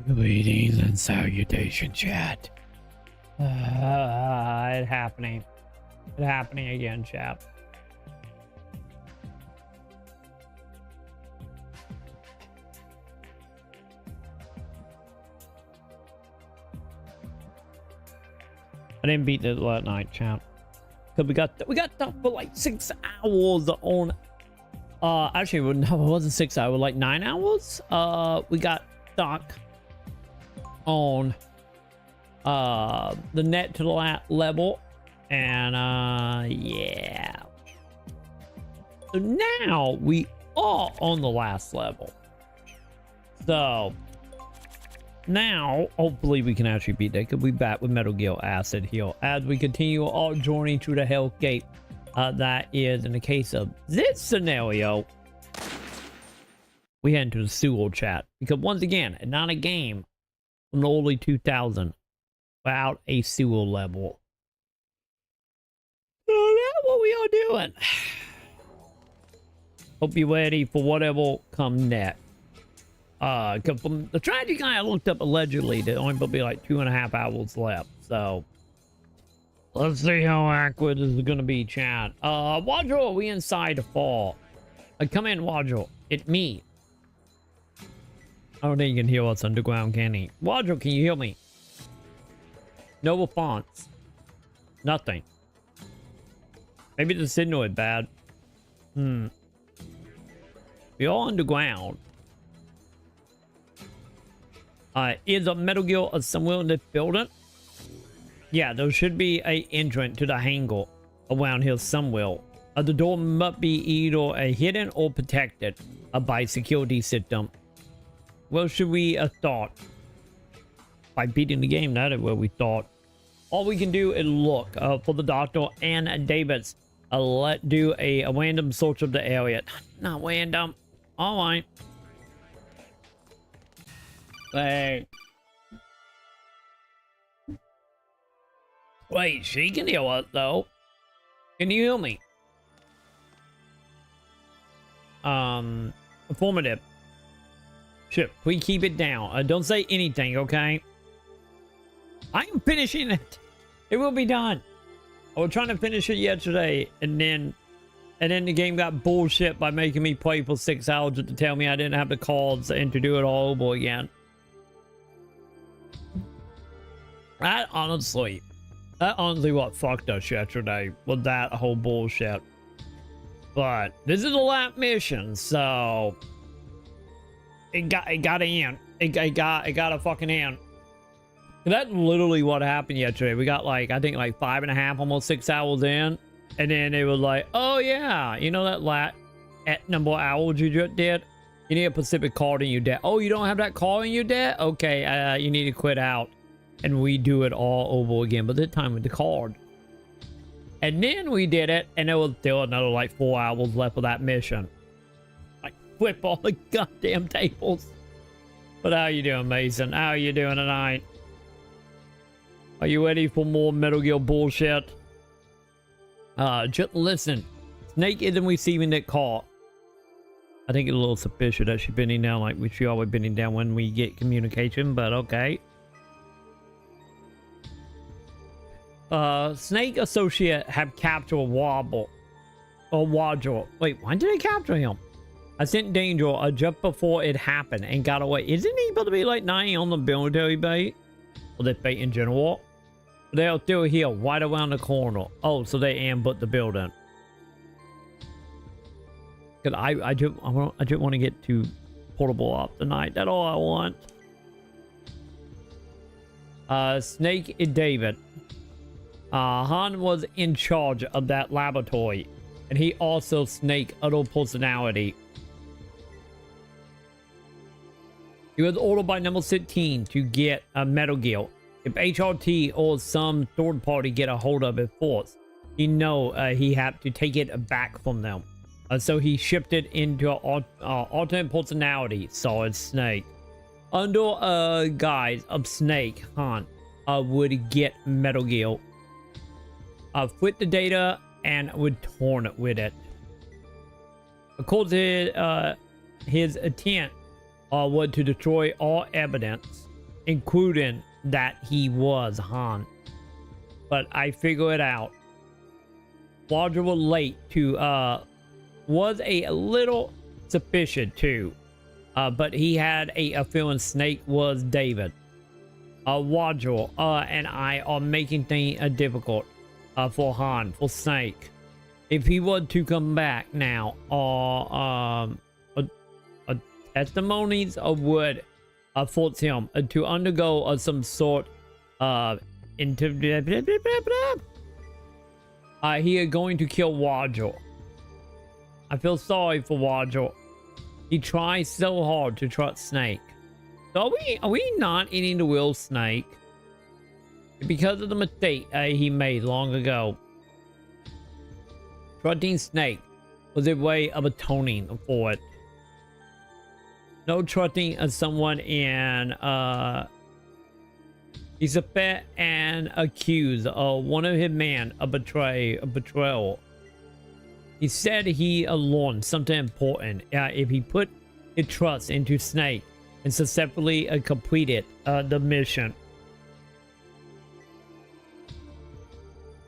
Greetings and salutation, chat. It happening. It happening again, chat. I didn't beat this last night, chat. Cause we got stuck for like 6 hours on. Actually, no, it wasn't 6 hours, like 9 hours. We got stuck on the net to the level, and yeah. So now we are on the last level. So now hopefully we can actually beat that. Could be back with Metal Gear Acid Heal as we continue our journey to the Hell Gate. That is in the case of this scenario. We head into the sewer, chat, because once again, it's not a game from the early 2000 without a sewer level. So that's what we are doing. Hope you're ready for whatever comes next. Cause from the tragic guy I looked up, allegedly there only will be like 2.5 hours left. So let's see how accurate this is gonna be, chat. Wadro, we inside the fall. Come in, Wadro. It's me. I don't think you can hear us underground, can he? Wadro, can you hear me? No response. Nothing. Maybe the signal is bad. We all underground. Is a Metal Gear somewhere in this building? Yeah, there should be a entrance to the hangar around here somewhere. The door must be either hidden or protected by security system. Where should we start? By beating the game, that is where we start. All we can do is look for the doctor and David's. Let's do a random search of the area. Not random. All right. Hey. Wait, she can hear us though. Can you hear me? Affirmative. Shit, we keep it down. Don't say anything, okay? I am finishing it. It will be done. I was trying to finish it yesterday, and then the game got bullshit by making me play for 6 hours to tell me I didn't have the cards and to do it all over again. That honestly what fucked us yesterday was that whole bullshit. But this is the last mission, so it got to end. It got to fucking end. That's literally what happened yesterday. We got like, I think like 5.5, almost 6 hours in, and then it was like, oh yeah, you know that number of hours you just did? You need a specific card in your debt. Oh, you don't have that card in your debt? Okay, you need to quit out. And we do it all over again, but this time with the card. And then we did it, and there was still another like 4 hours left of that mission. Like, flip all the goddamn tables. But how you doing, Mason? How you doing tonight? Are you ready for more Metal Gear bullshit? Just listen. Snake isn't receiving that call. I think it's a little suspicious that she's bending down like she always bending down when we get communication, but okay. Snake associate have captured Wobble. Or Wadro. Wait, why did they capture him? I sent Danger just before it happened and got away. Isn't he supposed to be like 90 on the military bait? Or the bait in general? They're still here, right around the corner. Oh, so they ambushed the building. Cause I just want to get to portable up tonight. That's all I want. Snake and David. Han was in charge of that laboratory, and he also Snake other personality. He was ordered by number 16 to get a Metal Gear. If HRT or some third party get a hold of it first, he had to take it back from them. So he shipped it into alternate personality, Solid Snake. Under guise of Snake, Han would get Metal Gear, flip the data, and would torn with it. Of course, his intent were to destroy all evidence, including that he was Han. But I figured it out. Roger was late to, was a little suspicious too. But he had a feeling Snake was David. Roger and I are making things difficult for Han, for Snake. If he were to come back now, testimonies would force him to undergo some sort of he is going to kill Roger. I feel sorry for Roger. He tries so hard to trust Snake. So are we not eating the real Snake? Because of the mistake he made long ago. Trusting Snake was a way of atoning for it. No trusting someone in he's a pet and accused of one of his men of betrayal. He said he learned something important if he put his trust into Snake and successfully completed the mission.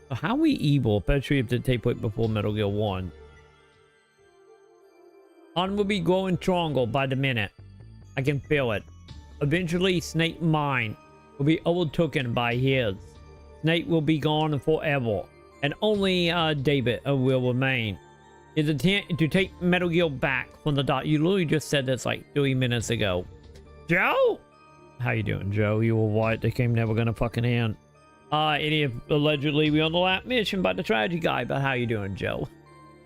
So how are we evil, especially if they take place before Metal Gear 1? Han will be growing stronger by the minute. I can feel it. Eventually, Snake's mind will be overtaken by his. Snake will be gone forever, and only David will remain. His attempt to take Metal Gear back from the dot. You literally just said this like 3 minutes ago. Joe? How you doing, Joe? You were white. The game never gonna fucking end. It is allegedly we on the last mission by the tragedy guy, but how you doing, Joe?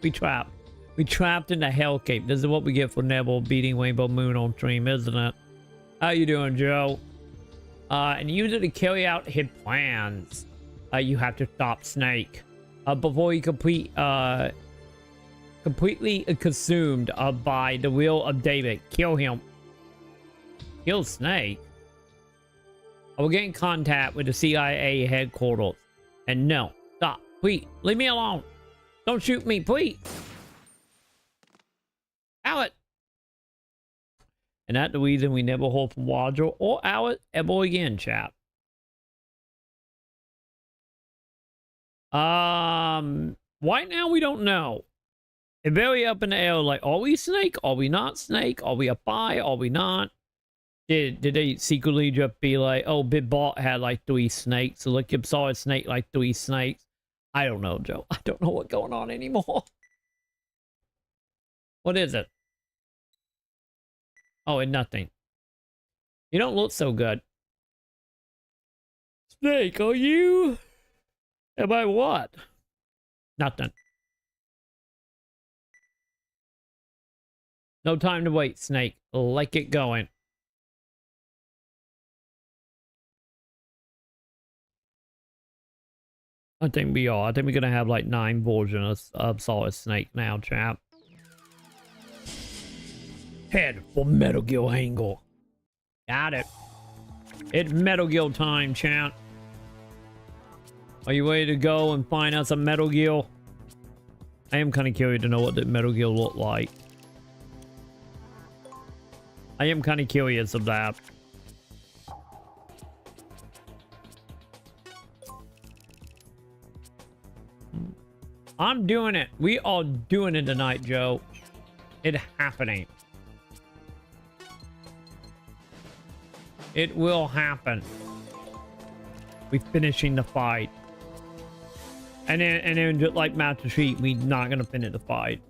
We trapped in the Hell Cape. This is what we get for Neville beating Rainbow Moon on stream, isn't it? How you doing, Joe? And use it to carry out his plans. You have to stop Snake before he completely consumed by the will of David. Kill him. Kill Snake. I will get in contact with the CIA headquarters. And no, stop, please, leave me alone. Don't shoot me, please. Out. And that's the reason we never hold from Roger or Alex ever again, chap. Right now we don't know. It's very up in the air, like, are we Snake? Are we not Snake? Are we a spy? Are we not? Did they secretly just be like, oh, Big Bot had like 3 snakes, so look, you saw a snake like 3 snakes? I don't know, Joe. I don't know what's going on anymore. What is it? Oh, and nothing. You don't look so good. Snake, are you? Am I what? Nothing. No time to wait, Snake. Like it going. I think we are. I think we're going to have like 9 versions of Solid Snake now, chap. Head for Metal Gear Angle. Got it. It's Metal Gear time, chat. Are you ready to go and find out some Metal Gear? I am kind of curious to know what the Metal Gear look like. I am kind of curious of that. I'm doing it. We are doing it tonight, Joe. It's happening. It will happen. We finishing the fight. And then just like Master Chief, we not gonna finish the fight.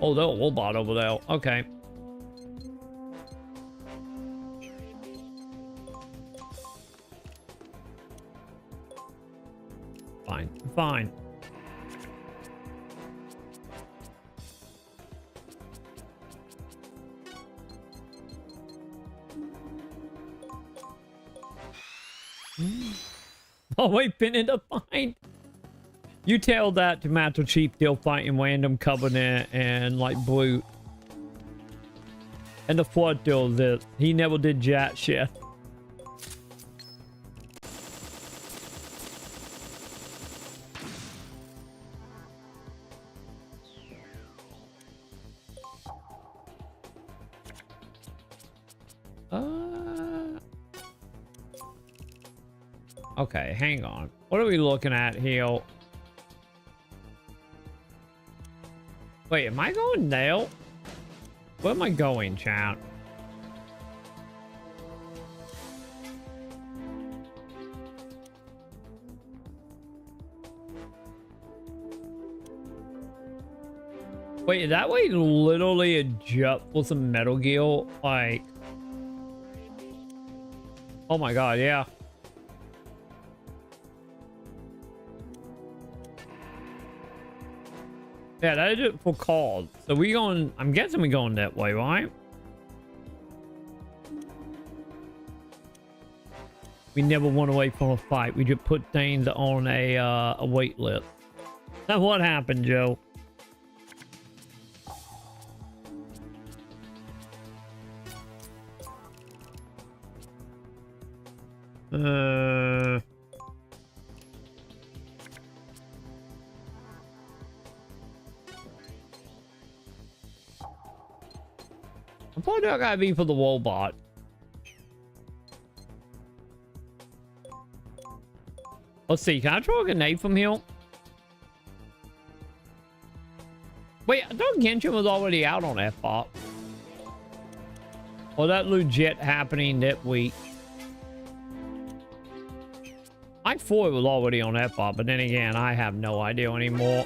Oh, there's a robot over there. Okay. Fine. Fine. Oh, wait, finish the fight. You tell that to Master Chief still fighting random Covenant and like Brute. And the Flood tells this. He never did jack shit. Okay, hang on. What are we looking at here? Wait, am I going now? Where am I going, chat? Wait, is that way literally a jump for some Metal Gear? Like, oh my god, yeah. Yeah, that is it for calls. So we going, I'm guessing we going that way, right? We never went away from a fight. We just put things on a wait list. That's what happened, Joe. I thought that gotta be for the robot. Let's see. Can I throw a grenade from here? Wait, I thought Genshin was already out on F-Bot. Well, that legit happening that week. I thought it was already on F-Bot, but then again, I have no idea anymore.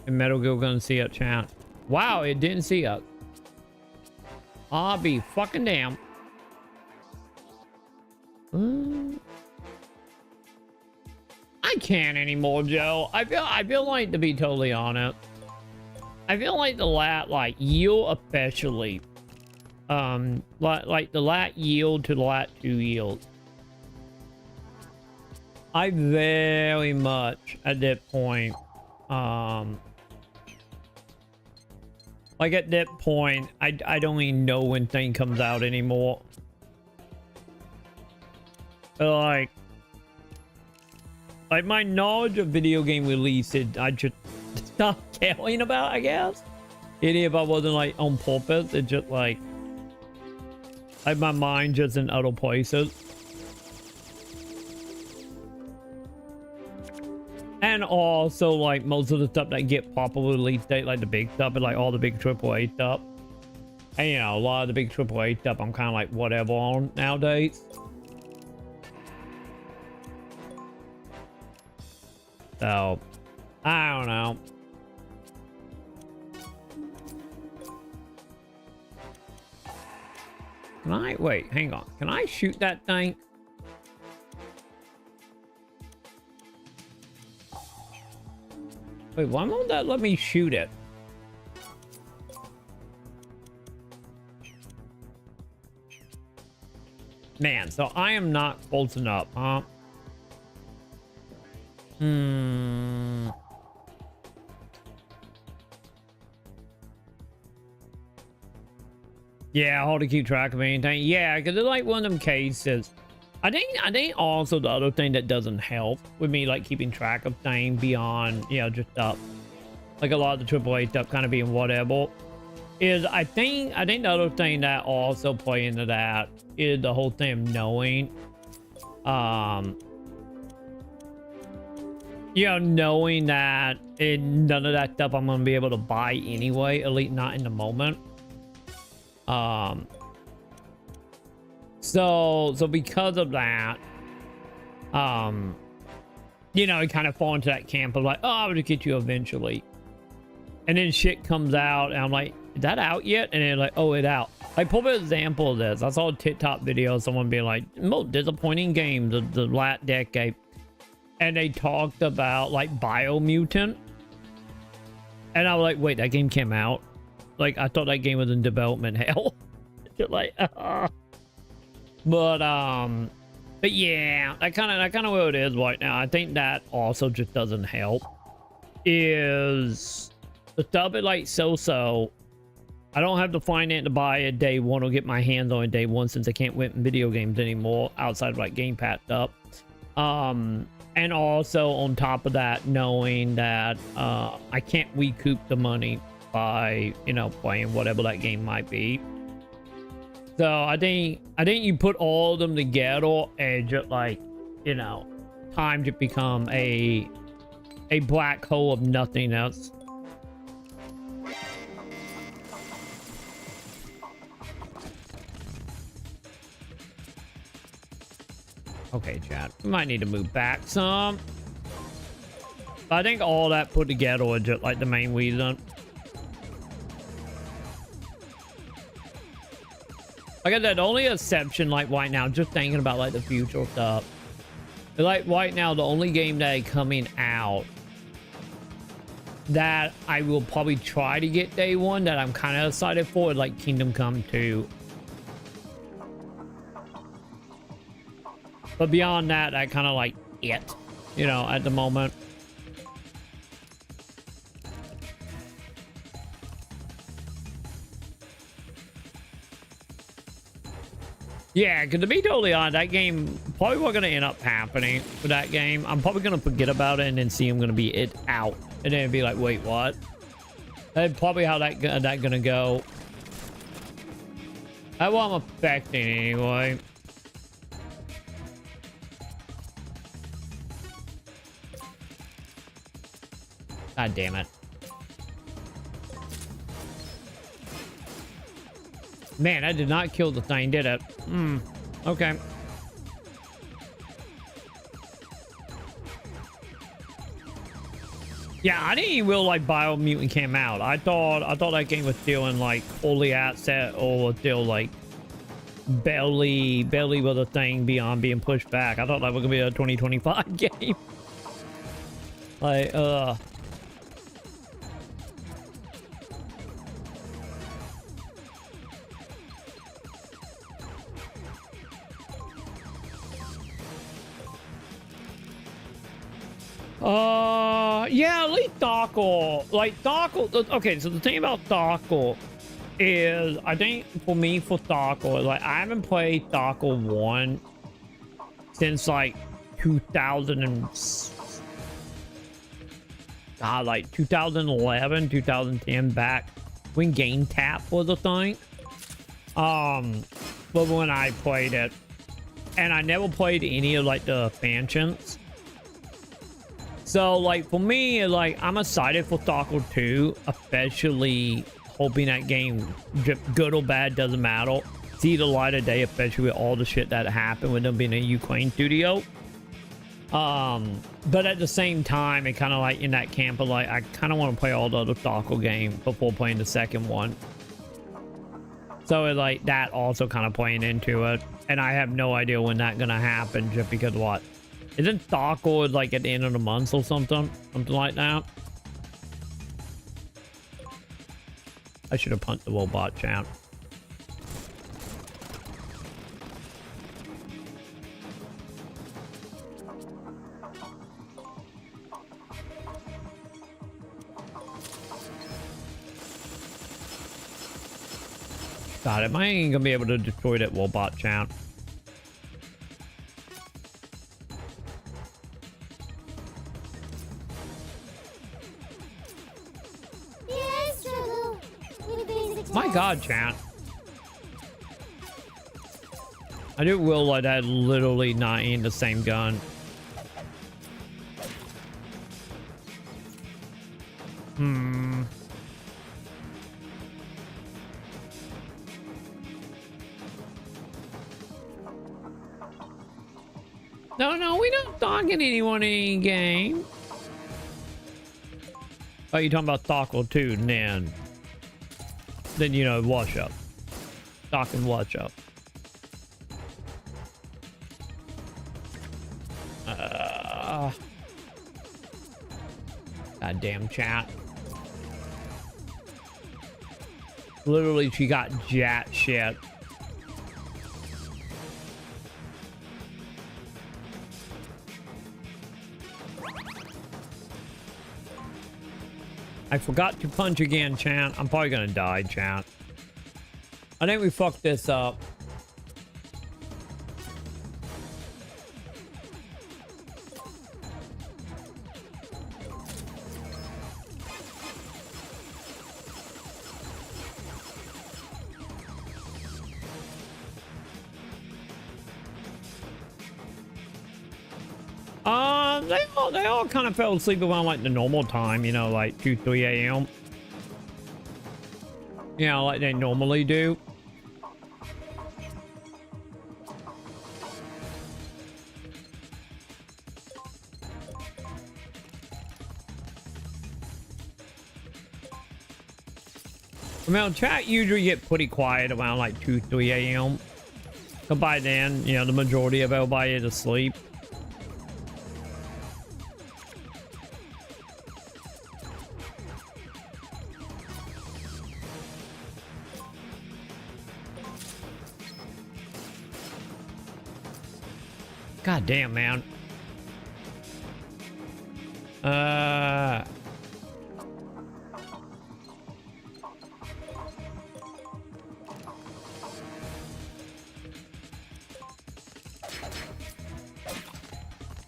And Metal Gear gonna see it, chat. Wow, it didn't see us. I'll be fucking damn. I can't anymore, Joe. I feel like, to be totally honest, I feel like the like yield especially, like the lat yield to the lat 2 yield. I very much at that point, like at that point, I don't even know when thing comes out anymore. Like my knowledge of video game releases, I just stopped caring about, I guess. Any if I wasn't like on purpose, it's just like my mind just in other places. And also, like, most of the stuff that get popular release date, like the big stuff, and like all the big AAA stuff. And, you know, a lot of the big AAA stuff, I'm kind of like whatever on nowadays. So, I don't know. Can I, wait, hang on. Can I shoot that thing? Wait, why won't that let me shoot it? Man, so I am not close enough, huh? Yeah, hard to keep track of anything. Yeah, because it's like one of them cases. I think also the other thing that doesn't help with me like keeping track of things beyond, you know, just stuff like a lot of the AAA stuff kind of being whatever is I think the other thing that also play into that is the whole thing of knowing, you know, knowing that none of that stuff I'm gonna be able to buy anyway, at least not in the moment. So because of that, you know, I kind of fall into that camp of like, oh, I'm gonna get you eventually. And then shit comes out and I'm like, is that out yet? And then like, oh, it's out. Like, pull an example of this. I saw a TikTok video of someone being like, most disappointing games of the last decade. And they talked about like Biomutant. And I was like, wait, that game came out? Like, I thought that game was in development hell. Just like, But yeah, that kind of what it is right now. I think that also just doesn't help. Is the stuff is like so. I don't have the finance to buy it day one or get my hands on it day one since I can't win video games anymore outside of like Game Pass stuff. And also on top of that, knowing that I can't recoup the money by, you know, playing whatever that game might be. So I think you put all of them together and just like, you know, time to become a black hole of nothingness. Okay, chat. We might need to move back some. But I think all that put together is just like the main reason. Like I said, the only exception, like right now, just thinking about like the future stuff. Like right now, the only game that is coming out that I will probably try to get day one that I'm kind of excited for is like Kingdom Come 2. But beyond that, I kind of like it, you know, at the moment. Yeah, because to be totally honest, that game probably what's going to end up happening for that game. I'm probably going to forget about it and then see I'm going to be it out. And then be like, wait, what? That's probably how that going to go. That's what I'm expecting anyway. God damn it. Man, I did not kill the thing, did it? Okay. Yeah, I didn't even realize like Biomutant came out. I thought that game was still in like early access or still like barely was a thing beyond being pushed back. I thought that was gonna be a 2025 game. Like, yeah, at least Dockle. Like, Dockle, okay, so the thing about Dockle is, I think for me, for Dockle, like, I haven't played Dockle 1 since, like, 2000 and... God, like, 2011, 2010, back when Game Tap was a thing. But when I played it, and I never played any of, like, the expansions. So, like, for me, like, I'm excited for Dockle 2, especially hoping that game, good or bad, doesn't matter, see the light of day, especially with all the shit that happened with them being a Ukraine studio. But at the same time, it kind of like in that camp of like, I kind of want to play all the other Dockle games before playing the second one. So it like that also kind of playing into it. And I have no idea when that's gonna happen just because what? Isn't Dockle like at the end of the month or something? Something like that? I should have punched the robot champ. God, am I ain't gonna be able to destroy that robot champ? My God, chat. I do will like that literally not in the same gun. No, we're not talking anyone in any game. Oh, you're talking about Dockle too, and then you know, wash up. Dock and watch up. Goddamn chat. Literally, she got jack shit. I forgot to punch again, chat. I'm probably gonna die, chat. I think we fucked this up. They all kind of fell asleep around like the normal time, you know, like 2, 3 a.m. You know, like they normally do. I mean, chat usually get pretty quiet around like 2, 3 a.m. But by then, you know, the majority of everybody is asleep. God damn, man.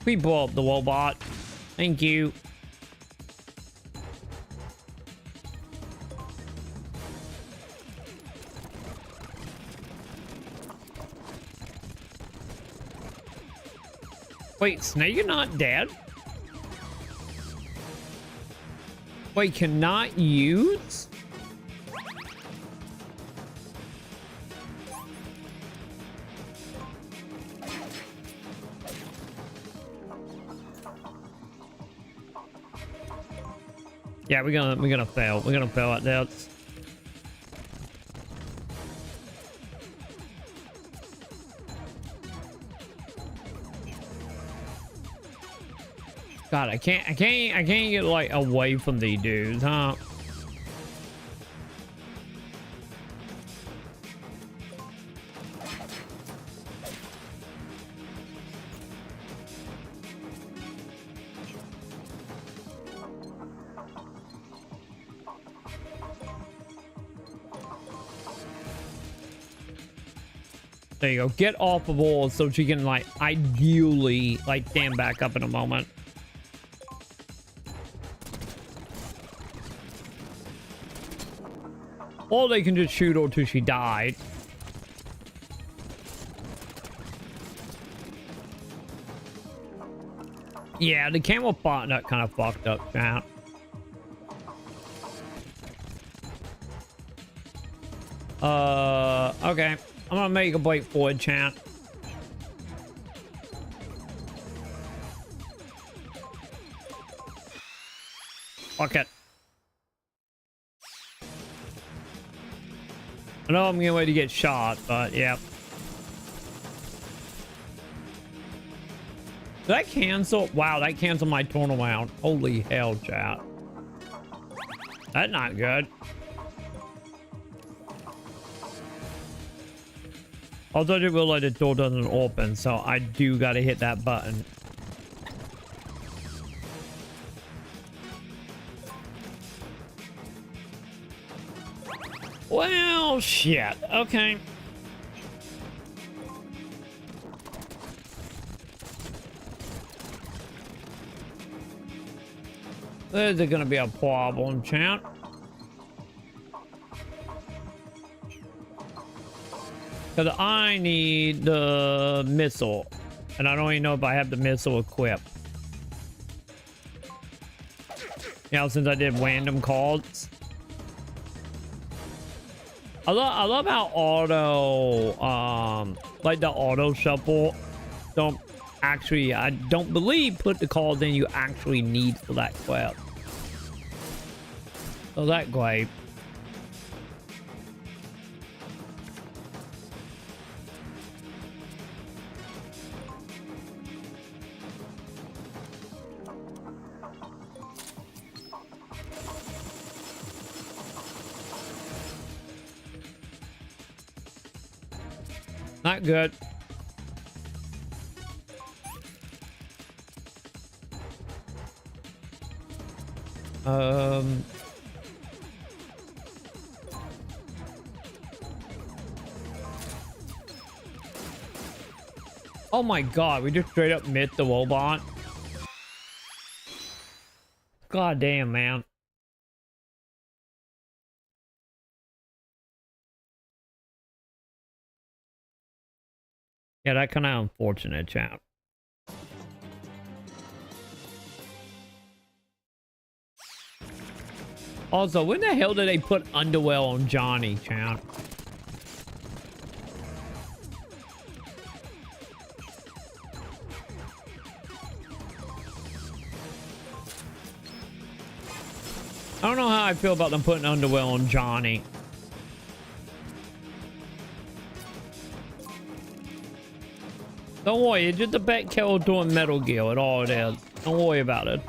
We blow up the robot. Thank you. Wait, Snake, you're not dead? Wait, cannot use? Yeah, we're gonna fail. We're gonna fail at that. God, I can't get like away from these dudes, huh? There you go. Get off of all so she can like ideally like stand back up in a moment. Or they can just shoot her till she died. Yeah, the camel botnet kind of fucked up, chat. Okay. I'm gonna make a break for it, chat. Fuck it. I know I'm getting ready to get shot, but yeah. Did that cancel? Wow, that canceled my turnaround. Holy hell, chat. That's not good. Also, I didn't realize the door doesn't open, so I do gotta hit that button. Well, shit. Okay. There's gonna be a problem, chat. Because I need the missile. And I don't even know if I have the missile equipped. You know, since I did random calls. I love how auto, like the auto shuffle don't actually, I don't believe put the calls in you actually need for that quest. So that great. Not good. Oh my god, we just straight up missed the robot. God damn, man. Yeah, that kind of unfortunate, chat. Also, when the hell did they put underwear on Johnny, champ? I don't know how I feel about them putting underwear on Johnny. Don't worry, it's just a bet kill doing Metal Gear at all it is. Don't worry about it.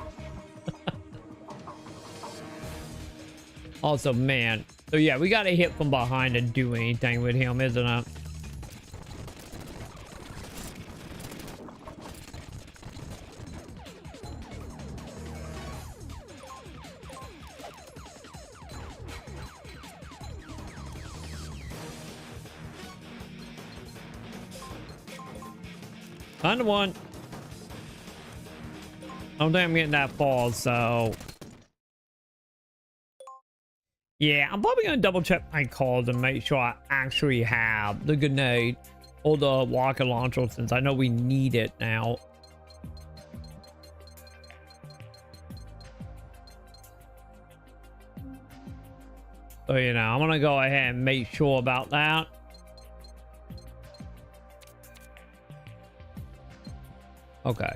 Also, man. So yeah, we gotta hit from behind to do anything with him, isn't it? Under one. I don't think I'm getting that far, so yeah, I'm probably gonna double check my calls and make sure I actually have the grenade or the rocket launcher, since I know we need it now. So you know, I'm gonna go ahead and make sure about that. Okay.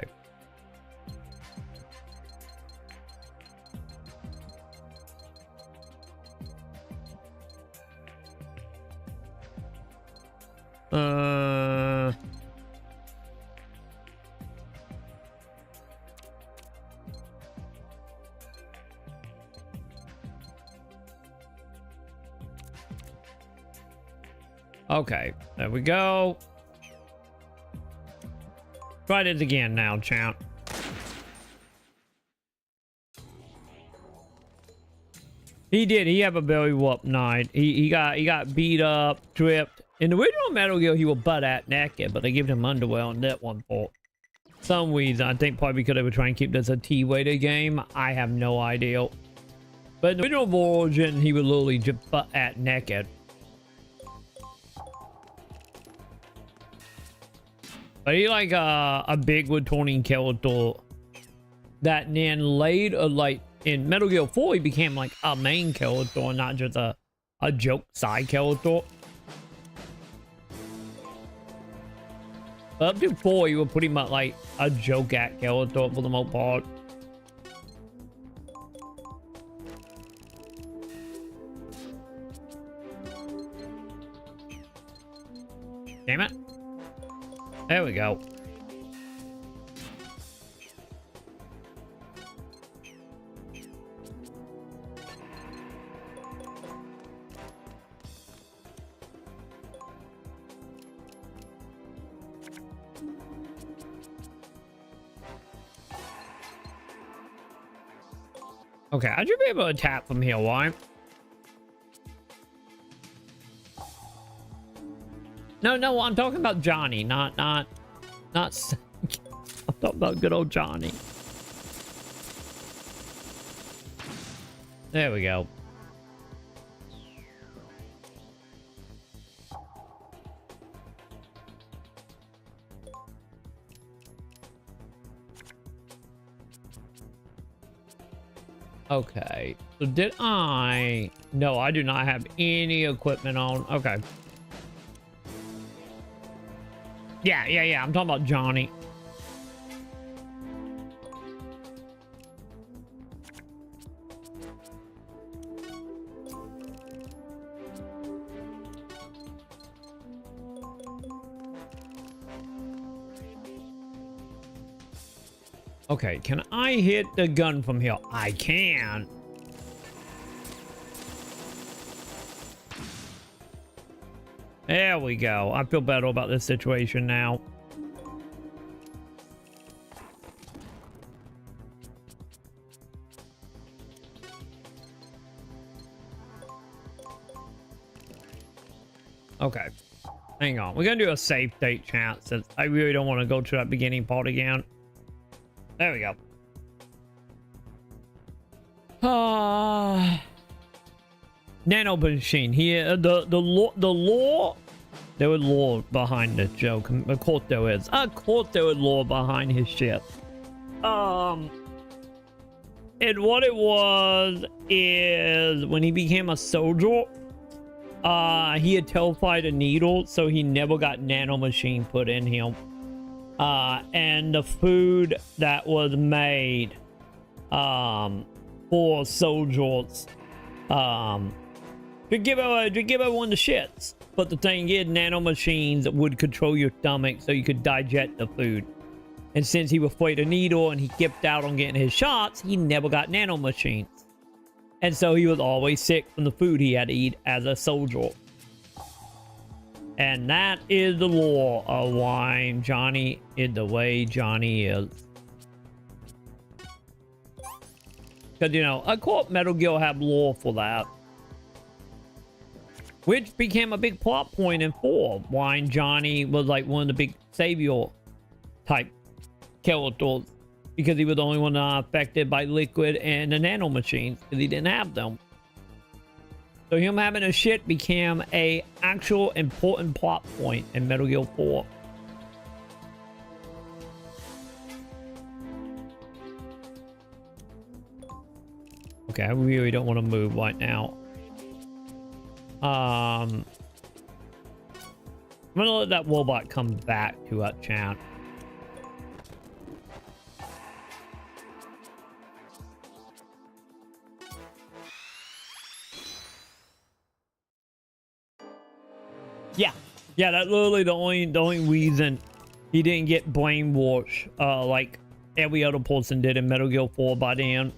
Okay, there we go. Try it again now, champ. He did. He have a very rough night. He got beat up, tripped. In the original Metal Gear, he was butt at naked, but they gave him underwear on that one for some reason. I think probably because they were trying to keep this a T-rated game. I have no idea. But in the original version, he was literally just butt at naked. But he like a big returning character that then later, like in Metal Gear 4, he became like a main character, not just a joke side character. Up to 4, you were pretty much like a joke at character for the most part. Damn it. There we go. Okay, I should be able to tap from here, why? No, I'm talking about Johnny, not I'm talking about good old Johnny. There we go. Okay, so did I? No, I do not have any equipment on. Okay. Yeah, I'm talking about Johnny. Okay, can I hit the gun from here? I can. There we go. I feel better about this situation now. Okay. Hang on. We're going to do a safe date chat since I really don't want to go to that beginning part again. There we go. Nano machine here. The lore. There was lore behind this joke. Of course there is. Of course there was lore behind his shit. And what it was is when he became a soldier, he had terrified a needle, so he never got nanomachine put in him. And the food that was made for soldiers to give everyone the shits. But the thing is, nanomachines would control your stomach so you could digest the food. And since he was afraid of needle and he kept out on getting his shots, he never got nanomachines. And so he was always sick from the food he had to eat as a soldier. And that is the lore of why Johnny is the way Johnny is. Because, you know, of course Metal Gear had lore for that. Which became a big plot point in 4. Why Johnny was like one of the big savior type characters. Because he was the only one affected by liquid and the nanomachines. Because he didn't have them. So him having a shit became a actual important plot point in Metal Gear 4. Okay, I really don't want to move right now. I'm gonna let that robot come back to our chat. Yeah, that's literally the only reason he didn't get brainwashed like every other person did in Metal Gear 4 by the end.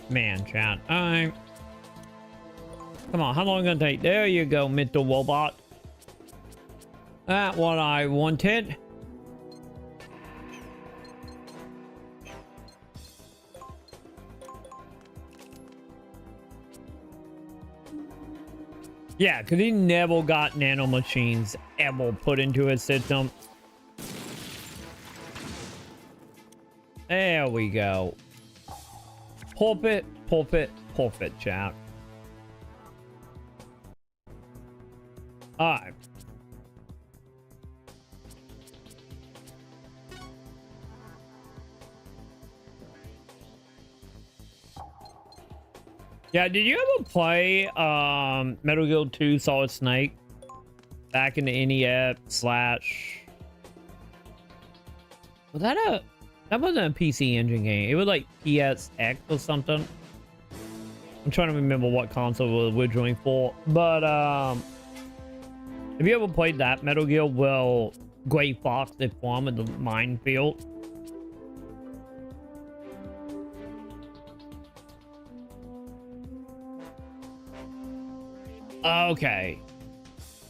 Man, chat. Alright. Come on, how long gonna take? There you go, mental robot. That's what I wanted. Yeah, because he never got nanomachines ever put into his system. There we go. Pulpit, chat. Alright. Yeah, did you ever play Metal Gear 2 Solid Snake back in the NES slash? Was that a? That wasn't a PC Engine game. It was like PSX or something. I'm trying to remember what console it was originally for. But have you ever played that Metal Gear? Well, Gray Fox they form in the minefield. Okay.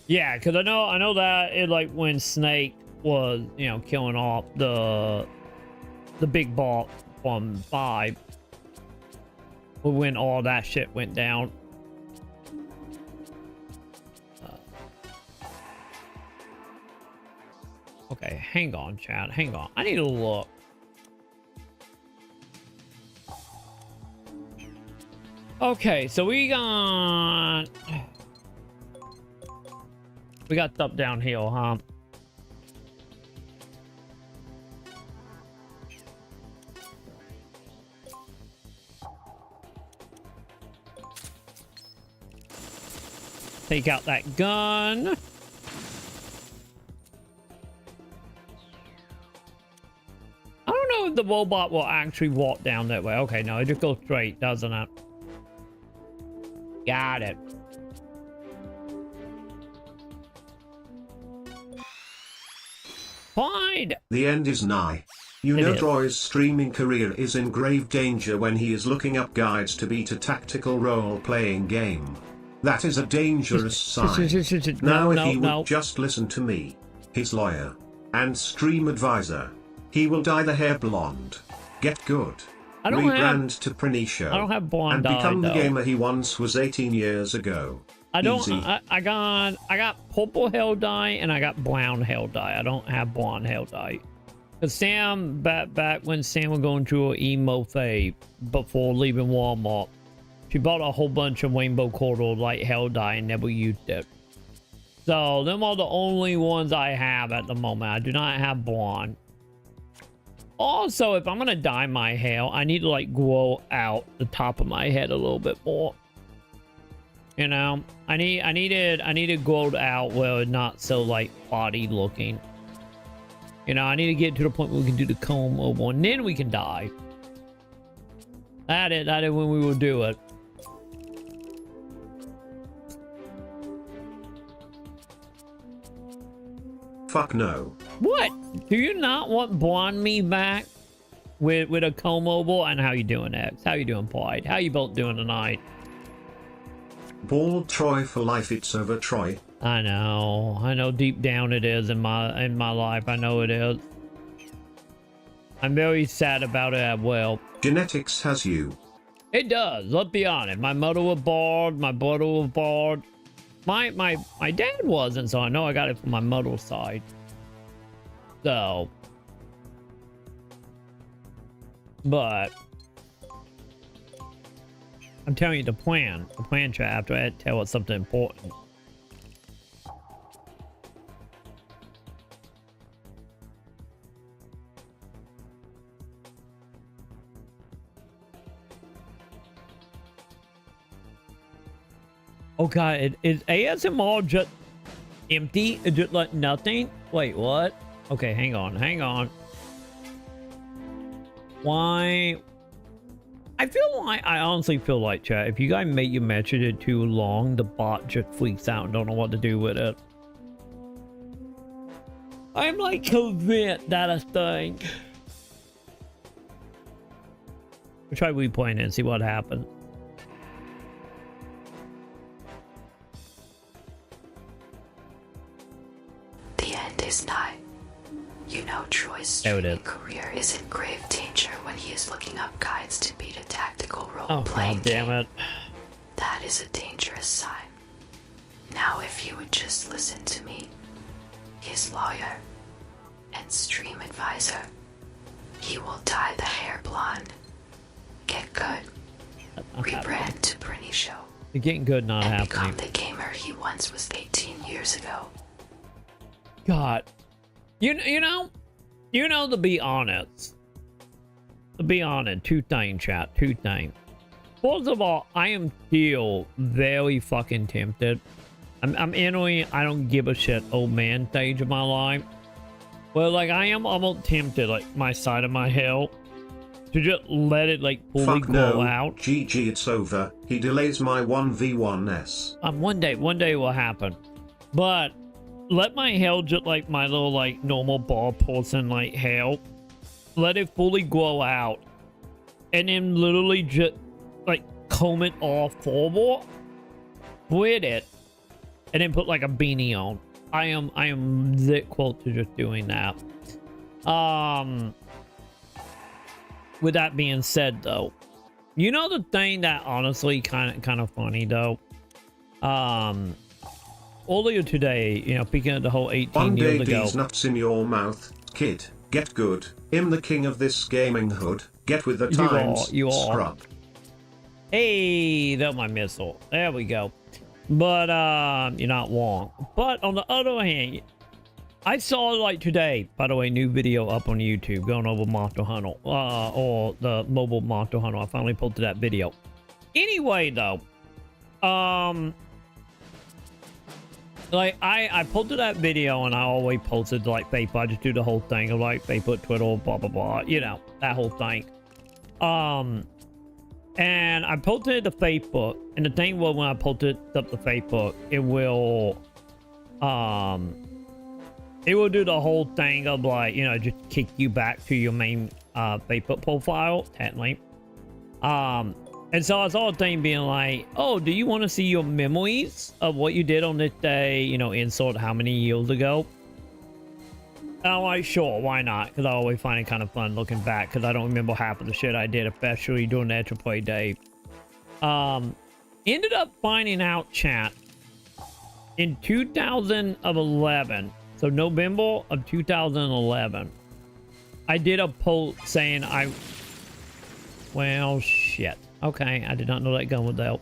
Yeah, because I know that it like when Snake was, you know, killing off the big boss from 5, when all that shit went down. Okay, hang on, chat. Hang on. I need to look. Okay, so we got stuff down here, huh? Take out that gun. I don't know if the robot will actually walk down that way. Okay, no, it just goes straight, doesn't it? Got it. Fine. The end is nigh. You know Troy's streaming career is in grave danger when he is looking up guides to beat a tactical role-playing game. That is a dangerous sign. Now if he would just listen to me, his lawyer, and stream advisor, he will dye the hair blonde, get good, rebrand to Prenicio, I don't have blonde and become dye, the gamer he once was 18 years ago. I don't. Easy. I got purple hell dye and I got brown hell dye. I don't have blonde hell dye. Cause Sam back when Sam was going through an emo phase before leaving Walmart, she bought a whole bunch of rainbow colored light hell dye and never used it. So them are the only ones I have at the moment. I do not have blonde. Also, if I'm gonna dye my hair, I need to like grow out the top of my head a little bit more. You know, I need it growed out where it's not so like body looking. You know, I need to get to the point where we can do the comb over and then we can dye. That is when we will do it. Fuck no. What? Do you not want blonde me back with a comb over? And how you doing, X? How you doing, Pride? How you both doing tonight? Bald Troy for life. It's over, Troy. I know deep down it is in my life. I know it is. I'm very sad about it as well. Genetics has you. It does. Let's be honest. My mother was bald. My brother was bald. My dad wasn't, so I know I got it from my mother's side. So, but I'm telling you the plan chat after I tell us something important. Oh god, is ASMR just empty? Just like nothing? Wait, what? Okay, hang on. Why? I honestly feel like, chat, if you guys make your message too long, the bot just freaks out and don't know what to do with it. I'm like convinced that a thing. We'll try replaying it and see what happens. Is nigh. You know Troy's streaming career is in grave danger when he is looking up guides to beat a tactical role-playing game. Damn it. That is a dangerous sign. Now if you would just listen to me, his lawyer and stream advisor, he will dye the hair blonde, get good, rebrand to Britney Show, You're getting good, not and happening. become the gamer he once was 18 years ago. God, you know, to be honest, two things, chat, two things. First of all, I am still very fucking tempted. I'm entering I don't give a shit old man stage of my life. Well, like I am almost tempted, like my side of my hair, to just let it like fully grow out. GG, it's over. He delays my 1v1s. One day it will happen, but. Let my hair just like my little like normal bald person like hair. Let it fully grow out. And then literally just like comb it all forward with it. And then put like a beanie on. I am that close to just doing that. With that being said though, you know the thing that honestly kind of funny though? Earlier today, you know, speaking of the whole 18 years ago. One day these nuts in your mouth, kid. Get good. I'm the king of this gaming hood. Get with the times, you are. scrub. Hey, that's my missile. There we go. But, you're not wrong. But on the other hand, I saw like today, by the way, new video up on YouTube going over Monster Hunter, or the mobile Monster Hunter. I finally posted that video. Anyway, though, like I posted that video and I always posted like Facebook. I just do the whole thing of like Facebook, Twitter, blah blah blah, you know, that whole thing. And I posted it to Facebook, and the thing was when I posted it up to Facebook, it will do the whole thing of like, you know, just kick you back to your main Facebook profile, technically. And so I saw a thing being like, oh, do you want to see your memories of what you did on this day, you know, insert how many years ago? And I'm like, sure, why not? Because I always find it kind of fun looking back, because I don't remember half of the shit I did, especially during the Extra Play Day. Ended up finding out, chat, in 2011, so November of 2011, I did a post saying well, shit. Okay, I did not know that gun would help.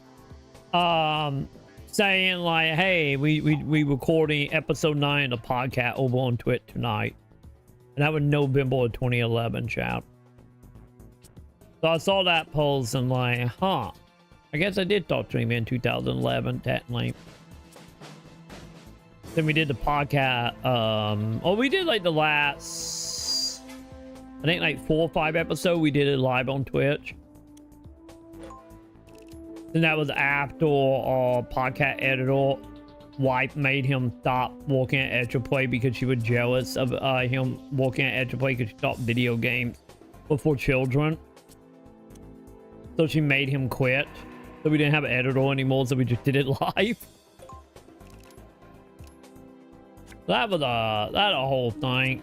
Saying like, hey, we recording episode 9 of the podcast over on Twitch tonight. And that was November of 2011, chat. So I saw that post and like, huh. I guess I did talk to him in 2011, technically. Then we did the podcast. We did like the last, I think like 4 or 5 episodes. We did it live on Twitch. And that was after our podcast editor wife made him stop working at Extra Play because she was jealous of him working at Extra Play because she thought video games were for children. So she made him quit. So we didn't have an editor anymore, so we just did it live. That was a whole thing.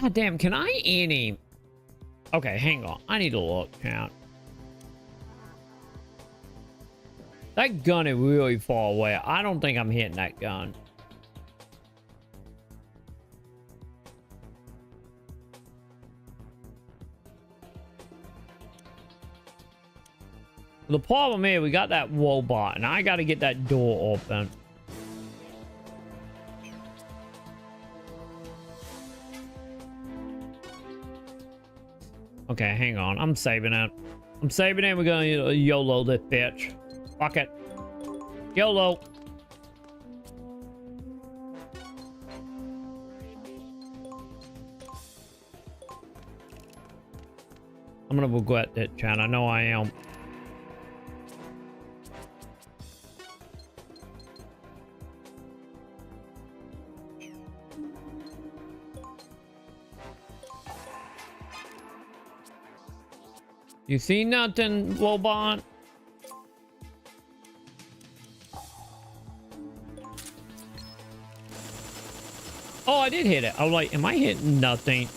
God damn, can I any? Okay, hang on. I need to look, chat. That gun is really far away. I don't think I'm hitting that gun. The problem is we got that robot and I got to get that door open. Okay, hang on. I'm saving it. I'm saving it. We're going to YOLO this bitch. Fuck it. YOLO. I'm going to regret that, chat. I know I am. You see nothing, Wobot? Oh, I did hit it. I was like, am I hitting nothing?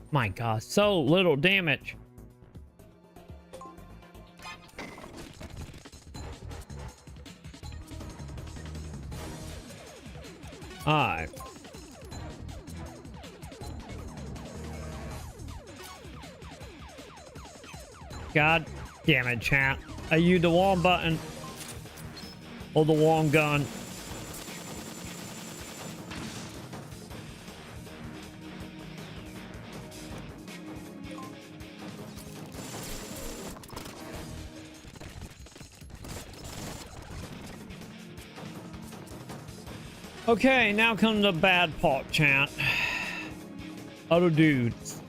My God, so little damage. Alright. God damn it, chat. Are you the wrong button? Or the wrong gun? Okay, now comes the bad part, chat. Other dudes.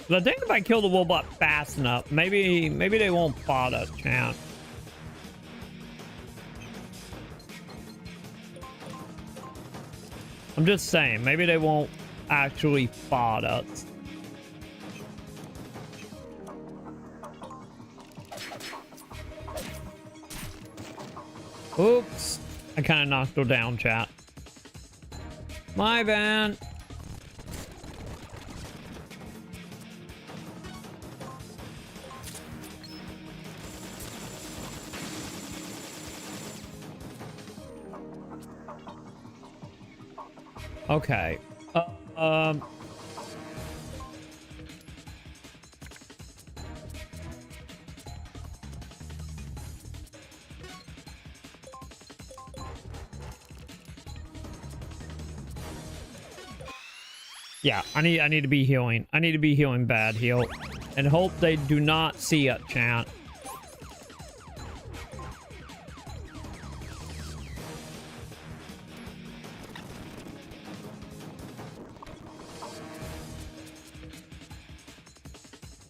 But I think if I kill the robot fast enough, maybe they won't spot us, chat. I'm just saying, maybe they won't actually spot us. Oops. I kind of knocked her down, chat. My bad. Okay. Yeah, I need to be healing. I need to be healing bad heal. And hope they do not see it, chat.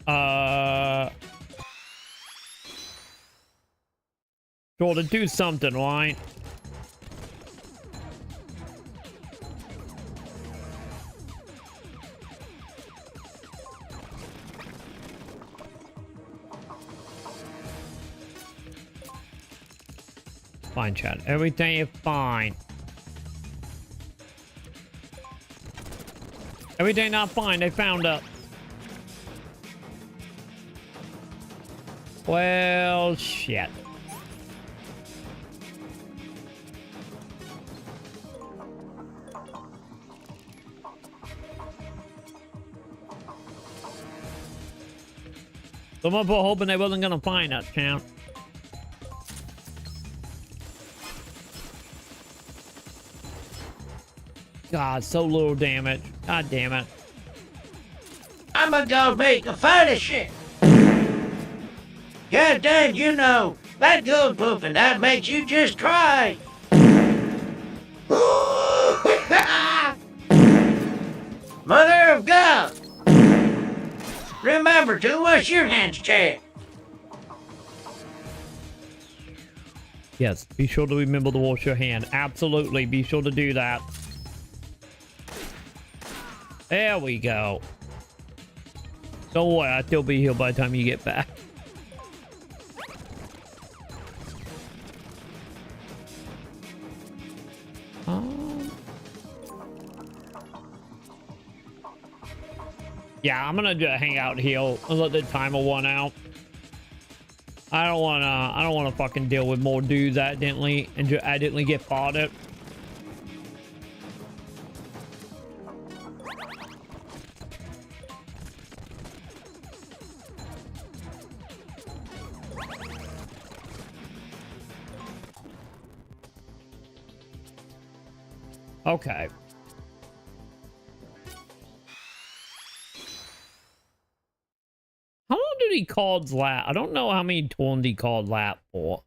Sure, to do something, right? Fine, chat. Everything is fine. Everything not fine. They found up. Well, shit. Someone were hoping they wasn't gonna find us, champ. God, so little damage. God damn it. I'ma go make a furnace. God dang, you know, that gold pooping, that makes you just cry. Mother of God! Remember to wash your hands, Chad. Yes, be sure to remember to wash your hand. Absolutely, be sure to do that. There we go. Don't worry, I'll still be here by the time you get back. Yeah, I'm gonna just hang out here and let the timer run out. I don't wanna fucking deal with more dudes accidentally and accidentally get spotted. Okay. How long did he call lap? I don't know how many turns he called lap for.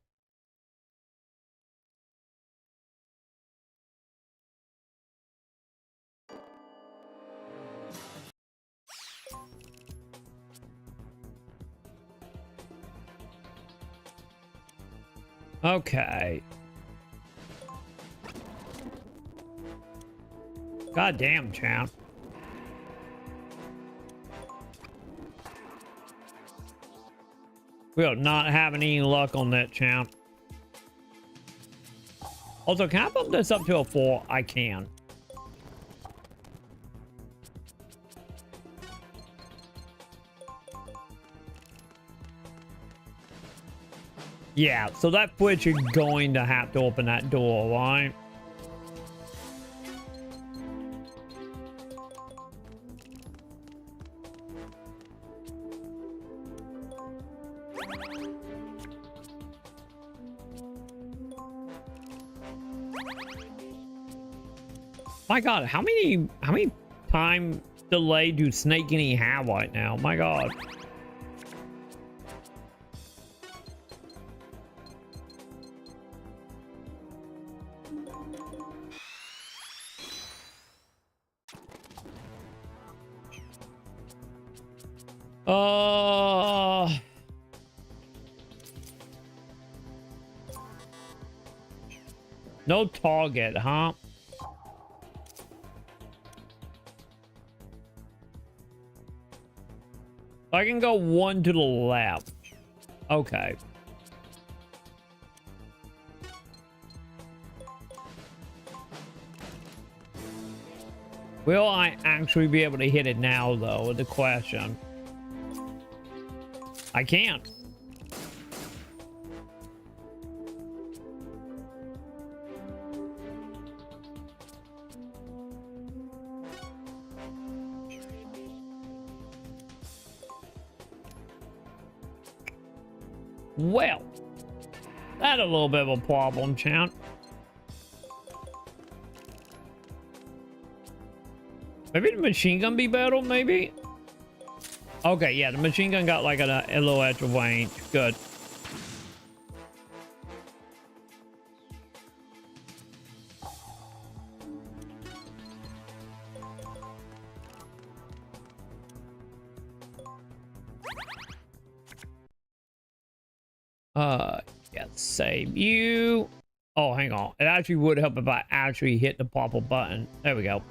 Okay. God damn, champ. We are not having any luck on that, champ. Also, can I bump this up to a 4? I can. Yeah, so that puts you going to have to open that door, right? My God, how many time delay do Snake Guinea have right now? My God. No target, huh? I can go one to the left. Okay. Will I actually be able to hit it now, though, is the question. I can't. Well, that's a little bit of a problem, champ. Maybe the machine gun be better, maybe? Okay, yeah, the machine gun got like a little extra range. Good. Yeah, save you. Oh, hang on. It actually would help if I actually hit the purple button. There we go.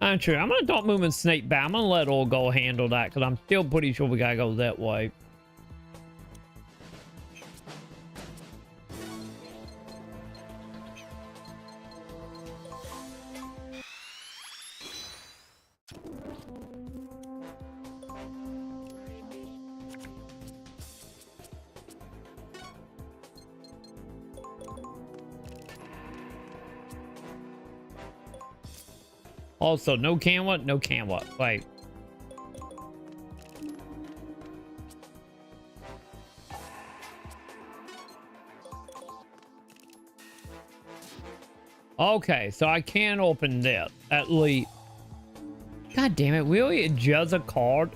Actually, I'm gonna start moving Snake back. I'm gonna let all go handle that because I'm still pretty sure we gotta go that way. Also, no canwa, no canwa. Wait. Okay, so I can open this at least. God damn it, we only adjust a card.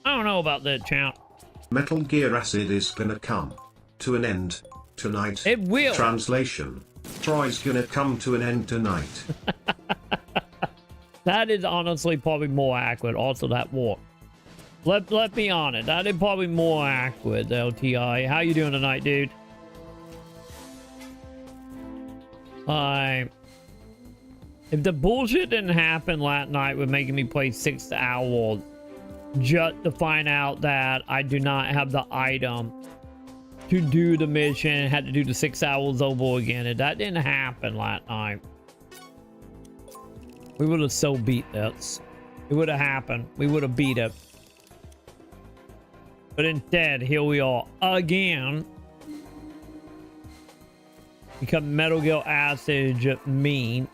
I don't know about that, champ. Metal Gear Acid is gonna come to an end tonight. It will. Translation: Troy's gonna come to an end tonight. That is honestly probably more accurate. Also, that war. Let me on it. That is probably more accurate. LTI. How you doing tonight, dude? If the bullshit didn't happen last night with making me play 6 hours just to find out that I do not have the item to do the mission and had to do the 6 hours over again, if that didn't happen last night, we would have so beat this. It would have happened. We would have beat it. But instead, here we are again. Because Metal Gear Acid mean.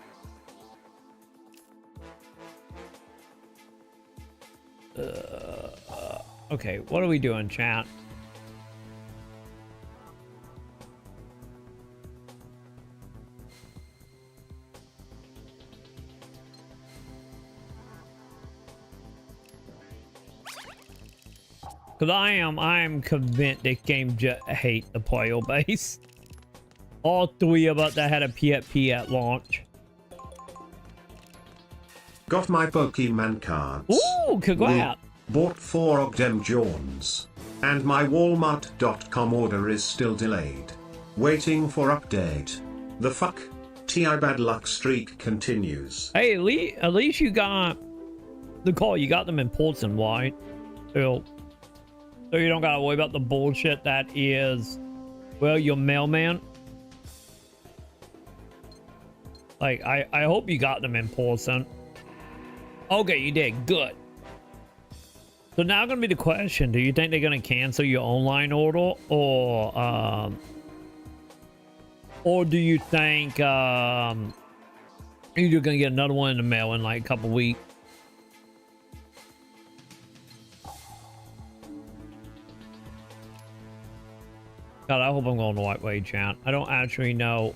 Okay, what are we doing, chat? Because I am convinced this game just hate the player base. All 3 of us that had a PFP at launch. Got my Pokemon cards. Ooh, congrats. Bought 4 of them Jones. And my Walmart.com order is still delayed. Waiting for update. The fuck? TI bad luck streak continues. Hey, at least you got the call. You got them in person, right? So you don't gotta worry about the bullshit that is, well, your mailman. Like, I hope you got them in person. Okay, you did. Good. So now gonna be the question, do you think they're gonna cancel your online order, or do you think you're gonna get another one in the mail in like a couple weeks? God, I hope I'm going the right way, chat. I don't actually know.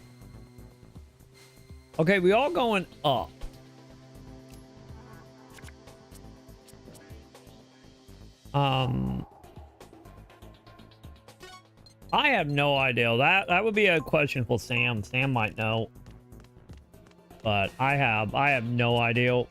Okay, we all going up. I have no idea. That would be a question for Sam. Sam might know. But I have no idea.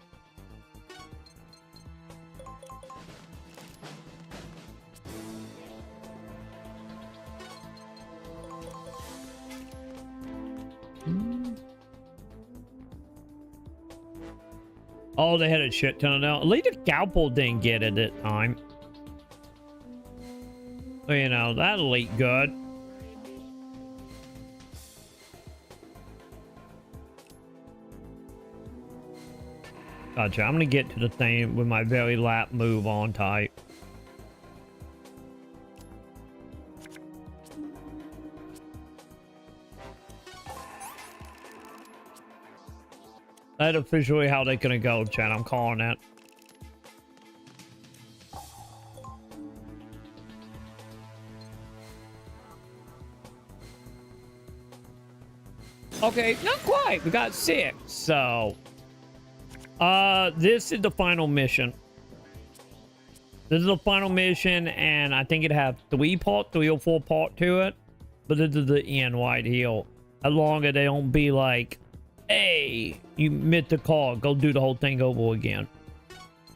Oh, they had a shit ton of them. At least the Galpo didn't get it at time. So, you know, that'll eat good. Gotcha. I'm gonna get to the thing with my very lap move on type. That's officially how they're gonna go, chat. I'm calling it. Okay, not quite. We got 6, so This is the final mission. This is the final mission, and I think it has 3 or 4 part to it. But this is the end right here. As long as they don't be like, hey, you missed the call, go do the whole thing over again.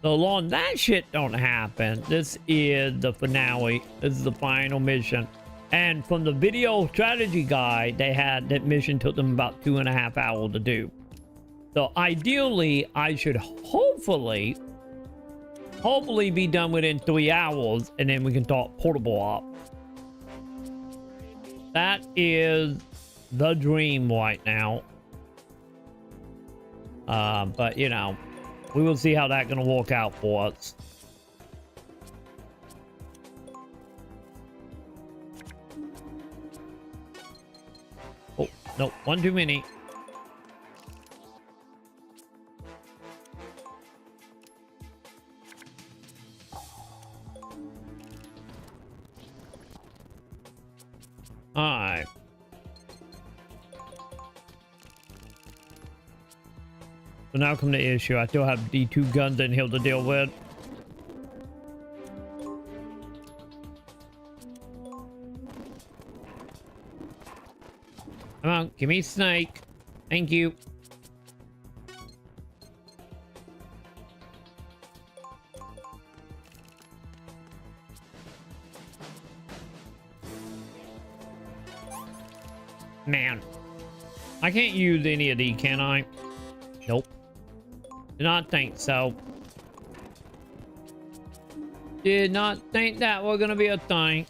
So long that shit don't happen, this is the finale. This is the final mission. And from the video strategy guide, they had that mission took them about 2.5 hours to do. So ideally, I should hopefully be done within 3 hours, and then we can talk portable up. That is the dream right now. But you know, we will see how that's gonna work out for us. Oh, no, one too many. Alright. So now come the issue. I still have the 2 guns in here to deal with. Come on, give me snake. Thank you. Man, I can't use any of these, can I? Nope. Did not think so. Did not think that was gonna be a thing.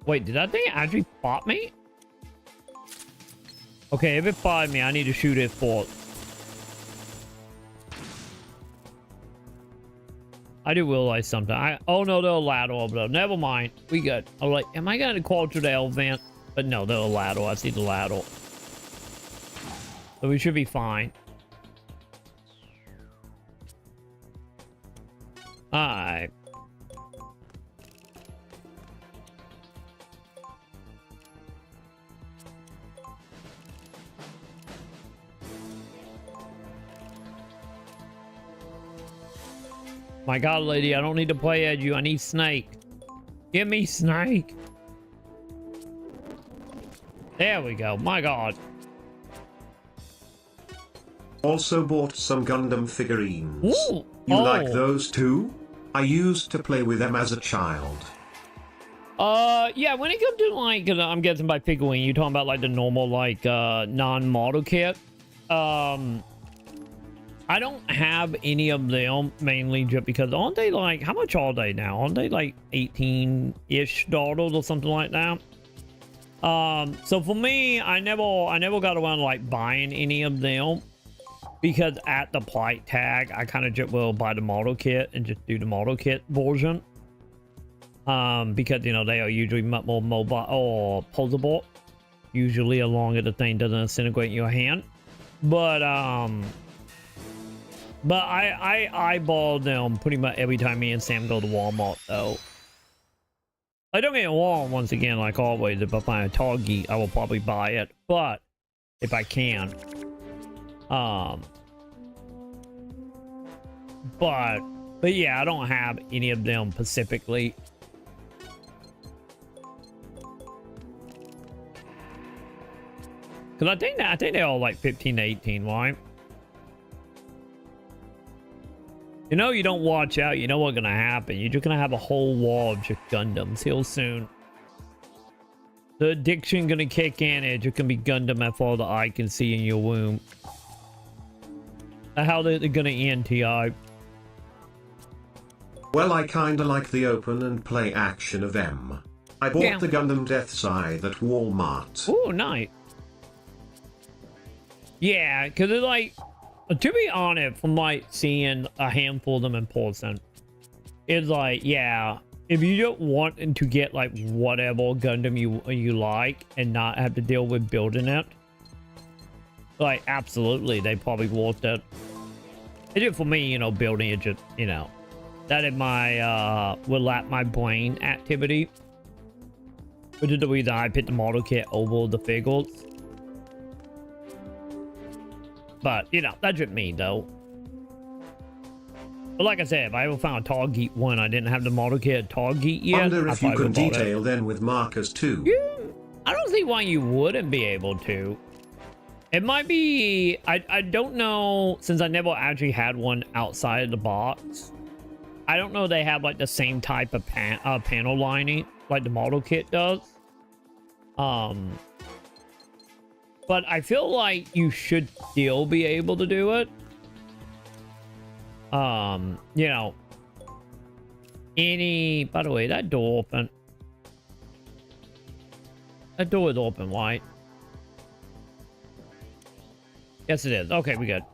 Wait, did that thing actually spot me? Okay, if it spotted me, I need to shoot it for. I do realize something. Oh no, they're a ladder over there. Never mind. We good. I'm like, am I gonna call to the elephant? But no, they're a ladder. I see the ladder. So we should be fine. Alright. My god, lady, I don't need to play at you. I need snake. Give me snake. There we go. My god. Also bought some Gundam figurines. Ooh. You like those too? I used to play with them as a child. Yeah, when it comes to like, I'm guessing by figurine, you're talking about like the normal, like, non-model kit. I don't have any of them, mainly just because aren't they like, how much are they now? Aren't they like 18-ish dollars or something like that? So for me, I never got around to like buying any of them because at the price tag, I kind of just will buy the model kit and just do the model kit version. Because, you know, they are usually much more mobile or posable, usually as long as the thing doesn't disintegrate in your hand. But I eyeball them pretty much every time me and Sam go to Walmart, though. I don't get along once again, like always. If I find a Target, I will probably buy it. But if I can, but yeah, I don't have any of them specifically. Cause I think they're all like 15 to 18, right? You know, you don't watch out, you know what's gonna happen. You're just gonna have a whole wall of just Gundams real soon. The addiction gonna kick in, it's just gonna be Gundam as far as the eye can see in your womb. How they're gonna end, T.I.? Well, I kinda like the open and play action of them. I bought the Gundam Death Scythe at Walmart. Oh, nice. Yeah, because it's like, to be honest, from like seeing a handful of them in person, it's like, yeah, if you don't want to get like whatever Gundam you like and not have to deal with building it, like absolutely, they probably worth it. It is for me, you know, building it just, you know, that is my will lap my brain activity, which is the reason I picked the model kit over the figures. But, you know, that's just me, though. But like I said, if I ever found a Target one, I didn't have the model kit Target yet. Wonder if you can detail then with markers too. Yeah, I don't see why you wouldn't be able to. It might be, I don't know, since I never actually had one outside of the box. I don't know if they have like the same type of panel lining like the model kit does. But I feel like you should still be able to do it. You know, by the way, that door open. That door is open, right? Yes, it is. Okay, we good.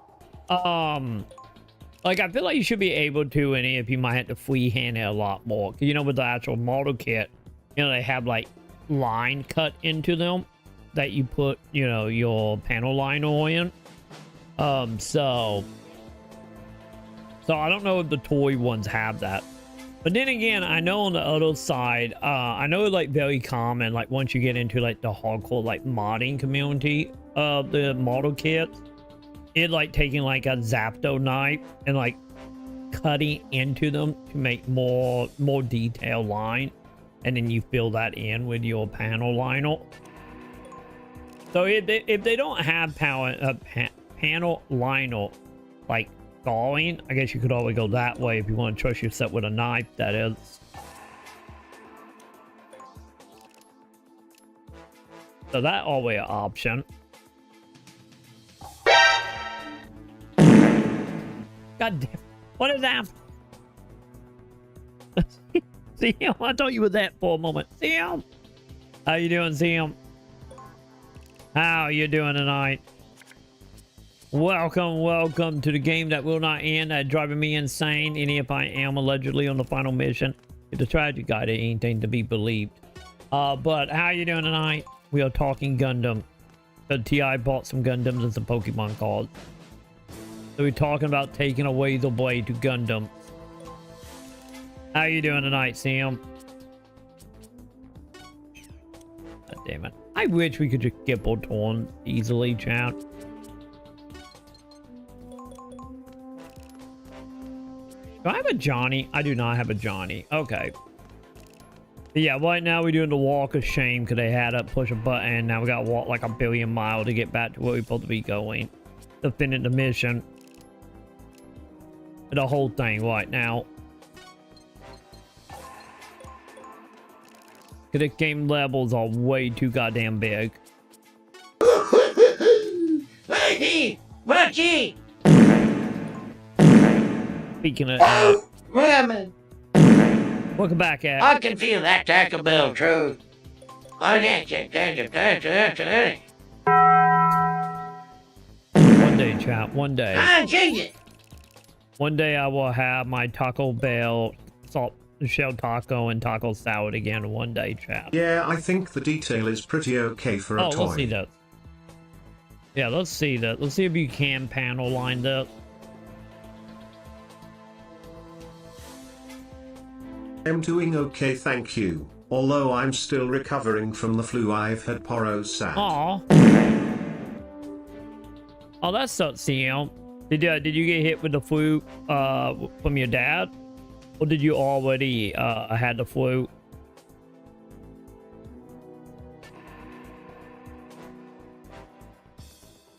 Like, I feel like you should be able to, and if you might have to freehand it a lot more. You know, with the actual model kit, you know, they have, like, line cut into them that you put, you know, your panel liner in. So I don't know if the toy ones have that. But then again, I know on the other side, I know it's, like, very common, like, once you get into, like, the hardcore, like, modding community of the model kits, it, like, taking, like, a Zapdo knife and, like, cutting into them to make more detailed line, and then you fill that in with your panel liner. So if they don't have panel liner, like, sawing, I guess you could always go that way if you want to trust yourself with a knife, that is. So that always an option. God damn. What is that? Sam, I thought you were that for a moment. Sam! How you doing, Sam? How you doing tonight? Welcome to the game that will not end. Driving me insane. And if I am allegedly on the final mission, it's a tragic guy that anything to be believed. But how you doing tonight? We are talking Gundam. The TI bought some Gundams and some Pokemon cards. So we're talking about taking away the blade to Gundam. How you doing tonight, Sam? God damn it. I wish we could just skip our turn easily, chat. Do I have a Johnny? I do not have a Johnny. Okay. But yeah, right now we're doing the walk of shame because they had to push a button. Now we got to walk like 1 billion miles to get back to where we're supposed to be going. To finish the mission. The whole thing right now. Because the game levels are way too goddamn big. Hey, Watchy! Speaking of Ramen. welcome back, Ed. I can feel that Taco Bell truth. One day, chat. One day. I change it. One day I will have my Taco Bell salt shell taco and taco salad again one day, chat. Yeah, I think the detail is pretty okay for a toy. Let's see that. Yeah, let's see that. Let's see if you can panel line that. I'm doing okay, thank you. Although I'm still recovering from the flu, I've had porosat. Aw. Oh, that sucks, CM. Did you get hit with the flu from your dad? Or did you already had the flu?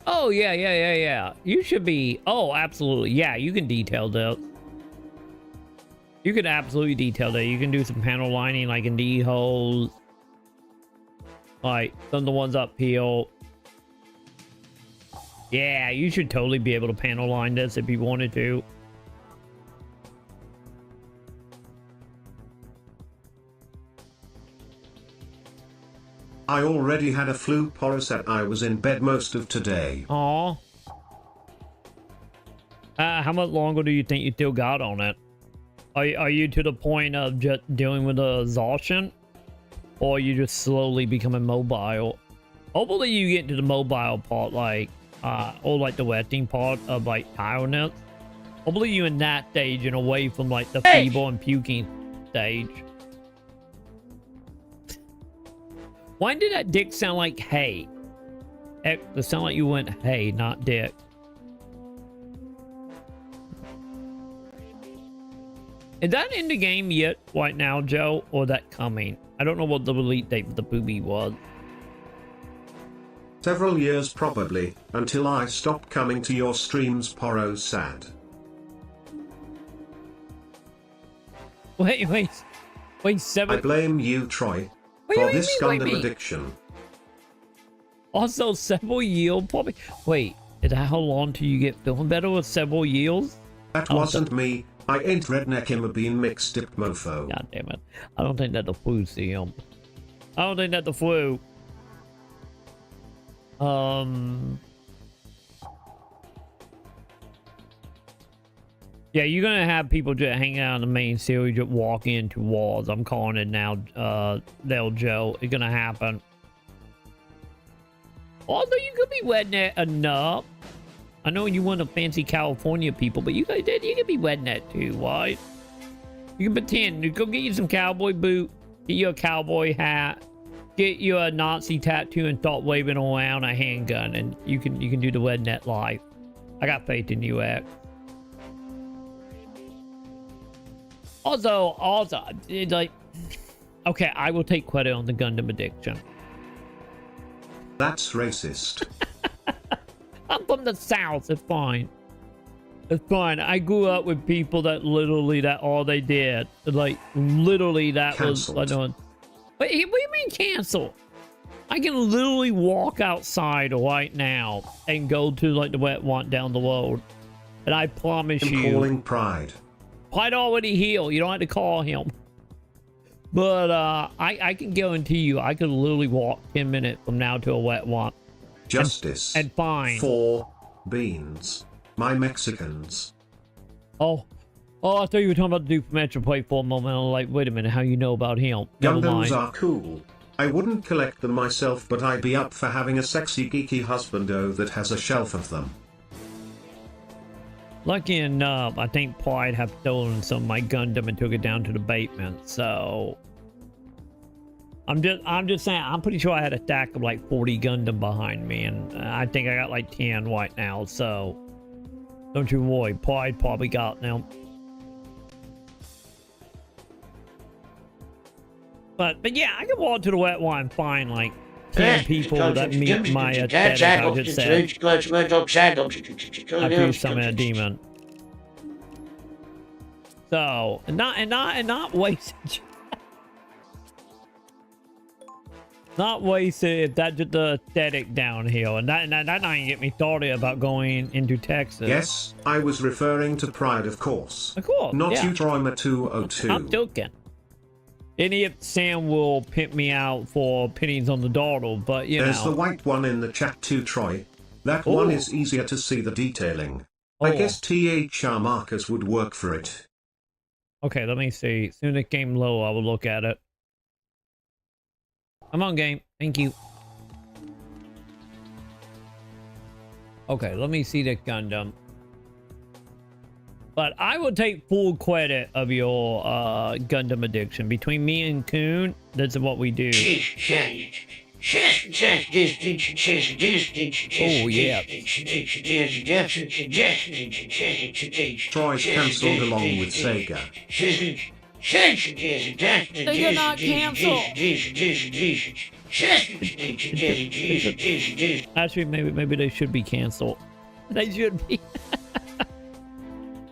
Oh, yeah. You should be... Oh, absolutely. Yeah, you can detail that. You can absolutely detail that. You can do some panel lining like in these holes. Like some of the ones up here. Yeah, you should totally be able to panel line this if you wanted to. I already had a flu porosat. I was in bed most of today. Aw. How much longer do you think you still got on it? Are you to the point of just dealing with the exhaustion? Or are you just slowly becoming mobile? Hopefully you get to the mobile part, like, or like the wetting part of like tiredness. Hopefully you in that stage and away from like the feeble and puking stage. Why did that dick sound like hey? It sound like you went hey, not dick. Is that in the game yet right now, Joe? Or that coming? I don't know what the release date of the booby was. Several years probably, until I stopped coming to your streams. Poro sad. Wait, 7... I blame you, Troy, What do for you this mean, Gundam me? addiction. Also, several years, probably. Wait, is that how long till you get feeling better with several years? That wasn't me. I ain't redneck him a bean mixed dip mofo. God damn it. I don't think that the flu see him. I don't think that the flu. Yeah, you're gonna have people just hanging out in the main series, just walk into walls. I'm calling it now, Del Joe. It's gonna happen. Although you could be redneck enough. I know you want to fancy California people, but you can be redneck too, right? You can pretend. You go get you some cowboy boot, get you a cowboy hat, get you a Nazi tattoo, and start waving around a handgun, and you can do the redneck life. I got faith in you, X. Also, it's like, okay, I will take credit on the Gundam addiction. That's racist. I'm from the South. It's fine. It's fine. I grew up with people that literally that all they did, like literally that Cancelled. was. Wait, what do you mean cancel? I can literally walk outside right now and go to like the wet one down the road, and I promise I'm you, calling Pride. Pride already healed. You don't have to call him. But I can guarantee you, I could literally walk 10 minutes from now to a wet one. Justice. And fine. For beans. My Mexicans. Oh, I thought you were talking about the dude from Metro Play for a moment. I'm like, wait a minute, how you know about him? Never Gundams mind. are cool. I wouldn't collect them myself, but I'd be up for having a sexy geeky husbando that has a shelf of them. Lucky enough, I think Pride have stolen some of my Gundam and took it down to the basement. So I'm just saying, I'm pretty sure I had a stack of like 40 Gundam behind me, and I think I got like 10 right now. So don't you worry, Pride probably got them. But yeah, I can walk to the wet one and find like 10 people that meet my aesthetic. I just said I threw summon a demon. So not wasted. Not wasted if that's just the aesthetic downhill, and that not even get me started about going into Texas. Yes, I was referring to Pride, of course. Of course, Not yeah. you, Troyma 202. I'm joking. Any if Sam will pimp me out for pennies on the dollar, but you There's know. the white one in the chat too, Troy. That Ooh. one is easier to see the detailing. I Oh. guess THR markers would work for it. Okay, let me see. As soon as it came low, I will look at it. Come on, game. Thank you. Okay, let me see the Gundam. But I will take full credit of your Gundam addiction. Between me and Coon, this is what we do. Oh, yeah. Troy's cancelled along with Sega. They are not canceled. Actually, maybe they should be canceled. They should be.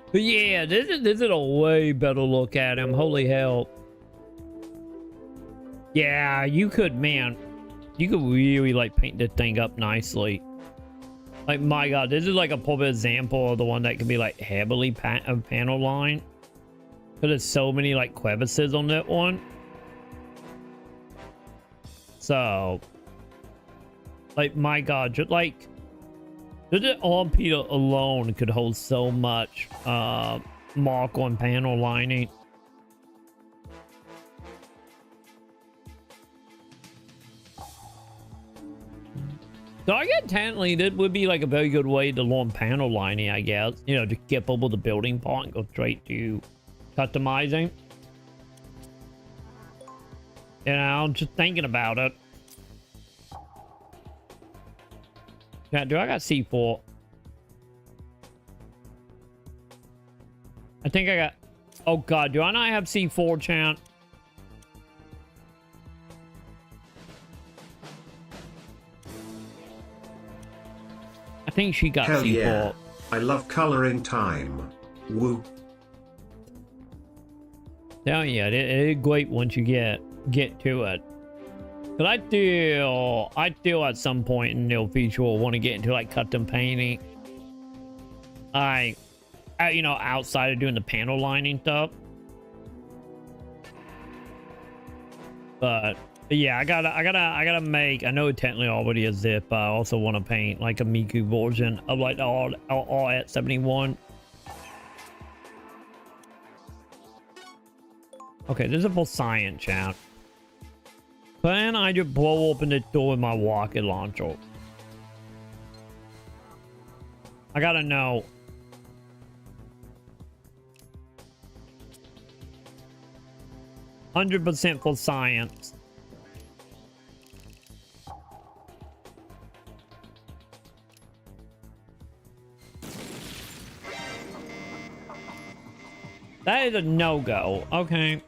But yeah, this is a way better look at him. Holy hell. Yeah, you could, man. You could really like paint this thing up nicely. Like, my God, this is like a perfect example of the one that could be like heavily panel line. Because there's so many like crevices on that one. So, like, my God, just like, just the arm Peter alone could hold so much mark on panel lining. So I get technically that would be like a very good way to learn panel lining, I guess. You know, to skip over the building part and go straight to customizing. You know, just thinking about it. Yeah, do I got C4? I think I got... Oh god, do I not have C4 chant? I think she got Hell C4. yeah. I love coloring time. Woo. Oh yeah, it is great once you get to it. But I feel at some point in the near future will want to get into like custom painting. You know, outside of doing the panel lining stuff. But yeah, I gotta make. I know it technically already is zip, but I also want to paint like a Miku version of like the all at 71. Okay, this is for science, chat. Can I just blow open the door with my rocket launcher? I gotta know. %100% for science. That is a no-go. Okay.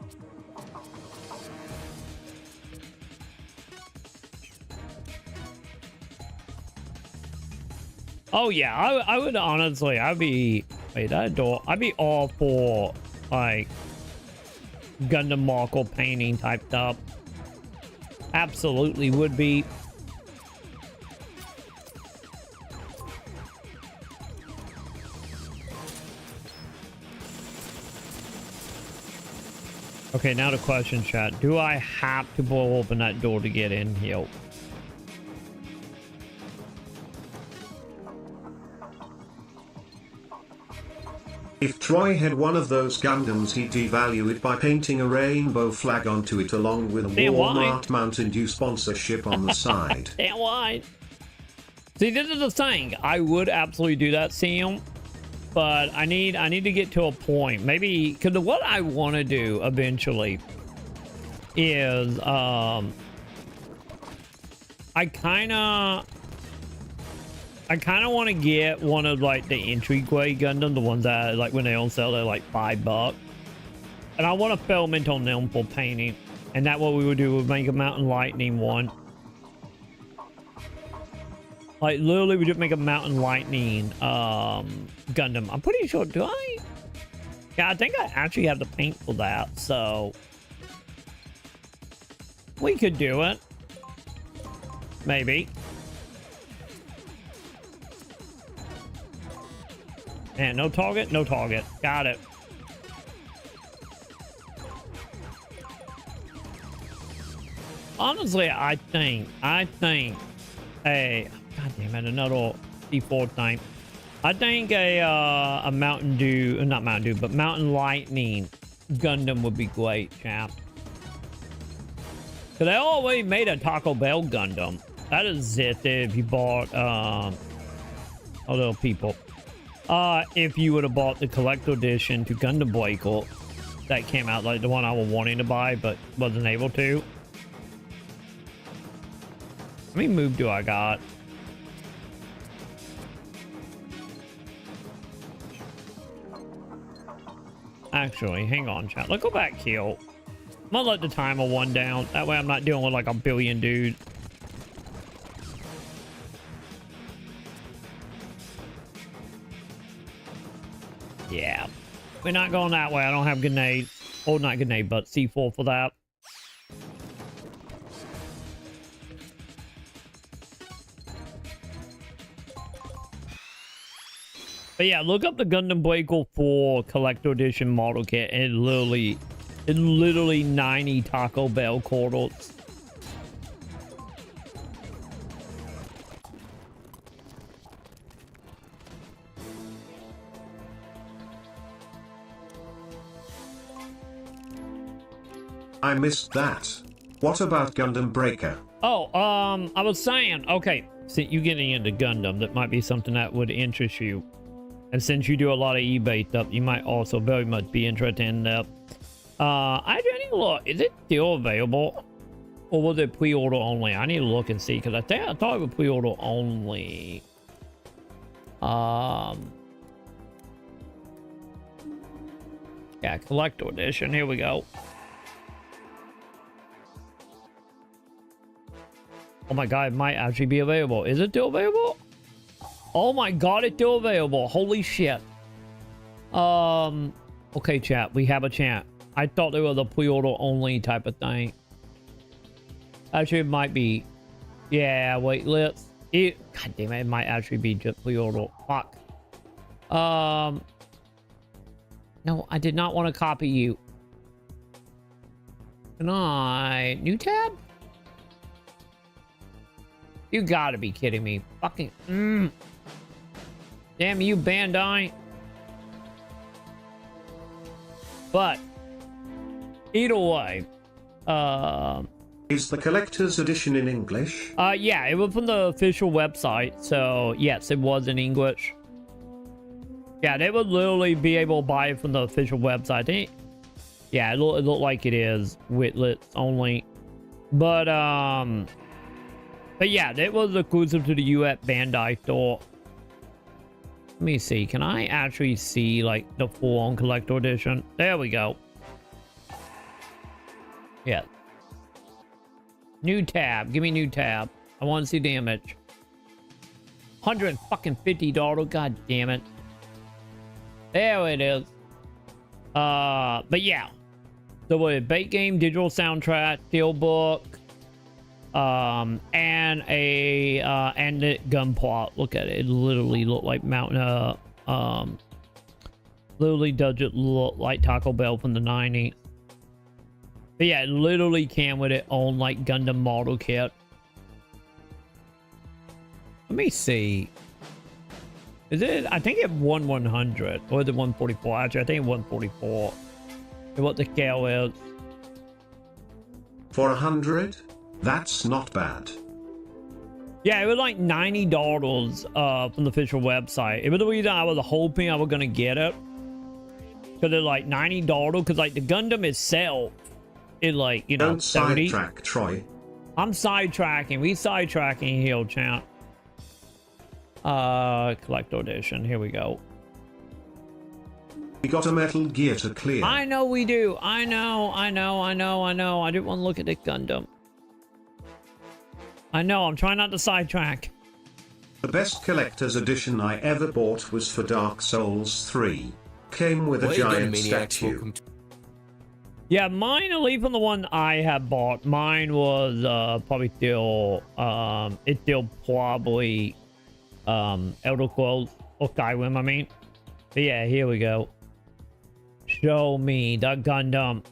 Oh yeah, I would honestly, I'd be all for like Gundam Markle painting type stuff. Absolutely would be. Okay, now the question, chat. Do I have to blow open that door to get in here? If Troy had one of those Gundams, he'd devalue it by painting a rainbow flag onto it along with a Walmart Mountain Dew sponsorship on the side. Damn why? See, this is the thing. I would absolutely do that, Sam. But I need to get to a point. Maybe, because what I want to do eventually is, I kind of want to get one of like the entry grade Gundam, the ones that like when they on sale they're like $5, and I want to film into on them for painting. And that what we would do would make a Mountain Lightning one. Like literally, we just make a Mountain Lightning Gundam. I'm pretty sure. Do I? Yeah, I think I actually have the paint for that, so we could do it. Maybe. And no target, no target. Got it. Honestly, I think a god damn it, another C4 thing. I think a Mountain Dew, not Mountain Dew, but Mountain Lightning Gundam would be great, chap. So they already made a Taco Bell Gundam. That is it if you bought little people. If you would have bought the collector edition to Gundam Breaker that came out, like the one I was wanting to buy but wasn't able to. How many move do I got? Actually, hang on, chat. Let's go back here. I'm gonna let the timer one down. That way I'm not dealing with like a billion dudes. Yeah. We're not going that way. I don't have grenades. Oh, not grenade, but C4 for that. But yeah, look up the Gundam Breaker 4 Collector Edition model kit, and it's literally 90 Taco Bell quarters. I missed that. What about Gundam Breaker? Oh, I was saying, okay, so you getting into Gundam, that might be something that would interest you. And since you do a lot of eBay stuff, you might also very much be interested in that. I need to look. Is it still available? Or was it pre-order only? I need to look and see, because I thought it was pre-order only. Yeah, collector edition. Here we go. Oh my god, it might actually be available. Is it still available? Oh my god, it's still available. Holy shit. Okay, chat. We have a chat. I thought they were the pre-order only type of thing. Actually, it might be. Yeah, wait, let's. God damn it, it might actually be just pre-order. Fuck. No, I did not want to copy you. Can I... New tab? You gotta be kidding me. Fucking... Damn you, Bandai. But... Either way. Is the collector's edition in English? Yeah, it was from the official website. So, yes, it was in English. Yeah, they would literally be able to buy it from the official website. Yeah, it looked like it is Witlets only. But yeah, that was exclusive to the US Bandai store. Let me see. Can I actually see, like, the full-on collector edition? There we go. Yeah. New tab. Give me new tab. I want to see the image. $150. God damn it. There it is. But yeah. So what? Bait game, digital soundtrack, steelbook, and the gun plot. Look at it. It literally looked like Mountain. Literally does it look like Taco Bell from the 90s. But yeah, it literally came with its own like Gundam model kit. Let me see. Is it? I think it won 100 or the 144. Actually, I think it 144. What the scale is. For 100? That's not bad. Yeah, it was like $90 from the official website. It was the reason I was hoping I was gonna get it. Cause it's like $90. Cause like the Gundam itself is like, you know, Don't 70. sidetrack, Troy. I'm sidetracking. We sidetracking here, chat. Collector edition. Here we go. We got a Metal Gear to clear. I know we do. I know. I didn't want to look at the Gundam. I know. I'm trying not to sidetrack. The best collector's edition I ever bought was for Dark Souls 3. Came with a giant statue. Yeah, mine, at least from the one I have bought, mine was probably still, it's still probably Elder Scrolls or Skyrim, I mean. But yeah, here we go. Show me the Gundam.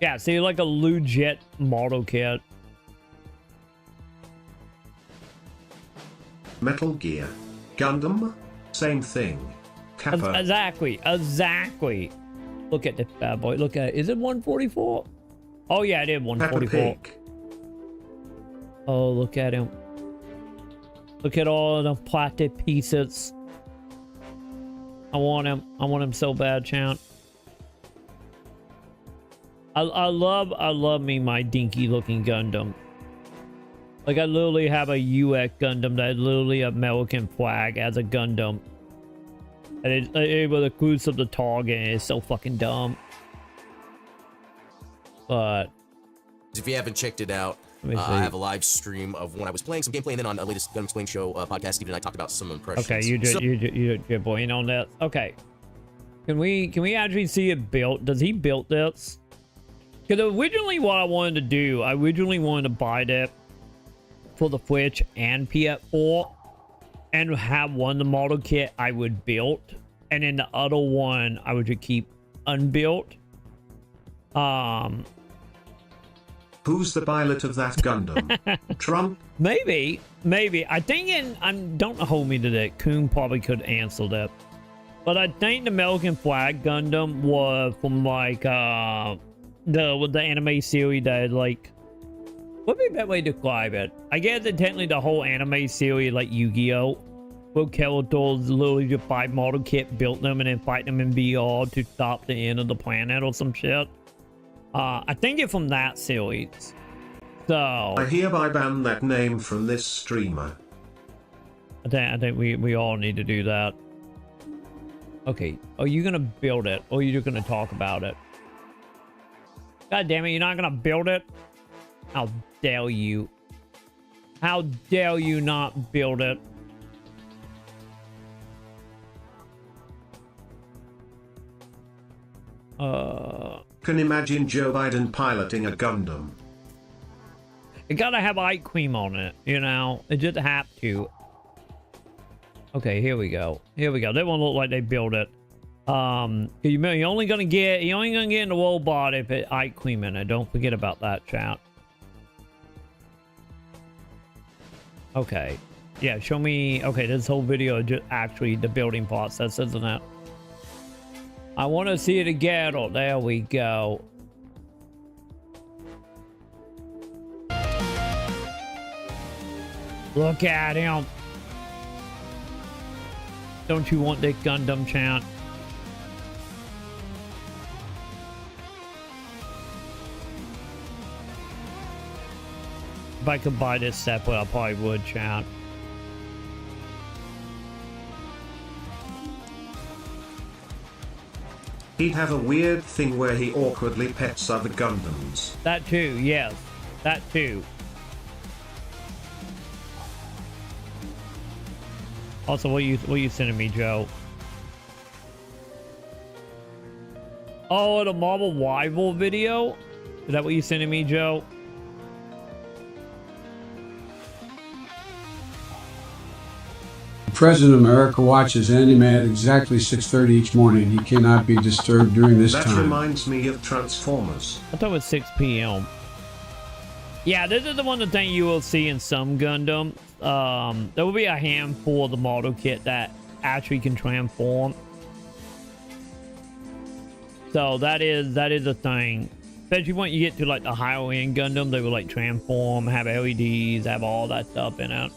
Yeah, see, like a legit model kit. Metal Gear. Gundam? Same thing. Kappa. Exactly. Look at this bad boy. Look at it. Is it 144? Oh, yeah, it is 144. Oh, look at him. Look at all the plastic pieces. I want him so bad, chat. I love me my dinky looking Gundam. Like I literally have a US Gundam that is literally a American flag as a Gundam. And it was exclusive to Target and it's so fucking dumb. But if you haven't checked it out, I have a live stream of when I was playing some gameplay, and then on the latest Gundam Explained Show podcast, Steven and I talked about some impressions. okay, you good boy in on that. Okay, can we actually see it built? Does he built this? Because originally what I wanted to do, I originally wanted to buy that for the Switch and PS4, and have one the model kit I would build, and then the other one I would just keep unbuilt. Who's the pilot of that Gundam? Trump? Maybe. I think don't hold me to that. Coon probably could answer that. But I think the American Flag Gundam was from like the anime series that like, what would be a better way to describe it? I guess that technically the whole anime series like Yu-Gi-Oh! Where characters literally just buy model kit, built them, and then fight them in VR to stop the end of the planet or some shit. I think it's from that series. So I hereby ban that name from this streamer. I think we all need to do that. Okay, are you gonna build it or are you gonna talk about it? God damn it, you're not gonna build it? How dare you? How dare you not build it? Can imagine Joe Biden piloting a Gundam. It gotta have eye cream on it, you know? It just have to. Okay, here we go. Here we go. That one look like they built it. You're only gonna get in the robot if it eye cream in it. Don't forget about that, chat. Okay. Yeah, show me. Okay, this whole video is just actually the building process, isn't it? I want to see it again. Oh, there we go. Look at him. Don't you want this Gundam, chat? If I could buy this separate, I probably would, chat. He'd have a weird thing where he awkwardly pets other Gundams. That too, yes. That too. Also, what you sending me, Joe? Oh, the Marvel Rival video? Is that what you sending me, Joe? President of America watches anime at exactly 6:30 each morning. He cannot be disturbed during this That time. reminds me of Transformers. I thought it was 6 p.m. Yeah, this is the one thing you will see in some Gundam. There will be a handful of the model kit that actually can transform. So that is a thing. Especially when you get to like the higher end Gundam, they will like transform, have LEDs, have all that stuff in it.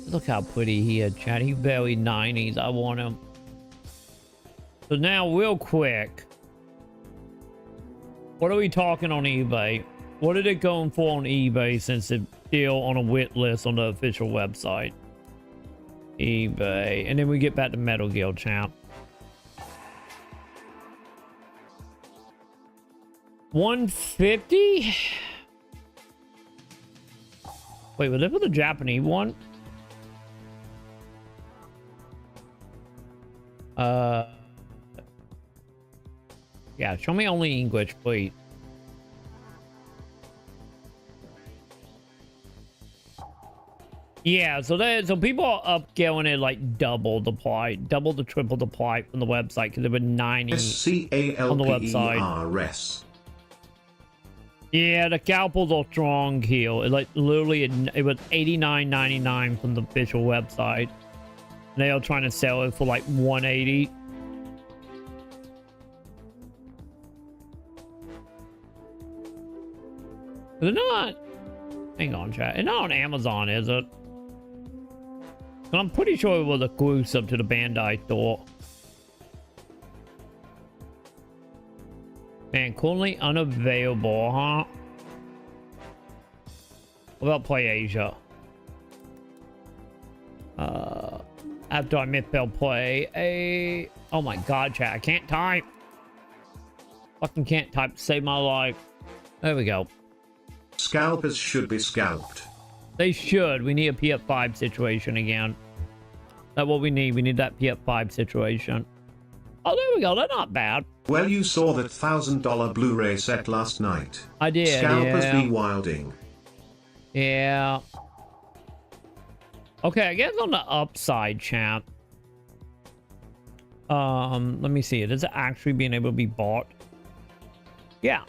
Look how pretty he is, chat. He's very 90s. I want him. So now, real quick. What are we talking on eBay? What is it going for on eBay since it's still on a wit list on the official website? eBay. And then we get back to Metal Gear, champ. 150? Wait, was it for the Japanese one? Yeah, show me only English, please. Yeah, so people are upscaling it like double the price, double the triple the price from the website because there were 90 on the website. Yeah, the scalpels are strong here. It like literally it was $89.99 from the official website. They are trying to sell it for like $180. They're not. Hang on, chat. It's not on Amazon, is it? But I'm pretty sure it was exclusive to the Bandai store. Man, currently unavailable, huh? What about PlayAsia? After I misspelled play a... Oh my god, chat. I can't type. Fucking can't type to save my life. There we go. Scalpers should be scalped. They should. We need a PF5 situation again. That's what we need. We need that PF5 situation. Oh, there we go. They're not bad. Well, you saw that $1,000 Blu-ray set last night. I did, Scalpers yeah. be wilding. Yeah. Okay, I guess on the upside, champ. Let me see. Is it actually being able to be bought? Yeah.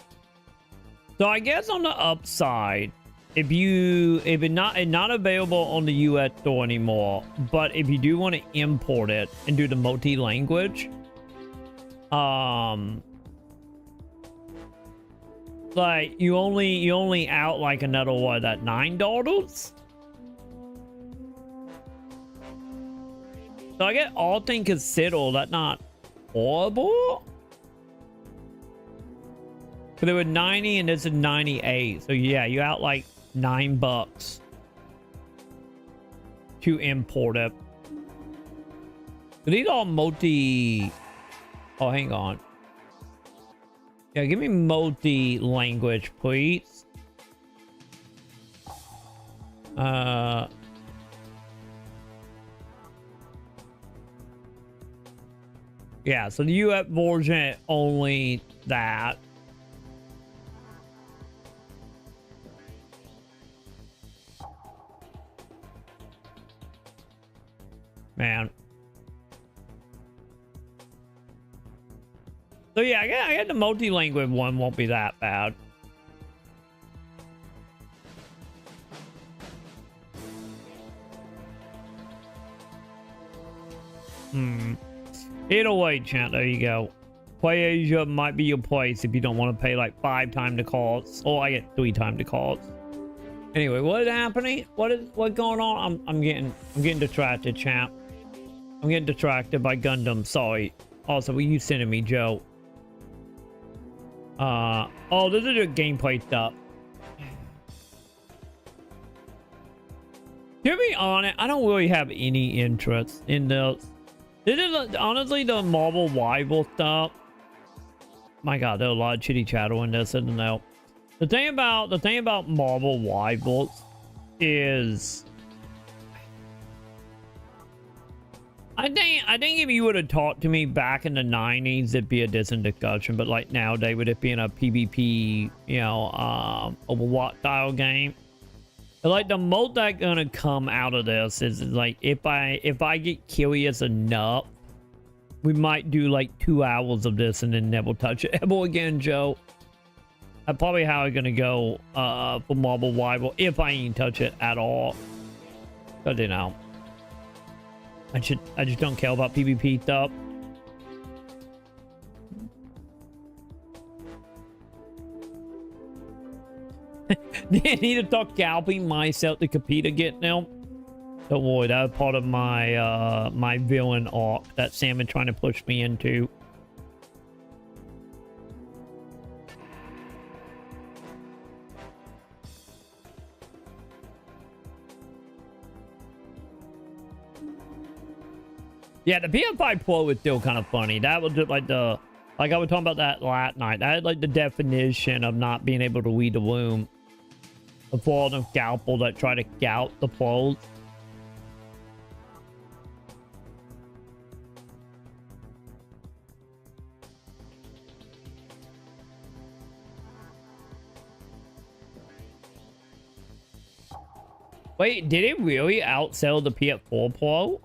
So I guess on the upside, if it's not available on the US store anymore, but if you do want to import it and do the multi-language, like you only out like another what, that $9? So I get all things considered, that's not horrible. Cause they were 90 and this is 98. So yeah, you out like $9 to import it. These are multi... Oh, hang on. Yeah, give me multi-language, please. Yeah, so the US version only that. Man. So yeah, I get the multi-language one won't be that bad. Either way, chat, there you go. Play Asia might be your place if you don't want to pay like 5 times the cost. Or I get 3 times the cost. Anyway, what is happening? What's going on? I'm getting distracted, chat. I'm getting distracted by Gundam. Sorry. Also, were you sending me, Joe? Oh, this is just gameplay stuff. To be honest, I don't really have any interest in this. This is honestly the Marvel rival stuff. My God, there's a lot of chitty chatter in this, isn't there? The thing about Marvel rivals is, I think if you would have talked to me back in the 90s, it'd be a different discussion. But like nowadays, with it being a PvP, you know, Overwatch style game, like the most that's gonna come out of this is like if I get curious enough, we might do like 2 hours of this and then never touch it ever again, Joe. That's probably how I'm gonna go for Marvel Rival if I ain't touch it at all. But you know, I just don't care about PvP stuff. Did I need to start scalping myself to compete again now? Don't worry, that was part of my my villain arc that Salmon trying to push me into. Yeah, the PS5 Pro was still kind of funny. That was just like I was talking about that last night. That had like the definition of not being able to read the room. The fallen scalpel that try to scalp the pros. Wait, did it really outsell the PS4 Pro?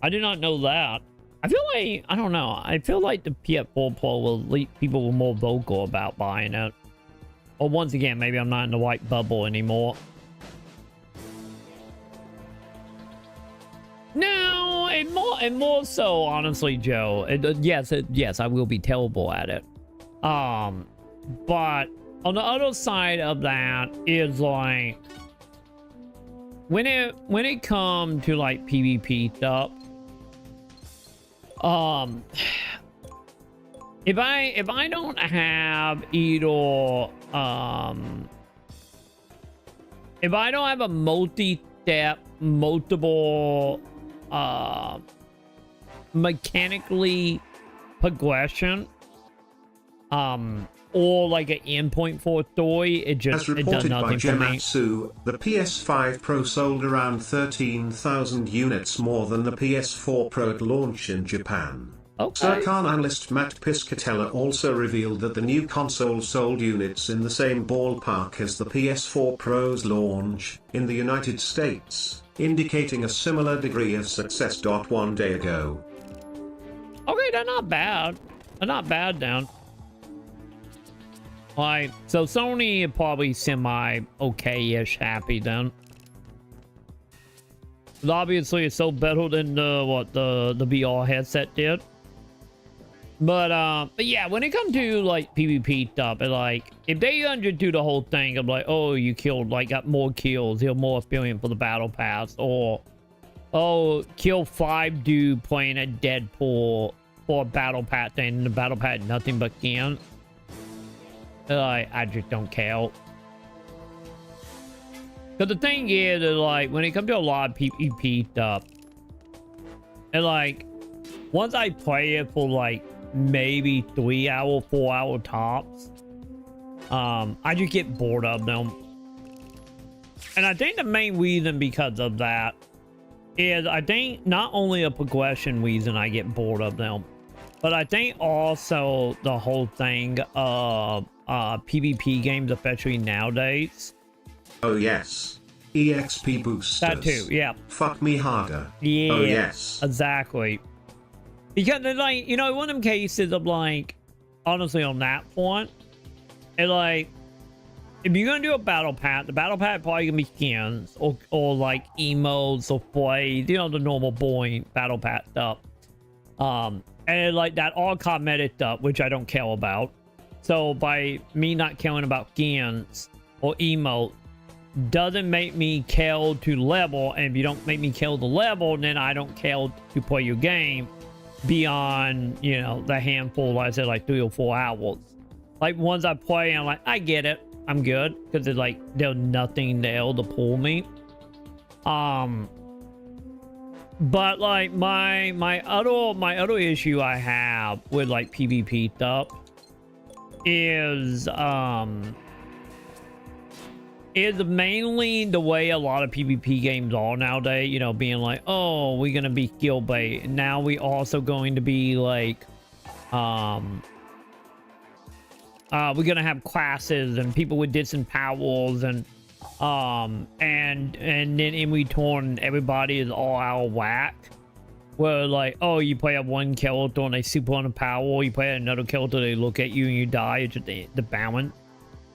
I did not know that. I feel like, I don't know. I feel like the PS4 Pro will lead people were more vocal about buying it. Or once again, maybe I'm not in the white bubble anymore. No, and more so, honestly, Joe. Yes, I will be terrible at it. But on the other side of that is like when it comes to like PvP stuff. If I don't have either if I don't have a multi-step, multiple mechanically progression, or like an endpoint for a story, it does nothing for me. As reported by Gematsu, the PS5 Pro sold around 13,000 units more than the PS4 Pro at launch in Japan. Okay. Maconn analyst Matt Piscatella also revealed that the new console sold units in the same ballpark as the PS4 Pro's launch in the United States, indicating a similar degree of success. 1 day ago. Okay, they're not bad. They're not bad, down. Like, so Sony is probably semi-okay-ish happy then. But obviously it's so better than the VR headset did. But yeah, when it comes to like PvP stuff, like if they do the whole thing of like, oh, you killed, like got more kills, you're more experience for the battle pass, or oh, kill 5 dude playing a Deadpool for a battle pass thing, and the battle pass nothing but skins. I just don't care. Cause the thing is like when it comes to a lot of PvP stuff, and like once I play it for like maybe 3 hour, 4 hour tops, I just get bored of them. And I think the main reason because of that is I think not only a progression reason I get bored of them, but I think also the whole thing of PvP games, especially nowadays. Oh yes. EXP boosters. That too, yeah. Fuck me harder. Yeah. Oh yes. Exactly. Because they're like, you know, one of them cases of like, honestly on that point, it's like, if you're gonna do a battle pack, the battle pack probably gonna be skins or like emotes or plays, you know, the normal boring battle pack stuff. And like that all cosmetic stuff, which I don't care about. So by me not caring about skins or emotes, doesn't make me care to level, and if you don't make me care the level, then I don't care to play your game beyond, you know, the handful, like I said, like 3 or 4 hours. Like ones I play, I'm like, I get it, I'm good, because it's like there's nothing there to pull me. But like my other issue I have with like PvP stuff is mainly the way a lot of PvP games are nowadays, you know, being like, oh, we're gonna be skill based. Now we also going to be like we're gonna have classes and people with distant powers, and then in return everybody is all out of whack. Where like, oh, you play at one character and they super on a power, you play at another character, they look at you and you die. It's just the balance.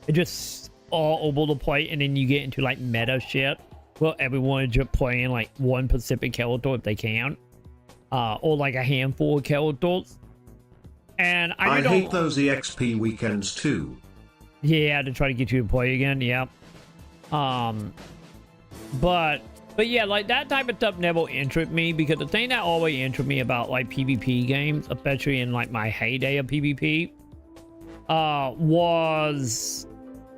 It just all over the place, and then you get into like meta shit where everyone is just playing like one specific character if they can, or like a handful of characters. And I hate those EXP weekends too. Yeah, to try to get you to play again. Yeah. But yeah, like that type of stuff never interested me, because the thing that always interested me about like PvP games, especially in like my heyday of PvP, was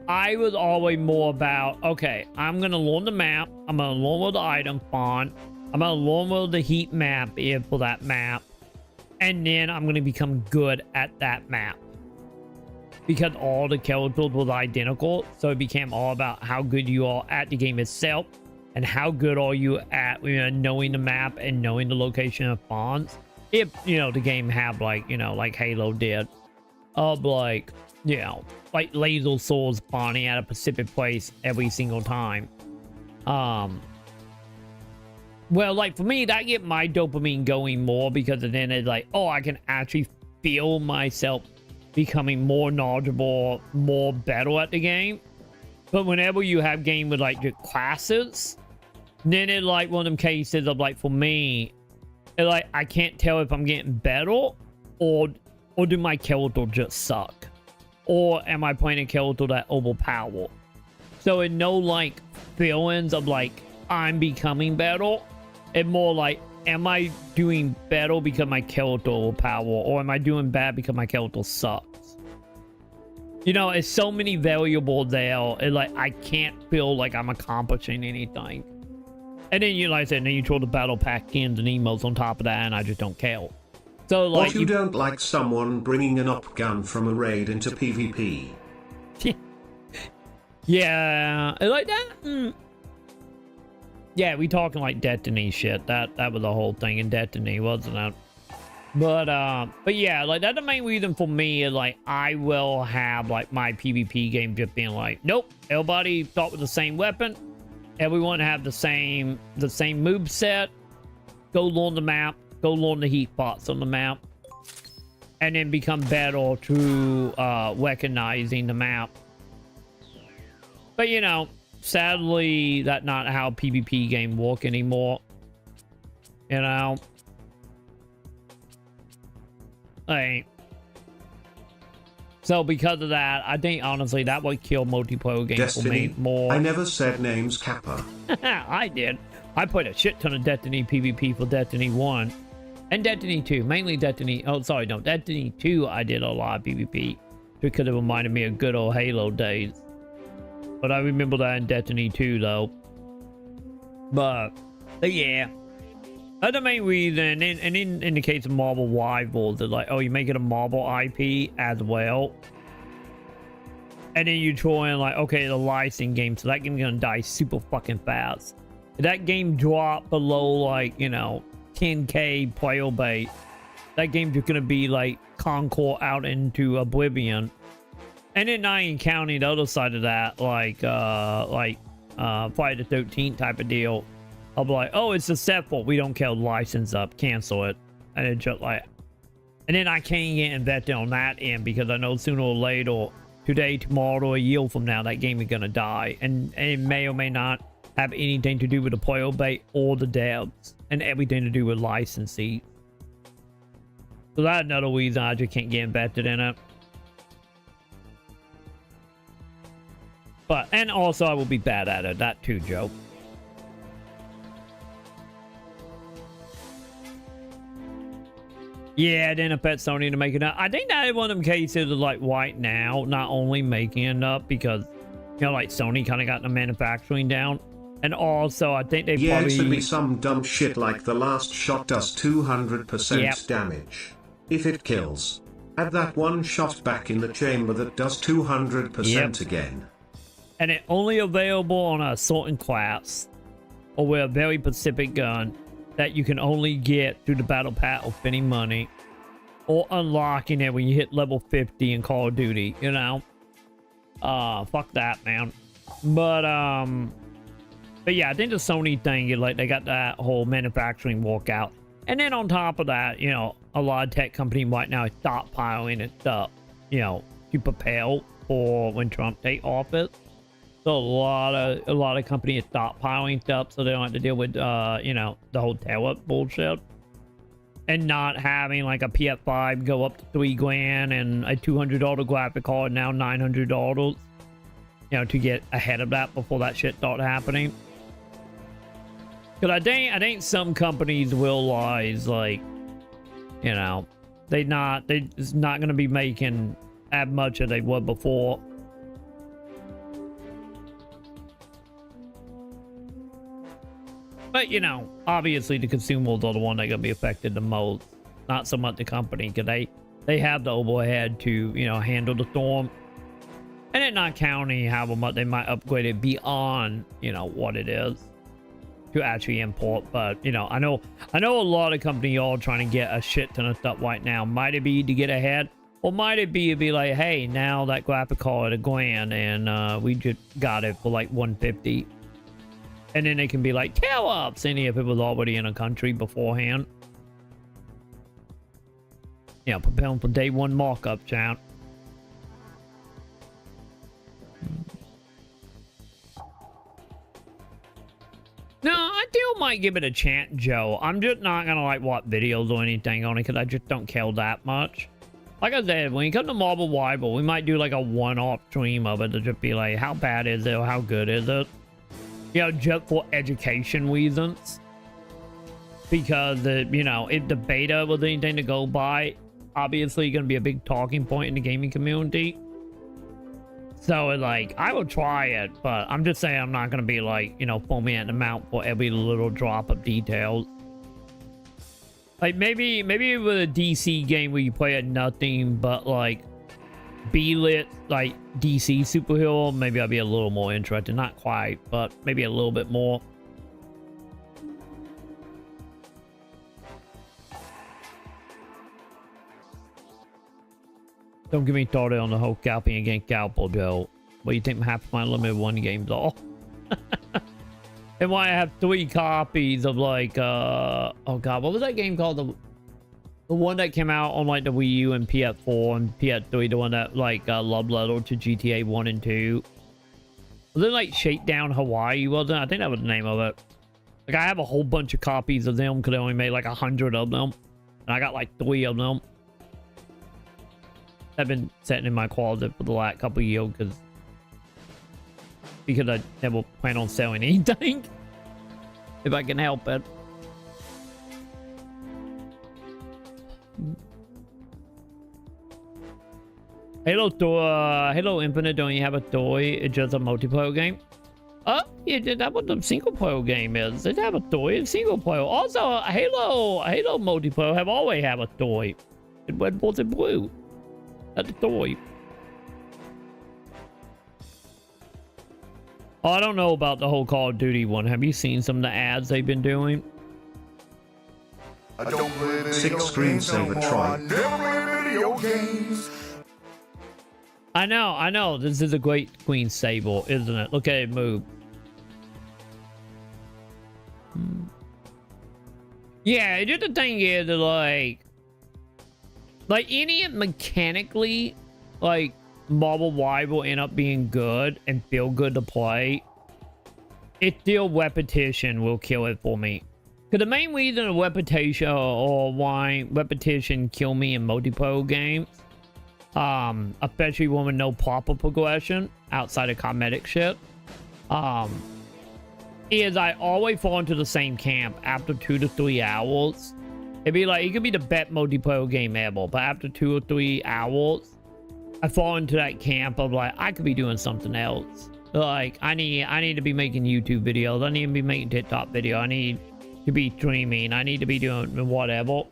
I was always more about, okay, I'm gonna learn the map, I'm gonna learn where the item spawn, I'm gonna learn where the heat map is for that map, and then I'm gonna become good at that map. Because all the characters was identical, so it became all about how good you are at the game itself, and how good are you at, you know, knowing the map and knowing the location of spawns. If, you know, the game have like, you know, like Halo did, of like, you know, like laser swords spawning at a specific place every single time. Well, like for me, that get my dopamine going more, because then it's like, oh, I can actually feel myself becoming more knowledgeable, more better at the game. But whenever you have game with like your classes, then it's like one of them cases of like, for me, it's like I can't tell if I'm getting better or do my character just suck, or am I playing a character that overpower. So it no like feelings of like I'm becoming better. It's more like, am I doing better because my character overpower, or am I doing bad because my character sucks? You know, it's so many variables there. It's like I can't feel like I'm accomplishing anything. And then you, like I said, then you throw the battle pack skins and emotes on top of that, and I just don't care. So like, what, you don't like someone bringing an op gun from a raid into PvP? Yeah, like that. Yeah, we talking like Destiny shit. That was the whole thing in Destiny, wasn't it? But yeah, like that's the main reason for me is like I will have like my PvP game just being like, nope, everybody start with the same weapon, everyone have the same move set, go learn the map, go learn the heat spots on the map, and then become better through recognizing the map. But you know, sadly, that's not how PvP game work anymore. You know, like, so because of that, I think honestly that would kill multiplayer games Destiny, for me more. I never said names, Kappa. I did. I played a shit ton of Destiny PvP for Destiny 1 and Destiny 2, mainly Destiny. Oh, sorry, no, Destiny 2. I did a lot of PvP because it reminded me of good old Halo days. But I remember that in Destiny 2 though. But yeah. That's the main reason, and in the case of Marvel Rivals, they're like, oh, you make it a Marvel IP as well. And then you throw in like, okay, the licensing game, so that game's gonna die super fucking fast. If that game dropped below like, you know, 10k player base, that game's just gonna be like Concord out into oblivion. And then not even counting the other side of that, like Friday the 13th type of deal. I'll be like, oh, it's successful. We don't care, license up, cancel it. And it's just like, and then I can't get invested on that end because I know sooner or later, today, tomorrow, or a year from now, that game is gonna die. And it may or may not have anything to do with the player base or the devs, and everything to do with licensing. So that's another reason I just can't get invested in it. But, and also I will be bad at it. That too, Joe. Yeah, then affect Sony to make it up. I think that is one of them cases of like right now, not only making it up because, you know, like Sony kind of got the manufacturing down. And also, I think they probably... Yeah, it should be some dumb shit like the last shot does 200% damage. If it kills, add that one shot back in the chamber that does 200% again. And it only available on a certain class or with a very specific gun that you can only get through the battle pass or spending money or unlocking it when you hit level 50 in Call of Duty, you know? Fuck that, man. But yeah, I think the Sony thing is like they got that whole manufacturing walkout. And then on top of that, you know, a lot of tech companies right now is stockpiling and stuff, you know, to prepare for when Trump takes office. So a lot of companies stockpiling stuff so they don't have to deal with you know, the whole tariff bullshit. And not having like a PS5 go up to $3,000 and a $200 graphic card now $900. You know, to get ahead of that before that shit started happening. Cause I think some companies realize, like, you know, they just not gonna be making as much as they were before. But you know, obviously the consumers are the one that are gonna be affected the most, not so much the company, because they have the overhead to, you know, handle the storm. And it not counting how much they might upgrade it beyond, you know, what it is to actually import. But you know, I know a lot of companies are trying to get a shit ton of stuff right now. Might it be to get ahead, or might it be like, hey, now that graphic card at $1,000 and we just got it for like $150, and then they can be like tail ups any if it was already in a country beforehand. You know, preparing for day one markup, chat. No, I still might give it a chance, Joe. I'm just not gonna like watch videos or anything on it because I just don't care that much. Like I said, when you come to Marvel Rival, we might do like a one-off stream of it to just be like, how bad is it or how good is it? You know, just for education reasons. Because, you know, if the beta was anything to go by, obviously going to be a big talking point in the gaming community. So, like, I will try it, but I'm just saying I'm not going to be, like, you know, foaming at the mouth for every little drop of details. Like, maybe with a DC game where you play at nothing but, like, B-lit, like, DC superhero, maybe I'll be a little more interested. Not quite, but maybe a little bit more. Don't get me started on the whole scalping against scalpel, Joe. What do you think half my limited one games are? And why I have 3 copies of like oh god, what was that game called? The one that came out on like the Wii U and PS4 and PS3, the one that like love letter to GTA 1 and 2. Was it like Shakedown Hawaii, wasn't it? I think that was the name of it. Like I have a whole bunch of copies of them because they only made like 100 of them. And I got like 3 of them. I've been sitting in my closet for the last couple of years because I never plan on selling anything if I can help it. Halo Infinite don't you have a toy? It's just a multiplayer game. Oh, yeah, that's what the single player game is. They have a story. It's single player. Also, Halo multiplayer have always had a story. In red, white, and blue. That's the story. Oh, I don't know about the whole Call of Duty one. Have you seen some of the ads they've been doing? I don't play video Six screensaver games no more. Troy. I never play video games. I know. This is a great Queen Sable, isn't it? Look at it move. Yeah, just the thing is that like any mechanically, like Marble Wide will end up being good and feel good to play. It's still repetition will kill it for me. Because the main reason of repetition or why repetition kill me in multiplayer games, especially when with no proper progression outside of cosmetic shit, is I always fall into the same camp after 2 to 3 hours. It'd be like, it could be the best multiplayer game ever, but after 2 or 3 hours, I fall into that camp of like, I could be doing something else. Like, I need to be making YouTube videos. I need to be making TikTok video. I need to be streaming. I need to be doing whatever.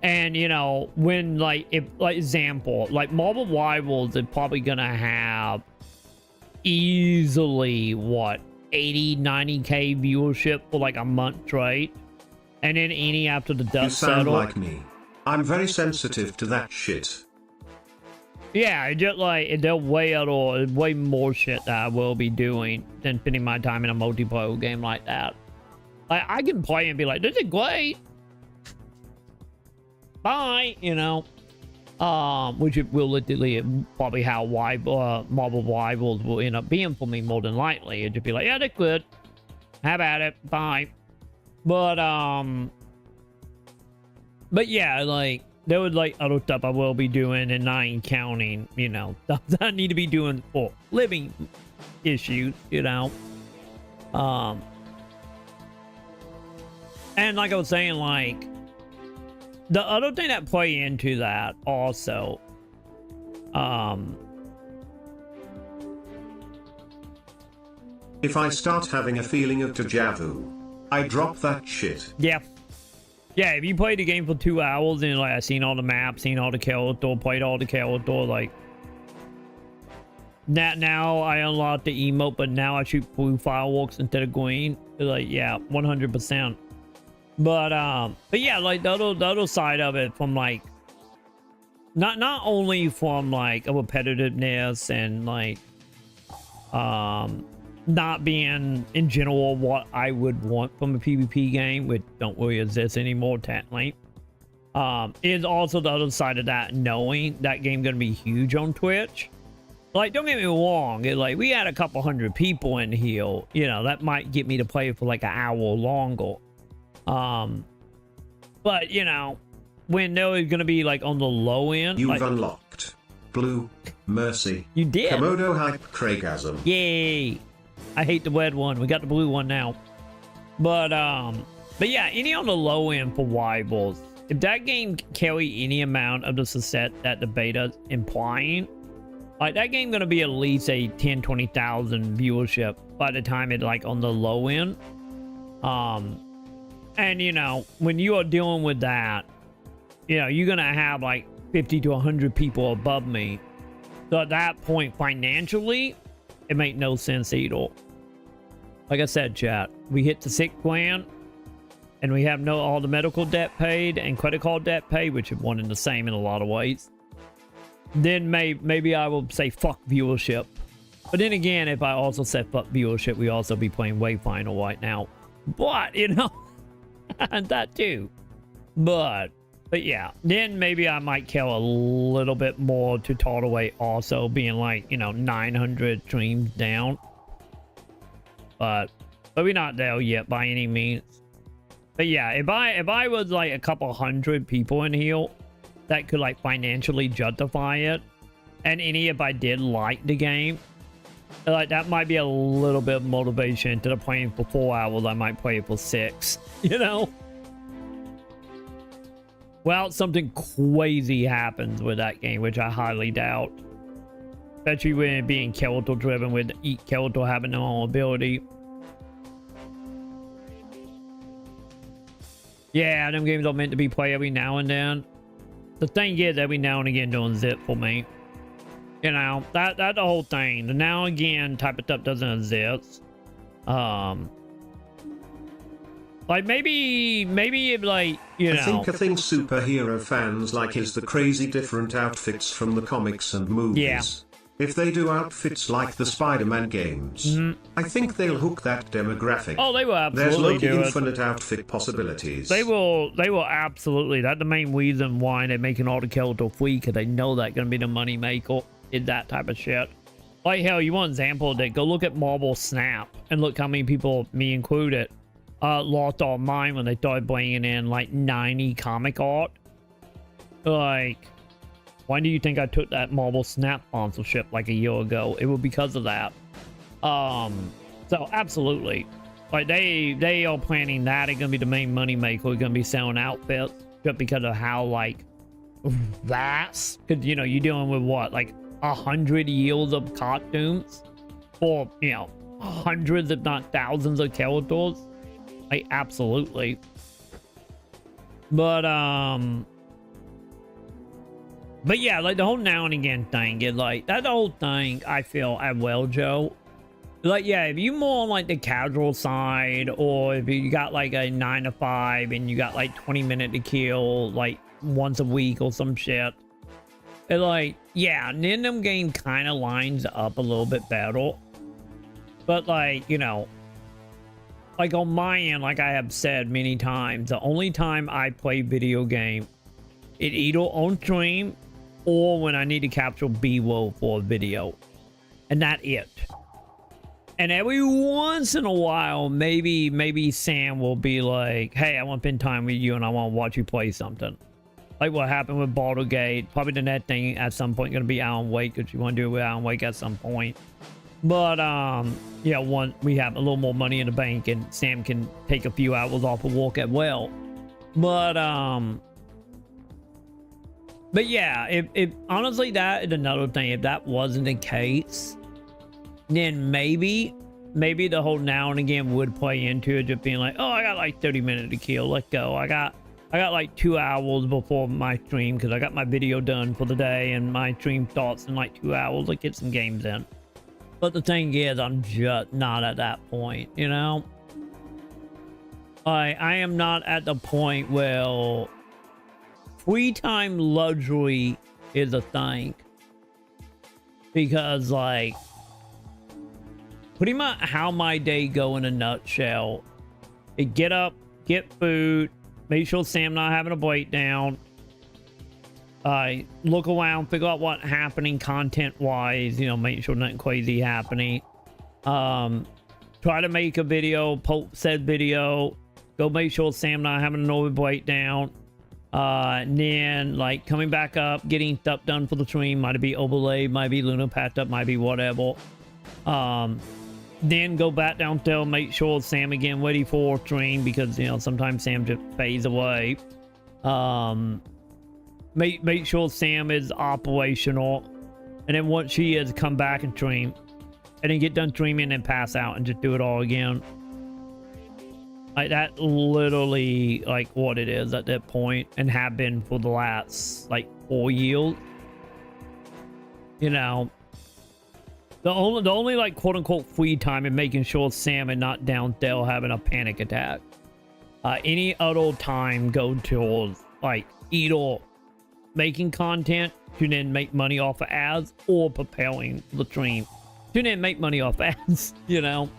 And, you know, when, like, if, like, example, like, Marble Rivals is probably gonna have easily, what, 80, 90K viewership for, like, a month straight. And then any after the You dust sound settle. like me. I'm very sensitive to that shit. Yeah, it just like there's way more shit that I will be doing than spending my time in a multiplayer game like that. Like I can play and be like, this is great. Bye, you know. Which it will literally probably how Marble Rivals will end up being for me more than likely. It'd just be like, yeah, that's good. Have at it. Bye. But yeah, like there was like other stuff I will be doing and not even counting, you know, stuff that I need to be doing for living issues, you know. And like I was saying, like the other thing that play into that also, If I start having a feeling of deja vu, I drop that shit. yeah. Yeah, if you play the game for 2 hours and like I seen all the maps, seen all the character, played all the character, like that now I unlocked the emote, but now I shoot blue fireworks instead of green. Like, yeah, 100%. But yeah, like the other side of it from like not only from like a repetitiveness and like not being in general what I would want from a PvP game, which don't really exist anymore technically, is also the other side of that, knowing that game gonna be huge on Twitch. Like, don't get me wrong, like we had a couple hundred people in here, you know, that might get me to play for like an hour longer. But you know, when there is gonna be like on the low end, You've like, unlocked Blue Mercy. you did. Komodo Hype Craigasm. Yay! I hate the red one. We got the blue one now. But yeah, any on the low end for rivals, if that game carry any amount of the success that the beta's implying, like that game gonna be at least a 10-20,000 viewership by the time it like on the low end. And you know, when you are dealing with that, you know, you're gonna have like 50 to 100 people above me. So at that point, financially, it make no sense either. Like I said, chat, we hit the $6 grand and we have all the medical debt paid and credit card debt paid, which is one and the same in a lot of ways. Then maybe I will say fuck viewership. But then again, if I also said fuck viewership, we also be playing Wayfinder right now. But, you know, and that too. But yeah, then maybe I might care a little bit more to tolerate also being like, you know, 900 streams down. But we're not there yet by any means. But yeah, if I was like a couple hundred people in here that could like financially justify it, and if I did like the game, like that might be a little bit of motivation. Instead of playing for 4 hours, I might play it for 6, you know? Well, something crazy happens with that game, which I highly doubt. especially with it being Skeletal driven, with each Skeletal having their own ability. Yeah, them games are meant to be played every now and then. The thing is, every now and again don't zip for me. You know, that's the whole thing. The now and again type of stuff doesn't exist. Like maybe if, like, you know. I think superhero fans like is the crazy different outfits from the comics and movies. Yeah. If they do outfits like the Spider-Man games, I think they'll hook that demographic. Oh, they will There's absolutely like do it. infinite outfit possibilities. They will absolutely. That's the main reason why they're making all the Skeletal free, because they know that's gonna be the money maker. Is that type of shit. Like, hell, you want an example of that? Go look at Marvel Snap and look how many people, me included, lost all mine when they started bringing in like 90 comic art. Like, why do you think I took that Marvel Snap sponsorship like a year ago? It was because of that. So absolutely, like they are planning that. It's gonna be the main money maker. We're gonna be selling outfits just because of how, like, vast. Because, you know, you're dealing with what, like 100 years of costumes for, you know, hundreds if not thousands of characters. Like, absolutely. But yeah, like the whole now and again thing is like that whole thing. I feel as well, Joe. Like, yeah, if you more on like the casual side, or if you got like a 9 to 5 and you got like 20 minutes to kill like once a week or some shit, and like, yeah, then them game kind of lines up a little bit better. But like, you know, like on my end, like I have said many times, the only time I play video game, it either on stream or when I need to capture B-roll for a video, and that's it. And every once in a while, maybe Sam will be like, hey, I want to spend time with you and I want to watch you play something. Like what happened with Baldur's Gate. Probably the next thing at some point going to be Alan Wake, because you want to do it with Alan Wake at some point. But, yeah, once we have a little more money in the bank and Sam can take a few hours off of work as well. But yeah, if honestly, that is another thing. If that wasn't the case, then maybe the whole now and again would play into it, just being like, oh, I got like 30 minutes to kill. Let's go. I got like 2 hours before my stream, because I got my video done for the day and my stream starts in like 2 hours. Let's get some games in. But the thing is, I'm just not at that point, you know? I am not at the point where free time luxury is a thing. Because, like, pretty much how my day go in a nutshell, it get up, get food, make sure Sam not having a breakdown, look around, figure out what's happening content wise, you know, make sure nothing crazy happening, try to make a video, post said video, go make sure Sam not having an over breakdown, and then like coming back up, getting stuff done for the stream, might be overlay, might be Luna patched up, might be whatever, then go back downstairs, make sure Sam again ready for stream, because, you know, sometimes Sam just fades away. Make sure Sam is operational, and then once she is, come back and stream, and then get done streaming and pass out and just do it all again. Like, that literally like what it is at that point, and have been for the last like 4 years. You know, the only like quote unquote free time is making sure Sam is not downstairs having a panic attack. Any other time go towards like either making content to then make money off of ads, or preparing the stream to then make money off ads, you know,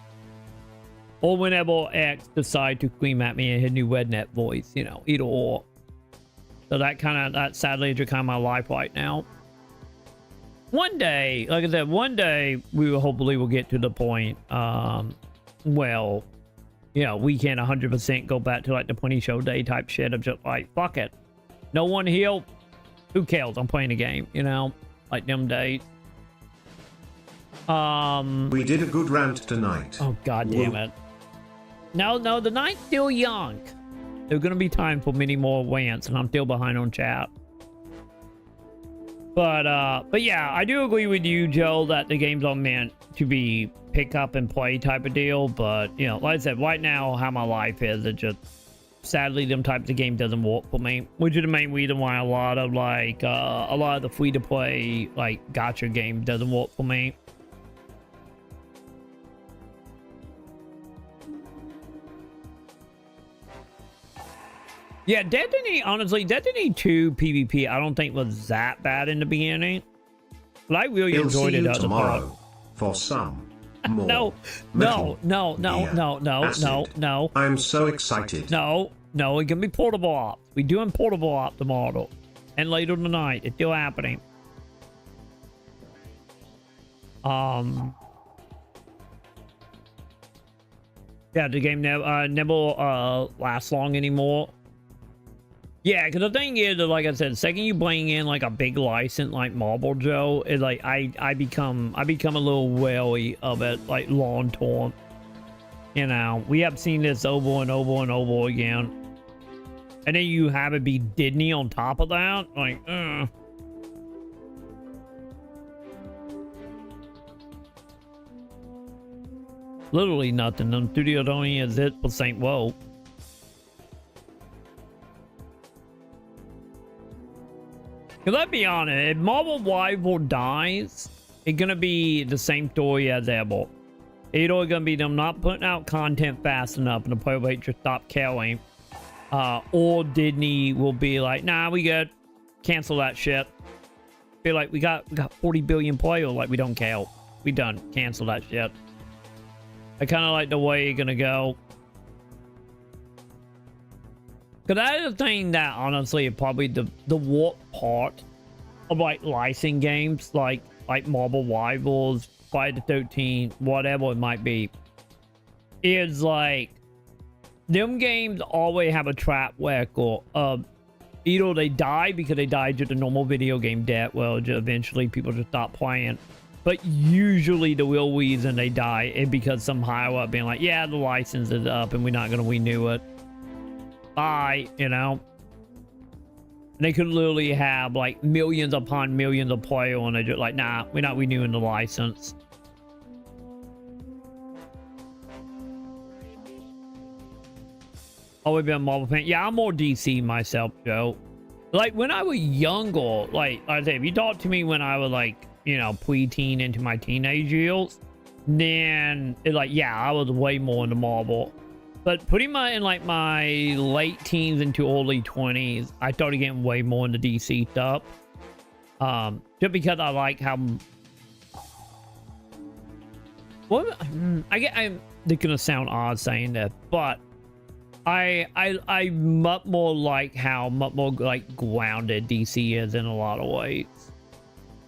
or whenever X decide to scream at me in his new redneck voice, you know, either or. So that sadly is kind of my life right now. One day, like I said, one day we will hopefully will get to the point, well, you know, we can 100% go back to like the 20 show day type shit of just like, fuck it, no one here, who cares? I'm playing a game, you know, like them days. We did a good rant tonight. Oh, god damn it. No, the night's still young. There's gonna be time for many more rants, and I'm still behind on chat. But yeah, I do agree with you, Joe, that the games are meant to be pick up and play type of deal. But, you know, like I said, right now, how my life is, it just, sadly, them types of game doesn't work for me. Which is the main reason why a lot of, like, a lot of the free-to-play, like, gacha game doesn't work for me. Yeah, Destiny, honestly, Destiny 2 PvP, I don't think was that bad in the beginning. But I really enjoyed it as a part. For some more. No. I'm so excited. No, it can be portable ops. We're doing portable op tomorrow. And later tonight. It's still happening. Yeah, the game never lasts long anymore. Yeah, because the thing is, like I said, second you bring in like a big license like Marble Joe, it's like I become a little wary of it, like long term. You know, we have seen this over and over and over again, and then you have it be Disney on top of that, like. Literally nothing. The studio only exist for Saint Woe. Let's be honest, if Marvel Rival dies, it's gonna be the same story as ever. It's either gonna be them not putting out content fast enough and the player base just stop caring, or Disney will be like, nah, we good, cancel that shit. Be like, we got 40 billion players, like we don't care, we done, cancel that shit. I kind of like the way you're gonna go. Because that is the thing that, honestly, is probably the warp part of, like, licensing games, like Marvel Rivals, Friday the 13th, whatever it might be, is, like, them games always have a track record of either they die because they died due to normal video game debt, well, eventually people just stop playing, but usually the real reason they die is because some higher up being like, yeah, the license is up and we're not going to renew it. Bye, you know. They could literally have like millions upon millions of players and they're just like, nah, we're not renewing the license. Always been a Marvel fan. Yeah, I'm more DC myself, Joe. Like when I was younger, like I say, if you talk to me when I was like, you know, pre-teen into my teenage years, then it's like, yeah, I was way more into Marvel. But pretty much in like my late teens into early 20s, I started getting way more into DC stuff. Just because I like how... What? I'm gonna sound odd saying that, but I much more like how much more like grounded DC is in a lot of ways.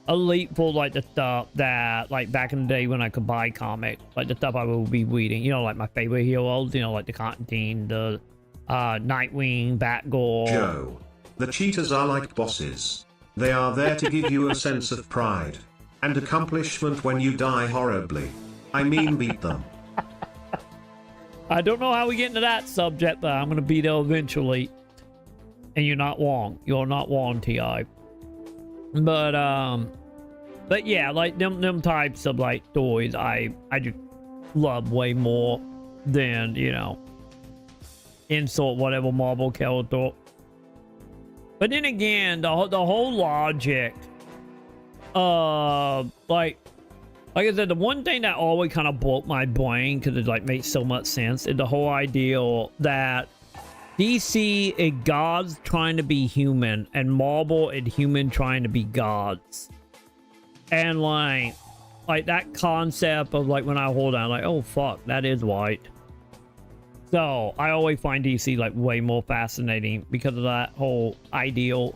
Elite for like the stuff that like back in the day when I could buy comics, like the stuff I would be reading, you know, like my favorite heroes, you know, like the Constantine, the Nightwing, Batgirl. Joe, the cheaters are like bosses. They are there to give you a sense of pride and accomplishment when you die horribly. I mean, beat them. I don't know how we get into that subject, but I'm gonna be there eventually. And you're not wrong. You're not wrong, T.I. But yeah, like them types of like stories I just love way more than, you know, insult whatever Marvel character. But then again, the whole logic like I said, the one thing that always kind of broke my brain because it like makes so much sense is the whole idea that DC is gods trying to be human, and Marvel is human trying to be gods. And like that concept of like when I hold on, like, oh fuck, that is white. So I always find DC like way more fascinating because of that whole ideal.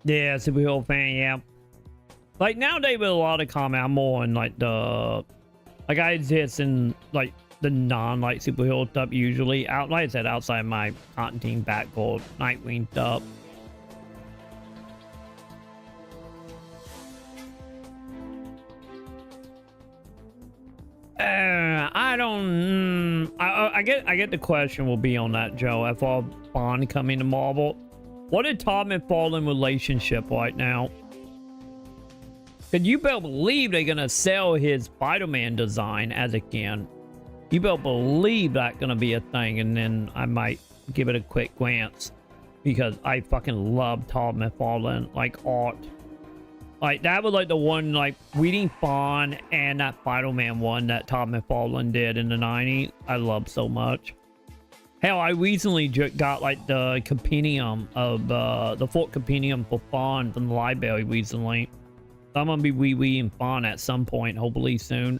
Yeah, superhero fan, yeah. Like nowadays with a lot of comment, I'm more in like the like I exist in like the non like superhero stuff usually. Out like I said, outside my Constantine, Batgirl, Nightwing stuff. I don't I get the question will be on that, Joe. If all Bond coming to Marvel, what is Todd McFarlane relationship right now? Could you better believe they're gonna sell his Spider-Man design as a can? You better believe that's gonna be a thing, and then I might give it a quick glance because I fucking love Todd McFarlane, like art. Like that was like the one like reading Fawn and that Spider-Man one that Todd McFarlane did in the 90s. I love so much. Hell, I recently got like the compendium of the fourth compendium for Fawn from the library recently. So I'm gonna be reading Fawn at some point, hopefully soon.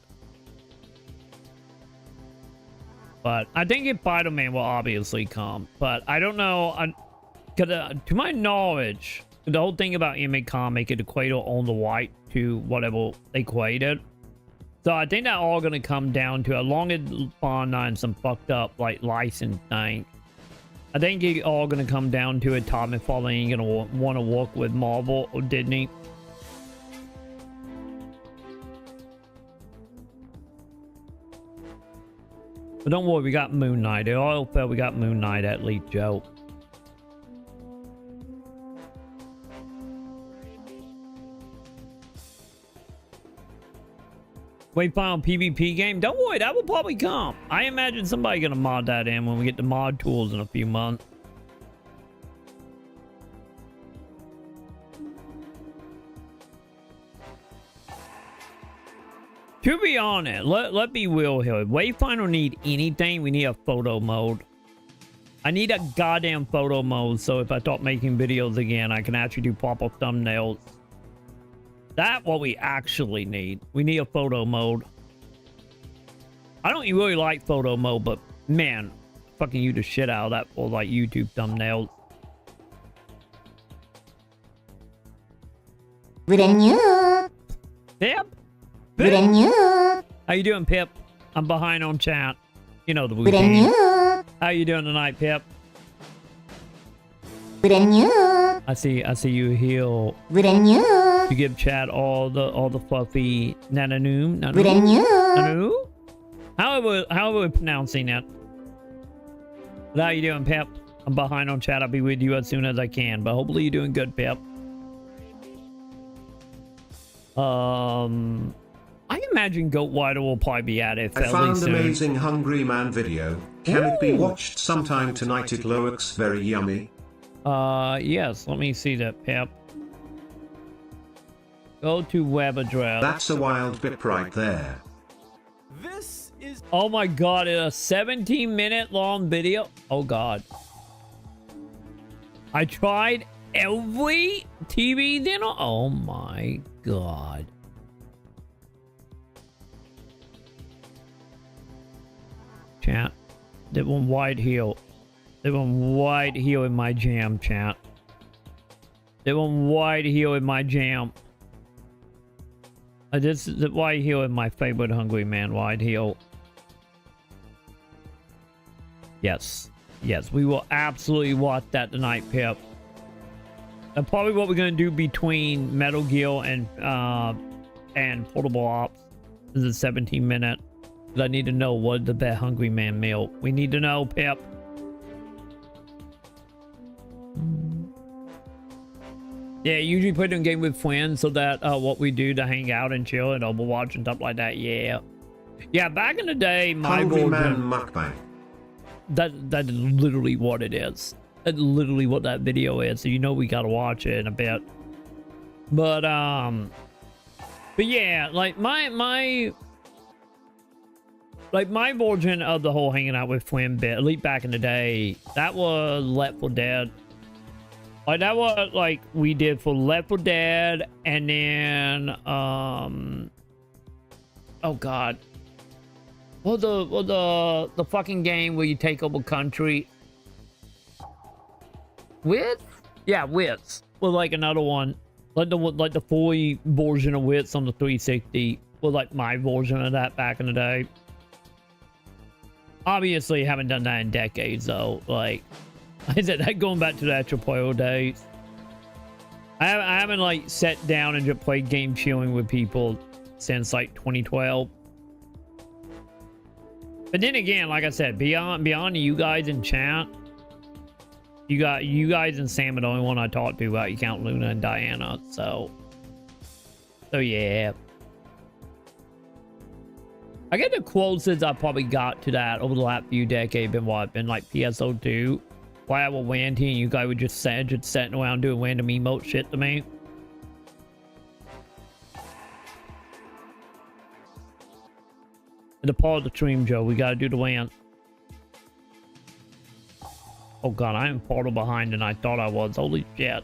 But I think if Spider-Man will obviously come, but I don't know. To my knowledge, the whole thing about Image Comic is equated on the white to whatever they equated. So I think that all gonna come down to, as long as Fawn not some fucked up like license thing, I think it all gonna come down to it. Todd McFarlane ain't gonna want to work with Marvel or Disney. But don't worry, we got Moon Knight. It all felt we got Moon Knight at least, Joe. Wait, final PvP game? Don't worry, that will probably come. I imagine somebody gonna mod that in when we get the mod tools in a few months. To be honest, let be real here. Wayfinder need anything, we need a photo mode. I need a goddamn photo mode, so if I start making videos again, I can actually do proper thumbnails. That's what we actually need. We need a photo mode. I don't really like photo mode, but man, fucking use the shit out of that for like YouTube thumbnails. Yep. How you doing, Pip? I'm behind on chat. You know the routine. How you doing tonight, Pip? I see you heal. You give chat all the fluffy nananoom. Nanoo? How are we pronouncing it? How you doing, Pip? I'm behind on chat. I'll be with you as soon as I can, but hopefully you're doing good, Pip. I imagine Goatwider will probably be at it fairly I found soon. amazing Hungry Man video. Can it be watched sometime tonight? It looks very yummy. Yes. Let me see that, Pip. Go to web address. That's a wild bit right there. This is. Oh my god, it's a 17-minute long video. Oh god. I tried every TV dinner. Oh my god. Chat. That one wide heel. That one wide heel in my jam, chat. That one wide heel in my jam. This is the wide heel in my favorite Hungry Man wide heel. Yes. Yes, we will absolutely watch that tonight, Pip. And probably what we're gonna do between Metal Gear and Portable Ops is a 17-minute. I need to know what the best Hungry Man meal. We need to know, Pip. Yeah, usually put in game with friends so that what we do to hang out and chill and Overwatch and stuff like that. Yeah. Yeah, back in the day, my Hungry Man mukbang. That is literally what it is. That's literally what that video is. So you know we gotta watch it in a bit. But yeah, like my version of the whole hanging out with friend bit, at least back in the day, that was Left 4 Dead. Like that was like we did for Left 4 Dead, and then oh god, well the fucking game where you take over country. Wits? Yeah, Wits. Well, like another one, like the fully version of Wits on the 360. Well, like my version of that back in the day. Obviously, haven't done that in decades, though. Like, I said, that going back to the actual player days. I haven't like sat down and just played game chilling with people since like 2012. But then again, like I said, beyond you guys in chat, you guys and Sam are the only one I talk to about. You count Luna and Diana, so yeah. I get the closest I probably got to that over the last few decades been like PSO2. Why I was ranting and you guys were just sitting around doing random emote shit to me. The part of the stream, Joe, we gotta do the rant. Oh god, I am farther behind than I thought I was. Holy shit.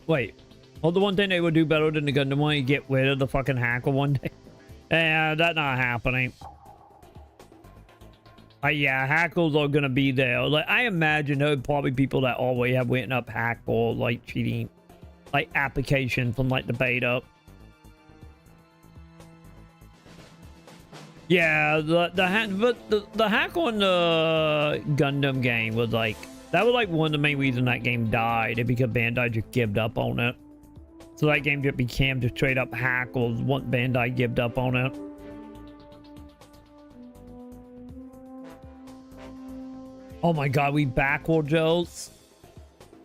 Wait. Well, the one thing they would do better than the Gundam one, you get rid of the fucking hacker one day. And that's not happening. Yeah, hackers are gonna be there. Like, I imagine there are probably people that always have written up hack or like cheating, like applications from like the beta. Yeah, the hack on the Gundam game was like, that was like one of the main reasons that game died. It because Bandai just gave up on it. So that game just became just straight up hackles once Bandai gave up on it. Oh my god, we backward Joes.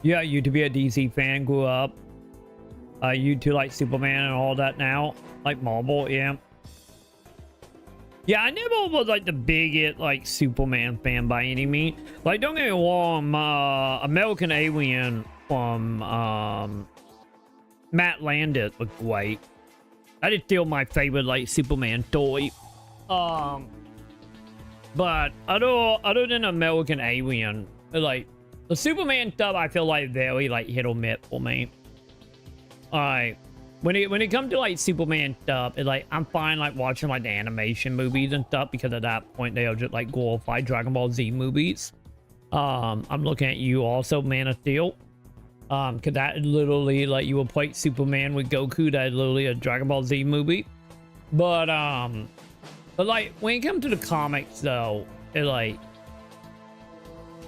Yeah, you to be a DC fan, grew up. You to like Superman and all that now. Like Marvel, yeah. Yeah, I never was like the biggest like Superman fan by any means. Like, don't get me wrong, American Alien from Matt Landis was great. That is still my favorite like Superman toy. But other than American Alien, like the Superman stuff, I feel like very like hit or miss for me. Alright. When it comes to like Superman stuff, it's like I'm fine like watching like the animation movies and stuff because at that point they are just like glorified Dragon Ball Z movies. I'm looking at you also, Man of Steel. Cause that is literally like you will play Superman with Goku. That is literally a Dragon Ball Z movie. But like when it comes to the comics though, it like,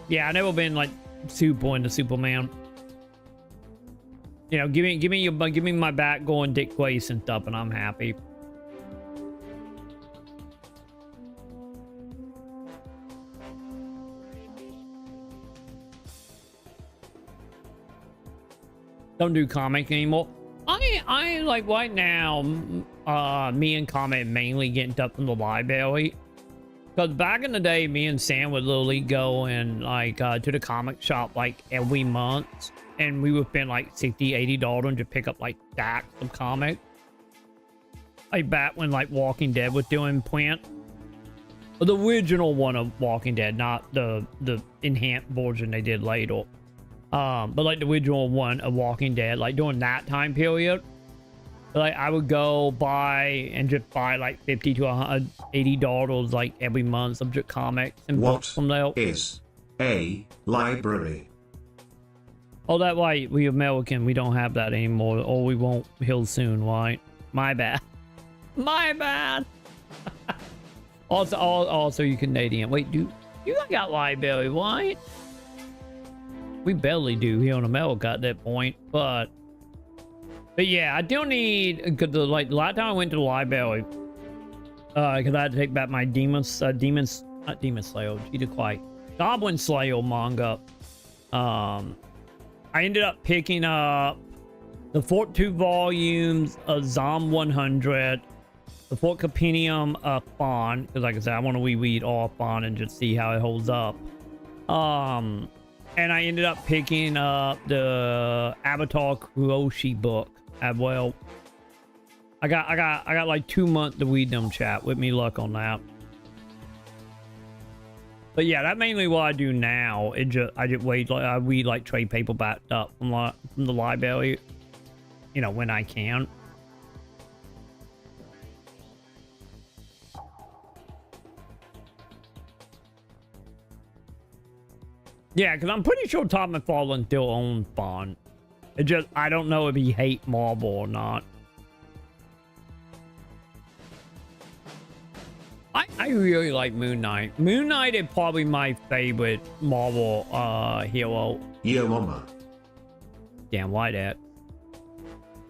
yeah, I never been like super into Superman. You know, give me my back going Dick Grayson stuff, and I'm happy. Don't do comic anymore. I like right now. Me and Comet mainly getting stuff from the library. Because back in the day, me and Sam would literally go and like to the comic shop like every month. And we would spend like $60-80 to pick up like stacks of comics. Like back when like Walking Dead was doing print. The original one of Walking Dead, not the enhanced version they did later. But like the original one of Walking Dead, like during that time period. Like I would go buy and just buy like $50 to $80 like every month of just comics and books from there. What is a library? Oh, that right. We American, we don't have that anymore. Or we won't heal soon, right? My bad. My bad. Also, you Canadian. Wait, you got library, right? We barely do here in America at that point, but yeah, I do need, because the last time I went to the library, because I had to take back my Demon Slayer, Jesus Christ, Goblin Slayer manga. I ended up picking up the 42 volumes of Zom 100, the 4 compendium of Fawn, because like I said, I want to reread all Fawn and just see how it holds up. And I ended up picking up the Avatar Kuroshi book as well. I got like 2 months to read them, chat. With me luck on that. But yeah, that's mainly what I do now. I just wait, like I read like trade paperback stuff from the library, you know, when I can. Yeah, because I'm pretty sure Todd McFarlane still owns Bond. It just, I don't know if he hates Marvel or not. I really like Moon Knight. Moon Knight is probably my favorite Marvel hero. Yo mama. Damn, why that?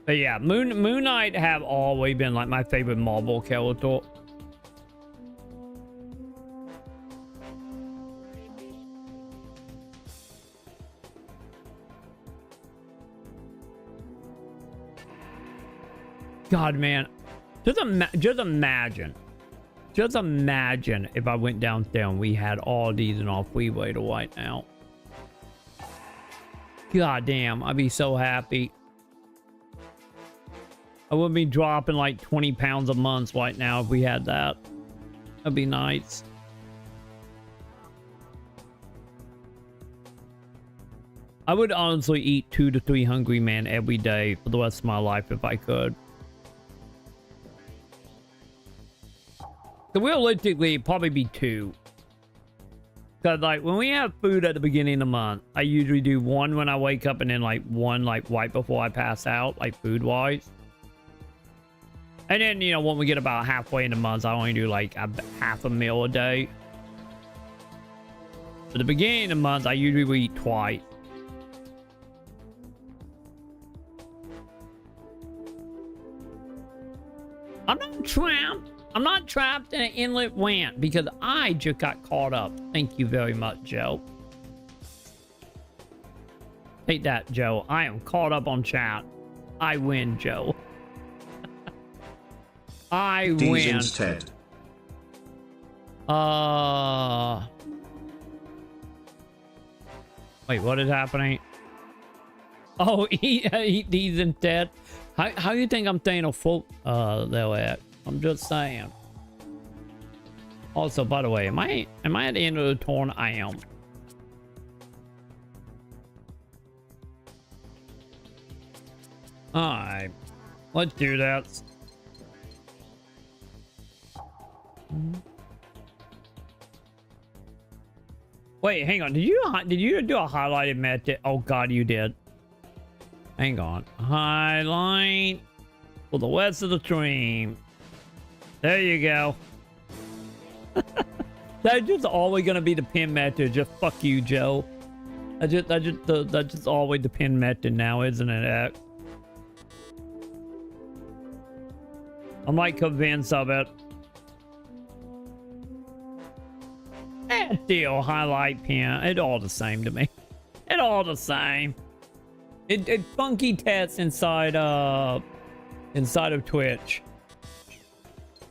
But yeah, Moon Knight have always been like my favorite Marvel character. God, man, just imagine if I went downstairs and we had all these in our freeway right now. God damn, I'd be so happy. I would be dropping like 20 pounds a month right now if we had that. That'd be nice. I would honestly eat 2 to 3 Hungry Man every day for the rest of my life if I could. So realistically, it'd probably be 2. Because, like, when we have food at the beginning of the month, I usually do 1 when I wake up and then, like, 1, like, right before I pass out, like, food-wise. And then, you know, when we get about halfway in the month, I only do, like, half a meal a day. At the beginning of the month, I usually eat twice. I'm not trapped. I'm not trapped in an inlet rant because I just got caught up. Thank you very much, Joe. Take that, Joe. I am caught up on chat. I win, Joe. I win. Instead. Wait, what is happening? Oh, eat these instead. How you think I'm staying afloat there at? I'm just saying. Also, by the way, am I at the end of the torn? I am. Alright. Let's do that. Wait, hang on. Did you do a highlighted method? Oh god, you did. Hang on. Highlight for the rest of the stream. There you go. That's just always gonna be the pin method. Just fuck you, Joe. That's just always the pin method now, isn't it, X? I'm like convinced of it. And still highlight pin. It's all the same to me. It's all the same. It funky tests inside of Twitch.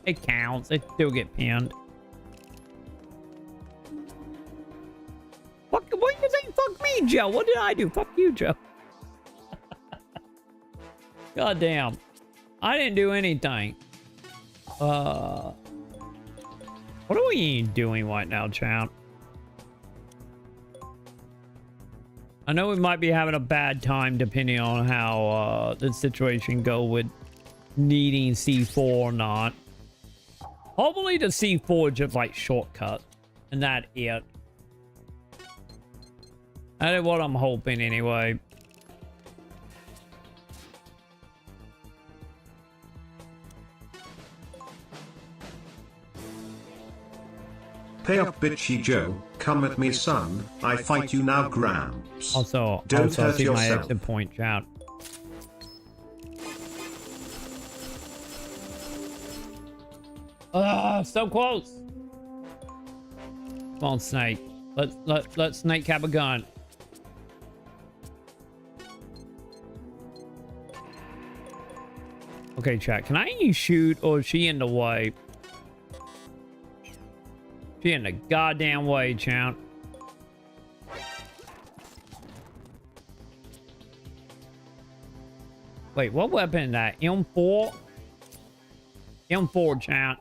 It counts. It still get pinned. Fuck, what you saying? Fuck me, Joe. What did I do? Fuck you, Joe. God damn. I didn't do anything. What are we doing right now, champ? I know we might be having a bad time depending on how the situation go with needing C4 or not. Hopefully the C4 is just like shortcut and that it. That is what I'm hoping anyway. Pay up, bitchy Joe. Come at me, son. I fight you now, Gramps. Also, Don't hurt see my yourself. exit point, chat. So close. Come on, Snake. Let Snake have a gun. Okay, chat. Can I shoot or is she in the way? She in the goddamn way, chat. Wait, what weapon is that? M4? M4, chat.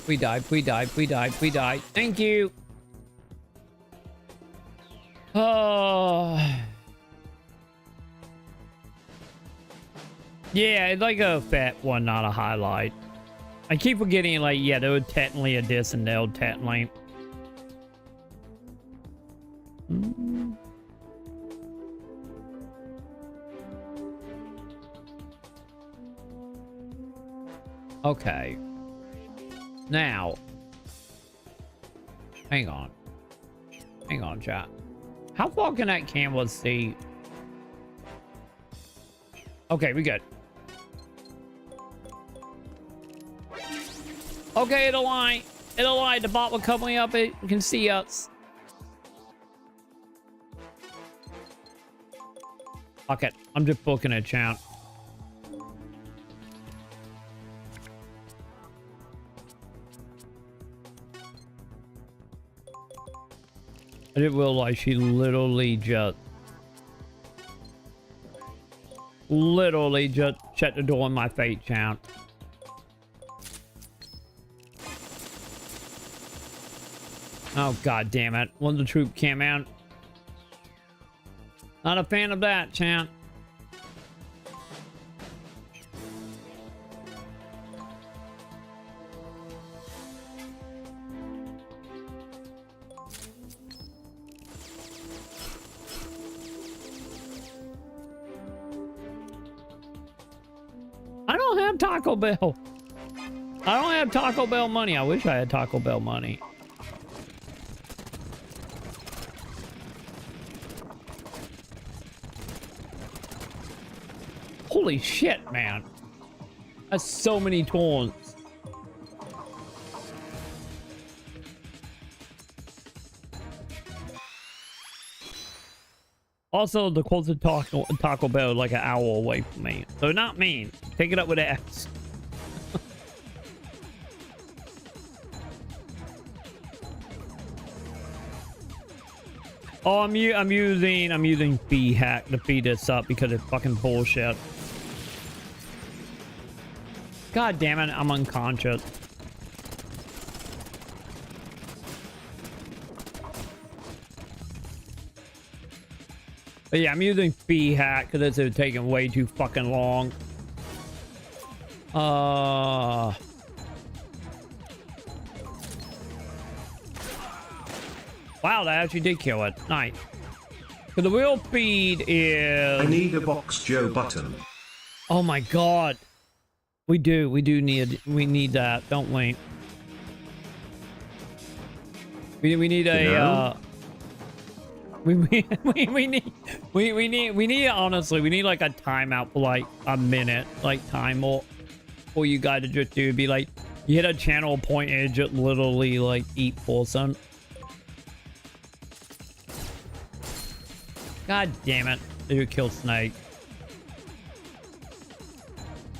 We died. Thank you. Oh. Yeah, it's like a fat one, not a highlight. I keep forgetting, like, yeah, there was technically a diss and there was technically. Okay. Now. Hang on, chat. How far can that camera see? Okay, we good. Okay, it'll lie. It'll lie. The bot will come way up. It can see us. Fuck it. I'm just booking a chant. I didn't realize she literally just shut the door in my face, chant. Oh, god damn it. One of the troop came out. Not a fan of that, champ. I don't have Taco Bell. I don't have Taco Bell money. I wish I had Taco Bell money. Holy shit, man. That's so many taunts. Also, the closest Taco Bell is like an hour away from me. So not mean. Take it up with X. Oh, I'm using fee hack to feed this up because it's fucking bullshit. God damn it, I'm unconscious. But yeah, I'm using fee hack because it's taking way too fucking long. Wow, that actually did kill it. Nice. So the real feed is... I need a box Joe button. Oh my god. We need that, don't we? We need a we need honestly, we need like a timeout for like a minute, like time or for you guys to just do be like you hit a channel point and just literally like eat person. God damn it. You killed Snake.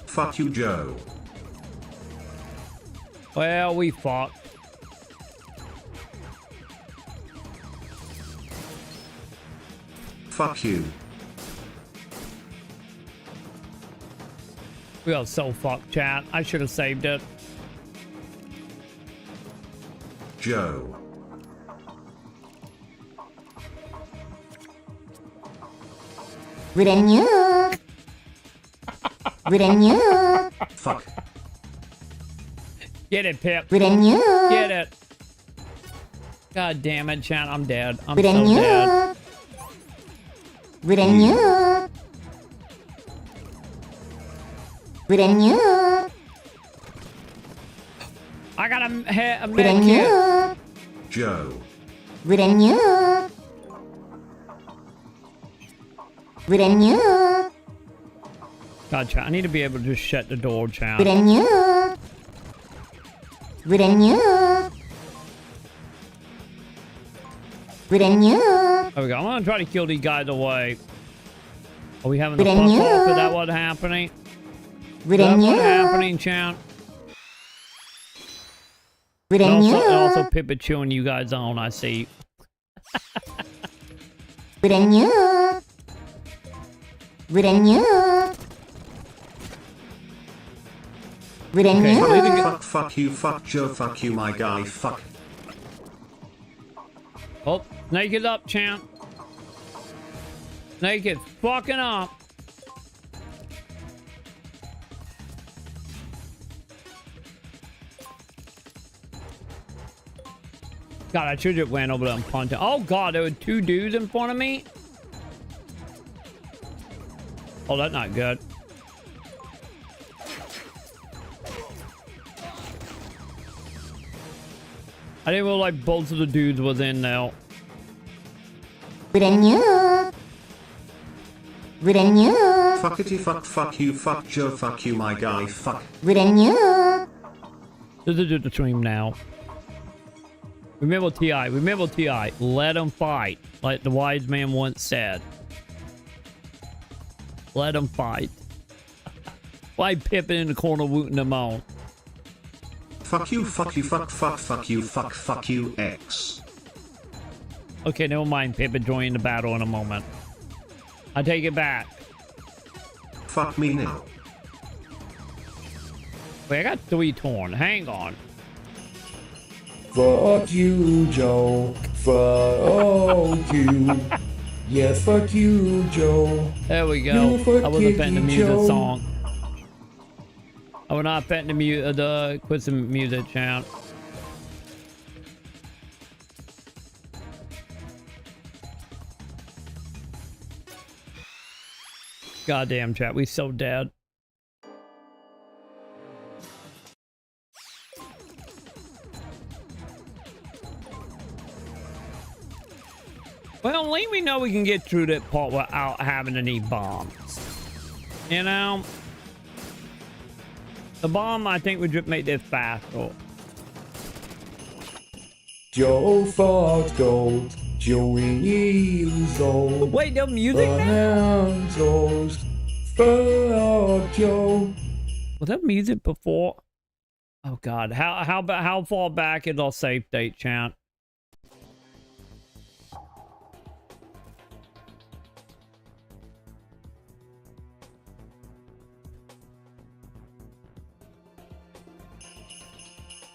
Fuck you, Joe. Well, we fought. Fuck you. We got so fucked, chat. I should have saved it. Joe. Fuck. Get it, Pip. Get it. God damn it, chat. I'm dead. I'm so dead. I got a med kit. Joe. God, chat. I need to be able to just shut the door, chat. Joe. There we go. I'm gonna try to kill these guys away. Are we having the fuck off? Is that what's happening? Is that what's happening, chat? And also Pippa chewing you guys on, I see. Okay, fuck you, fuck Joe, fuck you, my guy, fuck. Oh, Snake is up, champ. Snake is fucking up. God, I should have went over there and punched. Oh god, there were two dudes in front of me. Oh, that's not good. I didn't realize both of the dudes was in now. Renew. Fuckity fuck you, fuck Joe, fuck you, my guy, fuck. Renew. Do the stream now. Remember T.I. Remember T.I. Let them fight. Like the wise man once said. Let them fight. Why Pippin in the corner wooting them on? Fuck you, fuck you, fuck you, X. Okay, never mind. Pippin joining the battle in a moment. I take it back. Fuck me now. Wait, I got 3 torn. Hang on. Fuck you, Joe. Fuck you. Yes, fuck you, Joe. There we go. I wasn't betting the music song. I was not betting the quit some music chant. Goddamn chat, we so dead. Well, at least we know we can get through that part without having to need bombs. You know? The bomb, I think, would just make this faster. Joe fought gold. Joey is old. Wait, the music now? Fuck Joe. Was that music before? Oh God, how far back is our safe date chant?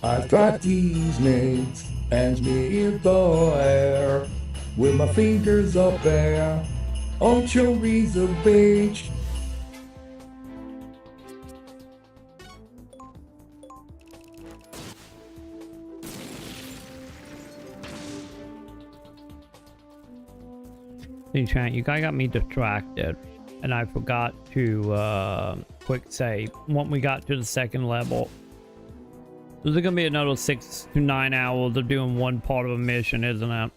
I've got these mates and me in the air with my fingers up there on Joey's a beach. Hey chat, you guys got me distracted and I forgot to quick save when we got to the second level. This is gonna be another 6 to 9 hours of doing one part of a mission, isn't it?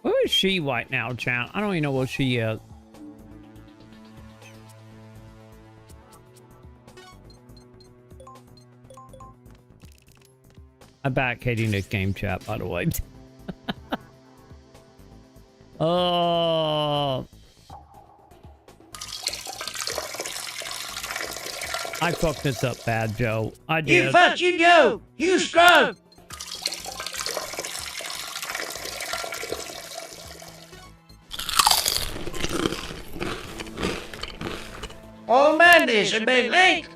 Where is she right now, chat? I don't even know where she is. I'm back hating this game, chat, by the way. Oh. I fucked this up bad, Joe. I did. You fucked you, Joe. You scrub. Oh man, this a big lake.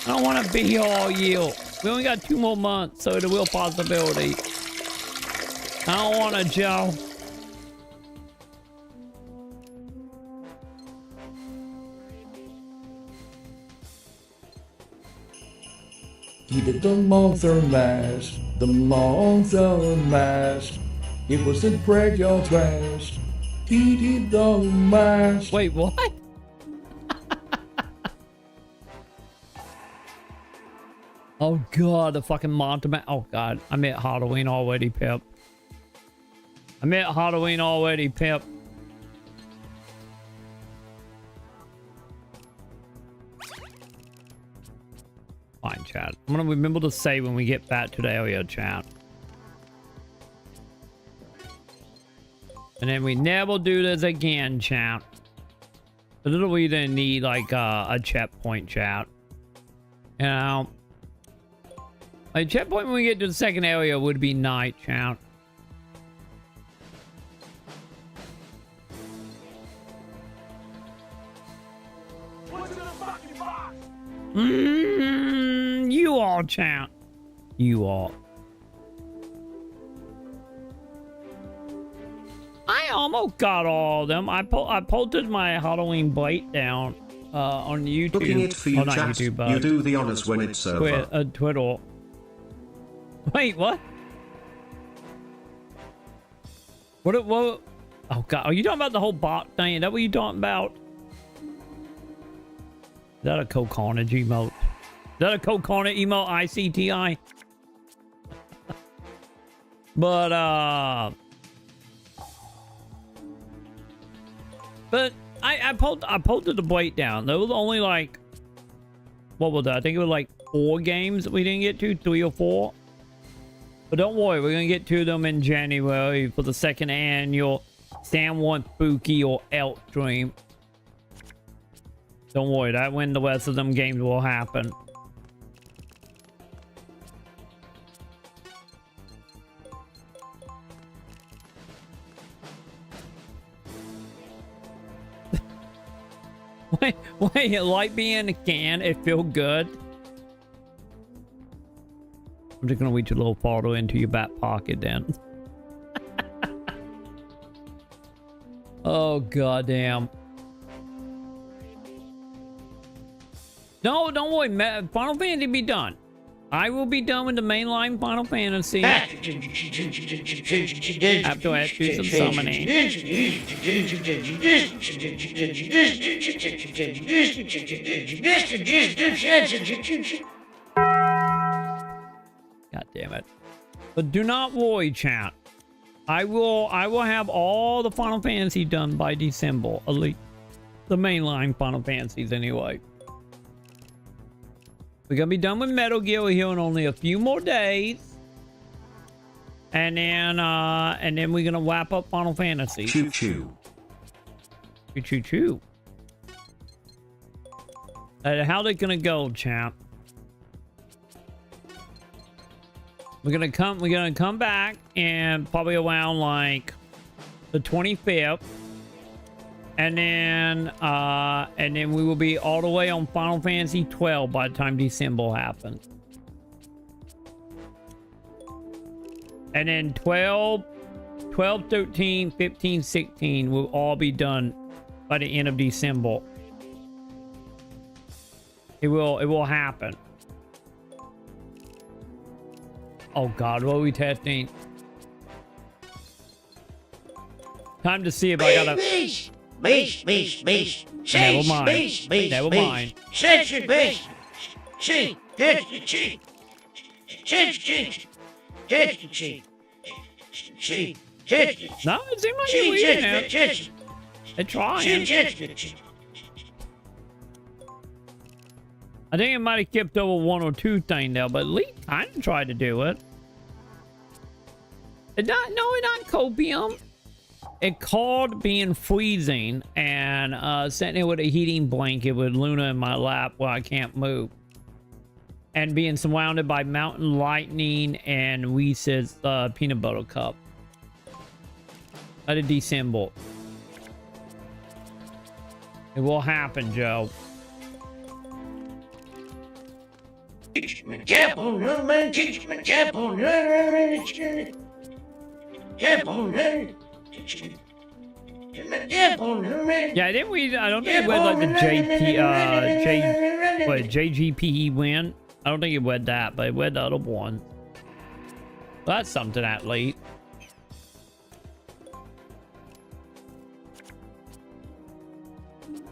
I don't want to be here all year. We only got 2 more months, so it's a real possibility. I don't want to, Joe. He did the monster mash, the monster mash. It was a graveyard trash. He did the mash. Wait, what? Oh God, the fucking monster man. Oh God, I'm at Halloween already, Pip. I'm at Halloween already, Pip. Fine, chat. I'm gonna remember to say when we get back to the area, chat. And then we never do this again, chat. A little we didn't need like a checkpoint, chat. You know. Like, checkpoint when we get to the second area would be night, chat. You all, chat. You all. I almost got all of them. I posted my Halloween breakdown on YouTube. Looking it for you, oh, not chat. YouTube, You do the honors when it's over. Twitter. Wait, what? What? Oh God, are you talking about the whole bot thing? Is that what you talking about? that a Coconut emote? Is that a Coconut emote? ICTI? But I posted the breakdown. There was only like, what was that? I think it was like 4 games that we didn't get to, 3 or 4. But don't worry, we're gonna get to them in January for the 2nd annual Sam Want Spooky or Elk stream. Don't worry, that when the rest of them games will happen. Wait, it like being in a can, it feel good. I'm just gonna reach a little farther into your back pocket then. Oh goddamn. No, don't worry, Final Fantasy be done. I will be done with the mainline Final Fantasy. After I do some summoning. God damn it. But do not worry, chat. I will have all the Final Fantasy done by December. At least the mainline Final Fantasies anyway. We're gonna be done with Metal Gear here in only a few more days. And then we're gonna wrap up Final Fantasy. Choo choo. Choo choo choo. How's it gonna go, champ? We're gonna come back and probably around like the 25th. And then we will be all the way on Final Fantasy 12 by the time December happens. And then 12, 13, 15, 16 will all be done by the end of December. It will happen. Oh God, what are we testing? Time to see if I gotta... Beast. Never mind. Never mind. Censored beast. See. No, it seemed like you're reading it. They're trying. I think it might have skipped over 1 or 2 things there, but at least kind of tried to do it. It's not copium. It called being freezing and sitting here with a heating blanket with Luna in my lap while I can't move. And being surrounded by mountain lightning and Reese's peanut butter cup. Let it December. It will happen, Joe. Yeah, didn't we? I don't think it read like the JGPE win. I don't think it read that, but it read the other one. Well, that's something at least.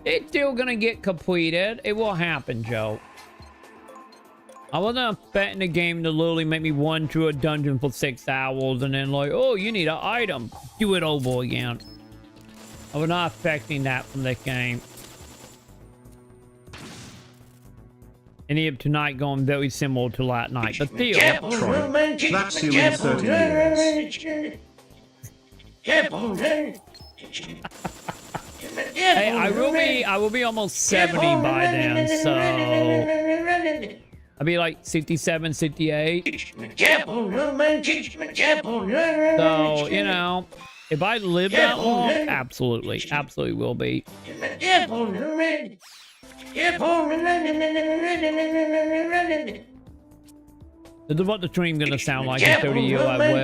It's still gonna get completed. It will happen, Joe. I wasn't expecting the game to literally make me run through a dungeon for 6 hours and then like, oh, you need an item. Do it over again. I was not expecting that from this game. Any of tonight going very similar to last night, but still. Troy, that's you in 30 years. Hey, I will be almost 70 by then, so I'll be like 67, 68. So, you know, if I live that long, absolutely will be. This is what the stream gonna sound like in 30 years. I will.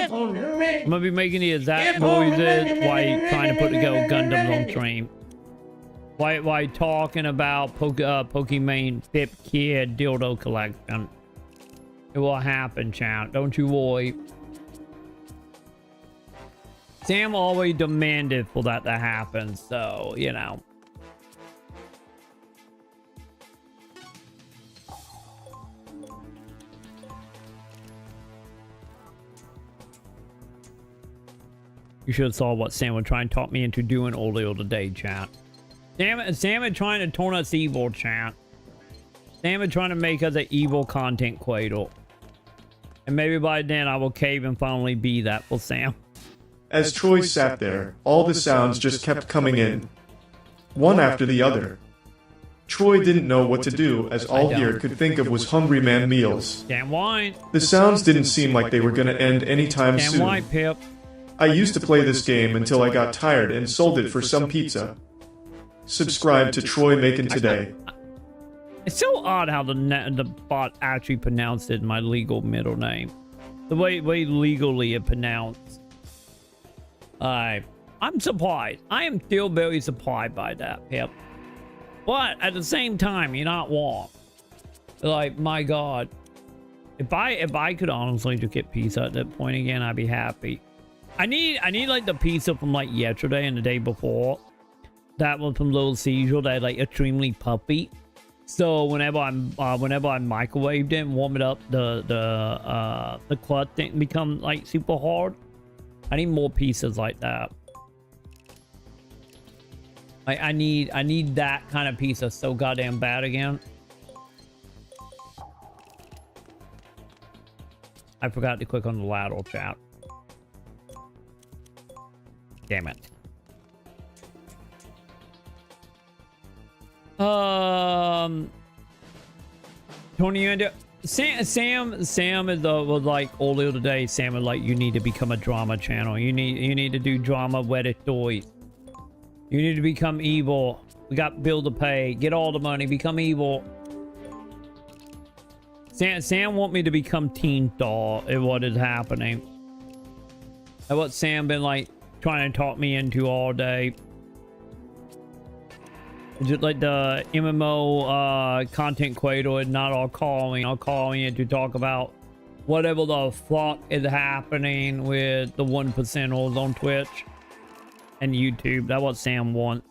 I'm gonna be making the exact noises while trying to put together Gundams on stream. While talking about Pokemon Pip Kid dildo collection. It will happen, chat. Don't you worry. Sam always demanded for that to happen, so, you know. You should have saw what Sam would try and talk me into doing earlier today, chat. Sam is trying to turn us evil, chat. Sam is trying to make us an evil content creator. And maybe by then I will cave and finally be that for Sam. As Troy sat there, all the sounds just kept coming in, one after the other. Troy didn't know what to do, as all he could think of was Hungry Man meals. Damn white. The sounds didn't seem like they were going to end anytime soon. Damn white, Pip. I used to play this game until I got tired and sold it for some pizza. Subscribe to Troy Maconn today. It's so odd how the bot actually pronounced it in my legal middle name. The way legally it pronounced. I'm surprised. I am still very surprised by that, Pip. But at the same time, you're not wrong. Like, my God. If I could honestly just get pizza at that point again, I'd be happy. I need like the pizza from like yesterday and the day before. That one from Little Caesar that like extremely puffy. So whenever I microwaved it and warm it up, the crust didn't become like super hard. I need more pieces like that. I need that kind of pizza so goddamn bad again. I forgot to click on the lateral chat. Damn it. Tony and Sam was like earlier today. Sam was like, you need to become a drama channel. You need to do drama wedded stories. You need to become evil. We got bill to pay. Get all the money. Become evil. Sam want me to become Teen Star is what is happening. That's what Sam been like trying to talk me into all day. Just like the MMO content creator is not all calling. I'm calling it to talk about whatever the fuck is happening with the 1%ers on Twitch and YouTube. That's what Sam wants.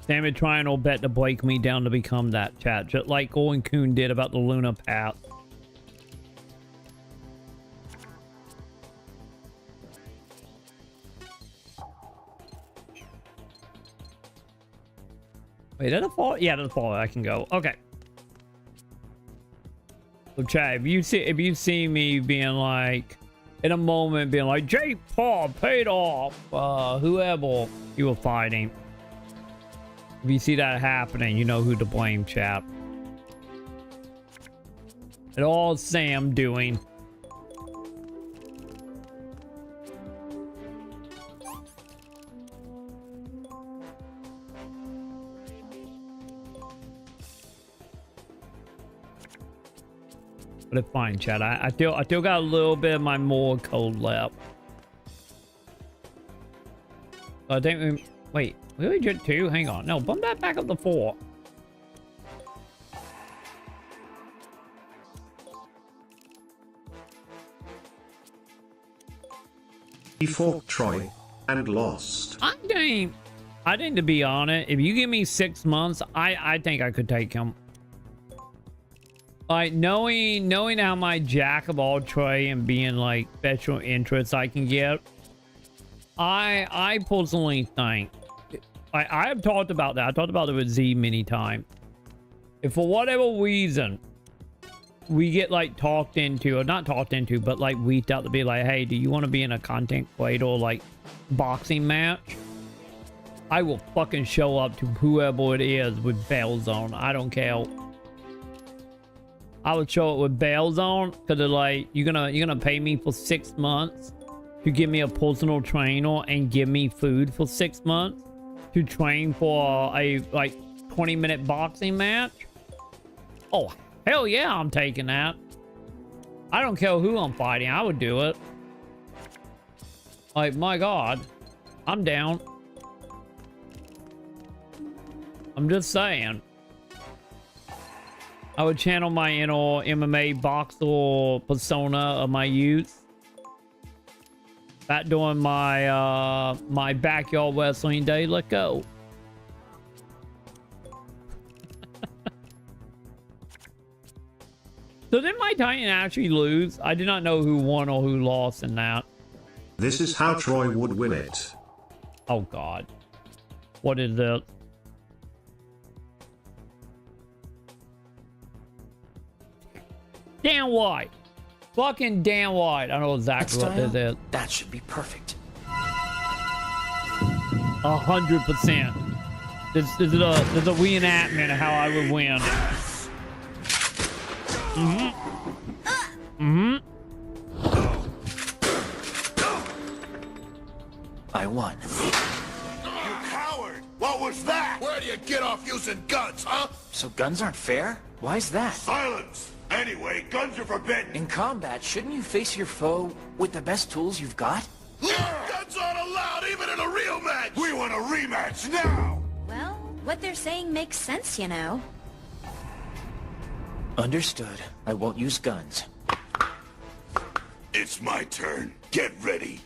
Sam is trying to bet to break me down to become that, chat. Just like Owen Coon did about the Luna Path. Wait, that's a fall? Yeah, that's a fall. I can go. Okay. So, chat, if you see me being like, in a moment, being like, Jake Paul paid off whoever you were fighting. If you see that happening, you know who to blame, chap. It all Sam doing. But it's fine, chat. I still got a little bit of my more cold left. I think we... Wait, we only did 2? Hang on. No, bump that back up to 4. He fought Troy and lost. I think to be honest, if you give me 6 months, I think I could take him. Like knowing how my jack of all trade and being like special interests I can get, I personally think I have talked about that. I talked about it with Z many times. If for whatever reason we get like talked into, or not talked into, but like weeked out to be like, hey, do you want to be in a content creator like boxing match? I will fucking show up to whoever it is with bells on. I don't care. I would show it with bells on because they're like, you're gonna pay me for 6 months to give me a personal trainer and give me food for 6 months to train for a like 20-minute boxing match. Oh hell yeah, I'm taking that. I don't care who I'm fighting. I would do it. Like, my God, I'm down. I'm just saying. I would channel my inner MMA boxer persona of my youth. Back during my my backyard wrestling day. Let go. So did my Titan actually lose? I did not know who won or who lost in that. This is how Troy would win it. Oh God. What is it? Dan White. Fucking Dan White. I know exactly what this is. That should be perfect. 100%. This is a reenactment of how I would win. I won. You coward! What was that? Where do you get off using guns, huh? So guns aren't fair? Why's that? Silence! Anyway, guns are forbidden. In combat, shouldn't you face your foe with the best tools you've got? Guns aren't allowed even in a real match! We want a rematch now! Well, what they're saying makes sense, you know. Understood. I won't use guns. It's my turn. Get ready.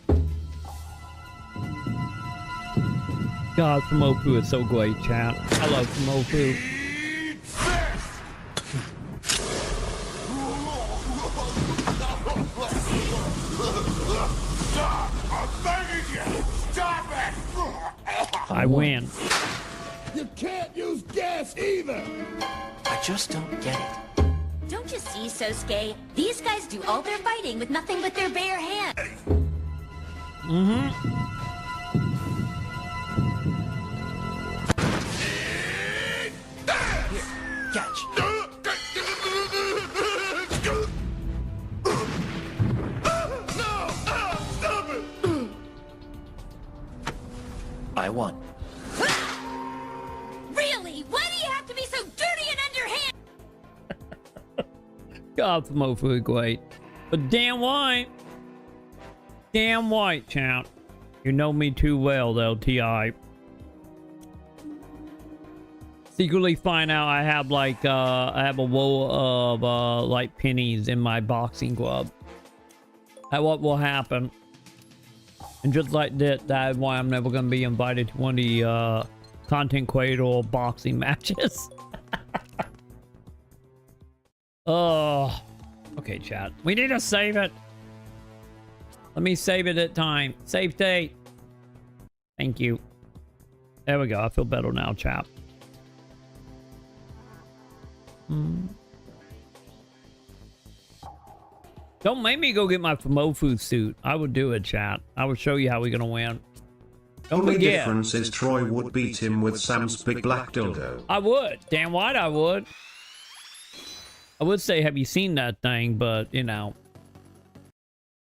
God, Fumofu is so great, chat. I love Fumofu. Stop! I'm begging you! Stop it! I win. You can't use gas either! I just don't get it. Don't you see, Sosuke? These guys do all their fighting with nothing but their bare hands. Here, catch. No! Stop it! I won. Really? Why do you have to be so dirty and underhand? God, Fumofu is great. But damn white. Damn white, chat. You know me too well, though, T.I. Secretly find out I have like I have a roll of like pennies in my boxing glove. That what will happen. And just like that, that's why I'm never gonna be invited to one of the content creator boxing matches. Oh, okay, chat. We need to save it. Let me save it at time. Save date. Thank you. There we go. I feel better now, chat. Don't make me go get my Fumofu suit. I would do it, chat. I will show you how we're gonna win. Don't Only forget. difference is Troy would beat him with Sam's big black dildo. I would. Damn white I would. I would say, have you seen that thing? But, you know.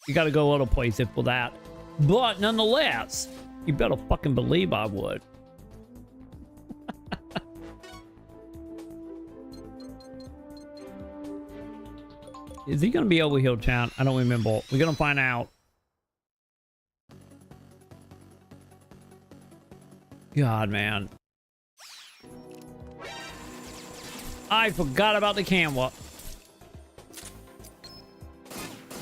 You gotta go other places for that. But, nonetheless, you better fucking believe I would. Is he gonna be over here, chat? I don't remember. We're gonna find out. God, man. I forgot about the camera.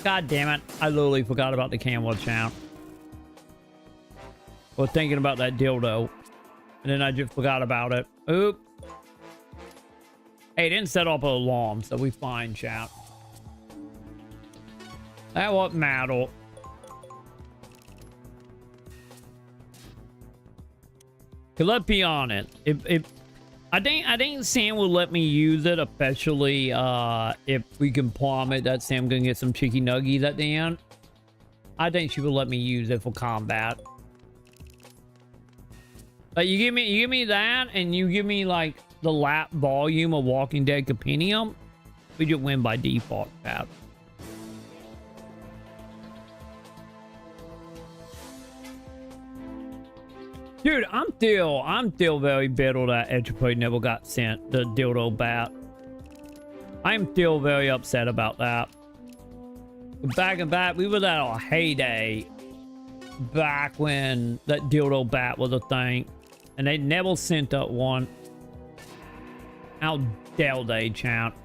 God damn it. I literally forgot about the camera, chat. Or thinking about that dildo. And then I just forgot about it. Oop. Hey, it didn't set off an alarm, so we fine, chat. That won't matter. Let's be honest. I think Sam will let me use it, especially if we can palm it that Sam gonna get some chicky nuggies at the end. I think she will let me use it for combat. Like you give me that, and you give me like the lap volume of Walking Dead Compendium, we just win by default, chat. Dude, I'm still very bitter that Etropode never got sent the dildo bat. I'm still very upset about that. Back in back, we were at our heyday back when that dildo bat was a thing, and they never sent up one. How dare they, champ?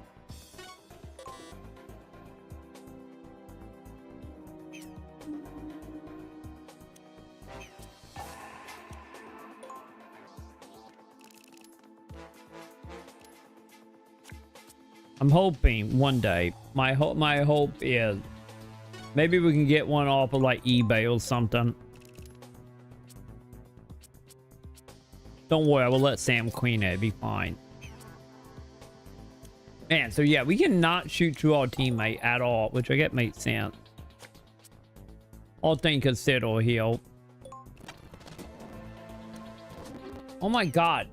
I'm hoping one day, my hope is maybe we can get one off of like eBay or something. Don't worry, I will let Sam clean it. It'll be fine. Man, so yeah, we cannot shoot through our teammate at all, which I get makes sense. All things considered here. Oh my god.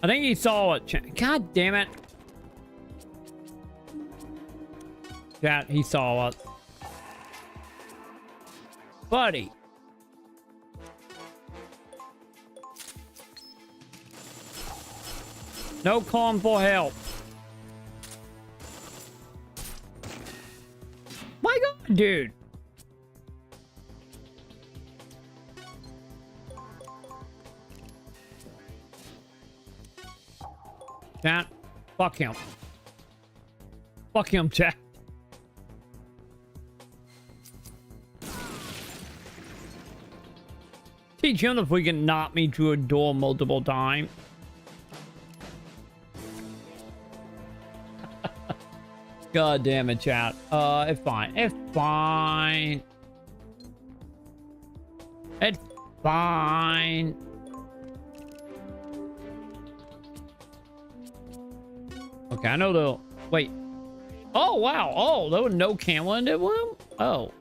I think he saw it. God damn it. Chat, he saw it. Buddy. No calling for help. My god, dude. Chat, fuck him. Fuck him, chat. Teach him if we can knock me through a door multiple times. God damn it, chat. It's fine. It's fine. It's fine. Okay, I know the... Wait. Oh, wow. Oh, there was no camera in that room? Oh.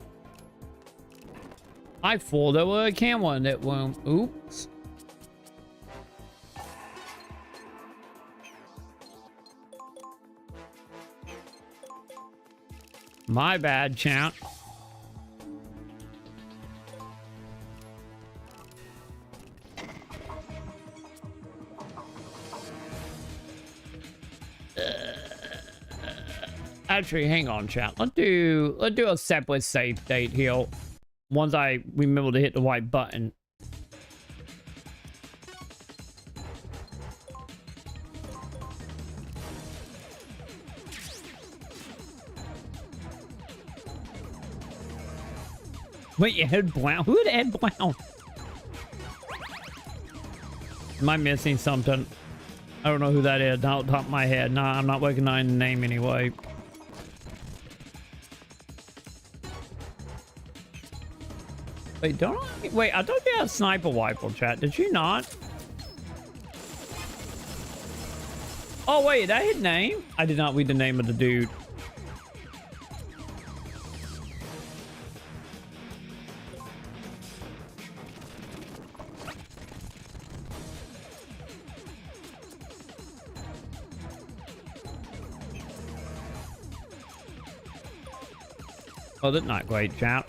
I thought there was a camera in that room. Oops. My bad, chat. Actually, hang on, chat. Let's do a separate save state here. Once I remember to hit the white button. Wait, you had Brown? Who had Brown? Am I missing something? I don't know who that is. Not off the top of my head. Nah, I'm not recognizing the name anyway. Wait, don't I? Wait, I thought you had a sniper rifle, chat. Did you not? Oh, wait, that his name? I did not read the name of the dude. Oh, that's not great, chat.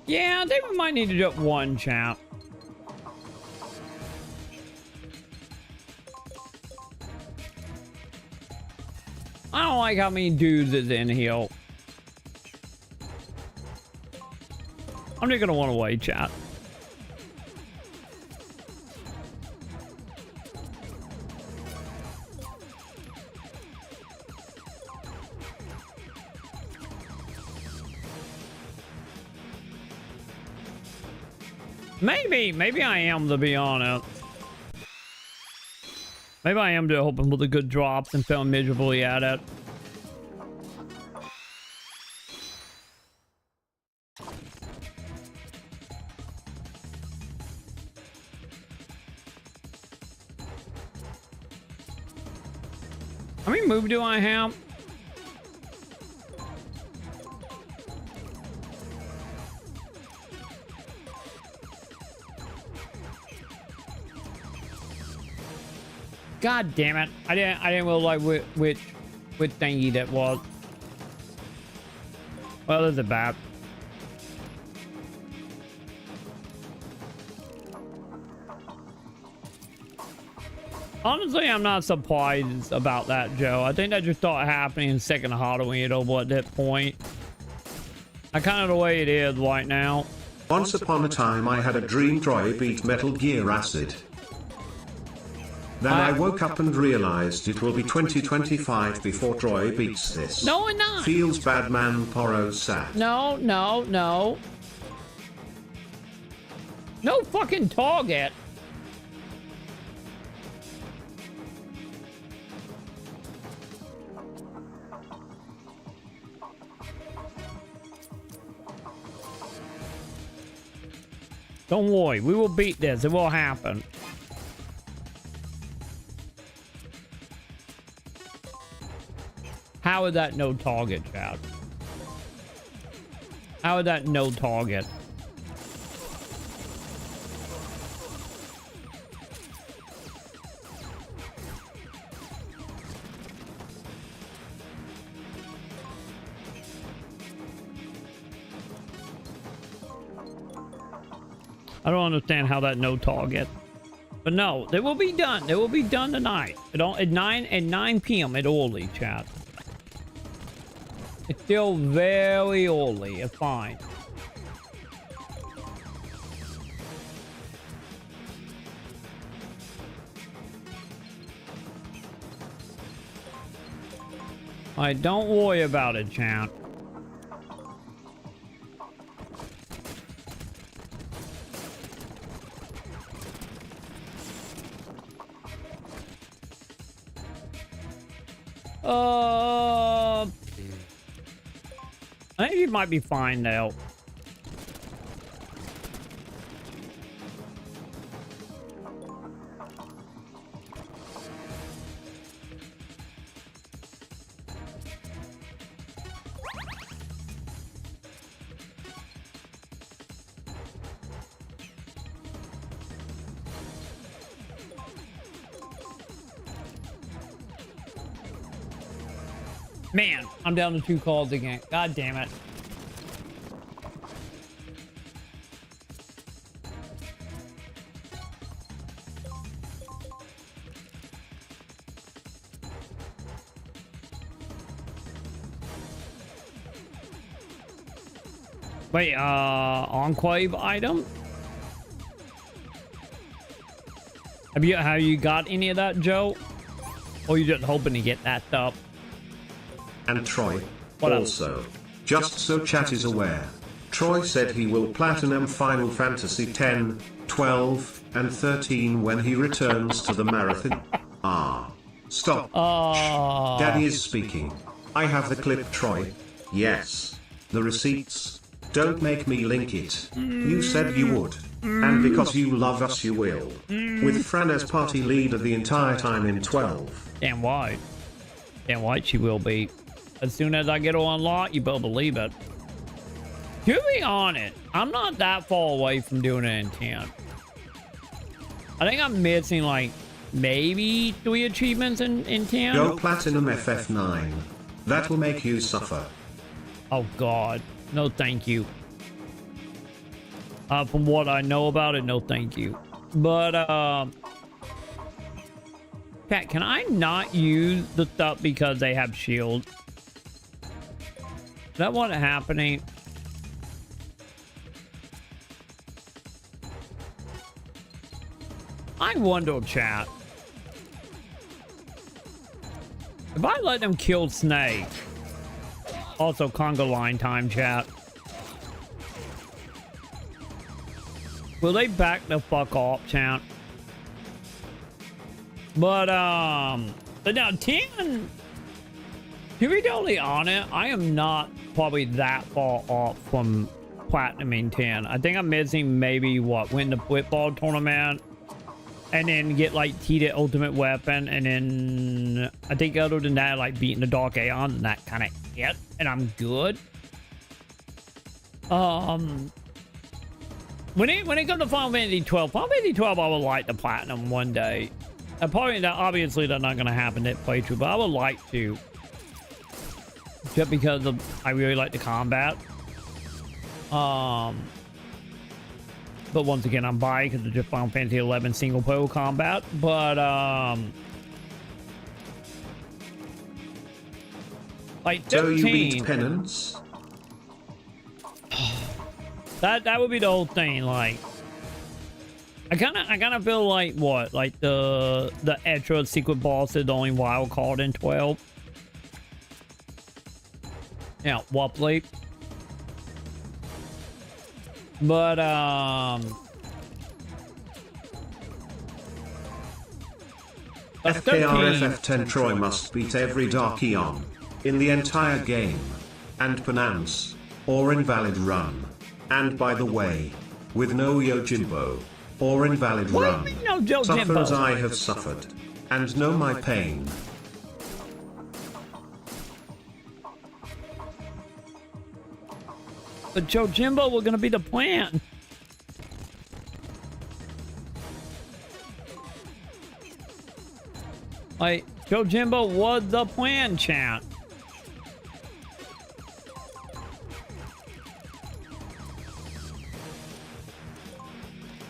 Yeah, I think we might need to do one, chat. I don't like how many dudes is in here. I'm just gonna want to wait, chat. Maybe I am, to be honest. Maybe I am just hoping for the good drops and failing miserably at it. How many moves do I have? God damn it. I didn't really like which thingy that was. Well, there's a bat. Honestly, I'm not surprised about that, Joe. I think that just started happening in second Halloween over at that point. I kind of the way it is right now. Once upon a time I had a dream Troy beat Metal Gear Acid. Then I woke up and realized it will be 2025 before Troy beats this. No, we're not. Feels bad, man. Poro sad. No. No fucking target. Don't worry, we will beat this. It will happen. How is that no target, chat? How is that no target? I don't understand how that no target. But no, they will be done. They will be done tonight. At 9 p.m. at early, chat. It's still very early. It's fine. Alright, don't worry about it, chat. I think you might be fine now. Man, I'm down to 2 calls again. God damn it. Wait, enclave item? Have you got any of that, Joe? Or you just hoping to get that stuff? And Troy, also, just so chat is aware, Troy said he will platinum Final Fantasy 10, 12, and 13 when he returns to the marathon. Stop. Shh. Daddy is speaking. I have the clip, Troy. Yes. The receipts. Don't make me link it. You said you would. And because you love us, you will. With Fran as party leader the entire time in 12. Damn right. Damn right she will be. As soon as I get her unlocked, you better believe it. To be honest, I'm not that far away from doing it in 10. I think I'm missing like maybe 3 achievements in 10. Go platinum FF9. That will make you suffer. Oh god. No thank you. From what I know about it, no thank you. But Pat, can I not use the stuff because they have shield? Is that what's happening? I wonder, chat. If I let them kill Snake. Also, conga line time, chat. Will they back the fuck off, chat? But now 10. To be totally honest, I am not probably that far off from platinuming 10. I think I'm missing maybe what, win the football tournament and then get like T ultimate weapon, and then I think other than that, like beating the Dark Aeons and that kind of it, and I'm good. When it comes to Final Fantasy 12, Final Fantasy 12, I would like the platinum one day. Obviously that's not going to happen that playthrough, but I would like to. Just because I really like the combat. But once again, I'm biased because it's just Final Fantasy 11 single player combat. But like 13. So you beat Penance? That would be the whole thing. Like, I kind of feel like what, like the extra secret boss is the only wild card in 12. Yeah, Wobbly. But FKRFF10 Troy must beat every Dark Eon in the entire game, and pronounce, or invalid run. And by the way, with no Yojimbo, or invalid run, no suffer as I have suffered, and know my pain. But Yojimbo were gonna be the plan. Like, Yojimbo was the plan, chat.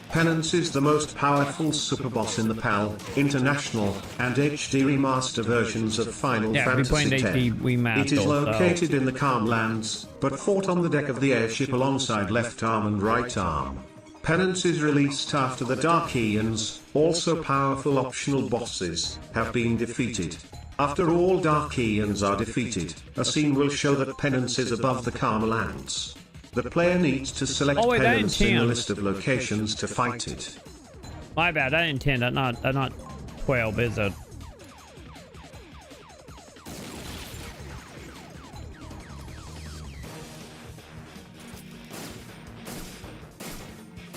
Penance is the most powerful superboss in the PAL, International, and HD remaster versions of Final Fantasy X. It is located in the Calm Lands, but fought on the deck of the airship alongside left arm and right arm. Penance is released after the Dark Eons, also powerful optional bosses, have been defeated. After all Dark Eons are defeated, a scene will show that Penance is above the Calm Lands. The player needs to select Penance in the list of locations to fight it. My bad, I didn't 10. That's not 12, is it?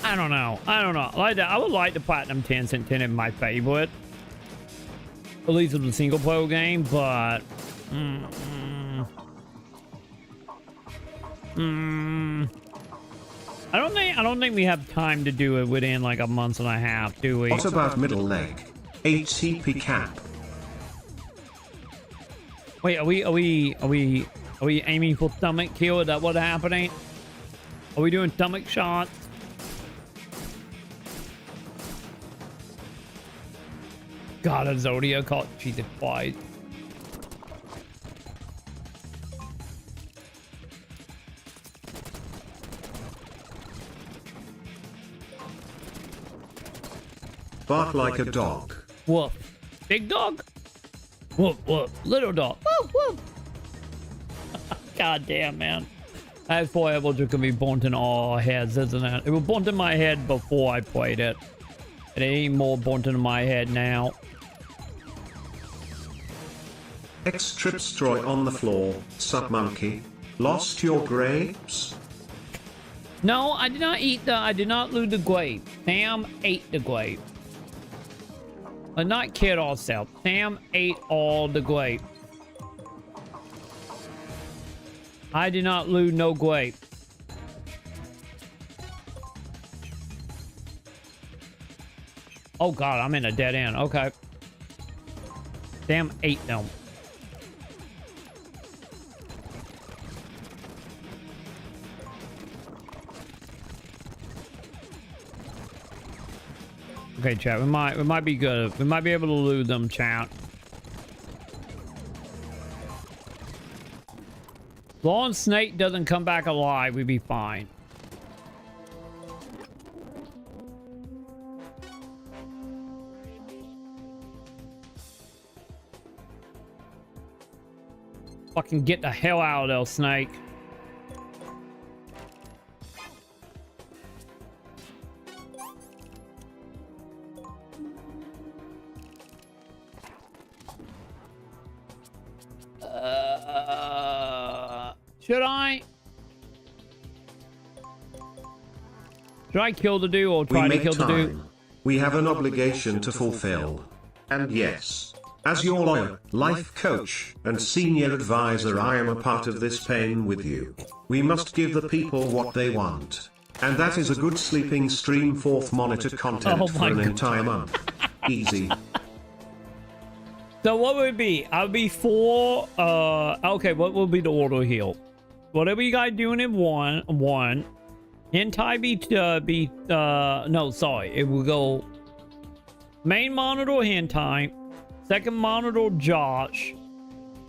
I don't know. I would like the Platinum 10 since 10 is my favorite. At least of the single player game, but I don't think we have time to do it within like a month and a half, do we? What about middle leg? 8 CP cap. Wait, are we aiming for stomach kill? Is that what's happening? Are we doing stomach shots? God, a Zodiac caught Jesus Christ. Bark like a dog. Woof. Big dog? Woof, woof. Little dog. Woof, woof. God damn, man. That forever just gonna be burnt in all our heads, isn't it? It was burnt in my head before I played it. It ain't more burnt in my head now. X trips Troy on the floor. Sup monkey? Lost your grapes? No, I did not eat I did not lose the grape. Sam ate the grape. Let's not kid ourselves. Sam ate all the grape. I did not lose no grape. Oh God, I'm in a dead end. Okay. Sam ate them. Okay, chat. We might be good. We might be able to lose them, chat. As long as Snake doesn't come back alive, we'd be fine. Fucking get the hell out of there, Snake. Should I kill the dude or try to kill the dude? We have an obligation to fulfill. And yes, as your lawyer, life coach, and senior advisor, I am a part of this pain with you. We must give the people what they want. And that is a good sleeping stream, fourth monitor content for an entire month. Easy. So what would it be? I would be 4. Okay, what will be the order here? Whatever you guys doing in one. Hentai no, sorry. It will go main monitor hentai, second monitor Josh,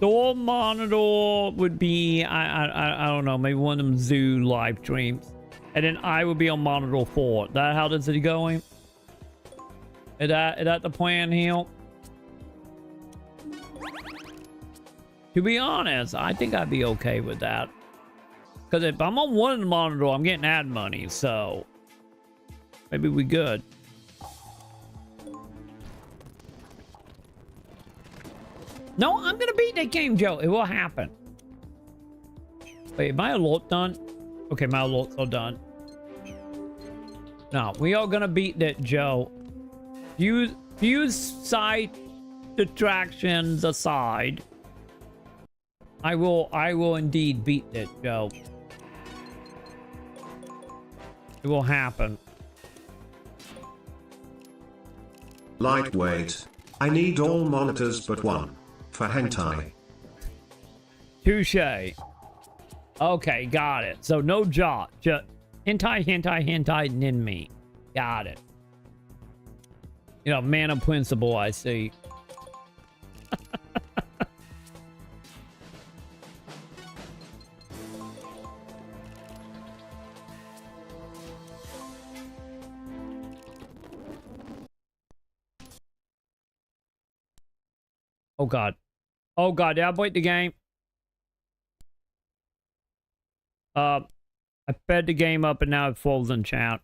third monitor would be I don't know, maybe one of them zoo live streams. and then I will be on monitor 4. That how this is going? Is that the plan here? To be honest, I think I'd be okay with that. Because if I'm on one monitor, I'm getting ad money, so maybe we good. No, I'm gonna beat that game, Joe. It will happen. Wait, my alert done? Okay, my alerts are done. No, we are gonna beat that, Joe. Fuse side distractions aside, I will indeed beat it, Joe. It will happen. Lightweight. I need all monitors but one. For hentai. Touche. Okay, got it. So no jaw. Just hentai, ninmi. Got it. You know, man of principle, I see. Oh god. Oh god, did I break the game? I fed the game up and now it falls in chat.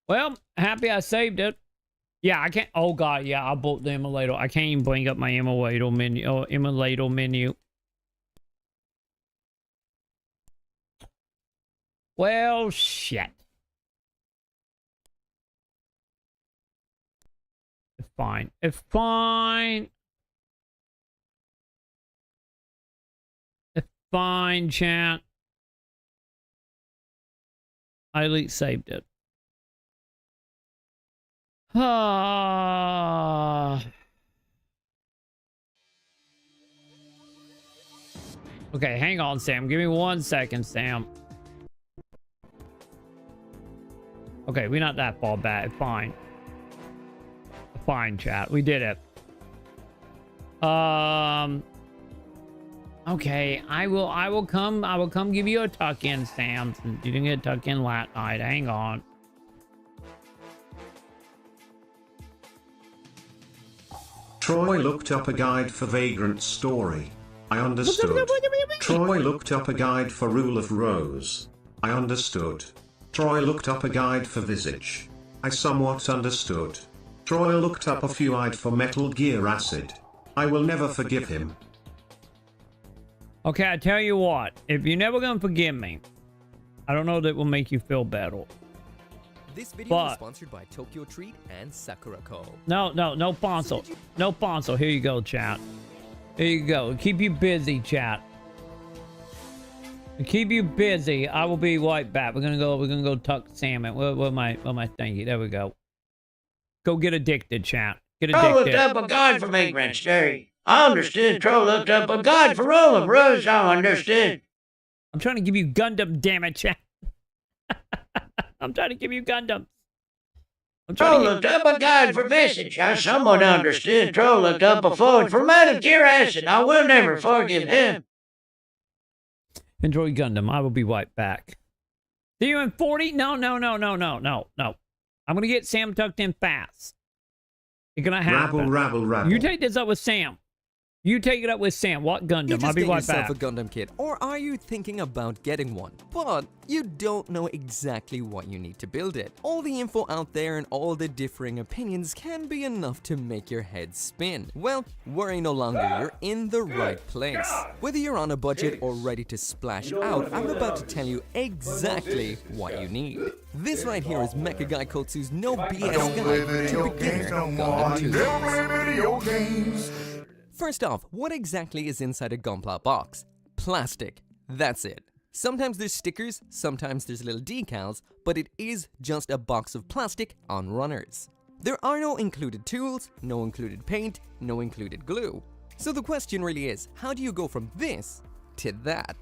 Well, happy I saved it. Yeah, I can't. Oh god, yeah, I bought the emulator. I can't even bring up my emulator menu. Well, shit. It's fine. It's fine. It's fine, chat. I at least saved it. Okay, hang on, Sam. Give me 1 second, Sam. Okay, we're not that far back. Fine. Fine, chat. We did it. Okay, I will come give you a tuck-in, Sam. Since you didn't get a tuck-in last night. Hang on. Troy looked up a guide for Vagrant Story. I understood. Troy looked up a guide for Rule of Rose. I understood. Troy looked up a guide for Visage. I somewhat understood. Troy looked up a few eyed for Metal Gear Acid. I will never forgive him. Okay, I tell you what. If you're never gonna forgive me, I don't know that will make you feel better. This video is sponsored by Tokyo Treat and Sakurako. No sponsor. No sponsor. Here you go, chat. Here you go. Keep you busy, chat. Keep you busy. I will be right back. We're gonna go tuck salmon. Where my thingy? There we go. Go get addicted, chat. Get addicted. Troll looked up a guide for Vagrant Story. I understood. Troll looked up a guide for Rule of Rose. I understood. I'm trying to give you Gundam, damn it, chat. I'm trying to give you Gundam. Troll looked up a guide for Visage. I somewhat understood. Troll looked up a forward for Metal Gear Acid. I will never forgive him. Enjoy Gundam. I will be right back. See you in 40? No. I'm going to get Sam tucked in fast. It's going to happen. Rabble. You take this up with Sam. You take it up with Sam. What Gundam? I'll be right back. You just a Gundam kit, or are you thinking about getting one, but you don't know exactly what you need to build it? All the info out there and all the differing opinions can be enough to make your head spin. Well, worry no longer, you're in the right place. Whether you're on a budget or ready to splash out, I'm about to tell you exactly what you need. This right here is Mecha Guy Kotsu's no BS guide to beginner Gundam tunes. First off, what exactly is inside a Gunpla box? Plastic. That's it. Sometimes there's stickers, sometimes there's little decals, but it is just a box of plastic on runners. There are no included tools, no included paint, no included glue. So the question really is, how do you go from this to that?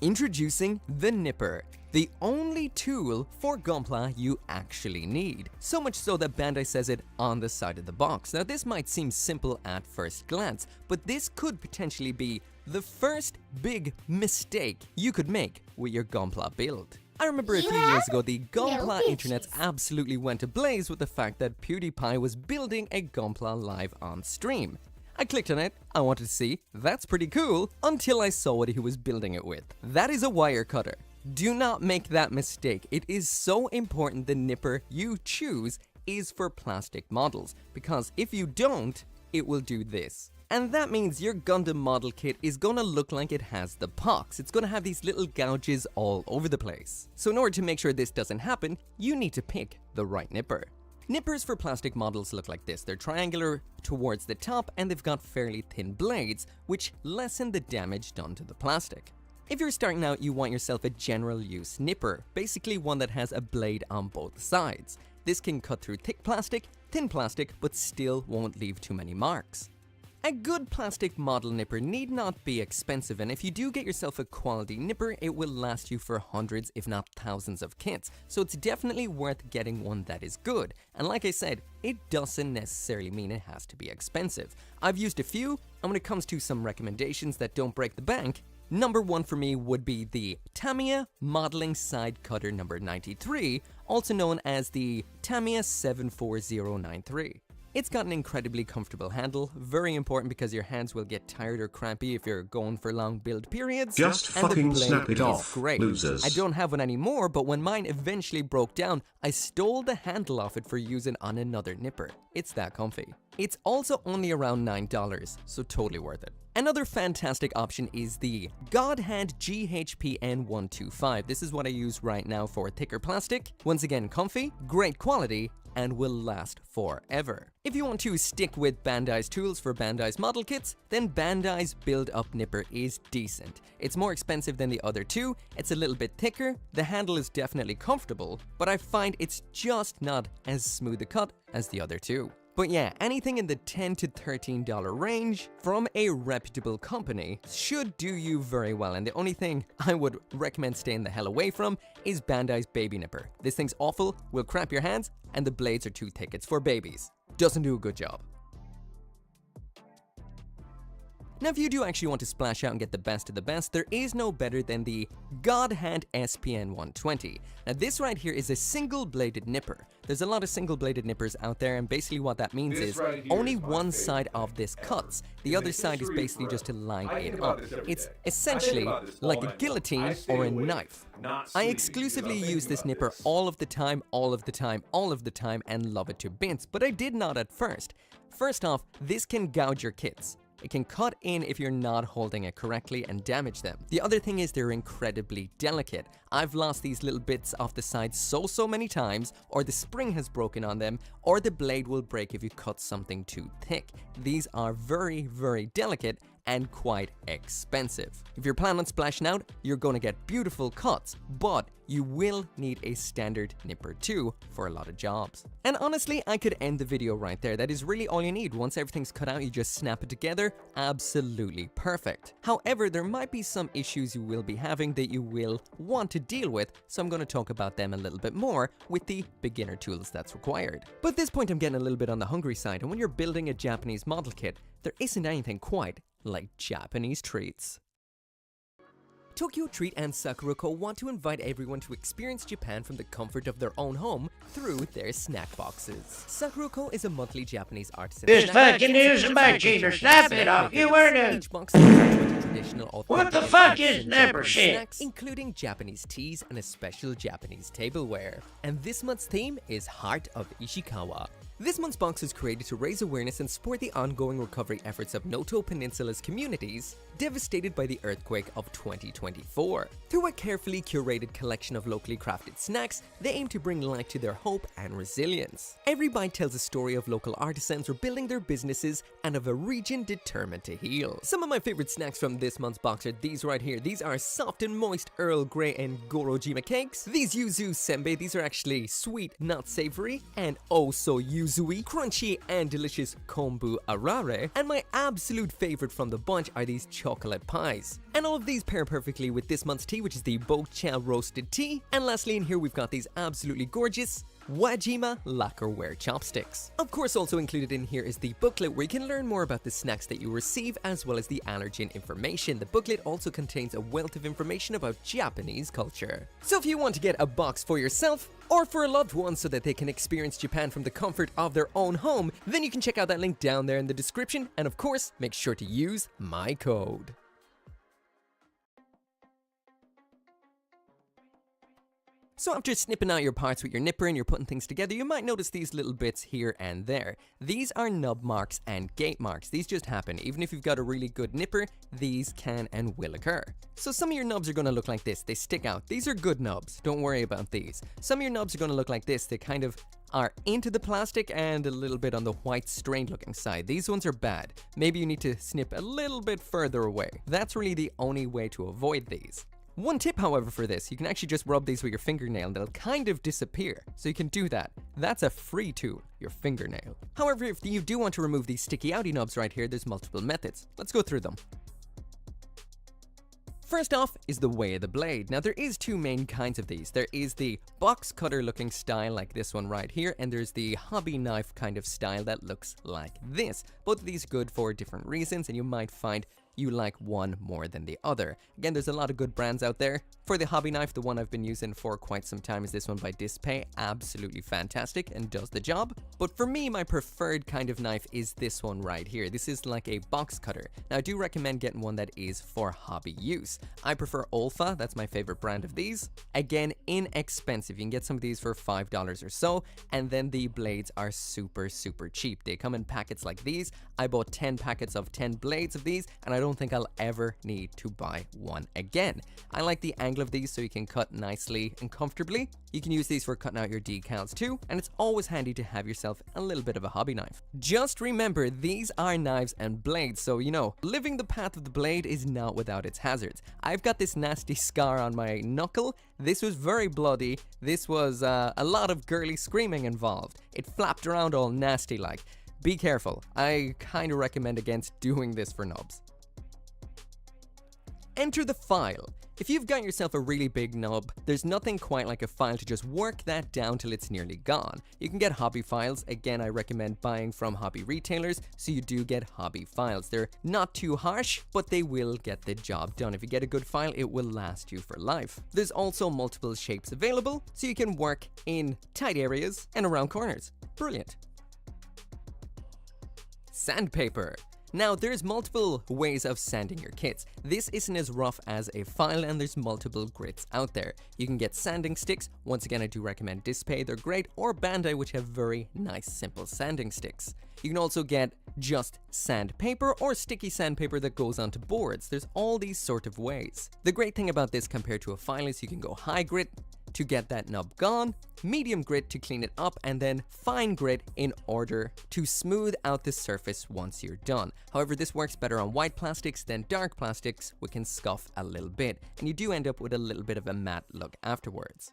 Introducing the Nipper, the only tool for Gunpla you actually need. So much so that Bandai says it on the side of the box. Now this might seem simple at first glance, but this could potentially be the first big mistake you could make with your Gunpla build. I remember a few years ago, the Gunpla internets absolutely went ablaze with the fact that PewDiePie was building a Gunpla live on stream. I clicked on it, I wanted to see, that's pretty cool, until I saw what he was building it with. That is a wire cutter. Do not make that mistake. It is so important the nipper you choose is for plastic models, because if you don't, it will do this. And that means your Gundam model kit is gonna look like it has the pox. It's gonna have these little gouges all over the place. So in order to make sure this doesn't happen, you need to pick the right nipper. Nippers for plastic models look like this. They're triangular towards the top and they've got fairly thin blades, which lessen the damage done to the plastic. If you're starting out, you want yourself a general use nipper, basically one that has a blade on both sides. This can cut through thick plastic, thin plastic, but still won't leave too many marks. A good plastic model nipper need not be expensive, and if you do get yourself a quality nipper, it will last you for hundreds if not thousands of kits, so it's definitely worth getting one that is good. And like I said, it doesn't necessarily mean it has to be expensive. I've used a few, and when it comes to some recommendations that don't break the bank, number one for me would be the Tamiya Modeling Side Cutter number 93, also known as the Tamiya 74093. It's got an incredibly comfortable handle, very important because your hands will get tired or crampy if you're going for long build periods. Just fucking snap it off, great. losers. I don't have one anymore, but when mine eventually broke down, I stole the handle off it for using on another nipper. It's that comfy. It's also only around $9, so totally worth it. Another fantastic option is the Godhand GHPN125. This is what I use right now for thicker plastic. Once again, comfy, great quality, and will last forever. If you want to stick with Bandai's tools for Bandai's model kits, then Bandai's Build Up Nipper is decent. It's more expensive than the other two, it's a little bit thicker, the handle is definitely comfortable, but I find it's just not as smooth a cut as the other two. But yeah, anything in the $10 to $13 range from a reputable company should do you very well, and the only thing I would recommend staying the hell away from is Bandai's Baby Nipper. This thing's awful, will cramp your hands, and the blades are too thick. It's for babies. Doesn't do a good job. Now if you do actually want to splash out and get the best of the best, there is no better than the Godhand SPN120. Now this right here is a single-bladed nipper. There's a lot of single-bladed nippers out there, and basically what that means is only one side of this cuts. The other side is basically just to line it up. It's essentially like a guillotine or a knife. I exclusively use this nipper all of the time, and love it to bits, but I did not at first. First off, this can gouge your kits. It can cut in if you're not holding it correctly and damage them. The other thing is they're incredibly delicate. I've lost these little bits off the side so many times, or the spring has broken on them, or the blade will break if you cut something too thick. These are very delicate and quite expensive. If you're planning on splashing out, you're going to get beautiful cuts, but you will need a standard nipper too for a lot of jobs. And honestly, I could end the video right there. That is really all you need. Once everything's cut out, you just snap it together. Absolutely perfect. However, there might be some issues you will be having that you will want to deal with, so I'm going to talk about them a little bit more with the beginner tools that's required. But at this point, I'm getting a little bit on the hungry side, and when you're building a Japanese model kit, there isn't anything quite like Japanese treats. Tokyo Treat and Sakurako want to invite everyone to experience Japan from the comfort of their own home through their snack boxes. Sakurako is a monthly Japanese artisan. This fucking news is my cheater. Snap it off. You were the... Each box has traditional what the fuck is nipper shit? Snacks, including Japanese teas and a special Japanese tableware. And this month's theme is Heart of Ishikawa. This month's box is created to raise awareness and support the ongoing recovery efforts of Noto Peninsula's communities devastated by the earthquake of 2024. Through a carefully curated collection of locally crafted snacks, they aim to bring light to their hope and resilience. Every bite tells a story of local artisans rebuilding their businesses and of a region determined to heal. Some of my favorite snacks from this month's box are these right here. These are soft and moist Earl Grey and Gorojima cakes. These yuzu senbei, these are actually sweet, not savory, and oh so yuzui, crunchy and delicious kombu arare. And my absolute favorite from the bunch are these chocolate pies. And all of these pair perfectly with this month's tea, which is the Bocha roasted tea. And lastly in here we've got these absolutely gorgeous Wajima lacquerware chopsticks. Of course, also included in here is the booklet where you can learn more about the snacks that you receive as well as the allergen information. The booklet also contains a wealth of information about Japanese culture. So if you want to get a box for yourself or for a loved one so that they can experience Japan from the comfort of their own home, then you can check out that link down there in the description, and of course, make sure to use my code. So after snipping out your parts with your nipper and you're putting things together, you might notice these little bits here and there. These are nub marks and gate marks. These just happen. Even if you've got a really good nipper, these can and will occur. So some of your nubs are going to look like this. They stick out. These are good nubs. Don't worry about these. Some of your nubs are going to look like this. They kind of are into the plastic and a little bit on the white strained looking side. These ones are bad. Maybe you need to snip a little bit further away. That's really the only way to avoid these. One tip, however, for this, you can actually just rub these with your fingernail and they'll kind of disappear. So you can do that. That's a free tool, your fingernail. However, if you do want to remove these sticky outy nubs right here, there's multiple methods. Let's go through them. First off is the way of the blade. Now there is two main kinds of these. There is the box cutter looking style like this one right here, and there's the hobby knife kind of style that looks like this. Both of these are good for different reasons, and you might find you like one more than the other. Again, there's a lot of good brands out there. For the hobby knife, the one I've been using for quite some time is this one by Dispay. Absolutely fantastic and does the job. But for me, my preferred kind of knife is this one right here. This is like a box cutter. Now I do recommend getting one that is for hobby use. I prefer Olfa, that's my favorite brand of these. Again, inexpensive. You can get some of these for $5 or so, and then the blades are super cheap. They come in packets like these. I bought 10 packets of 10 blades of these, and I don't think I'll ever need to buy one again. I like the angle of these so you can cut nicely and comfortably. You can use these for cutting out your decals too, and it's always handy to have yourself a little bit of a hobby knife. Just remember, these are knives and blades, so you know, living the path of the blade is not without its hazards. I've got this nasty scar on my knuckle. This was very bloody. This was a lot of girly screaming involved. It flapped around all nasty like. Be careful. I kind of recommend against doing this for nubs. Enter the file. If you've got yourself a really big nub, there's nothing quite like a file to just work that down till it's nearly gone. You can get hobby files. Again, I recommend buying from hobby retailers so you do get hobby files. They're not too harsh, but they will get the job done. If you get a good file, it will last you for life. There's also multiple shapes available, so you can work in tight areas and around corners. Brilliant. Sandpaper. Now, there's multiple ways of sanding your kits. This isn't as rough as a file, and there's multiple grits out there. You can get sanding sticks. Once again, I do recommend Dispay, they're great, or Bandai, which have very nice, simple sanding sticks. You can also get just sandpaper or sticky sandpaper that goes onto boards. There's all these sort of ways. The great thing about this compared to a file is you can go high grit to get that nub gone, medium grit to clean it up, and then fine grit in order to smooth out the surface once you're done. However, this works better on white plastics than dark plastics, which can scuff a little bit, and you do end up with a little bit of a matte look afterwards.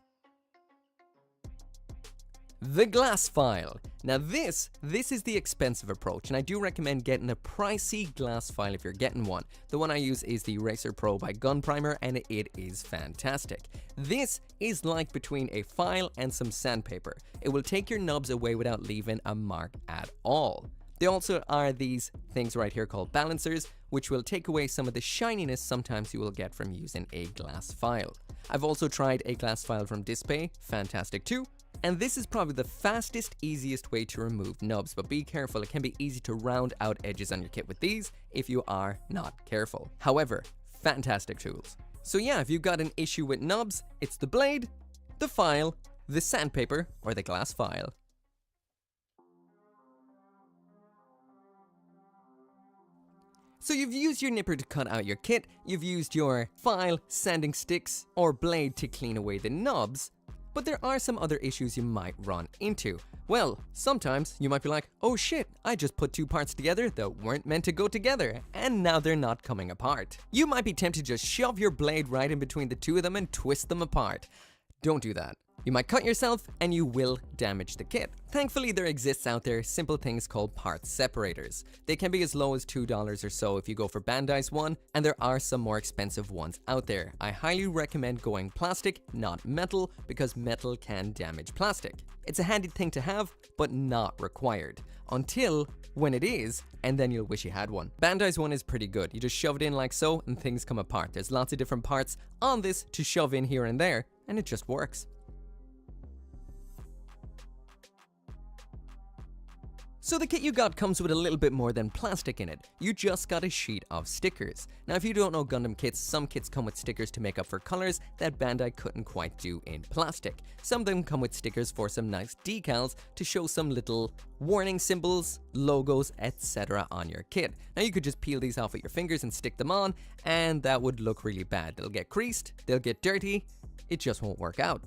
The glass file. Now this is the expensive approach, and I do recommend getting a pricey glass file if you're getting one. The one I use is the Racer Pro by Gun Primer, and it is fantastic. This is like between a file and some sandpaper. It will take your nubs away without leaving a mark at all. There also are these things right here called balancers, which will take away some of the shininess sometimes you will get from using a glass file. I've also tried a glass file from Dispay, fantastic too. And this is probably the fastest, easiest way to remove nubs, but be careful, it can be easy to round out edges on your kit with these if you are not careful. However, fantastic tools. So yeah, if you've got an issue with nubs, it's the blade, the file, the sandpaper, or the glass file. So you've used your nipper to cut out your kit, you've used your file, sanding sticks, or blade to clean away the nubs, but there are some other issues you might run into. Well, sometimes you might be like, oh shit, I just put two parts together that weren't meant to go together, and now they're not coming apart. You might be tempted to just shove your blade right in between the two of them and twist them apart. Don't do that. You might cut yourself and you will damage the kit. Thankfully, there exists out there simple things called parts separators. They can be as low as $2 or so if you go for Bandai's one, and there are some more expensive ones out there. I highly recommend going plastic, not metal, because metal can damage plastic. It's a handy thing to have, but not required. Until when it is, and then you'll wish you had one. Bandai's one is pretty good. You just shove it in like so, and things come apart. There's lots of different parts on this to shove in here and there, and it just works. So the kit you got comes with a little bit more than plastic in it. You just got a sheet of stickers. Now if you don't know Gundam kits, some kits come with stickers to make up for colors that Bandai couldn't quite do in plastic. Some of them come with stickers for some nice decals to show some little warning symbols, logos, etc. on your kit. Now you could just peel these off with your fingers and stick them on, and that would look really bad. They'll get creased, they'll get dirty, it just won't work out.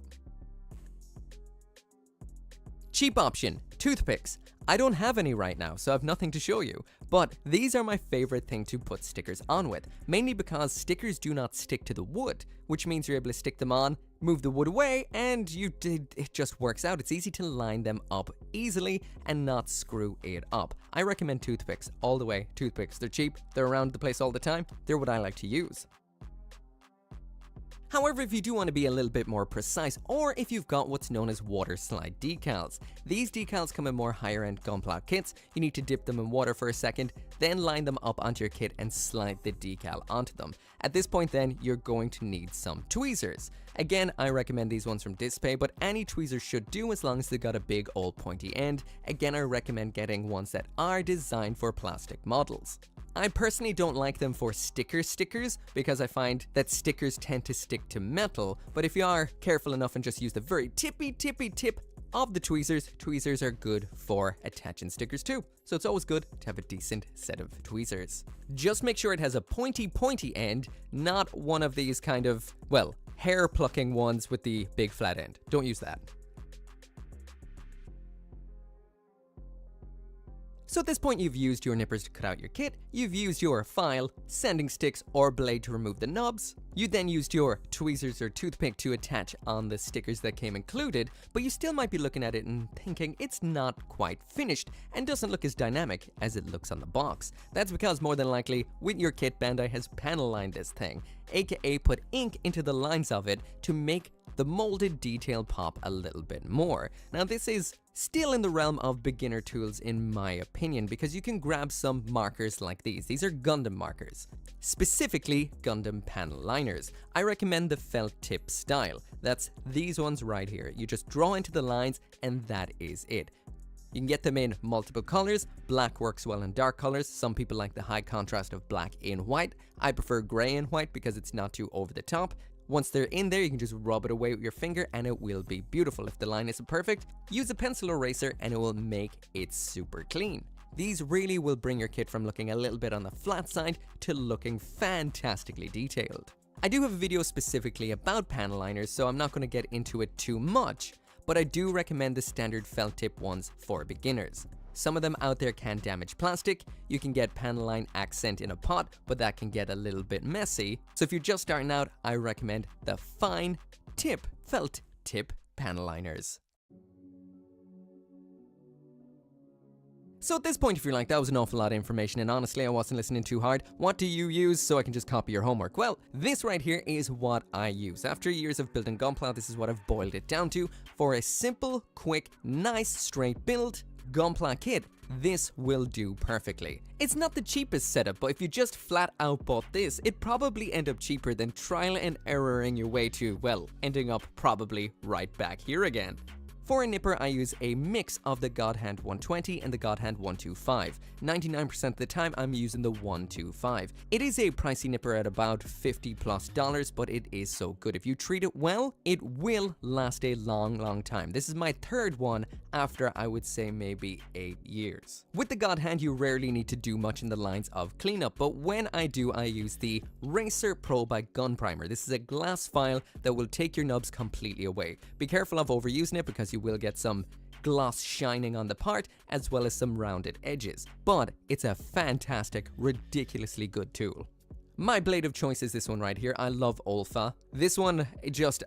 Cheap option, toothpicks. I don't have any right now, so I have nothing to show you, but these are my favorite thing to put stickers on with, mainly because stickers do not stick to the wood, which means you're able to stick them on, move the wood away, and it just works out. It's easy to line them up easily and not screw it up. I recommend toothpicks all the way. Toothpicks, they're cheap, they're around the place all the time, they're what I like to use. However, if you do want to be a little bit more precise, or if you've got what's known as water slide decals, these decals come in more higher end Gunpla kits. You need to dip them in water for a second, then line them up onto your kit and slide the decal onto them. At this point then, you're going to need some tweezers. Again, I recommend these ones from Dispay, but any tweezers should do as long as they've got a big old pointy end. Again, I recommend getting ones that are designed for plastic models. I personally don't like them for stickers because I find that stickers tend to stick to metal, but if you are careful enough and just use the very tippy tip of the tweezers, tweezers are good for attaching stickers too. So it's always good to have a decent set of tweezers. Just make sure it has a pointy end, not one of these kind of, well, hair plucking ones with the big flat end. Don't use that. So at this point, you've used your nippers to cut out your kit, you've used your file, sanding sticks, or blade to remove the knobs, you then used your tweezers or toothpick to attach on the stickers that came included, but you still might be looking at it and thinking it's not quite finished and doesn't look as dynamic as it looks on the box. That's because more than likely, with your kit, Bandai has panel lined this thing, aka put ink into the lines of it to make the molded detail pop a little bit more. Now this is still in the realm of beginner tools in my opinion, because you can grab some markers like these. These are Gundam markers, specifically Gundam panel liners. I recommend the felt tip style. That's these ones right here. You just draw into the lines and that is it. You can get them in multiple colors. Black works well in dark colors. Some people like the high contrast of black in white. I prefer gray and white because it's not too over the top. Once they're in there, you can just rub it away with your finger and it will be beautiful. If the line isn't perfect, use a pencil eraser and it will make it super clean. These really will bring your kit from looking a little bit on the flat side to looking fantastically detailed. I do have a video specifically about panel liners, so I'm not going to get into it too much, but I do recommend the standard felt tip ones for beginners. Some of them out there can damage plastic. You can get panel line accent in a pot, but that can get a little bit messy. So if you're just starting out, I recommend the fine tip, felt tip panel liners. So at this point, if you're like, that was an awful lot of information and honestly I wasn't listening too hard, what do you use so I can just copy your homework? Well, this right here is what I use. After years of building Gunpla, this is what I've boiled it down to. For a simple, quick, nice, straight build, Gunpla kit, this will do perfectly. It's not the cheapest setup, but if you just flat out bought this, it'd probably end up cheaper than trial and erroring your way to, well, ending up probably right back here again. For a nipper, I use a mix of the God Hand 120 and the God Hand 125. 99% of the time, I'm using the 125. It is a pricey nipper at about $50+, but it is so good. If you treat it well, it will last a long time. This is my third one after, I would say, maybe 8 years. With the God Hand, you rarely need to do much in the lines of cleanup, but when I do, I use the Racer Pro by Gun Primer. This is a glass file that will take your nubs completely away. Be careful of overusing it because you will get some gloss shining on the part as well as some rounded edges, but it's a fantastic, ridiculously good tool. My blade of choice is this one right here. I love Olfa. This one,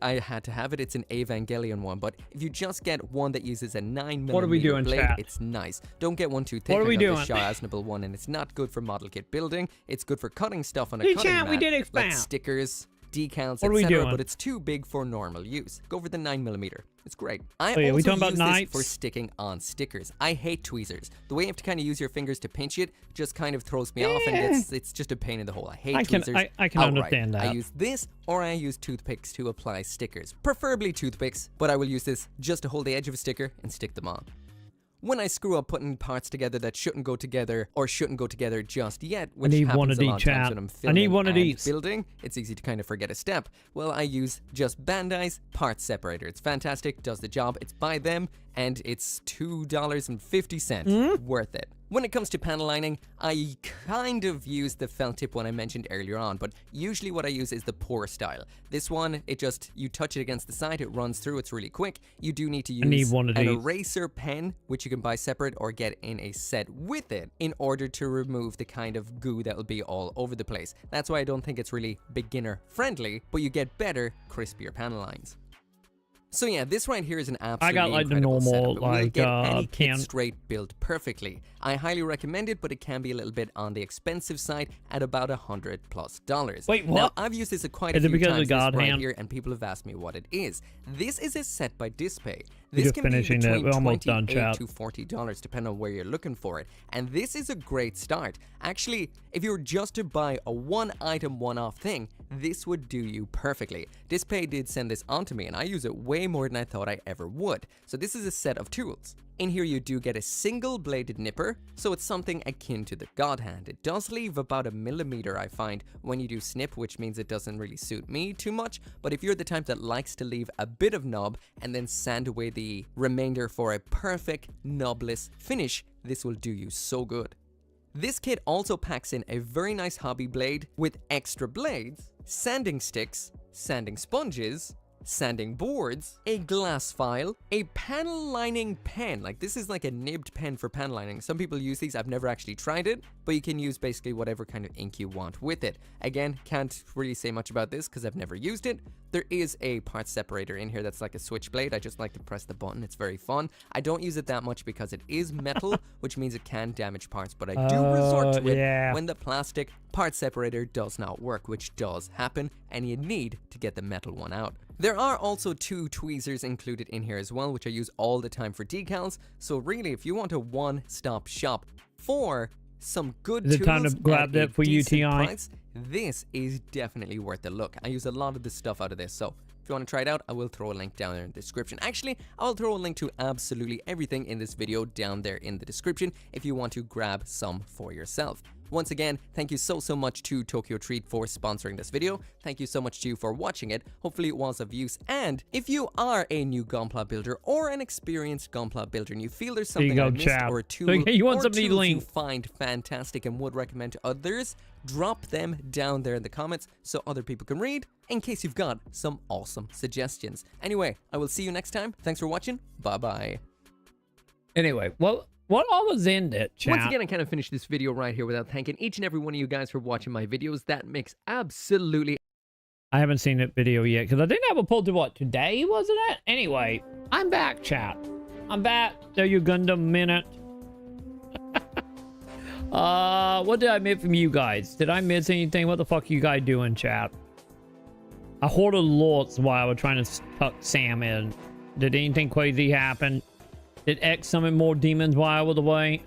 I had to have it. It's an Evangelion one, but if you just get one that uses a 9mm what are we doing, blade, chat? it's nice. Don't get one too thick. What are we doing? The Shawasnable one, and it's not good for model kit building. It's good for cutting stuff on a Hey, cutting chat, mat, we did expand. like stickers, decals, what are we etc. doing? But it's too big for normal use. Go for the 9mm. It's great. I Oh, yeah, also we talking about use knives? this for sticking on stickers. I hate tweezers. The way you have to kind of use your fingers to pinch it just kind of throws me off, and it's just a pain in the hole. I hate tweezers. I can understand that. I use this, or I use toothpicks to apply stickers. Preferably toothpicks, but I will use this just to hold the edge of a sticker and stick them on. When I screw up putting parts together that shouldn't go together or shouldn't go together just yet, which happens a lot of times when I'm filming and building, it's easy to kind of forget a step. Well, I use just Bandai's part separator. It's fantastic, does the job. It's by them, and it's $2.50. Worth it. When it comes to panel lining, I kind of use the felt tip one I mentioned earlier on, but usually what I use is the pour style. This one, you touch it against the side, it runs through, it's really quick. You do need to use an eraser pen, which you can buy separate or get in a set with it in order to remove the kind of goo that will be all over the place. That's why I don't think it's really beginner friendly, but you get better, crispier panel lines. So yeah, this right here is an absolutely incredible setup. It will get any kit straight built perfectly. I highly recommend it, but it can be a little bit on the expensive side at about $100+. Wait, what? Now, I've used this quite a few times right here, and people have asked me what it is. This is a set by Dispay. This can be between $28 to $40, depending on where you're looking for it. And this is a great start. Actually, if you were just to buy a one-item, one-off thing, this would do you perfectly. Dispay did send this on to me, and I use it way more than I thought I ever would. So this is a set of tools. In here you do get a single-bladed nipper, so it's something akin to the God Hand. It does leave about 1 millimeter, I find, when you do snip, which means it doesn't really suit me too much, but if you're the type that likes to leave a bit of knob and then sand away the remainder for a perfect knobless finish, this will do you so good. This kit also packs in a very nice hobby blade with extra blades, sanding sticks, sanding sponges, sanding boards, a glass file, a panel lining pen. Like, this is like a nibbed pen for panel lining. Some people use these. I've never actually tried it, but you can use basically whatever kind of ink you want with it. Again, can't really say much about this because I've never used it. There is a part separator in here that's like a switchblade. I just like to press the button. It's very fun. I don't use it that much because it is metal, which means it can damage parts, but I do resort to it when the plastic part separator does not work, which does happen, and you need to get the metal one out. There are also 2 tweezers included in here as well, which I use all the time for decals. So really, if you want a one-stop shop for some good tools time to grab that for UTI? Price, this is definitely worth a look. I use a lot of the stuff out of this, so if you want to try it out, I will throw a link down there in the description. Actually, I'll throw a link to absolutely everything in this video down there in the description if you want to grab some for yourself. Once again, thank you so much to Tokyo Treat for sponsoring this video. Thank you so much to you for watching it. Hopefully it was of use. And if you are a new Gunpla builder or an experienced Gunpla builder and you feel there's something I missed or a tool or tools you find fantastic and would recommend to others, drop them down there in the comments so other people can read in case you've got some awesome suggestions. Anyway, I will see you next time. Thanks for watching. Bye-bye. Anyway, well, what all was in it, chat? Once again, I kind of finished this video right here without thanking each and every one of you guys for watching my videos. That makes absolutely... I haven't seen that video yet, because I didn't have a pull to what, today, wasn't it? Anyway, I'm back, chat. I'm back. There you Gundam Minute. What did I miss from you guys? Did I miss anything? What the fuck are you guys doing, chat? I hoarded lots while I was trying to tuck Sam in. Did anything crazy happen? Did X summon more demons while I was away?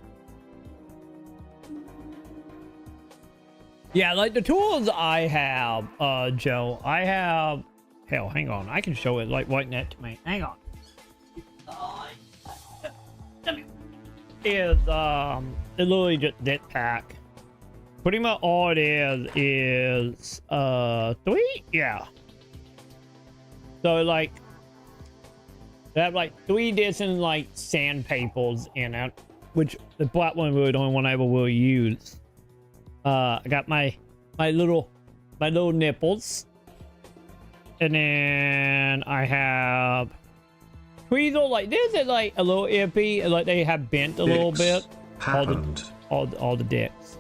Yeah, like the tools I have, Joe, I have... Hell, hang on. I can show it like right next to me. Hang on. Is, it's literally just this pack. Pretty much all it is 3? Yeah. So, like, they have like 3 different like sandpapers in it, which the black one really the only one I ever will use. I got my little nipples, and then I have tweezers like this is like a little iffy, like they have bent a little bit. Happened. All the dicks.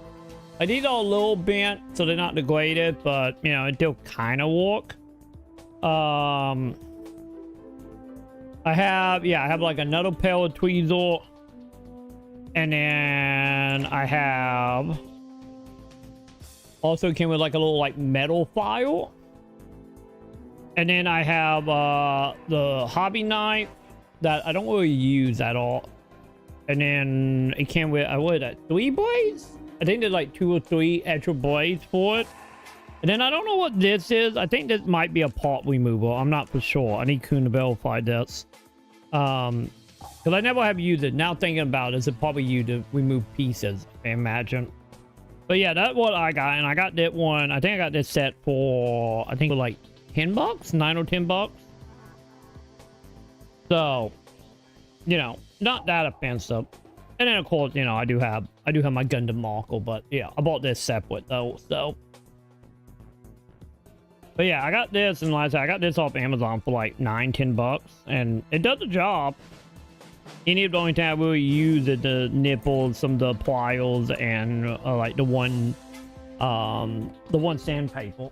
Like, these are a little bent, so they're not degraded, but, you know, it still kind of work. I have like another pair of tweezers. And then I have... Also came with like a little like metal file. And then I have the hobby knife that I don't really use at all. And then it came with, what is that, 3 blades? I think there's like 2 or 3 extra blades for it. And then I don't know what this is. I think this might be a part remover. I'm not for sure. I need Kuhn to verify this. Because I never have used it. Now thinking about it, it's probably used to remove pieces, I imagine. But yeah, that's what I got. And I got that one. I think I got this set for, I think for like $10, 9 or $10. So, you know, not that offensive. And then of course, you know, I do have my Gundam Markle, but yeah, I bought this separate though, so. But yeah, I got this, and like I said, I got this off Amazon for like $9-10, and it does the job. Any of the only thing I really use is the nipples, some of the pliers, and like the one sandpaper.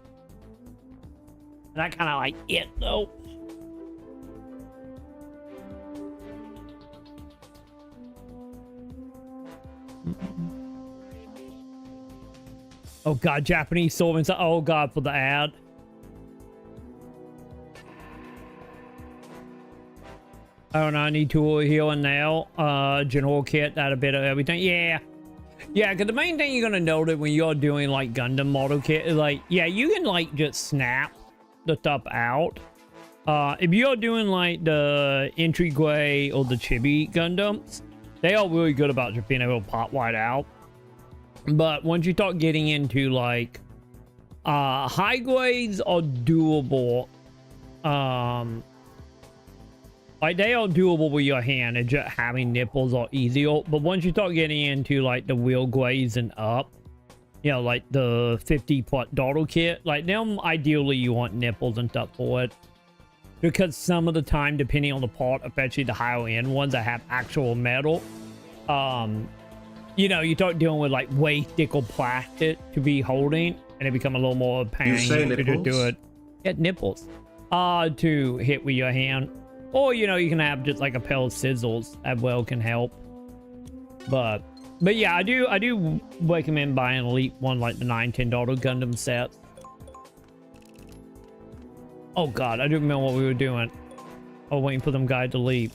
And I kind of like it though. Oh god, Japanese solvents. Oh god, for the ad. I don't know, I need tool here and now. General kit, that a bit of everything. Yeah, because the main thing you're gonna notice when you're doing like Gundam model kit is like, yeah, you can like just snap the stuff out. If you're doing like the entry gray or the chibi Gundams, they are really good about just being able to pop right out. But once you start getting into like high grades are doable. Like they are doable with your hand, and just having nipples are easier. But once you start getting into like the wheel grades and up, you know, like the 50-part daughter kit, like them ideally you want nipples and stuff for it. Because some of the time, depending on the part, especially the higher end ones that have actual metal, you know, you start dealing with like way thicker plastic to be holding, and it become a little more pain to do it. Get nipples to hit with your hand. Or, you know, you can have just like a pair of scissors that well can help. But yeah, I do recommend buying an Elite one, like the $9-10 Gundam sets. Oh god, I do remember what we were doing. Oh, waiting for them guys to leave.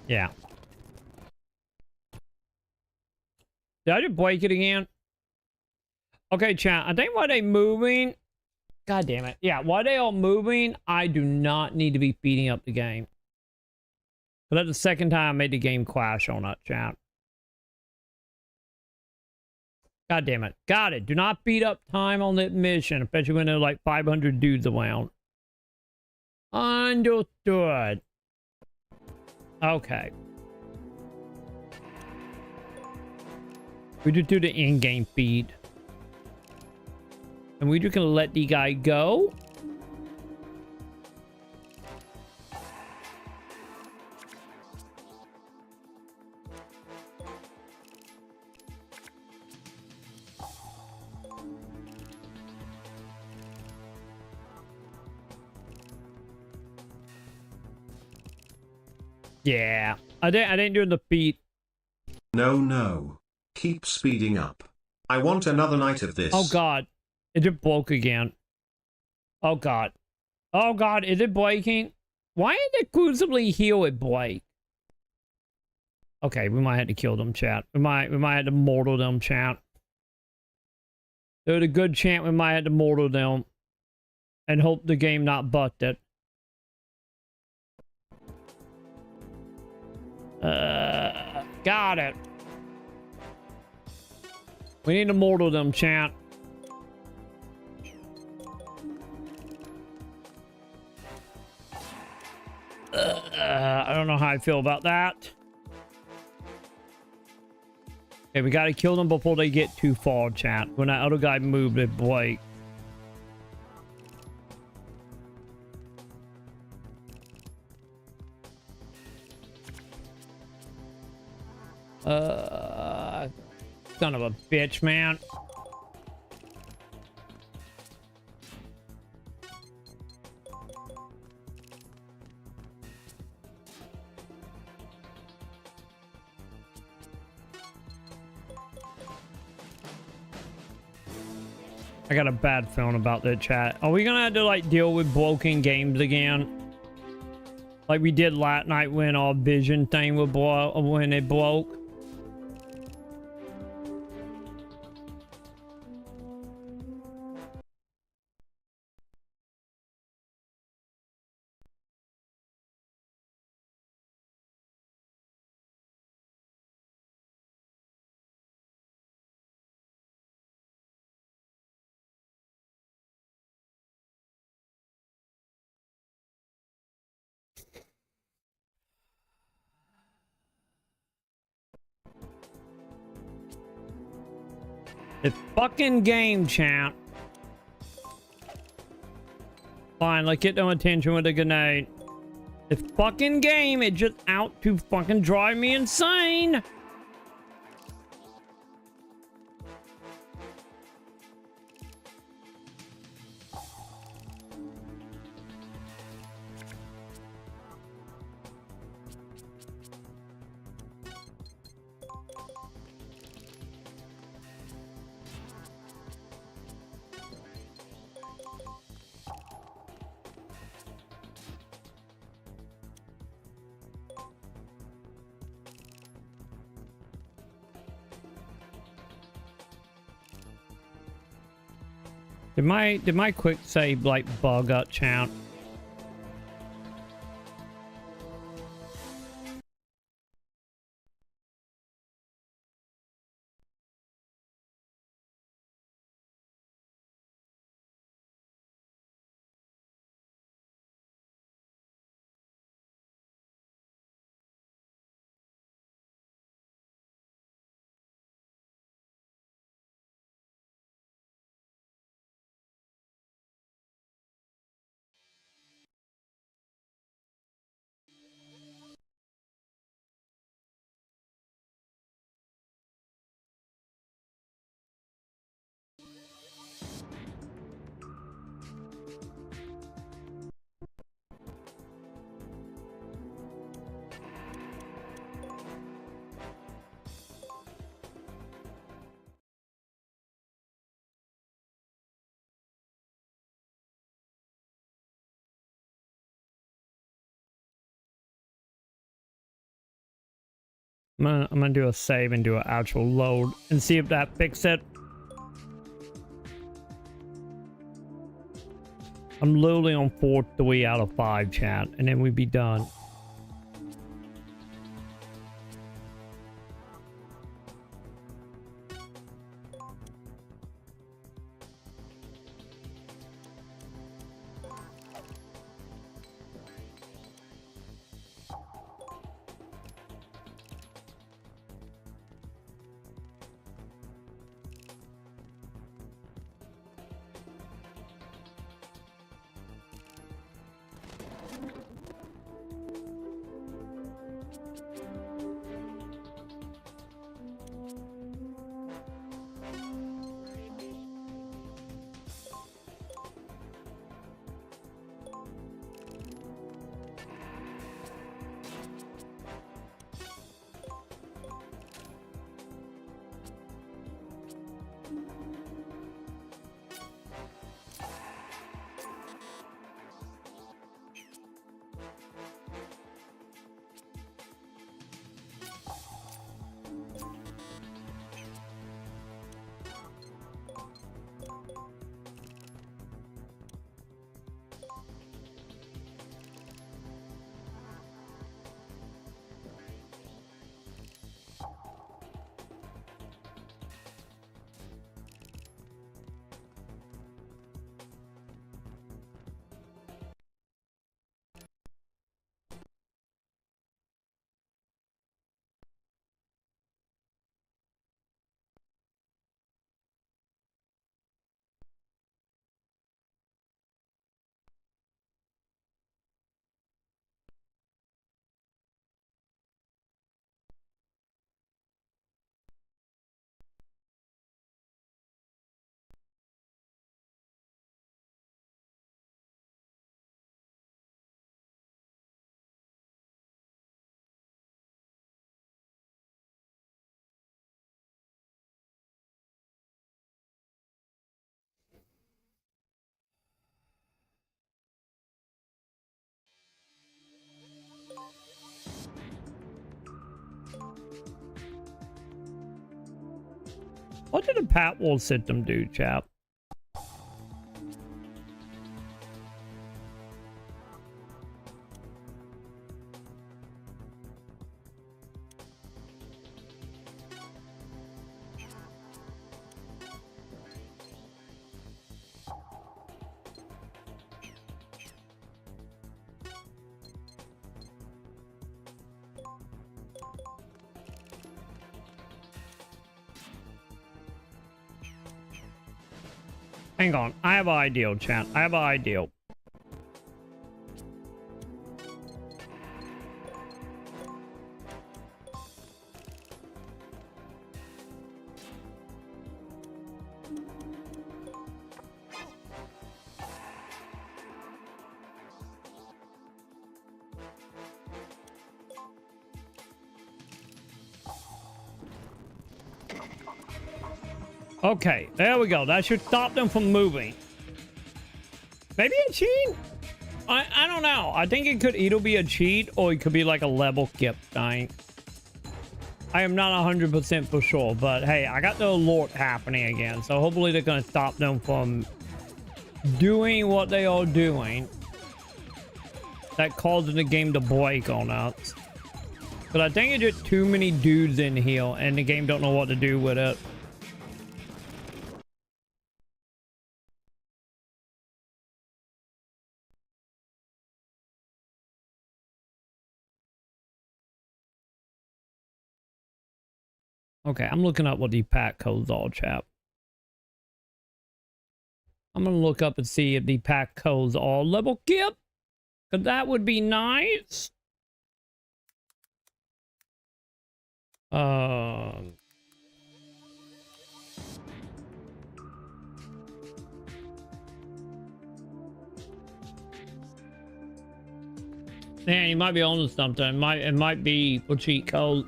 Yeah. Did I just break it again? Okay, chat. I think while they moving... God damn it. Yeah, while they are moving, I do not need to be speeding up the game. But that's the second time I made the game crash on that, chat. God damn it. Got it. Do not speed up time on that mission, especially when there are like 500 dudes around. Understood. Okay. We just do the in-game feed. And we just gonna let the guy go. Yeah, I didn't do the feed. No. Keep speeding up. I want another night of this. Oh god. It just broke again. Oh god. Oh god, is it breaking? Why did it exclusively heal it break? Okay, we might have to kill them, chat. We might have to mortal them, chat. There's a good chance we might have to mortal them. And hope the game not busted. Got it. We need to mortal them, chat. I don't know how I feel about that. Okay, we gotta kill them before they get too far, chat. When that other guy moved, it break. Son of a bitch, man. I got a bad feeling about that chat. Are we gonna have to like deal with broken games again? Like we did last night when our vision thing would blow, when it broke. It's fucking game, champ. Fine, let's get no attention with a grenade. It's fucking game. It's just out to fucking drive me insane. Did my quick save like bug up, champ? I'm gonna do a save and do an actual load and see if that fixes it. I'm literally on 4-3 out of 5, chat, and then we'd be done. What did the Pat Wall system do, chap? Hang on, I have an ideal, chat. I have an ideal. Okay, there we go. That should stop them from moving. Maybe a cheat? I don't know. I think it could either be a cheat or it could be like a level skip thing. I am not 100% for sure, but hey, I got the alert happening again. So hopefully they're going to stop them from doing what they are doing. That causing the game to break on us. But I think it's just too many dudes in here and the game don't know what to do with it. Okay, I'm looking up what the pack codes are, chap. I'm gonna look up and see if the pack codes are level skip. Cause that would be nice. Man, you might be on to something. It might be for cheat code.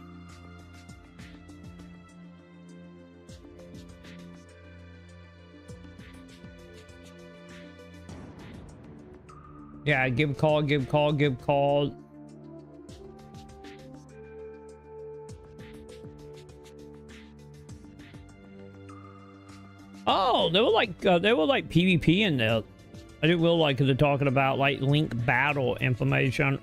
Yeah, give call, give call, give call. Oh, they were like PvP in there. I didn't realize because they're talking about like link battle information.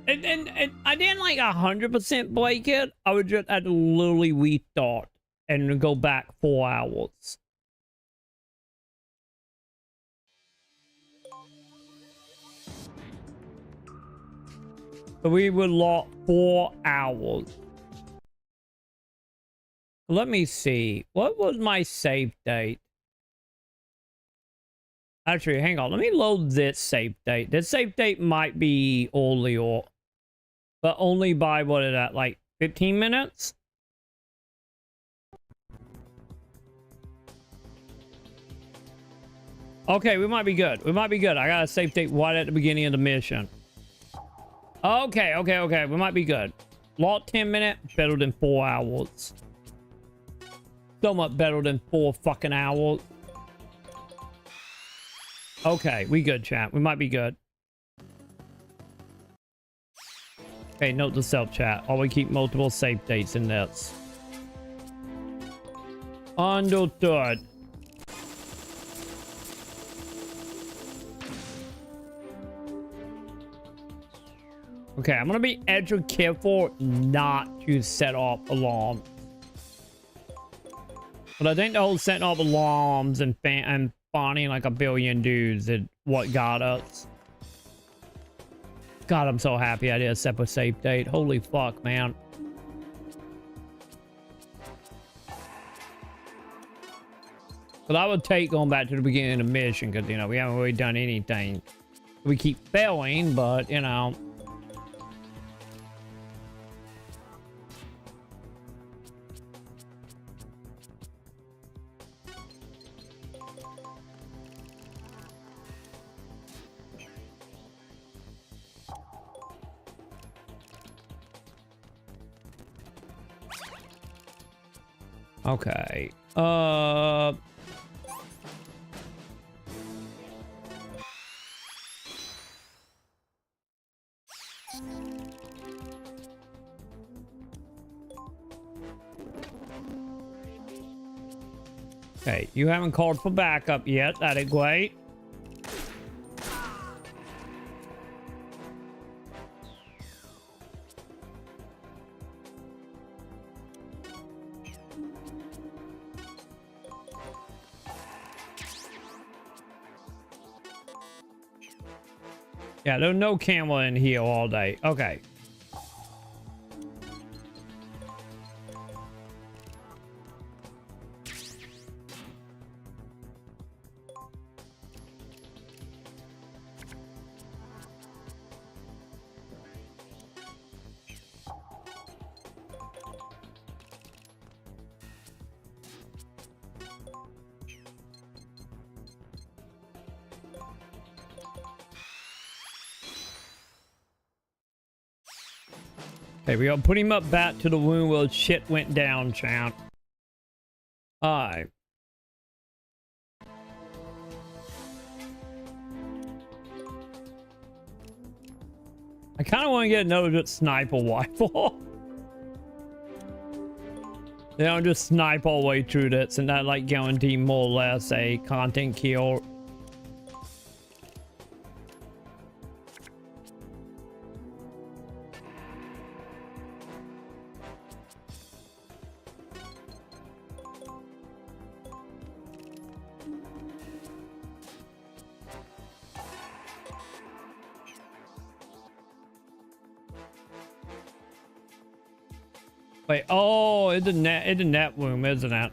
And I didn't like 100% break it. I would just have to literally restart and go back 4 hours. So we would lock 4 hours. Let me see. What was my save date? Actually, hang on. Let me load this save date. This save date might be earlier, but only by, what is that, like 15 minutes? Okay, we might be good. We might be good. I got a save date right at the beginning of the mission. Okay. We might be good. Lock 10 minutes, better than 4 hours. So much better than 4 fucking hours. Okay, we good, chat. We might be good. Okay, note to self, chat. Always keep multiple save dates in this. Understood. Okay, I'm gonna be extra careful not to set off alarms. But I think the whole setting off alarms and spawning like a billion dudes is what got us. God, I'm so happy I did a separate save date. Holy fuck, man. But I would take going back to the beginning of the mission because, you know, we haven't really done anything. We keep failing, but, you know. Okay. Okay, you haven't called for backup yet. That'd great. Yeah, there's no camera in here all day. Okay. Okay, we gotta put him up back to the room where shit went down, champ. Alright. I kind of want to get another good sniper rifle. They don't just snipe all the way through this and that like guarantee more or less a content kill. Wait, oh, it's a net room, isn't it?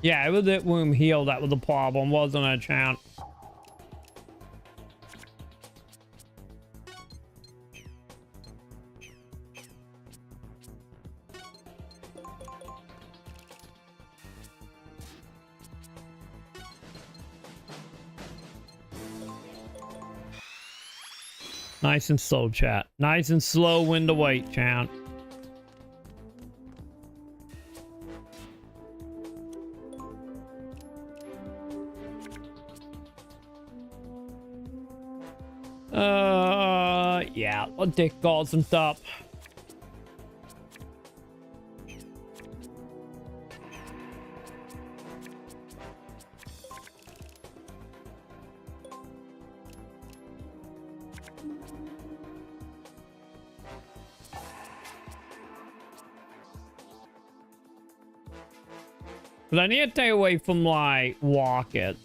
Yeah, it was that room heal that was the problem, wasn't it, champ? Nice and slow, chat. Nice and slow when to wait, chat. Yeah, let's take calls and stuff. But I need to stay away from like rockets.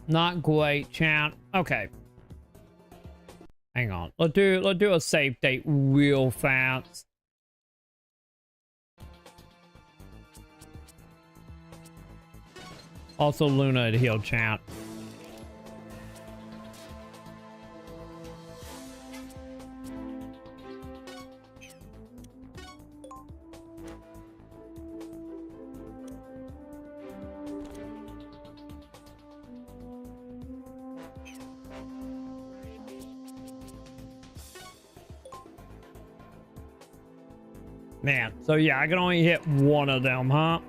Not great, champ. Okay. Hang on. Let's do a save date real fast. Also, Luna had healed, champ. Man, so yeah, I can only hit one of them, huh?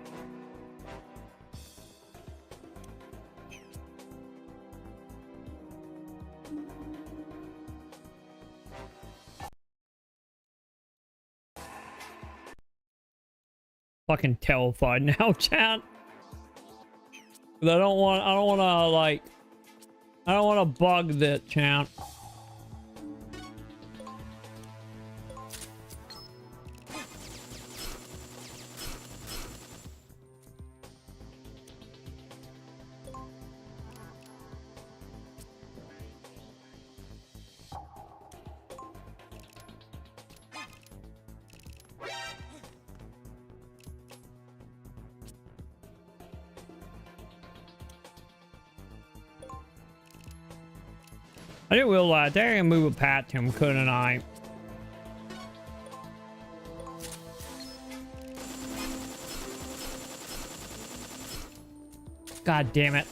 Fucking terrified now, chat. I don't want to bug that, chat. I didn't realize I can move a pat to him, couldn't I? God damn it.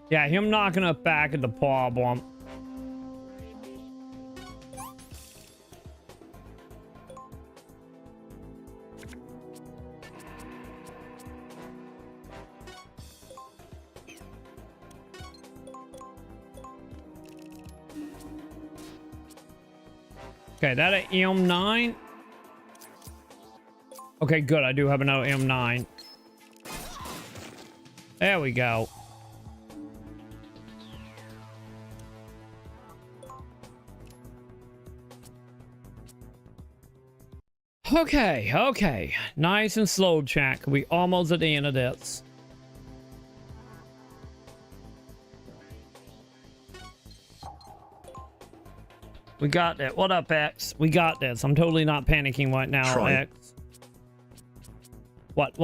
Yeah, him knocking us back at the problem. Okay, that an M9? Okay, good. I do have another M9. There we go. Okay, okay. Nice and slow, chat. We almost at the end of this. We got that. What up, X? We got this. I'm totally not panicking right now, Troy. X. What?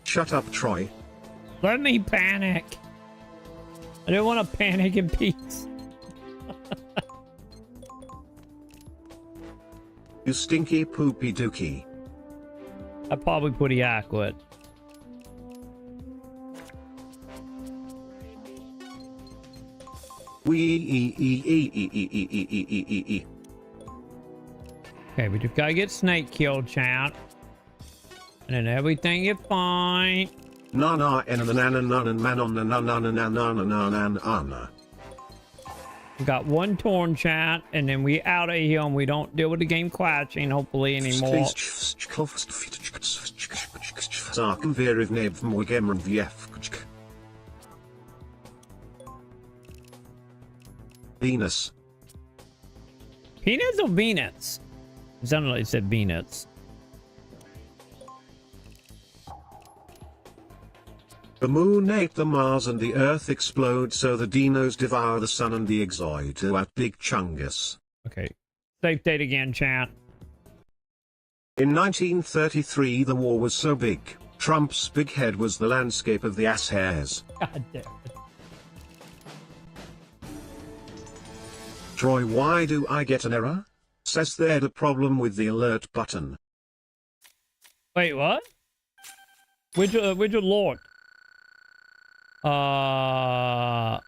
Shut up, Troy. Let me panic. I don't want to panic in peace. You stinky poopy dookie. I probably pretty accurate. Okay, we just gotta get Snake killed, chat. And then everything is fine. Na na na na na na na na na na na na na na na. We got one torn, chat, and then we out of here and we don't deal with the game crashing hopefully anymore. Venus. Peanuts or Venus? It sounded like it said Venus. The moon ate the Mars and the Earth explode, so the dinos devour the sun and the exoid at Big Chungus. Okay. Safe date again, chat. In 1933 the war was so big, Trump's big head was the landscape of the ass hairs. God damn it. Troy, why do I get an error? Says there's a problem with the alert button. Wait, what? Which Lord? Hang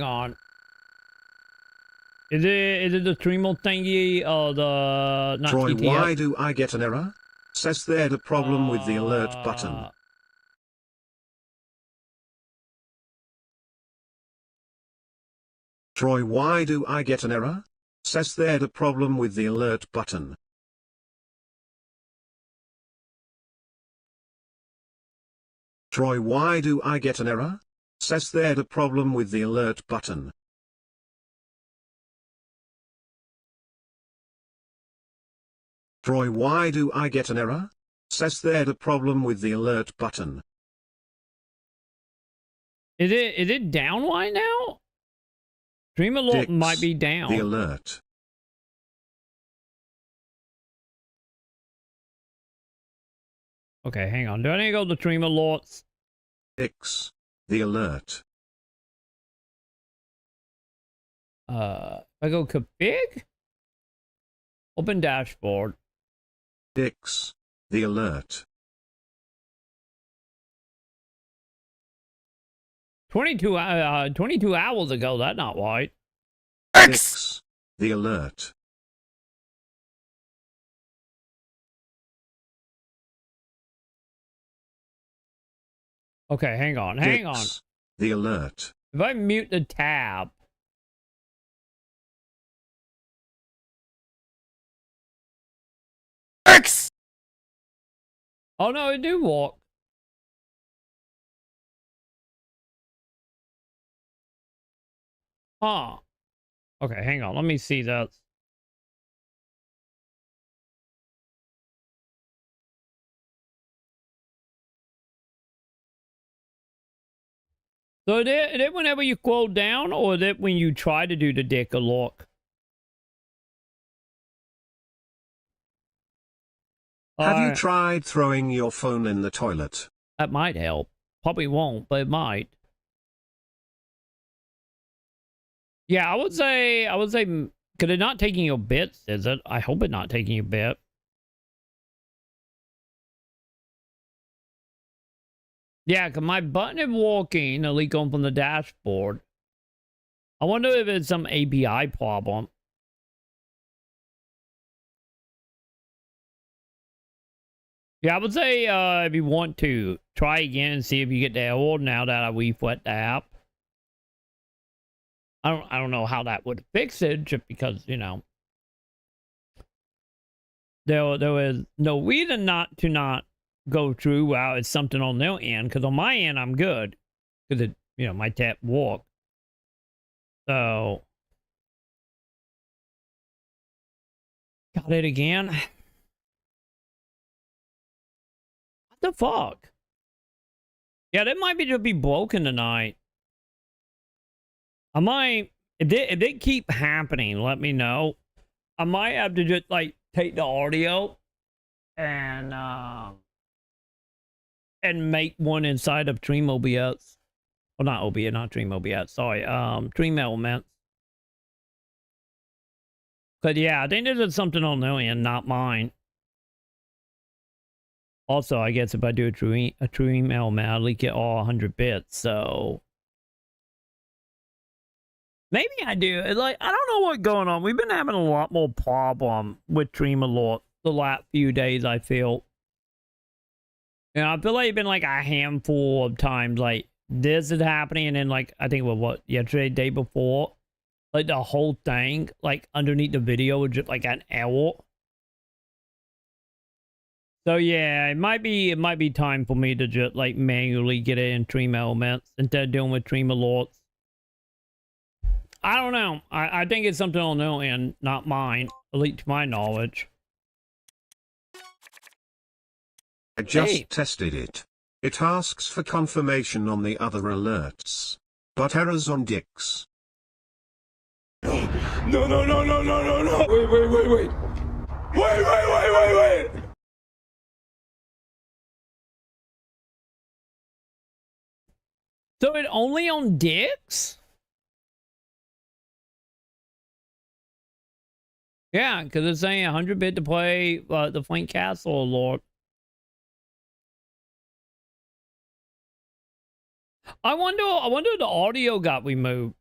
on. Is it the Tremo thingy or the not Troy, TTF? why do I get an error? Says there's a problem with the alert button. Troy, why do I get an error? Says there's a problem with the alert button. Troy, why do I get an error? Says there's a problem with the alert button. Troy, why do I get an error? Says there's a problem with the alert button. Is it down right now? Dream alert Dicks, might be down. The alert. Okay, hang on. Do I need to go to Dream alerts? X. The alert. I go config? Open dashboard. X. The alert. 22 hours ago, that's not right. X. The alert. Okay, hang on. The alert. If I mute the tab. X. Oh no, it do work. Huh. Okay, hang on. Let me see that. So is it whenever you scroll down, or is it when you try to do the dick a look? Have you tried throwing your phone in the toilet? That might help. Probably won't, but it might. Yeah, I would say, because it's not taking your bits, is it? I hope it's not taking your bit. Yeah, because my button is working, a leak on from the dashboard. I wonder if it's some API problem. Yeah, I would say if you want to, try again and see if you get the error now that I refresh the app. I don't know how that would fix it, just because, you know, there is no reason not go through. Well, it's something on their end, because on my end I'm good, because it, you know, my tap work. So got it again. What the fuck? Yeah, that might just be broken tonight. I might, if they keep happening, let me know. I might have to just like take the audio and make one inside of Dream OBS. Well, not OBS, not Dream OBS. Sorry, Dream Elements. But yeah, I think there's something on their end, not mine. Also, I guess if I do a Dream Element, I'll leak it all 100 bits. So maybe I do. Like, I don't know what's going on. We've been having a lot more problem with Dream Alert the last few days, I feel. You know, I feel like it's been like a handful of times, like, this is happening, and then, like, I think, well, what, yesterday, day before, like, the whole thing, like, underneath the video was just, like, an error. So, yeah, it might be time for me to just, like, manually get it in Dream Elements instead of dealing with Dream Alerts. I don't know. I think it's something on their end, not mine, at least to my knowledge. I just tested it. It asks for confirmation on the other alerts, but errors on Dix. No. Wait. Wait. So it only on Dix? Yeah, because it's saying 100 bit to play the Flint Castle Alert. I wonder if the audio got removed.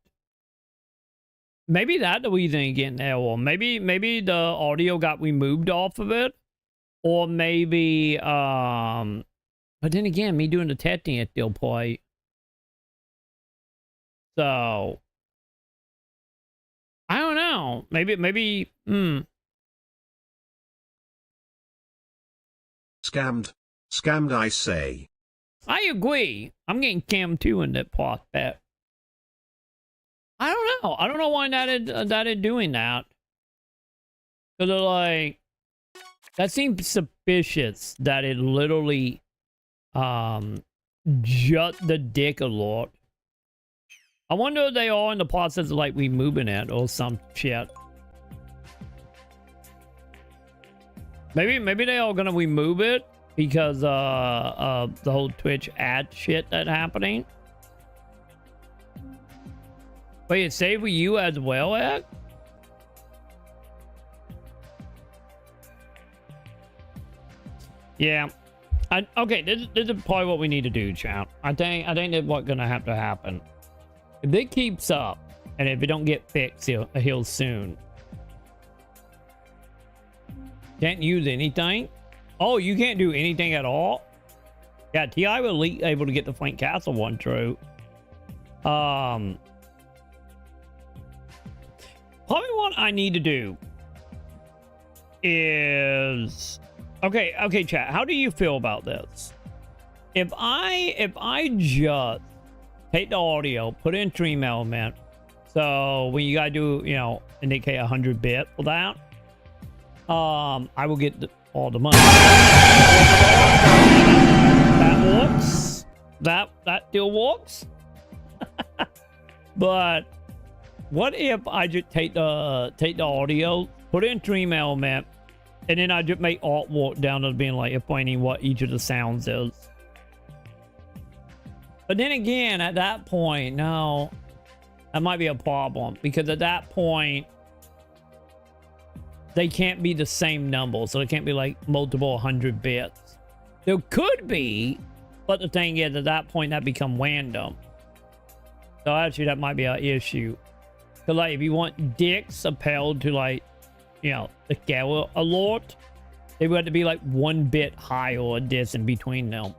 Maybe that's the reason it's getting error. Maybe the audio got removed off of it. Or maybe, but then again, me doing the testing, it still play. So, I don't know. Maybe, Scammed, I say. I agree. I'm getting cam too in that prospect. I don't know. I don't know why that is doing that. Cause they're like, that seems suspicious that it literally, just the dick alert. I wonder if they are in the process of like removing it or some shit. Maybe they are gonna remove it because of the whole Twitch ad shit that's happening. Wait, it saved with you as well, Ed? Yeah. Okay, this is probably what we need to do, chat. I think that's what's gonna have to happen. If it keeps up, and if it don't get fixed, he'll soon. Can't use anything? Oh, you can't do anything at all? Yeah, T.I. was able to get the Flint Castle one true. Probably what I need to do is... Okay, chat, how do you feel about this? If I just take the audio, put it in Dream Element, so when you gotta do, you know, indicate 100 bit for that, I will get all the money. That works. That still works. But what if I just take the audio, put it in Dream Element, And then I just make artwork down to being like explaining what each of the sounds is. But then again, at that point, no, that might be a problem, because at that point, they can't be the same number. So they can't be like multiple 100 bits. There could be, but the thing is, at that point, that become random. So actually, that might be an issue. So like, if you want dicks upheld to like, you know, the scale a lot, they would have to be like 1 bit higher or this in between them.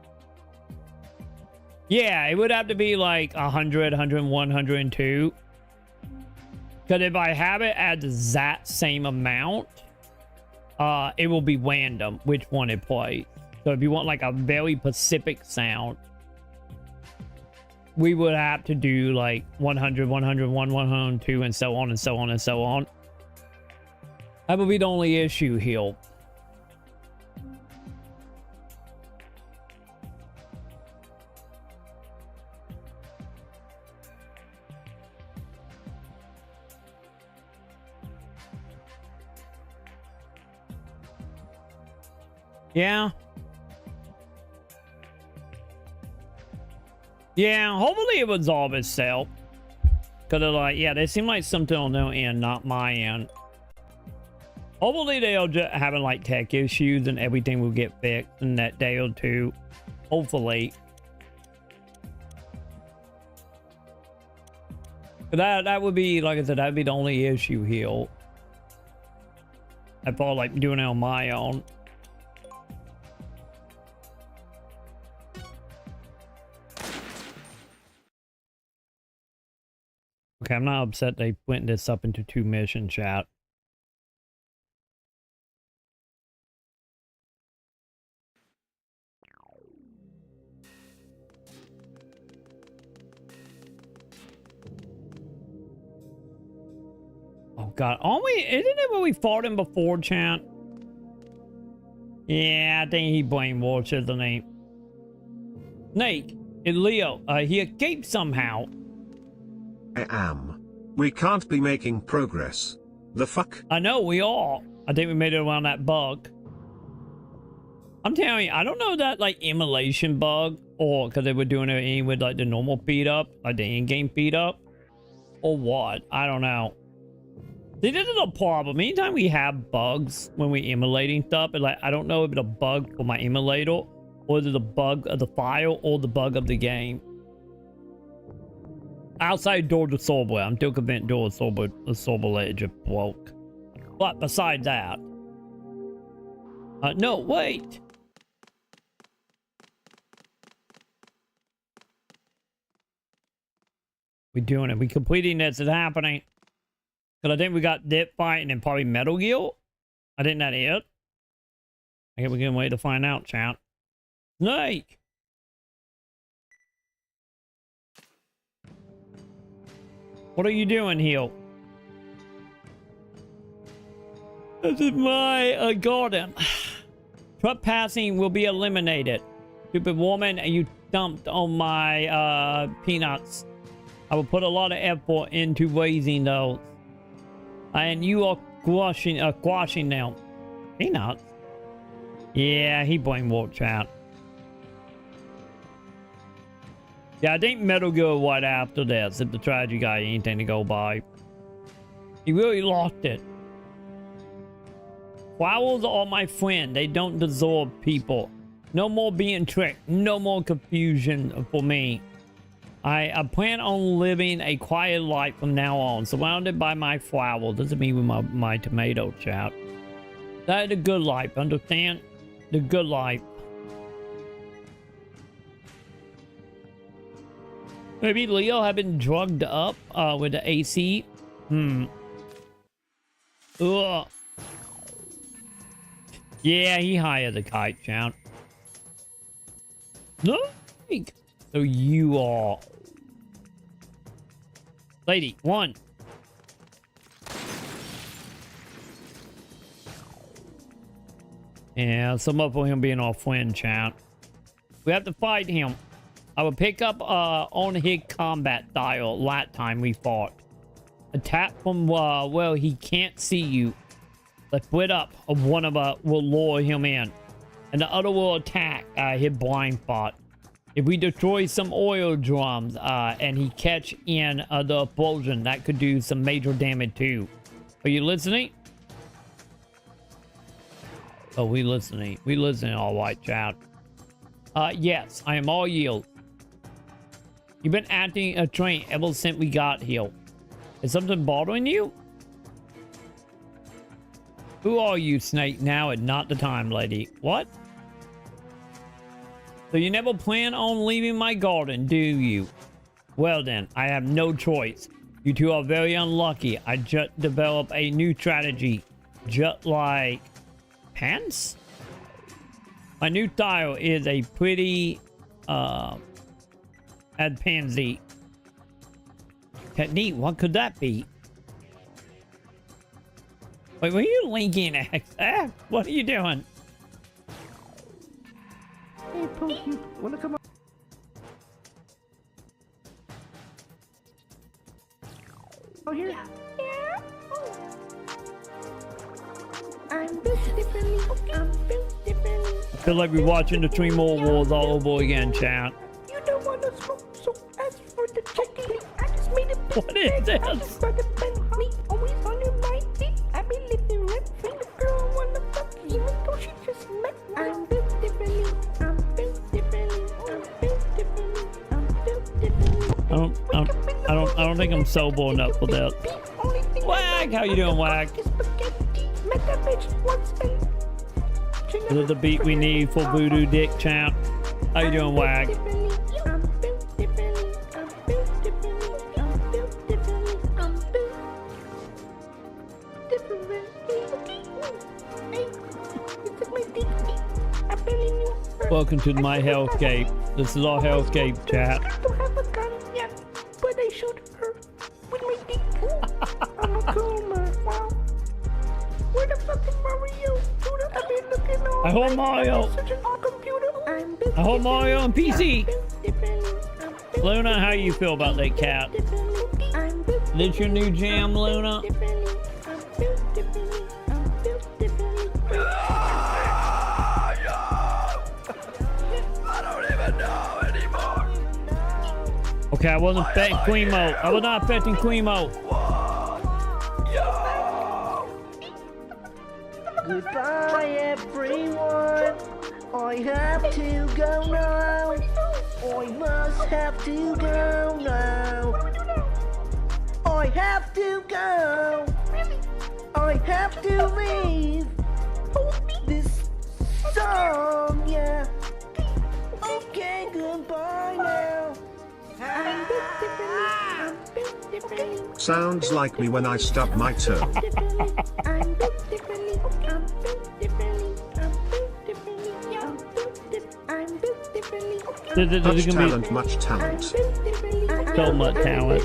Yeah, it would have to be like 100, 101, 102. Because if I have it at the exact same amount, it will be random which one it plays. So if you want like a very specific sound, we would have to do like 100, 101, 102, and so on and so on and so on. That would be the only issue here. Yeah. Yeah, hopefully it would resolve itself. Because they're like, yeah, they seem like something on their end, not my end. Hopefully they'll just having like tech issues and everything will get fixed in that day or two. Hopefully. But that would be, like I said, that'd be the only issue here. I thought like doing it on my own. Okay, I'm not upset they went this up into 2 mission chat. Oh god, isn't it when we fought him before, chat? Yeah, I think he brainwashed, isn't he? Snake and Leo, he escaped somehow. I am. We can't be making progress. The fuck? I know, we are. I think we made it around that bug. I'm telling you, I don't know that like immolation bug, or because they were doing it with like the normal feed up, like the in-game feed up, or what. I don't know. See, this is a problem. Anytime we have bugs when we're emulating stuff, it's like I don't know if it's a bug for my emulator, or is it a bug of the file, or the bug of the game. Outside door to sober, I'm still convinced door sober, the sober ledge of broke. But besides that, no, wait. We're doing it. We completing this. It's happening. Because I think we got Dip Fight and then probably Metal Gear. I think that's it. I guess we can wait to find out, chat. Snake! What are you doing here? This is my garden. Trespassing will be eliminated. Stupid woman, and you dumped on my peanuts. I will put a lot of effort into raising those. And you are squashing them. Peanuts? Yeah, he brainwashed out. Yeah, I think Metal Gear right after this, if the tragedy guy ain't anything to go by. He really lost it. Flowers are my friend. They don't deserve people. No more being tricked. No more confusion for me. I plan on living a quiet life from now on, surrounded by my flowers. Doesn't mean with my tomato, chat. That is the good life, understand? The good life. Maybe Leo had been drugged up with the AC. Ugh. Yeah, he hired the kite, chat. No. So you are... Lady, 1. Yeah, some up for him being our friend, chat. We have to fight him. I will pick up on his combat style last time we fought. Attack from well, he can't see you. The split up of one of us will lure him in, and the other will attack his blind spot. If we destroy some oil drums and he catch in the explosion, that could do some major damage too. Are you listening? Oh, we listening. We listening, all right, chat. Yes, I am all yield. You've been acting a train ever since we got here. Is something bothering you? Who are you, Snake? Now and not the time, lady. What? So you never plan on leaving my garden, do you? Well then, I have no choice. You two are very unlucky. I just developed a new strategy. Just like... pants? My new style is a pretty... ad pansy. Technique, what could that be? Wait, were you linking X? What are you doing? Hey, Pokey, wanna come on? Oh, here? Yeah. I'm built differently. I'm built differently. I feel like we're watching the Three More Wars all over again, chat. You don't want to smoke, so ask for the chicken. I just made a big What is this? Always on your mind. I be living rent free. The girl wanna fuck, even though she just met. I'm built differently. I'm built differently. I'm built differently. I'm built differently. I don't think I'm sober enough for that. Wag, how you doing, Wag? This is the beat we need for Voodoo Dick Champ. How you doing, Wag? Welcome to my hellscape. This is our hellscape, chat. I don't have a gun yet, but I shoot her with my dick. I'm a cool man. Wow. Where the fuck is Mario? Dude, I've been looking all I hold Mario. I hold Mario on PC. Luna, how you feel about that cat? This your new jam, Luna? Okay, I wasn't affecting Queen Mode. I was not affecting Queen Mode. Goodbye, everyone. I have to go now. I must have to go now. I have to go. I have to leave this song, yeah. Okay, goodbye now. Sounds like me when I stub my toe. Much talent, much talent. So much talent.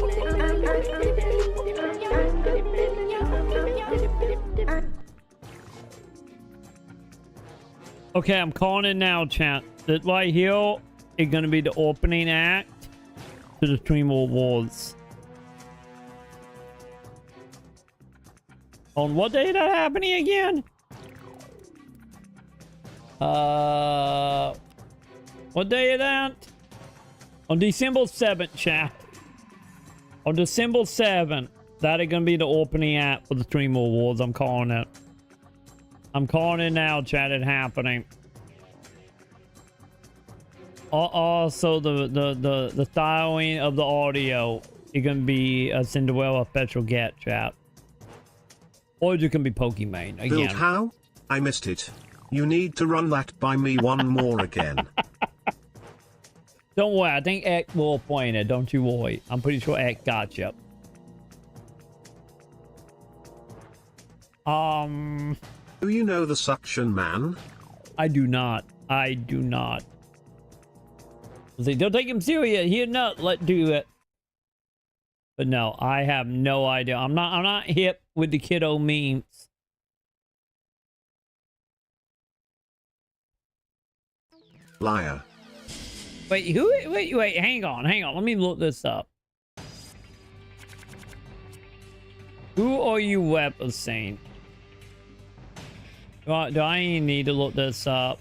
Okay, I'm calling it now, chat. That right here is gonna be the opening act to the Three More Wars. On what day is that happening again? What day is that? On December 7th, chat. On December 7th, that is gonna be the opening act for the Three More Wars. I'm calling it. I'm calling it now, chat. It's happening. Also, the styling of the audio is gonna be a Cinderella special get, chat. Or it can be Pokemon again. Build how? I missed it. You need to run that by me one more again. Don't worry, I think Ek will point it. Don't you worry. I'm pretty sure Ek got you. Do you know the suction man? I do not. I do not. Say, don't take him serious. He'll not let do it. But no, I have no idea. I'm not hip with the kiddo memes. Liar. Wait, wait, hang on. Let me look this up. Who are you representing? Do I even need to look this up?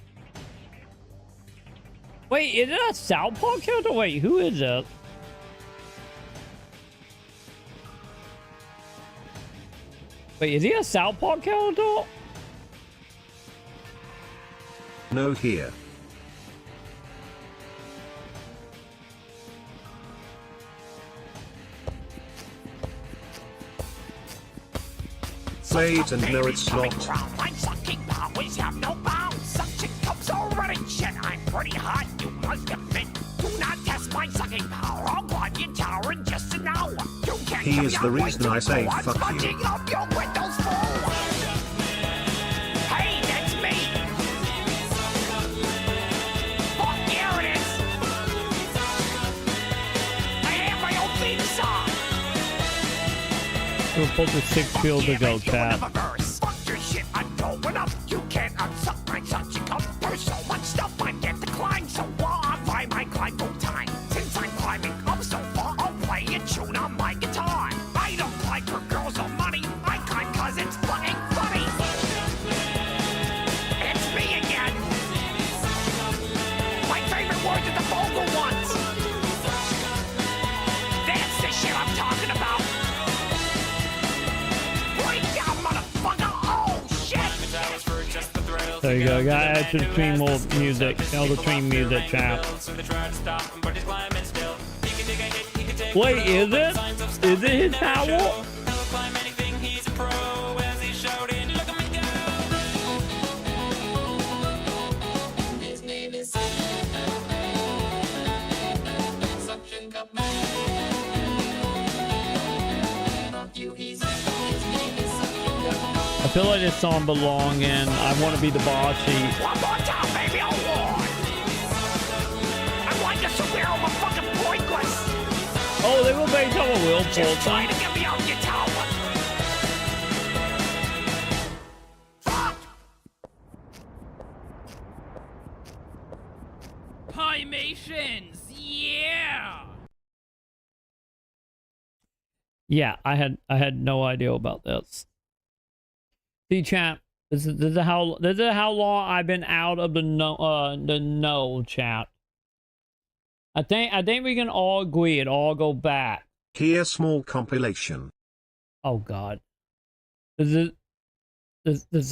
Wait, is it a South Park character? Wait, who is it? Wait, is he a South Park character? No here. Say it and no it's not. My sucking powers have no bounds. Suction cups already shit. I'm pretty hot, you must admit. Do not test my sucking power. I'll climb your tower in just an hour. You can't He is the reason I say fuck you. Up your windows full. Hey, that's me. Fuck, here it is. I have my own theme song. We'll put the 6 field to go, chat. Fuck your shit, I'm going up. You can't unsuck my suction cup. There's so much stuff I can't decline. So while I'm flying, I climb full time. Since I'm climbing up so far, I'll play a tune on my guitar. I don't climb for girls or money. I climb cause it's fucking funny. It's me again. My favorite words are the vocal ones. That's the shit I'm talking about. There you go, gotta add to the stream more music. Tell the stream music, chat. Wait, is it? Is it his towel? I feel like this song belong in I Want to Be the Boss Sheet. One more time, baby, I'll warn. I'm like a superhero, I'm fucking pointless. Oh, they will make up a Will Pull trying to get me out your tower. Fuck! Pymations, yeah! Yeah, I had no idea about this. See, chat. This is how long I've been out of the no chat. I think we can all agree it all go back. Here small compilation. Oh God. This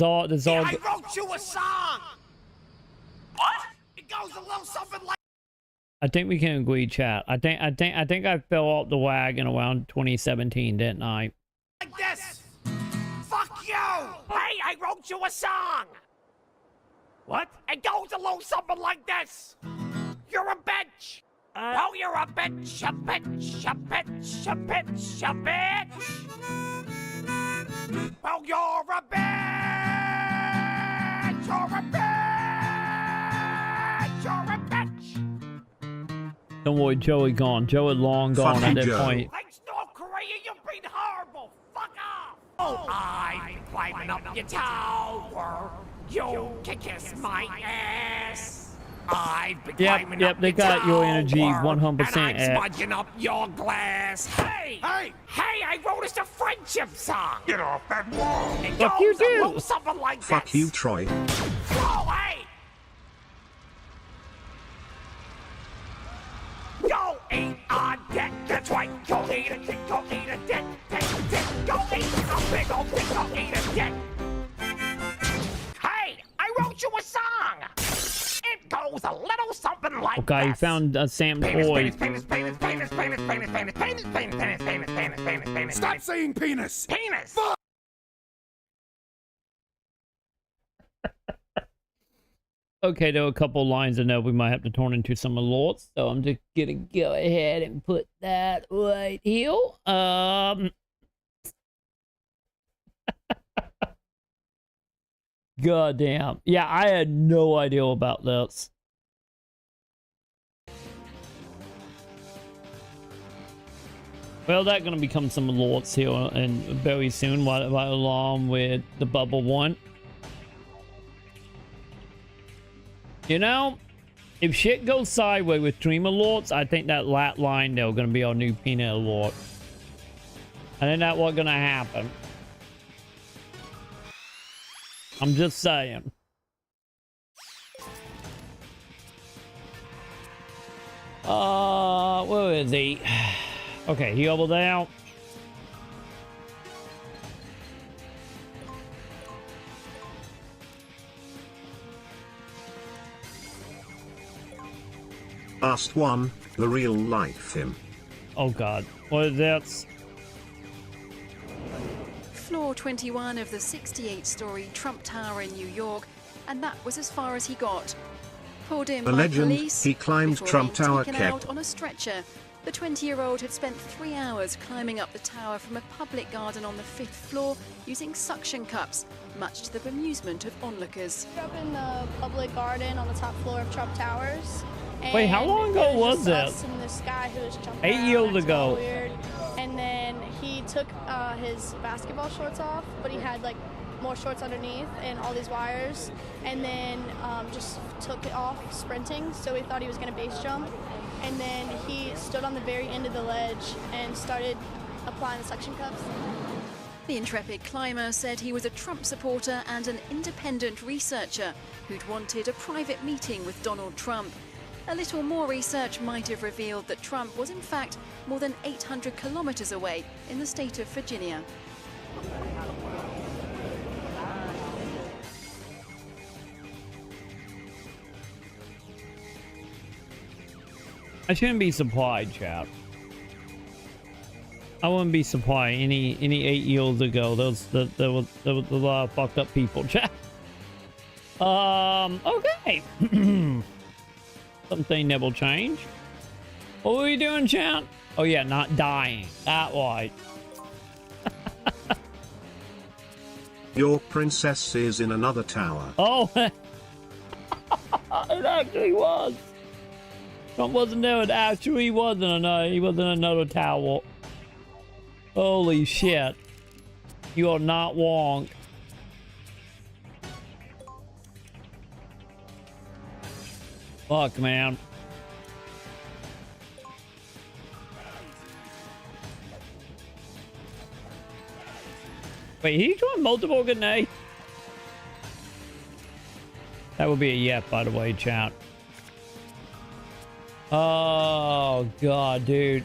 all. I wrote you a song. What? It goes a little something like. I think we can agree, chat. I think I fell off the wagon around 2017, didn't I? Like this. Fuck you! Hey, I wrote you a song! What? It goes a little something like this. You're a bitch! Oh, you're a bitch, a bitch, a bitch, a bitch, a bitch! Oh, you're a bitch! You're a bitch! You're a bitch! Don't worry, Joey gone. Joey long gone at that point. Thanks, North Korea, you've been horrible! Fuck off! Oh, I've been climbing up your tower. You can kiss my ass. I've been climbing up they got your energy 100%. and I'm smudging up your glass. Hey! Hey! Hey, I wrote us a friendship song. Get off that wall. It Fuck goes you a too. little something like Fuck this. you, Troy. Whoa, hey! Go eat a dick, that's right. Go eat a dick, go eat a dick, dick, dick. Go eat a big old dick, go eat a dick. Hey, I wrote you a song. It goes a little something like Okay, you this. found Sam Penis, Toy. penis, penis, penis, penis, penis, penis, penis, penis, penis, penis, penis, penis, penis, penis. Stop saying penis. Penis. Okay, there are a couple lines in there we might have to turn into some alerts, so I'm just gonna go ahead and put that right here. Goddamn. Yeah, I had no idea about this. Well, that's gonna become some alerts here and very soon, right along with the bubble one. You know, if shit goes sideways with stream alerts, I think that lat line there gonna be our new peanut alert. I think that's what's gonna happen. I'm just saying. Where is he? Okay, he over there. Last one, the real life him. Oh god, what is that? Floor 21 of the 68-story Trump Tower in New York, and that was as far as he got. Pulled in The by legend, police, he climbed before Trump being Tower taken kept. out on a stretcher. The 20-year-old had spent 3 hours climbing up the tower from a public garden on the 5th floor using suction cups, much to the bemusement of onlookers. Grew up in the public garden on the top floor of Trump Towers. Wait, how long ago was that? Us and this guy who was jumping 8 around, years acting ago. all weird. And then he took his basketball shorts off, but he had like more shorts underneath and all these wires. And then just took it off sprinting, so we thought he was going to base jump. And then he stood on the very end of the ledge and started applying the suction cups. The intrepid climber said he was a Trump supporter and an independent researcher who'd wanted a private meeting with Donald Trump. A little more research might have revealed that Trump was in fact more than 800 kilometers away in the state of Virginia. I shouldn't be surprised, chap. I wouldn't be surprised any 8 years ago. There was a lot of fucked up people, chap. Okay. Something that will change. What were you doing, chat? Oh yeah, not dying. That right. Your princess is in another tower. Oh, it actually was. Trump wasn't there. It actually wasn't another. He was in another tower. Holy shit! You are not wrong. Fuck, man. Wait, he's doing multiple grenades? That would be a yep, by the way, chat. Oh, God, dude.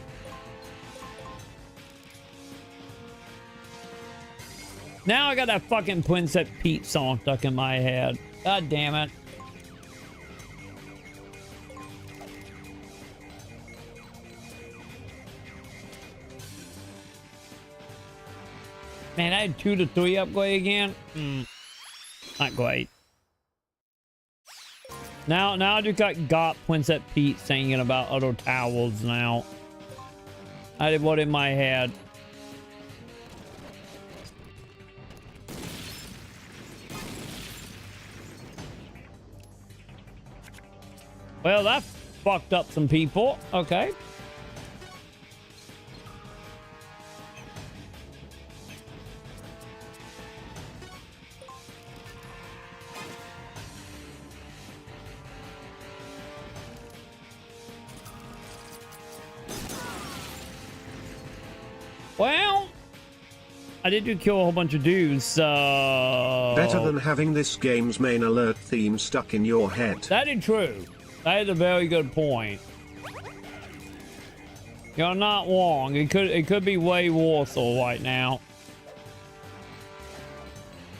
Now I got that fucking Princess Pete song stuck in my head. God damn it. Man, I had 2 to 3 upgrade again. Not great. Now I just got Princess Pete singing about other towels now. I did what in my head. Well, that fucked up some people. Okay. Well, I did kill a whole bunch of dudes, so... Better than having this game's main alert theme stuck in your head. That is true. That is a very good point. You're not wrong. It could be way worse right now.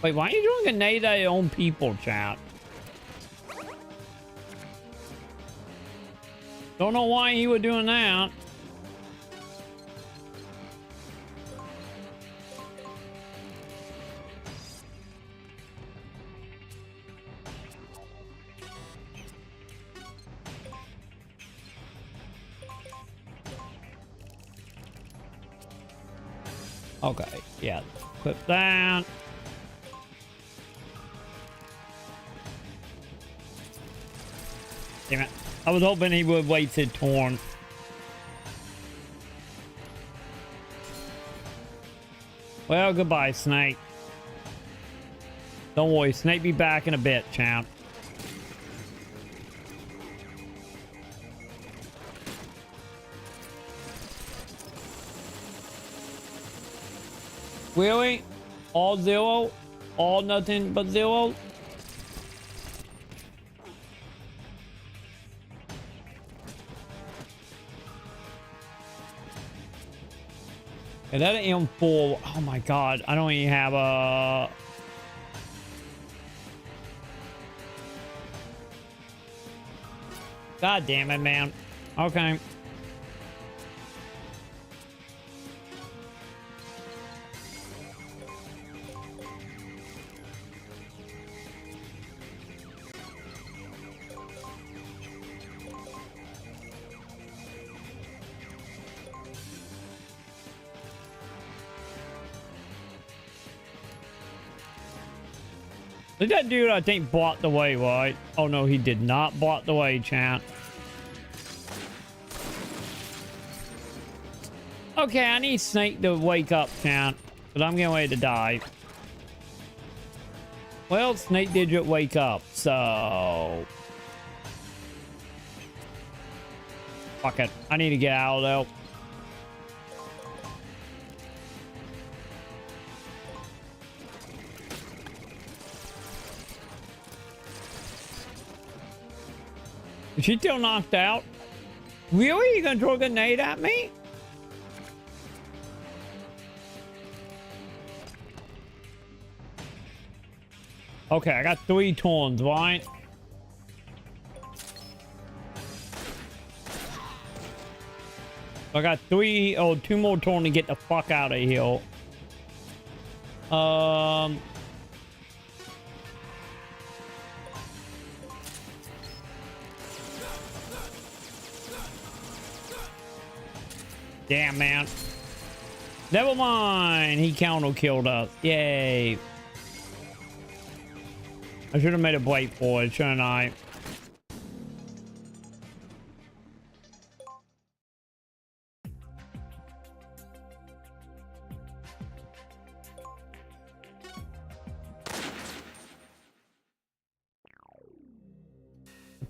Wait, why are you doing a grenade at your own people, chat? Don't know why he was doing that. Okay, yeah, put that. Damn it. I was hoping he would wait to torn. Well, goodbye, Snake. Don't worry, Snake be back in a bit, champ. Really? All zero? all nothing but zero. And that M4, oh my god, I don't even have a... God damn it, man. Okay. Did that dude, I think, block the way, right? Oh, no, he did not block the way, chat. Okay, I need Snake to wake up, chat. But I'm getting ready to die. Well, Snake did just wake up, so... Fuck it. I need to get out, though. Is she still knocked out? Really? You gonna throw a grenade at me? Okay, I got 3 turns, right? I got 2 more turns to get the fuck out of here. Damn, man. Never mind. He counter killed us. Yay. I should have made a wait for it, shouldn't I?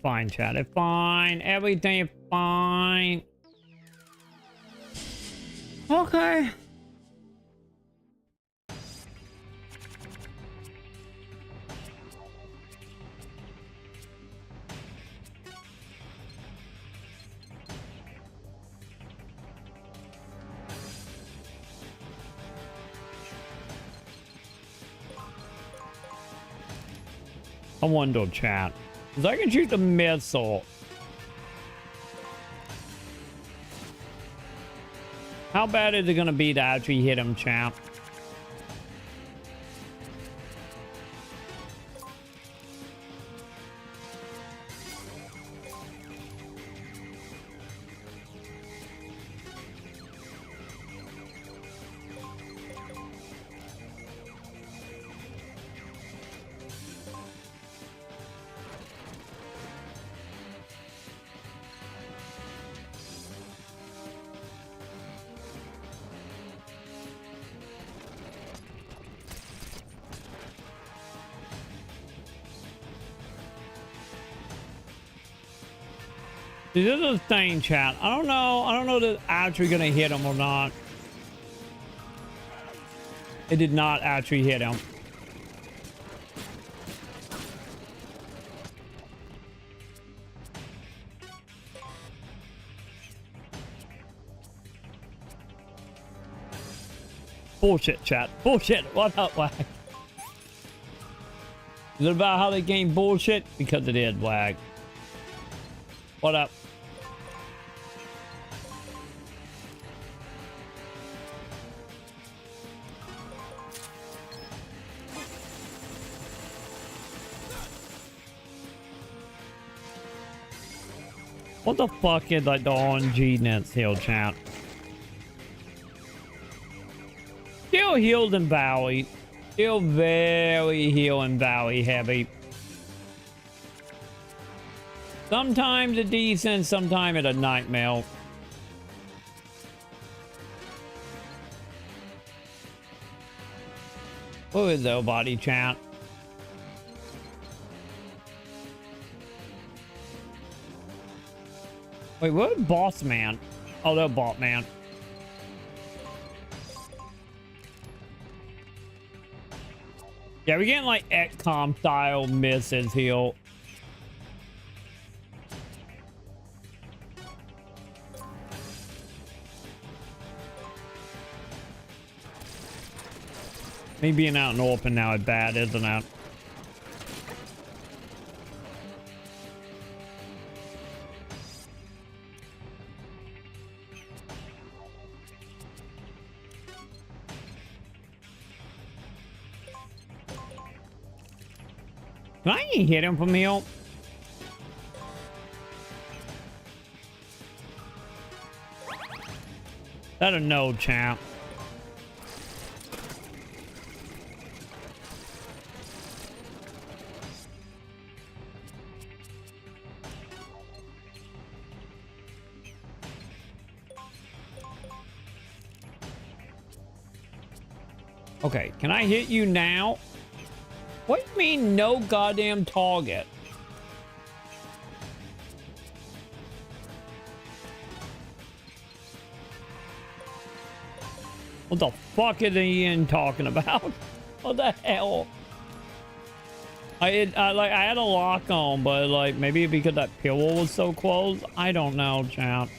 Fine, chat. It's fine. Everything is fine. Okay. I wonder, chat. Because I can shoot the missile. How bad is it going to be to actually hit him, champ? This is a thing, chat. I don't know if it's actually gonna hit him or not. It did not actually hit him. Bullshit, chat. Bullshit. What up, Wag? Is it about how they game bullshit? Because it is, Wag. What up? What the fuck is like the RNG nets heal, chat? Still healed in Valley. Still very heal in Valley heavy. Sometimes a decent, sometimes it's a nightmare. Who is their body, chat? Wait, what? Boss man? Oh, they're bot man. Yeah, we're getting like XCOM style misses here. Me being out in the open now is bad, isn't it? Can I hit him from here? That a no, champ. Okay, can I hit you now? What do you mean no goddamn target? What the fuck is Ian talking about? What the hell? I had a lock on, but like maybe because that pillow was so close. I don't know, champ.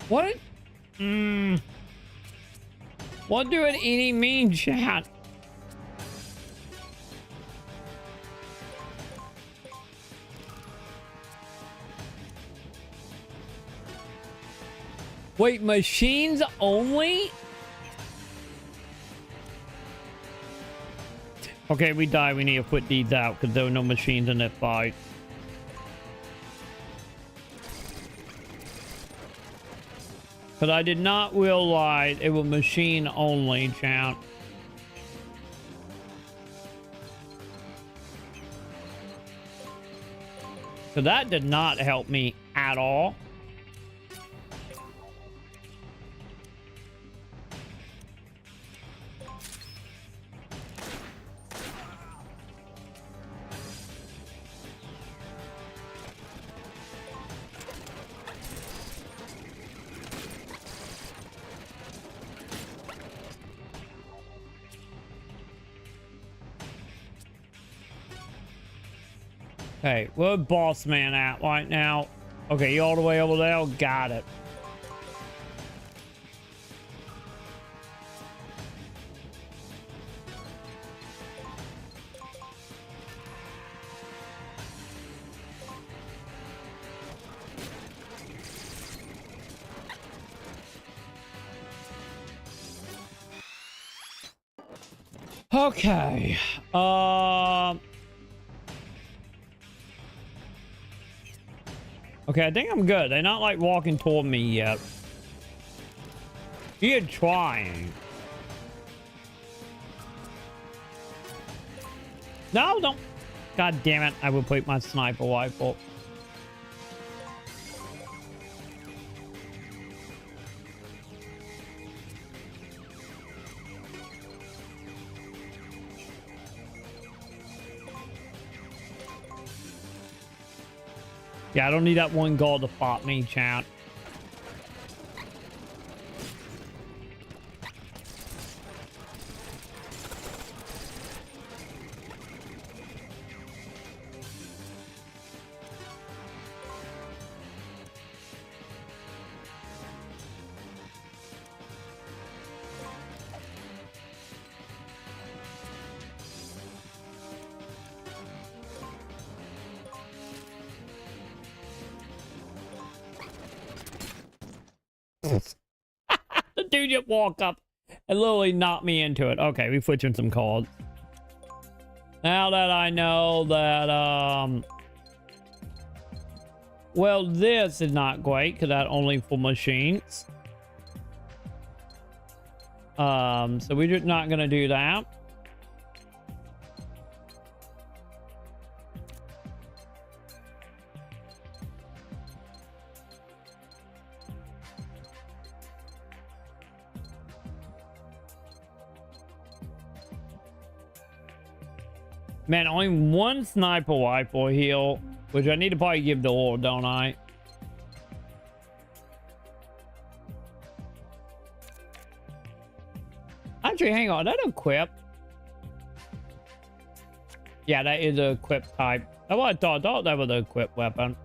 What? What do it any mean, chat? Wait, machines only? Okay, we die. We need to put these out because there were no machines in that fight. But I did not realize it was machine only, champ. So that did not help me at all. Okay, where's boss man at right now? Okay, you all the way over there? Got it. Okay. Okay, I think I'm good. They're not like walking toward me yet. You're trying. No, don't. God damn it. I will put my sniper rifle. Yeah, I don't need that one guard to pop me, chat. The dude just walk up. It literally knocked me into it. Okay, we switching some cards. Now that I know that, well, this is not great because that's only for machines. So we're just not gonna do that. Man, only one sniper rifle heal, which I need to probably give the ore, don't I? Actually, hang on, that equip? Yeah, that is a equip type. That's what I thought. I thought that was an equip weapon.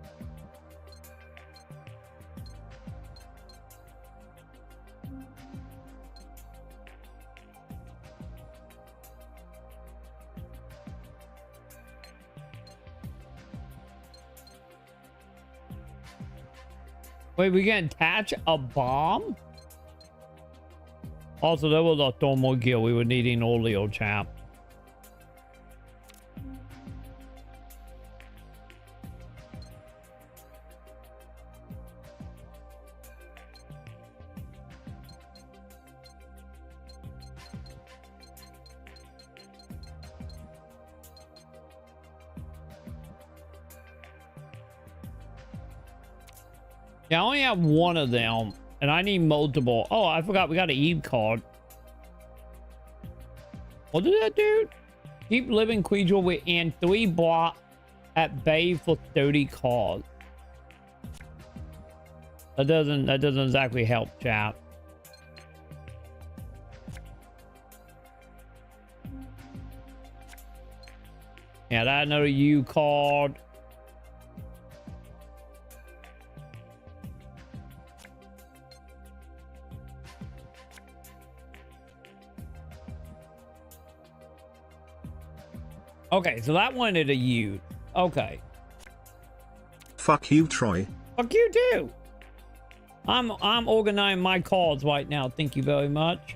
Wait, we can attach a bomb? Also, there was a thermal gear we were needing earlier, chap. Yeah, I only have one of them, and I need multiple. Oh, I forgot we got an Eve card. What did that do? Keep living creature within 3 blocks at bay for 30 cards. That doesn't exactly help, chap. Yeah, that another U card. Okay, so that one is a U. Okay. Fuck you, Troy. Fuck you too. I'm organizing my cards right now. Thank you very much.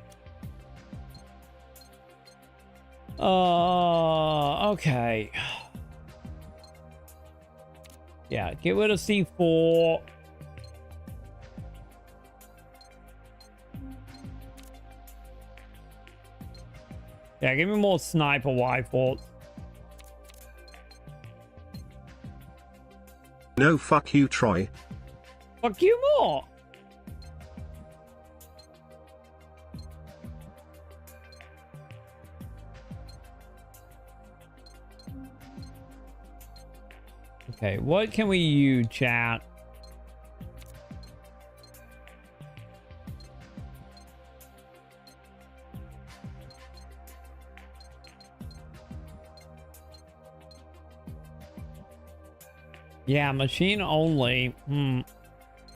Okay. Yeah, get rid of C4. Yeah, give me more sniper rifles. No, fuck you, Troy. Fuck you more. Okay, what can we use, chat? Yeah, machine only.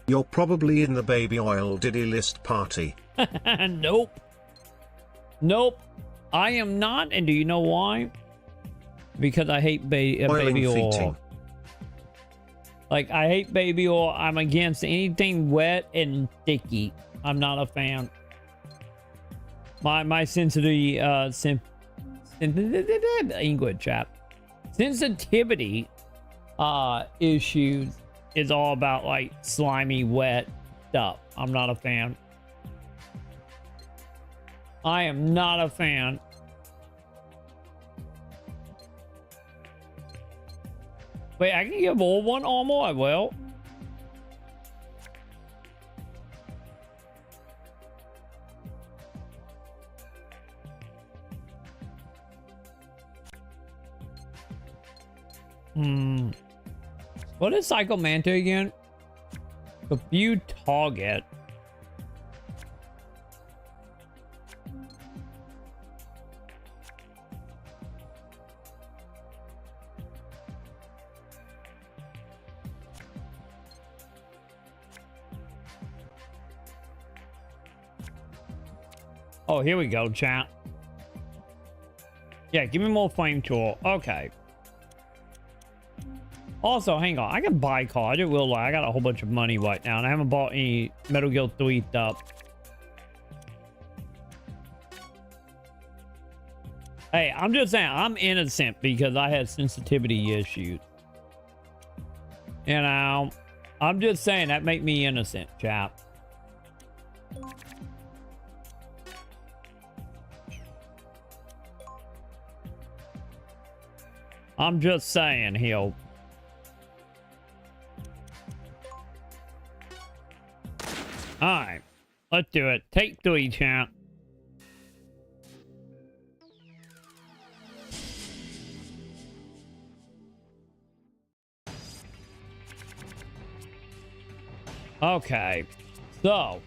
You're probably in the baby oil diddy list party. Nope. Nope. I am not, and do you know why? Because I hate baby oil. Like, I hate baby oil. I'm against anything wet and sticky. I'm not a fan. My sensitivity, English chap. Sensitivity issues is all about like slimy, wet stuff. I'm not a fan. I am not a fan. Wait, I can give all one armor? I will. What is Psychomanta again? Confuse target. Oh, here we go, chat. Yeah, give me more flame tool. Okay. Also, hang on. I can buy cards. It will lie. I got a whole bunch of money right now, and I haven't bought any Metal Gear 3 stuff. Hey, I'm just saying, I'm innocent because I had sensitivity issues. You know, I'm just saying that make me innocent, chap. I'm just saying, he'll. Alright, let's do it. Take 3, champ. Okay, so.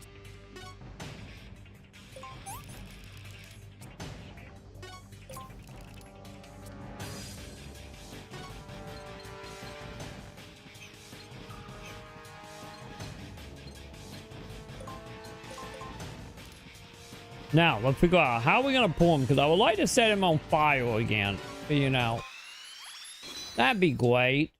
Now, let's figure out how we're going to pull him, because I would like to set him on fire again, you know. That'd be great.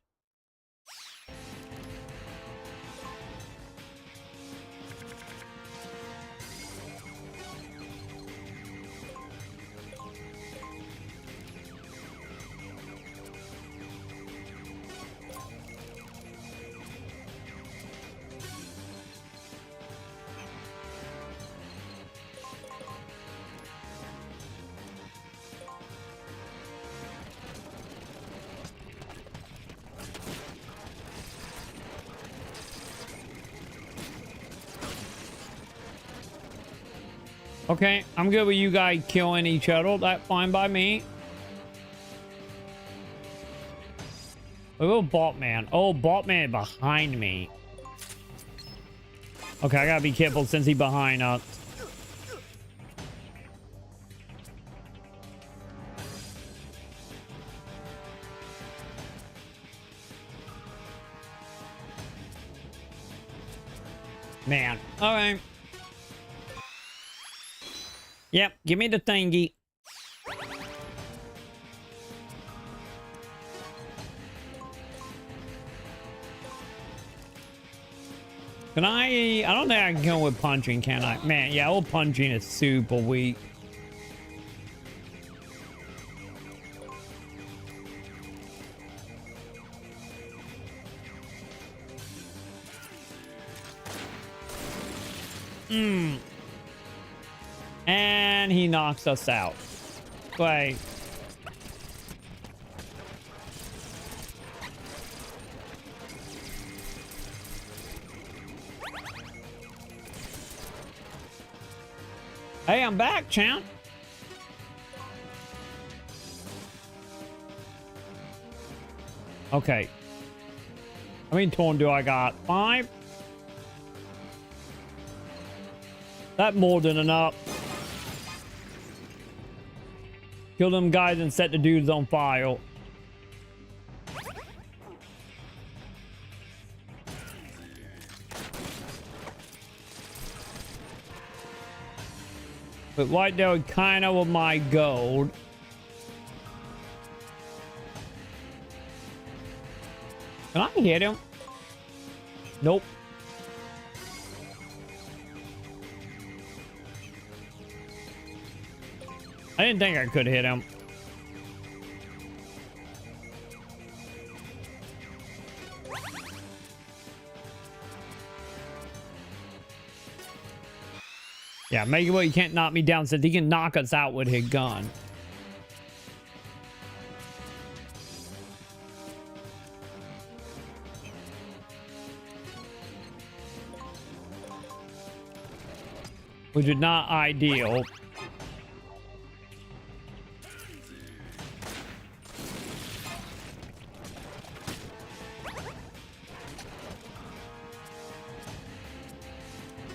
Okay, I'm good with you guys killing each other. That's fine by me. Oh, Botman. Oh, Botman behind me. Okay, I gotta be careful since he's behind us. Man, all right. Yep, give me the thingy. Can I don't think I can go with punching, can I? Man, yeah, old punching is super weak. And he knocks us out. Wait. Hey, I'm back, champ. Okay. How many torn do I got? 5? That's more than enough. Kill them guys and set the dudes on fire. But right there, kind of with my gold. Can I hit him? Nope. I didn't think I could hit him. Yeah, make it well you can't knock me down since he can knock us out with his gun. Which is not ideal.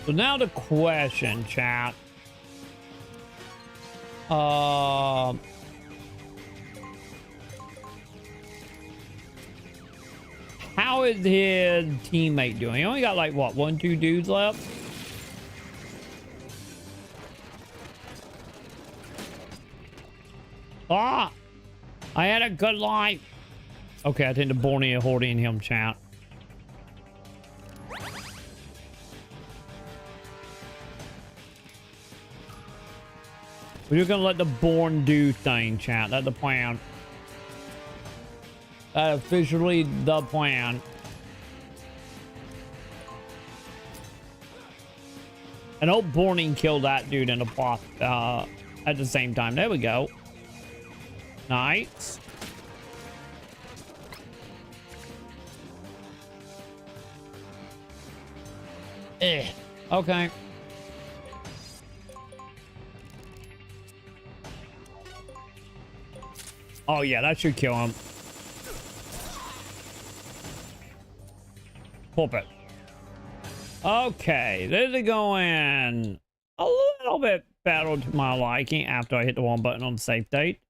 So now the question, chat. How is his teammate doing? He only got like what, 1, 2 dudes left? Ah! I had a good life. Okay, I think the Borneo holding him, chat. We're just gonna let the born do thing, chat. That's the plan. That's officially the plan. And hope Borning killed that dude in the plot at the same time. There we go. Nice. Okay. Oh yeah, that should kill him. Pulp it. Okay, this is going a little bit better to my liking after I hit the one button on the save date.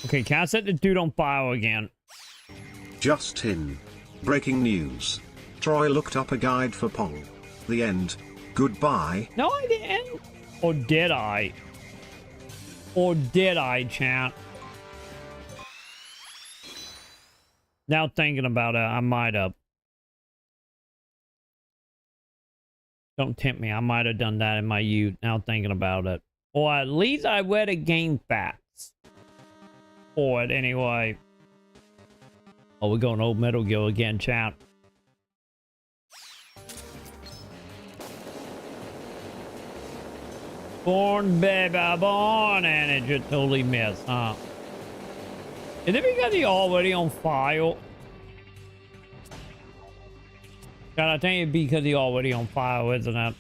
Okay, can't set the dude on fire again. Just in. Breaking news. Troy looked up a guide for Pong. The end. Goodbye. No, I didn't. Or did I? Or did I, chat? Now thinking about it, I might have. Don't tempt me. I might have done that in my youth. Now thinking about it. Or at least I read a game facts. For it anyway. Oh, we're going old Metal Gear again, chat. Born, baby, born, and it just totally missed, huh? Is it because he already on fire? God, I think it's because he already on fire, isn't it?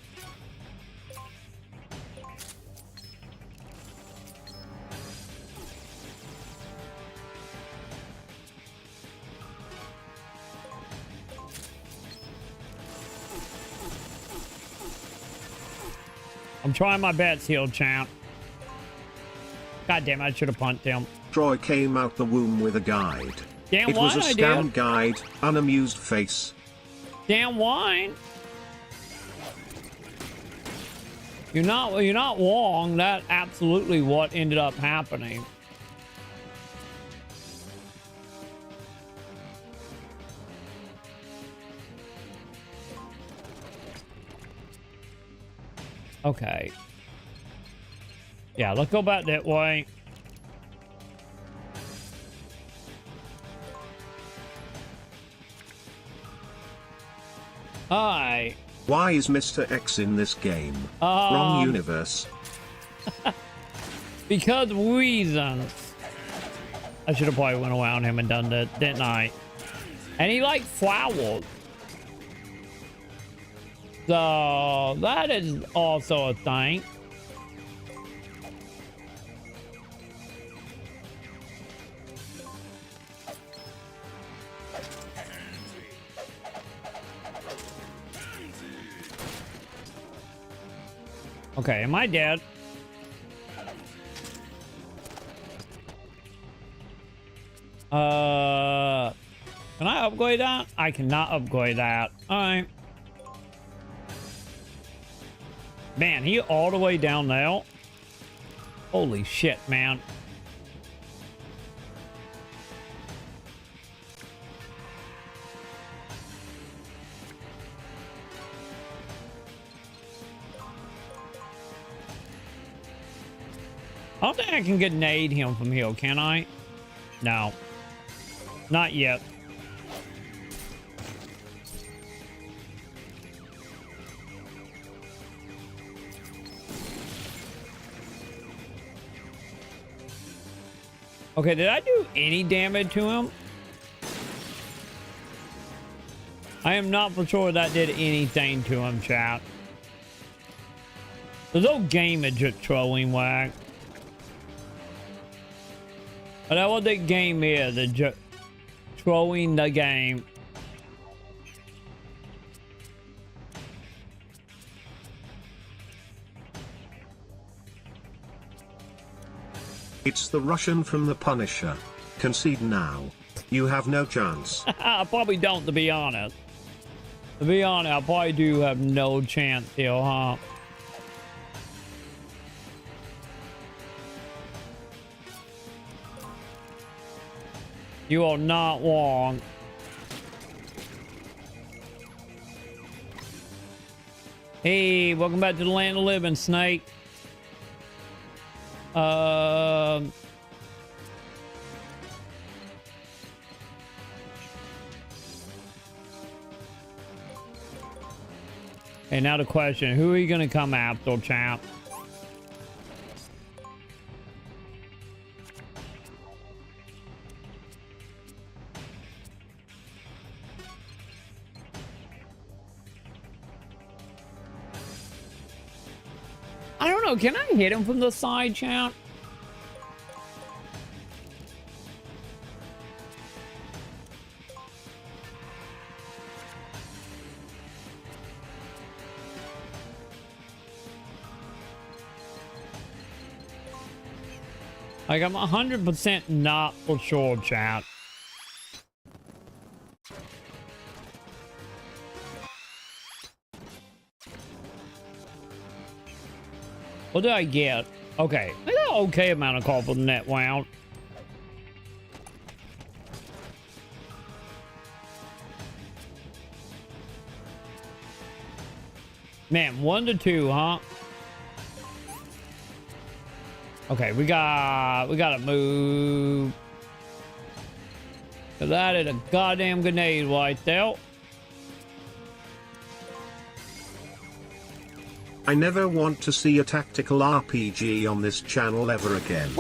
I'm trying my best here, champ. God damn, I should have punched him. Troy came out the womb with a guide. Damn it was a wine, scam guide, unamused face. Damn wine. You're not wrong. That's absolutely what ended up happening. Okay. Yeah, let's go back that way. Hi. Why is Mr. X in this game? Wrong universe. Because reasons. I should have probably went around him and done that, didn't I? And he liked flowers. So that is also a thing. Okay, am I dead? Can I upgrade that? I cannot upgrade that. All right. Man, he all the way down there. Holy shit, man. I don't think I can grenade him from here, can I? No. Not yet. Okay, did I do any damage to him? I am not for sure that did anything to him, chat. There's no game is just trolling whack. But that's what the game is, just trolling the game. It's the Russian from the Punisher. Concede now. You have no chance. I probably don't, to be honest. To be honest, I probably do have no chance here, huh? You are not wrong. Hey, welcome back to the land of living, Snake. Hey, now the question, who are you gonna come after, champ? I don't know, can I hit him from the side, champ? Like, I'm 100% not for sure, chat. What did I get? Okay. I got an okay amount of call for the net round. Man, 1 to 2, huh? Okay, we gotta move. Cause that is a goddamn grenade right there. I never want to see a tactical RPG on this channel ever again.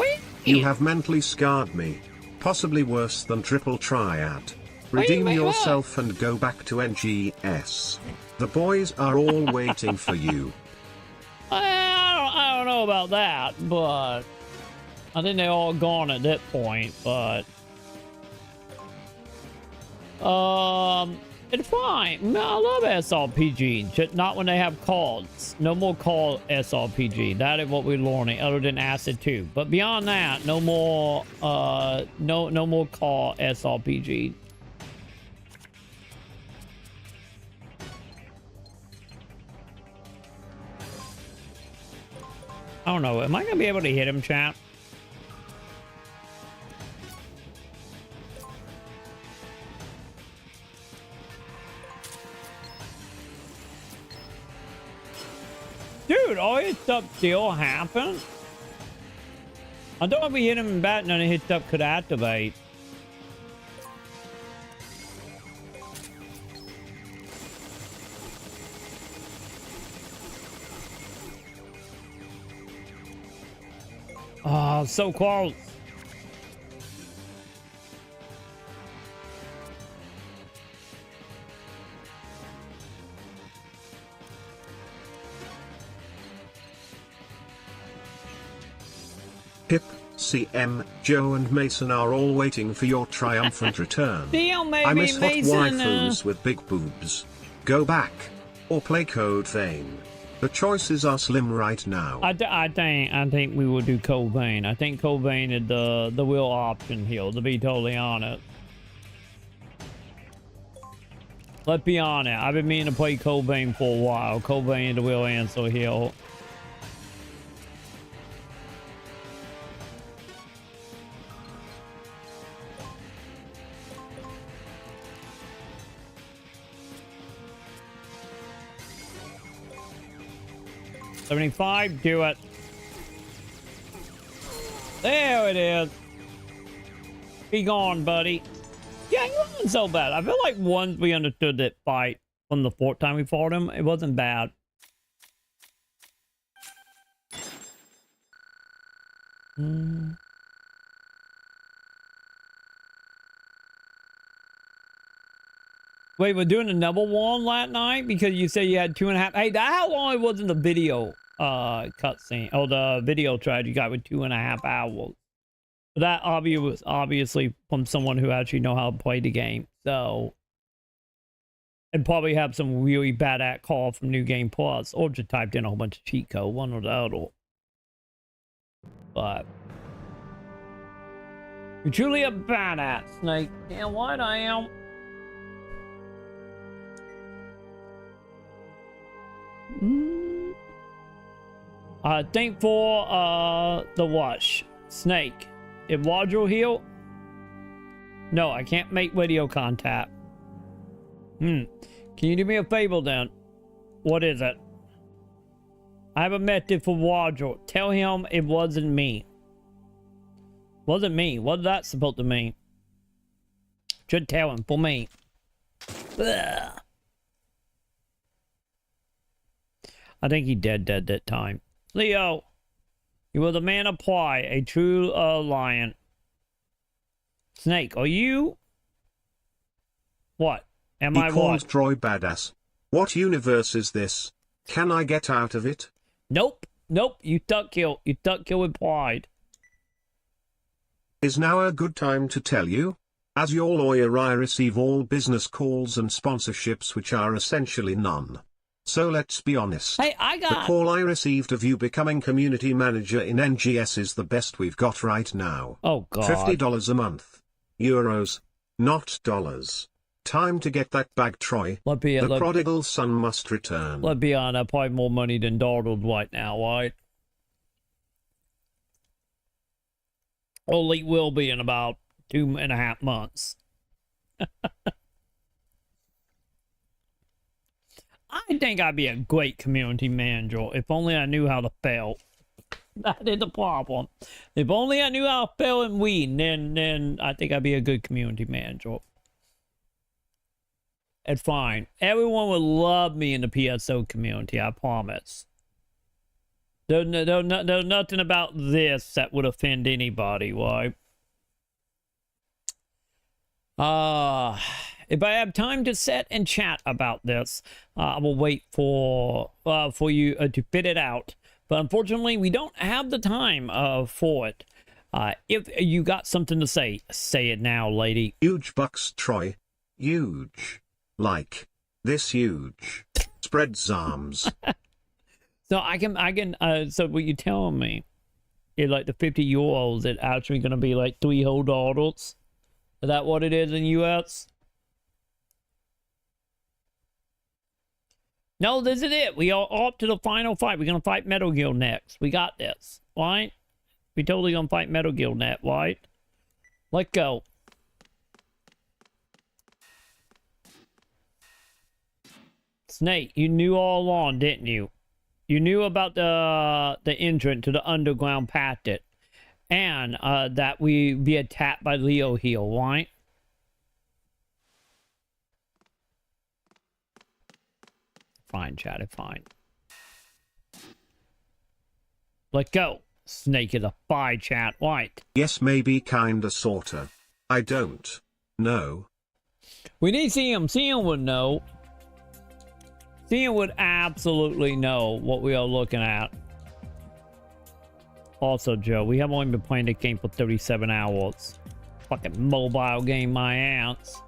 You have mentally scarred me. Possibly worse than Triple Triad. Redeem yourself and go back to NGS. The boys are all waiting for you. I don't know about that, but I think they're all gone at that point, but it's fine. I love SRPG, just not when they have cards. No more card SRPG. That is what we're learning, other than Acid 2. But beyond that, no more no more card SRPG. I don't know. Am I gonna be able to hit him, chat? Dude, all his stuff still happen? I thought if we hit him in bat, none of his stuff could activate. Oh, so close. Pip, CM, Joe and Mason are all waiting for your triumphant return. Damn, maybe I miss hot Mason, waifus with big boobs. Go back. Or play Code Vein. The choices are slim right now. I think we will do Code Vein. I think Code Vein is the real option here, to be totally honest. Let's be honest. I've been meaning to play Code Vein for a while. Code Vein is the real answer here. $75, do it. There it is. Be gone, buddy. Yeah, it wasn't so bad. I feel like once we understood that fight from the fourth time we fought him, it wasn't bad. Wait, we're doing another one last night because you said you had 2.5. Hey, that how long it was in the video cutscene or the video trial you got with 2.5 hours. But that was obviously from someone who actually know how to play the game. So, and probably have some really bad at call from New Game Plus, or just typed in a whole bunch of cheat code, one or the other. But you're truly a badass, Snake. Damn what I am. Think for the wash. Snake. If Wadro heal? No, I can't make video contact. Can you do me a favor then? What is it? I have a method for Wadro. Tell him it wasn't me. Wasn't me. What's that supposed to mean? Should tell him for me. Ugh. I think he dead that time. Leo, you were the man apply, a true lion. Snake, are you? What? Am I He called what? Troy badass. What universe is this? Can I get out of it? Nope. Nope. You duck kill. You duck kill with pride. Is now a good time to tell you? As your lawyer, I receive all business calls and sponsorships which are essentially none. So let's be honest. Hey, I got... The call I received of you becoming community manager in NGS is the best we've got right now. Oh, God. $50 a month. Euros. Not dollars. Time to get that bag, Troy. The prodigal son must return. Let's be honest, I probably more money than Donald right now, right? Only will be in about 2.5 months. I think I'd be a great community manager if only I knew how to fail. That is the problem. If only I knew how to fail and win, then I think I'd be a good community manager. It's fine. Everyone would love me in the PSO community, I promise. There's nothing about this that would offend anybody, right? If I have time to sit and chat about this, I will wait for you to fit it out. But unfortunately, we don't have the time for it. If you got something to say it now, lady. Huge bucks, Troy. Huge. Like this huge. Spreads arms. So I can so what you telling me is like the 50-year-olds that actually gonna be like 3 whole adults? Is that what it is in US? No, this is it. We are up to the final fight. We're gonna fight Metal Gear next. We got this, right? We totally gonna fight Metal Gear next, right? Let's go. Snake, you knew all along, didn't you? You knew about the entrance to the underground packet, and that we be attacked by Leo Heel, right? Fine, chat, fine. Let's go. Snake is a spy, chat, right? Yes, maybe, kinda, sorta. I don't know. We need to see him. See him would know. Seeing would absolutely know what we are looking at. Also, Joe, we have only been playing the game for 37 hours. Fucking mobile game, my ass.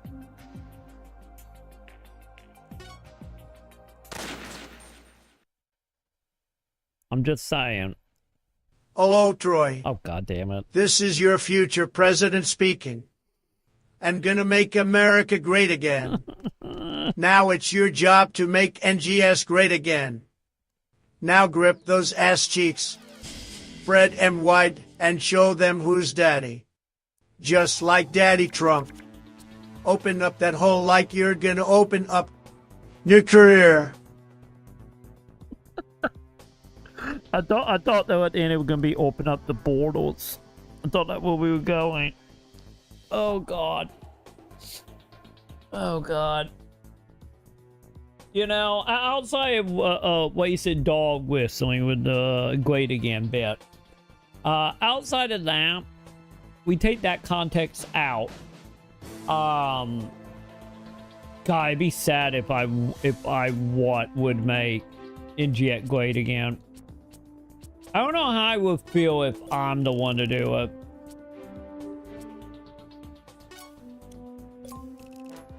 I'm just saying. Hello, Troy. Oh, God damn it. This is your future president speaking. I'm gonna make America great again. Now it's your job to make NGS great again. Now grip those ass cheeks, spread them wide, and show them who's daddy. Just like Daddy Trump. Open up that hole like you're gonna open up your career. I thought that at the end it was gonna be open up the borders. I thought that's where we were going. Oh, God. Oh, God. You know, outside of wasted dog whistling with the great again bit, outside of that, we take that context out. God, I'd be sad if I would make Inject great again. I don't know how I would feel if I'm the one to do it.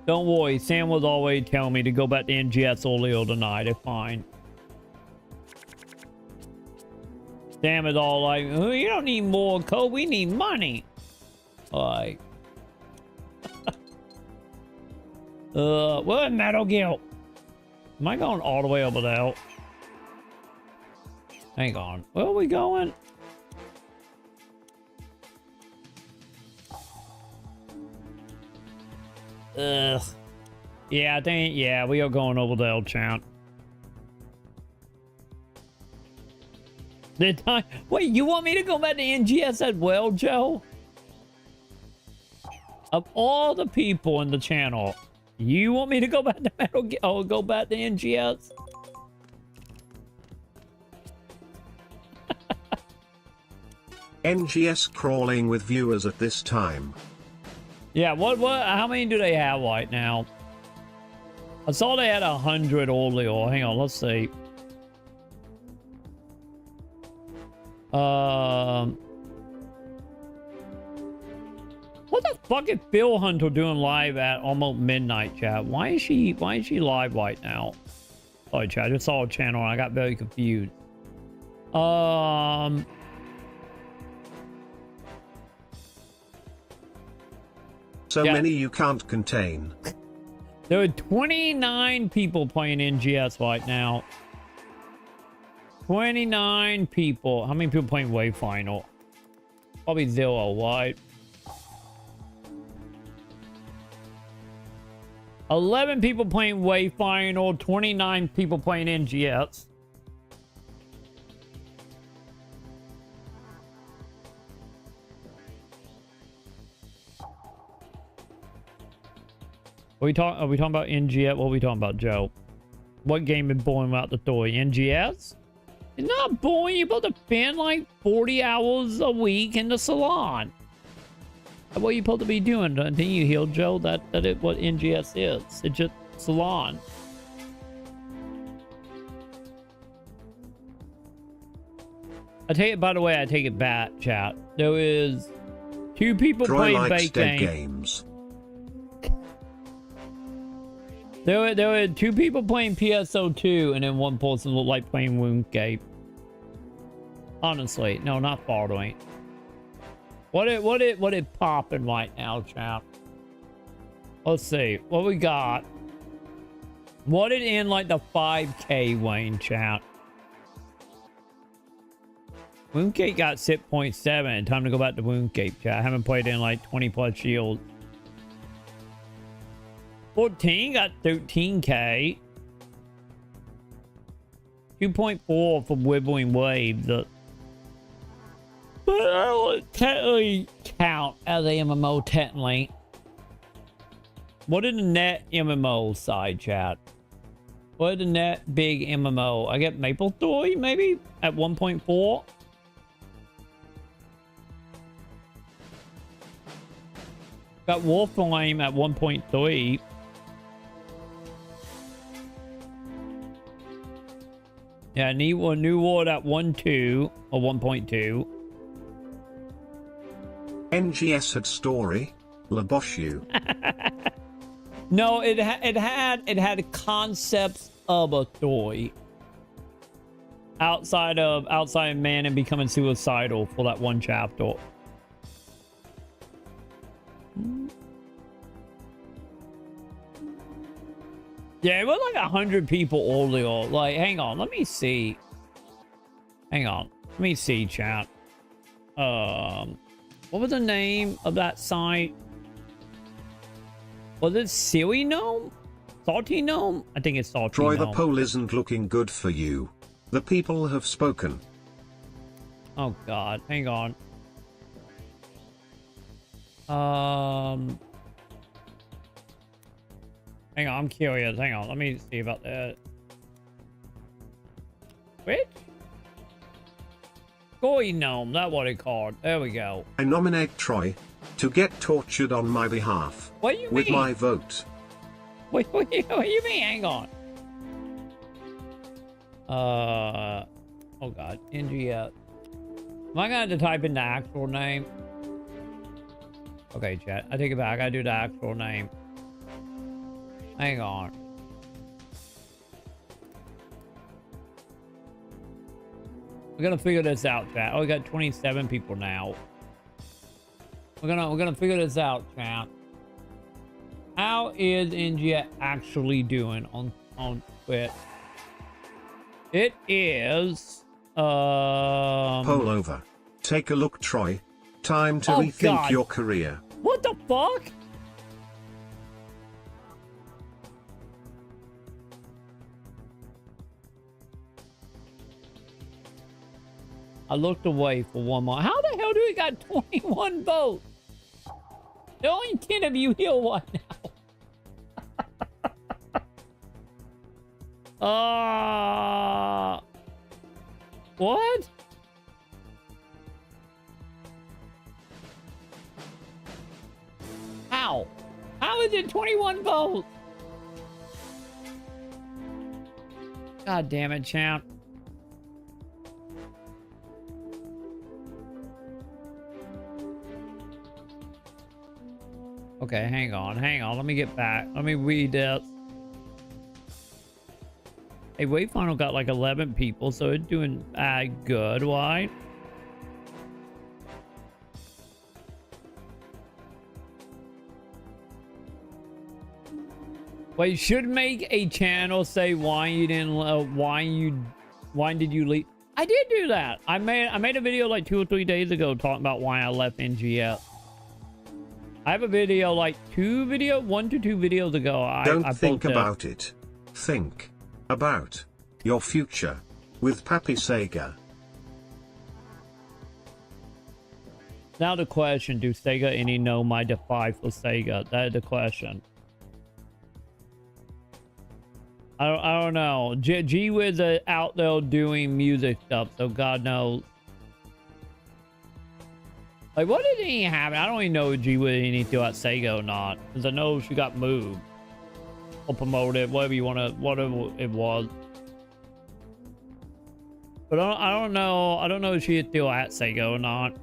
Don't worry, Sam was always telling me to go back to NGS earlier tonight. It's fine. Sam is all like, oh, you don't need more code, we need money. Like, what Metal Gear? Am I going all the way over there? Hang on. Where are we going? Ugh. Yeah, I think, yeah, we are going over the old chant. Wait, you want me to go back to NGS as well, Joe? Of all the people in the channel, you want me to go back to Metal Gear? Oh, go back to NGS? NGS crawling with viewers at this time. Yeah, how many do they have right now? I saw they had 100 earlier. Hang on, let's see. What the fuck is Phil Hunter doing live at almost midnight, chat? Why is she live right now? Sorry, chat, I just saw a channel and I got very confused. So many you can't contain. There are 29 people playing NGS right now. 29 people. How many people playing Wayfinder? Probably 0, right? 11 people playing Wayfinder, 29 people playing NGS. Are we talking about NGS? What are we talking about, Joe? What game is blowing out the door? NGS? It's not boring. You're supposed to spend like 40 hours a week in the salon. That's what you're supposed to be doing. Didn't you hear, Joe? That is what NGS is. It's just salon. I take it, by the way, I take it back, chat. There is 2 people Troy playing likes bait dead games. There were 2 people playing PSO2 and then 1 person looked like playing Woundgate. Honestly, no, not following. What it popping right now, chap? Let's see what we got. What it in like the 5K Wayne, chat? Woundgate got 6.7. Time to go back to Woundgate, chat. I haven't played in like 20 plus years. 14 got 13K. 2.4 from Wibbling Wave. But I would technically count as a MMO technically. What is the net MMO side, chat? What is the net big MMO? I get Maple Story maybe at 1.4. Got Wolfenheim at 1.3. Yeah, New World at 1.2 or 1.2. NGS had story. Labosh you. No, it had concepts of a story. Outside of man and becoming suicidal for that one chapter. Yeah, it was like 100 people earlier. Like, hang on, let me see. Hang on, let me see, chat. What was the name of that site? Was it Silly Gnome? Salty Gnome? I think it's Salty Troy, Gnome. the poll isn't looking good for you. The people have spoken. Oh God, hang on. Hang on, I'm curious. Hang on, let me see about that. Which? Goy Gnome, that's what it called. There we go. I nominate Troy to get tortured on my behalf. What do you with mean? my vote. Wait, what do you mean? Hang on. Oh God, NGS. Am I gonna have to type in the actual name? Okay, chat. I take it back. I gotta do the actual name. Hang on. We're gonna figure this out, chat. Oh, we got 27 people now. We're gonna figure this out, chat. How is NGS actually doing on Twitch? It is Poll over. Take a look, Troy. Time to rethink God. your career. What the fuck? I looked away for one more. How the hell do we got 21 votes? There are only 10 of you here right now. What? How? How is it 21 votes? God damn it, champ. Okay, hang on. Let me get back. Let me read this. Hey, Wayfinal got like 11 people, so it's doing good, right? Wait, you should make a channel say why you didn't, why did you leave? I did do that. I made a video like 2 or 3 days ago talking about why I left NGS. I have a video like 1 to 2 videos ago. Don't I think posted. about it. Think about your future with Pappy Sega. Now the question, do Sega any know my defy for Sega? That is the question. I don't know. G-Wiz are out there doing music stuff, so God knows. Like, what did he happen? I don't even know if G-Wiz anything at Sega or not. Because I know she got moved. Or promoted, whatever you want to, whatever it was. But I don't know. I don't know if she is still at Sega or not.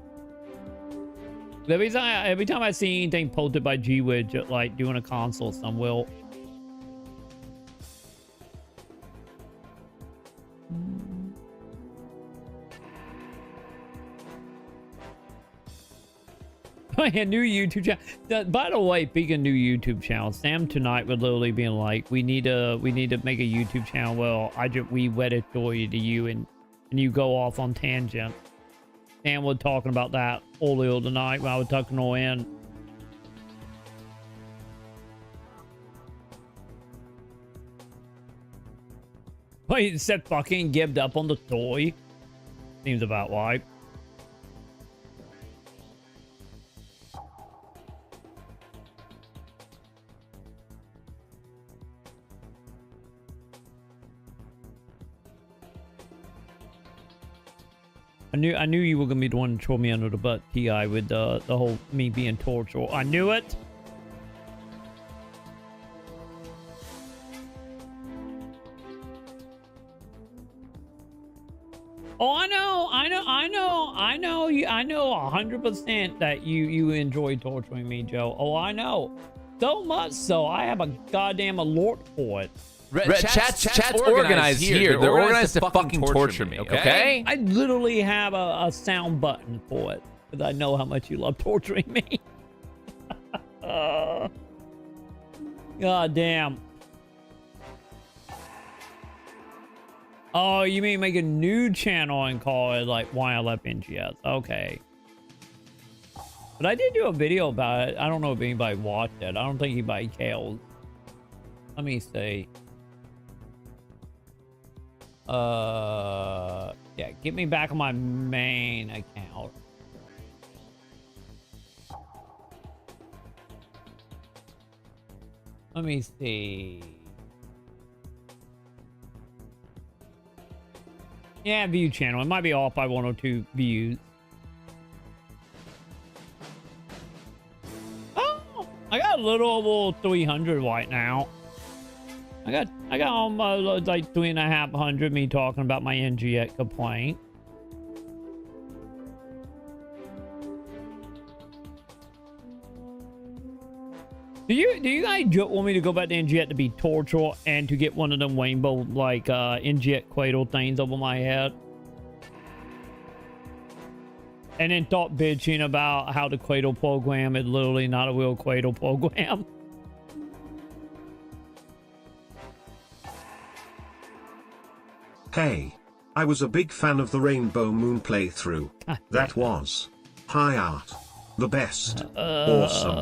Every time I see anything posted by G-Wiz, like doing a console somewhere. A new YouTube channel. By the way, speaking of new YouTube channel, Sam tonight would literally being like, we need to make a YouTube channel. Well, we read a story to you and you go off on tangent. Sam was talking about that earlier tonight when I was tucking her in. Wait, said fucking gived up on the toy. Seems about right. I knew you were gonna be the one to throw me under the butt, Ti, with the whole me being tortured. I knew it. Oh, I know 100% that you enjoy torturing me, Joe. Oh, I know. So much so, I have a goddamn alert for it. Chat's organized here. They're organized to fucking torture me, okay? I literally have a sound button for it, because I know how much you love torturing me. God damn. Oh, you mean make a new channel and call it like why I left NGS? Okay. But I did do a video about it. I don't know if anybody watched it. I don't think anybody cared. Let me see. Yeah, get me back on my main account. Let me see. Yeah, view channel. It might be off by 1 or 2 views. Oh, I got a little over 300 right now. I got almost like 3,500 me talking about my NGX complaint. Do you guys want me to go back to NGX to be tortured and to get one of them rainbow like NGX cradle things over my head? And then start bitching about how the cradle program is literally not a real cradle program. Hey, I was a big fan of the Rainbow Moon playthrough. That was high art. The best. Awesome.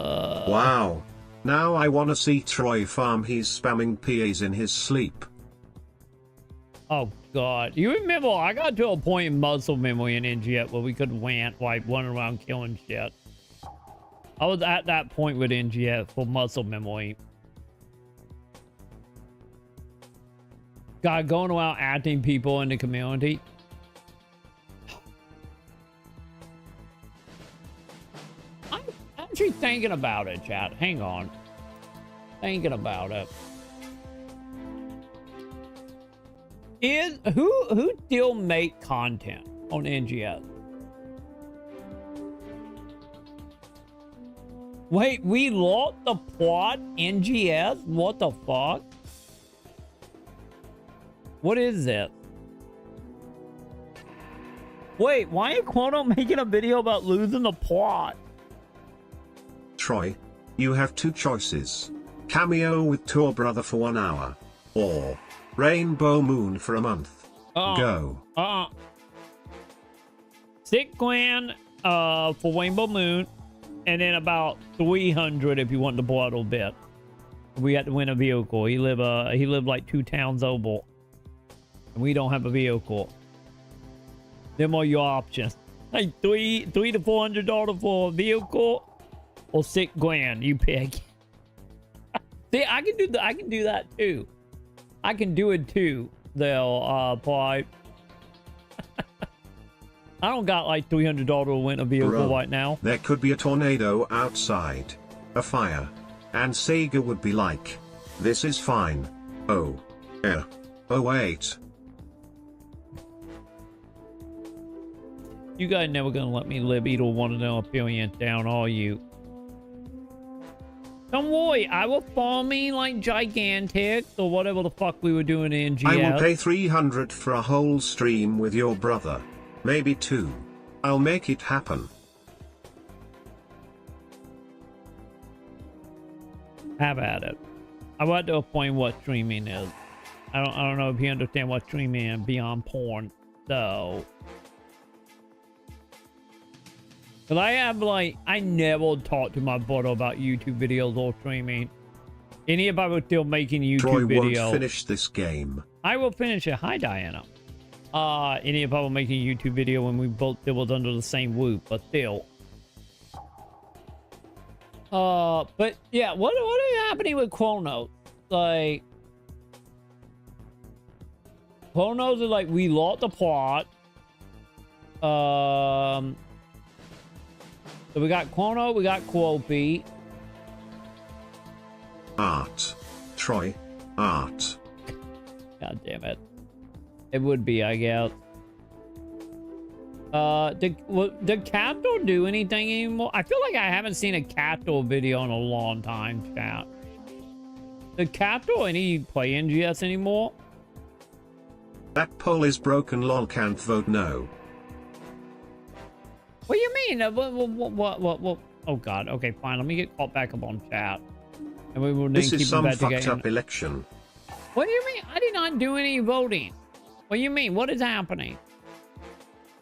Wow. Now I wanna see Troy farm. He's spamming PAs in his sleep. Oh god. You remember I got to a point in muscle memory in NGF where we could rant like running around killing shit. I was at that point with NGF for muscle memory. God, going around acting people in the community. I'm actually thinking about it, chat. Hang on. Thinking about it. Who still make content on NGS? Wait, we lost the plot NGS? What the fuck? What is this? Wait, why are Quono making a video about losing the plot? Troy, you have two choices. Cameo with Tour Brother for 1 hour. Or Rainbow Moon for a month. Go. $6,000 for Rainbow Moon. And then about 300 if you want the bottle bit. We had to win a vehicle. He lived like 2 towns over. And we don't have a vehicle. Them are your options. Like $300 to $400 for a vehicle, or $6,000. You pick. See, I can do that too. I can do it too. They'll probably. I don't got like $300 to win a vehicle Bro, right now. There could be a tornado outside, a fire, and Sega would be like, "This is fine." Oh, yeah. Oh wait. You guys never gonna let me live Eagle 1 billion down, are you? Don't worry, I will farm me like gigantic or whatever the fuck we were doing in GF. I will pay 300 for a whole stream with your brother. Maybe 2. I'll make it happen. Have at it. I want to point what streaming is. I don't know if you understand what streaming is beyond porn, so. But I have like, I never talk to my brother about YouTube videos or streaming. Anybody was still making YouTube Troy videos. won't finish this game. I will finish it. Hi, Diana. Anybody was making a YouTube video when we both was under the same roof, but still. But yeah, what is happening with Chronos? Like, Chronos is like, we lost the plot. So we got Chrono, we got Quopy. Art. Troy. Art. God damn it. It would be, I guess. Did Capital do anything anymore? I feel like I haven't seen a Capital video in a long time, chat. Did Capital any play NGS anymore? That poll is broken, lol, can't vote no. What do you mean? What? Oh god, okay, fine. Let me get caught back up on chat. And we will then This keep is some fucked investigating. up election. What do you mean? I did not do any voting. What do you mean? What is happening?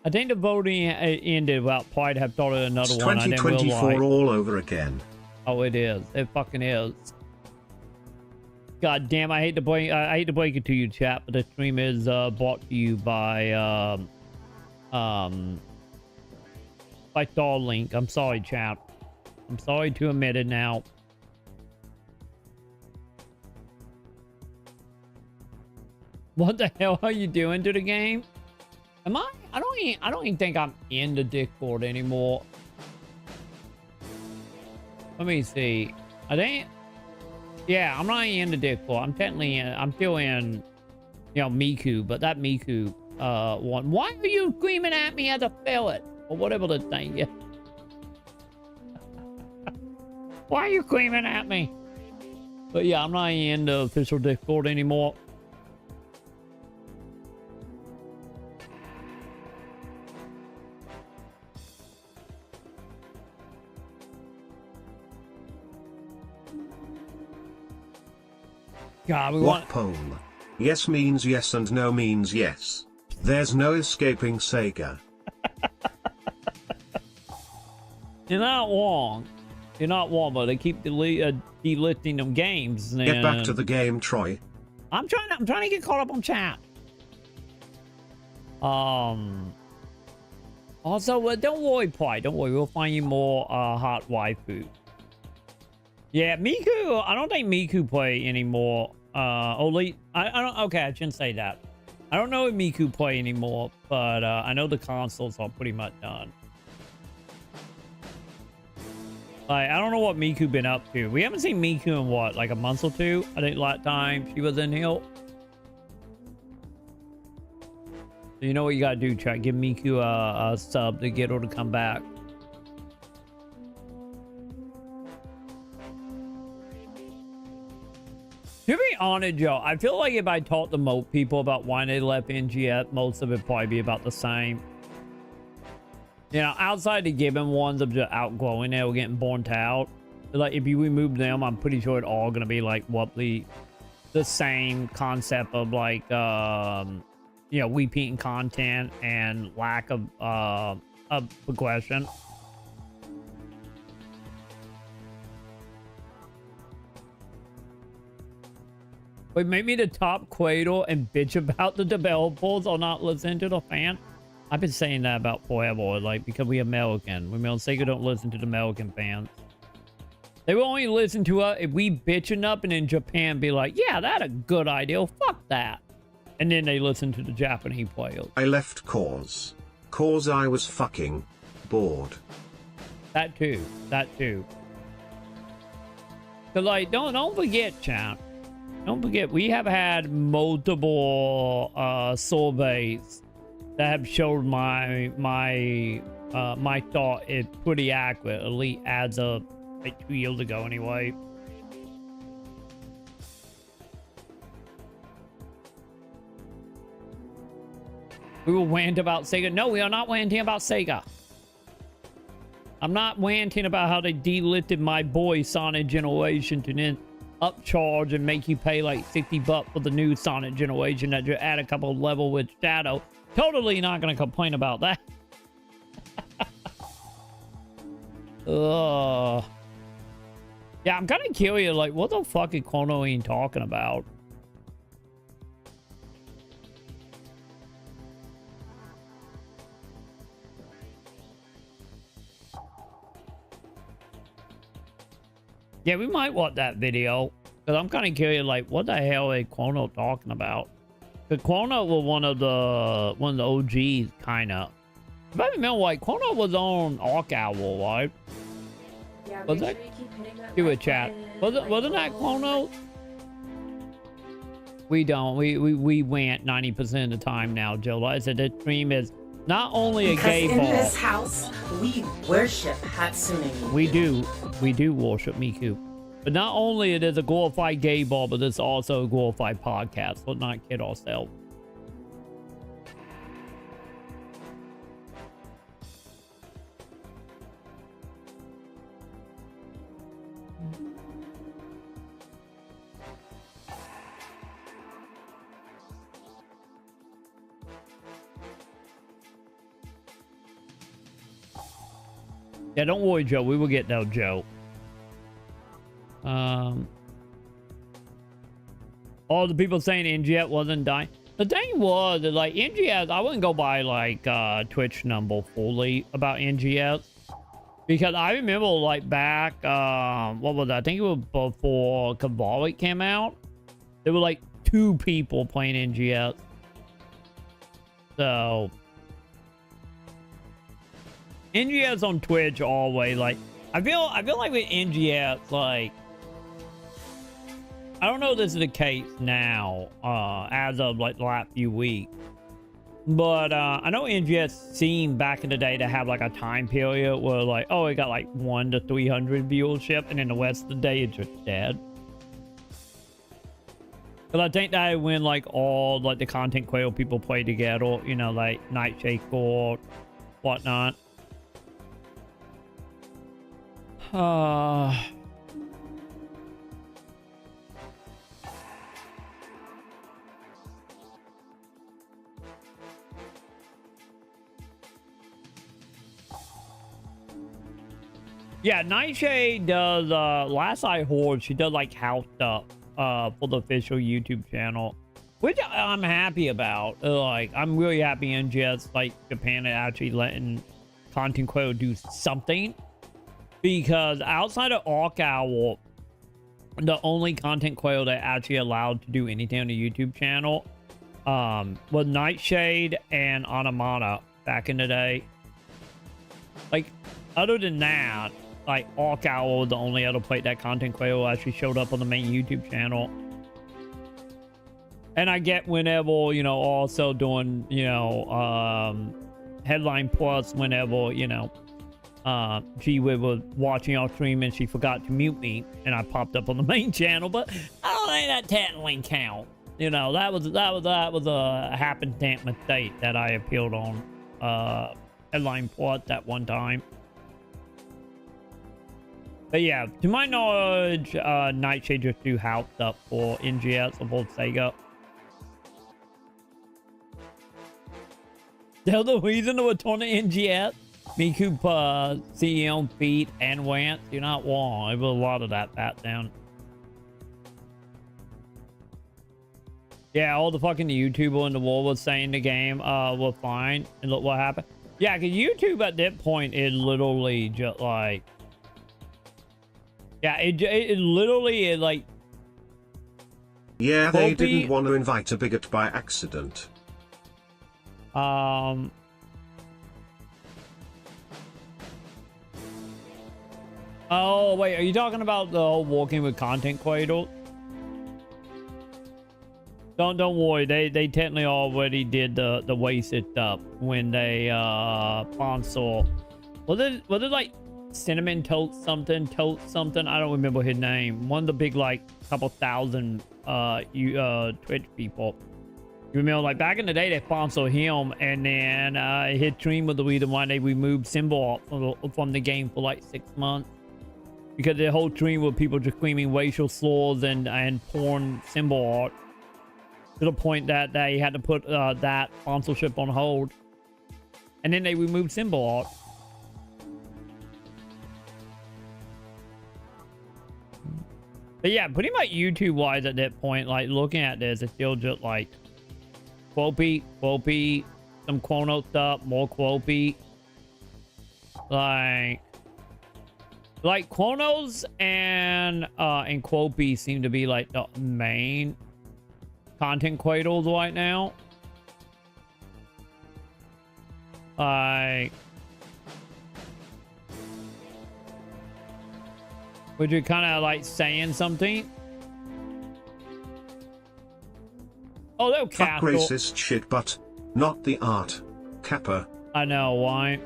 I think the voting ended. Well, probably have thought of another It's one. I didn't 2024 realize. all over again. Oh, it is. It fucking is. God damn! I hate to break it to you, chat, but the stream is brought to you by Starlink. I'm sorry, chat. I'm sorry to admit it now. What the hell are you doing to the game? Am I? I don't even think I'm in the Discord anymore. Let me see. I think. Yeah, I'm not in the Discord. I'm technically in. I'm still in. You know, Miku, but that Miku one. Why are you screaming at me as a fillet or whatever the thing is? Why are you screaming at me? But yeah, I'm not in the official Discord anymore. God, we what want poll? Yes means yes and no means yes. There's no escaping Sega. You're not wrong. You're not wrong, but they keep delisting them games. And Get back to the game, Troy. I'm trying to get caught up on chat. Also, don't worry, Pride. Don't worry. We'll find you more hot waifu. Yeah, Miku. I don't think Miku play anymore. Only I don't. Okay, I shouldn't say that. I don't know if Miku play anymore, but I know the consoles are pretty much done. Like, I don't know what Miku been up to. We haven't seen Miku in what, like a month or two? I think last time she was in here. So you know what you gotta do, try give Miku a sub to get her to come back. To be honest, Joe, I feel like if I talk to most people about why they left NGS, most of it probably be about the same. You know, outside the given ones of just outgrowing it or getting burnt out. Like, if you remove them, I'm pretty sure it's all gonna be like roughly the same concept of like, you know, repeating content and lack of progression. Wait, make me the top cradle and bitch about the developers or not listen to the fan. I've been saying that about forever, like, because we American. We Sega don't listen to the American fans. They will only listen to us if we bitching up and in Japan be like, yeah, that's a good idea. Fuck that. And then they listen to the Japanese players. I left cause I was fucking bored. That too. That too. Cause like, don't forget, chat. Don't forget, we have had multiple surveys that have showed my thought is pretty accurate, at least as of like 2 years ago anyway. We will rant about Sega. No, we are not ranting about Sega. I'm not ranting about how they delisted my boy Sonic Generation to then upcharge and make you pay like $60 for the new Sonic Generation that you add a couple of level with Shadow. Totally not gonna complain about that. Yeah, I'm kind of curious, like, what the fuck is Chrono even talking about? Yeah, we might watch that video. Because I'm kind of curious, like, what the hell is Chrono talking about? Because Chrono was one of the OGs, kind of. If I remember, like, Chrono was on Arc Owl, right? Yeah, was that? Sure you keep hitting that Do a chat. Wasn't that Chrono? We don't. We went 90% of the time now, Joe. Like I said, this stream is not only a gay in ball. this house, we worship Hatsune Miku. We do worship Miku. But not only it is a glorified gay ball, but it's also a glorified podcast. Let's not kid ourselves. Yeah, don't worry, Joe. We will get that, Joe. All the people saying NGS wasn't dying. The thing was that, like, NGS, I wouldn't go by like Twitch number fully about NGS, because I remember like back what was that? I think it was before Cavalry came out. There were like 2 people playing NGS. So NGS on Twitch always, like, I feel like with NGS, like, I don't know if this is the case now, as of like the last few weeks, but I know NGS seemed back in the day to have like a time period where like, oh, it got like 100 to 300 viewership, and then the rest of the day it's just dead. Because I think that when like all like the content creator people play together, you know, like Nightshade or whatnot. Yeah, Nightshade does, last I heard, she does like house stuff, for the official YouTube channel, which I'm happy about. Like, I'm really happy in just, like, Japan actually letting content creator do something, because outside of Arc Owl, the only content creator that actually allowed to do anything on the YouTube channel, was Nightshade and Anamana back in the day. Like, other than that, like, Arc Owl was the only other plate that content creator actually showed up on the main YouTube channel. And I get whenever, you know, also doing, you know, Headline Plus, whenever, you know, she was watching our stream and she forgot to mute me and I popped up on the main channel, but I don't think that technically count. You know, that was a happenstance mistake that I appealed on Headline Plus that one time. But yeah, to my knowledge, Nightshade just do house stuff for NGS or both Sega. Tell the reason to return to NGS. Miku, CEO, Feet, and Wance. You're not wrong. There was a lot of that back down. Yeah, all the fucking YouTuber in the world was saying the game was fine. And look what happened. Yeah, because YouTube at that point is literally just like... Yeah, it literally is like... Yeah, they didn't want to invite a bigot by accident. Oh, wait, are you talking about the whole working with content creator? Don't worry, they technically already did the wasted stuff when they sponsor. Was it like Cinnamon Toast something? I don't remember his name. One of the big, like, couple thousand Twitch people. You remember, like, back in the day, they sponsored him, and then his stream was the reason why they removed symbol art from the game for like 6 months. Because the whole stream was people just screaming racial slurs and porn symbol art. To the point that they had to put that sponsorship on hold. And then they removed symbol art. But yeah, pretty much YouTube-wise at that point, like, looking at this, it's still just like Quopy, some Chrono stuff, more Quopy. Like Chronos and Quopy seem to be like the main content creators right now. Like, would you kind of like saying something? Oh, no, Fuck racist shit, but not the art. Kappa. I know, why?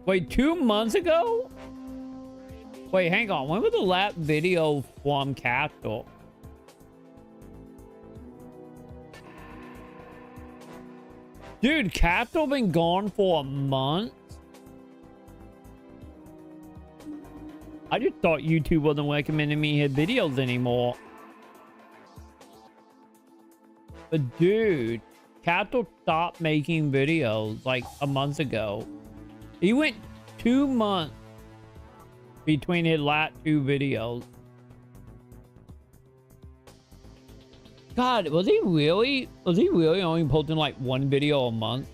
Wait, 2 months ago? Wait, hang on. When was the last video from Capital? Dude, Capital been gone for a month? I just thought YouTube wasn't recommending me his videos anymore. But dude, Capital stopped making videos like a month ago. He went 2 months between his last 2 videos. God, was he really only posting like 1 video a month?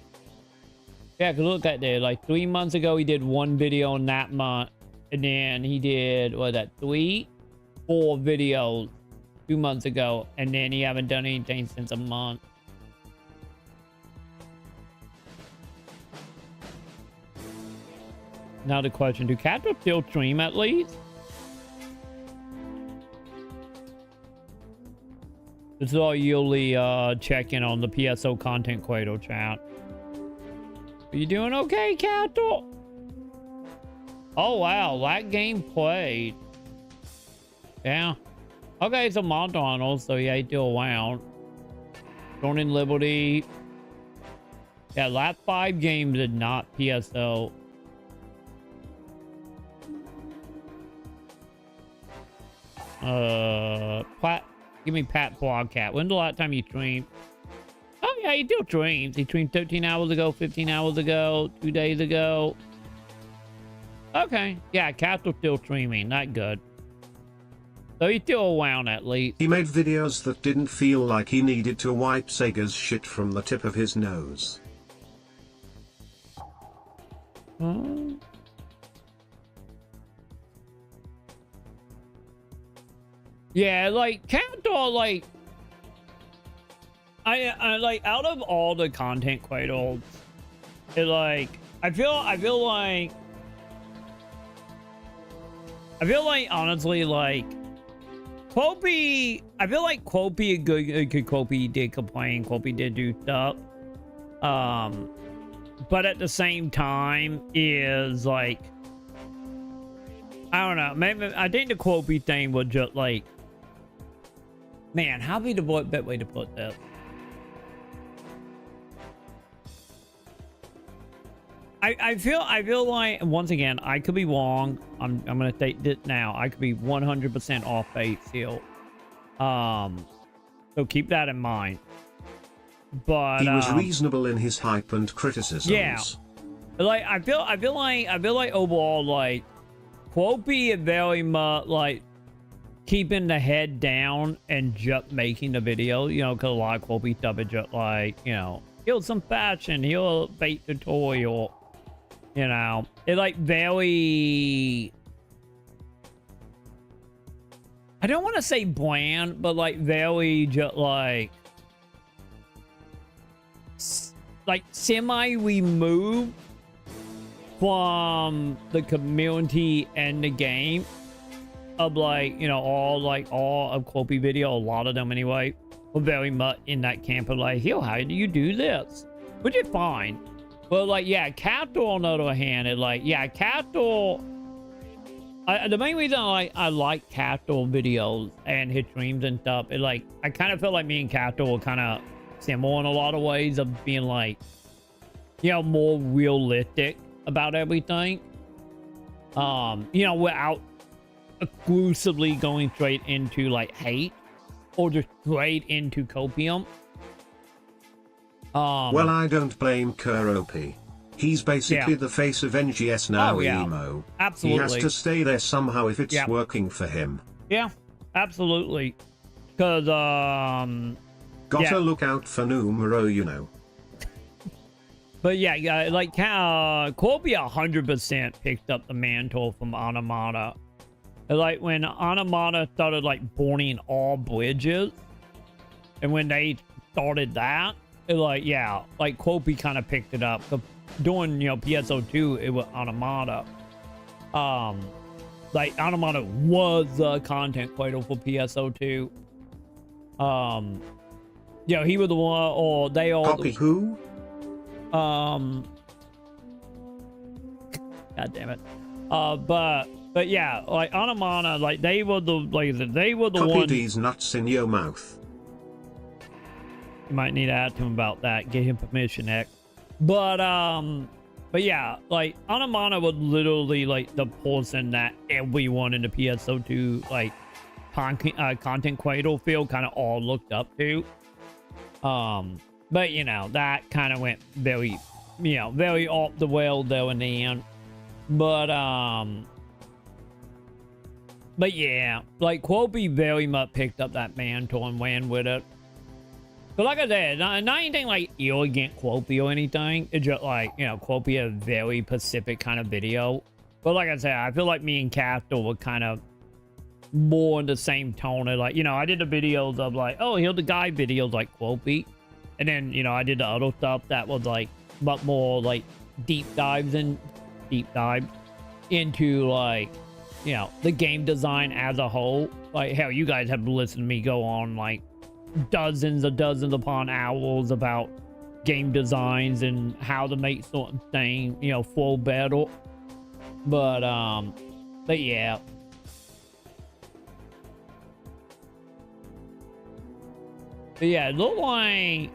Yeah, cause look at that. Like 3 months ago, he did 1 video in that month. And then he did, what was that, 4 videos 2 months ago. And then he haven't done anything since a month. Now the question, do Capital still stream at least? This is all yearly check-in on the PSO content creator chat. Are you doing okay, Capital? Oh, wow. That game played. Yeah. Okay, it's a Monton also. Yeah, he's still around. Joining Liberty. Yeah, last 5 games did not PSO. Give me Pat Blogcat. When's the last time you streamed? Oh, yeah, he still streams. He streamed 13 hours ago, 15 hours ago, 2 days ago. Okay. Yeah, Capital still streaming. Not good. So he's still around at least. He made videos that didn't feel like he needed to wipe Sega's shit from the tip of his nose. Yeah, like Capital, like I like out of all the content creators, it like I feel like honestly like Quopy, I feel like Quopy Quopy did complain, Quopy did do stuff. But at the same time is like I don't know, maybe I think the Quopy thing was just like, man, how be the best way to put that? I feel like once again I could be wrong. I'm gonna take this now. I could be 100% off base here. So keep that in mind. But he was reasonable in his hype and criticisms. Yeah, like I feel like overall like Quopy is very much like keeping the head down and just making the video. You know, because a lot of Quopy stuff is just like, you know, here's some fashion, here's a bait tutorial. You know, it's like very, I don't want to say bland, but like very just like semi-removed from the community and the game of like, you know, all of Quopy video, a lot of them anyway, were very much in that camp of like, yo, how do you do this? Which is fine. But like, yeah, Capital on the other hand, is like, yeah, Capital, the main reason I like Capital videos and his streams and stuff is like, I kind of felt like me and Capital were kind of similar in a lot of ways of being like, you know, more realistic about everything. You know, without exclusively going straight into like hate or just straight into copium. Well, I don't blame Kuropi. He's basically the face of NGS now. Oh, yeah. Emo. Absolutely. He has to stay there somehow if it's working for him. Yeah, absolutely. Because Gotta look out for numero, you know. But yeah, like Quopy 100% picked up the mantle from Automata. Like when Automata started like burning all bridges, and when they started that, like, yeah, like Quopy kind of picked it up. Doing, you know, PSO2, it was Automata. Like Automata was the content creator for PSO2. You know, he was the one, or they all. Copy who? God damn it. But yeah, like Automata, like they were the Copy one. these nuts in your mouth. You might need to ask him about that. Get him permission, X. But yeah, like Automata was literally like the person that everyone in the PSO2 like content creator field kind of all looked up to. But you know, that kind of went very, you know, very off the well though in the end. But yeah, like Quopy very much picked up that mantle and ran with it. But like I said, not anything like arrogant Quopy or anything. It's just like, you know, Quopy a very specific kind of video. But like I said, I feel like me and Capital were kind of more in the same tone. Of like, you know, I did the videos of like, oh, here's the guy videos like Quopy. And then, you know, I did the other stuff that was like, but more like deep dives into like, you know, the game design as a whole. Like, hell, you guys have listened to me go on like dozens upon hours about game designs and how to make certain things, you know, flow better. But yeah. But yeah, it looked like,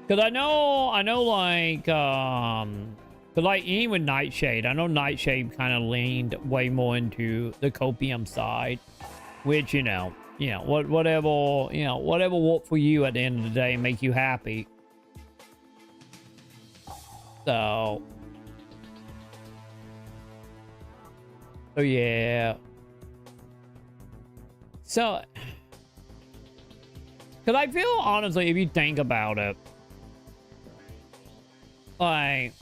because I know like, but like even with Nightshade, I know Nightshade kind of leaned way more into the copium side, which, you know, whatever worked for you at the end of the day and make you happy. So So yeah. So, because I feel honestly, if you think about it, like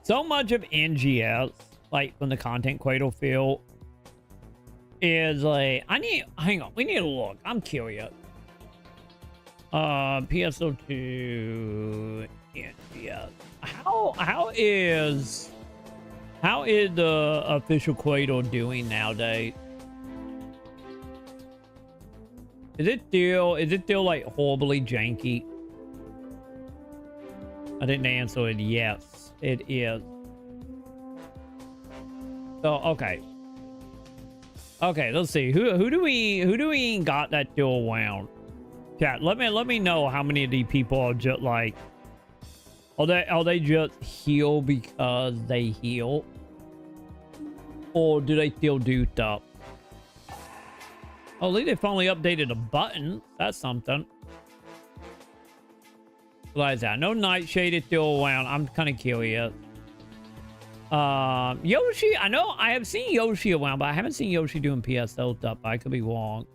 so much of NGS, like from the content cradle field, is like hang on, we need to look. I'm curious. PSO2 NGS. How is the official cradle doing nowadays? Is it still like horribly janky? I didn't answer it. Yes, it is. So okay, let's see. Who do we got that still around? Chat. Let me know how many of these people are just like. Are they just heal because they heal, or do they still do stuff? Oh, at least they finally updated a button. That's something. What is that? No Nightshade is still around. I'm kind of curious. Yoshi, I know I have seen Yoshi around, but I haven't seen Yoshi doing PSL stuff. I could be wrong.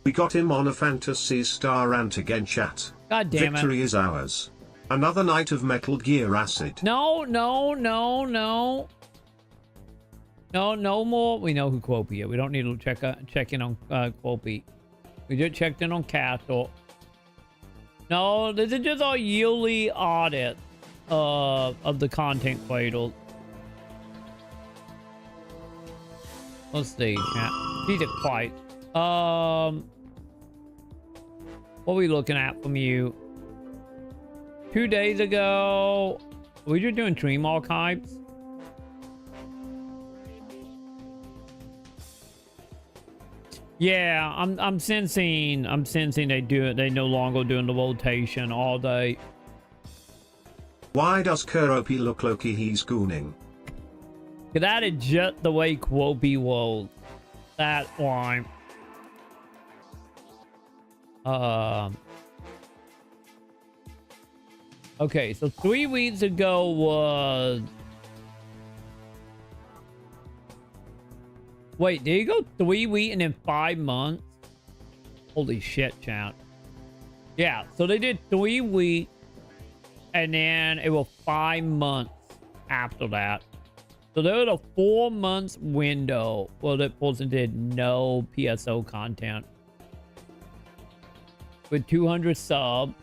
We got him on a Fantasy Star rant again, chat. God damn it. Victory is ours. Another night of Metal Gear Acid. No more. We know who Quopy is. We don't need to check in on Quopy. We just checked in on Castle. No, this is just our yearly audit of the content cradle. Let's see. Jesus Christ. What are we looking at from you? 2 days ago, were you doing stream archives? Yeah, I'm sensing they no longer doing the rotation all day. Why does Kuropi look like he's gooning? That is just the way Quopy was. That's why. Okay, so 3 weeks ago was... Wait, did you go 3 weeks and then 5 months? Holy shit, chat. Yeah, so they did 3 weeks and then it was 5 months after that. So there was a 4 months window where that person did no PSO content. With 200 subs.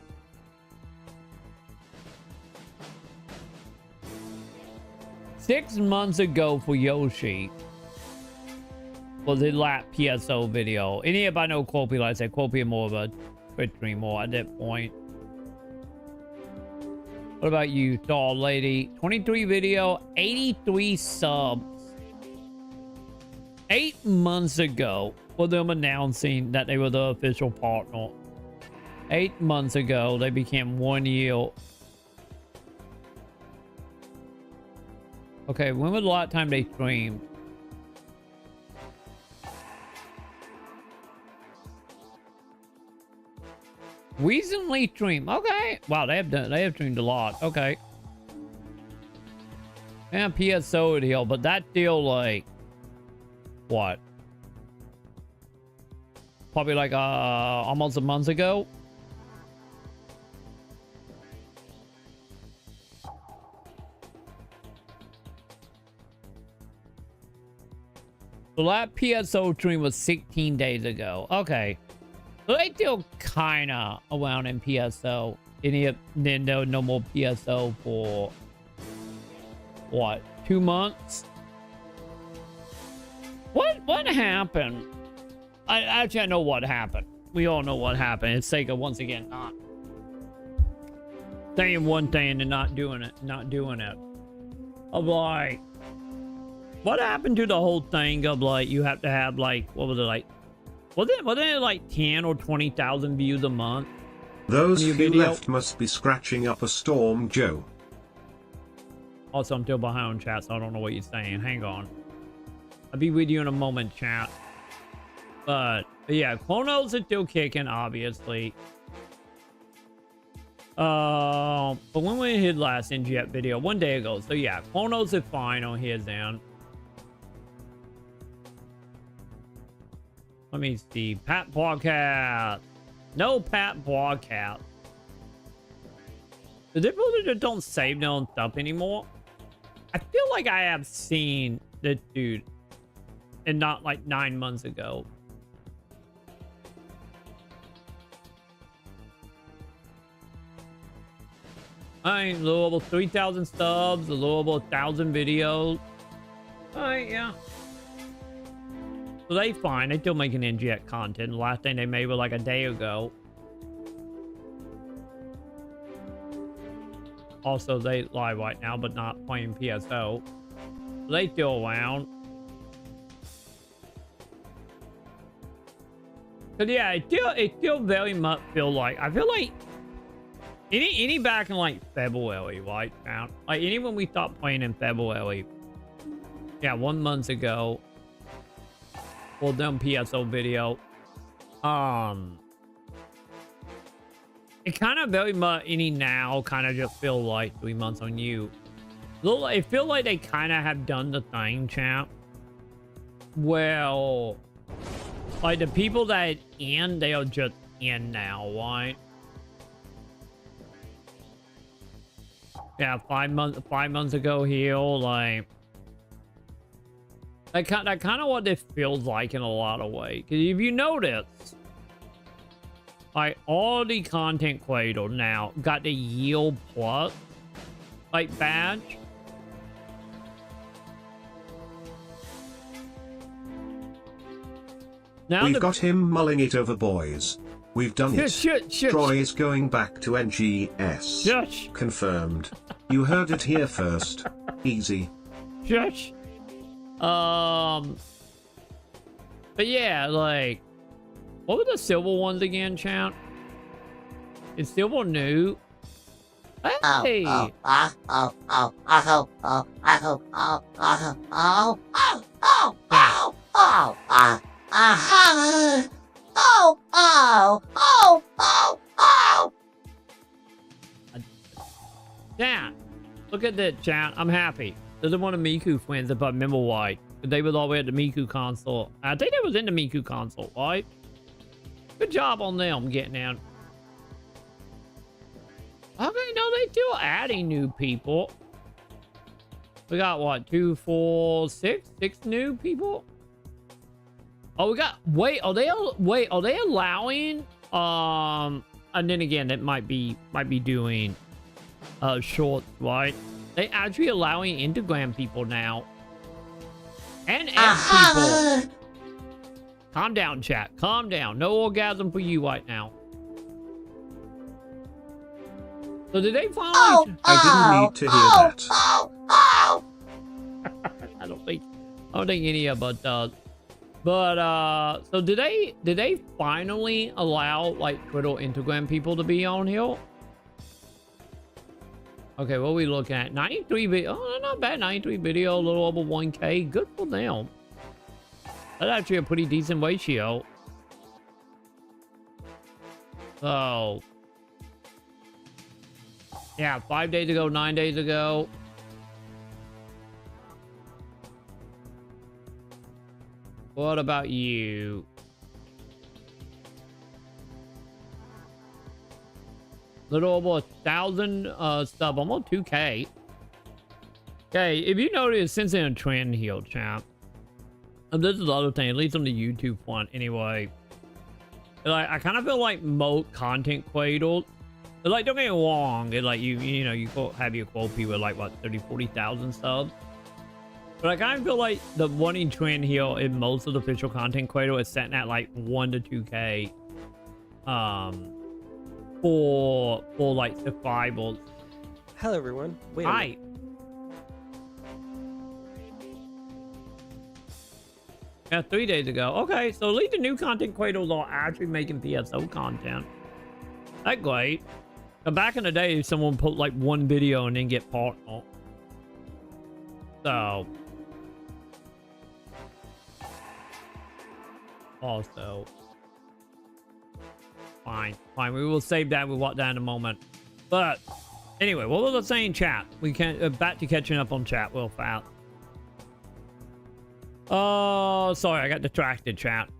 Six months ago for Yoshi was the last PSO video. Anybody know Quopy? Like I said, Quopy more of a Twitch streamer at that point. What about you, tall lady? 23 video, 83 subs. 8 months ago for them announcing that they were the official partner. 8 months ago, they became 1 year. Okay, when was the last time they streamed? Recently streamed. Okay. Wow, they have streamed a lot. Okay. And PSO deal, but that's still like what? Probably like almost a month ago. The last PSO stream was 16 days ago. Okay. So they still kind of around in PSO. Then there was no more PSO for, what, 2 months? What happened? I know what happened. We all know what happened. It's Sega, once again, not saying one thing and not doing it. Of like, what happened to the whole thing of like, you have to have like, what was it like? Wasn't it like 10 or 20,000 views a month? Those who left must be scratching up a storm, Joe. Also, I'm still behind on chat, so I don't know what you're saying. Hang on. I'll be with you in a moment, chat. But yeah, Chronos is still kicking, obviously. But when we hit last NGF video, 1 day ago. So yeah, Chronos is fine on his end. Let me see. Pat Podcast. No Pat Podcast. The difficulty just don't save their own stuff anymore. I feel like I have seen this dude, and not like 9 months ago. I mean, a little over 3,000 subs, a little over 1,000 videos. Alright, yeah. So they fine. They still making NGX content. The last thing they made was like a day ago. Also, they live right now, but not playing PSO. They still around. But yeah, it still very much feel like, I feel like any back in like February, right? Like any when we stopped playing in February. Yeah, 1 month ago. Well done PSO video. It kind of very much any now kind of just feel like 3 months on you. It feel like they kind of have done the thing, champ. Well, like the people that in, they are just in now, right? Yeah, 5 months ago here, like that kind of what it feels like in a lot of ways. Because if you notice, like all the content creators now got the yield plus like badge. Now we've got him mulling it over, boys. We've done it. Troy is going back to NGS. Confirmed. You heard it here first. Easy. Shush. But yeah, like, what were the silver ones again, champ? Is silver new? Hey! Yeah, look at that, chat. I'm happy. They're the one of Miku friends about Member White. They was all the way at the Miku console. I think they was in the Miku console, right? Good job on them getting out. Okay, no, they still adding new people. We got what, 2, 4, 6 new people? Oh, we got, are they allowing, and then again, it might be doing, shorts, right? They actually allowing Instagram people now. And people. Calm down, chat. Calm down. No orgasm for you right now. So did they finally... I didn't need to hear that. I don't think any of us does. But so did they finally allow like Twitter Instagram people to be on here? Okay, what are we looking at? 93 video. Oh, not bad. 93 video, a little over 1K. Good for them. That's actually a pretty decent ratio. So yeah, 5 days ago, 9 days ago. What about you? Little over 1,000 sub, almost 2K. Okay, if you notice, since in a trend here, champ. And this is the other thing, at least on the YouTube front, anyway. Like, I kind of feel like most content creators, like, don't get me wrong, it's like you know, you have your quote with like what 30-40,000 subs. But I kind of feel like the running trend here in most of the official content creators is setting at like 1 to 2K. For like survivals. Hello everyone. Wait a Hi. minute. Yeah, 3 days ago. Okay, so at least the new content creators are actually making PSO content. That's great. But back in the day, someone put like one video and then get partner. So. Also. Fine. We will save that. We'll walk down in a moment. But anyway, what was I saying, chat? We can back to catching up on chat real fast. Oh, sorry, I got distracted, chat.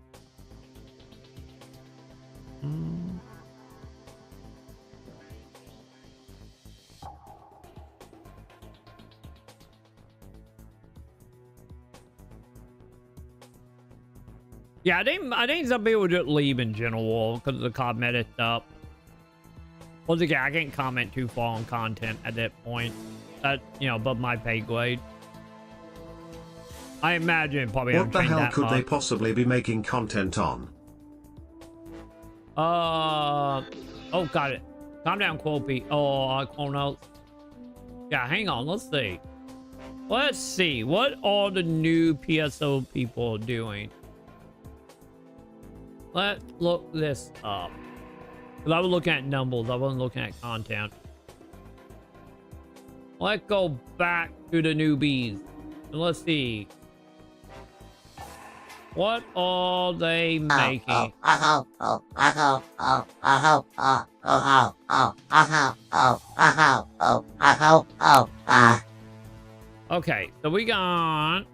Yeah, I think some people just leave in general because of the cosmetic stuff. Once again, I can't comment too far on content at that point. That, you know, above my pay grade. I imagine probably what the hell could they possibly be making content on? Oh, got it. Calm down, Quopy. Oh, Quonos. Yeah, hang on. Let's see. Let's see. What are the new PSO people doing? Let's look this up. Because I was looking at numbers. I wasn't looking at content. Let's go back to the newbies. And let's see. What are they making? Okay, so we got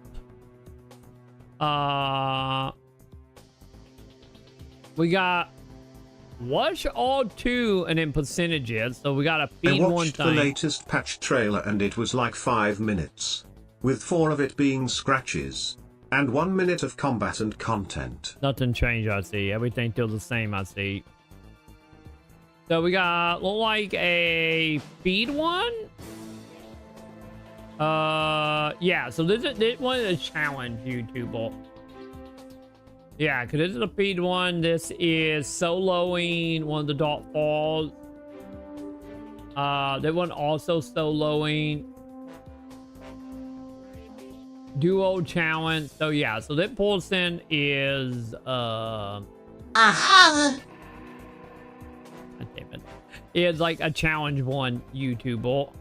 watch all 2 and then percentages. So we got a feed I one watched time. the latest patch trailer and it was like 5 minutes, with 4 of it being scratches, and 1 minute of combat and content. Nothing changed, I see. Everything still the same, I see. So we got look like a feed one. Yeah. So this one is a challenge YouTuber. Yeah, because this is a feed one. This is soloing one of the Dark Falls. That one also soloing. Duo challenge. So yeah, so that person is is like a challenge one YouTuber.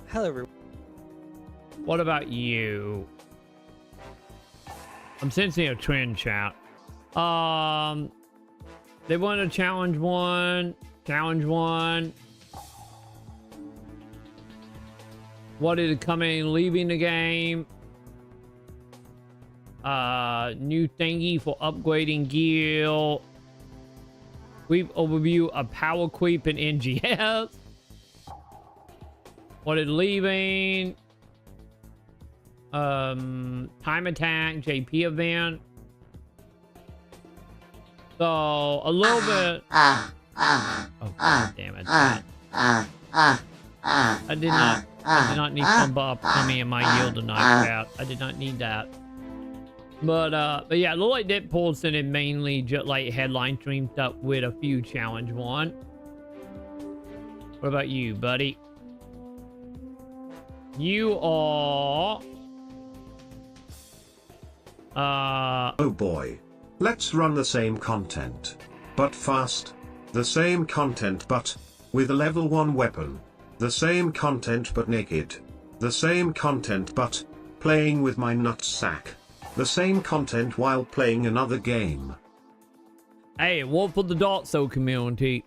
Hello, everyone. What about you? I'm sensing a trend, chat. They want a challenge one. Challenge one. What is coming, leaving the game? New thingy for upgrading gear. Creep overview of power creep in NGS. What is leaving? Time attack, JP event. So a little bit. Oh, God damn it! I did not need some buff coming in my yield tonight, chat. I did not need that. But yeah, it looked like that Paulson had mainly just like headline streamed up with a few challenge one. What about you, buddy? You are oh boy. Let's run the same content, but fast. The same content but with a level 1 weapon. The same content but naked. The same content but playing with my nutsack. The same content while playing another game. Hey, what for the Dark Soul community?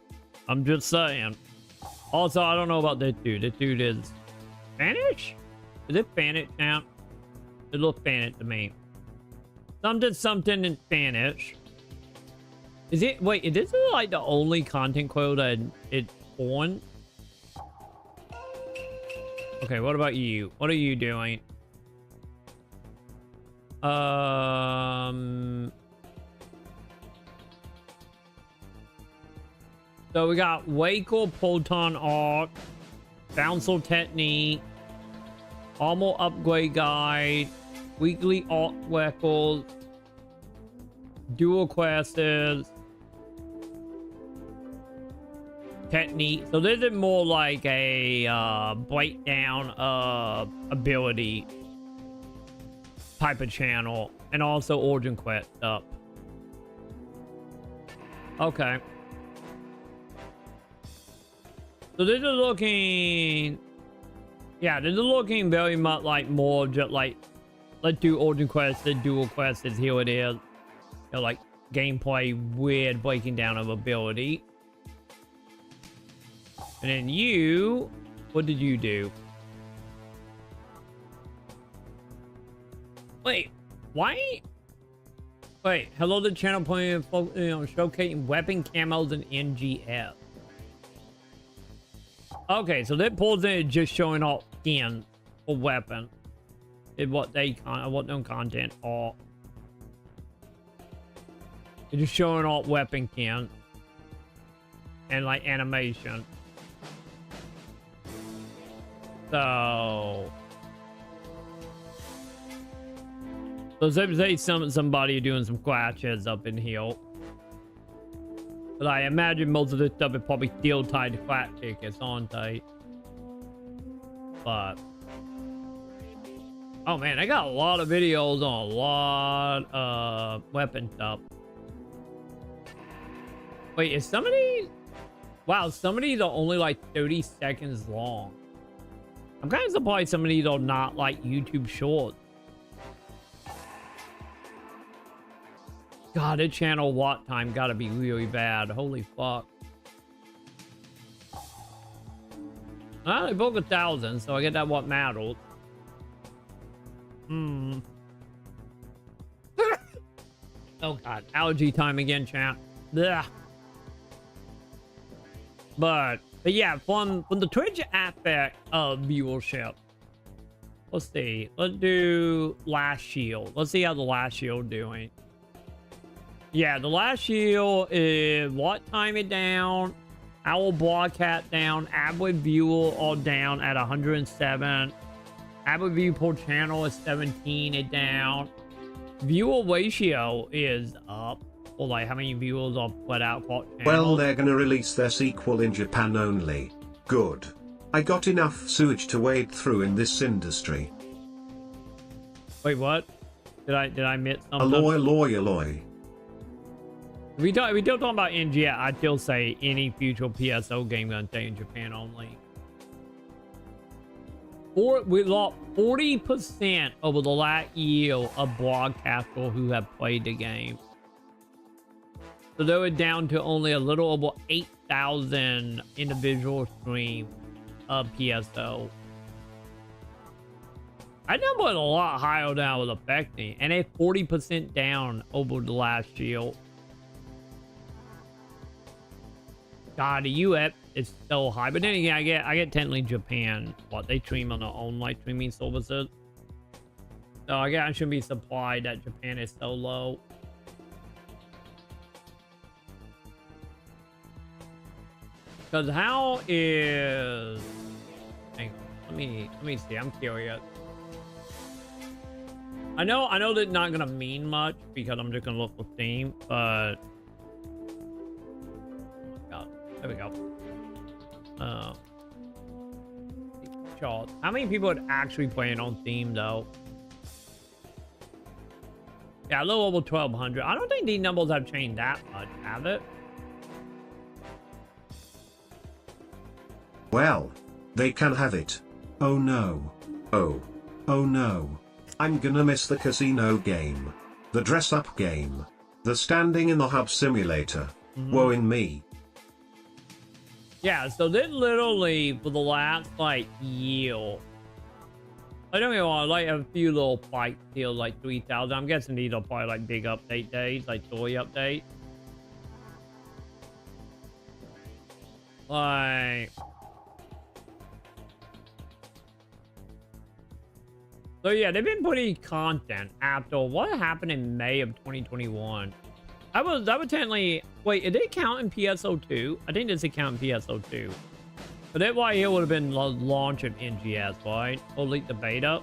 I'm just saying. Also, I don't know about this dude. This dude is Spanish? Is it Spanish now? It looks Spanish to me. Something in Spanish. Is it? Wait, is this like the only content quota it's on? Okay, what about you? What are you doing? So we got Waco Proton Arc, Bouncel Technique, Armor Upgrade Guide, Weekly Arc Records, Dual Quests, Technique. So this is more like a breakdown of ability type of channel, and also Origin Quest stuff. Okay. So this is looking, yeah, this is looking very much like more just like, let's do Origin Quest, the Dual Quest, is here it is. You know, like gameplay, weird breaking down of ability. And then you, what did you do? Wait, why? Wait, hello the channel playing, showcasing weapon camos and NGF. Okay, so that pulls in just showing off skins for weapon. Is what they what them content are. They're just showing off weapon count and like animation. So say somebody doing some clashes up in here. But I imagine most of this stuff is probably still tied to flat tickets, aren't they? But oh man, I got a lot of videos on a lot of weapon stuff. Wait, is somebody? Wow, some of these are only like 30 seconds long. I'm kind of surprised some of these are not like YouTube shorts. God, the channel watch time gotta be really bad. Holy fuck. Well, they broke 1,000, so I get that what matters. Oh god, allergy time again, chat. Blech. But yeah, from the Twitch aspect of viewership, let's see. Let's do Last Shield. Let's see how the Last Shield doing. Yeah, the Last Shield is what time it down? Owl Broadcat down. Average viewer all down at 107. Average view per channel is 17. It down. Viewer ratio is up. Or like how many viewers are put out per channel. Well, they're gonna release their sequel in Japan only. Good. I got enough sewage to wade through in this industry. Wait, what? Did I miss something? Alloy. If we don't talk about NG, I'd still say any future PSO game gonna stay in Japan only. Or we lost 40% over the last year of broadcasters who have played the game. So they were down to only a little over 8,000 individual streams of PSO. That number is a lot higher than I was expecting, and it's 40% down over the last year. God, the US is so high, but then again, I get technically Japan. What they stream on their own live streaming services, so I guess I shouldn't be surprised that Japan is so low. Because how is? Hang on, let me see. I'm curious. I know that's not gonna mean much because I'm just gonna look for Steam, but oh my god, there we go. Charts. How many people are actually playing on Steam though? Yeah, a little over 1,200. I don't think these numbers have changed that much, have it? Well, they can have it. Oh no. Oh no. I'm gonna miss the casino game. The dress-up game. The standing in the hub simulator. Woe in me. Yeah, so they literally, for the last, like, year, I don't know, like, a few little fights here, like, 3,000. I'm guessing these are probably, like, big update days, like, story update. Like... So yeah, they've been putting content after what happened in May of 2021. That was technically, wait, did it count in PSO2? I think this did count in PSO2. But that why it would have been the launch of NGS, right? Or leak the beta.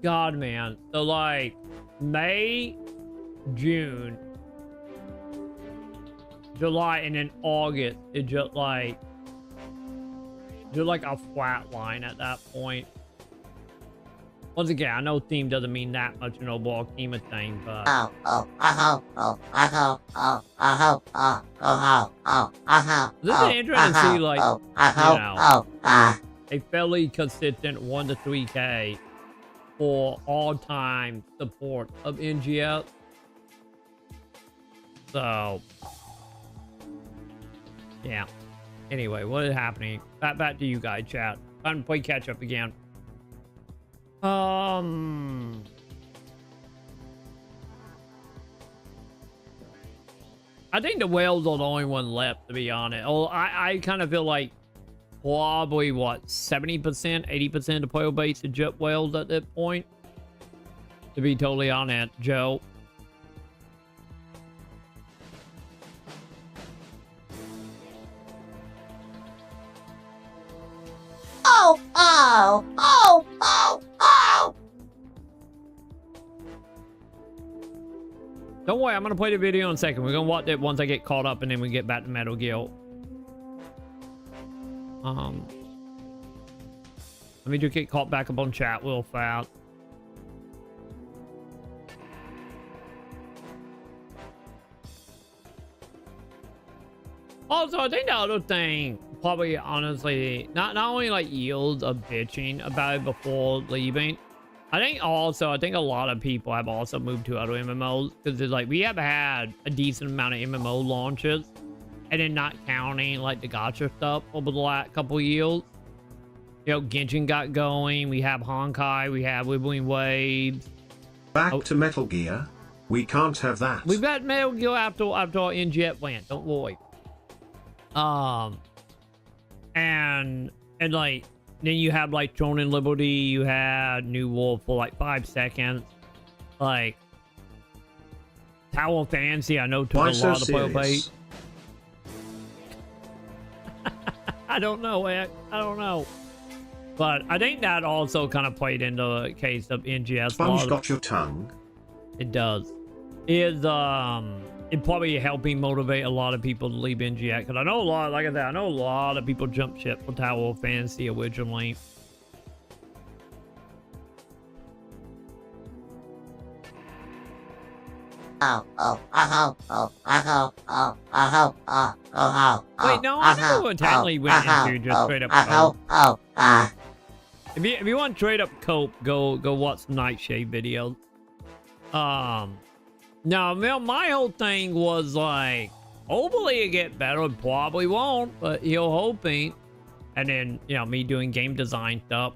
God, man. So like May, June, July, and then August, it just like a flat line at that point. Once again, I know theme doesn't mean that much in overall scheme of things, but this is interesting to see, like, you know, a fairly consistent 1 to 3K for all-time support of NGS. So, yeah. Anyway, what is happening? Back to you guys, chat. Time to play catch up again. I think the whales are the only one left, to be honest. Oh, I kind of feel like probably what 70%, 80% of the player base is jet whales at that point. to be totally honest, Joe. Oh, oh, oh, oh, oh! Don't worry, I'm gonna play the video in a second. We're gonna watch it once I get caught up, and then we get back to Metal Gear. Let me just get caught back up on chat real fast. Also, I think the other thing, probably honestly, not only like yields of bitching about it before leaving, I think a lot of people have also moved to other MMOs, because it's like we have had a decent amount of MMO launches, and then not counting like the gacha stuff over the last couple of years. You know, Genshin got going, we have Honkai, we have Wibbling Waves. Back to Metal Gear. We can't have that. We've got Metal Gear after our NGet went, don't worry. And like, then you have like Throne and Liberty, you had New World for like 5 seconds. Like, Tower of Fantasy, I know took a lot of player bait. I don't know, Ed. I don't know. But I think that also kind of played into the case of NGS. Sponge got your tongue. It does. It probably helping motivate a lot of people to leave NGX, because I know a lot, like I said, I know a lot of people jump ship for Tower of Fantasy originally. Wait, no, I never entirely went into just straight up cope. If you want straight up cope, go watch Nightshade videos. No, my whole thing was like, hopefully it get better. It probably won't, but you're hoping. And then, you know, me doing game design stuff.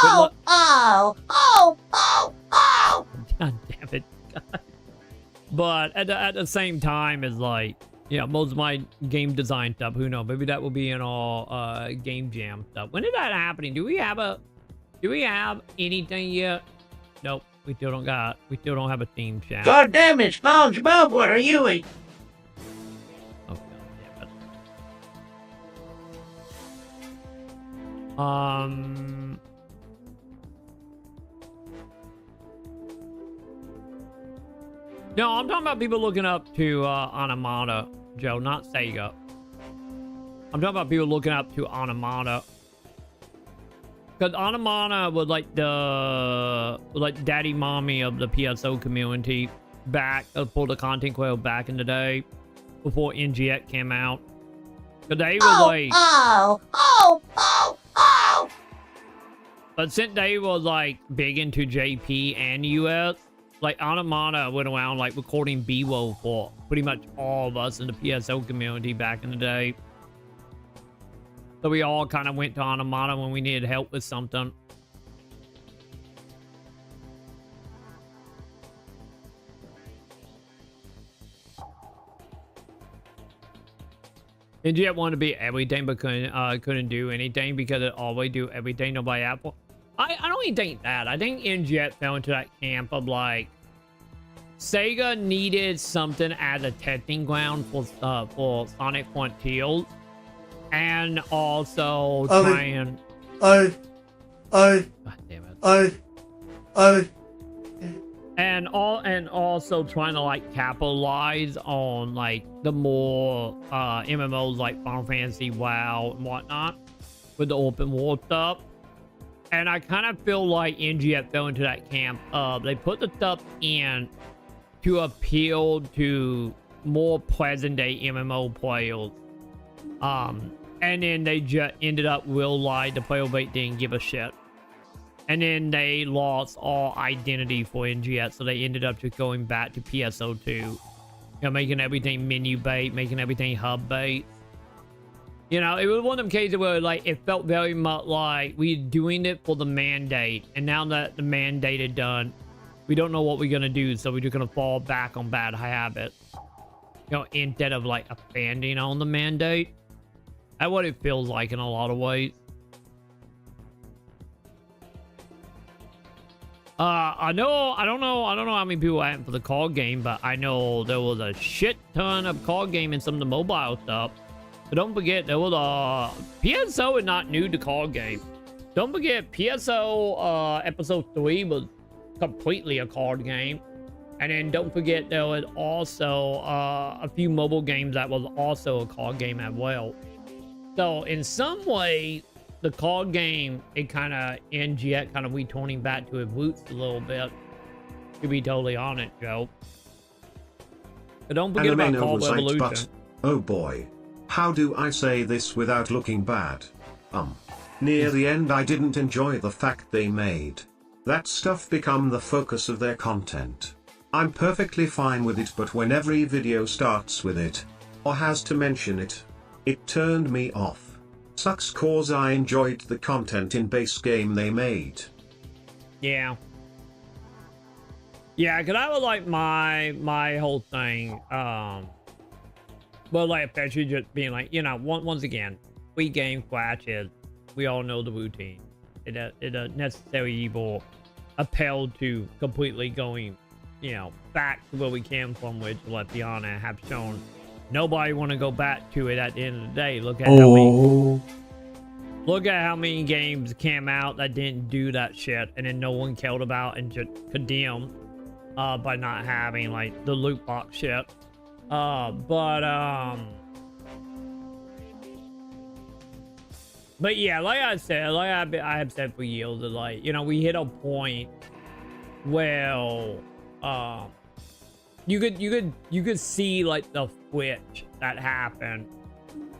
Oh, oh, oh, oh, oh! God damn it. God. But at the same time, it's like, you know, most of my game design stuff, who knows? Maybe that will be in all game jam stuff. When is that happening? Do we have anything yet? Nope. We still don't have a theme chat. God damn it, SpongeBob, what are you eating? Oh, God damn it. No, I'm talking about people looking up to Anamata, Joe, not Sega. I'm talking about people looking up to Anamata. Because Anamata was like daddy mommy of the PSO community back for the content creator back in the day, before NGX came out. Because they was but since they was like big into JP and US, like Anamata went around like recording B-roll for pretty much all of us in the PSO community back in the day. So we all kind of went to Anamata when we needed help with something. NGX wanted to be everything, but couldn't do anything because it always do everything. Nobody Apple. I don't even think that. I think NGX fell into that camp of like, Sega needed something as a testing ground for Sonic Frontiers. And also trying. God damn it. And also trying to like capitalize on like the more MMOs like Final Fantasy, WoW, and whatnot with the open world stuff. And I kind of feel like NGF fell into that camp of they put the stuff in to appeal to more present day MMO players. And then they just ended up real live. The player bait didn't give a shit. And then they lost all identity for NGS, so they ended up just going back to PSO2. You know, making everything menu bait, making everything hub bait. You know, it was one of them cases where, like, it felt very much like we're doing it for the mandate. And now that the mandate is done, we don't know what we're going to do, so we're just going to fall back on bad habits. You know, instead of, like, expanding on the mandate. That's what it feels like in a lot of ways. I don't know how many people went for the card game, but I know there was a shit ton of card game and some of the mobile stuff. But don't forget, there was PSO is not new to card game. Don't forget, PSO episode 3 was completely a card game. And then don't forget, there was also a few mobile games that was also a card game as well. So in some way, the card game, it kind of NGX kind of returning back to its roots a little bit. To be totally honest, Joe. But don't forget about Card Revolution. But, oh boy. How do I say this without looking bad? Near the end I didn't enjoy the fact they made that stuff become the focus of their content. I'm perfectly fine with it, but when every video starts with it, or has to mention it, it turned me off. Sucks cause I enjoyed the content in base game they made. Yeah. Yeah, cause I would like my whole thing, well, like, especially just being like, you know, once again, we game flashes, we all know the routine. It a necessary evil appeal to completely going, you know, back to where we came from, which, let's be honest, have shown nobody want to go back to it at the end of the day. Look at how many games came out that didn't do that shit, and then no one cared about and just condemned by not having like the loot box shit. But yeah, like I said, like I have said for years, that, like, you know, we hit a point where you could see like the switch that happened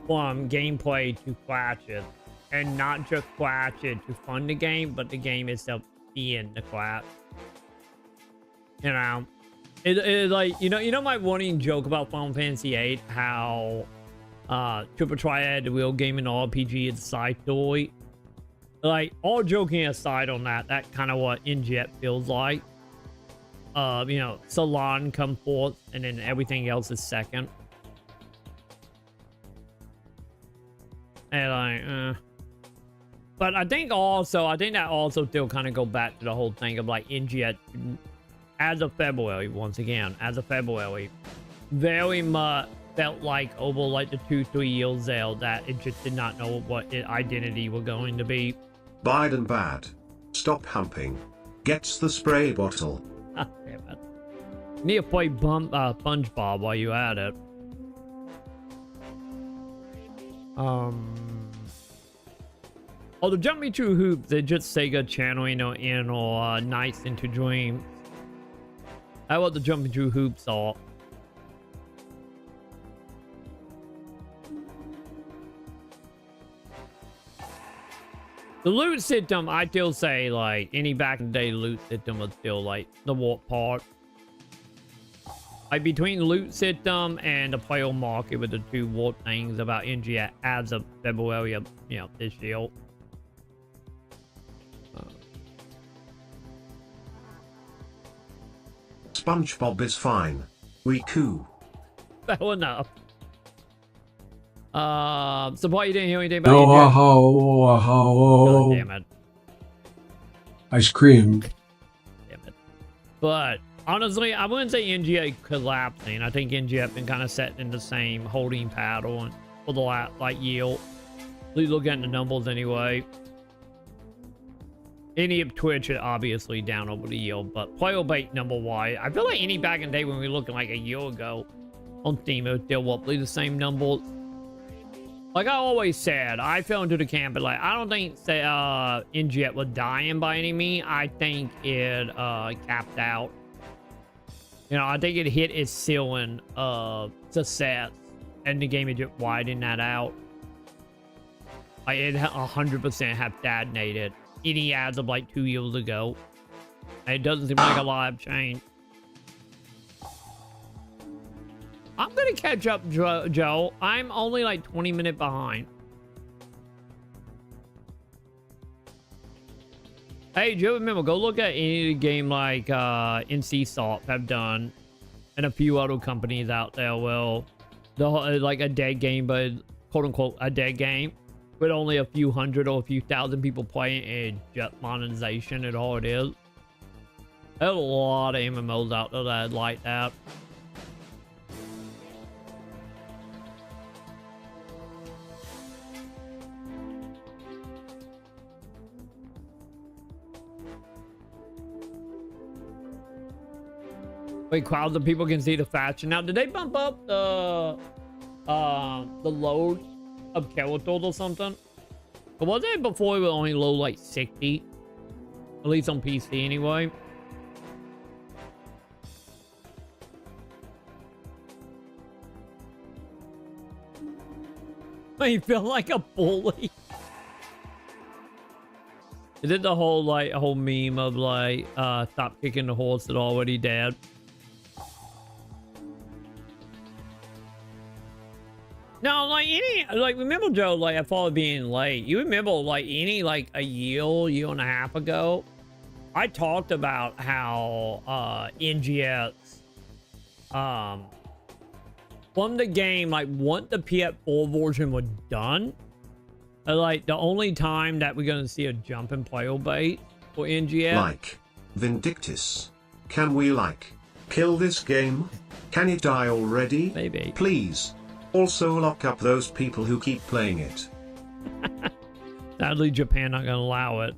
from gameplay to clashes, and not just clashes to fund the game, but the game itself being the clash. You know, it like, you know my running joke about Final Fantasy VIII, how Triple Triad, the real game and RPG, is a side story. Like, all joking aside on that, that's kind of what NGX feels like. You know, Salon come forth, and then everything else is second. And like, but I think that also still kind of go back to the whole thing of like NGX, as of February, once again, as of February, very much felt like over like the 2-3 years there that it just did not know what its identity were going to be. Biden bad. Stop humping. Gets the spray bottle. Damn it. Need to play SpongeBob while you at it. Oh, the Jump Me Through Hoops, they just Sega channeling in or Nights into Dreams. How about the Jump Me Through Hoops are? The loot system, I still say, like, any back in the day loot system was still, like, the warp part. Like, between the loot system and the player market with the two warp things about NGX as of February of, you know, this year. SpongeBob is fine. We coo. Well enough. So why you didn't hear anything about God damn it. Ice cream. Damn it. But honestly, I wouldn't say NGA collapsing. I think NGA been kind of set in the same holding pattern for the last like year. At least look at the numbers anyway. Any of Twitch is obviously down over the year, but player bait number wise, I feel like any back in the day when we were looking like a year ago on Steam, it was still roughly the same numbers. Like I always said, I fell into the camp, but like I don't think NGX was dying by any means. I think it capped out. You know, I think it hit its ceiling of success, and the game had just widened that out. Like it 100% have stagnated. Any as of like 2 years ago. It doesn't seem like a lot have changed. I'm gonna catch up, Joe. I'm only like 20 minutes behind. Hey, Joe, remember, go look at any game like NC Salt have done, and a few other companies out there. Well, like a dead game, but quote unquote a dead game, with only a few hundred or a few thousand people playing, and just monetization and all it is. There's a lot of MMOs out there that like that. Wait, crowds of people can see the fashion. Now, did they bump up the load of characters or something? But was it before it would only load like 60? At least on PC anyway. You feel like a bully. Is it the whole meme of like stop kicking the horse that already dead? No, remember Joe, I thought being late. You remember a year and a half ago, I talked about how NGS from the game, once the PS4 version was done, the only time that we're gonna see a jump in player base for NGS. Vindictus. Can we kill this game? Can it die already? Maybe. Please. Also lock up those people who keep playing it. Sadly, Japan not gonna allow it.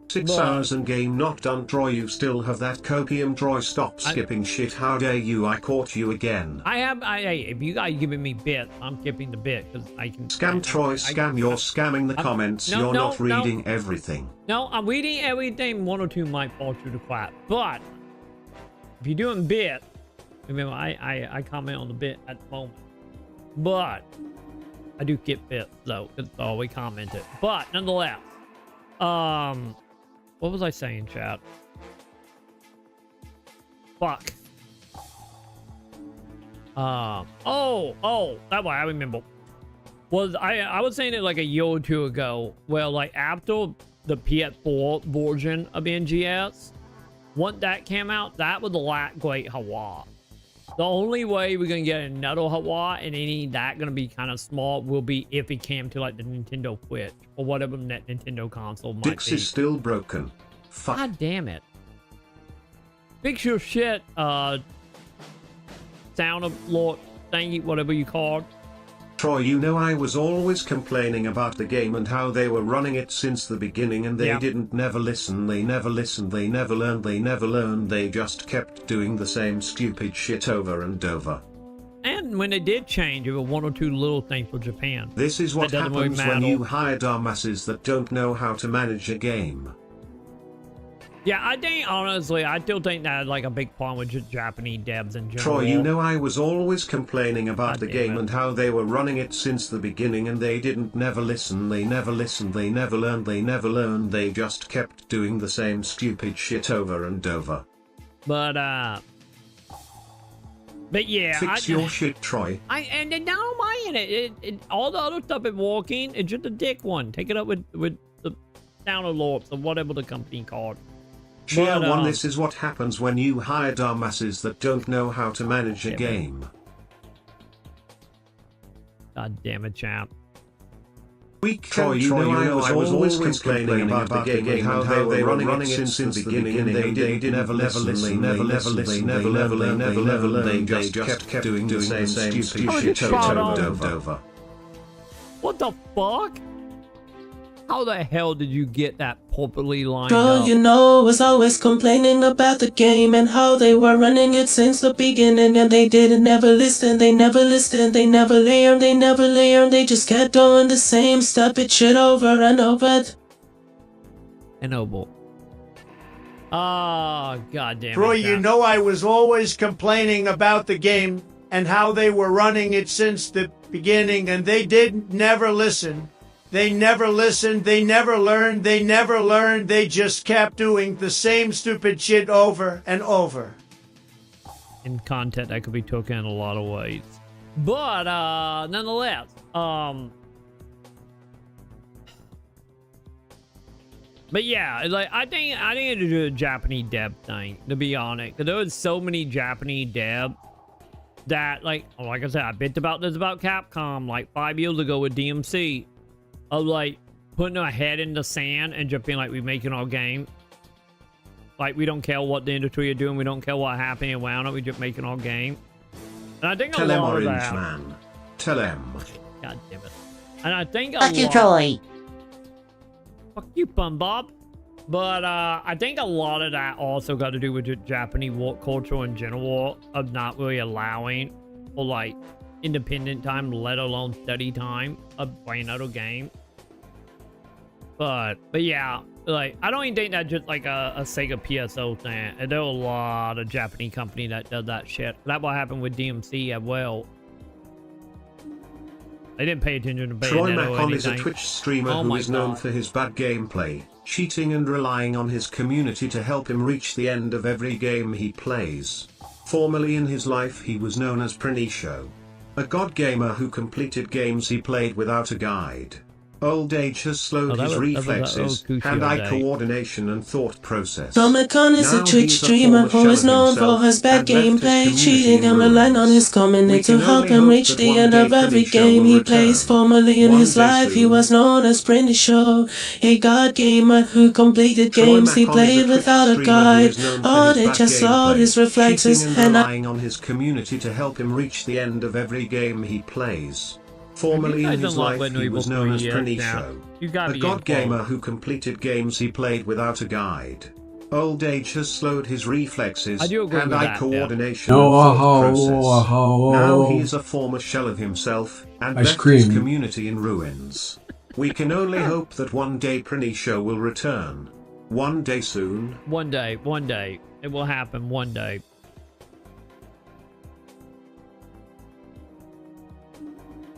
6 hours and game not done. Troy, you still have that copium. Troy, stop skipping shit. How dare you? I caught you again. If you guys giving me bits, I'm skipping the bit because I can. Scam Troy, scam. You're scamming the comments. You're not reading everything. No, I'm reading everything. 1 or 2 might fall through the crack. But if you're doing bit, remember I comment on the bit at the moment. But I do get bits though, because we commented. But nonetheless, what was I saying, chat? Fuck. That way I remember. I was saying it like a year or 2 ago. Well, after the PS4 version of NGS, once that came out, that was the last great Hawa. The only way we're gonna get another Hawa and any that gonna be kind of small will be if it came to the Nintendo Switch or whatever that Nintendo console might Dix be. is still broken. Fuck. God damn it. Fix your shit, sound of Lord thingy, whatever you called. Troy, you know I was always complaining about the game and how they were running it since the beginning and they didn't never listen, they never listened, they never learned, they just kept doing the same stupid shit over and over. And when they did change, it was 1 or 2 little things for Japan. This is what happens when you hire dumbasses that don't know how to manage a game. Yeah, I think, honestly, I still think that a big problem with just Japanese devs in general. Troy, you know I was always complaining about the game and how they were running it since the beginning and they didn't never listen, they never learned, they just kept doing the same stupid shit over and over. But yeah. Fix your shit, Troy. And then now am I in it. All the other stuff is working. It's just a dick one. Take it up with the Sound of Lords or whatever the company called. Share one. This is what happens when you hire dumbasses that don't know how to manage a game. God damn it, champ. Troy, you know I was always complaining about the game and how they were running it since the beginning and they didn't never listen, they never learned, they just kept doing the same stupid shit over. What the fuck? How the hell did you get that properly lined Girl, up? you know, I was always complaining about the game and how they were running it since the beginning and they didn't never listen, they never learned, they just kept doing the same stupid shit over and over. Ennoble. Oh, god damn it. Troy, you know I was always complaining about the game and how they were running it since the beginning and they didn't never listen. They never listened, they never learned, they just kept doing the same stupid shit over and over. In content that could be taken in a lot of ways. But, nonetheless, but yeah, I think it is a Japanese dev thing, to be honest. Because there was so many Japanese dev that, like I said, I bitched about this about Capcom 5 years ago with DMC. Of putting our head in the sand and just being we're making our game. Like, we don't care what the industry are doing. We don't care what happening around it. We're just making our game. And I think Tell a him, lot of Orange that... Man. Tell him. God damn it. And I think a Fuck you, lot... Troy. Fuck you, Bum Bob. But I think a lot of that also got to do with the Japanese work culture in general of not really allowing for, like, independent time, let alone study time of playing other game. But yeah, like, I don't even think that's just like a Sega PSO thing. And there are a lot of Japanese company that does that shit. That's what happened with DMC as well. They didn't pay attention to Bayonetta Troy or Maconn is a anything. Twitch streamer Oh who my is known God. for his bad gameplay, cheating and relying on his community to help him reach the end of every game he plays. Formerly in his life he was known as Show, a god gamer who completed games he played without a guide. Old age has slowed his reflexes, hand-eye coordination and thought process. Troy Maconn is a Now Twitch he's a streamer former who is shell of known for himself his bad and left his gameplay, community cheating in and relying on ruins. his community We to can help only him hope reach that the one end day of every Pretty Show game will he plays. return. Formerly in One his day life, he soon. was known as Pretty Show, a god gamer who completed Troy games he Maconn is a played Twitch without a streamer who guide. is known for Oh, his they bad just saw gameplay, his reflexes, cheating and and relying on his community to help him reach the end of every game he plays. Formerly in his life, he was known as Pretty Show, a god gamer who completed games he played without a guide. Old age has slowed his reflexes, I do agree with hand-eye that, coordination No, and thought oh, process. Now he is a former shell of himself, and Ice left his cream. community in ruins. We can only hope that one day Pretty Show will return. One day soon. One day. It will happen one day.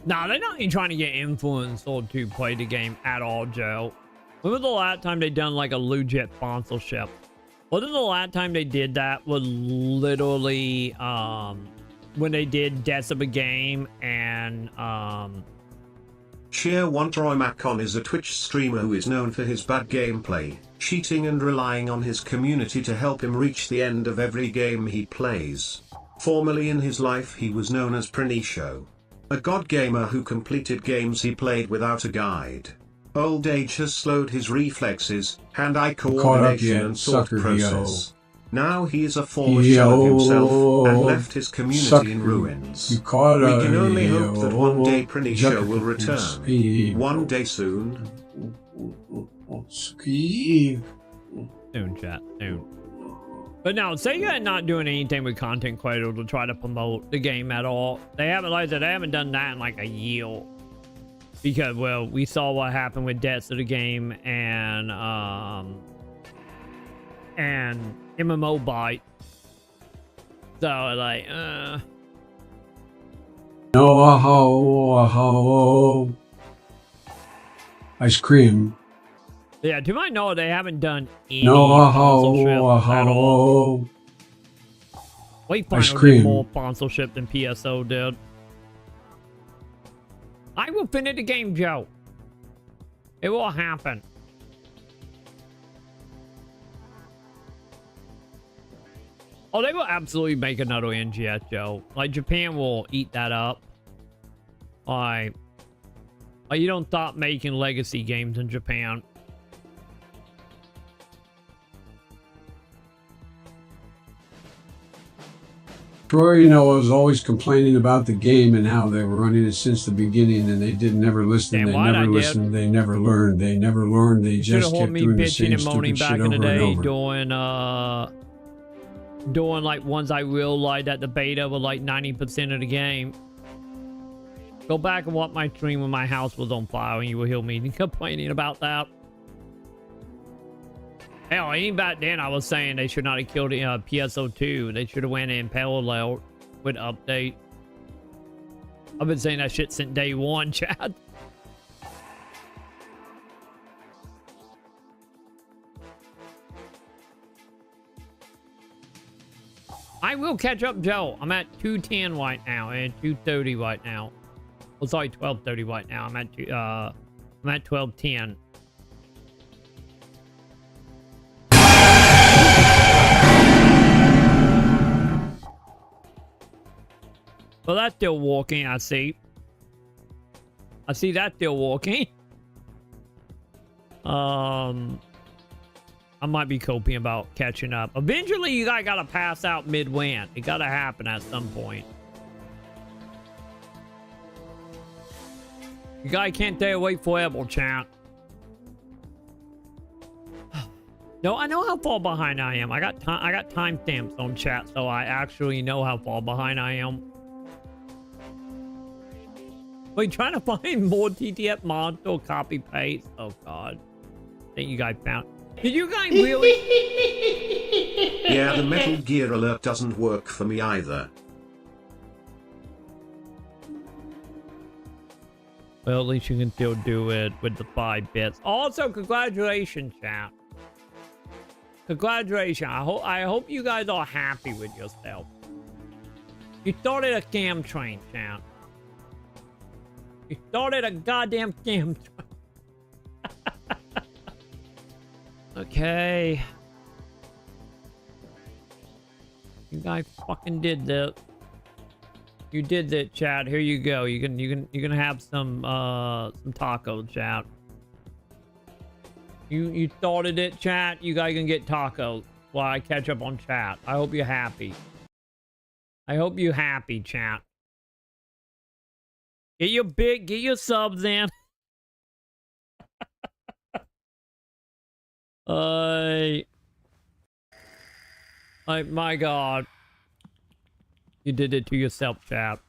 Nah, they're not even trying to get influenced or to play the game at all, Joe. When was the last time they done like a legit sponsorship? Wasn't the last time they did that was literally when they did Deaths of a Game and Share one. Troy Maconn is a Twitch streamer who is known for his bad gameplay, cheating and relying on his community to help him reach the end of every game he plays. Formerly in his life he was known as Pretty Show, a god gamer who completed games he played without a guide. Old age has slowed his reflexes, hand-eye coordination yet, and thought sucker, process. Now he is a former shell of himself and left his community Sucker. in ruins. You caught We her, can only hope that one day yo. Pretty Show Sucker. will return. Speed. One day soon. Speed. soon, chat, soon. But no, Sega are not doing anything with Content Cradle to try to promote the game at all. They haven't, like I said, they haven't done that in like a year. Because, well, we saw what happened with Deaths of the Game and MMO Byte. So, like, No, ice cream. yeah, to my knowledge, they haven't done any No, sponsorship at all. Wait, ice Final did cream. more sponsorship than PSO did. I will finish the game, Joe. It will happen. Oh, they will absolutely make another NGS, Joe. Like, Japan will eat that up. Like you don't stop making legacy games in Japan. Troy, you know, was always complaining about the game and how they were running it since the beginning, and they never listened. Damn They right never I did. listened. They never learned. They never learned. They Should have just heard kept me doing the bitching same and moaning stupid back shit in the over and day, over. doing like ones I realized that the beta was like 90% of the game. Go back and watch my stream when my house was on fire and you will hear me complaining about that. Hell, even back then I was saying they should not have killed PSO2. They should have went in parallel with update. I've been saying that shit since day one, Chad. I will catch up, Joe. I'm at 210 right now and 230 right now. Well, sorry, 1230 right now. I'm at 1210. Well, that's still walking, I see. I see that still walking. I might be coping about catching up. Eventually, you guys gotta pass out mid-win. It gotta happen at some point. You guys can't stay awake forever, chat. No, I know how far behind I am. I got timestamps on chat, so I actually know how far behind I am. Wait, trying to find more TTF mods or copy paste. Oh god. I think you guys found. Did you guys really? Yeah, the Metal Gear alert doesn't work for me either. Well, at least you can still do it with the 5 bits. Also, congratulations, chat. Congratulations. I hope you guys are happy with yourself. You started a scam train, chat. You started a goddamn scam train. Okay. You guys fucking did this. You did that, chat. Here you go. You can have some taco, chat. You started it, chat. You guys can get tacos while I catch up on chat. I hope you're happy. I hope you're happy, chat. Get your subs in. My god. You did it to yourself, chat.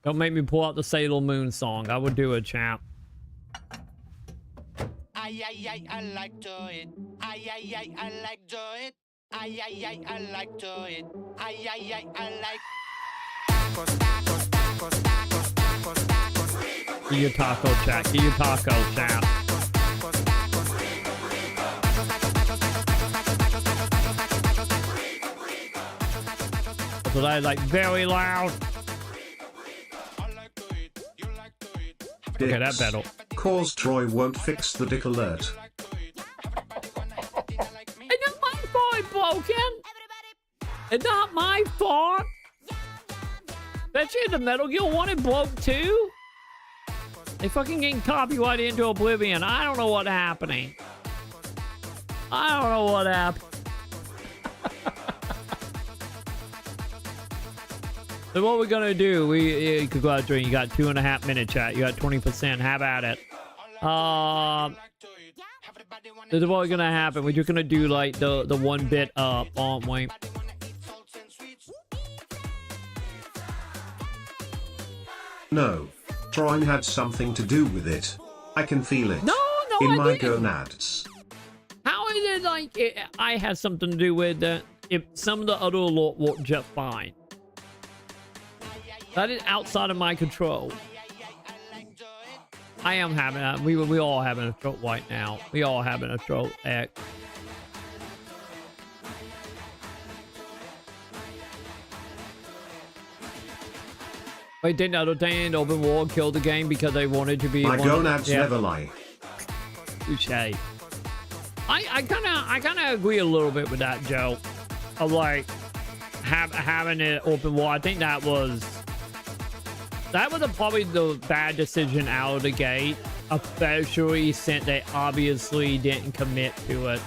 Don't make me pull out the Sailor Moon song. I would do it, chat. I like to it. I like to it. I like to it. I like tacos, tacos, tacos, tacos, tacos. Get your taco, chat. Get your taco, chat. So that is like very loud. Okay, that battle. Cause Troy won't fix the dick alert. It's not my fault, broken. It's not my fault. Bet you the Metal Gear 1 it broke too. They fucking getting copyrighted into oblivion. I don't know what's happening. I don't know what happened. So what we're gonna do, we could go out there. You got 2.5 minute chat. You got 20%. Have at it. This is what's gonna happen. We're just gonna do like the 1 bit up, aren't we? No, Troy had something to do with it. I can feel it. No, in I my didn't. gonads. How is it like I had something to do with if some of the other lot worked just fine? That is outside of my control. I am having a, we all having a throat right now. We all having a throat act. Wait, didn't understand open world kill the game because they wanted to be My gonads never lie. Touche. I kind of agree a little bit with that, Joe. Of like having it open world. I think that was probably the bad decision out of the gate, especially since they obviously didn't commit to it.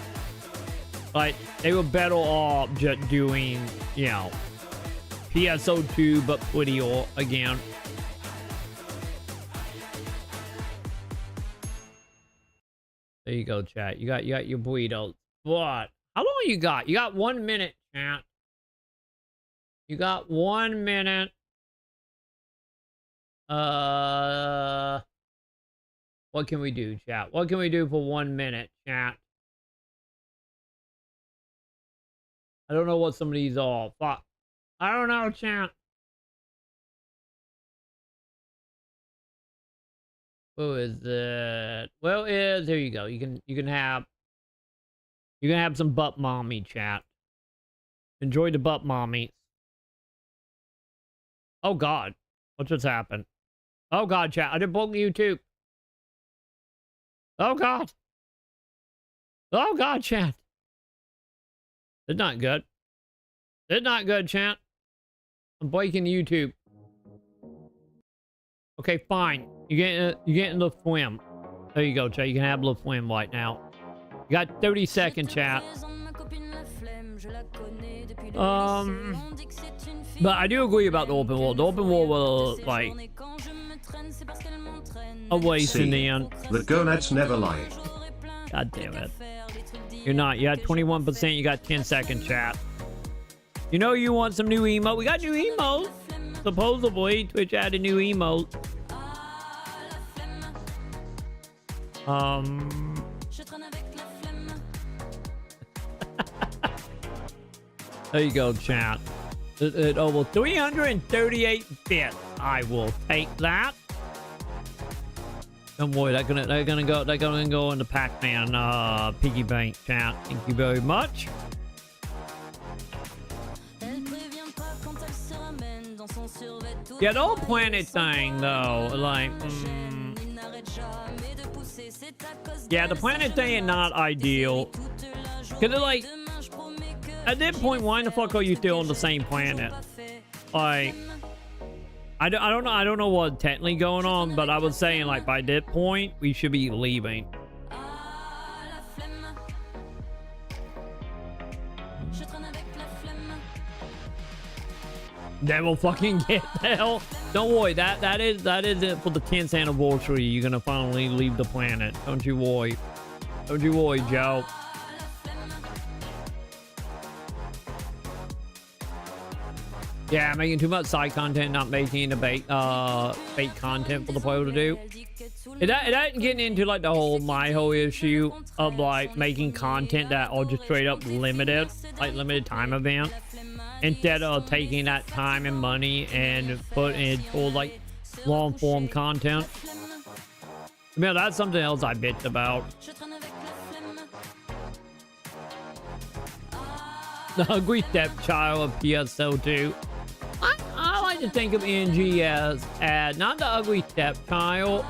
Like, they were better off just doing, you know, PSO2, but prettier again. There you go, chat. You got your burritos. What? How long you got? You got 1 minute, chat. You got 1 minute. What can we do, chat? What can we do for 1 minute, chat? I don't know what some of these are. Fuck. I don't know, chat. Who is it? Well, there you go. You can have some butt mommy, chat. Enjoy the butt mommy. Oh God, what just happened? Oh God, chat. I did broke YouTube. Oh God. Oh God, chat. It's not good. It's not good, chat. I'm breaking YouTube. Okay, fine. You getting the swim. There you go, chat. You can have the swim right now. You got 30 second chat. But I do agree about the open wall. The open wall will, like, a waste in the end. The gonads never lie. God damn it. You're not. You got 21%. You got 10 second chat. You know you want some new emote. We got new emotes. Supposedly, Twitch added new emote. There you go, chat. Over 338 bits. I will take that. Don't worry, they're gonna go in the Pac-Man piggy bank, chat. Thank you very much. Yeah, the whole planet thing, though, like, yeah, the planet thing is not ideal. Cause they're like, at that point, why the fuck are you still on the same planet? Like, I don't know what's technically going on, but I was saying, like, by that point, we should be leaving. Then we'll fucking get the hell. Don't worry, that is it for the 10th anniversary. You're gonna finally leave the planet. Don't you worry. Don't you worry, Joe. Yeah, making too much side content, not making the bait content for the player to do. It ain't getting into like the whole issue of like making content that are just straight up limited, like limited time event, instead of taking that time and money and put it toward like long form content. I mean, that's something else I bitched about. The ugly stepchild of PSO2. I like to think of NG as not the ugly stepchild.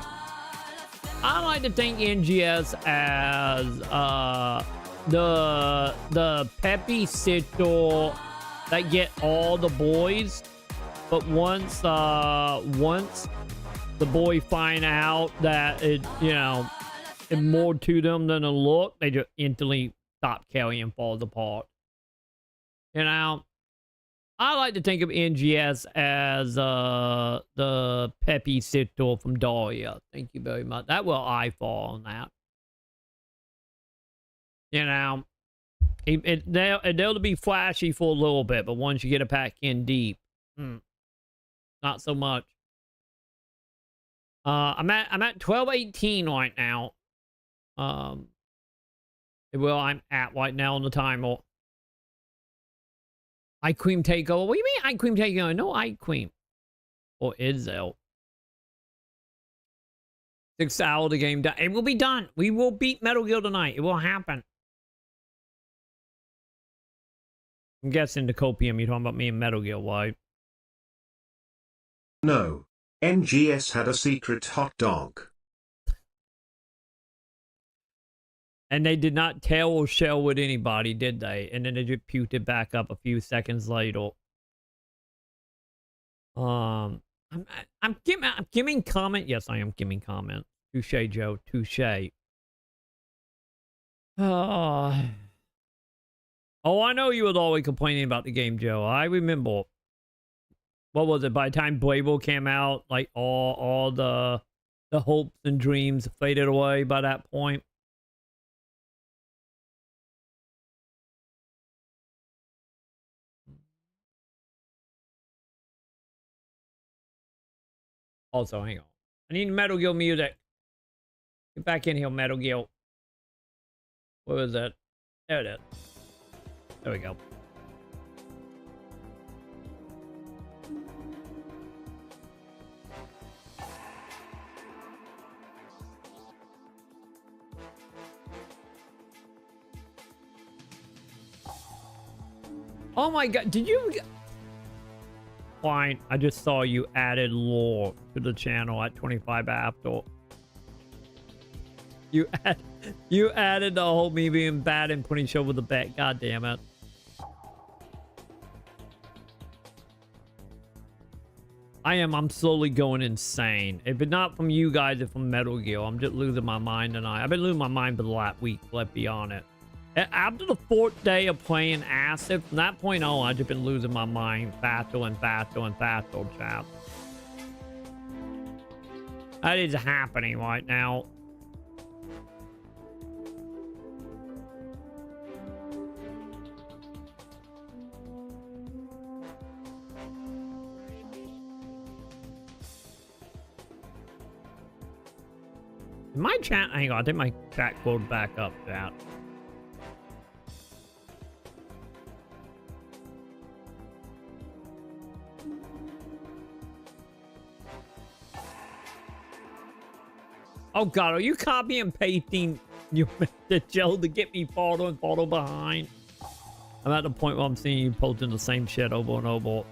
I like to think NGS as the peppy sister that get all the boys, but once the boy find out that it, you know, it's more to them than a look, they just instantly stop caring and falls apart. You know, I like to think of NGS as the peppy sister from Dahlia. Thank you very much. That will I fall on that. You know, they'll be flashy for a little bit, but once you get a pack in deep, not so much. I'm at 12:18 right now. Well, I'm at right now on the timer. Ice cream takeover. What do you mean ice cream takeover? No ice cream. Or Izzo. 6 hours the game done. It will be done. We will beat Metal Gear tonight. It will happen. I'm guessing the copium you're talking about me and Metal Gear, why? No. NGS had a secret hot dog. And they did not tell or share with anybody, did they? And then they just puked it back up a few seconds later. I'm giving comment. Yes, I am giving comment. Touche, Joe. Touche. Oh, I know you was always complaining about the game, Joe. I remember. What was it? By the time Bravo came out, like all the hopes and dreams faded away by that point. Also, hang on. I need Metal Gear music. Get back in here, Metal Gear. What was that? There it is. There we go. Oh my god, did you... Fine, I just saw you added lore to the channel at 25 after. You added the whole me being bad and putting show with the bet. God damn it. I'm slowly going insane. If it's not from you guys, it's from Metal Gear. I'm just losing my mind tonight. I've been losing my mind for the last week, let's be honest. After the 4th day of playing Acid, from that point on, I've just been losing my mind faster and faster and faster, chat. That is happening right now. My chat, hang on, I think my chat quote back up, chat. Oh god, are you copy and pasting your message, Joe, to get me farther and farther behind? I'm at the point where I'm seeing you posting the same shit over and over.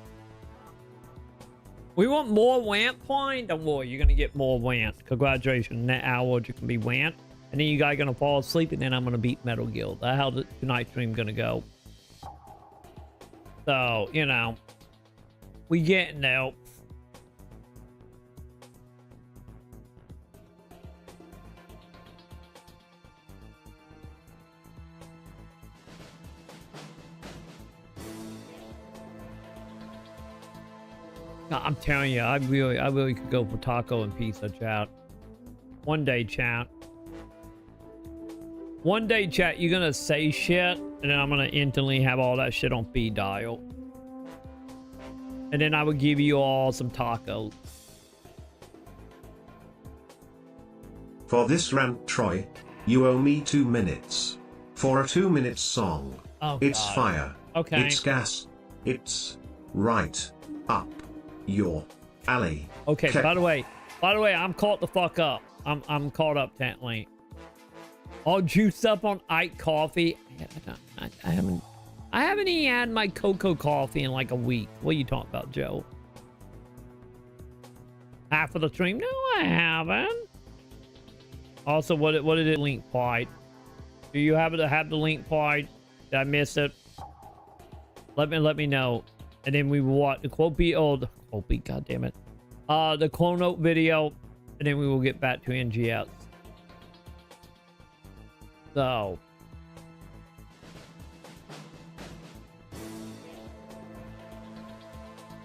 We want more WANT point? Don't worry, you're gonna get more WANT. Congratulations, net hours you can be WANT. And then you guys are gonna fall asleep and then I'm gonna beat Metal Gear. That's how tonight's stream gonna go. So, you know, we getting there. I'm telling you, I really could go for taco and pizza, chat. One day, chat. One day, chat, you're gonna say shit, and then I'm gonna instantly have all that shit on speed dial. And then I would give you all some tacos. For this rant, Troy, you owe me 2 minutes. For a 2-minute song. Oh, it's God. fire. Okay. It's gas. It's right up your alley. Okay, by the way, I'm caught the fuck up. I'm caught up gently. All juiced up on Ike coffee. I haven't even had my cocoa coffee in like a week. What are you talking about, Joe? Half of the stream? No, I haven't. Also, what did it link plied? Do you happen to have the link plied? Did I miss it? Let me know. And then we will watch the Quopy, god damn it. The Clone Note video, and then we will get back to NGS. So.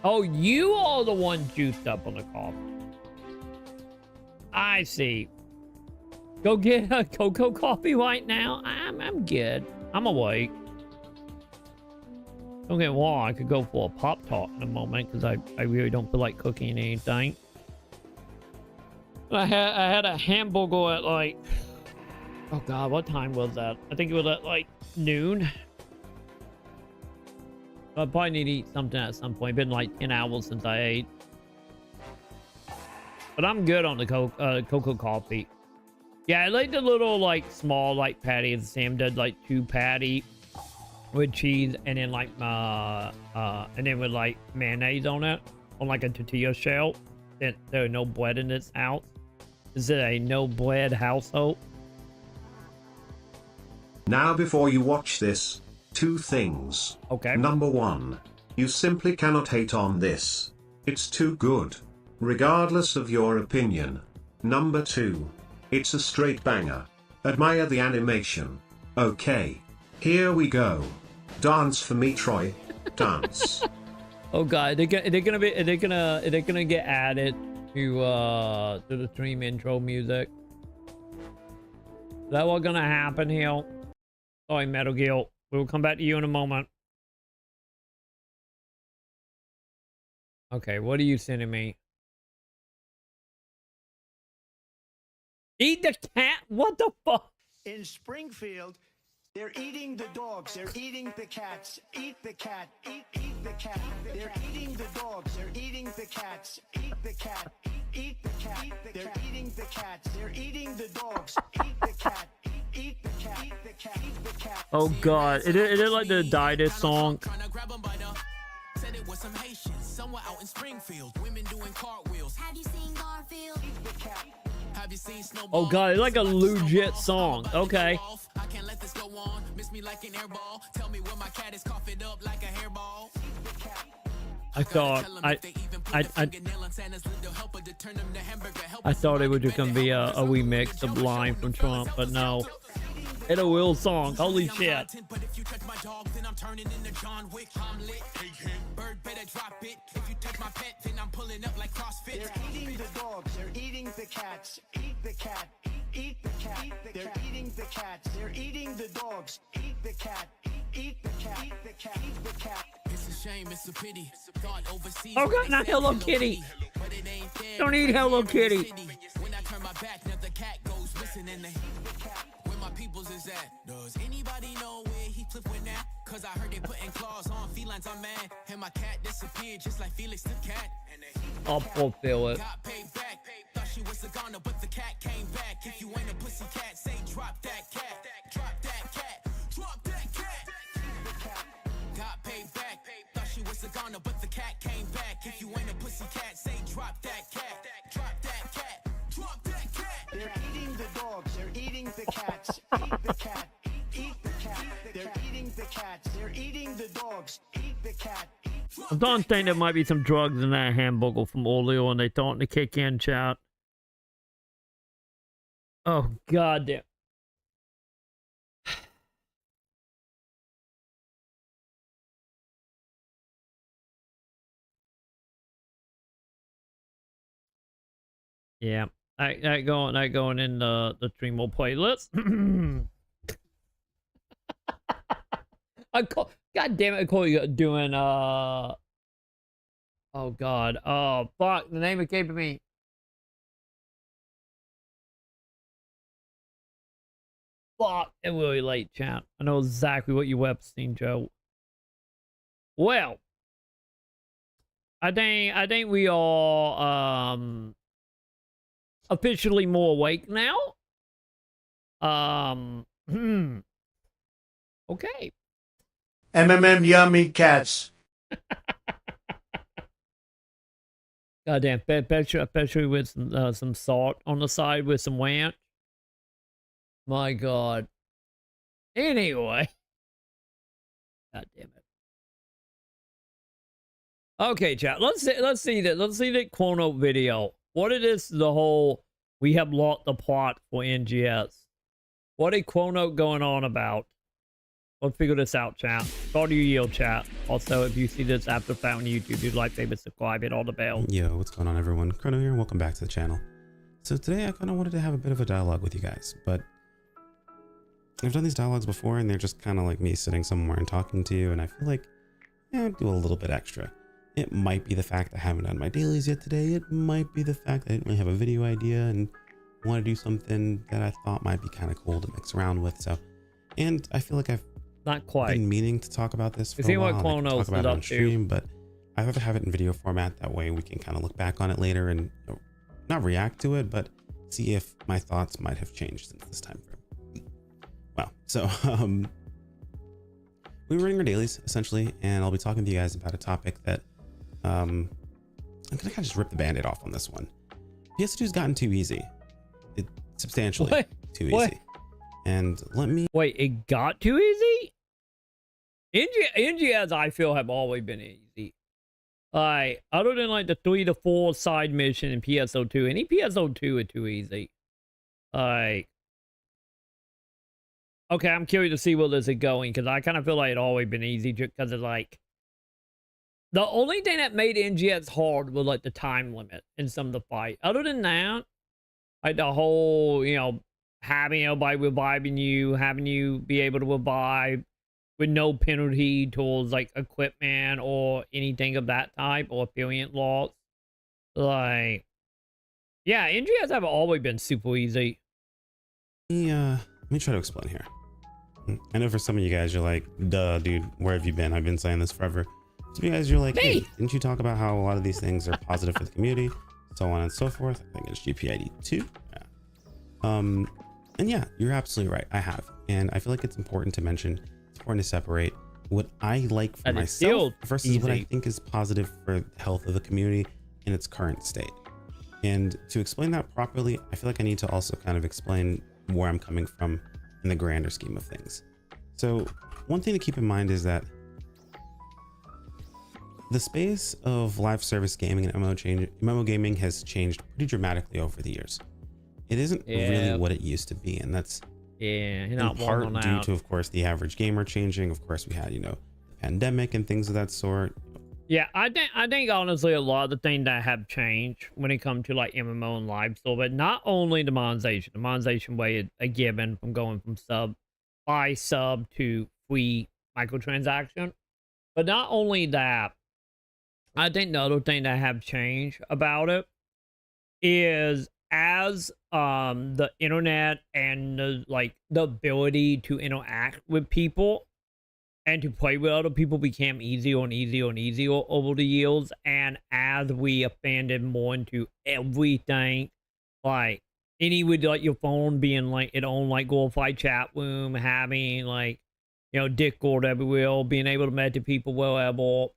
Oh, you are the one juiced up on the coffee. I see. Go get a cocoa coffee right now. I'm good. I'm awake. Don't get me wrong, I could go for a Pop-Tart in a moment because I really don't feel like cooking anything. I had a hamburger at like, oh god, what time was that? I think it was at like noon. I probably need to eat something at some point. It's been like 10 hours since I ate. But I'm good on the cocoa coffee. Yeah, I like the little like small like patties. Sam did like 2 patty with cheese and then like and then with like mayonnaise on it on like a tortilla shell. There are no bread in this house. Is it a no bread household? Now before you watch this, 2 things. Okay. Number 1, you simply cannot hate on this. It's too good, regardless of your opinion. Number 2, it's a straight banger. Admire the animation. Okay, here we go. Dance for me, Troy. Dance. Oh god, they're gonna get added to the stream intro music. Is that what's gonna happen here? Sorry, Metal Gear. We'll come back to you in a moment. Okay, what are you sending me? Eat the cat? What the fuck? In Springfield, they're eating the dogs. They're eating the cats. Eat the cat. Eat the cat. They're eating the dogs. They're eating the cats. Eat the cat. Eat the cat. They're eating the cats. They're eating the dogs. Eat the cat. Eat the cat. Eat the cat. Eat the cat. Oh god, it is like the Didus song. Said it was some Haitians somewhere out in Springfield. Women doing cartwheels. Have you seen Garfield? Have you seen Snowball? Oh god, it's like a legit song. Okay. I can't let this go on. Miss me like an airball. Tell me where my cat is, cough it up like a hairball. I thought I thought it was just gonna be a wee mix of line from Trump, but no. It's a real song. Holy shit. They're eating the dogs, they're eating the cats. Eat the cat, eat the cat. They're eating the cats, they're eating the dogs. Eat the cat, eat the cat, eat the cat, eat the cat. It's a shame, it's a pity. Thought overseas. Oh god, not Hello Kitty. Don't eat Hello Kitty. When I turn my back, now the cat goes missing in the where my peoples is at. Does anybody know where he flipped with now? Cause I heard they putting claws on felines, I'm mad. And my cat disappeared just like Felix the cat. I'll fulfill it. Got paid back. Thought she was a goner, but the cat came back. If you ain't a pussy cat, say drop that cat. Drop that cat. Drop that cat. Got paid back. Thought she was a goner, but the cat came back. If you ain't a pussy cat, say drop that cat. Drop that cat. Drop that cat. They're eating the dogs, they're eating the cats. Eat the cat. Eat the cat. They're eating the cats, they're eating the dogs. Eat the cat. I'm starting to think there might be some drugs in that hamburger from earlier and they starting to kick in, chat. Oh, god damn. Yeah, that going in the Dreamo playlist. God damn it, I call you doing oh god, oh fuck, the name it came to me. Fuck, it's really late, chat. I know exactly what you Epstein, Joe. Well, I think we are officially more awake now. Okay. Yummy cats. Goddamn, especially with some salt on the side with some ranch. My god. Anyway. God damn it. Okay, chat. Let's see that Quono video. What it is the whole we have lost the plot for NGS. What a Quono going on about? Let's figure this out, chat. Call to you yield, chat. Also, if you see this after found on YouTube, do like, favorite, subscribe, hit all the bells. Yo, what's going on, everyone? Chrono here, and welcome back to the channel. So today I kind of wanted to have a bit of a dialogue with you guys, but I've done these dialogues before, and they're just kind of like me sitting somewhere and talking to you, and I feel like, yeah, I'd do a little bit extra. It might be the fact I haven't done my dailies yet today. It might be the fact I didn't really have a video idea and want to do something that I thought might be kind of cool to mix around with. So, and I feel like I've not quite been meaning to talk about this for a while. Talk about it on stream, but I'd rather have it in video format. That way we can kind of look back on it later and not react to it, but see if my thoughts might have changed since this time frame. Well, so we were running our dailies essentially, and I'll be talking to you guys about a topic that I'm gonna kind of just rip the band-aid off on this one. PS2's gotten too easy. It substantially too easy. And let me wait, it got too easy? NGS I feel have always been easy. Other than like the 3 to 4 side mission in PSO2, any PSO2 is too easy. Okay, I'm curious to see where this is going, because I kind of feel like it always been easy just because it's like the only thing that made NGS hard was like the time limit in some of the fight. Other than that, like the whole, you know, having everybody reviving you, having you be able to revive with no penalty towards like equipment or anything of that type or affiliate loss. Like, yeah, NGS have always been super easy. Let me try to explain here. I know for some of you guys, you're like, duh, dude, where have you been? I've been saying this forever. Some of you guys, you're like, hey, didn't you talk about how a lot of these things are positive for the community, so on and so forth? I think it's GPID 2. Yeah. And yeah, you're absolutely right. I have. And I feel like it's important to mention, it's important to separate what I like for myself versus what I think is positive for the health of the community in its current state. And to explain that properly, I feel like I need to also kind of explain where I'm coming from in the grander scheme of things. So one thing to keep in mind is that the space of live service gaming and MMO gaming has changed pretty dramatically over the years. It isn't really what it used to be, and that's in part due to, of course, the average gamer changing. Of course, we had, you know, the pandemic and things of that sort. Yeah, I think honestly a lot of the things that have changed when it comes to like MMO and live store, but not only the monetization way is a given from going from sub to free microtransaction. But not only that, I think the other thing that have changed about it is as the internet and the ability to interact with people and to play with other people became easier and easier and easier over the years, and as we expanded more into everything, like any with like your phone being like its own like glorified chat room, having like, you know, Discord everywhere, being able to message people wherever,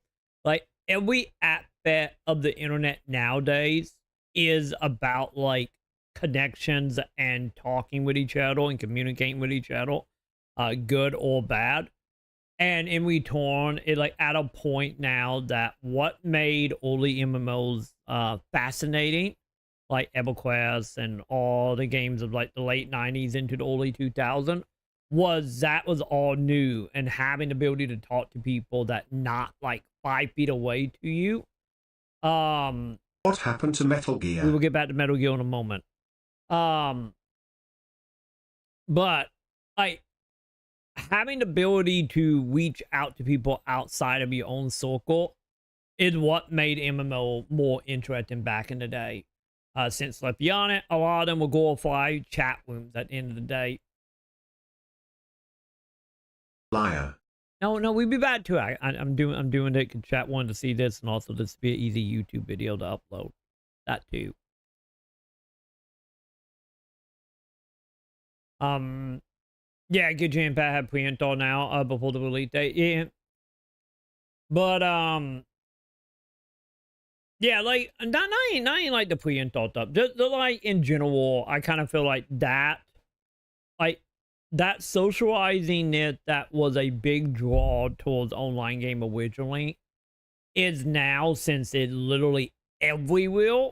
like every aspect of the internet nowadays is about like connections and talking with each other and communicating with each other, good or bad. And in return, it like at a point now that what made early MMOs fascinating, like EverQuest and all the games of like the late 90s into the early 2000s, was all new, and having the ability to talk to people that not like 5 feet away to you. What happened to Metal Gear? We will get back to Metal Gear in a moment. But like having the ability to reach out to people outside of your own circle is what made MMO more interesting back in the day. Since, let's be honest, a lot of them were glorified chat rooms at the end of the day. Liar. No, we'll be back to it. I'm doing it because chat wanted to see this, and also this will be an easy YouTube video to upload. That too. Yeah, good Jam Pat had pre-install now before the release date. Yeah. But yeah, like not ain't like the pre-install stuff. Just like in general, I kind of feel like that socializing it that was a big draw towards online game originally is now, since it's literally everywhere,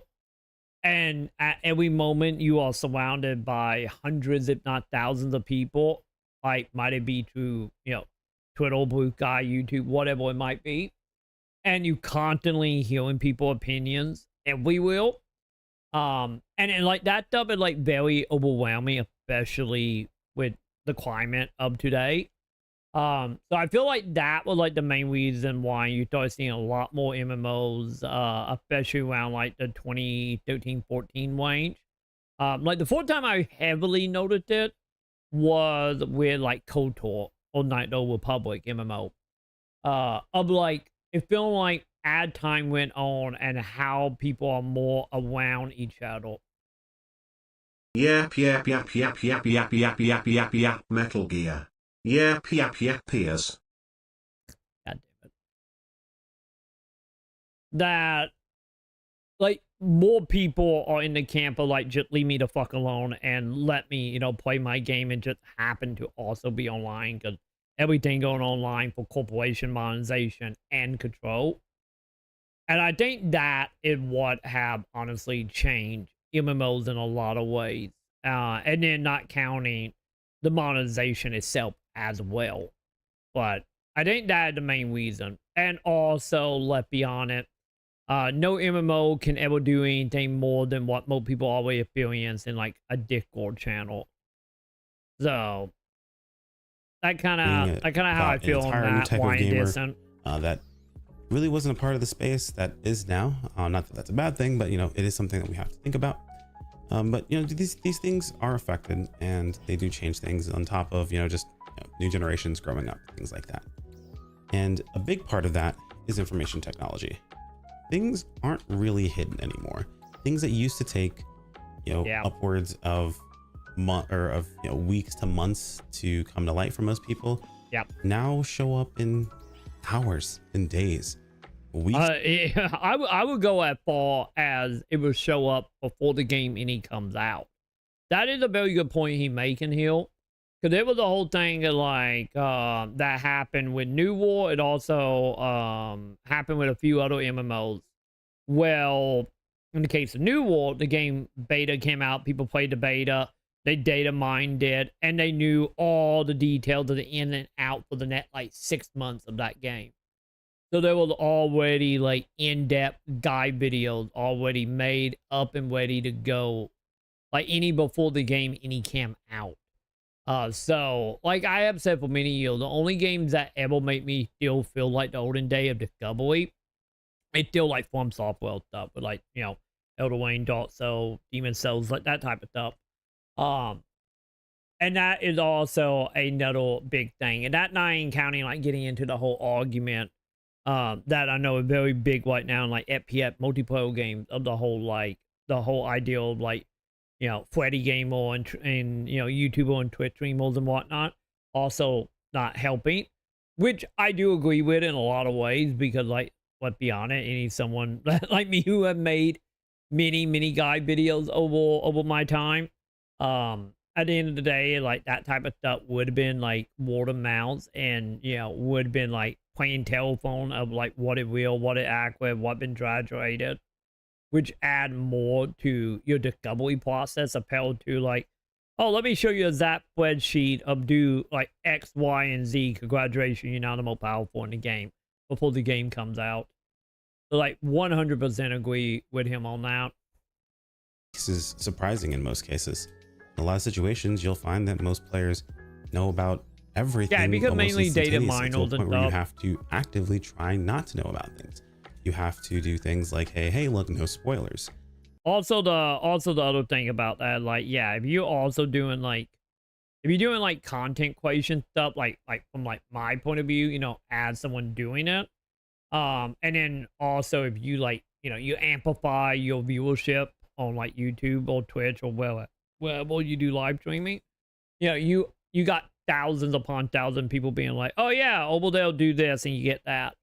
and at every moment you are surrounded by hundreds, if not thousands of people, like might it be through, you know, Twitter, Blue Sky, YouTube, whatever it might be, and you constantly hearing people opinions everywhere, and like that stuff is like very overwhelming, especially with the climate of today. So I feel like that was like the main reason why you start seeing a lot more MMOs, especially around like the 2013-14 range. Like the first time I heavily noticed it was with like KOTOR or Night Old Republic MMO. Of like, it felt like ad time went on and how people are more around each other. Yap, Metal Gear. Yap, Piers. God damn it. That, like, more people are in the camp of, like, just leave me the fuck alone and let me, you know, play my game and just happen to also be online, because everything going online for corporation monetization and control. And I think that is what have honestly changed MMOs in a lot of ways. And then not counting the monetization itself as well. But I think that is the main reason. And also, let's be honest, no MMO can ever do anything more than what most people always experience in like a Discord channel. So that kind of how I feel on that. Why it isn't. That really wasn't a part of the space that is now. Not that that's a bad thing, but you know, it is something that we have to think about. But you know, these things are affected, and they do change things on top of, you know, just new generations growing up, things like that. And a big part of that is information technology. Things aren't really hidden anymore. Things that used to take, you know, upwards of weeks to months to come to light for most people, now show up in hours and days. I would go as far as it will show up before the game any comes out. That is a very good point he's making here. Because it was the whole thing of like that happened with New War. It also happened with a few other MMOs. Well, in the case of New War, the game beta came out. People played the beta. They data mined it, and they knew all the details of the in and out for the net like 6 months of that game. So there was already like in-depth guide videos already made up and ready to go, like any before the game any came out. So like I have said for many years, the only games that ever make me still feel like the olden day of Discovery, it's still like From Software stuff with like, you know, Elder Wayne, Dark Souls, Demon Souls, like that type of stuff. And that is also another big thing. And that not even counting like getting into the whole argument that I know is very big right now in like FPS multiplayer games of the whole idea of like, you know, Freddy Gamer and you know, YouTuber and Twitch streamers and whatnot also not helping, which I do agree with in a lot of ways, because like, let's be honest, any someone like me who have made many guide videos over my time, at the end of the day, like that type of stuff would have been like word of mouth, and you know, would have been like playing telephone of like what it real, what it accurate, what been exaggerated, which add more to your discovery process compared to like, oh, let me show you that spreadsheet of do like X, Y, and Z. Congratulations, you're now the most powerful in the game before the game comes out. So like 100% agree with him on that. This is surprising in most cases. In a lot of situations, you'll find that most players know about everything. Yeah, because mainly data miners and stuff. Where you stuff. have to actively try not to know about things. You have to do things like, hey, look, no spoilers. Also the other thing about that, like, yeah, if you're also doing like, if you're doing like content creation stuff, like from like my point of view, you know, as someone doing it, and then also if you like, you know, you amplify your viewership on like YouTube or Twitch or wherever you do live streaming, you know, you got thousands upon thousands people being like, oh yeah, oh well, they'll do this, and you get that.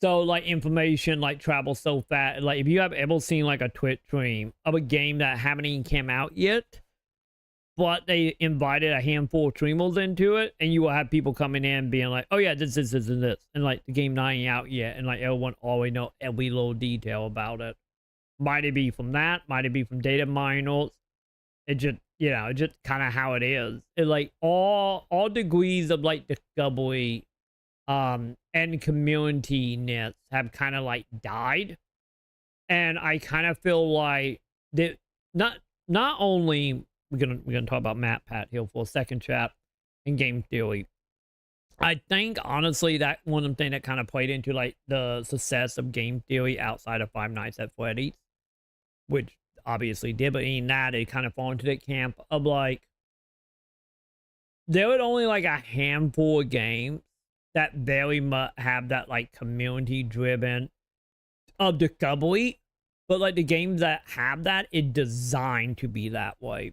So like information like travels so fast. Like if you have ever seen like a Twitch stream of a game that haven't even came out yet, but they invited a handful of streamers into it, and you will have people coming in being like, oh yeah, this, and like the game not even out yet, and like everyone always know every little detail about it. Might it be from that? Might it be from data miners? It just, you know, just kind of how it is. It like all degrees of like discovery and community-ness have kind of like died. And I kind of feel like that not only we're gonna talk about Matt Pat Hill for a second, chat, and game theory. I think honestly that one of the things that kind of played into like the success of game theory outside of Five Nights at Freddy's, which obviously did, but in that it kind of fall into the camp of like there would only like a handful of games that very much have that like community driven of discovery, but like the games that have that, it's designed to be that way.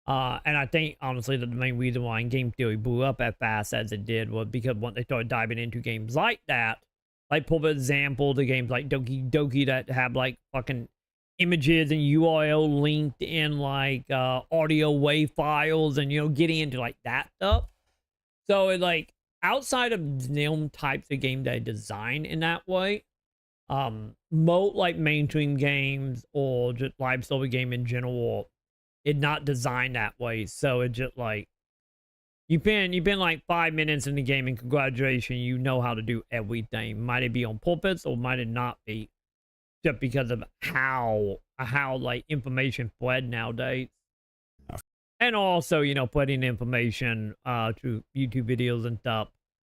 And I think honestly that the main reason why game theory blew up as fast as it did was because once they started diving into games like that, like for example, the games like Doki Doki that have like fucking images and URL linked in like audio wave files, and you know, getting into like that stuff. So it like outside of them types of game that design in that way, most like mainstream games or just live service game in general, it's not designed that way. So it just like you've been like 5 minutes in the game, and congratulations, you know how to do everything. Might it be on purpose or might it not be, just because of how like information spread nowadays. And also, you know, putting information through YouTube videos and stuff.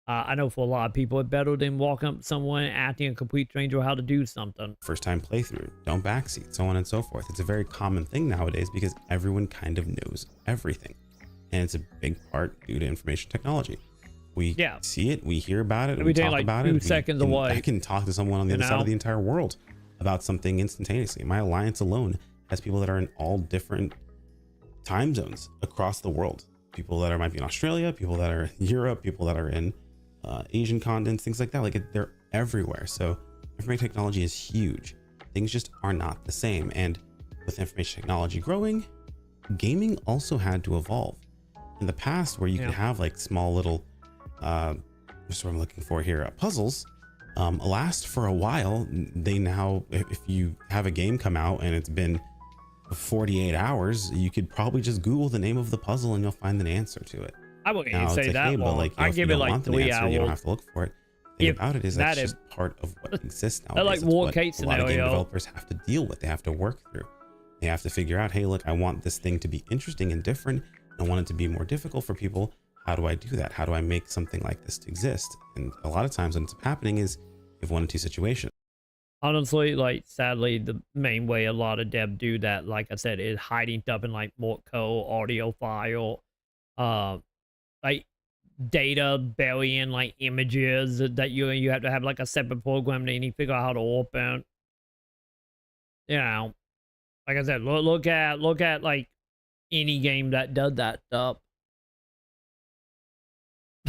I know for a lot of people, it's better than walking up to someone and asking a complete stranger how to do something. First time playthrough, don't backseat, so on and so forth. It's a very common thing nowadays because everyone kind of knows everything. And it's a big part due to information technology. We see it, we hear about it, and we talk like about 2 it. seconds away. I can talk to someone on the other side of the entire world about something instantaneously. My alliance alone has people that are in all different time zones across the world. People that might be in Australia, people that are in Europe, people that are in Asian continents, things like that. Like they're everywhere. So information technology is huge. Things just are not the same. And with information technology growing, gaming also had to evolve. In the past, where you could have like small little, what's what I'm looking for here, puzzles, last for a while. They now, if you have a game come out and it's been 48 hours, you could probably just Google the name of the puzzle and you'll find an answer to it. I wouldn't even say that long. But like, I give it like 3 hours. You don't have to look for it. The thing about it is that's just part of what exists now. Like War Kate scenario. A lot of game developers have to deal with. They have to work through. They have to figure out, hey, look, I want this thing to be interesting and different. I want it to be more difficult for people. How do I do that? How do I make something like this to exist? And a lot of times when it's happening is you have one or two situations. Honestly, like, sadly, the main way a lot of devs do that, like I said, is hiding stuff in like Mortco audio file, like data burying like images that you have to have like a separate program that you need to figure out how to open. You know, like I said, look at like any game that does that stuff.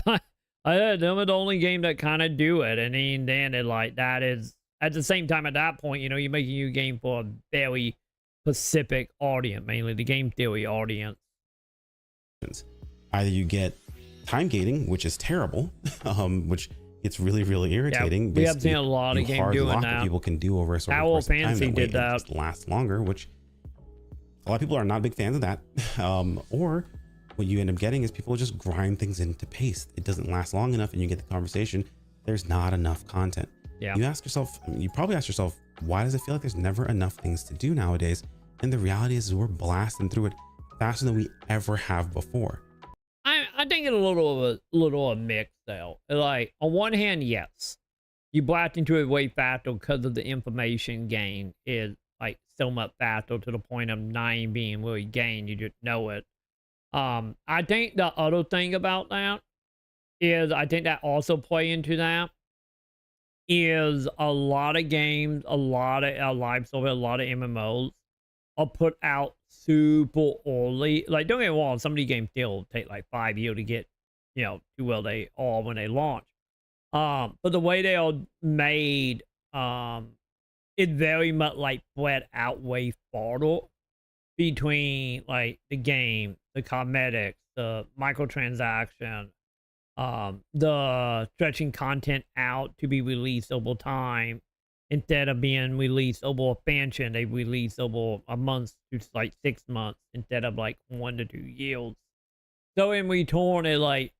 Them are the only game that kind of do it, and then it like that is. At the same time, at that point, you know, you're making your game for a very specific audience, mainly the game theory audience. Either you get time gating, which is terrible, which it's really, really irritating. Yeah, we have seen a lot of games doing that. People can do over a certain course of time that did that. Just last longer, which a lot of people are not big fans of that. Or what you end up getting is people just grind things into paste. It doesn't last long enough, and you get the conversation. There's not enough content. Yeah. You ask yourself, you probably ask yourself, why does it feel like there's never enough things to do nowadays? And the reality is we're blasting through it faster than we ever have before. I think it's a little of a mix though. Like on one hand, yes, you blast into it way faster because of the information gain is like so much faster to the point of not even being really gained. You just know it. I think the other thing about that is I think that also play into that. Is a lot of games, a lot of live service, a lot of MMOs are put out super early. Like, don't get me wrong, some of these games still take like 5 years to get, you know, to where they are when they launch. But the way they are made, it very much like spread out way farther between like the game, the cosmetics, the microtransaction, the stretching content out to be released over time instead of being released over expansion. They release over a month to like 6 months instead of like 1 to 2 years. So in return, it like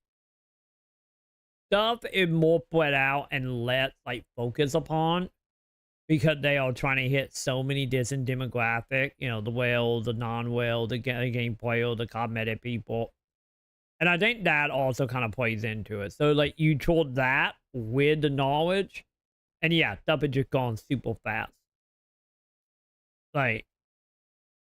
stuff is more spread out and less like focus upon because they are trying to hit so many different demographic. You know, the whale, the non-whale, the game player, the cosmetic people. And I think that also kind of plays into it. So, like, you told that with the knowledge, and yeah, stuff had just gone super fast. Like,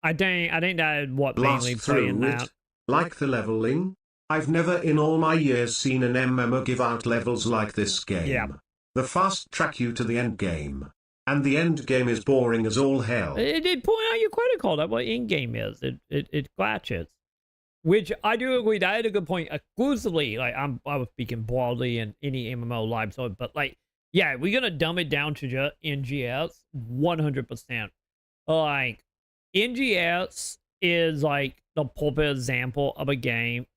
I think that is what mainly playing that. Like the leveling, I've never in all my years seen an MMO give out levels like this game. Yeah. The fast track you to the end game, and the end game is boring as all hell. It did point out your critical that what in game is. It scratches. Which I do agree, that is a good point. Exclusively, like I was speaking broadly in any MMO live, so but like, yeah, we're gonna dumb it down to just NGS 100%. Like, NGS is like the perfect example of a game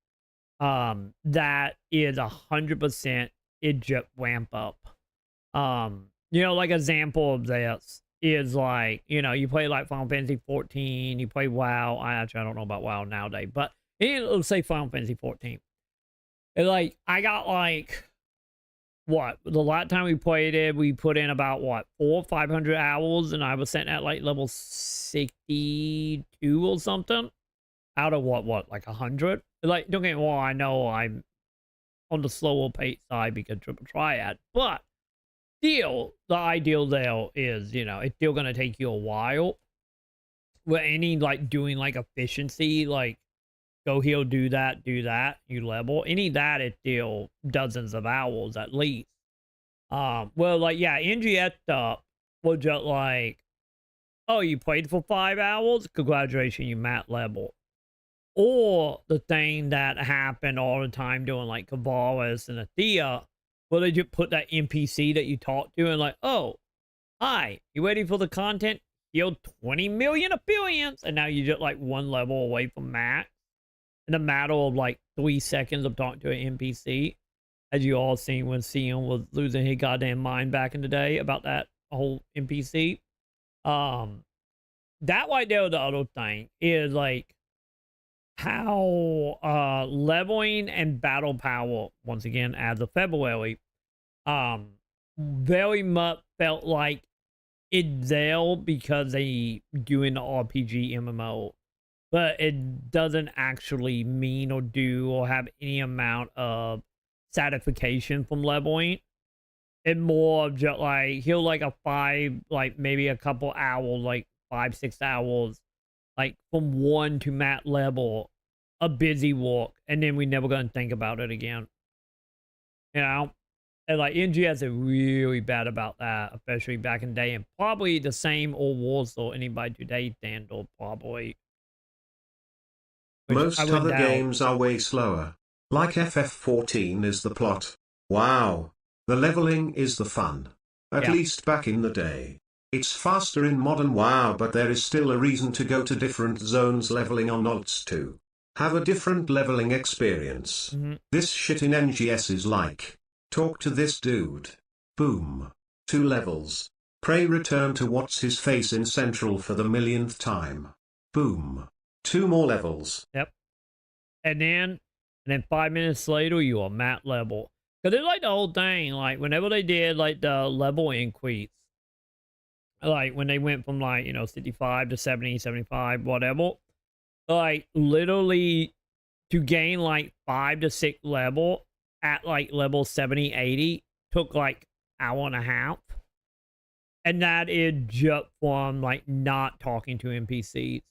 that is 100% it just ramp up. You know, like example of this is like, you know, you play like Final Fantasy 14, you play WoW. I don't know about WoW nowadays, but let's say Final Fantasy 14. And like, I got like, what? The last time we played it, we put in about what, 400 or 500 hours, and I was sitting at like level 62 or something out of what, like 100? Like, don't get me wrong, I know I'm on the slower pace side because Triple Triad, but still, the ideal there is, you know, it's still going to take you a while. With any like doing like efficiency, like, go here, do that, you level. Any of that is still dozens of hours at least. Well, like, yeah, NGS stuff was just like, oh, you played for 5 hours? Congratulations, you mat level. Or the thing that happened all the time doing like Cavalis and Athea, where they just put that NPC that you talk to and like, oh, hi, you ready for the content? healed 20 million affiliates, and now you're just like one level away from max. In a matter of like 3 seconds of talking to an NPC, as you all seen when Sion was losing his goddamn mind back in the day about that whole NPC. That right there, the other thing is like how leveling and battle power, once again, as of February, very much felt like it's there because they doing the RPG MMO, but it doesn't actually mean or do or have any amount of satisfaction from leveling. It more of just like he'll like a 5, like maybe a couple hours, like 5-6 hours, like from 1 to mat level, a busy walk, and then we never gonna think about it again. You know? And like NGS is really bad about that, especially back in the day, and probably the same old Warsaw anybody today handle probably. Most other games are way slower. Like FF14 is the plot. Wow. The leveling is the fun. At least back in the day. It's faster in modern WoW, but there is still a reason to go to different zones leveling on alts to have a different leveling experience. This shit in NGS is like, talk to this dude. Boom. 2 levels. Pray return to what's his face in Central for the millionth time. Boom. 2 more levels. Yep. And then 5 minutes later, you are mat level. Because it's like the whole thing, like whenever they did like the level increase, like when they went from like, you know, 65 to 70, 75, whatever, like literally to gain like 5 to 6 level at like level 70, 80 took like hour and a half. And that is just from like not talking to NPCs.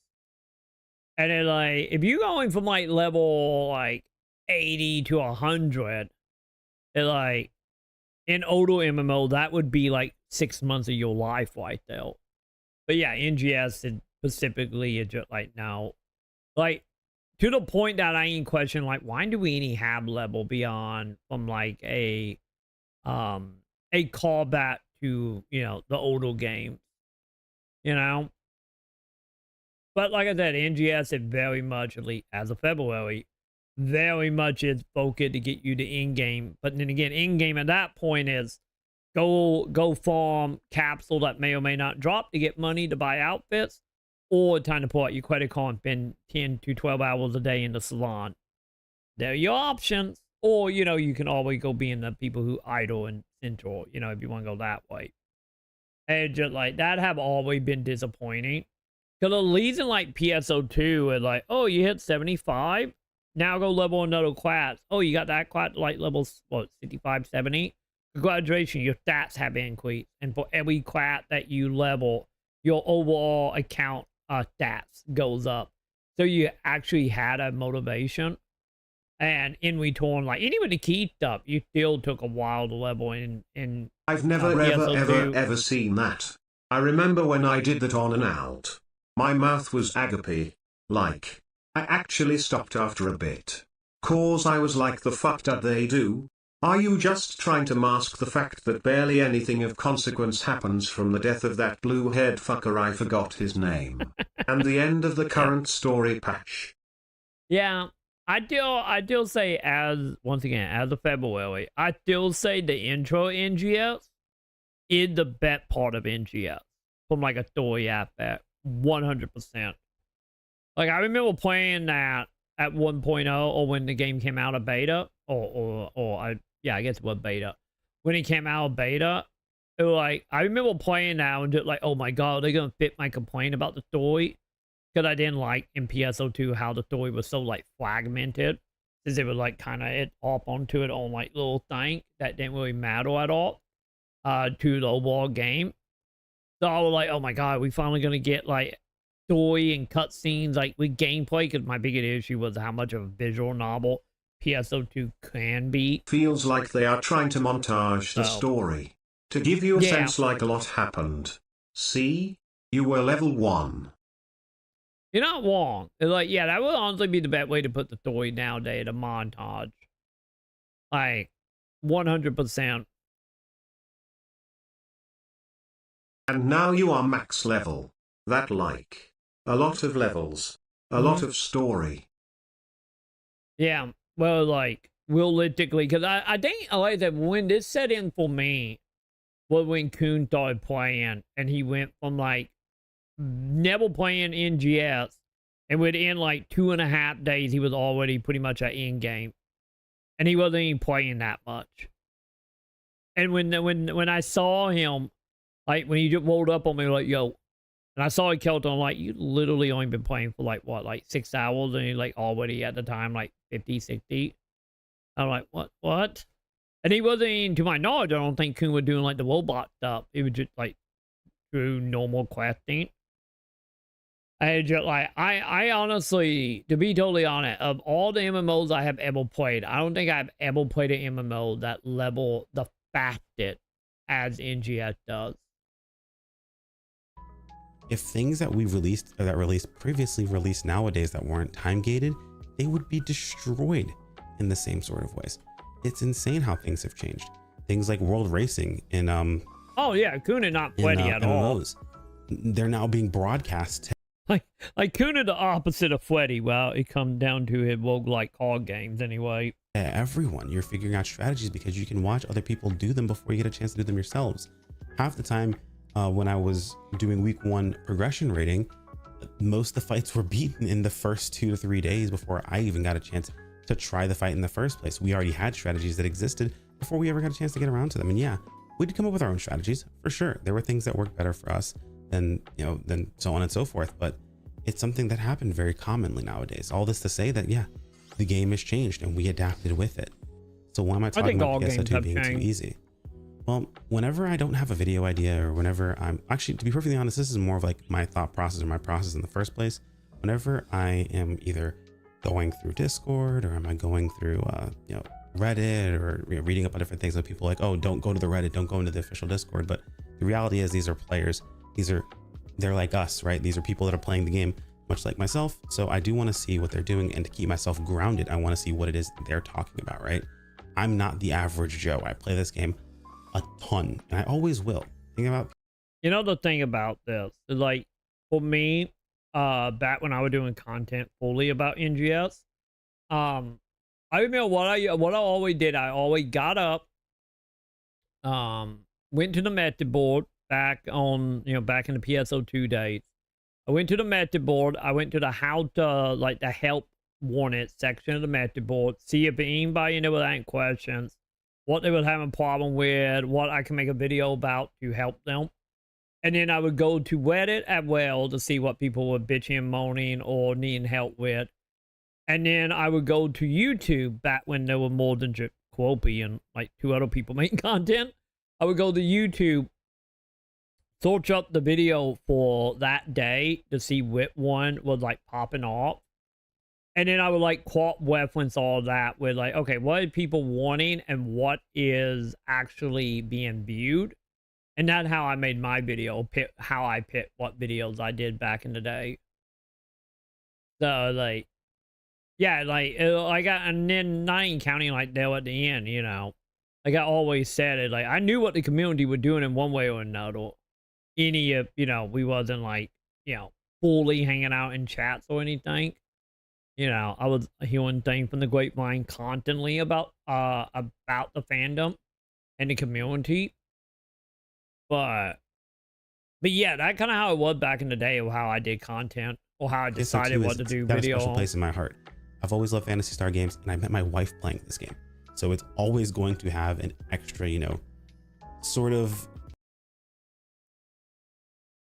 And then like, if you're going from like level like 80 to 100, it like in Odal MMO, that would be like 6 months of your life right there. But yeah, NGS specifically is just like now, like to the point that I ain't question like, why do we any have level beyond from like a callback to, you know, the Odal game, you know? But like I said, NGS is very much, at least as of February, very much is focused to get you to in-game. But then again, in-game at that point is go farm capsule that may or may not drop to get money to buy outfits, or time to pull out your credit card and spend 10 to 12 hours a day in the salon. There are your options. Or, you know, you can always go being the people who idle and Central, you know, if you want to go that way. And just like that have always been disappointing. Because at least in like PSO2, it's like, oh, you hit 75? Now go level another class. Oh, you got that class like level, what, 65, 70? Congratulations, your stats have increased. And for every class that you level, your overall account stats goes up. So you actually had a motivation. And in return, like, and even the key stuff, you still took a while to level in I've never ever seen that. I remember when I did that on an alt. My mouth was agape. Like, I actually stopped after a bit. Cause I was like, the fuck did they do? Are you just trying to mask the fact that barely anything of consequence happens from the death of that blue-haired fucker, I forgot his name, and the end of the current story patch? Yeah, I still say, as once again, as of February, I still say the intro NGS is the best part of NGS from like a story aspect. 100%. Like, I remember playing that at 1.0, or when the game came out of beta, I guess it was beta. When it came out of beta, it was like, I remember playing that and just like, oh my god, they're gonna fit my complaint about the story. Because I didn't like in PSO2 how the story was so like fragmented. Since it was like kind of off onto it on like little thing that didn't really matter at all to the overall game. So I was like, oh my god, we finally gonna get like story and cutscenes like with gameplay, because my biggest issue was how much of a visual novel PSO2 can be. Feels like they are trying to montage the story to give you a sense like a lot happened. See? You were level 1. You're not wrong. It's like, yeah, that would honestly be the best way to put the story nowadays, a montage. Like, 100%. And now you are max level. that like a lot of levels, a lot of story. Yeah, well, like, realistically, because I think, like that, when this set in for me was when Coon started playing, and he went from, like, never playing NGS, and within, like, 2.5 days, he was already pretty much at in-game. And he wasn't even playing that much. And when I saw him, like, when he just rolled up on me, like, yo, and I saw he killed him, like, you literally only been playing for, like, what, like 6 hours, and he, like, already at the time, like, 50, 60. I'm like, what? And he wasn't even, to my knowledge, I don't think Coon was doing, like, the robot stuff. He was just, like, through normal questing. I just, like, I honestly, to be totally honest, of all the MMOs I have ever played, I don't think I've ever played an MMO that level the fastest as NGS does. If things that we released or that released previously released nowadays that weren't time gated, they would be destroyed in the same sort of ways. It's insane how things have changed. Things like world racing and oh yeah, Coon is not Freddy at MMOs. They're now being broadcast. Like Coon is the opposite of Freddy. Well, it comes down to his roguelike card games anyway. Everyone, you're figuring out strategies because you can watch other people do them before you get a chance to do them yourselves. Half the time, when I was doing week 1 progression rating, most of the fights were beaten in the first 2 to 3 days before I even got a chance to try the fight in the first place. We already had strategies that existed before we ever got a chance to get around to them. And yeah, we'd come up with our own strategies for sure. There were things that worked better for us than so on and so forth. But it's something that happened very commonly nowadays. All this to say that, yeah, the game has changed and we adapted with it. So why am I talking about PS2 being too easy? Well, whenever I don't have a video idea, or whenever I'm actually, to be perfectly honest, this is more of like my thought process or my process in the first place. Whenever I am either going through Discord or am I going through, Reddit or reading up on different things, and people are like, oh, don't go to the Reddit, don't go into the official Discord. But the reality is these are players. They're like us, right? These are people that are playing the game much like myself. So I do want to see what they're doing, and to keep myself grounded, I want to see what it is they're talking about, right? I'm not the average Joe. I play this game a ton, and I always will. The thing about this is, like, for me, back when I was doing content fully about NGS, I remember what I always did. I always got up, went to the method board back in the PSO2 days. I went to the method board. I went to the the help wanted section of the method board, see if anybody in there was any questions, what they were having a problem with, what I can make a video about to help them. And then I would go to Reddit as well to see what people were bitching and moaning or needing help with. And then I would go to YouTube back when there were more than just Quopy and like 2 other people making content. I would go to YouTube, search up the video for that day to see which one was like popping off. And then I would like quote reference all that with like, okay, what are people wanting and what is actually being viewed? And that's how I made my video, how I picked what videos I did back in the day. So like, yeah, like I got, and then not even counting like there at the end, like I always said it, like I knew what the community was doing in one way or another. We wasn't like, fully hanging out in chats or anything. I was hearing things from the grapevine constantly about the fandom and the community. But yeah, that's kind of how it was back in the day of how I did content or how I decided what to do video. Got a special place in my heart. I've always loved Phantasy Star games, and I met my wife playing this game. So it's always going to have an extra, sort of.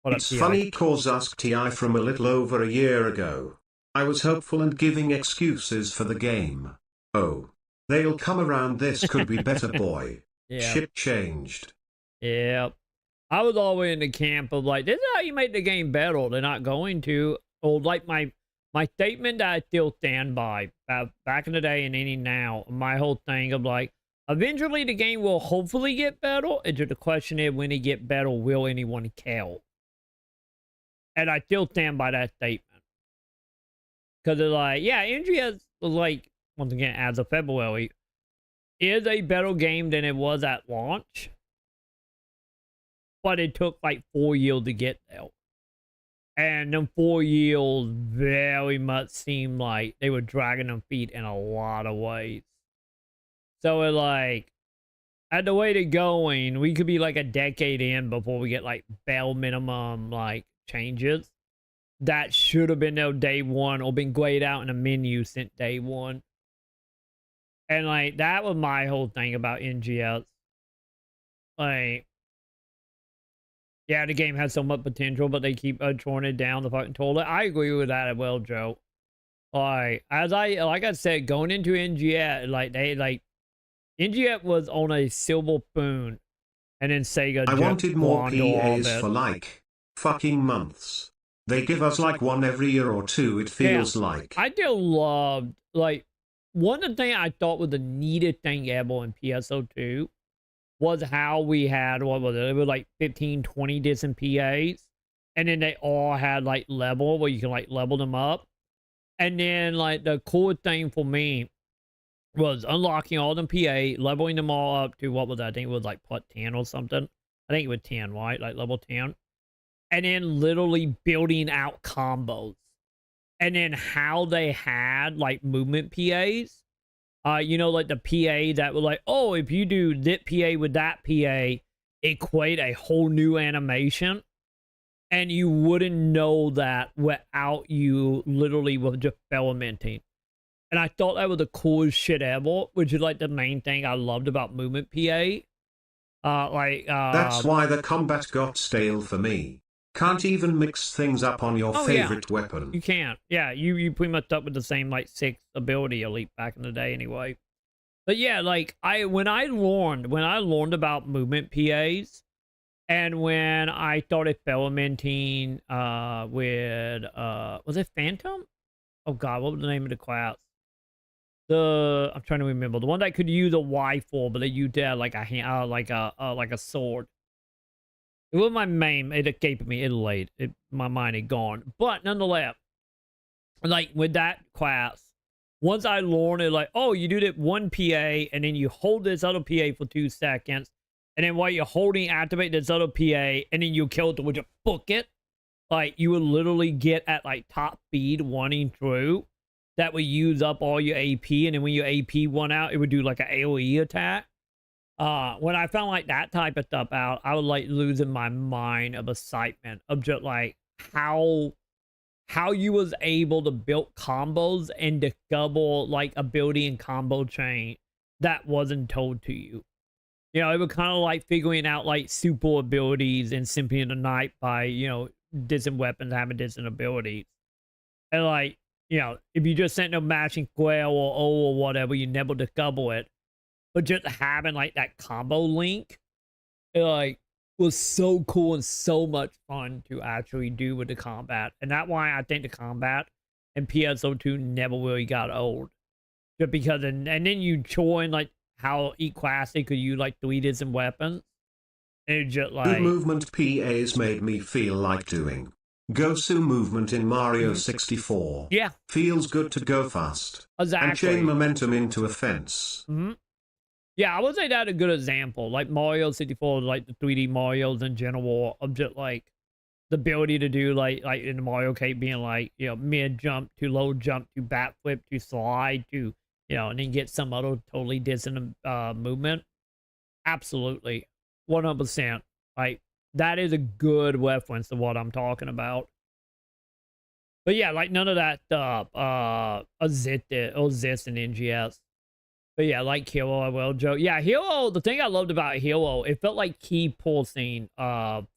It's funny cause asked TI from a little over a year ago. I was hopeful and giving excuses for the game. Oh, they'll come around, this could be better, boy. Yeah. Shit changed. Yeah. I was always in the camp of like, this is how you make the game better. They're not going to. Or like my statement that I still stand by back in the day and any now, my whole thing of like, eventually the game will hopefully get better. It's just the question is, when it get better, will anyone care? And I still stand by that statement. Because they're like, yeah, NGS was like, once again, as of February, is a better game than it was at launch. But it took like 4 years to get there. And them 4 years very much seemed like they were dragging them feet in a lot of ways. So it like, at the way they're going, we could be like a decade in before we get like bare minimum like changes. That should have been there day one or been grayed out in the menu since day one. And like, that was my whole thing about NGS. Like, yeah, the game has so much potential, but they keep throwing it down the fucking toilet. I agree with that as well, Joe. Like I said, going into NGS, NGS was on a silver spoon, and then Sega. I wanted more PAs for like fucking months. They give us like one every year or two. It feels like. I still loved like one of the things I thought was the neatest thing ever in PSO2 was how we had, what was it? It was like 15, 20 different PAs. And then they all had like level where you can like level them up. And then like the cool thing for me was unlocking all them PA, leveling them all up to, what was that? I think it was like plus 10 or something. I think it was 10, right? Like level 10. And then literally building out combos. And then how they had like movement PAs. You know, like the PA that were like, oh, if you do this PA with that PA, equate a whole new animation. And you wouldn't know that without you literally was just experimenting. And I thought that was the coolest shit ever, which is like the main thing I loved about movement PA. That's why the combat got stale for me. Can't even mix things up on your favorite weapon. You can't. Yeah, you pretty much up with the same like 6 ability elite back in the day anyway. But yeah, like when I learned about movement PAs, and when I started experimenting with was it Phantom? Oh god, what was the name of the class? I'm trying to remember the one that could use a Y4, but they used like a hand, like a sword. It was my main. It escaped me. It late. My mind had gone. But nonetheless, like with that class, once I learned it, like, oh, you do that one PA, and then you hold this other PA for 2 seconds, and then while you're holding, activate this other PA, and then you kill it with your bucket. Like, you would literally get at like top speed running through. That would use up all your AP, and then when your AP went out, it would do like an AoE attack. When I found like that type of stuff out, I was like losing my mind of excitement of just like how you was able to build combos and discover like ability and combo chain that wasn't told to you. You know, it was kind of like figuring out like super abilities in Symphony of the Night by, you know, different weapons having different abilities. And like, you know, if you just sent no matching square or O or whatever, you never discover it. But just having like that combo link, it like was so cool and so much fun to actually do with the combat. And that's why I think the combat in PSO2 never really got old. Just because, and then you join like how each class they could use like 3 different weapons. And it just like... Good movement PAs made me feel like doing Gosu movement in Mario 64. Yeah. Feels good to go fast. Exactly. And chain momentum into a fence. Mm-hmm. Yeah, I would say that's a good example. Like Mario 64, like the 3D Marios in general, of just like the ability to do like in the Mario Kart being like, you know, mid jump to low jump to backflip to slide to, you know, and then get some other totally different movement. Absolutely. 100%. Like, that is a good reference to what I'm talking about. But yeah, like none of that stuff exists in NGS. But yeah, like Hero, I will joke. Yeah, Hero, the thing I loved about Hero, it felt like key pulsing from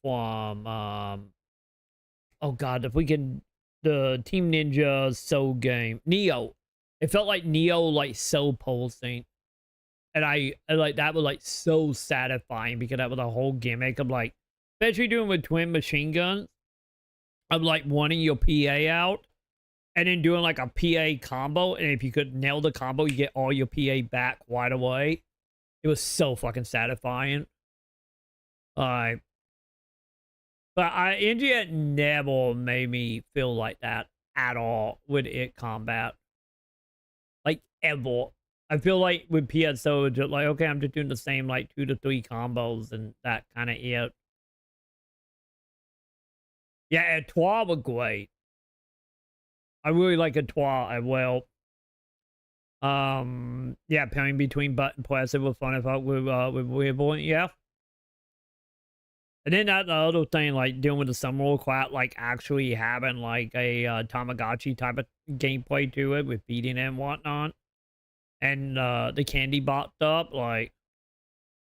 oh god, if we can, the Team Ninja Soul game, Neo. It felt like Neo, like soul pulsing. And I like that was like so satisfying because that was a whole gimmick of like, especially doing with twin machine guns, of like wanting your PA out and then doing like a PA combo. And if you could nail the combo, you get all your PA back right away. It was so fucking satisfying. But NGS never made me feel like that at all with it combat. Like ever. I feel like with PSO, just like, okay, I'm just doing the same like 2 to 3 combos and that kind of it. Yeah, Etoile was great. I really like Etoile as well. Yeah, pairing between button press, it was fun if I with Weirboy, yeah. And then that the other thing, like dealing with the Summer Quat, like actually having like a Tamagotchi type of gameplay to it with feeding and whatnot. And the candy boxed up, like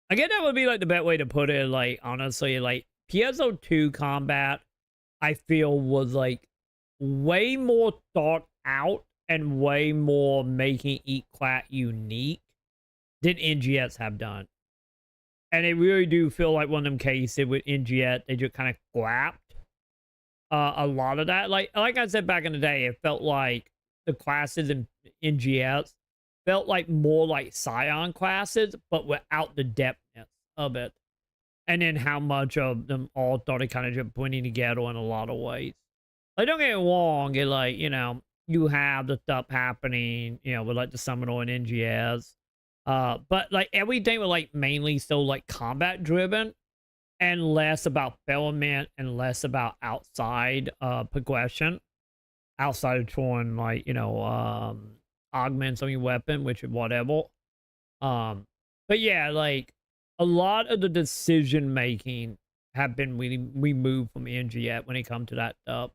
I guess that would be like the best way to put it. Like honestly, like PSO2 combat, I feel was like way more thought out and way more making each class unique than NGS have done. And I really do feel like one of them cases with NGS, they just kind of grabbed a lot of that. Like I said back in the day, it felt like the classes in NGS felt like more like Scion classes, but without the depthness of it. And then how much of them all started kind of just blending together in a lot of ways. Like, don't get me wrong, it like, you know, you have the stuff happening, you know, with like the Seminole and NGS. But like everything was like mainly so like combat driven and less about filament and less about outside progression. Outside of throwing like, you know, augments on your weapon, which is whatever. But yeah, like a lot of the decision making have been removed from NGS when it comes to that stuff.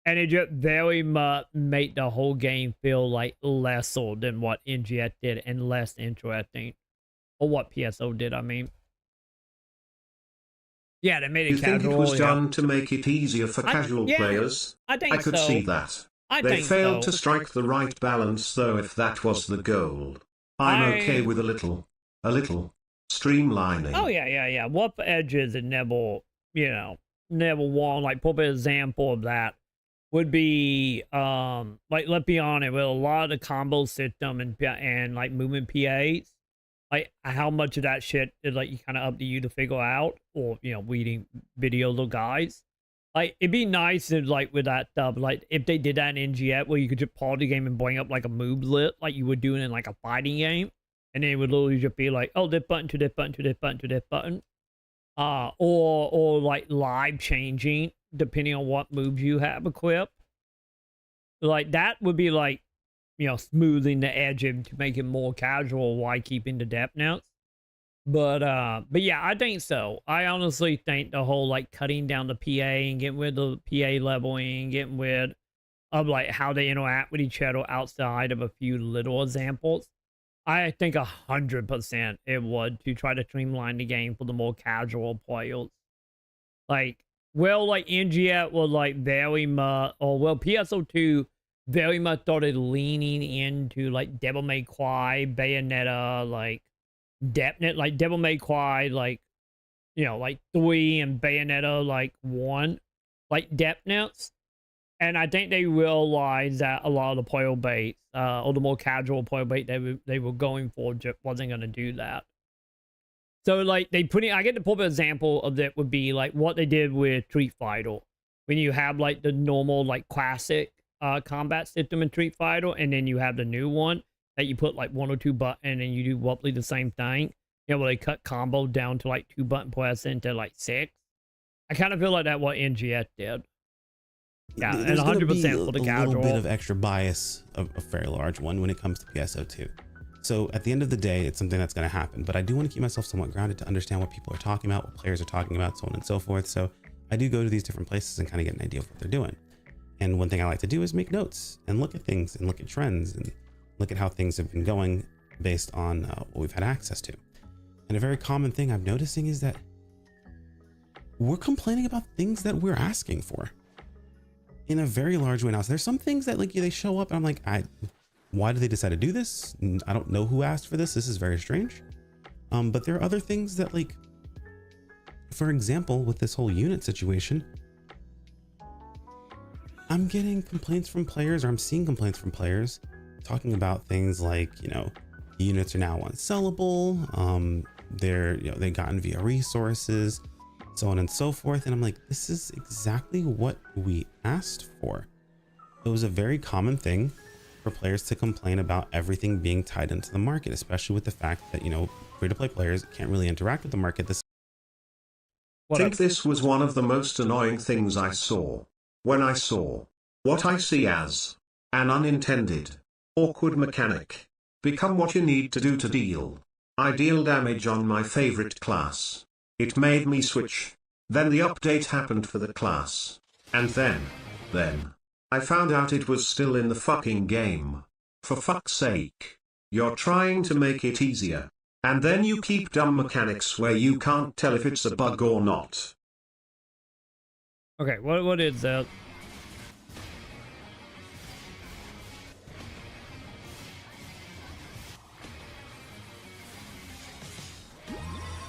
And it just very much made the whole game feel like lesser than what NGS did and less interesting. Or what PSO did, I mean. Yeah, they made it casual. You think it was done to make it easier for casual players? I think I could see that. They failed to strike the right balance though if that was the goal. I'm okay with a little streamlining. Oh yeah. What edges and never, you know, never won. Like, probably an example of that would be like, let's be honest, with a lot of the combo system and like movement PAs, like how much of that shit is like you kind of up to you to figure out, or you know, reading videos of guys. Like it'd be nice if like with that stuff, like if they did that in NGS where you could just pause the game and bring up like a move list like you would do in like a fighting game, and then it would literally just be like, oh, this button to this button to this button to this button, or like live changing depending on what moves you have equipped. Like that would be like, you know, smoothing the edge to make it more casual while keeping the depth notes. But yeah, I think so. I honestly think the whole like cutting down the PA and getting rid of the PA leveling, getting rid of like how they interact with each other outside of a few little examples, I think 100% it would, to try to streamline the game for the more casual players. Like, well, like NGS was like very much, or well, PSO2 very much started leaning into like Devil May Cry, Bayonetta, like Deptnet, like Devil May Cry, like, you know, like 3 and Bayonetta, like 1, like Deptnets. And I think they realized that a lot of the player base, or the more casual player base they were going for, just wasn't going to do that. So like I get the perfect example of that would be like what they did with Street Fighter. When you have like the normal like classic combat system in Street Fighter, and then you have the new one that you put like 1 or 2 buttons and you do roughly the same thing. You know, where they cut combo down to like 2 button press into like 6. I kind of feel like that what NGS did. Yeah, There's and 100% for the casual. A little bit of extra bias, a very large one, when it comes to PSO2. So at the end of the day, it's something that's going to happen. But I do want to keep myself somewhat grounded to understand what people are talking about, what players are talking about, so on and so forth. So I do go to these different places and kind of get an idea of what they're doing. And one thing I like to do is make notes and look at things and look at trends and look at how things have been going based on what we've had access to. And a very common thing I'm noticing is that we're complaining about things that we're asking for in a very large way now. So there's some things that like they show up and I'm like, why did they decide to do this? I don't know who asked for this. This is very strange. But there are other things that, like, for example, with this whole unit situation, I'm getting complaints from players, or I'm seeing complaints from players talking about things like, you know, units are now unsellable. They've gotten via resources, so on and so forth. And I'm like, this is exactly what we asked for. It was a very common thing for players to complain about everything being tied into the market, especially with the fact that, you know, free-to-play players can't really interact with the market Think this was one of the most annoying things I saw. When I saw what I see as an unintended, awkward mechanic become what you need to do to deal ideal damage on my favorite class. It made me switch. Then the update happened for the class. And then I found out it was still in the fucking game. For fuck's sake. You're trying to make it easier. And then you keep dumb mechanics where you can't tell if it's a bug or not. Okay, what is that?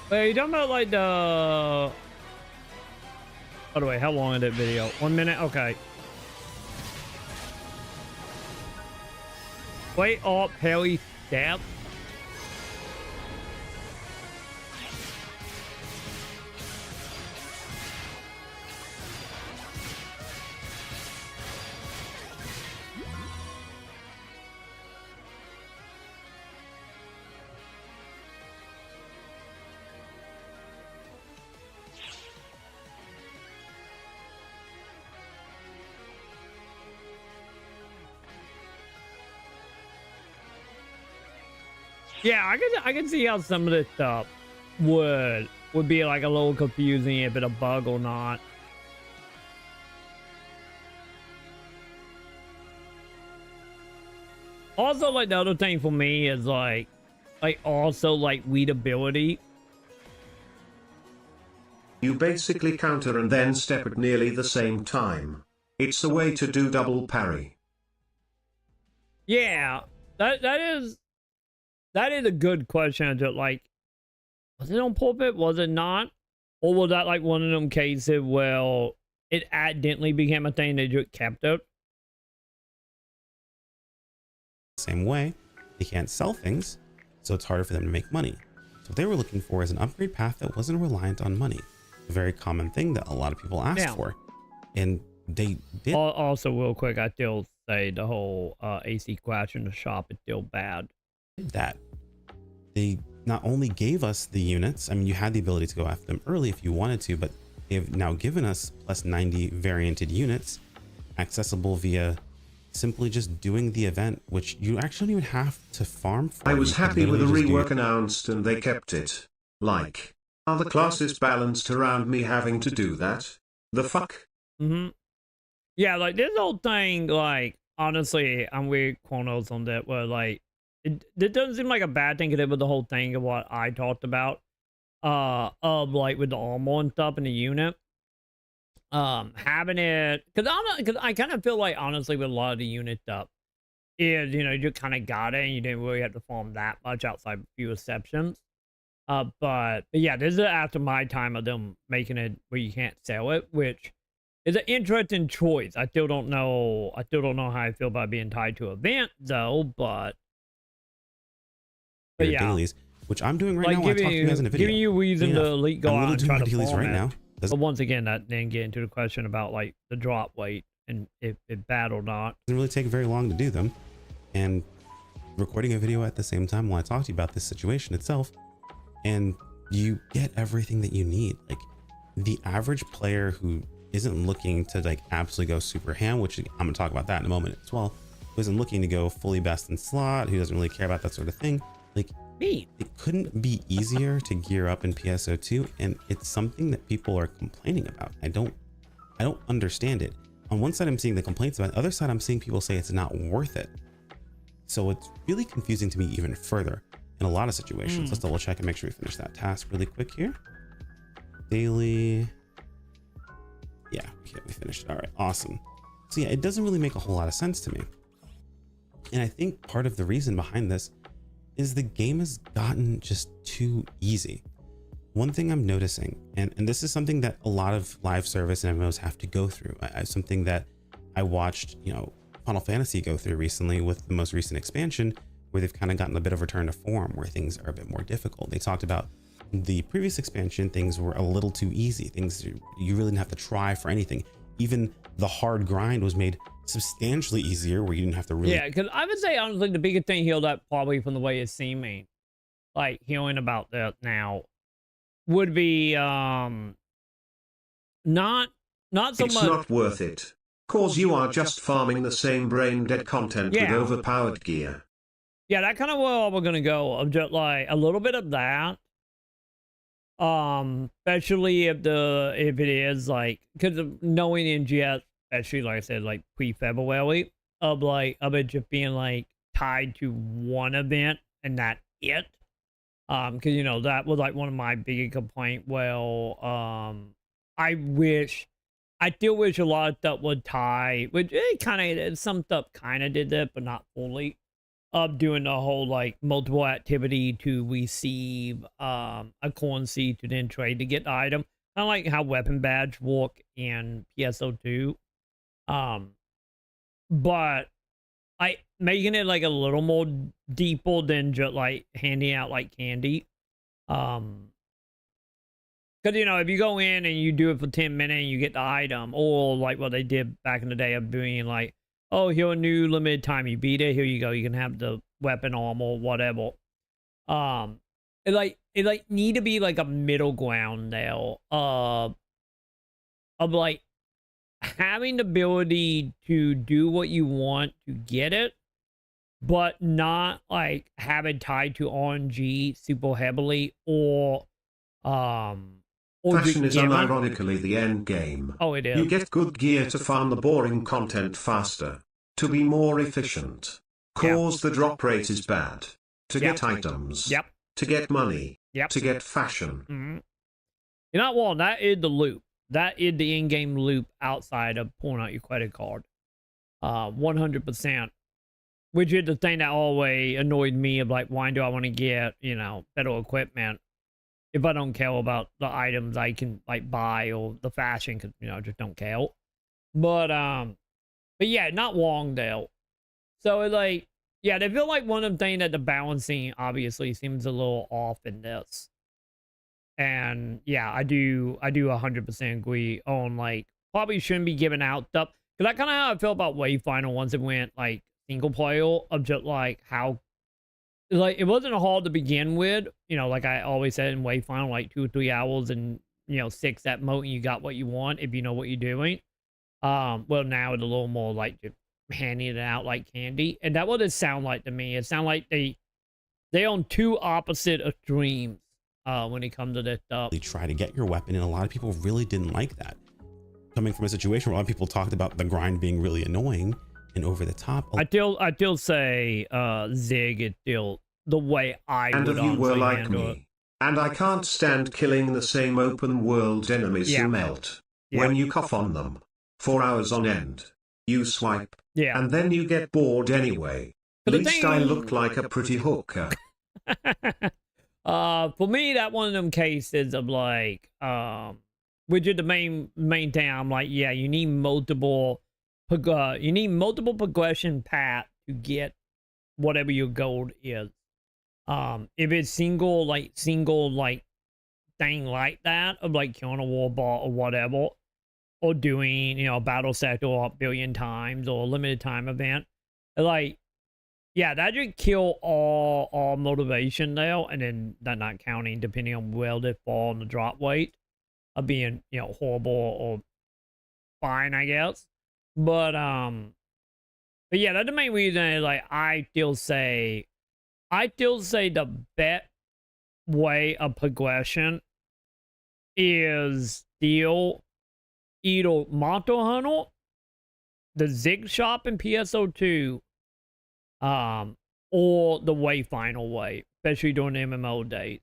Wait, you talking about like the... By the way, how long is that video? 1 minute? Okay. Wait up, Haley. Stab. Yeah, I can see how some of this stuff would be like a little confusing if it's a bug or not. Also, like the other thing for me is like also like readability. You basically counter and then step at nearly the same time. It's a way to do double parry. Yeah, that is a good question. Just like, was it on pulpit? Was it not? Or was that like one of them cases where it accidentally became a thing they just kept it? Same way, they can't sell things, so it's harder for them to make money. So what they were looking for is an upgrade path that wasn't reliant on money. A very common thing that a lot of people asked for. And they did. Also, real quick, I still say the whole AC crash in the shop is still bad. That they not only gave us the units, I mean, you had the ability to go after them early if you wanted to, but they've now given us plus 90 varianted units accessible via simply just doing the event, which you actually don't even have to farm for. I was happy with the rework announced and they kept it. Like, are the classes balanced around me having to do that? The fuck? Yeah, like this whole thing, like, honestly, I'm with Quonos on that, where like, it doesn't seem like a bad thing to do with the whole thing of what I talked about, of like with the armor and stuff in the unit. Having it, because I kind of feel like, honestly, with a lot of the unit stuff, is, you know, you kind of got it and you didn't really have to farm that much outside a few exceptions. But yeah, this is after my time of them making it where you can't sell it, which is an interesting choice. I still don't know how I feel about being tied to an event though, but yeah, dailies, which I'm doing right now. I talk to you guys in a video. Giving you reason to go out and try to farm right it. now. But once again, that then get into the question about like the drop weight and if it bad or not. Doesn't really take very long to do them, and recording a video at the same time while I talk to you about this situation itself, and you get everything that you need. Like the average player who isn't looking to like absolutely go super ham, which I'm gonna talk about that in a moment as well, who isn't looking to go fully best in slot, who doesn't really care about that sort of thing. Like me, it couldn't be easier to gear up in PSO2, and it's something that people are complaining about. I don't understand it. On one side I'm seeing the complaints about it, the other side I'm seeing people say it's not worth it. So it's really confusing to me even further in a lot of situations. Let's double check and make sure we finish that task really quick here. Daily. Yeah, okay, we finished it. All right, awesome. So yeah, it doesn't really make a whole lot of sense to me. And I think part of the reason behind this is the game has gotten just too easy. One thing I'm noticing, and this is something that a lot of live service and MMOs have to go through. Something that I watched, you know, Final Fantasy go through recently with the most recent expansion, where they've kind of gotten a bit of return to form, where things are a bit more difficult. They talked about the previous expansion, things were a little too easy. Things you really didn't have to try for anything. Even the hard grind was made substantially easier, where you didn't have to really. Yeah, because I would say honestly the biggest thing healed up probably from the way it's seeming, like healing about that now, would be Not so it's much. It's not worth it. Cause you are just farming the same brain-dead content with overpowered gear. Yeah, that kind of where we're gonna go. Of just like a little bit of that. Especially if it is like, because of knowing NGS, especially like I said, like pre-February, of it just being like tied to one event and not it. Because you know that was like one of my biggest complaints. Well, I still wish a lot of stuff would tie, which it kind of, some stuff kind of did that, but not fully. Of doing the whole like multiple activity to receive a currency to then trade to get the item. Kind of like how weapon badge work in PSO2. But making it like a little more deeper than just like handing out like candy. Because you know, if you go in and you do it for 10 minutes and you get the item, or like what they did back in the day of doing like, oh, here a new limited time, you beat it, here you go, you can have the weapon armor, whatever. It need to be like a middle ground now of like having the ability to do what you want to get it, but not like have it tied to RNG super heavily, or fashion is unironically the end game. Oh, it is. You get good gear to farm the boring content faster, to be more efficient. Cause the drop rate is bad. To get items. To get money. To get fashion. You're not wrong. That is the loop. That is the in-game loop outside of pulling out your credit card. 100%. Which is the thing that always annoyed me of like, why do I want to get, you know, better equipment if I don't care about the items I can like buy or the fashion, because you know, I just don't care. But yeah, not long though. So it's like, yeah, they feel like one of the things that the balancing obviously seems a little off in this. And yeah, I do 100% agree on like probably shouldn't be giving out stuff, because that's kind of how I felt about Wayfinder once it went like single player, of just like how like it wasn't hard to begin with, you know, like I always said in Wayfinder, like 2 or 3 hours and you know 6 at most, and you got what you want if you know what you're doing. Well, now it's a little more like just handing it out like candy, and that what it sound like to me. It sound like they on two opposite extremes when it comes to this stuff. They try to get your weapon, and a lot of people really didn't like that. Coming from a situation where a lot of people talked about the grind being really annoying and over the top. I still say Zig is still the way I and would if you were like handle it. me, and I can't stand killing the same open world enemies who melt when you cough on them for hours on end. You swipe, and then you get bored anyway. At least I looked like a pretty hooker. For me, that one of them cases of like, which is the main thing. I'm like, yeah, you need multiple progression path to get whatever your goal is. If it's single thing like that of like killing a war ball or whatever, or doing, you know, a battle sector a billion times or a limited time event, like, yeah, that just kill all motivation there, and then that not counting depending on where they fall on the drop weight of being, you know, horrible or fine, I guess. But yeah, that's the main reason. Like, I still say the best way of progression is still either Monster Hunter, the Zig Shop in PSO2, or the Wayfinder way, especially during the MMO days.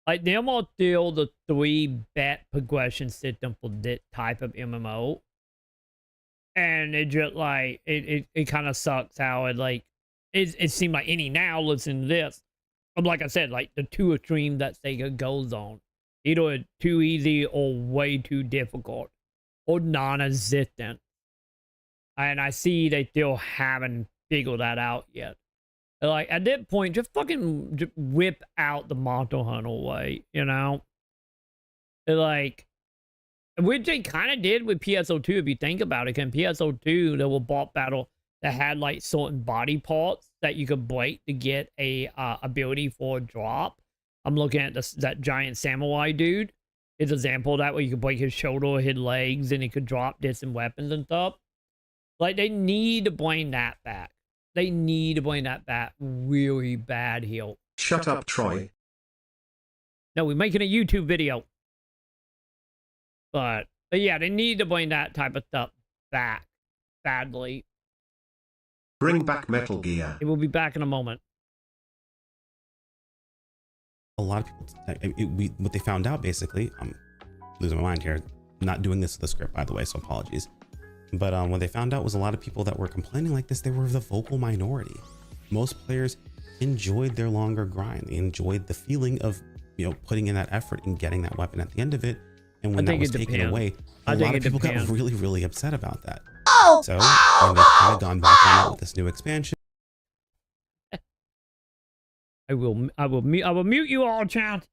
Like, them are still the 3 best progression system for this type of MMO. And it just like, it kind of sucks how it like, it seemed like any now, listen to this. But like I said, like the 2 extremes that Sega goes on. Either too easy or way too difficult. Or non-existent. And I see they still haven't figured that out yet. Like, at that point, just fucking whip out the Monster Hunter way, you know? Like, which they kind of did with PSO2, if you think about it. In PSO2, there were bot battle that had, like, certain body parts that you could break to get a ability for a drop. I'm looking at that giant samurai dude. his example of that, where you could break his shoulder or his legs and he could drop distant weapons and stuff. Like, they need to bring that back. They need to bring that back really bad here. Shut up, Troy. No, we're making a YouTube video. But yeah, they need to bring that type of stuff back badly. Bring back Metal Gear. It will be back in a moment. A lot of people, what they found out, basically, I'm losing my mind here, not doing this with the script, by the way, so apologies. But what they found out was a lot of people that were complaining like this, they were the vocal minority. Most players enjoyed their longer grind. They enjoyed the feeling of, putting in that effort and getting that weapon at the end of it. And when that was taken away, a lot of people got really, really upset about that. So they've kind of gone back on that with this new expansion. I will mute you all, chat.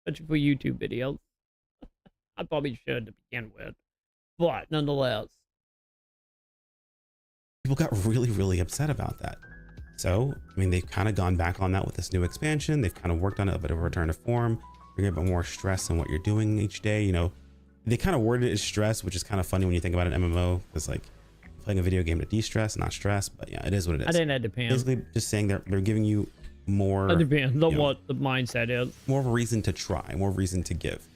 Especially for YouTube videos. I probably should to begin with, but nonetheless, people got really, really upset about that. So, I mean, they've kind of gone back on that with this new expansion. They've kind of worked on it, a bit of a return to form. You're getting a bit more stress in what you're doing each day. They kind of worded it as stress, which is kind of funny when you think about an MMO, because like playing a video game to de-stress, not stress. But yeah, it is what it is. I think that depends. Basically, just saying they're giving you more. It depends on what the mindset is. More of a reason to try, more reason to give.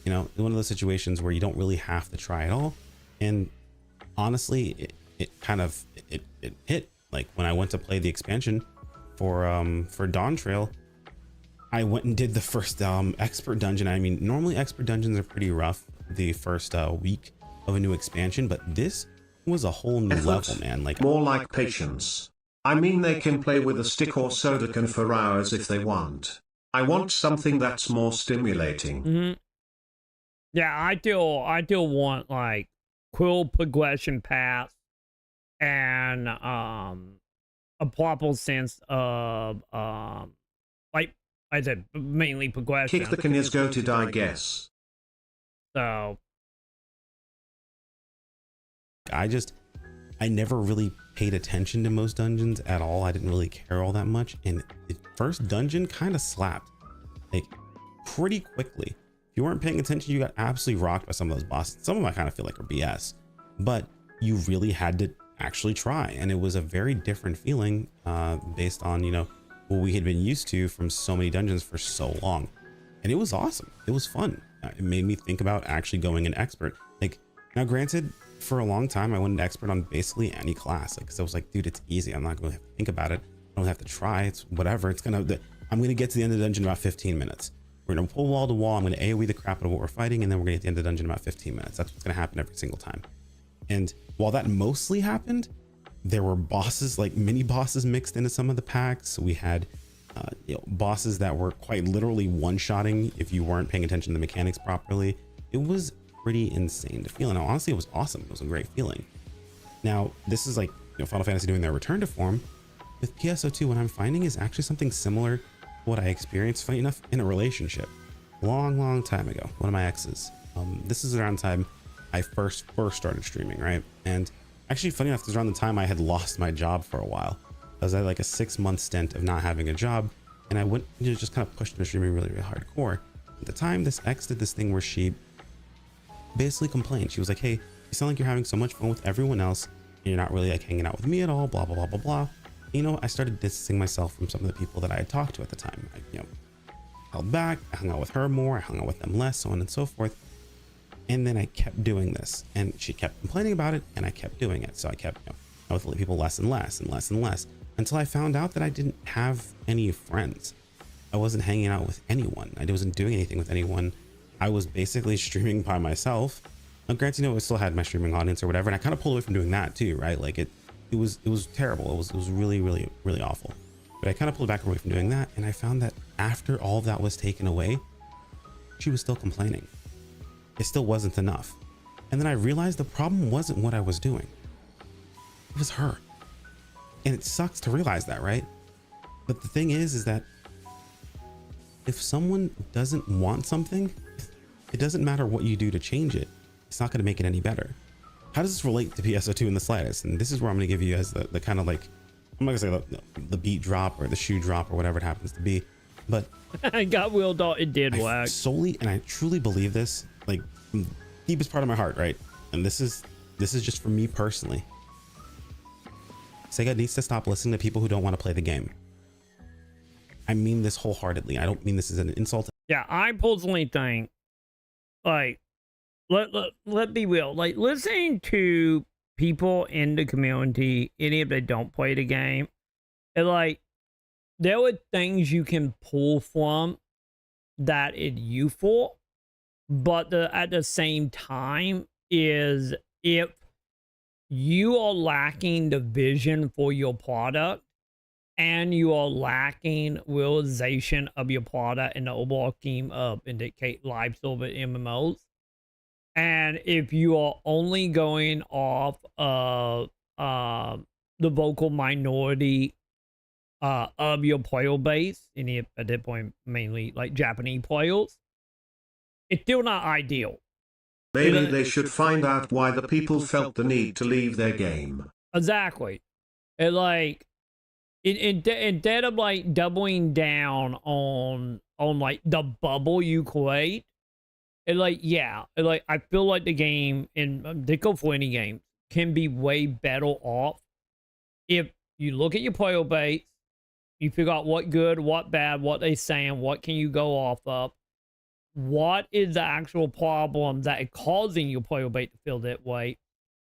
One of those situations where you don't really have to try at all. And honestly, it hit. Like when I went to play the expansion for Dawn Trail, I went and did the first expert dungeon. I mean, normally expert dungeons are pretty rough the first week of a new expansion, but this was a whole new level, man. Like more like patience. I mean, they can play with a stick or soda can for hours if they want. I want something that's more stimulating. Mm-hmm. Yeah, I still want like cool progression paths and a proper sense of like I said, mainly progression. Kick the can is goated, I guess. So I never really paid attention to most dungeons at all. I didn't really care all that much, and the first dungeon kind of slapped like pretty quickly. If you weren't paying attention, you got absolutely rocked by some of those bosses. Some of them I kind of feel like are BS, but you really had to actually try, and it was a very different feeling based on what we had been used to from so many dungeons for so long. And it was awesome. It was fun. It made me think about actually going an expert. Like, now granted, for a long time I went an expert on basically any class, like, 'cause I was like, dude, it's easy, I'm not going to have to think about it, I don't have to try, it's whatever, I'm gonna get to the end of the dungeon in about 15 minutes. We're gonna pull wall to wall, I'm gonna AoE the crap out of what we're fighting, and then we're gonna get to the end of the dungeon in about 15 minutes. That's what's gonna happen every single time. And while that mostly happened, there were bosses, like mini bosses mixed into some of the packs. We had bosses that were quite literally one-shotting if you weren't paying attention to the mechanics properly. It was pretty insane to feel, and honestly it was awesome. It was a great feeling. Now this is like Final Fantasy doing their return to form. With PSO2, what I'm finding is actually something similar to what I experienced, funny enough, in a relationship long time ago. One of my exes. This is around the time I first started streaming, right? And actually, funny enough, this is around the time I had lost my job for a while. I was at like a 6-month stint of not having a job, and I went just kind of pushed into streaming really hardcore. At the time, this ex did this thing where she basically complained. She was like, hey, you sound like you're having so much fun with everyone else, and you're not really like hanging out with me at all, blah blah blah blah blah. I started distancing myself from some of the people that I had talked to at the time. I held back, I hung out with her more, I hung out with them less, so on and so forth. And then I kept doing this, and she kept complaining about it, and I kept doing it. So I kept with people less and less and less and less, until I found out that I didn't have any friends. I wasn't hanging out with anyone. I wasn't doing anything with anyone. I was basically streaming by myself. Now, granted, I still had my streaming audience or whatever, and I kind of pulled away from doing that too, right? Like it was terrible. It was really awful. But I kind of pulled back away from doing that, and I found that after all of that was taken away, she was still complaining. It still wasn't enough. And then I realized the problem wasn't what I was doing. It was her. And it sucks to realize that, right? But the thing is that if someone doesn't want something, it doesn't matter what you do to change it. It's not going to make it any better. How does this relate to PSO2 in the slightest? And this is where I'm going to give you guys the kind of like, I'm not going to say the beat drop or the shoe drop or whatever it happens to be. But I got Will Dot. It did work solely, and I truly believe this, like deepest part of my heart, right? And this is just for me personally. Sega needs to stop listening to people who don't want to play the game. I mean this wholeheartedly. I don't mean this as an insult. Yeah, I personally think, like, let be real. Like, listening to people in the community, any if they don't play the game, and like, there are things you can pull from that is useful, but at the same time is if you are lacking the vision for your product and you are lacking realization of your product and the overall theme of indicate live server MMOs, and if you are only going off of the vocal minority of your player base, and at that point mainly like Japanese players, it's still not ideal. Maybe they should find out why the people felt the need to leave their game. Exactly. And like, instead of like doubling down on like the bubble you create, and like, yeah, and like I feel like the game, and they go for any game, can be way better off if you look at your player base, you figure out what good, what bad, what they saying, what can you go off of, what is the actual problem that is causing your player base to feel that way,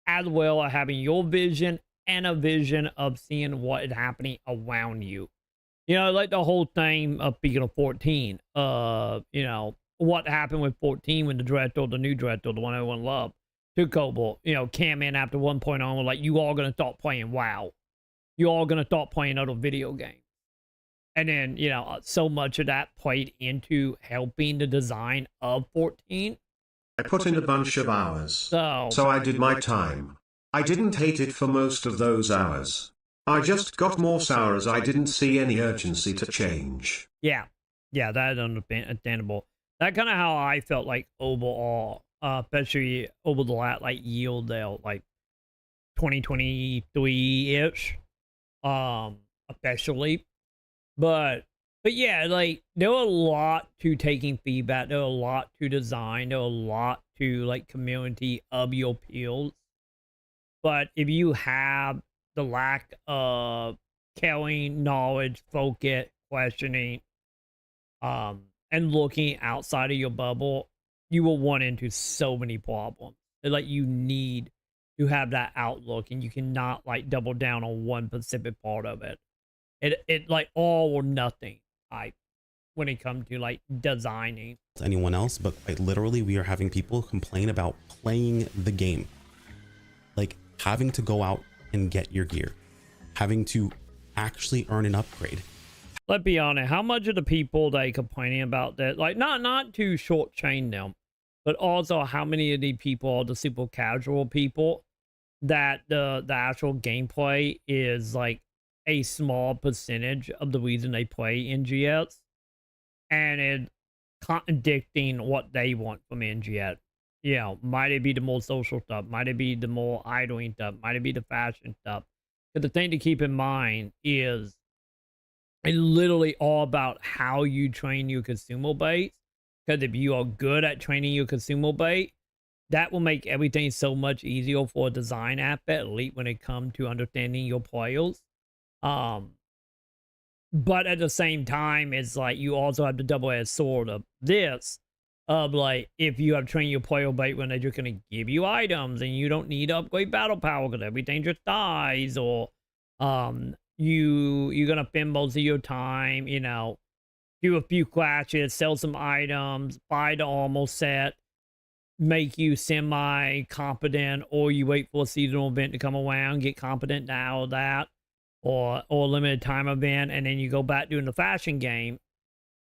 as well as having your vision and a vision of seeing what is happening around you. You know, like the whole thing of speaking of 14, you know, what happened with 14 when the director, the new director, the one everyone loved, took over, you know, came in after 1.0 and was like, you all gonna start playing WoW. You all gonna start playing other video games. And then, you know, so much of that played into helping the design of 14. I put in a bunch of hours. So I did my time. I didn't hate it for most of those hours. I just got more sour as I didn't see any urgency to change. Yeah. Yeah, that is understandable. That's kind of how I felt like overall, especially over the last like yield there, like 2023-ish, especially. But yeah, like there were a lot to taking feedback. There were a lot to design. There were a lot to like community of your peers. But if you have the lack of caring, knowledge, focus, questioning, and looking outside of your bubble, you will run into so many problems. Like you need to have that outlook, and you cannot like double down on one specific part of it. It like all or nothing when it comes to like designing. Anyone else, but quite literally we are having people complain about playing the game, like having to go out and get your gear, having to actually earn an upgrade. Let's be honest, how much of the people they complaining about that, like not to shortchange them, but also how many of the people are the super casual people that the actual gameplay is like a small percentage of the reason they play NGS, and it contradicting what they want from NGS. You know, might it be the more social stuff? Might it be the more idling stuff? Might it be the fashion stuff? But the thing to keep in mind is it's literally all about how you train your consumer base. Because if you are good at training your consumer base, that will make everything so much easier for a design aspect, at least when it comes to understanding your players. But at the same time, it's like you also have the double-edged sword of this, of like, if you have trained your player base when they're just going to give you items and you don't need to upgrade battle power because everything just dies, or you're going to spend most of your time, you know, do a few clashes, sell some items, buy the armor set, make you semi-competent, or you wait for a seasonal event to come around, get competent now or that, or a limited time event, and then you go back doing the fashion game.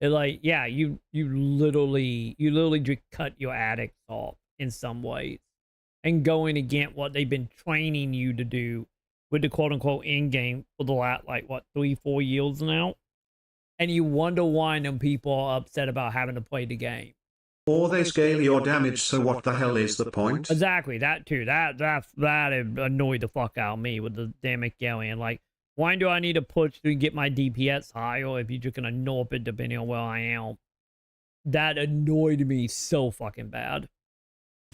It's like, yeah, you literally just cut your addicts off in some ways, and going against what they've been training you to do with the quote-unquote end game for the last, like, what, 3-4 years now? And you wonder why them people are upset about having to play the game. Or they scale your damage, so what the hell is the point? Exactly, that too. That annoyed the fuck out of me with the damn alien. Like, Why do I need to push to get my DPS higher if you're just gonna nerf it depending on where I am? That annoyed me so fucking bad.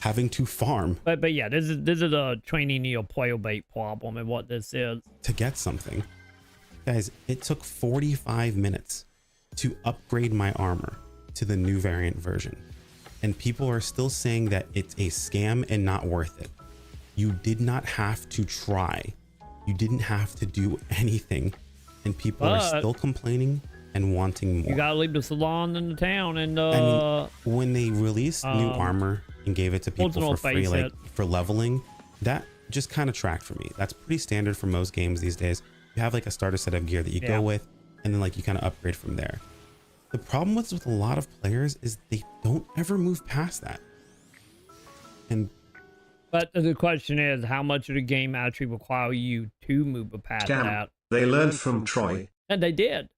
Having to farm. But yeah, this is a training your player bait problem and what this is. To get something. Guys, it took 45 minutes to upgrade my armor to the new variant version. And people are still saying that it's a scam and not worth it. You did not have to try. You didn't have to do anything. And people are still complaining and wanting more. You gotta leave the salon in the town and I mean, when they released new armor and gave it to people for free, like for leveling, that just kind of tracked for me. That's pretty standard for most games these days. You have like a starter set of gear that you go with, and then like you kind of upgrade from there. The problem with a lot of players is they don't ever move past that. But the question is, how much of the game actually require you to move past that? They learned from Troy. And they did.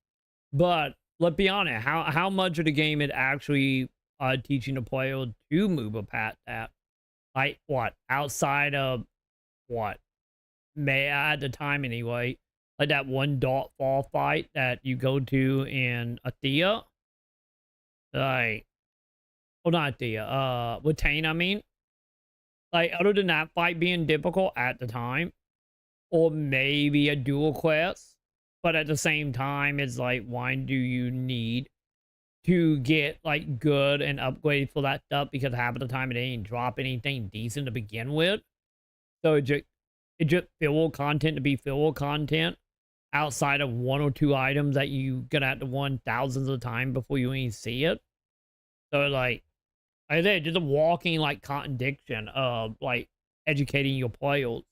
But let's be honest, how much of the game is actually teaching the player to move past that? Like what? Outside of what? At the time anyway. Like that one dot fall fight that you go to in Athea. Like, well, not Athea, with Tane, I mean. Like, other than that fight being difficult at the time, or maybe a dual quest, but at the same time, it's like, why do you need to get, like, good and upgrade for that stuff? Because half of the time, it ain't drop anything decent to begin with. So it just filler content to be filler content outside of one or two items that you gonna have to run thousands of times before you even see it. So, like I said, just a walking, like, contradiction of, like, educating your players.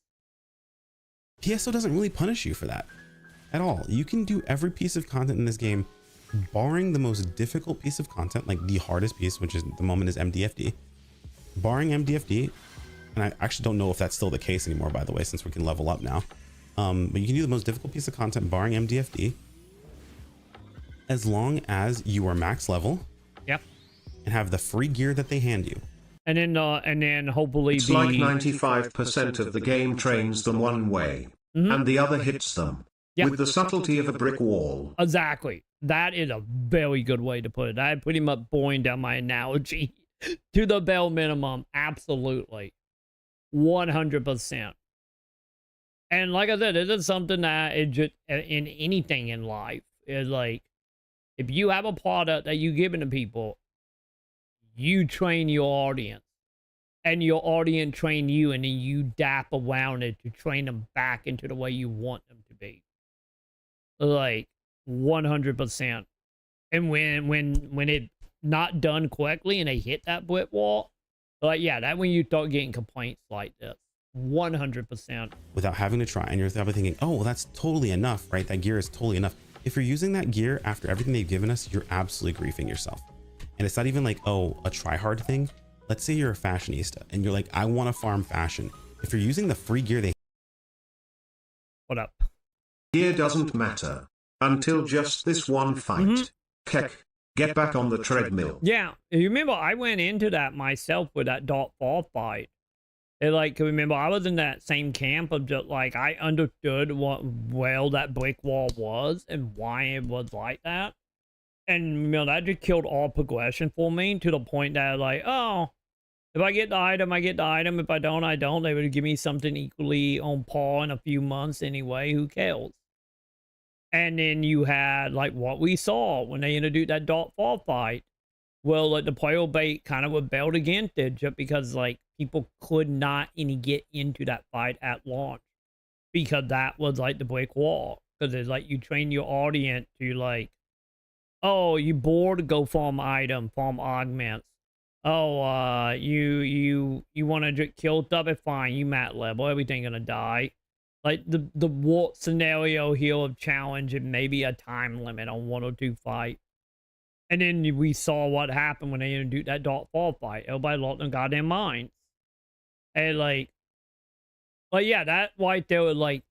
PSO doesn't really punish you for that at all. You can do every piece of content in this game, barring the most difficult piece of content, like the hardest piece, which is at the moment is MDFD. Barring MDFD, and I actually don't know if that's still the case anymore, by the way, since we can level up now. But you can do the most difficult piece of content, barring MDFD, as long as you are max level. Yep. And have the free gear that they hand you. And then hopefully it's like 95% of the game trains them one way, and the other hits them with the subtlety of a brick wall. Exactly. That is a very good way to put it. I pretty much boring down my analogy to the bare minimum. Absolutely. 100%. And like I said, it is something that is just in anything in life is like, if you have a product that you giving to people, you train your audience, and your audience train you, and then you dap around it to train them back into the way you want them to be. Like 100%. And when it not done correctly and they hit that brick wall, like yeah, that when you start getting complaints like this. 100%. Without having to try, and you're probably thinking, oh, well, that's totally enough, right? That gear is totally enough. If you're using that gear after everything they've given us, you're absolutely griefing yourself. And it's not even like, oh, a try hard thing. Let's say you're a fashionista and you're like, I want to farm fashion. If you're using the free gear they... What up? Gear doesn't matter until just this one fight. Keck, get back on the treadmill. Yeah, you remember I went into that myself with that dot fall fight. And like, remember I was in that same camp of just like, I understood what well that brick wall was and why it was like that. And, you know, that just killed all progression for me to the point that, like, oh, if I get the item, I get the item. If I don't, I don't. They would give me something equally on par in a few months anyway. Who cares? And then you had, like, what we saw when they introduced that dot fall fight. Well, like, the player bait kind of rebelled against it just because, like, people could not even get into that fight at launch. Because that was, like, the brick wall. Because it's like you train your audience to, like, oh, you bored? Go farm item, farm augments. Oh, you want to get killed up? It's fine. You mat level. Everything gonna die. Like the what scenario here of challenge and maybe a time limit on 1 or 2 fight. And then we saw what happened when they introduced that dot fall fight. Everybody lost their goddamn minds. And like yeah, that right there was like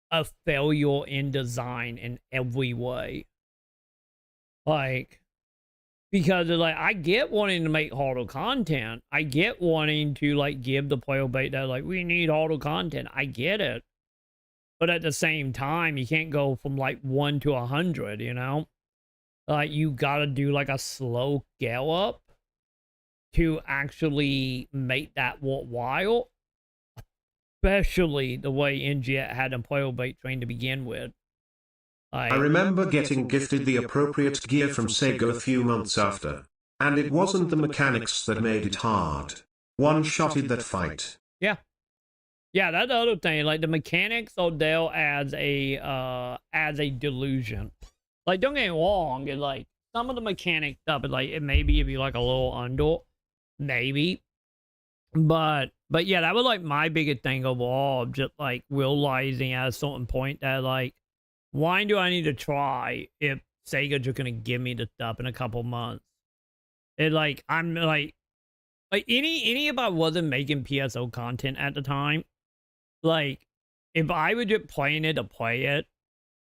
a failure in design in every way. Like, because like I get wanting to make harder content. I get wanting to like give the player bait that like we need harder content. I get it. But at the same time, you can't go from like 1 to 100, you know? Like, you gotta do like a slow scale up to actually make that worthwhile. Especially the way NGS had Employable Bait Train to begin with. I remember getting gifted the appropriate gear from Sega a few months after. And it wasn't the mechanics that made it hard. One-shotted that fight. Yeah. Yeah, that's the other thing. Like, the mechanics Odell adds a delusion. Like, don't get me wrong, it's like some of the mechanic stuff is like it maybe if you like a little under. Maybe. But yeah, that was like my biggest thing overall, just like realizing at a certain point that like, why do I need to try if Sega's just gonna give me the stuff in a couple months? It like I'm like any if I wasn't making PSO content at the time, like if I was just playing it to play it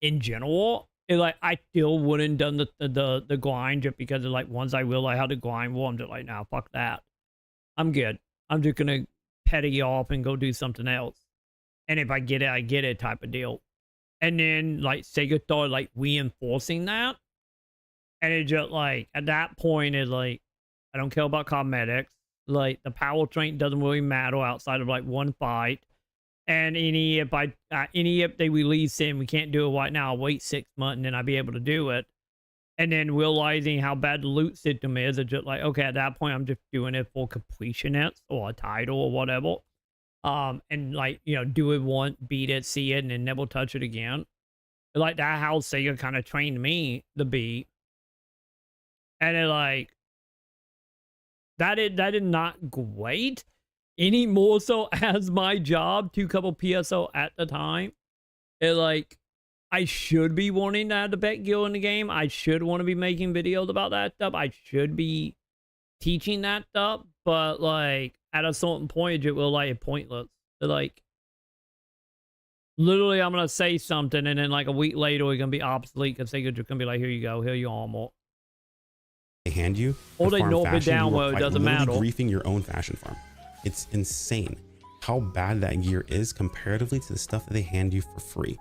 in general, it like I still wouldn't done the grind just because of like once I realized how to grind, well, I'm just like, nah, fuck that. I'm good. I'm just gonna petty off and go do something else. And if I get it, I get it type of deal. And then like Sega started like reinforcing that. And it just like at that point it's like I don't care about cosmetics. Like the powertrain doesn't really matter outside of like one fight. And any if they release it and we can't do it right now, I'll wait 6 months and then I'll be able to do it. And then realizing how bad the loot system is, it's just like, okay, at that point I'm just doing it for completionists or a title or whatever. And like, you know, do it once, beat it, see it, and then never touch it again. Like that how Sega kind of trained me to be. And it like that is not great any more so as my job to couple PSO at the time. It like I should be wanting to have the bet guild in the game. I should want to be making videos about that stuff. I should be teaching that stuff. But like at a certain point, it will like pointless. Like literally, I'm gonna say something, and then like a week later, we're gonna be obsolete because they're gonna be like, "Here you go, here your armor." They hand you, or they knock it down where it doesn't matter. Griefing your own fashion farm. It's insane how bad that gear is comparatively to the stuff that they hand you for free,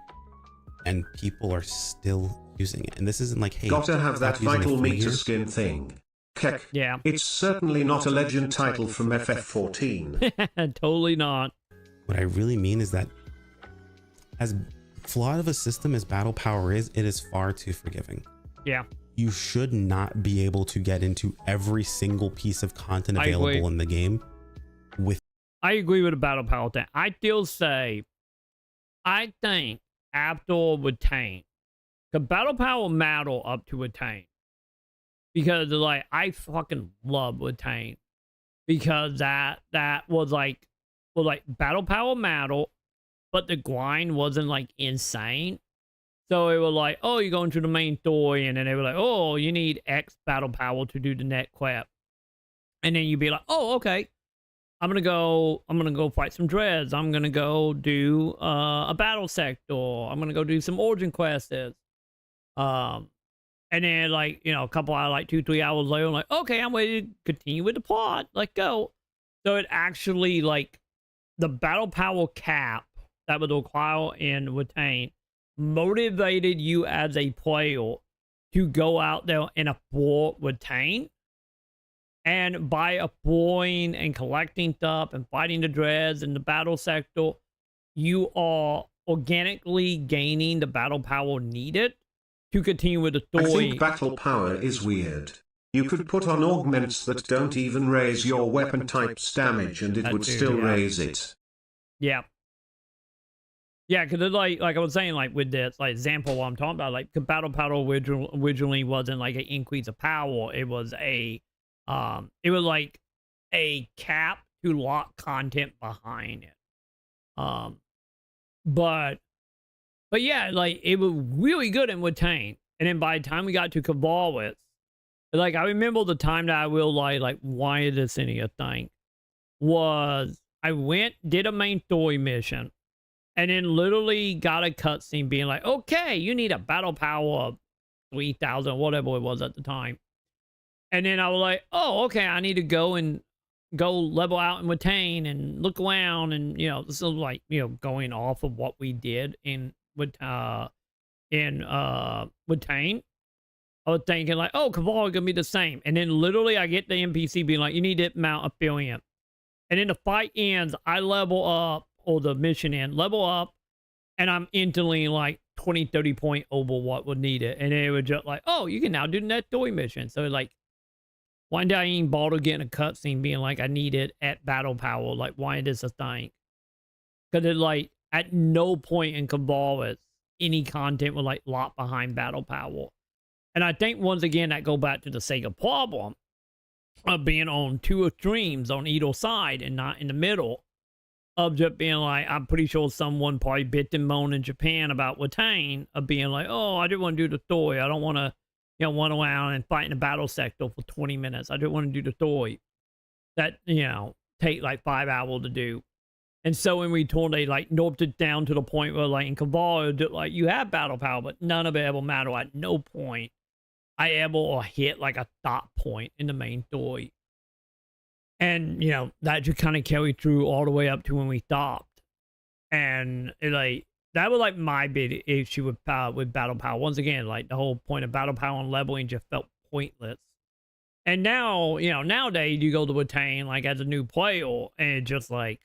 and people are still using it. And this isn't like, hey, gotta have that vital meter skin thing. Keck. Yeah. It's certainly not a legend title from FF14. Totally not. What I really mean is that as flawed of a system as Battle Power is, it is far too forgiving. Yeah. You should not be able to get into every single piece of content available in the game with. I agree with the Battle Power thing. I still say, I think after Retain, the Battle Power matter up to Retain. Because like I fucking love Retain. Because that was like Battle Power matter, but the grind wasn't like insane. So it was like, oh, you're going to the main story, and then they were like, oh, you need X Battle Power to do the net quest. And then you'd be like, oh, okay. I'm gonna go fight some dreads. I'm gonna go do a battle sector. I'm gonna go do some origin quests. And then like, you know, a couple hours, like 2-3 hours later, I'm like, okay, I'm ready to continue with the plot. Like, go. So it actually like the Battle Power cap that would require and retain motivated you as a player to go out there and afford retain. And by affording and collecting stuff and fighting the dreads in the battle sector, you are organically gaining the battle power needed to continue with the story. I think battle power is weird. You could put on augments that don't even raise your weapon type's damage and it would still raise it. Yeah. Yeah, because like I was saying, like with this like example what I'm talking about, like the battle power originally wasn't like an increase of power. It was like a cap to lock content behind it. But yeah, like it was really good in Retain. And then by the time we got to Cavalwitz, like I remember the time that I realized like why is this any a thing was I went, did a main story mission, and then literally got a cutscene being like, okay, you need a battle power of 3,000, whatever it was at the time. And then I was like, oh, okay, I need to go and go level out in Watain and look around, and you know, this is like, you know, going off of what we did in Watain. I was thinking like, oh, Caval is gonna be the same, and then literally I get the NPC being like, you need to mount affiliate, and then the fight ends, I level up, or the mission ends, level up, and I'm instantly like 20-30 point over what would need it, and it was just like, oh, you can now do the next story mission. So like, why did I even bother getting a cutscene being like, I need it at battle power? Like, why is this a thing? Because it like, at no point in Caval any content was like locked behind battle power. And I think once again, that go back to the Sega problem of being on two extremes on either side and not in the middle, of just being like, I'm pretty sure someone probably bit and moaned in Japan about Watain, of being like, oh, I just want to do the story. I don't want to, you know, run around and fight in a battle sector for 20 minutes. I just want to do the story that, you know, take like 5 hours to do. And so in return, they like nerfed it down to the point where like in Caval, like you have battle power, but none of it ever mattered. At no point I ever hit like a stop point in the main story. And, you know, that just kind of carried through all the way up to when we stopped. And it, like, that was like my big issue with battle power. Once again, like the whole point of battle power and leveling just felt pointless. And now, you know, nowadays you go to Watain like as a new player, and it just like,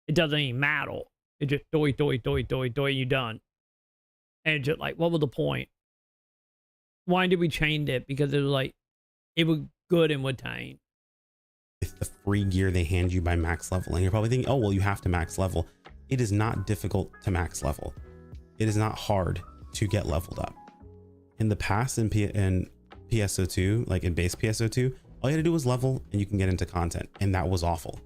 it doesn't even matter. It just doy, you done. And just like, what was the point? Why did we change it? Because it was like, it was good in Watain. It's the free gear they hand you by max leveling. You're probably thinking, oh, well, you have to max level. It is not difficult to max level. It is not hard to get leveled up. In the past, in PSO2, like in base PSO2, all you had to do was level and you can get into content. And that was awful.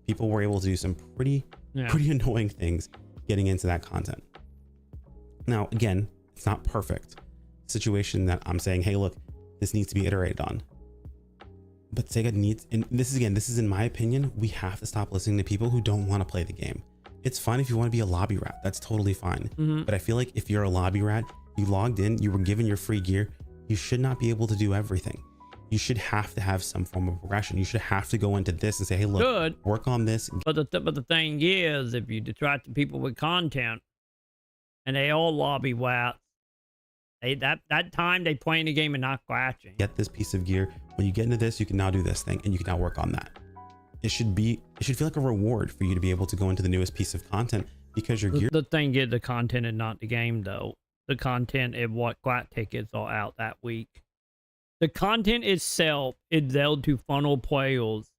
People were able to do some pretty annoying things getting into that content. Now, again, it's not perfect. Situation that I'm saying, hey, look, this needs to be iterated on. But Sega needs, and this is in my opinion, we have to stop listening to people who don't want to play the game. It's fine if you want to be a lobby rat, that's totally fine. But I feel like if you're a lobby rat, you logged in, you were given your free gear, you should not be able to do everything. You should have to have some form of progression. You should have to go into this and say, hey, look, work on this. But the thing is, if you distract the people with content and they all lobby rats, that time they playing the game and not scratching. Get this piece of gear. When you get into this, you can now do this thing and you can now work on that. It should feel like a reward for you to be able to go into the newest piece of content because your gear. The thing is the content and not the game though. The content is what GLAT tickets are out that week. The content itself is there to funnel players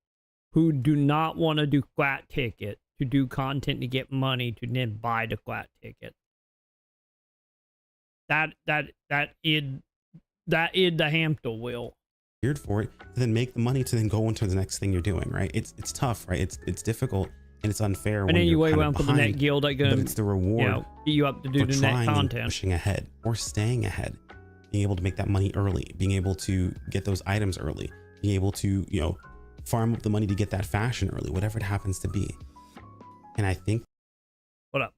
who do not want to do GLAT ticket to do content to get money to then buy the GLAT ticket. That is the hamster wheel. Geared for it to then make the money to then go into the next thing you're doing, right? It's tough, right? It's difficult and it's unfair. And when then you you're wait around for the next guild that but it's the reward, you know, get you up to do the next content, pushing ahead or staying ahead, being able to make that money early, being able to get those items early, being able to, you know, farm up the money to get that fashion early, whatever it happens to be. And I think. What up?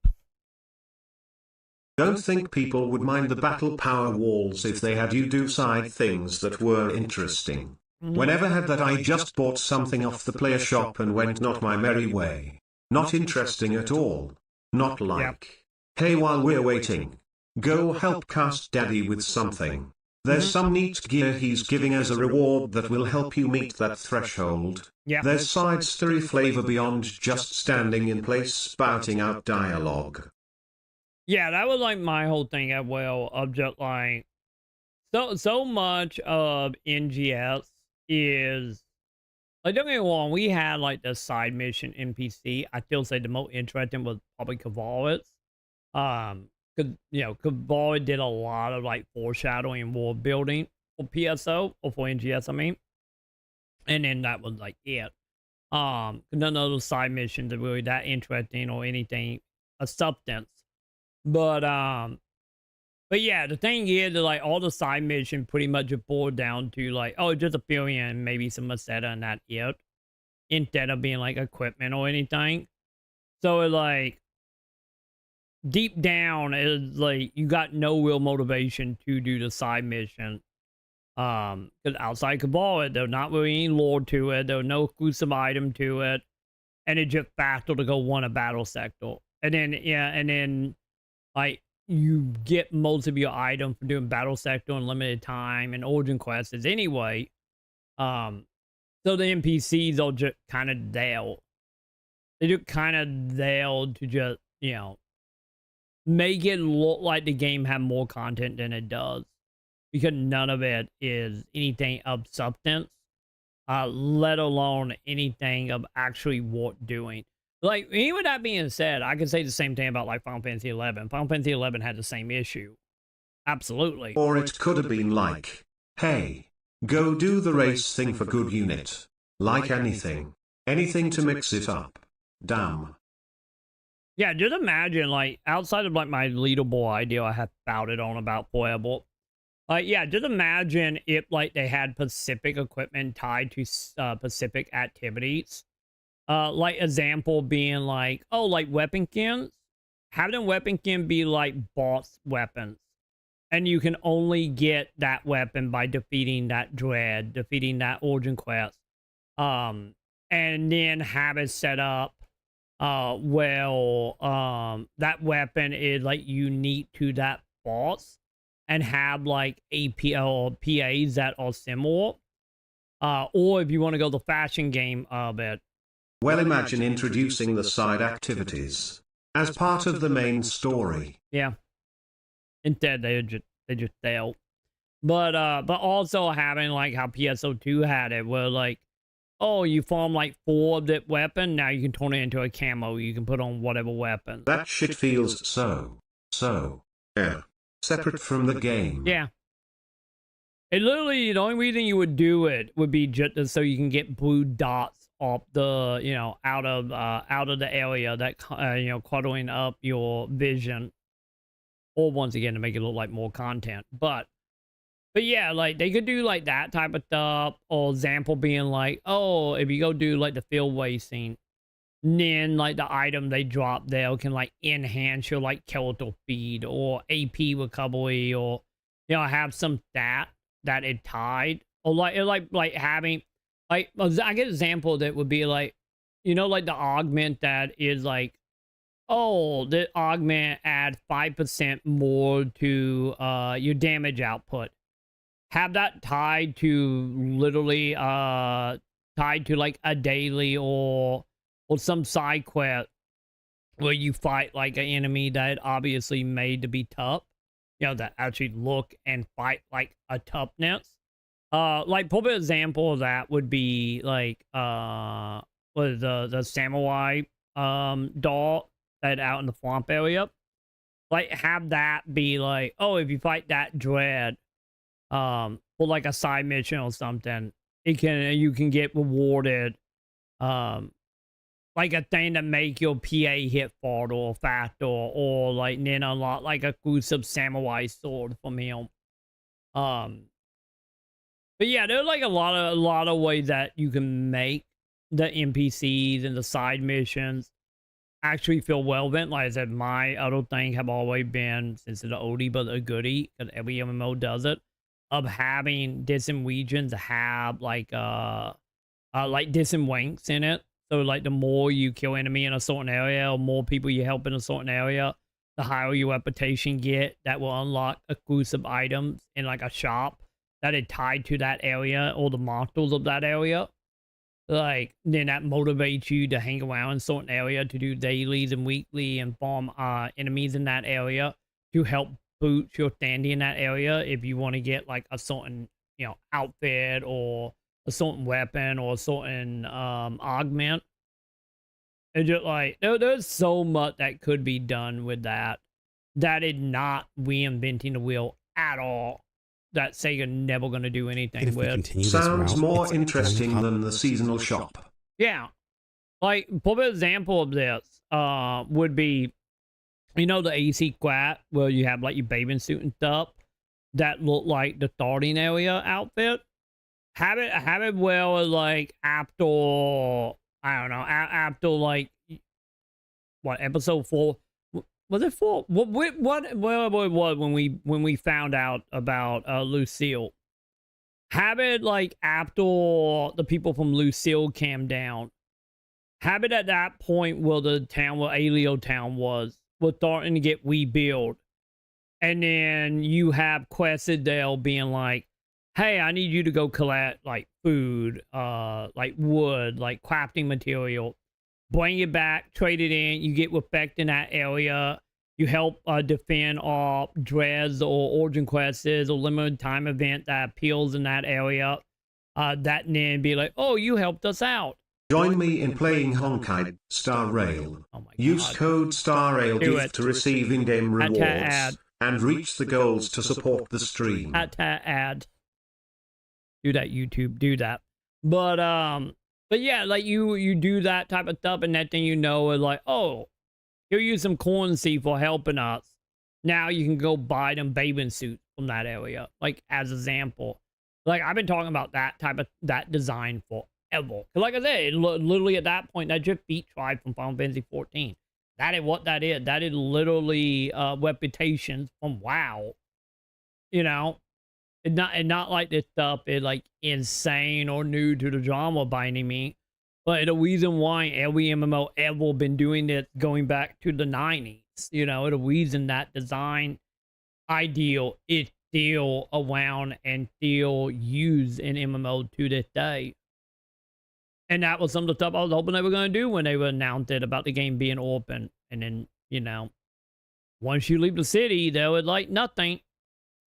Don't think people would mind the battle power walls if they had you do side things that were interesting. Whenever had that I just bought something off the player shop and went not my merry way. Not interesting at all. Not like, hey, while we're waiting, go help Cast Daddy with something. There's some neat gear he's giving as a reward that will help you meet that threshold. There's side story flavor beyond just standing in place spouting out dialogue. Yeah, that was like my whole thing as well, of just like, so much of NGS is, like, don't get me wrong, we had like the side mission NPC. I still say the most interesting was probably Caval. Cause, you know, Caval did a lot of like foreshadowing and world building for PSO, or for NGS, I mean. And then that was like it. None of those side missions are really that interesting or anything of substance. But yeah, the thing is that like all the side mission pretty much boiled down to like, oh, just a billion and maybe some Maceta and that it, instead of being like equipment or anything. So it like deep down is like you got no real motivation to do the side mission. Because outside Cabal, there's not really any lore to it. There's no exclusive item to it. And it's just faster to go win a battle sector. And then, like, you get most of your items for doing battle sector in limited time and origin quests anyway. So the NPCs are just kind of there. They just kind of there to just, make it look like the game had more content than it does. Because none of it is anything of substance, let alone anything of actually worth doing. Like, even with that being said, I could say the same thing about, like, Final Fantasy 11. Final Fantasy 11 had the same issue. Absolutely. Or it could have been like, hey, go do the race thing for good unit. Like anything. Anything to mix it up. Damn. Yeah, just imagine, like, outside of, like, my leaderboard idea I have spouted on about forever. Yeah, just imagine if, like, they had specific equipment tied to specific activities. Like, example being, like, oh, like, weapon skins. Having weapon skin be, like, boss weapons. And you can only get that weapon by defeating that dread, defeating that origin quest. And then have it set up, that weapon is, like, unique to that boss. And have, like, APL or PAs that are similar. Or if you want to go the fashion game of it. Well, imagine introducing the side activities as part of the main story. Yeah. Instead, they just fail. But also having, like, how PSO2 had it, where, like, oh, you farm, like, 4 of that weapon, now you can turn it into a camo. You can put on whatever weapon. That shit feels so, yeah. Separate from the game. Yeah. It literally, the only reason you would do it would be just so you can get blue dots off the, out of the area that, cluttering up your vision. Or once again, to make it look like more content. But yeah, like, they could do, like, that type of stuff. Or example being like, oh, if you go do, like, the field racing, then, like, the item they drop there can, like, enhance your, like, skeletal feed or AP recovery, or, have some stat that it tied, or like having, like, I get an example that would be like, like the augment that is like, oh, the augment add 5% more to your damage output. Have that tied to literally tied to, like, a daily or some side quest where you fight, like, an enemy that obviously made to be tough, that actually look and fight like a toughness. Like, probably an example of that would be, like, was the samurai doll that out in the swamp area. Like, have that be like, oh, if you fight that dread, for, like, a side mission or something, you can get rewarded, like, a thing that make your PA hit farther or faster, or like, then unlock, like, a exclusive samurai sword from him. But yeah, there's, like, a lot of ways that you can make the NPCs and the side missions actually feel relevant. Like I said, my other thing have always been, since it's an oldie but a goodie, because every MMO does it, of having different regions have, like different ranks in it. So, like, the more you kill enemy in a certain area, or more people you help in a certain area, the higher your reputation get. That will unlock exclusive items in, like, a shop that is tied to that area or the monsters of that area. Like, then that motivates you to hang around in a certain area, to do dailies and weekly and farm enemies in that area to help boost your standing in that area if you want to get, like, a certain, outfit or a certain weapon or a certain augment. It's just like, there's so much that could be done with that is not reinventing the wheel at all, that Sega never going to do anything with. Sounds more interesting than the seasonal shop. Yeah. Like, probably an example of this would be, the AC squat, where you have, like, your bathing suit and stuff that look like the starting area outfit. Have it well, like, after, I don't know, after, like, what, episode 4? Was it 4? What when we found out about Lucille? have it like after the people from Lucille came down, have it at that point where the town where Alio Town was starting to get rebuilt. And then you have Quesadale being like, hey, I need you to go collect like food, like wood, like crafting material, bring it back, trade it in, you get respect in that area, you help defend off dreads or origin quests or limited time event that appeals in that area, that and then be like, oh, you helped us out. Join me in playing Honkai Star Rail. Use code Star Rail gift to receive in-game rewards and reach the goals to support the stream. Ad. Do that, YouTube. Do that. But yeah, like you do that type of stuff, and that thing is like, oh, he'll use some currency for helping us. Now you can go buy them bathing suits from that area, like as example. Like I've been talking about that design forever. Like I said, literally at that point, that just beat Tribe from Final Fantasy 14. That is what that is. That is literally reputations from WoW. You know, it's not like this stuff is like insane or new to the genre by any means. But the reason why every MMO ever been doing this going back to the 90s, you know, the reason that design ideal is still around and still used in MMO to this day. And that was some of the stuff I was hoping they were going to do when they were announced it about the game being open. And then, you know, once you leave the city, they would like nothing.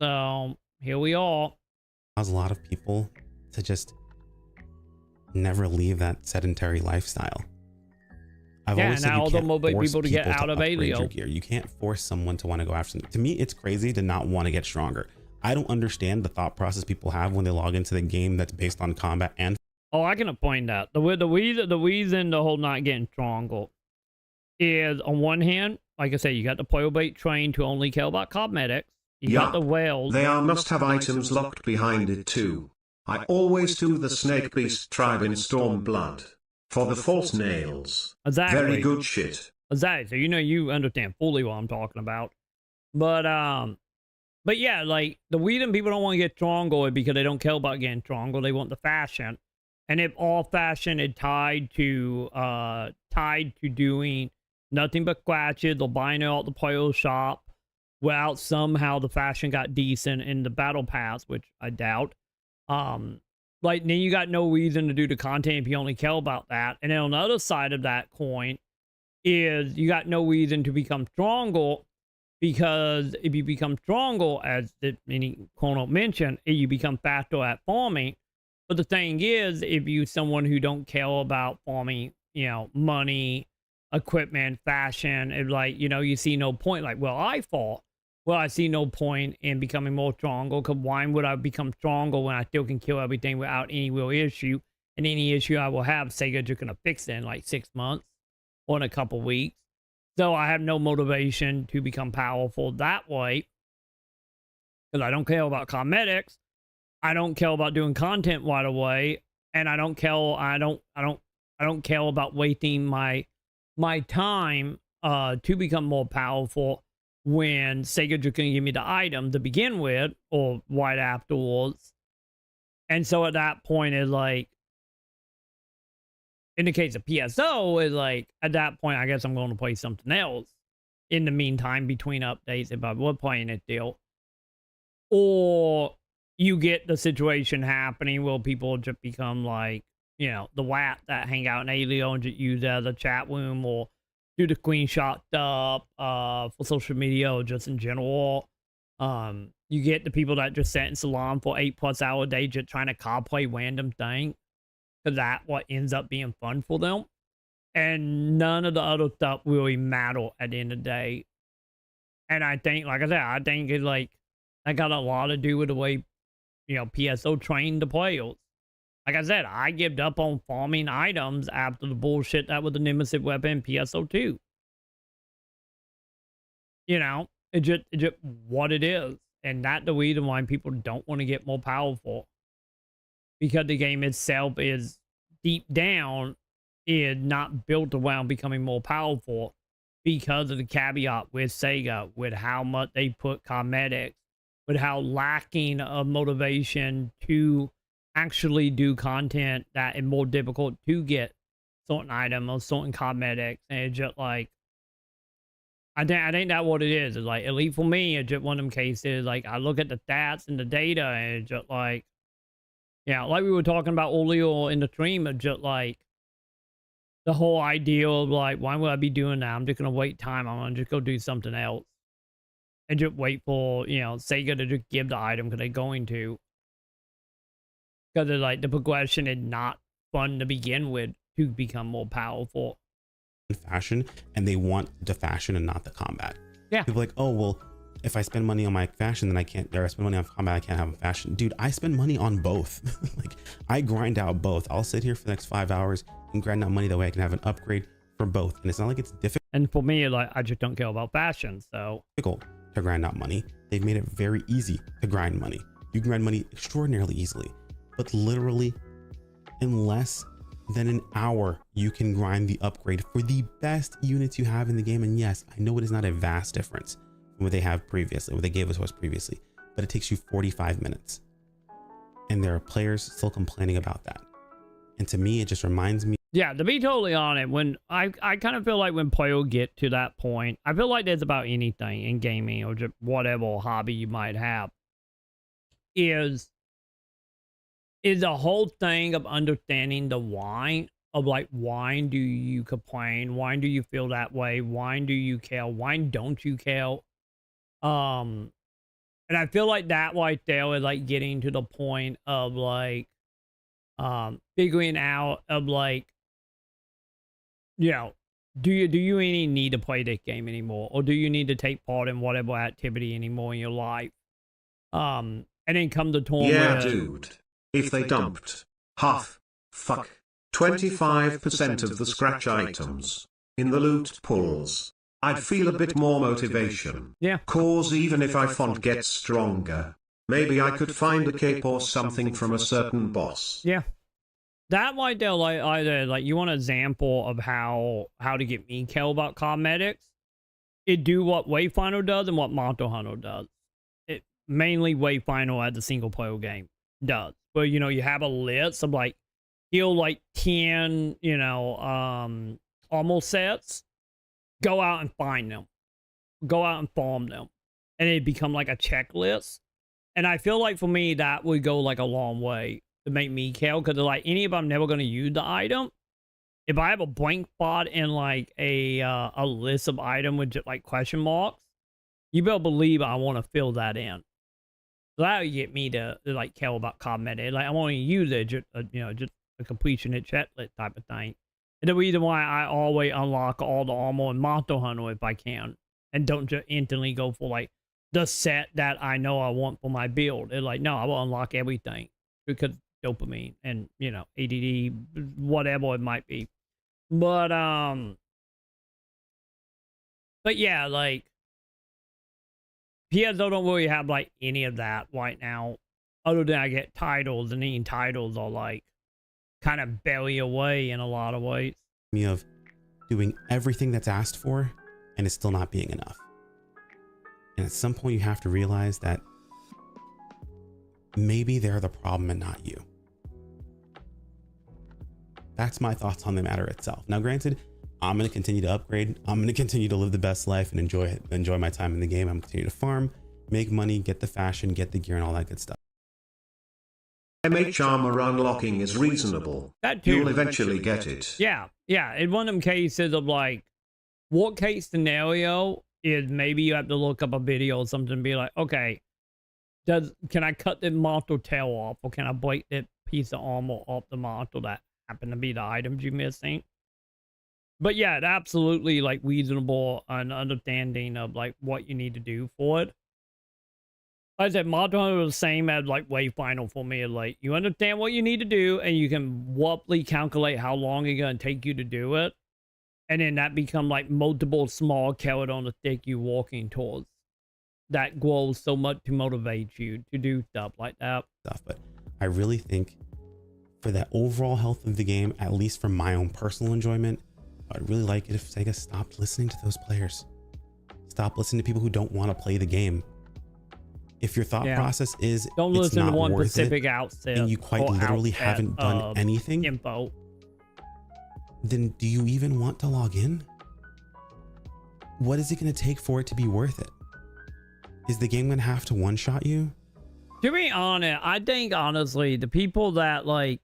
So here we are. Allows a lot of people to just never leave that sedentary lifestyle. I've always said you can't force people to get out of Alio. Gear. You can't force someone to want to go after something. To me, it's crazy to not want to get stronger. I don't understand the thought process people have when they log into the game that's based on combat and. Oh, I can point that. The reason the whole not getting stronger is, on one hand, like I said, you got the player bait trained to only care about cosmetics. You got the whales. They are must-have items locked behind it too. I always do the Snake Beast tribe in Stormblood. For the false nails. Exactly. Very good shit. Exactly. So you understand fully what I'm talking about. But yeah, like the reason people don't want to get stronger is because they don't care about getting stronger. They want the fashion. And if all fashion is tied to doing nothing but scratches or buying out the player shop, without somehow the fashion got decent in the battle pass, which I doubt. Like then you got no reason to do the content if you only care about that. And then on the other side of that coin is you got no reason to become stronger, because if you become stronger, as the Kono mentioned, you become faster at farming. But the thing is, if you someone who don't care about farming, you know, money, equipment, fashion, it's like, you know, you see no point. Like, well, I see no point in becoming more stronger, because why would I become stronger when I still can kill everything without any real issue? And any issue I will have, Sega just gonna fix it in like 6 months or in a couple weeks. So I have no motivation to become powerful that way, because I don't care about cosmetics. I don't care about doing content right away, and I don't care about wasting my time to become more powerful when Sega just gonna give me the item to begin with or right afterwards. And so at that point, it's like, in the case of PSO, is like at that point I guess I'm going to play something else in the meantime between updates if I were playing it still. Or you get the situation happening where people just become like, you know, the WAT that hang out in Alio and just use it as a chat room or do the screenshot stuff for social media or just in general. You get the people that just sit in salon for 8+ hours a day just trying to cosplay random things, because that's what ends up being fun for them. And none of the other stuff really matter at the end of the day. And I think, like I said, I think it's like, that got a lot to do with the way, you know, PSO trained the players. Like I said, I gave up on farming items after the bullshit that was the Nemesis weapon in PSO 2. You know, it's just what it is. And that's the reason why people don't want to get more powerful. Because the game itself is, deep down, is not built around becoming more powerful, because of the caveat with Sega, with how much they put cosmetics, with how lacking of motivation to actually do content that is more difficult to get certain item or certain cosmetics. And it's just like, I think that's what it is. It's like, at least for me, it's just one of them cases. Like, I look at the stats and the data, and it's just like, yeah, like we were talking about earlier in the stream, it's just like the whole idea of like, why would I be doing that? I'm just gonna wait time. I'm gonna just go do something else and just wait for, you know, Sega to just give the item because they're going to. Because it's like the progression is not fun to begin with to become more powerful. Fashion, and they want the fashion and not the combat. Yeah. People are like, oh, well, if I spend money on my fashion, then I can't, or I spend money on combat, I can't have a fashion. Dude, I spend money on both. Like, I grind out both. I'll sit here for the next 5 hours and grind out money that way I can have an upgrade for both. And it's not like it's difficult. And for me, like, I just don't care about fashion, so. Difficult to grind out money. They've made it very easy to grind money. You can grind money extraordinarily easily, but literally in less than an hour, you can grind the upgrade for the best units you have in the game. And yes, I know it is not a vast difference from what they have previously, what they gave us previously, but it takes you 45 minutes. And there are players still complaining about that. And to me, it just reminds me. Yeah, to be totally honest, when I kind of feel like when players get to that point, I feel like there's about anything in gaming or just whatever hobby you might have, is the whole thing of understanding the why of like, why do you complain? Why do you feel that way? Why do you care? Why don't you care? And I feel like that right there is like getting to the point of like, figuring out of like, you know, do you really need to play this game anymore? Or do you need to take part in whatever activity anymore in your life? And then come to terms yeah, dude. If they dumped 25% of the scratch items in the loot pulls, I'd feel a bit more motivation. Yeah. Cause even if I font gets stronger, maybe I could find a cape or something from a certain boss. Yeah. That might do like either like, you want an example of how to get me kill about cosmetics. It do what Wayfinder does and what Monster Hunter does. It mainly Wayfinder as a single player game does. But you know, you have a list of like, heal like 10, you know, almost sets. Go out and find them. Go out and farm them. And it become like a checklist. And I feel like for me, that would go like a long way to make me kill. Because like, any of I'm never going to use the item. If I have a blank spot in like a list of item with just like question marks, you better believe I want to fill that in. So that would get me to like care about cosmetic. Like, I want to use it, just, you know, just a completion hit checklist type of thing. And the reason why I always unlock all the armor in Monster Hunter if I can, and don't just instantly go for like the set that I know I want for my build. It's like, no, I will unlock everything because dopamine and, you know, ADD, whatever it might be. But yeah, like, PSO don't really have like any of that right now, other than I get titles, and even titles are like kind of belly away in a lot of ways. Me of doing everything that's asked for and it's still not being enough. And at some point you have to realize that maybe they're the problem and not you. That's my thoughts on the matter itself. Now, granted, I'm going to continue to upgrade. I'm going to continue to live the best life and enjoy my time in the game. I'm going to continue to farm, make money, get the fashion, get the gear, and all that good stuff. MH armor unlocking is reasonable. You'll eventually get it. Yeah, yeah. In one of them cases of like, what case scenario is maybe you have to look up a video or something and be like, okay, can I cut the monster tail off, or can I break that piece of armor off the monster that happen to be the items you're missing? But yeah, it absolutely like reasonable and understanding of like what you need to do for it. Like I said, Monster Hunter is the same as like Wayfinder for me. Like, you understand what you need to do, and you can roughly calculate how long it's gonna take you to do it, and then that become like multiple small carrot on the stick you walking towards. That grows so much to motivate you to do stuff like that. But I really think for the overall health of the game, at least for my own personal enjoyment, I'd really like it if Sega stopped listening to those players. Stop listening to people who don't want to play the game. If your thought process is don't it's listen not to one worth specific it, outset and you quite or literally outset haven't done of anything, info, then do you even want to log in? What is it going to take for it to be worth it? Is the game going to have to one-shot you? To be honest, I think honestly, the people that like,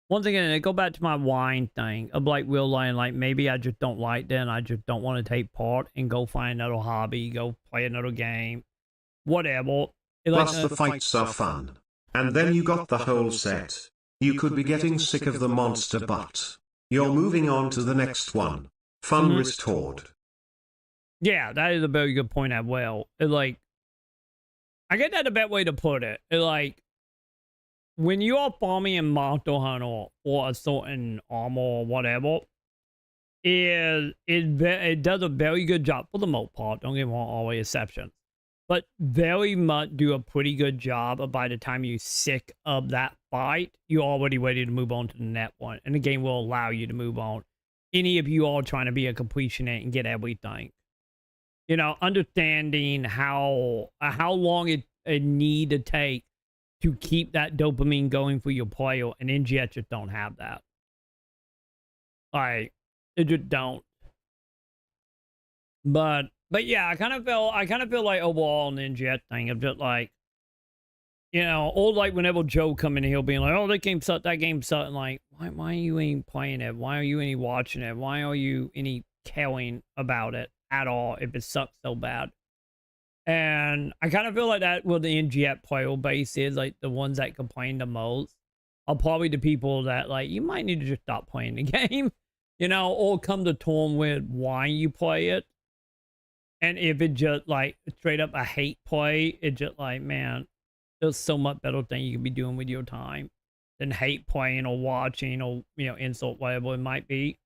once again, I go back to my wine thing of like Will Lane, like maybe I just don't like that and I just don't want to take part and go find another hobby, go play another game, whatever. Plus the fights are fun. And then you got the whole set. You could be getting sick of the monster, but you're moving on to the next one. Fun restored. Yeah, that is a very good point as well. Like, I get that a better way to put it. Like, when you are farming in Monster Hunter or a certain armor or whatever, it does a very good job for the most part. Don't get me wrong, always exceptions. But very much do a pretty good job of by the time you're sick of that fight, you're already ready to move on to the next one. And the game will allow you to move on. Any of you all trying to be a completionist and get everything. You know, understanding how long it need to take to keep that dopamine going for your player, and NGS just don't have that. Like, it just don't. But yeah, I kind of feel like overall in the NGS thing of just like, you know, or like whenever Joe come in here being like, oh, that game sucked, and like, why are you any playing it? Why are you any watching it? Why are you any caring about it at all if it sucks so bad? And I kind of feel like that with the NGS player base is like the ones that complain the most are probably the people that like, you might need to just stop playing the game, you know, or come to terms with why you play it. And if it just like straight up a hate play, it just like, man, there's so much better thing you could be doing with your time than hate playing or watching or, you know, insult, whatever it might be.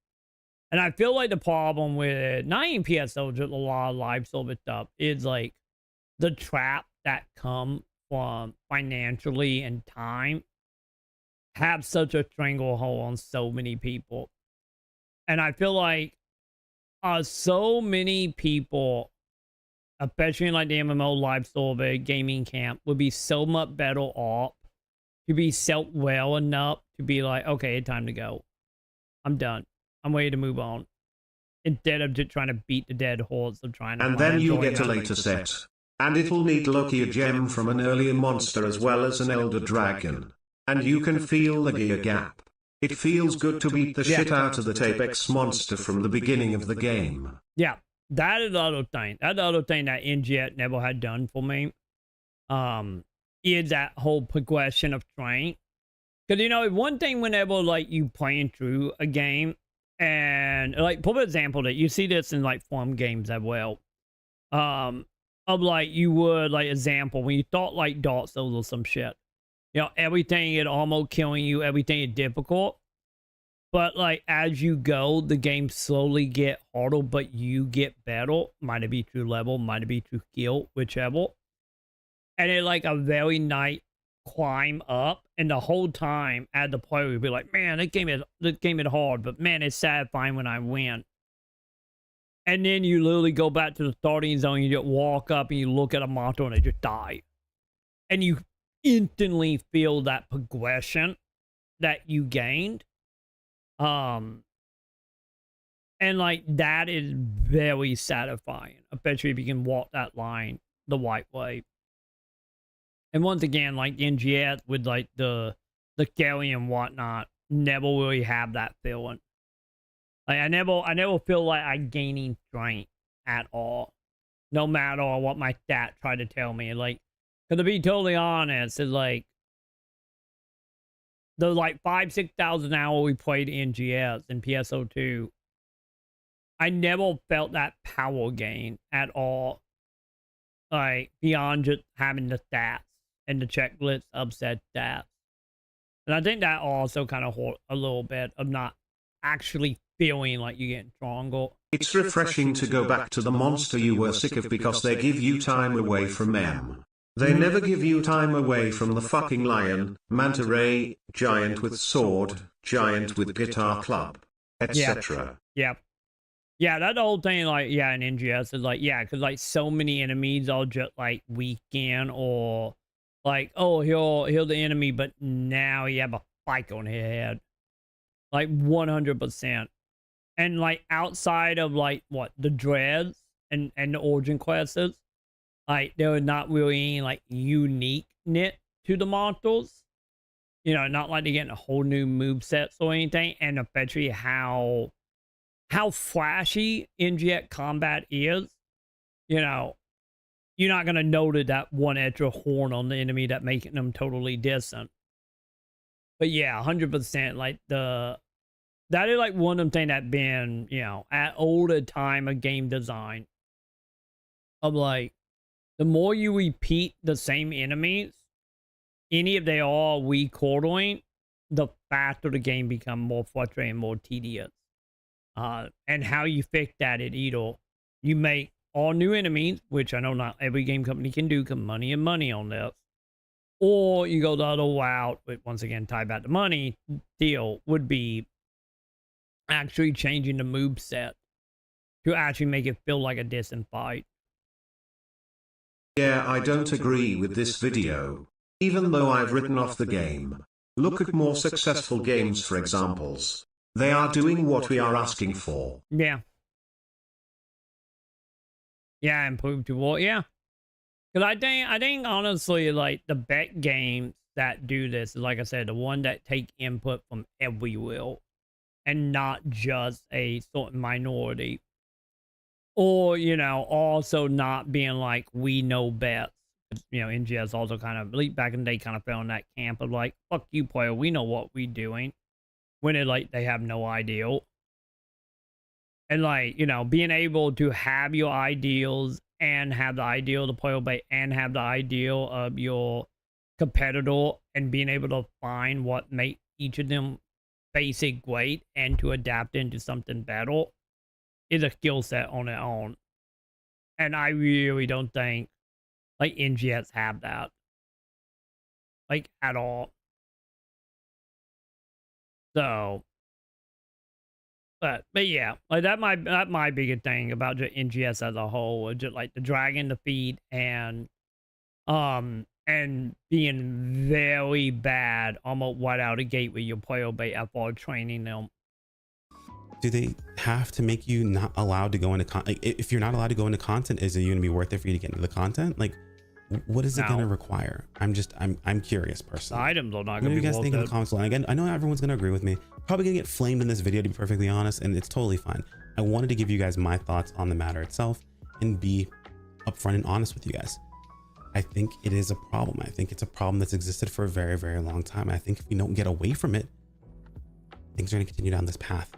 And I feel like the problem with not even PSO, just a lot of live service stuff is like the trap that come from financially and time have such a stranglehold on so many people. And I feel like so many people, especially in like the MMO live server gaming camp, would be so much better off to be set well enough to be like, okay, it's time to go. I'm done. I'm ready to move on. Instead of just trying to beat the dead horse of trying to. And then you get a later set. And it'll need Loki a gem from an earlier monster as well as an elder dragon. And you can feel the gear gap. It feels good to beat the shit out of the Apex monster from the beginning of the game. Yeah, that is the other thing. That's the other thing that NGS never had done for me. Is that whole progression of strength. Because, you know, one thing whenever, like, you playing through a game, and, like, for example, that you see this in, like, farm games as well. Of, like, you would, like, example, when you thought, like, Dark Souls or some shit. You know, everything is almost killing you. Everything is difficult. But, like, as you go, the game slowly get harder, but you get better. Might it be through level, might it be through skill, whichever. And it, like, a very nice climb up. And the whole time, as the player, you'll be like, man, this game is hard. But, man, it's satisfying when I win. And then you literally go back to the starting zone. You just walk up and you look at a monster and they just die. And you instantly feel that progression that you gained. And like that is very satisfying, especially if you can walk that line the right way. And once again, like NGS with like the carry and whatnot, never really have that feeling. Like I never feel like I'm gaining strength at all, no matter what my stats try to tell me. Like, to be totally honest, it's like the like 5,000-6,000 hours we played NGS and PSO2, I never felt that power gain at all. Like beyond just having the stats and the checklist upset stats. And I think that also kind of hurt a little bit of not actually feeling like you're getting stronger. It's refreshing to go back to the monster you were sick of because they give you time away from them. They never give you time away from the fucking lion, manta ray, giant with sword, giant with guitar club, etc. Yep. Yeah, that whole thing, like, yeah, in NGS is like, yeah, because like so many enemies are just like weaken or like, oh, he'll the enemy, but now he have a spike on his head. Like 100%. And like outside of like what the dreads and the origin quests, like there was not really any like uniqueness to the monsters. You know, not like they're getting a whole new move sets or anything, and especially how flashy NGX combat is. You know, you're not gonna notice that one extra horn on the enemy that making them totally distant. But yeah, 100%. Like that is like one of them things that been, you know, at older time of game design. Of like, the more you repeat the same enemies, any if they are recording, the faster the game become more frustrating, more tedious. And how you fix that is either you make all new enemies, which I know not every game company can do, because money and money on this, or you go the other route, but once again, tie back to money deal, would be actually changing the move set to actually make it feel like a distant fight. Yeah, I don't agree with this video. Even though I've written off the game. Look at more successful games for examples. They are doing what we are asking for. Yeah. Yeah, improve to what? Yeah. Because I think honestly, like the best games that do this, like I said, the one that take input from everywhere and not just a certain minority. Or, you know, also not being like, we know best. You know, NGS also kind of, back in the day, kind of fell in that camp of like, fuck you, player, we know what we doing. When it like, they have no idea. And like, you know, being able to have your ideals and have the ideal of the player base and have the ideal of your competitor and being able to find what make each of them basic great and to adapt into something better is a skill set on its own. And I really don't think like NGS have that. Like at all. So but yeah, like that my biggest thing about just NGS as a whole is just like the dragging the feet and being very bad almost right out of the gate with your player base after training them. Do they have to make you not allowed to go into like, if you're not allowed to go into content, is it going to be worth it for you to get into the content? Like, what is it going to require? I'm curious personally. The items are not What going do to be you guys think in the comments below? Again, I know everyone's going to agree with me. Probably going to get flamed in this video, to be perfectly honest, and it's totally fine. I wanted to give you guys my thoughts on the matter itself and be upfront and honest with you guys. I think it is a problem. I think it's a problem that's existed for a very, very long time. I think if we don't get away from it, things are going to continue down this path.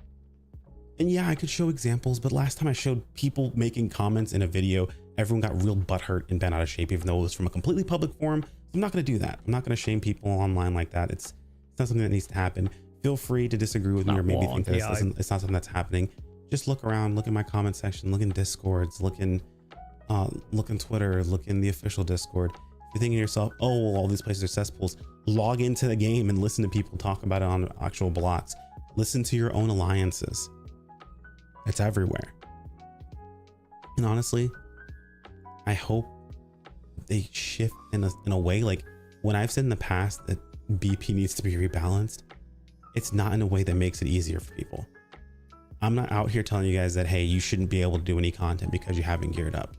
And yeah, I could show examples, but last time I showed people making comments in a video, everyone got real butthurt and bent out of shape, even though it was from a completely public forum. So I'm not going to do that. I'm not going to shame people online like that. It's not something that needs to happen. Feel free to disagree with me or maybe think that it's not something that's happening. Just look around, look in my comment section, look in Discords, look in Twitter, look in the official Discord. If you're thinking to yourself, oh, well, all these places are cesspools, log into the game and listen to people talk about it on actual blogs. Listen to your own alliances. It's everywhere. And honestly, I hope they shift in a way, like when I've said in the past that BP needs to be rebalanced, it's not in a way that makes it easier for people. I'm not out here telling you guys that, hey, you shouldn't be able to do any content because you haven't geared up.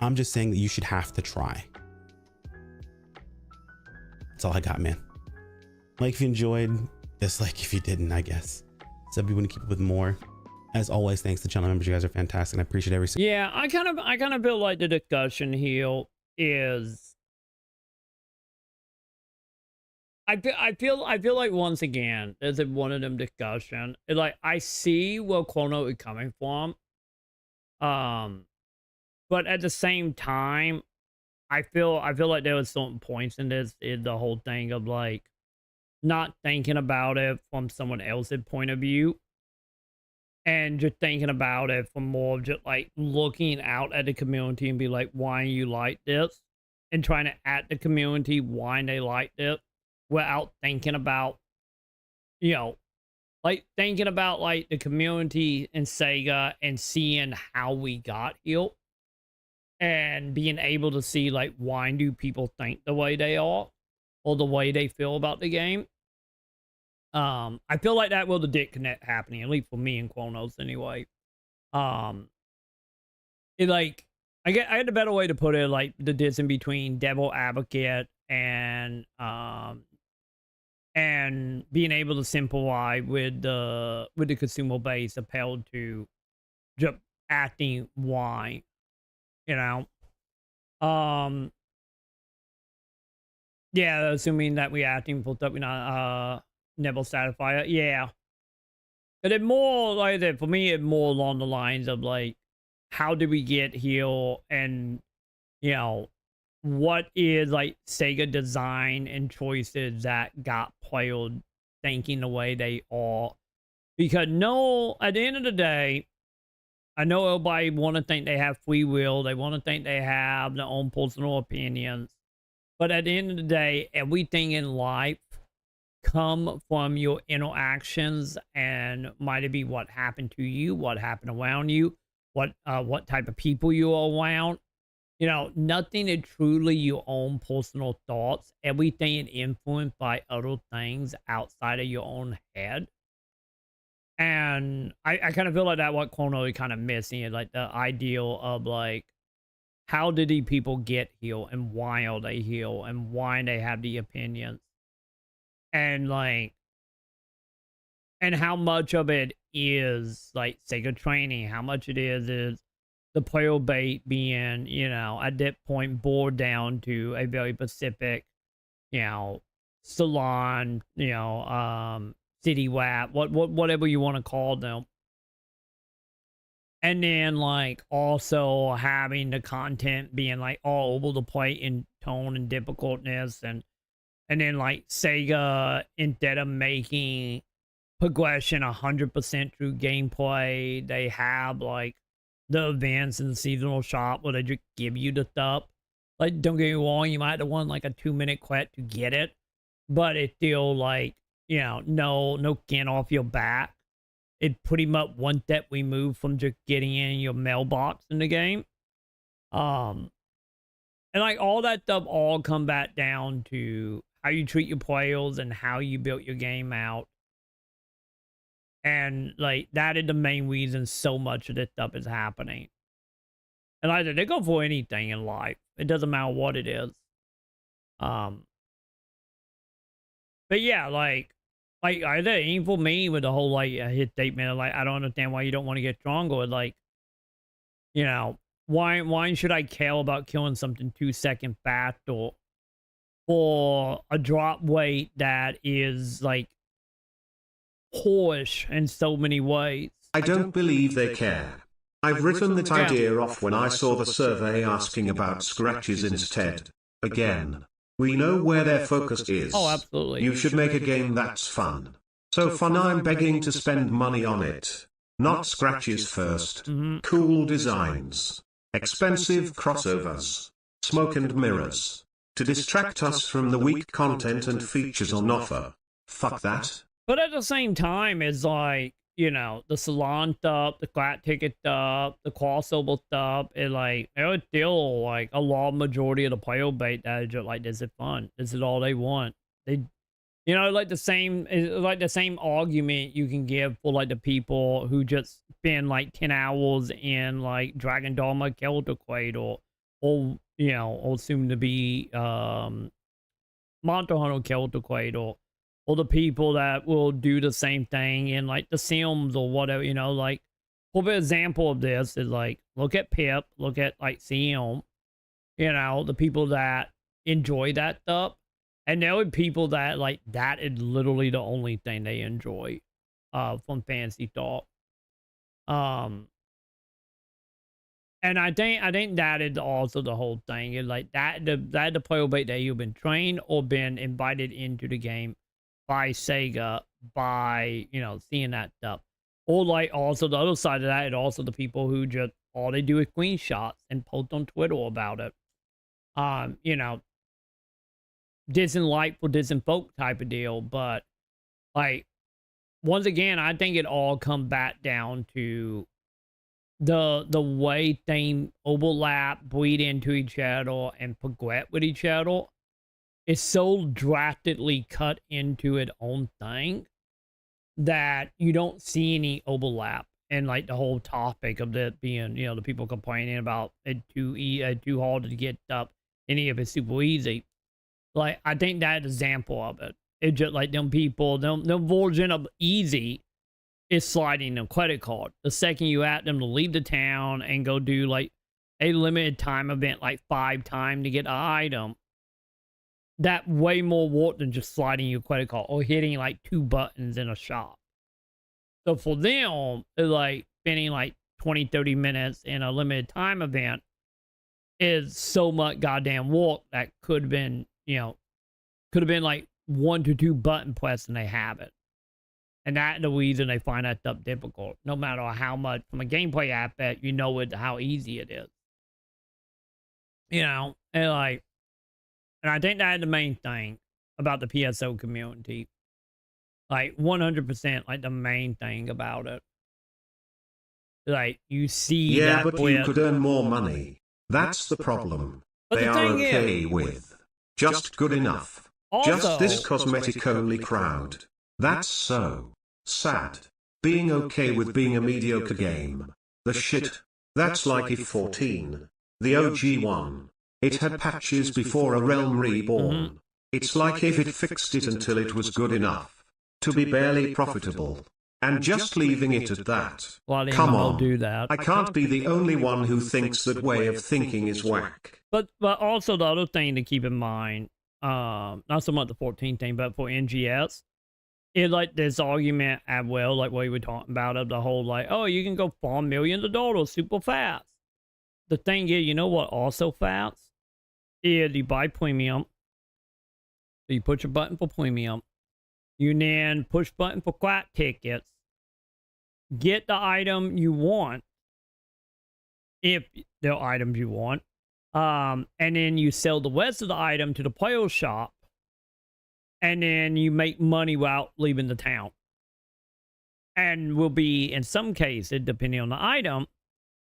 I'm just saying that you should have to try. That's all I got, man. Like if you enjoyed, dislike if you didn't, I guess. So if you want to keep up with more, as always, thanks to channel members. You guys are fantastic. And I appreciate every single. Yeah, I kind of feel like the discussion here is. I feel like once again, there's one of them discussion. It's like I see where Chrono is coming from. But at the same time, I feel like there was certain points in this, in the whole thing of like not thinking about it from someone else's point of view. And just thinking about it from more of just like looking out at the community and be like, why you like this? And trying to at the community why they like it without thinking about, you know, like thinking about like the community in Sega and seeing how we got here and being able to see like why do people think the way they are or the way they feel about the game. I feel like that was the disconnect happening, at least for me and Quonos anyway. It like I had a better way to put it, like the difference between devil advocate and being able to simplify with the consumer base appealed to just acting why, you know. Yeah, assuming that we acting full up, we not never satisfy it. Yeah. But it more like that for me, it more along the lines of like, how did we get here, and you know, what is like Sega design and choices that got players thinking the way they are? Because no, at the end of the day, I know everybody want to think they have free will. They want to think they have their own personal opinions. But at the end of the day, everything in life come from your interactions, and might it be what happened to you, what happened around you, what type of people you are around. You know, nothing is truly your own personal thoughts. Everything is influenced by other things outside of your own head. And I kind of feel like that what Kono is kind of missing is like the ideal of like, how did the people get here, and why are they here, and why they have the opinions, and like, and how much of it is like Sega training, how much it is the player bait being, you know, at that point boiled down to a very specific, you know, salon, you know, city WAP, whatever you want to call them. And then like also having the content being like all over the place in tone and difficultness, and then like Sega, instead of making progression 100% through gameplay, they have like the events in the seasonal shop where they just give you the stuff. Like, don't get me wrong, you might have won like a 2-minute quest to get it, but it's still like, you know, no skin off your back. It pretty much one step removed from just getting in your mailbox in the game. And like all that stuff all come back down to how you treat your players and how you built your game out. And like that is the main reason so much of this stuff is happening. And like they go for anything in life. It doesn't matter what it is. But yeah, like I think even for me with the whole like hit statement, like I don't understand why you don't want to get stronger. Like, you know, why should I care about killing something 2 seconds faster, or a drop weight that is like whorish in so many ways? I don't believe they care. I've written that idea off when I saw the survey asking about scratches instead. Again, we know where their focus is. Oh, absolutely. You should make a game that's fun. So fun I'm begging to spend money on it. Not scratches first. Cool designs. Expensive crossovers. Smoke and mirrors. To distract us from the weak content and features on offer. Fuck that. But at the same time, it's like, you know, the salon stuff, the flat ticket stuff, the crossover stuff, it like, it was still like a large majority of the player base that is just like, this is fun. This is all they want. They, you know, like the same argument you can give for like the people who just spend like 10 hours in like Dragon Dogma Kelter Quaid or, you know, or soon to be, Monster Hunter Kelter Quaid, or the people that will do the same thing in like the Sims or whatever, you know, like for example of this is like, look at Pip, look at like Sim, you know, the people that enjoy that stuff. And there are people that like, that is literally the only thing they enjoy from Fantasy Thought. And I think that is also the whole thing is like that the player base that you've been trained or been invited into the game by Sega, by, you know, seeing that stuff. Or like also the other side of that, and also the people who just, all they do is screenshots and post on Twitter about it. You know, dislike for disinfolk type of deal. But like, once again, I think it all comes back down to the way things overlap, bleed into each other, and progress with each other. It's so drastically cut into its own thing that you don't see any overlap. And like the whole topic of that being, you know, the people complaining about it too hard to get up, any of it super easy. Like, I think that example of it. It just like them people, them version of easy is sliding a credit card. The second you ask them to leave the town and go do like a limited time event, like 5 times to get an item, that way more work than just sliding your credit card or hitting like 2 buttons in a shop. So for them, it's like spending like 20, 30 minutes in a limited time event is so much goddamn work that could have been, you know, could have been like 1 to 2 button press and they have it. And that's the reason they find that stuff difficult. No matter how much, from a gameplay aspect, you know how easy it is. You know, and like, and I think that's the main thing about the PSO community. Like 100%, like the main thing about it. Like you see, yeah, that but you could earn more money. That's the problem. But they the are thing okay is, with just good enough. Also, Just this cosmetic only crowd. That's so sad. Being okay with being a mediocre game. The shit. That's like if 14, the OG one, it had patches before A Realm Reborn. It's like if it fixed it until it was good enough to be barely profitable, and just leaving it at that. Come on, do that. I can't be the only one who thinks that way of thinking is whack. But also the other thing to keep in mind, not so much the 14 thing, but for NGS, it like this argument as well, like what we were talking about of the whole like, oh, you can go farm millions of dollars super fast. The thing is, you know what also fast? Is you buy premium, so you push a button for premium, you then push button for quack tickets, get the item you want, if there are items you want, and then you sell the rest of the item to the player shop, and then you make money without leaving the town. And will be, in some cases, depending on the item,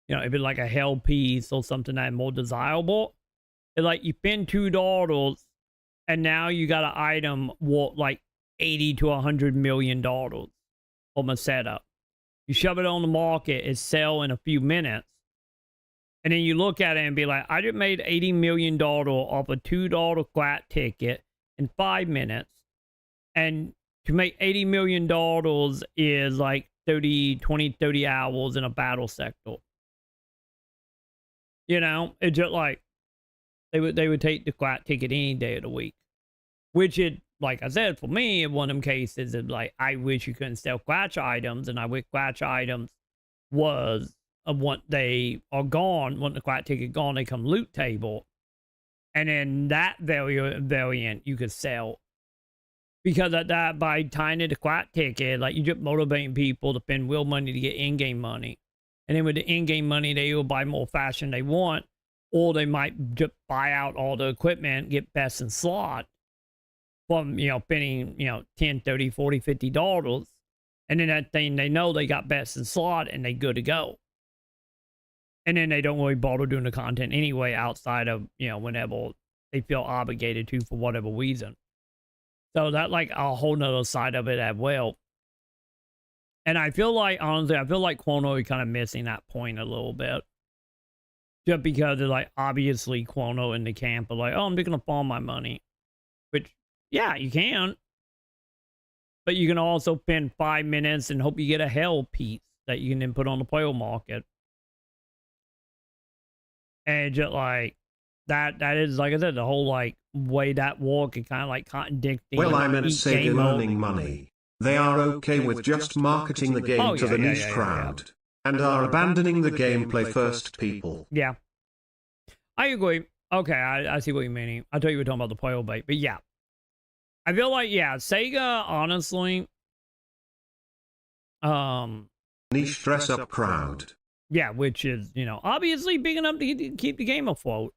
you know, if it's like a hell piece or something that's more desirable, it's like you spend $2 and now you got an item worth like $80 to $100 million from a setup. You shove it on the market, it sell in a few minutes. And then you look at it and be like, I just made $80 million off a $2 flat ticket in 5 minutes. And to make $80 million is like 30 hours in a battle sector. You know, it's just like they would take the flat ticket any day of the week. Which it, like I said, for me, in one of them cases, it's like, I wish you couldn't sell scratch items, and I wish scratch items was once they are gone, when the scratch ticket gone, they come loot table. And then that variant you could sell. Because at that, by tying it to scratch ticket, like you just motivating people to spend real money to get in-game money. And then with the in-game money, they will buy more fashion they want, or they might just buy out all the equipment, get best in slot. From, you know, spending, you know, $10, $30, $40, $50. And then that thing, they know they got best in slot and they good to go. And then they don't really bother doing the content anyway outside of, you know, whenever they feel obligated to for whatever reason. So that like a whole nother side of it as well. And I feel like, honestly, I feel like Quono is kind of missing that point a little bit. Just because they're like, obviously Quono in the camp are like, oh, I'm just going to farm my money. Which, yeah, you can. But you can also spend 5 minutes and hope you get a hell piece that you can then put on the player market. And just like, that is, like I said, the whole like way that work and kind of like contradicting. Well, I'm in a Sega earning money. They are okay with just marketing the game to the niche crowd. And are abandoning the gameplay first people. Yeah. I agree. Okay, I see what you're meaning. I thought you were talking about the player bait, but yeah. I feel like, yeah, Sega, honestly, niche dress-up crowd. Yeah, which is, you know, obviously big enough to keep the game afloat.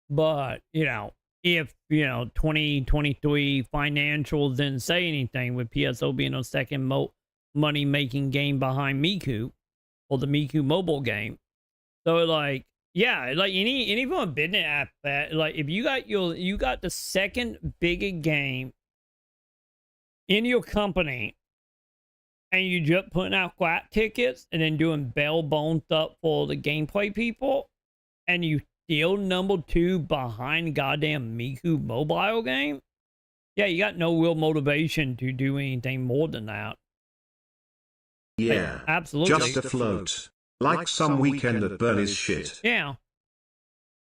But, you know, if, you know, 2023 financials didn't say anything with PSO being on second money-making game behind Miku, or the Miku mobile game. So like, yeah, like any form of business app that, like, if you got the second biggest game in your company, and you just putting out quack tickets and then doing bare bones stuff for the gameplay people, and you still number 2 behind goddamn Miku mobile game, yeah, you got no real motivation to do anything more than that. Yeah, like, absolutely. Just afloat. Like some weekend at Bernie's shit. Yeah.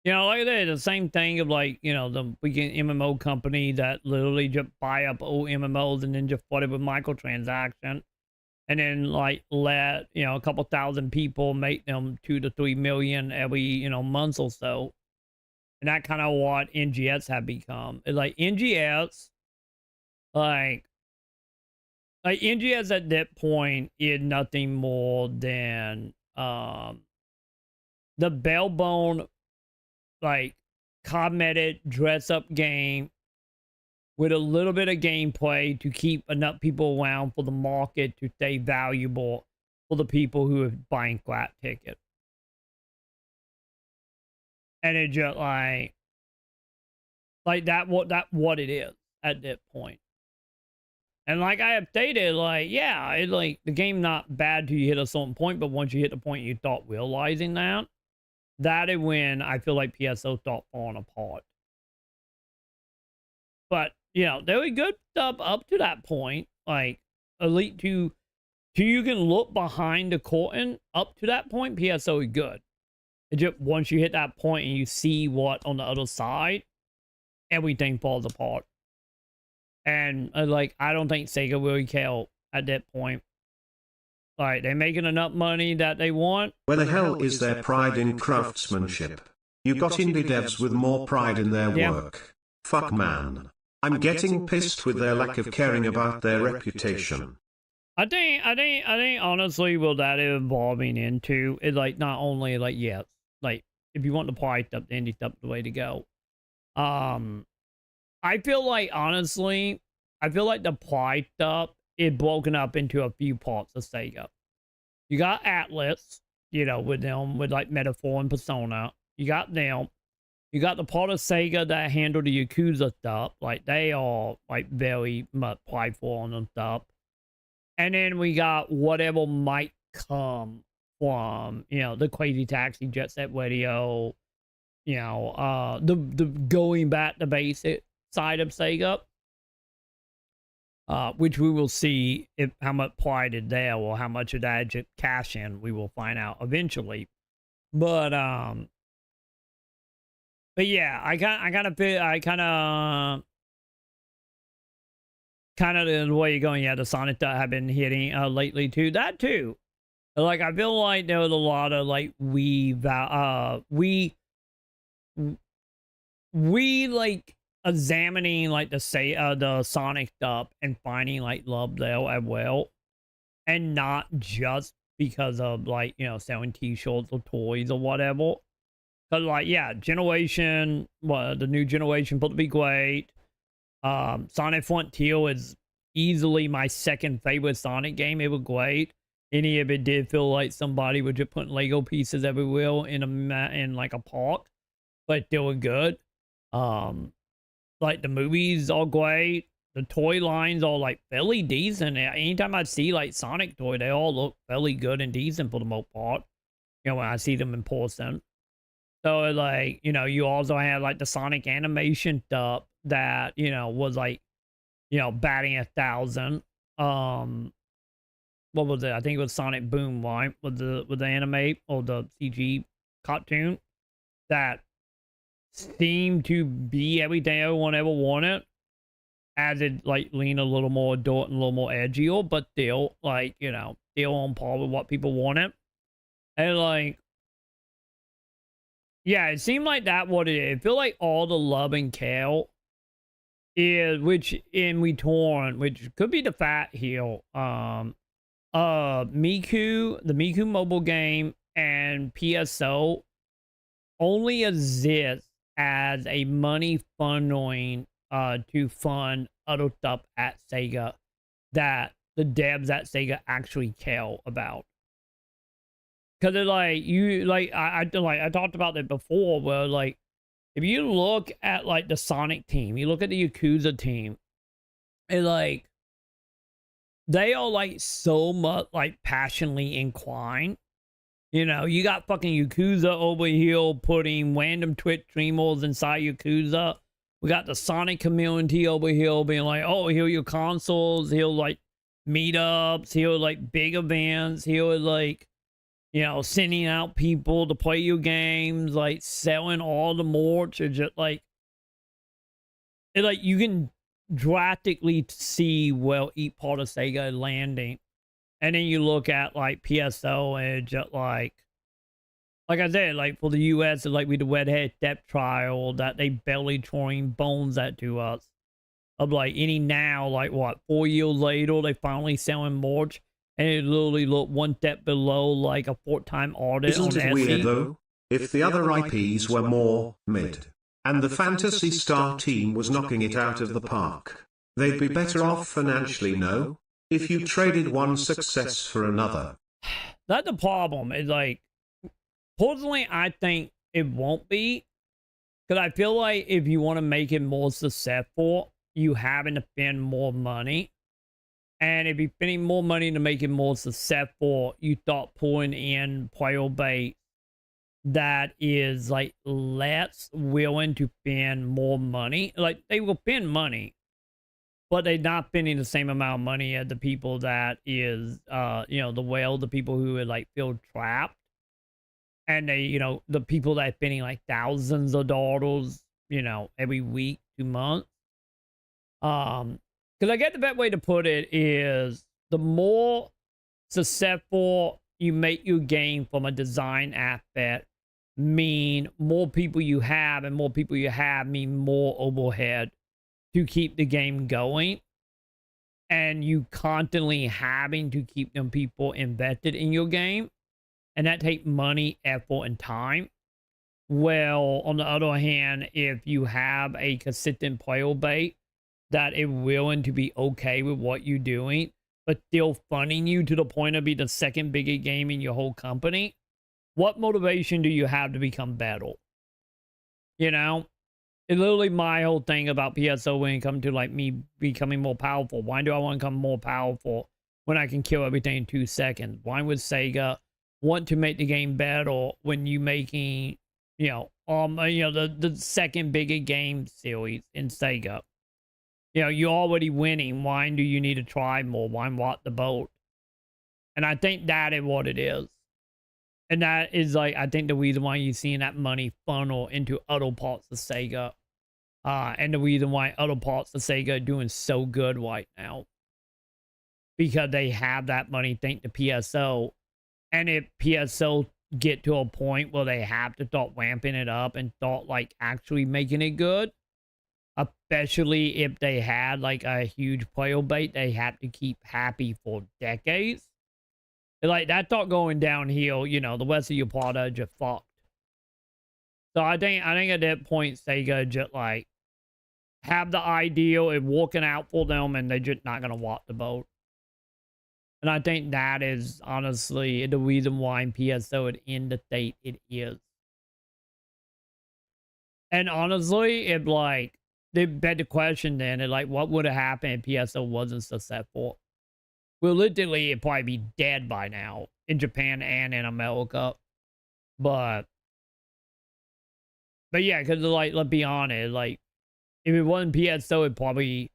You know, like the same thing of like, you know, the weekend MMO company that literally just buy up old MMOs and then just flood it with microtransaction. And then like let, you know, a couple thousand people make them 2 to 3 million every, you know, month or so. And that kind of what NGS have become. It's like NGS, like NGS at that point is nothing more than the bare-bone, like, cosmetic dress-up game with a little bit of gameplay to keep enough people around for the market to stay valuable for the people who are buying flat tickets. And it just like that what it is at that point. And like I have stated, like, yeah, it like the game not bad till you hit a certain point, but once you hit the point you start realizing that is when I feel like PSO start falling apart. But you know, there was good stuff up to that point. Like Elite 2 you can look behind the curtain up to that point, PSO is good. It just once you hit that point and you see what on the other side, everything falls apart. And like, I don't think Sega really care at that point. Like, they're making enough money that they want. Where the hell is their pride in craftsmanship? You got indie devs with more pride in their work. Fuck man. I'm getting pissed with their lack of caring about their reputation. I think honestly, will that evolving into it, like, not only like, yes, like if you want the pride stuff, the indie stuff, the way to go. I feel like, honestly, the pride stuff is broken up into a few parts of Sega. You got Atlas, you know, with them, with like Metaphor and Persona. You got them. You got the part of Sega that handle the Yakuza stuff. Like, they are, like, very much prideful on them stuff. And then we got whatever might come from, you know, the Crazy Taxi, Jet Set Radio, you know, the going back to basic side of Sega, which we will see if how much pride is there or how much of that cash in. We will find out eventually. But yeah, I kind of the way you're going. Yeah, the Sonic that have been hitting lately too. That too. Like, I feel like there was a lot of like we like examining like the Sonic stuff and finding like love there as well, and not just because of like, you know, selling t-shirts or toys or whatever. Cause like, yeah, generation, the new generation supposed to be great. Sonic Frontier is easily my second favorite Sonic game. It was great. Any of it did feel like somebody was just putting Lego pieces everywhere in like a park, but they were good. Like the movies are great. The toy lines are like fairly decent. Anytime I see like Sonic toy, they all look fairly good and decent for the most part. You know, when I see them in person. So like, you know, you also had like the Sonic animation stuff that, you know, was like, you know, batting 1,000. What was it? I think it was Sonic Boom, right? With the anime or the CG cartoon that seemed to be everything everyone ever wanted, as it like lean a little more adult and a little more edgier, but still like, you know, still on par with what people wanted. And like, yeah, it seemed like that what it is. I feel like all the love and care is, which in return, which could be the fat heel, Miku, the Miku mobile game, and PSO only exists as a money funneling to fund other stuff at Sega that the devs at Sega actually care about. Because they're like, I talked about it before, where like, if you look at like the Sonic team, you look at the Yakuza team, and like, they are like so much like passionately inclined. You know, you got fucking Yakuza over here putting random Twitch streamers inside Yakuza. We got the Sonic community over here being like, oh, here are your consoles. Here like meetups. Here like big events. Here like, you know, sending out people to play your games. Like selling all the merch. Or just like, you can drastically see where each part of Sega is landing. And then you look at like PSO and just like I said, like for the US, it's like with the redhead step trial that they barely throwing bones at to us. Of like any now, like what, 4 years later, they finally selling merch, and it literally looked one step below like a 4-time audit. Isn't it weird though? If the other IPs were more mid, and the Phantasy Star team was knocking it out of the park, they'd be better off financially, no? If you traded one success for another. That's the problem. It's like, personally, I think it won't be. Because I feel like if you want to make it more successful, you having to spend more money. And if you're spending more money to make it more successful, you start pulling in player base that is like less willing to spend more money. Like, they will spend money, but they're not spending the same amount of money as the people that is, you know, the people who would like feel trapped. And they, you know, the people that are spending like thousands of dollars, you know, every week, 2 months. Because I get the best way to put it is the more successful you make your game from a design aspect, mean more people you have, and more people you have mean more overhead to keep the game going, and you constantly having to keep them people invested in your game, and that takes money, effort, and time. Well, on the other hand, if you have a consistent player base that is willing to be okay with what you're doing, but still funding you to the point of being the second biggest game in your whole company, what motivation do you have to become better? You know? It's literally my whole thing about PSO when it comes to like me becoming more powerful. Why do I want to become more powerful when I can kill everything in 2 seconds? Why would Sega want to make the game better when you making, the second biggest game series in Sega? You know, you're already winning. Why do you need to try more? Why rock the boat? And I think that is what it is. And that is like, I think the reason why you're seeing that money funnel into other parts of Sega. And the reason why other parts of Sega are doing so good right now. Because they have that money, thanks to PSO. And if PSO get to a point where they have to start ramping it up and start like actually making it good, especially if they had like a huge player base they have to keep happy for decades. Like, that start going downhill, you know, the rest of your product just fucked. So I think at that point, Sega just like have the ideal of working out for them, and they're just not gonna walk the boat. And I think that is honestly the reason why PSO is in the state it is. And honestly, if like they beg the question then, it's like, what would have happened if PSO wasn't successful? Well, literally, it'd probably be dead by now in Japan and in America. But yeah, because like, let's be honest, like, if it wasn't PSO, it'd probably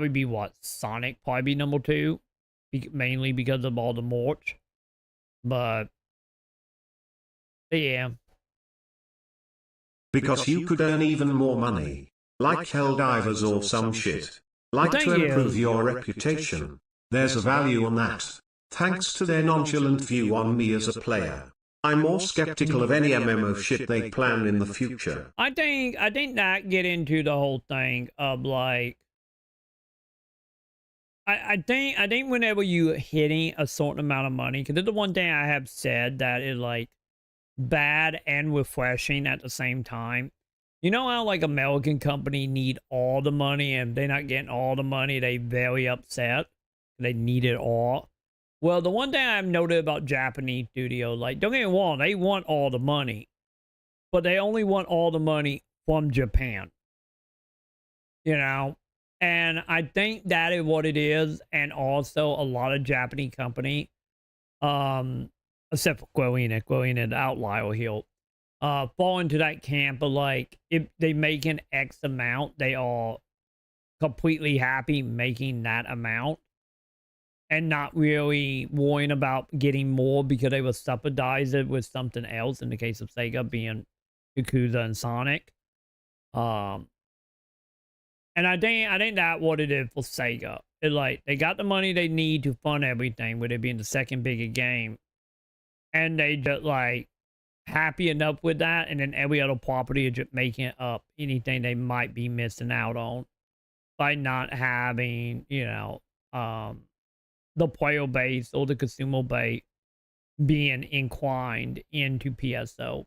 be what? Sonic probably be number 2, mainly because of all the merch. But yeah. Because you could earn even more money, like Helldivers or some shit. Like to improve your reputation. There's a value on that. Thanks to their nonchalant view on me as a player, I'm more skeptical of any MMO shit they plan in the future. I think that get into the whole thing of like, I think whenever you hitting a certain amount of money, because there's the one thing I have said that is like bad and refreshing at the same time. You know how like American company need all the money, and they're not getting all the money, they very upset. They need it all. Well, the one thing I've noted about Japanese studios, like, don't get me wrong, they want all the money, but they only want all the money from Japan. You know? And I think that is what it is. And also a lot of Japanese company, except for Queen and Outlier Hill, fall into that camp of like, if they make an X amount, they are completely happy making that amount and not really worrying about getting more because they will subsidize it with something else, in the case of Sega being Yakuza and Sonic. And I think that's what it is for Sega. It's like, they got the money they need to fund everything, with it being the second biggest game. And they just like happy enough with that, and then every other property is just making up anything they might be missing out on by not having, you know, the player base or the consumer base being inclined into PSO.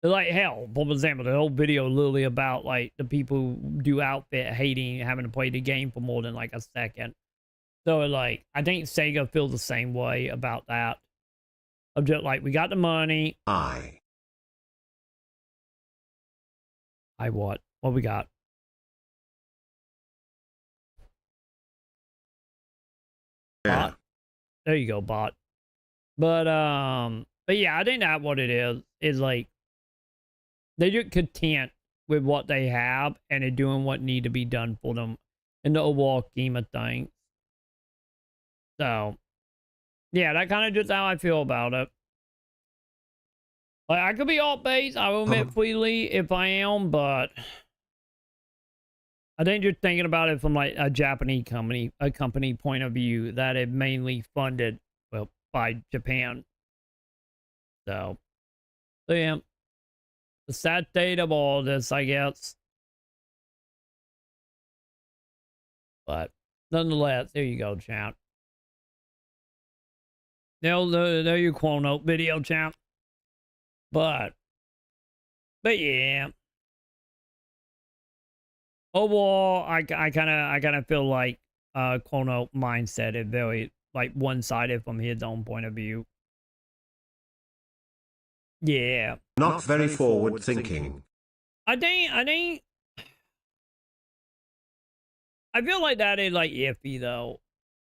Like, hell, for example, the whole video literally about like the people who do outfit hating having to play the game for more than like a second. So like, I think Sega feels the same way about that. Of just like, we got the money. I what? What we got? Yeah. Bot? There you go, bot. But yeah, I think that's what it is like, they're just content with what they have, and they're doing what need to be done for them in the overall scheme of things. So, yeah, that kind of just how I feel about it. Like, I could be off base, I will admit freely if I am, but I think you're thinking about it from like a Japanese company point of view that is mainly funded, well, by Japan. So yeah. The sad state of all this, I guess. But nonetheless, there you go, chat. There you quote video, chat. But yeah. Overall, I kind of feel like Quono mindset is very like one-sided from his own point of view. Yeah. Not very forward thinking. I feel like that is like iffy though.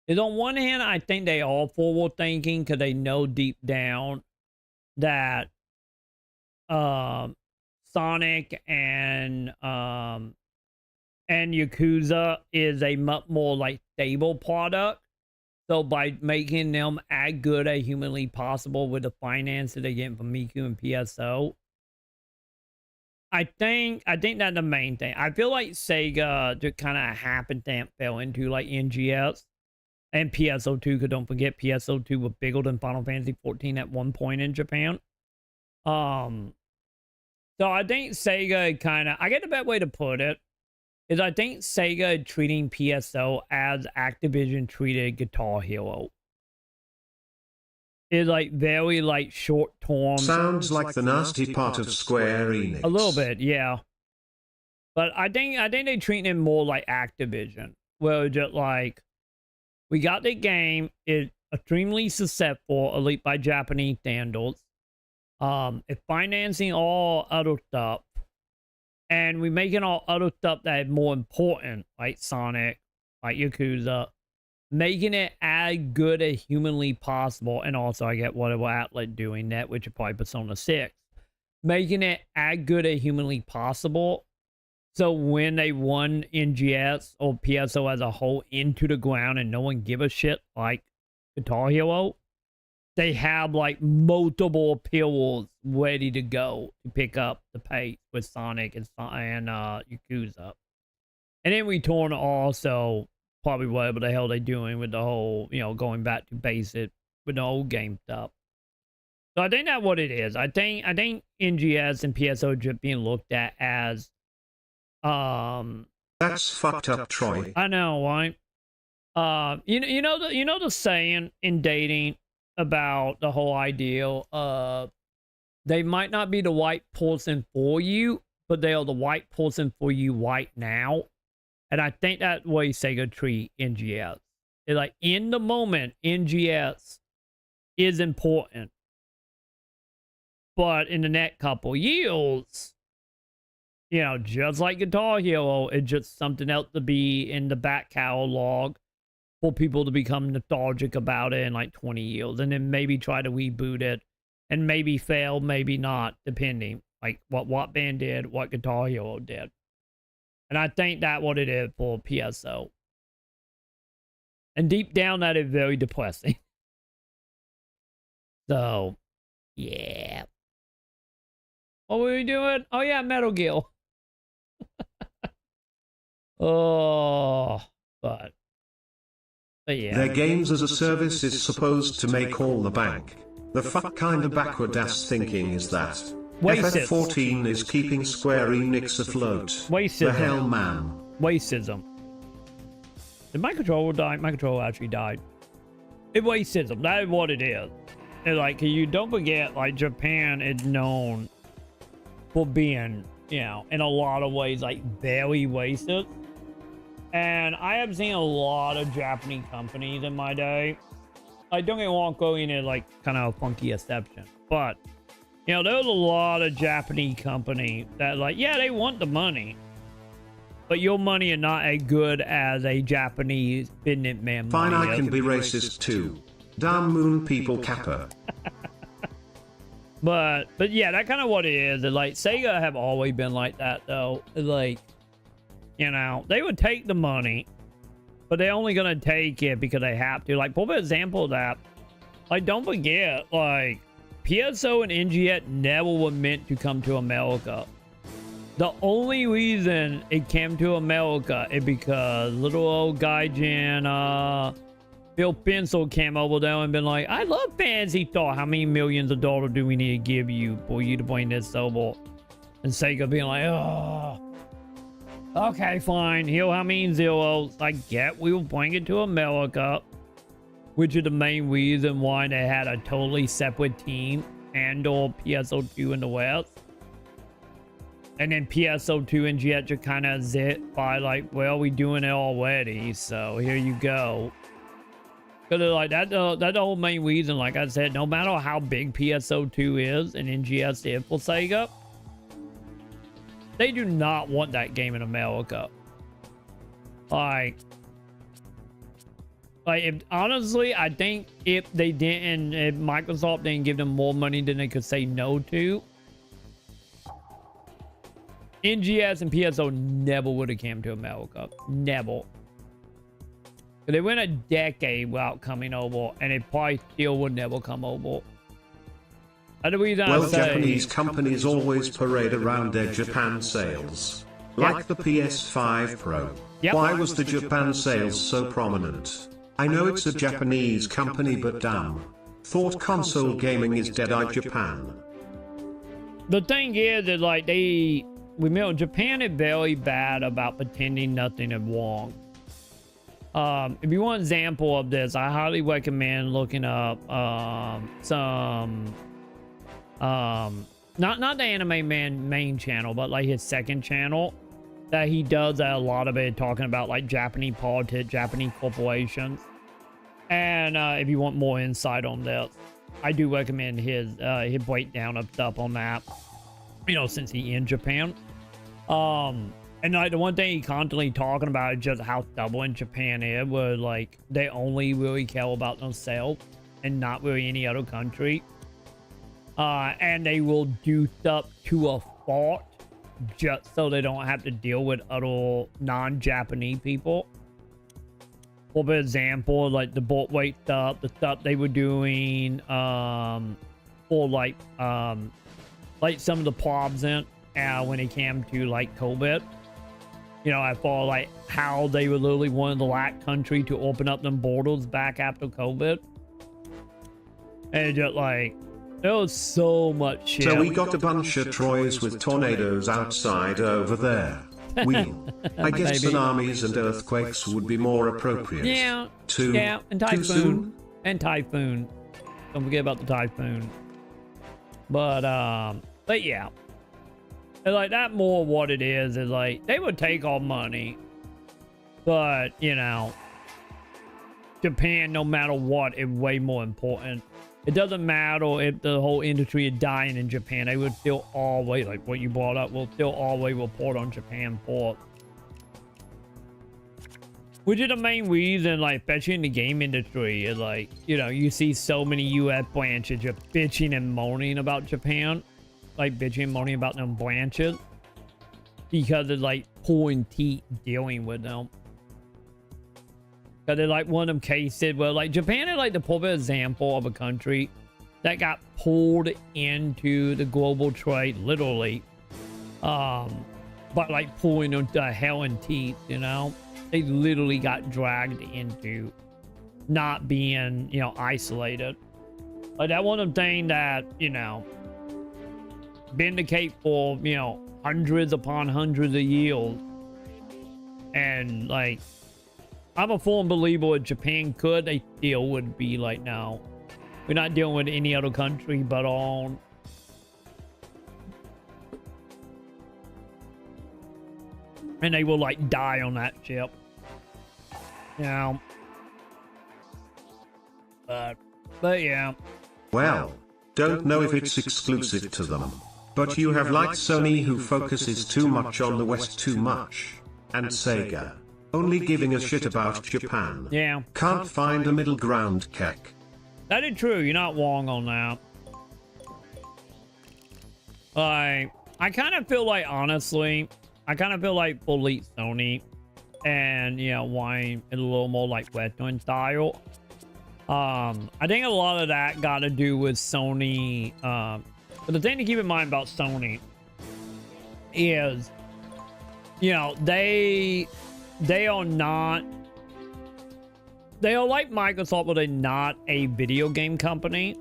Is on one hand, I think they all forward thinking because they know deep down that Sonic and Yakuza is a much more like stable product. So by making them as good as humanly possible with the finance that they get from Miku and PSO, I think that's the main thing. I feel like Sega just kind of happened to fell into like NGS and PSO2, because don't forget PSO2 was bigger than Final Fantasy 14 at one point in Japan. So I think Sega kind of, I get the best way to put it is I think Sega treating PSO as Activision treated Guitar Hero. It's like very like short term. Sounds like the nasty part of Square Enix. A little bit, yeah. But I think they treat it more like Activision, where it's just like, we got the game, it's extremely successful, at least by Japanese standards. It's financing all other stuff. And we're making all other stuff that is more important, like Sonic, like Yakuza, making it as good as humanly possible. And also, I get whatever outlet doing that, which is probably Persona 6. Making it as good as humanly possible. So when they run NGS or PSO as a whole into the ground and no one give a shit, like Guitar Hero, they have like multiple appeals ready to go to pick up the pace with Sonic and Yakuza. And then we turn also probably whatever the hell they're doing with the whole, you know, going back to basic with the old game stuff. So I think that's what it is. I think NGS and PSO just being looked at as that's fucked up, Troy. I know, right? You know the saying in dating about the whole idea of they might not be the right person for you, but they are the right person for you right now. And I think that way Sega treat NGS. It's like in the moment, NGS is important. But in the next couple years, you know, just like Guitar Hero, it's just something else to be in the back catalog for people to become nostalgic about it in like 20 years. And then maybe try to reboot it and maybe fail, maybe not, depending. Like what band did, what Guitar Hero did. And I think that's what it is for PSO. And deep down, that is very depressing. So, yeah. What were we doing? Oh, yeah, Metal Gear. Oh, but yeah. Their games as a service is supposed to make all the bank. The fuck kind of backward ass thinking is that? FF14 is keeping Square Enix afloat. Racism. The hell, man. Racism. Did my controller die? My controller actually died. It's racism. That is what it is. And like, you don't forget, like, Japan is known for being, you know, in a lot of ways, like, very racist. And I have seen a lot of Japanese companies in my day. Like, don't get me wrong, going in like kind of a funky exception. But, you know, there's a lot of Japanese companies that, like, yeah, they want the money. But your money is not as good as a Japanese businessman money. Fine, I can be racist too. Damn moon people kappa. But yeah, that kind of what it is. Like, Sega have always been like that, though. Like, you know, they would take the money, but they're only gonna take it because they have to. Like, for example, that, like, don't forget, like, PSO and NGS never were meant to come to America. The only reason it came to America is because little old Gaijin, Phil Pencil came over there and been like, I love Fantasy Star. How many millions of dollars do we need to give you for you to bring this over? And Sega being like, oh, okay, fine. Here, how many zeros? I get we will bring it to America, which is the main reason why they had a totally separate team and or PSO2 in the West. And then PSO2 and NGS just kind of zit by like, well, we doing it already, so here you go. Because like that's the whole main reason. Like I said, no matter how big PSO2 is and NGS is for Sega, they do not want that game in America. Like if, honestly, I think if they didn't, if Microsoft didn't give them more money than they could say no to, NGS and PSO never would have came to America. Never. They went a decade without coming over, and it probably still would never come over. And the reason well, Japanese companies always parade around their Japan sales. Like the PS5 Pro. Yep. Why was the Japan sales so prominent? I know it's a Japanese company, but damn. Thought console gaming is dead-eyed Japan. The thing is that, like, remember, Japan is very bad about pretending nothing is wrong. If you want an example of this, I highly recommend looking up some not the Anime Man main channel, but like his second channel that he does a lot of it talking about like Japanese politics, Japanese corporations. And if you want more insight on this, I do recommend his breakdown of stuff on that. You know, since he's in Japan. And like the one thing he constantly talking about is just how stubborn Japan is, where like they only really care about themselves and not really any other country. And they will do stuff to a fault just so they don't have to deal with other non-Japanese people. For example, like the boat weight stuff, the stuff they were doing, or like some of the problems in when it came to like COVID. You know, I thought like how they were literally one of the last country to open up them borders back after COVID. And just like, there was so much shit. So we got a bunch of Troys with tornadoes outside over there. I guess tsunamis and earthquakes would be more appropriate. Yeah, and typhoon. And typhoon. Don't forget about the typhoon. But yeah. And like that more what it is like they would take our money But, you know, Japan, no matter what, is way more important. It doesn't matter if the whole industry is dying in Japan. They would still always, like what you brought up, will still always report on Japan ports. Which is the main reason, like, especially in the game industry, is like, you know, you see so many US branches just bitching and moaning about Japan. Like, bitching and moaning about them branches. Because it's like pulling teeth dealing with them. Because they're like one of them cases where, like, Japan is like the perfect example of a country that got pulled into the global trade, literally. But like pulling them to hell and teeth, you know? They literally got dragged into not being, you know, isolated. Like, that one of them thing that, you know, been the case for, you know, hundreds upon hundreds of years. And, like, I'm a full believer if Japan could, they still would be like, no, we're not dealing with any other country but on. And they will, like, die on that ship. You know. But yeah. Well, don't know if it's exclusive to them. But you have like Sony, who focuses too much on the West too much. And Sega. Only giving a shit about Japan. Yeah. Can't find a middle ground, Keck. That is true. You're not wrong on that. I kind of feel like, honestly, I kind of feel like fully Sony. And, you know, wine is a little more like Western style. I think a lot of that got to do with Sony. But the thing to keep in mind about Sony is, you know, they are not, they are like Microsoft, but they're not a video game company.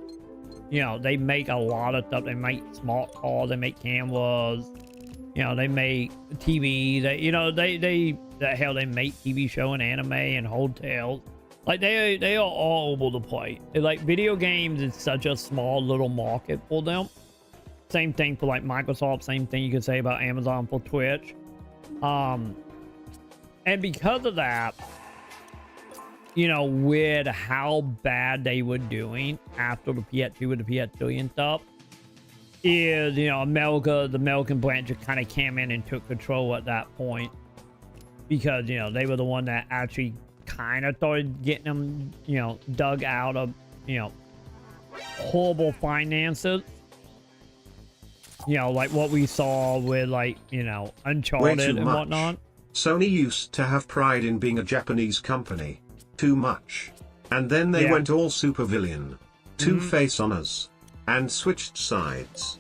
You know, they make a lot of stuff. They make smart cars, they make cameras, you know, they make TV, they, you know, they make TV show and anime and hotels. Like, they are all over the place. Like, video games is such a small little market for them. Same thing for like Microsoft, same thing you could say about Amazon for Twitch. And because of that, you know, with how bad they were doing after the PS2 with the PS3 and stuff, is, you know, the American branch just kind of came in and took control at that point. Because, you know, they were the one that actually kind of started getting them, you know, dug out of, you know, horrible finances. You know, like what we saw with, like, you know, Uncharted and whatnot. Sony used to have pride in being a Japanese company. Too much. And then they went all supervillain. Two-face on us. And switched sides.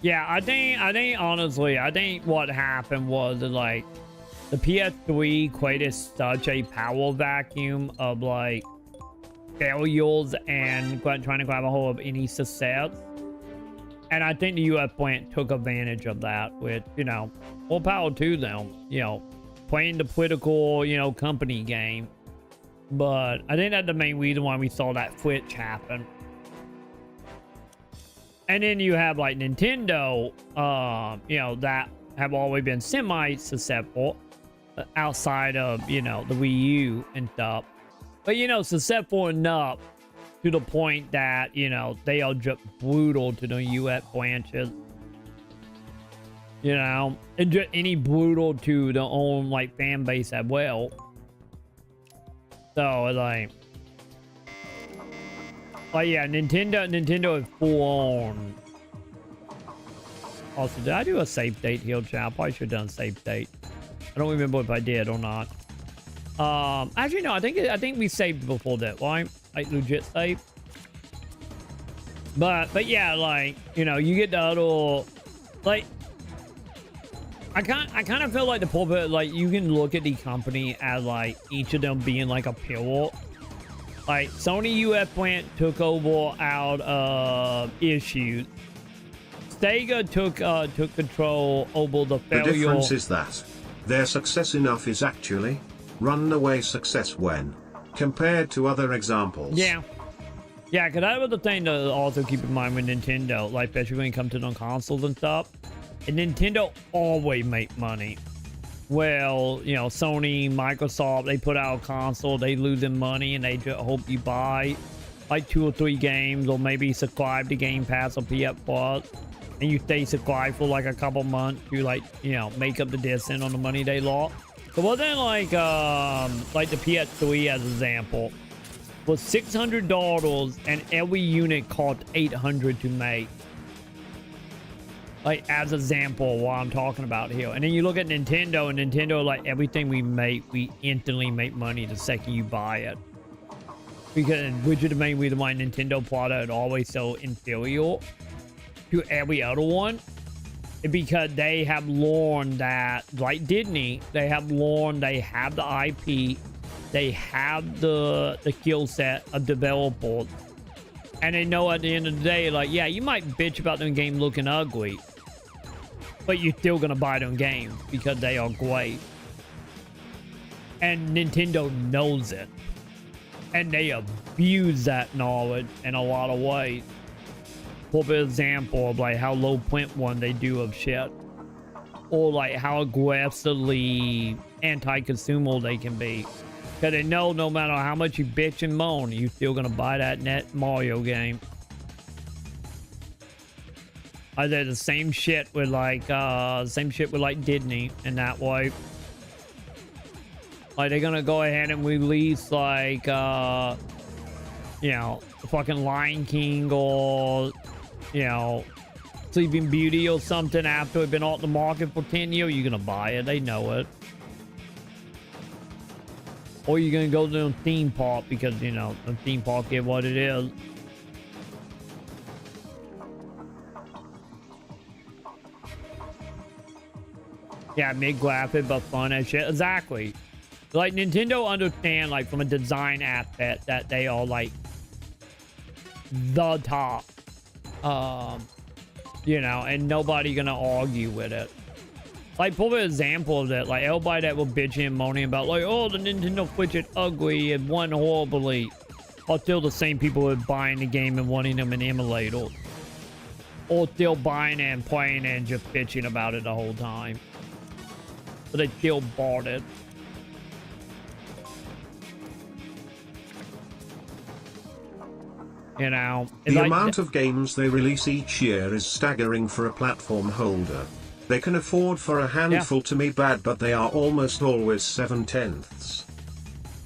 Yeah, I think honestly, I think what happened was that, like, the PS3 created such a power vacuum of, like, failures and trying to grab a hold of any success. And I think the US plant took advantage of that with, you know, all power to them, you know, playing the political, you know, company game. But I think that's the main reason why we saw that switch happen. And then you have like Nintendo, you know, that have always been semi-successful outside of, you know, the Wii U and stuff. But, you know, successful enough to the point that, you know, they are just brutal to the US branches. You know, and just any brutal to their own, like, fan base as well. So, like yeah, Nintendo is full on. Also, did I do a save date here, chat? I probably should have done save date. I don't remember if I did or not. Actually, no, I think we saved before that, right? Like, legit save. But yeah, like, you know, you get the other, like, I kind of feel like the pulpit, like, you can look at the company as, like, each of them being like a pillar. Like, Sony US plant took over out of issues. Sega took control over the failure. The difference is that their success enough is actually runaway success when compared to other examples. Yeah, because that was the thing to also keep in mind with Nintendo, like, especially when it comes to the consoles and stuff. And Nintendo always make money. well, you know, Sony, Microsoft, they put out a console, they losing money, and they just hope you buy like 2 or 3 games, or maybe subscribe to Game Pass or PS Plus, and you stay subscribed for like a couple months to, like, you know, make up the distance on the money they lost. So wasn't like the PS3 as an example was $600, and every unit cost $800 to make. Like, as an example, what I'm talking about here. And then you look at Nintendo, and Nintendo, like, everything we make, we instantly make money the second you buy it. Because, which is the main reason why Nintendo product is always so inferior to every other one. Because they have learned that, like Disney, they have learned they have the IP, they have the skill set of developers, and they know at the end of the day, like, yeah, you might bitch about them game looking ugly, but you're still gonna buy them games because they are great. And Nintendo knows it, and they abuse that knowledge in a lot of ways. For example, of like how low print one they do of shit, or like how aggressively anti-consumer they can be, because they know no matter how much you bitch and moan, you're still gonna buy that net Mario game. They're the same shit with like Disney in that way. Like, they're gonna go ahead and release like you know, the fucking Lion King, or, you know, Sleeping Beauty or something after it's been off the market for 10 years. You're gonna buy it, they know it. Or you're gonna go to the theme park because, you know, the theme park is what it is. Yeah, mid-graphic, but fun as shit. Exactly. Like, Nintendo understand, like, from a design aspect, that they are, like, the top. You know, and nobody gonna argue with it. Like, for example of that, like, everybody that will bitching and moaning about, like, oh, the Nintendo Switch is ugly and won horribly, are still the same people who are buying the game and wanting them in emulators. Or still buying it and playing it and just bitching about it the whole time. But they still bought it. You know, the amount of games they release each year is staggering for a platform holder. They can afford for a handful to be bad, but they are almost always 7/10ths.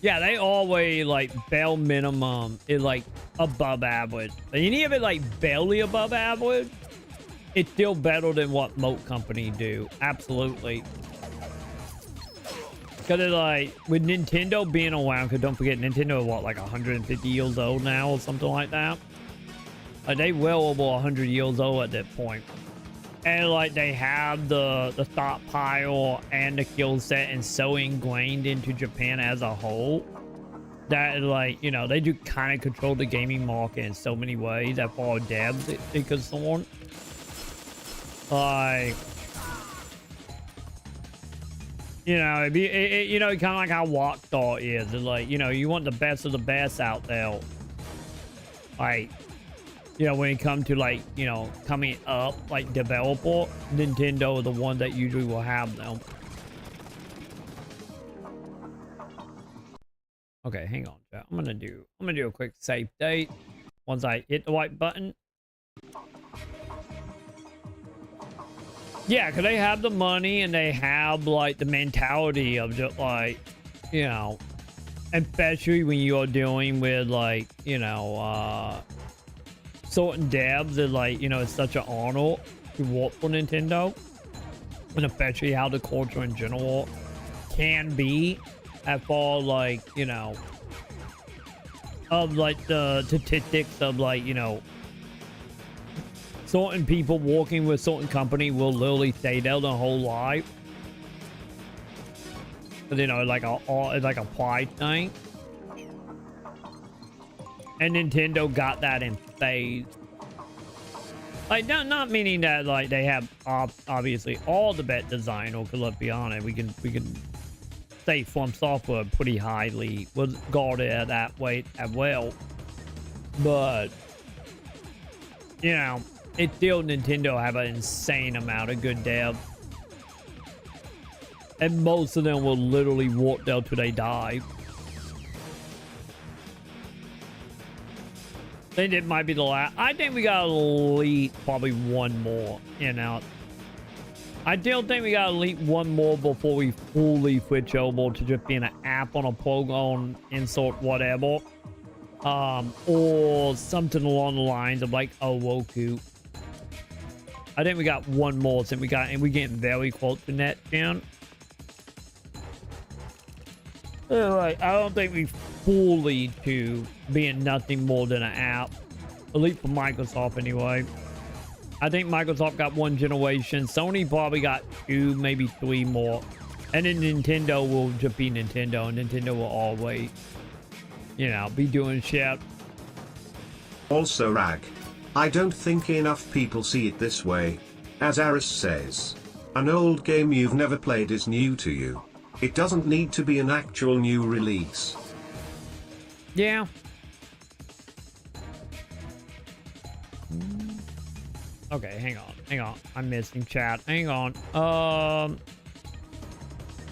Yeah, they always, like, bare minimum is, like, above average. And any of it, like, barely above average, it's still better than what most companies do. Absolutely. Because it's like, with Nintendo being around, because don't forget, Nintendo is what, like 150 years old now or something like that? Like, they well over 100 years old at that point. And like, they have the stockpile and the skill set, and so ingrained into Japan as a whole, that, like, you know, they do kind of control the gaming market in so many ways that far as devs is concerned. Like, you know, you know, kind of like how Rockstar is. It's like, you know, you want the best of the best out there. Like, you know, when it comes to, like, you know, coming up, like, developer, Nintendo are the one that usually will have them. Okay, hang on, chat. I'm gonna do a quick save date once I hit the white button. Yeah, because they have the money and they have, like, the mentality of just, like, you know, especially when you're dealing with, like, you know, certain devs that, like, you know, it's such an honor to work for Nintendo, and especially how the culture in general can be, as far, like, you know, of, like, the statistics of, like, you know, certain people working with certain company will literally stay there their whole life. But, you know, like it's like a pride thing. And Nintendo got that in phase. Like, not meaning that, like, they have obviously all the best designer, because let's be honest, we can say From Software pretty highly was guarded that way as well. But, you know, it's still Nintendo have an insane amount of good dev. And most of them will literally walk down till they die. I think it might be the last. I think we got to elite probably one more, you know. I don't think we got to elite one more before we fully switch over to just being an app on a Pogon insert whatever. Or something along the lines of like a Roku. I think we got one more since we're getting very close to net gen. Like, I don't think we fully to being nothing more than an app, at least for Microsoft anyway. I think Microsoft got one generation. Sony probably got 2, maybe 3 more. And then Nintendo will just be Nintendo, and Nintendo will always, you know, be doing shit. Also, Rag, I don't think enough people see it this way. As Aris says, an old game you've never played is new to you. It doesn't need to be an actual new release. Yeah. Okay, hang on. I'm missing chat. Hang on.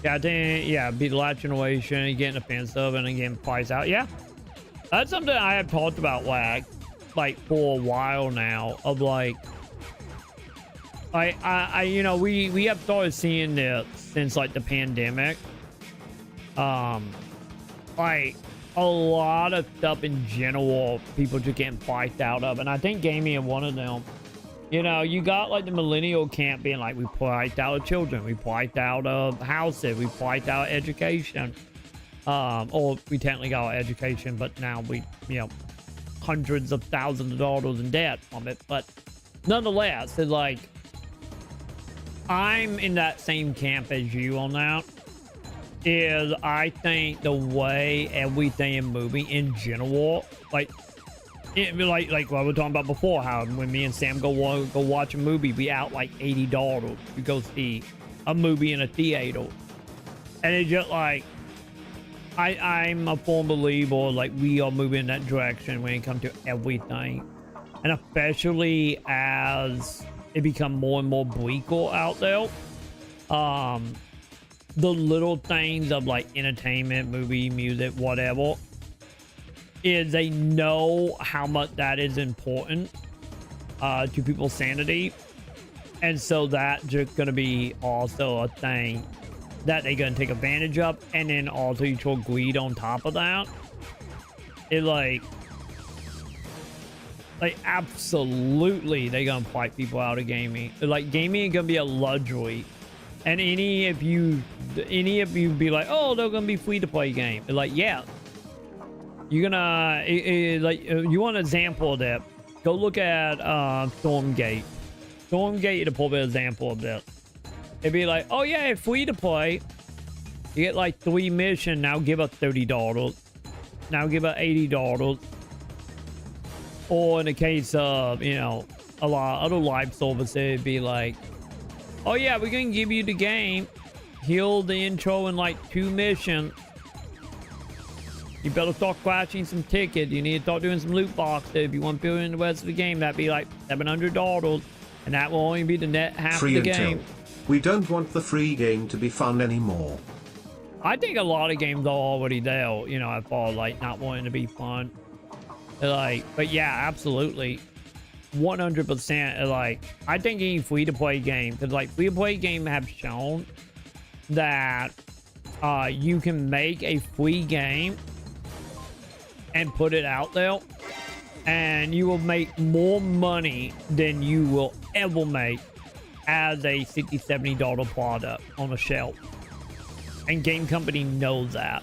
Yeah, I think, yeah, be the last generation, getting offensive and getting priced out. Yeah. That's something I have talked about, like for a while now, of like, I you know, we have started seeing this since like the pandemic. Like a lot of stuff in general, people just getting priced out of, and I think gaming is one of them. You know, you got like the millennial camp being like, we priced out of children, we priced out of houses, we priced out education. Or we technically got education, but now we, you know, hundreds of thousands of dollars in debt from it. But nonetheless, it's like, I'm in that same camp as you on that. Is I think the way everything in movie in general, like what we were talking about before, how when me and Sam go watch a movie, we out like $80 to go see a movie in a theater, and it's just like, I'm a firm believer, like, we are moving in that direction when it comes to everything, and especially as it become more and more bleaker out there. The little things of like entertainment, movie, music, whatever, is they know how much that is important to people's sanity, and so that's just gonna be also a thing that they're gonna take advantage of. And then also you throw greed on top of that. It like absolutely they're gonna fight people out of gaming. Like, gaming is gonna be a luxury, and any of you be like, oh, they're gonna be free to play game. Like, yeah, you're gonna like, you want an example of that, go look at Stormgate is a perfect example of this. It'd be like, oh yeah, it's free to play, you get like 3 missions, now give us $30, now give us $80. Or in the case of, you know, a lot of other live services, it'd be like, oh yeah, we're gonna give you the game, heal the intro in like 2 missions, you better start crashing some tickets, you need to start doing some loot boxes if you want to build in the rest of the game. That'd be like $700, and that will only be the net half free of the game. We don't want the free game to be fun anymore. I think a lot of games are already there, you know, as far as like not wanting to be fun. Like, but yeah, absolutely, 100%. Like, I think any free-to-play game, because like free-to-play games have shown that you can make a free game and put it out there, and you will make more money than you will ever make as a $60, $70 product on a shelf. And game company knows that.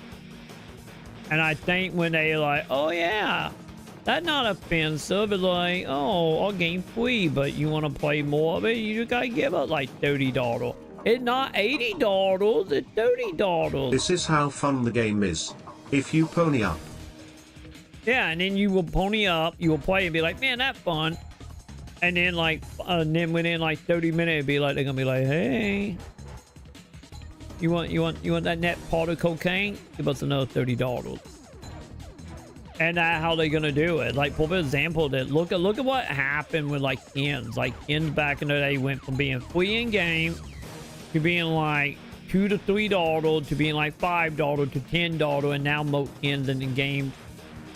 And I think when they're like, oh yeah, that's not offensive, it's like, oh, our game free, but you want to play more of it, you just gotta give it like $30. It's not $80, it's $30. This is how fun the game is. If you pony up. Yeah, and then you will pony up, you will play and be like, man, that's fun. And then like, then within like 30 minutes, it'd be like, they're gonna be like, hey, you want that net pot of cocaine? Give us another $30. And that's how they're gonna do it. Like, for example, that look at what happened with like Ins. Like, Ins back in the day went from being free in game to being like $2 to $3 to being like $5 to $10, and now most skins in the game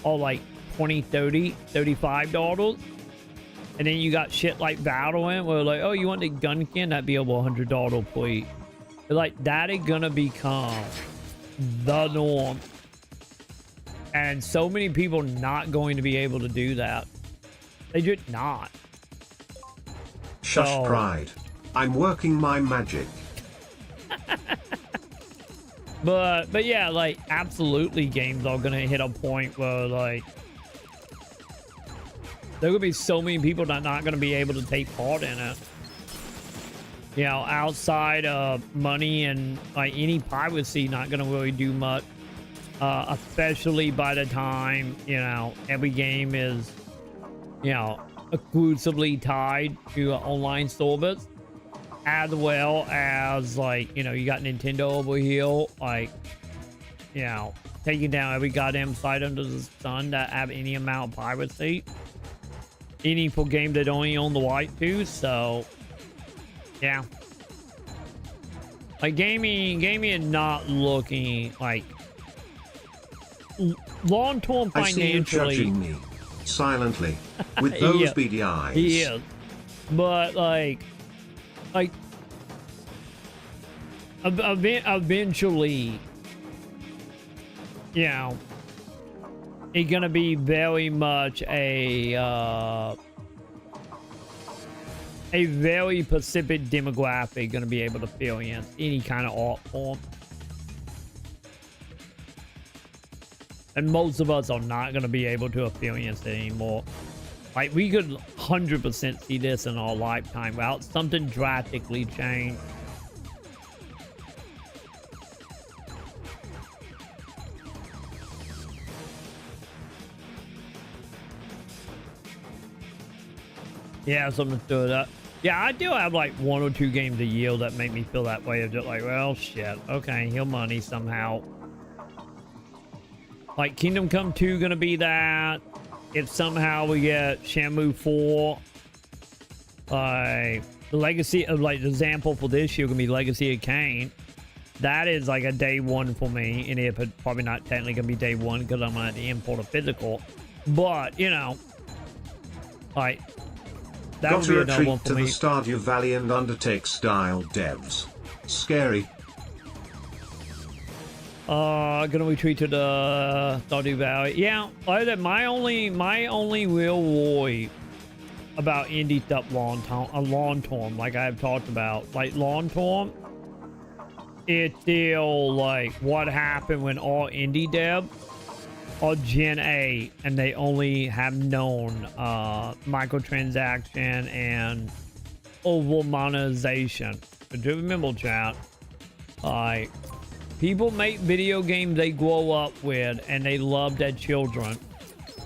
are like $20, $30, $35. And then you got shit like Valorant where like, oh, you want the gun skin? That'd be over $100, please. But like, that is gonna become the norm. And so many people not going to be able to do that. They just not. Shush, pride. I'm working my magic. But yeah, like, absolutely games are gonna hit a point where like there are gonna be so many people that are not gonna be able to take part in it. You know, outside of money and like any piracy, not gonna really do much. Especially by the time, you know, every game is, you know, exclusively tied to online service, as well as like, you know, you got Nintendo over here, like, you know, taking down every goddamn site under the sun that have any amount of piracy. Any for game that only own the right to, so yeah. Like gaming is not looking like long-term financially. I see you judging me silently with those Yeah, beady eyes. he is. But like eventually, you know, it's gonna be very much a very specific demographic gonna be able to fill in any kind of art form. And most of us are not going to be able to experience it anymore. Like, we could 100% see this in our lifetime without something drastically change. Yeah, something to do with that. Yeah, I do have like 1 or 2 games a year that make me feel that way. Of just like, well, shit. Okay, he'll money somehow. Like Kingdom Come 2 gonna be that. If somehow we get Shenmue 4, like the legacy of like the example for this year gonna be Legacy of Kain. That is like a day one for me, and it's probably not technically gonna be day one because I'm gonna have to import a physical. But you know, like that Got would be to another one retreat for to me. the Stardew Valley and Undertake style devs. Scary. Gonna retreat to the Stardew Valley. Yeah, like that. My only real worry about indie stuff long term, like I've talked about, like long term, it's still like what happened when all indie devs are Gen A and they only have known microtransaction and over monetization. But do remember, chat, like people make video games they grow up with and they love their children,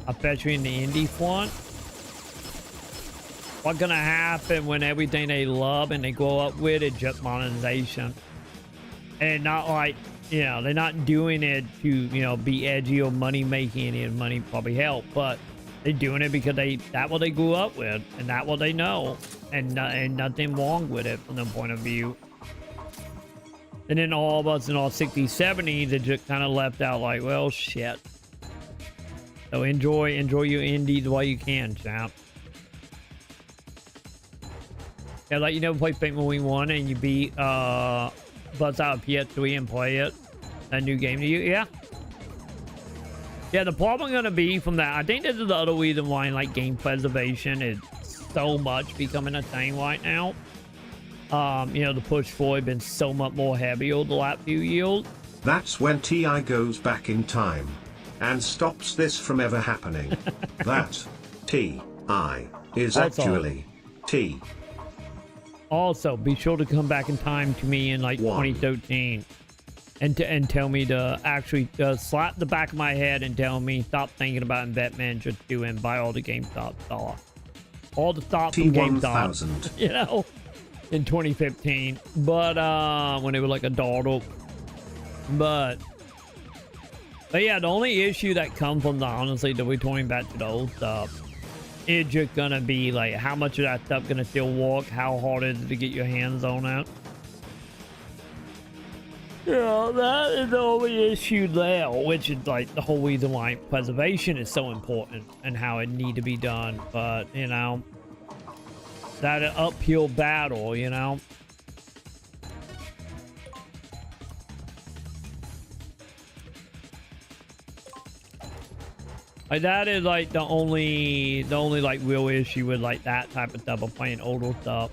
especially in the indie front. What's gonna happen when everything they love and they grow up with is just monetization? And not like, you know, they're not doing it to, you know, be edgy or money making, and money probably help, but they're doing it because that's what they grew up with and that's what they know, and nothing wrong with it from their point of view. And then all of us in our 60s, 70s are just kind of left out like, well, shit. So enjoy your indies while you can, champ. Yeah, like you never played Fate Marine 1 and you beat bust out a PS3 and play it. A new game to you, yeah. Yeah, the problem gonna be from that, I think this is the other reason why like game preservation is so much becoming a thing right now. You know, the push forward been so much more heavier the last few years. That's when TI goes back in time and stops this from ever happening. That TI is actually T. Also, be sure to come back in time to me in like 2013 and tell me to actually slap the back of my head and tell me stop thinking about investment, just do and buy all the GameStop stock. All the stock from GameStop, you know, in 2015. But when it was like $1. But yeah, the only issue that comes from the, honestly, the returning back to the old stuff, it's just gonna be like how much of that stuff gonna still work, how hard is it to get your hands on it. Yeah, that is the only issue there, which is like the whole reason why preservation is so important and how it need to be done. But, you know, that an uphill battle, you know. Like that is like the only like real issue with like that type of stuff of playing older stuff.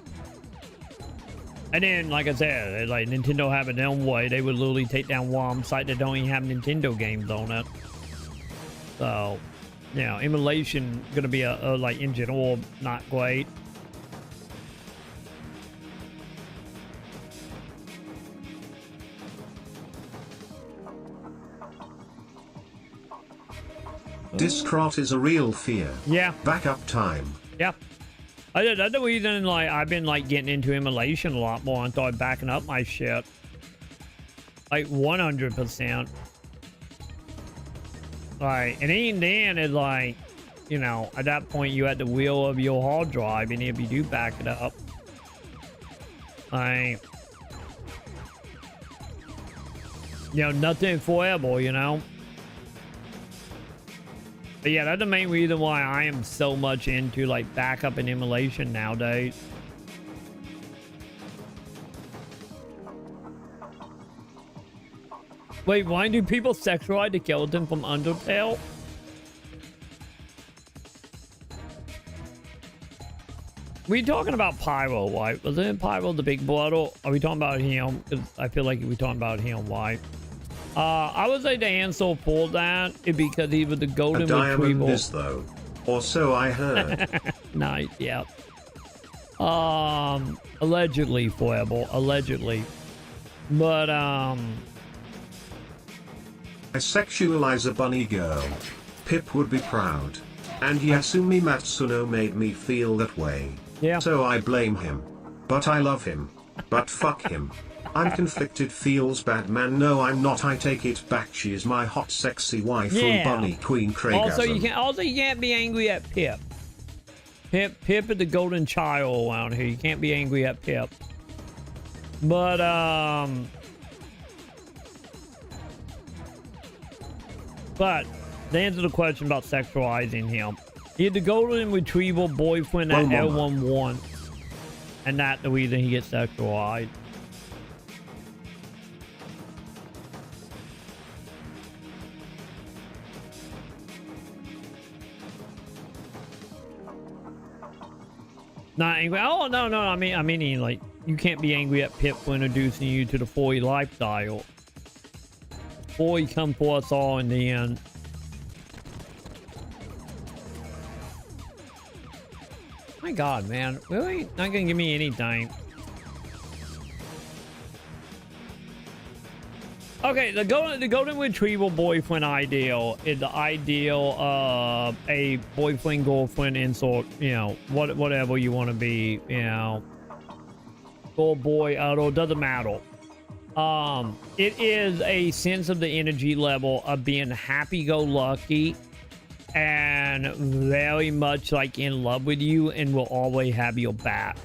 And then, like I said, like Nintendo have it their own way. They would literally take down one site that don't even have Nintendo games on it. So, you know, emulation gonna be a like in general not great. Discrot is a real fear. Yeah. Backup time. Yeah. That's the reason, like, I've been, like, getting into emulation a lot more and started backing up my shit. Like, 100%. Like, and even then, it's like, you know, at that point, you at the wheel of your hard drive, and if you do back it up, like, you know, nothing forever, you know? But yeah, that's the main reason why I am so much into like backup and emulation nowadays. Wait, why do people sexualize the skeleton from Undertale? We talking about Pyro, right? Wasn't Pyro the big brother? Are we talking about him? Because I feel like we're talking about him, right? I would say the answer for that is because he was the golden retriever. A diamond is though, or so I heard. Nice, yeah. Allegedly, forever, allegedly, but I sexualize a bunny girl. Pip would be proud, and Yasumi Matsuno made me feel that way. Yeah. So I blame him, but I love him. But fuck him. I'm conflicted, feels bad, man. No, I'm not. I take it back. She is my hot, sexy wife, yeah. bunny queen. Also, you can't be angry at Pip. Pip is the golden child around here. You can't be angry at Pip. But to answer the question about sexualizing him, he's the golden retriever boyfriend that everyone wants, and that's the reason he gets sexualized. Not angry. Oh no, I mean, like, you can't be angry at Pip for introducing you to the furry lifestyle. Furry come for us all in the end. My God, man, really not gonna give me anything. Okay, the golden retriever boyfriend ideal is the ideal of a boyfriend girlfriend insult, you know, whatever you want to be, you know, girl, boy, adult, doesn't matter. It is a sense of the energy level of being happy-go-lucky and very much like in love with you and will always have your back.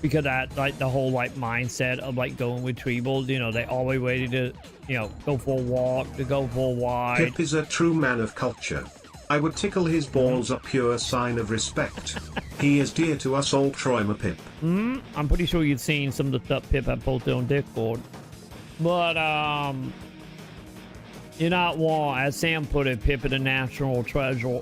Because that, like, the whole, like, mindset of, like, going retrievals, you know, they always ready to, you know, go for a walk, to go for a ride. Pip is a true man of culture. I would tickle his balls, a pure sign of respect. He is dear to us all, Troyma Pip. I'm pretty sure you've seen some of the stuff Pip had posted on Discord. But, you're not wrong. As Sam put it, Pip is a national treasure.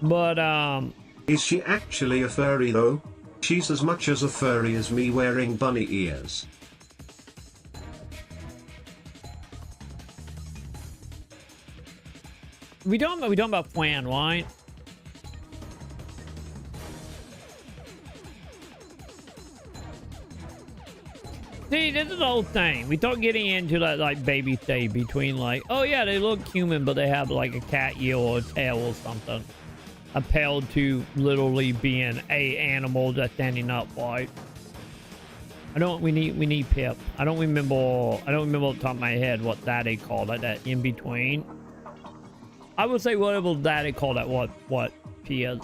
But, is she actually a furry, though? She's as much as a furry as me wearing bunny ears. We talking about Flan, right? See, this is the whole thing. We start getting into that, like, baby stage between, like, oh yeah, they look human, but they have like a cat ear or a tail or something. Appealed to literally being a animal that's standing up, right? We need Pip. I don't remember off the top of my head what that they call that in between. I would say whatever that they call that what she is.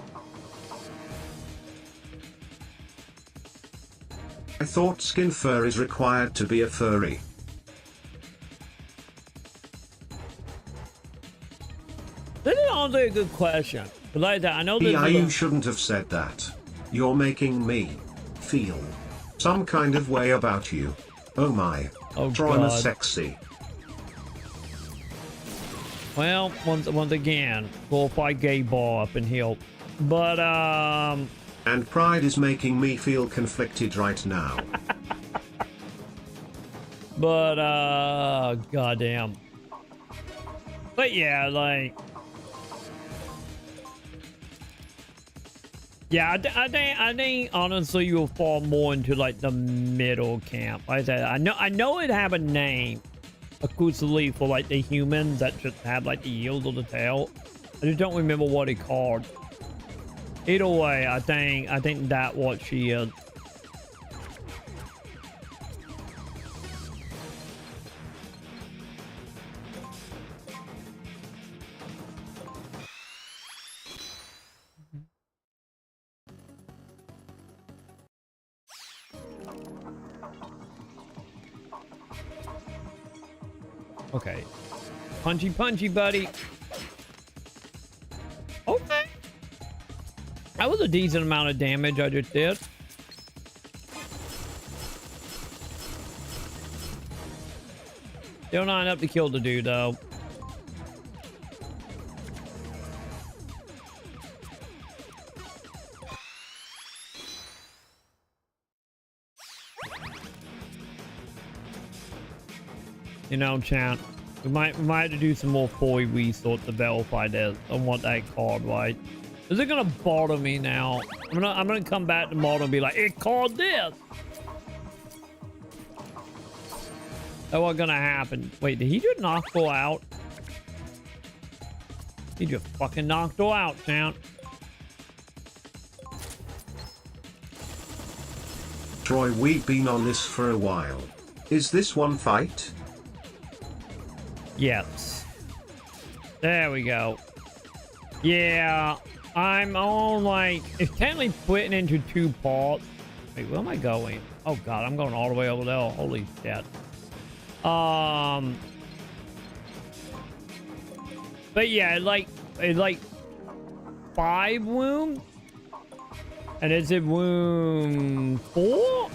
I thought skin fur is required to be a furry. This is honestly a good question. But like that, I know this Yeah, is you shouldn't have said that. You're making me feel some kind of way about you. Oh my. Oh, Trauma God. sexy. Well, once again, glorified gay bar up in here. But And pride is making me feel conflicted right now. but goddamn. But yeah, like, yeah, I think honestly you'll fall more into like the middle camp. Like I said, I know it have a name exclusively for like the humans that just have like the yield of the tail. I just don't remember what it called. Either way, I think that what she is. Okay. Punchy, buddy. Okay. That was a decent amount of damage I just did. Still not enough to kill the dude, though. You know, chat, we might have to do some more fully resort to verify this on what that called, right? Is it gonna bother me now? I'm gonna come back tomorrow and be like, it called this. That's what's gonna happen. Wait, did he just knock her out? He just fucking knocked her out, chat. Troy, we've been on this for a while. Is this one fight? Yes. There we go. Yeah, I'm on like, it's technically split into two parts. Wait, where am I going? Oh god, I'm going all the way over there. Holy shit. But yeah, it's like 5 wounds. And is it wound 4?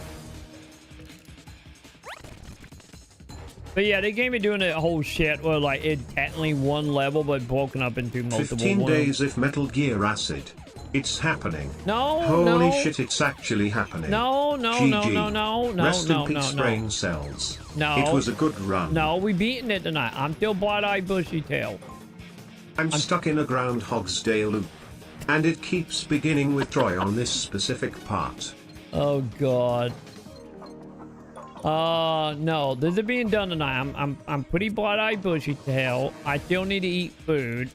But yeah, they gave me doing that whole shit where like it's technically one level but broken up into multiple 15 wounds. days if Metal Gear Acid. It's happening. No, Holy no. shit, it's actually happening. No, GG. Rest in peace, no. brain cells. No. It was a good run. No, we beating it tonight. I'm still bright-eyed bushy tail. I'm stuck in a Groundhog's Day loop. And it keeps beginning with Troy on this specific part. Oh god. No, this is being done tonight. I'm pretty bright-eyed bushy tail. I still need to eat food.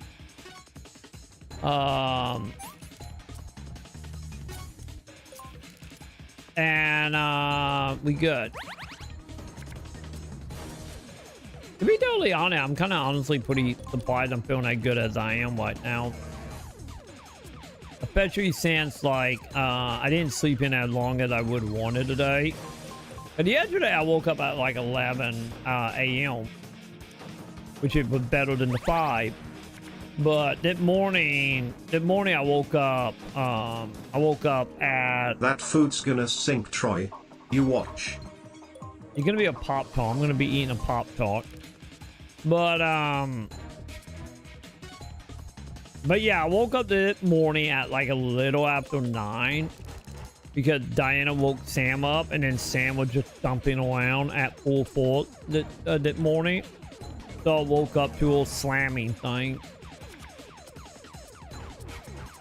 And we good. To be totally honest, I'm kind of honestly pretty surprised I'm feeling as good as I am right now. Especially since, like, I didn't sleep in as long as I would have wanted today. But yesterday, I woke up at, like, 11 a.m. Which it was better than the 5. But that morning I woke up, at... That food's gonna sink, Troy. You watch. You're gonna be a Pop-Tart. I'm gonna be eating a Pop-Tart. But yeah, I woke up this morning at like a little after 9 because Diana woke Sam up and then Sam was just thumping around at full force that morning. So I woke up to a slamming thing.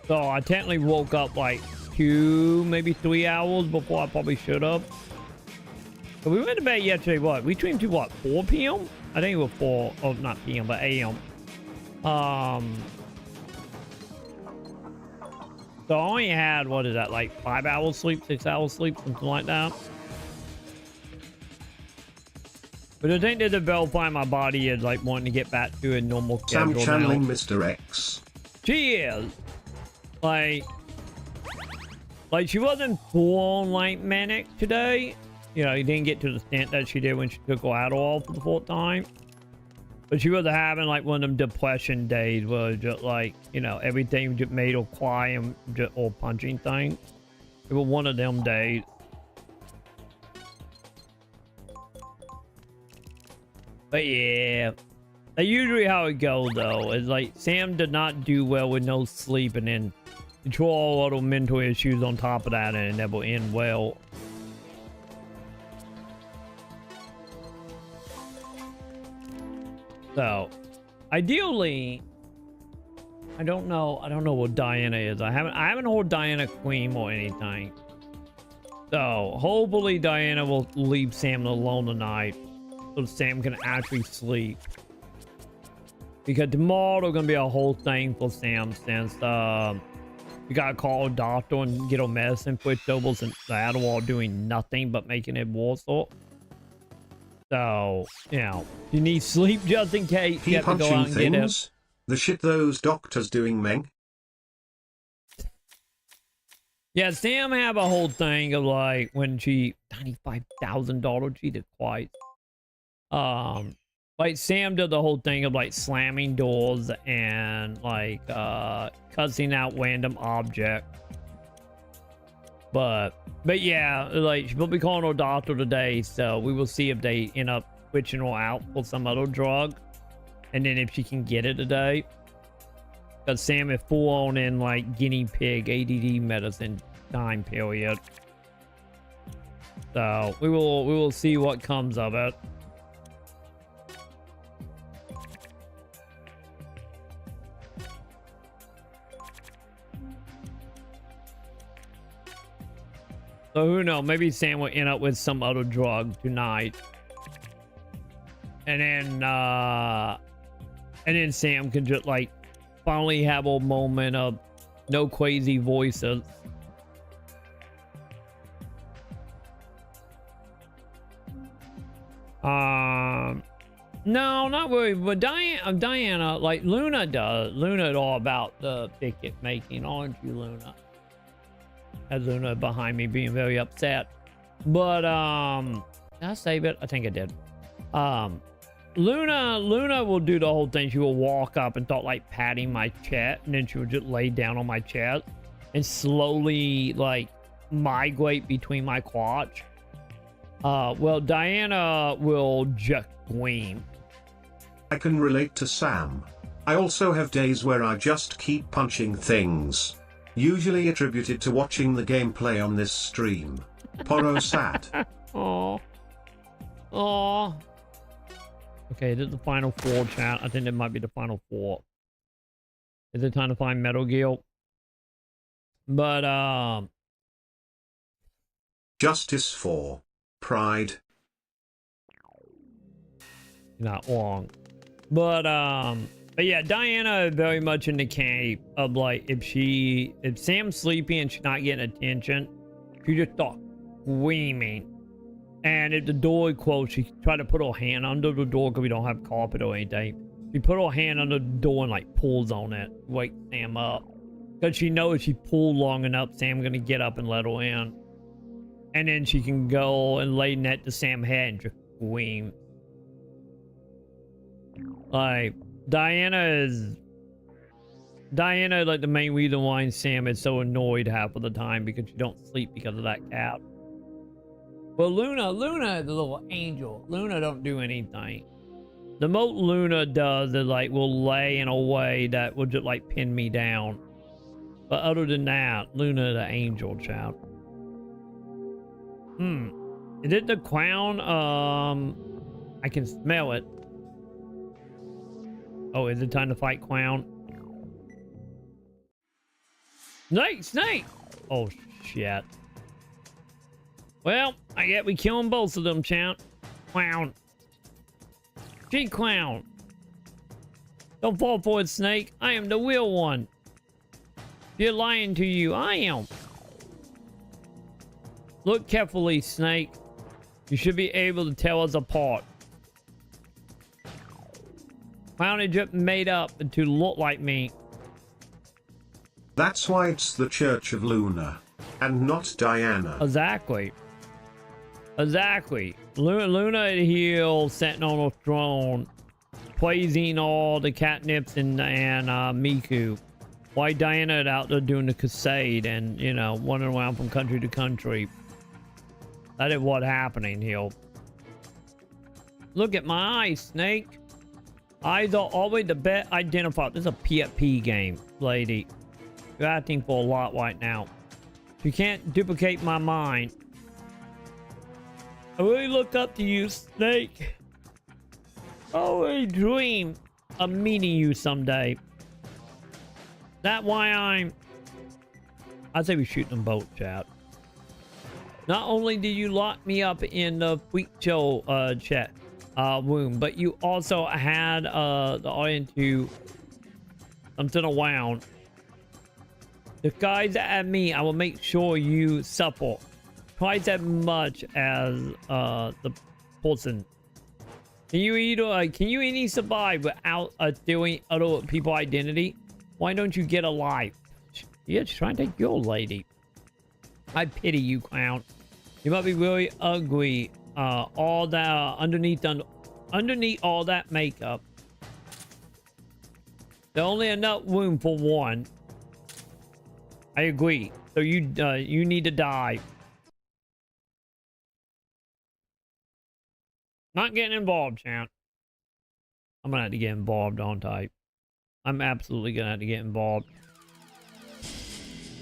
So I technically woke up like 2, maybe 3 hours before I probably should have. So we went to bed yesterday, what? We dreamed to what, 4 p.m.? I think it was 4, oh, not p.m., but a.m. So I only had, what is that, like 5 hours sleep, 6 hours sleep, something like that. But I think that the verify my body is like wanting to get back to a normal schedule Sam channeling now. Mr. X. She is. Like, Like, she wasn't full-on, like, manic today. You know, you didn't get to the extent that she did when she took her Adderall for the 4th time. But she was having, like, one of them depression days where just, like, you know, everything just made her cry and just, or punching things. It was one of them days. But, yeah. That's usually how it goes, though. It's like, Sam did not do well with no sleep, and then control all the mental issues on top of that, and it never end well. So, ideally, I don't know what Diana is. I haven't heard Diana Queen or anything. So, hopefully Diana will leave Sam alone tonight, so Sam can actually sleep. Because tomorrow there's gonna be a whole thing for Sam, since you gotta call a doctor and get a medicine switched over, since the Adderall doing nothing but making it worse. So, you know, you need sleep just in case you have to go out and get it. The shit those doctors doing, Meng. Yeah, Sam have a whole thing of, like, when she $95,000, Jesus Christ. Like, Sam did the whole thing of, like, slamming doors and, like, cussing out random objects. But yeah, like, she'll be calling her doctor today, so we will see if they end up switching her out for some other drug, and then if she can get it today. Because Sam is full on in, like, guinea pig ADD medicine time period. So we will see what comes of it. So who knows? Maybe Sam will end up with some other drug tonight, and then Sam can just, like, finally have a moment of no crazy voices. No, not really. But Diana, like, Luna does. Luna all about the ticket making, aren't you, Luna? Has Luna behind me being very upset. But, did I save it? I think I did. Luna will do the whole thing. She will walk up and start, like, patting my chest, and then she will just lay down on my chest and slowly, like, migrate between my crotch. Well, Diana will just scream. I can relate to Sam. I also have days where I just keep punching things. Usually attributed to watching the gameplay on this stream. Poro sad. Aww. Aww. Okay, this is the final 4, chat. I think it might be the final 4. Is it time to find Metal Gear? But, Justice for Pride. Not long. But yeah, Diana is very much in the camp of, like, if Sam's sleeping and she's not getting attention, she just starts screaming. And if the door is closed, she try to put her hand under the door because we don't have carpet or anything. She put her hand under the door and, like, pulls on it, wake Sam up. Because she knows if she pulls long enough, Sam's going to get up and let her in. And then she can go and lay next to Sam's head and just scream. Like, Diana, like, the main reason why Sam is so annoyed half of the time, because she don't sleep because of that cat. But Luna is a little angel. Luna don't do anything. The most Luna does is, like, will lay in a way that will just, like, pin me down. But other than that, Luna is an angel, child. Is it the crown? I can smell it. Oh, is it time to fight clown? Snake! Oh, shit. Well, I get we killing both of them, champ. Clown. G-Clown. Don't fall for it, Snake. I am the real one. You're lying to you. I am. Look carefully, Snake. You should be able to tell us apart. Clown is just made up to look like me. That's why it's the Church of Luna. And not Diana. Exactly. Exactly. Luna Hill sitting on a throne, praising all the catnips and Miku. Why Diana out there doing the crusade and, you know, wandering around from country to country. That is what's happening here. Look at my eyes, Snake. Eyes are always the best identifier. This is a PFP game, lady. You're acting for a lot right now. You can't duplicate my mind. I really look up to you, Snake. I always dream of meeting you someday. That's why I say we shoot them both, chat. Not only did you lock me up in the Freak Show chat room, but you also had the audience to something around. The guys at me, I will make sure you suffer twice as much as the person. Can you even survive without stealing other people's identity? Why don't you get a life? Yeah, just trying to take your lady. I pity you, clown. You might be really ugly. All that underneath all that makeup. There's only enough room for one. I agree. So you need to die. Not getting involved, champ. I'm gonna have to get involved, don't I? I'm absolutely gonna have to get involved.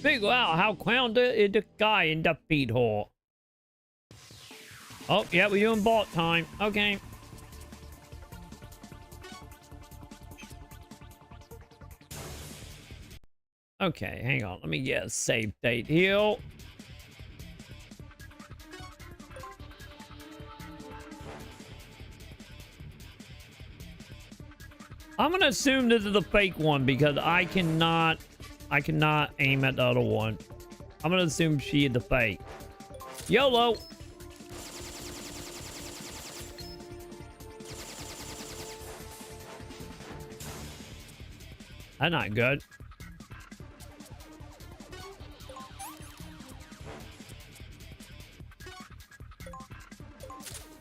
Figure out how Clown is the guy in the feed hole. Oh, yeah, we're doing bot time. Okay. Okay, hang on. Let me get a save date here. I'm gonna assume this is the fake one because I cannot aim at the other one. I'm gonna assume she is the fake. YOLO. That's not good.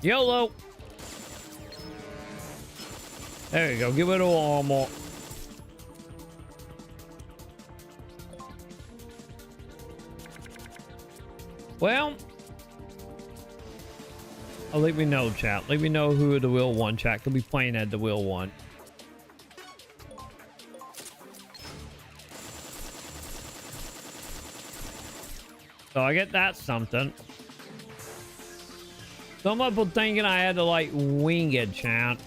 YOLO. There you go. Give it a armor. Well, I'll let me know, chat. Let me know who the real one, chat. Could be playing at the real one. So I get that something. Some people thinking I had to like wing it, chat.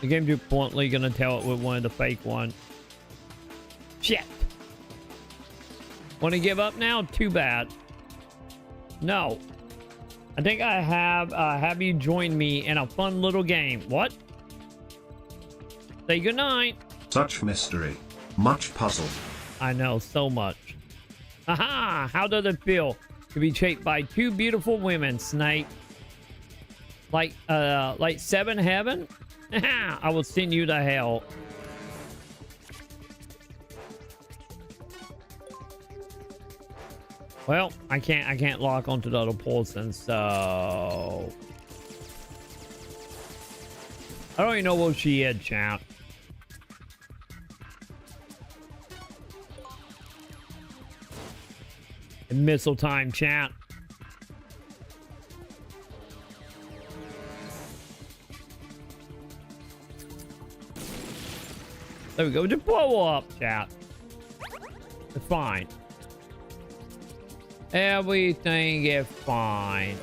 The game too bluntly gonna tell it with one of the fake ones. Shit. Want to give up now? Too bad. No. I think I have you join me in a fun little game. What? Say goodnight. Such mystery. Much puzzle. I know, so much. Aha! How does it feel to be chased by two beautiful women, Snake? Like Seven Heaven? I will send you to hell. Well, I can't lock onto the other person, so I don't even know where she is, chat. Missile time, chat. There we go. Just blow up, chat. It's fine. Everything is fine.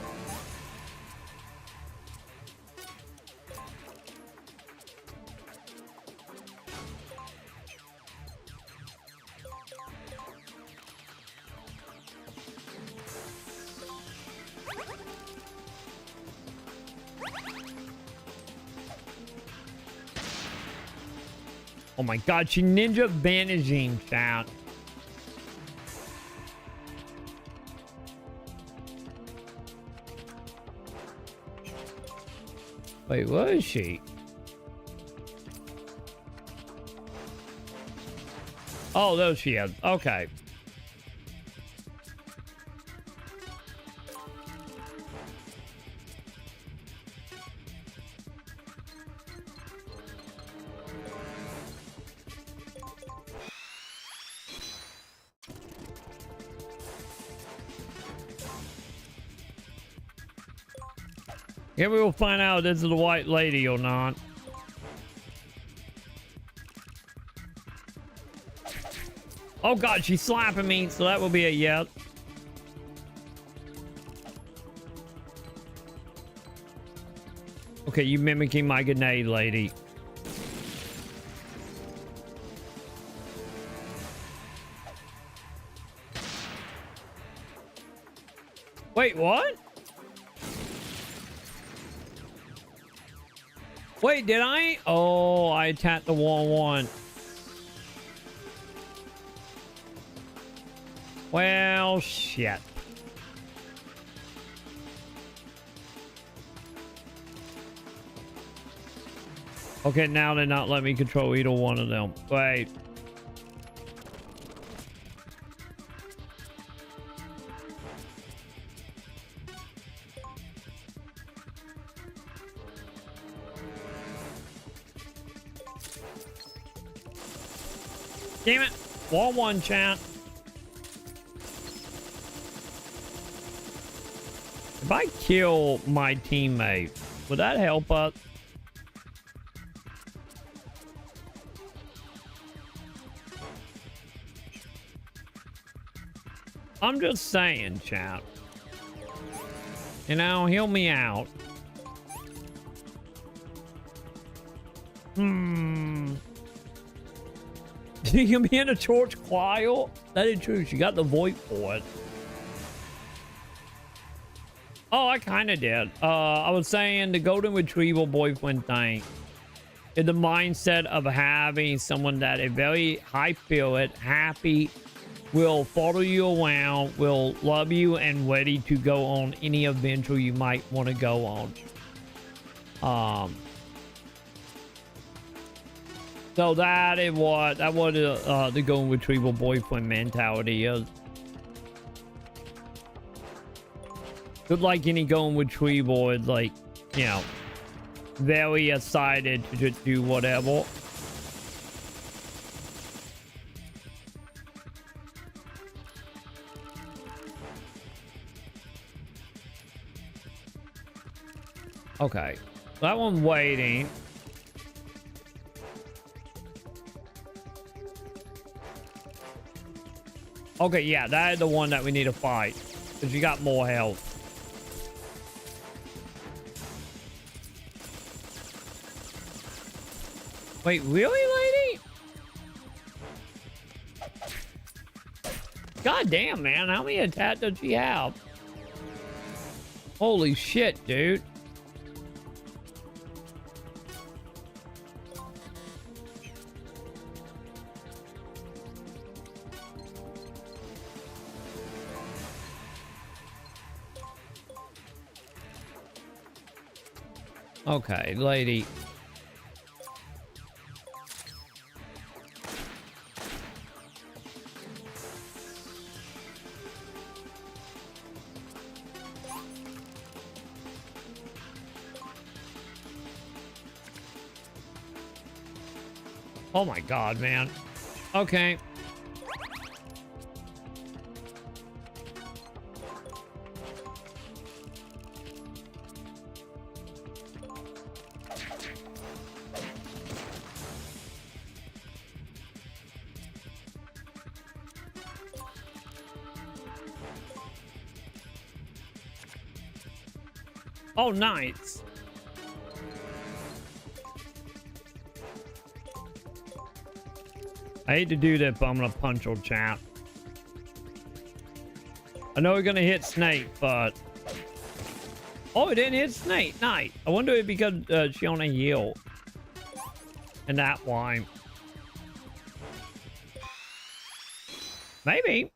Oh my god, she ninja vanishing, chat. Wait, where is she? Oh, there she is. Okay. Here we will find out if this is the white lady or not. Oh god, she's slapping me, so that will be a yes. Okay, you mimicking my grenade lady. Wait, what? Wait, did I? Oh, I tapped the wrong one. Well, shit. Okay, now they're not letting me control either one of them. Wait. Damn it. Wall one, chat. If I kill my teammate, would that help us? I'm just saying, chat. You know, heal me out. You can be in a church choir? That is true. She got the voice for it. Oh, I kind of did. I was saying the golden retrieval boyfriend thing is the mindset of having someone that is very high spirit, happy, will follow you around, will love you, and ready to go on any adventure you might want to go on. So that is what the golden retrieval boyfriend mentality is. But like any golden retrieval, it's like, you know, very excited to just do whatever. Okay, that one waiting. Okay, yeah, that is the one that we need to fight, because you got more health. Wait, really, lady? God damn, man, how many attacks does she have? Holy shit, dude. Okay, lady. Oh my god, man. Okay. Oh, nice. I hate to do that, but I'm gonna punch old chap. I know we're gonna hit Snake, but... Oh, it didn't hit Snake. Nice. I wonder if because she on a heal. And that why. Maybe.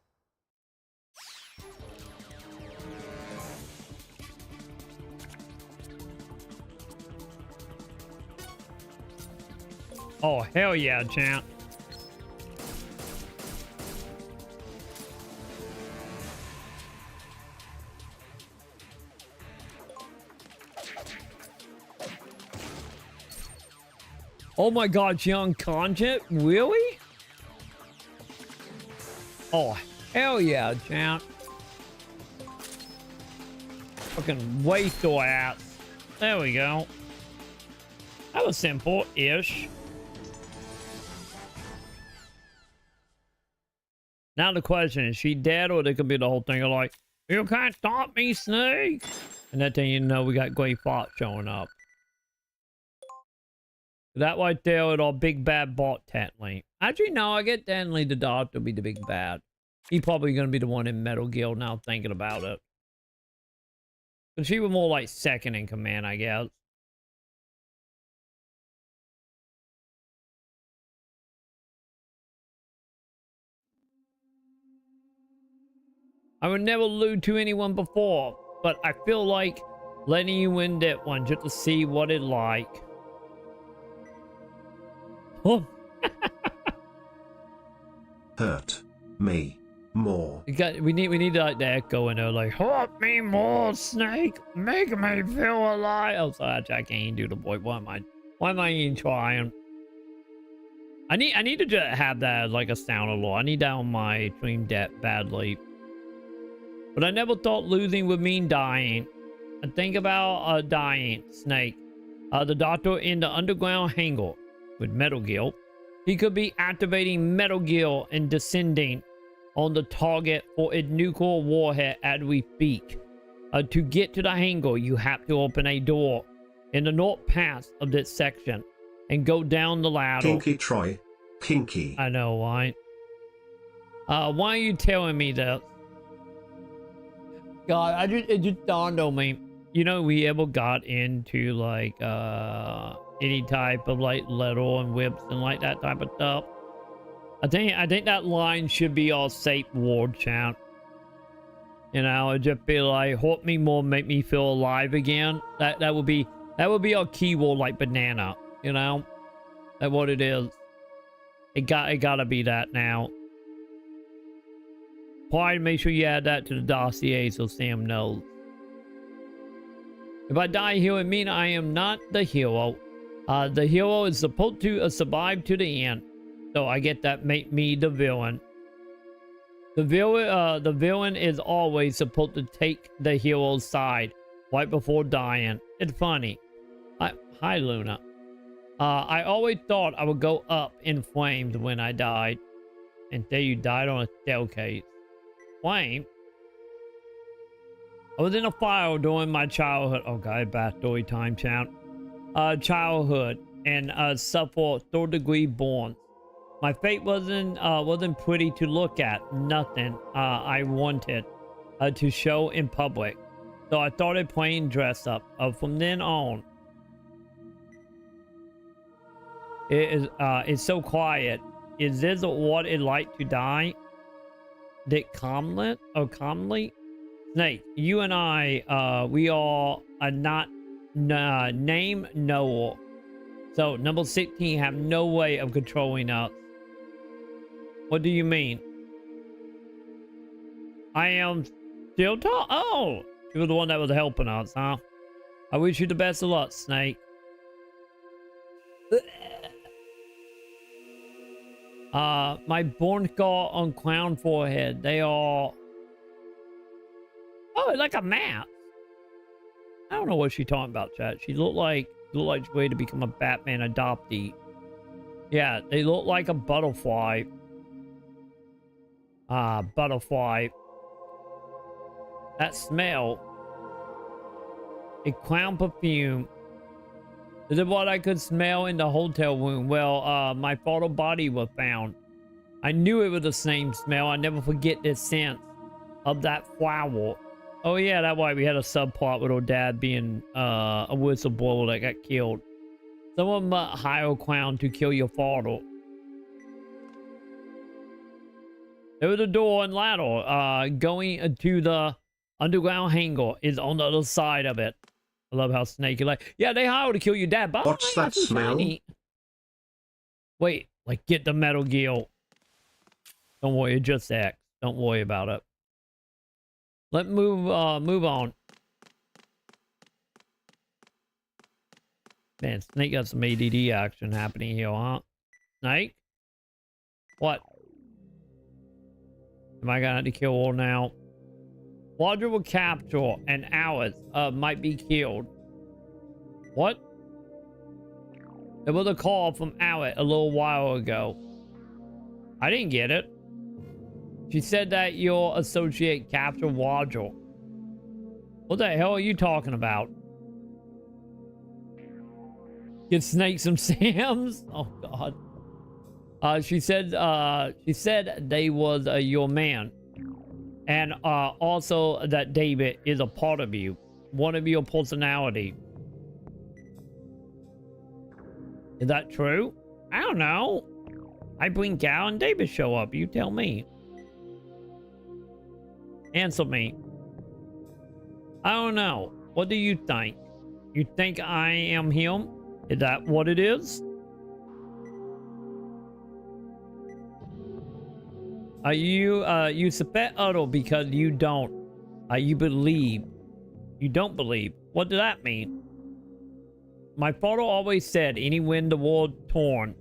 Oh, hell yeah, champ. Oh my god, she unconscious? Really? Oh, hell yeah, champ. Fucking waste your ass. There we go. That was simple-ish. Now the question is she dead, or there could be the whole thing of like, you can't stop me, Snake. And that thing, you know, we got Gray Fox showing up. That right there with our big bad bot Tenley. Actually, no, I get Tenley the Doctor to be the big bad. He's probably gonna be the one in Metal Gear now thinking about it. But she was more like second in command, I guess. I would never allude to anyone before, but I feel like letting you in that one just to see what it's like. Oh. Hurt me more. We need like the echo in there, like, hurt me more, Snake. Make me feel alive. Oh, sorry, I can't even do the boy. Why am I even trying? I need to just have that as like a sound alert. I need that on my stream deck badly. But I never thought losing would mean dying. I think about dying, Snake. The Doctor in the underground hangar with Metal Gear. He could be activating Metal Gear and descending on the target for a nuclear warhead as we speak. To get to the hangar, you have to open a door in the north pass of this section and go down the ladder. Kinky, Troy. Kinky. I know, right? Why are you telling me that? God, it just dawned on me. You know, we ever got into like any type of like letter and whips and like that type of stuff. I think that line should be all safe word chant. You know, it'd just be like, hurt me more, make me feel alive again. That would be our keyword, like banana. You know, that's what it is. It gotta be that now. Probably make sure you add that to the dossier so Sam knows. If I die here, it means I am not the hero. The hero is supposed to survive to the end. So I get that make me the villain. The villain is always supposed to take the hero's side right before dying. It's funny. Hi, Luna. I always thought I would go up in flames when I died. And there you died on a staircase. Flame? I was in a fire during my childhood. Oh god, bad story time champ. Childhood and suffered third-degree burns. My fate wasn't pretty to look at. Nothing I wanted to show in public. So I started playing dress up. From then on, it's so quiet. Is this what it like to die? Dick Comlet or Comley? Snake, you and I, we are not name knower. So number 16 have no way of controlling us. What do you mean? I am still talk. Oh, you were the one that was helping us, huh? I wish you the best of luck, Snake. My born scar on clown forehead. They are. Oh, it's like a map. I don't know what she's talking about, chat. She looked like she's ready to become a Batman adoptee. Yeah, they look like a butterfly. Butterfly. That smell. A clown perfume. This is what I could smell in the hotel room. Well, my photo body was found. I knew it was the same smell. I never forget the scent of that flower. Oh yeah, that's why we had a subplot with her dad being a whistleblower that got killed. Someone might hire a clown to kill your father. There was a door and ladder going to the underground hangar is on the other side of it. I love how Snake is like, yeah, they hired to kill your dad. But what's that smell? Shiny. Wait, like get the Metal Gear. Don't worry, it's just X. Don't worry about it. Let's move on. Man, Snake got some ADD action happening here, huh? Snake? What? Am I gonna have to kill her now? Roger will capture and Alice might be killed. What? There was a call from Alec a little while ago. I didn't get it. She said that your associate captured Wadril. What the hell are you talking about? Get Snake some Sams? Oh God. She said they was your man. And also that David is a part of you. One of your personality. Is that true? I don't know. I blink out and David show up. You tell me. Answer me. I don't know. What do you think? You think I am him? Is that what it is? You suspect Uddle because you don't. You believe. You don't believe. What does that mean? My father always said any when the world torn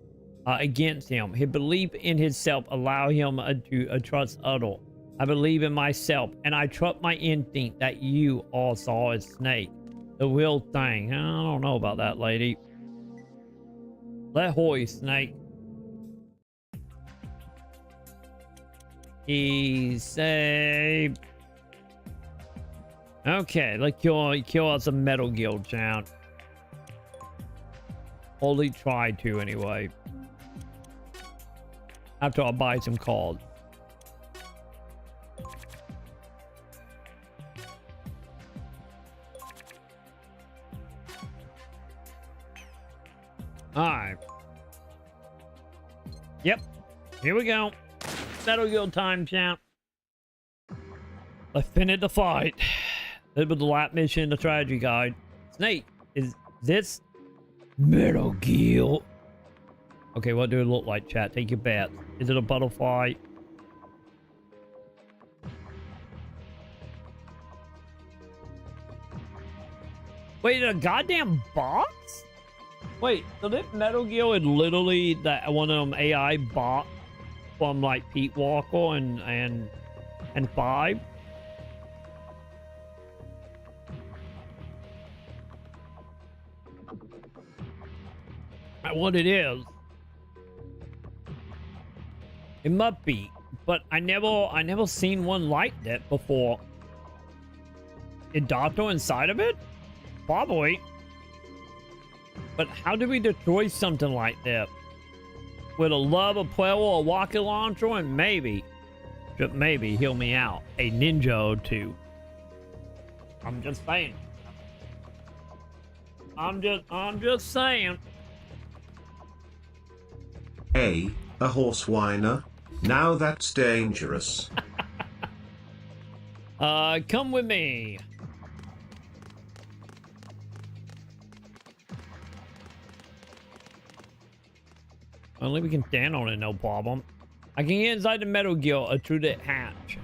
against him, his belief in himself allow him to trust Uddle. I believe in myself, and I trust my instinct that you all saw a snake. The real thing. I don't know about that, lady. Let hoy, snake. He saved. Okay, let's kill us a Metal Guild town. Only try to anyway. After I buy some cards. Alright. Yep. Here we go. Metal Guild time, champ. Let's finish the fight. This was the last mission in the strategy guide. Snake, is this Metal Guild? Okay, what do it look like, chat? Take your bet. Is it a butterfly? Wait, a goddamn box? Wait, so this Metal Gear is literally that one of them AI bot from like Pete Walker and 5? What it is? It must be, but I never seen one like that before. Is Dato inside of it? Probably. But how do we destroy something like that? With a love, a prayer, or a rocket launcher, and maybe, just maybe, heal me out. A ninja or two. I'm just saying. I'm just saying. Hey, a horse whiner? Now that's dangerous. Come with me. Only we can stand on it, no problem. I can get inside the Metal Gear through the hatch.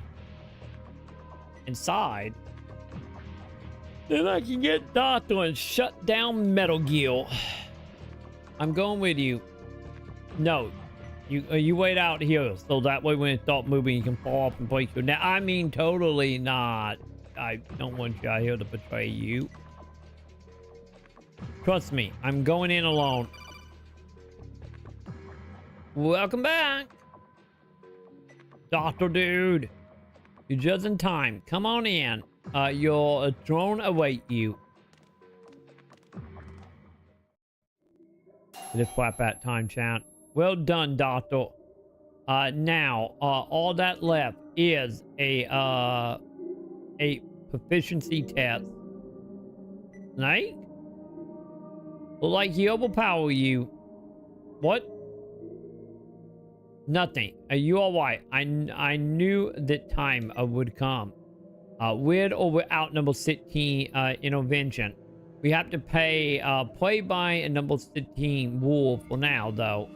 Inside? Then I can get Dato and shut down Metal Gear. I'm going with you. No. You wait out here, so that way when it stops moving, you can fall off and break your neck. I mean, totally not. I don't want you out here to betray you. Trust me, I'm going in alone. Welcome back. Doctor Dude. You're just in time. Come on in. Your throne await you. Let's clap that time, chat. Well done, Doctor. Now, all that left is a proficiency test. Snake? Well, like he overpower you. What? Nothing. Are you alright? I knew that time would come. With or without number 16 intervention. We have to play by a number 16 rule for now, though.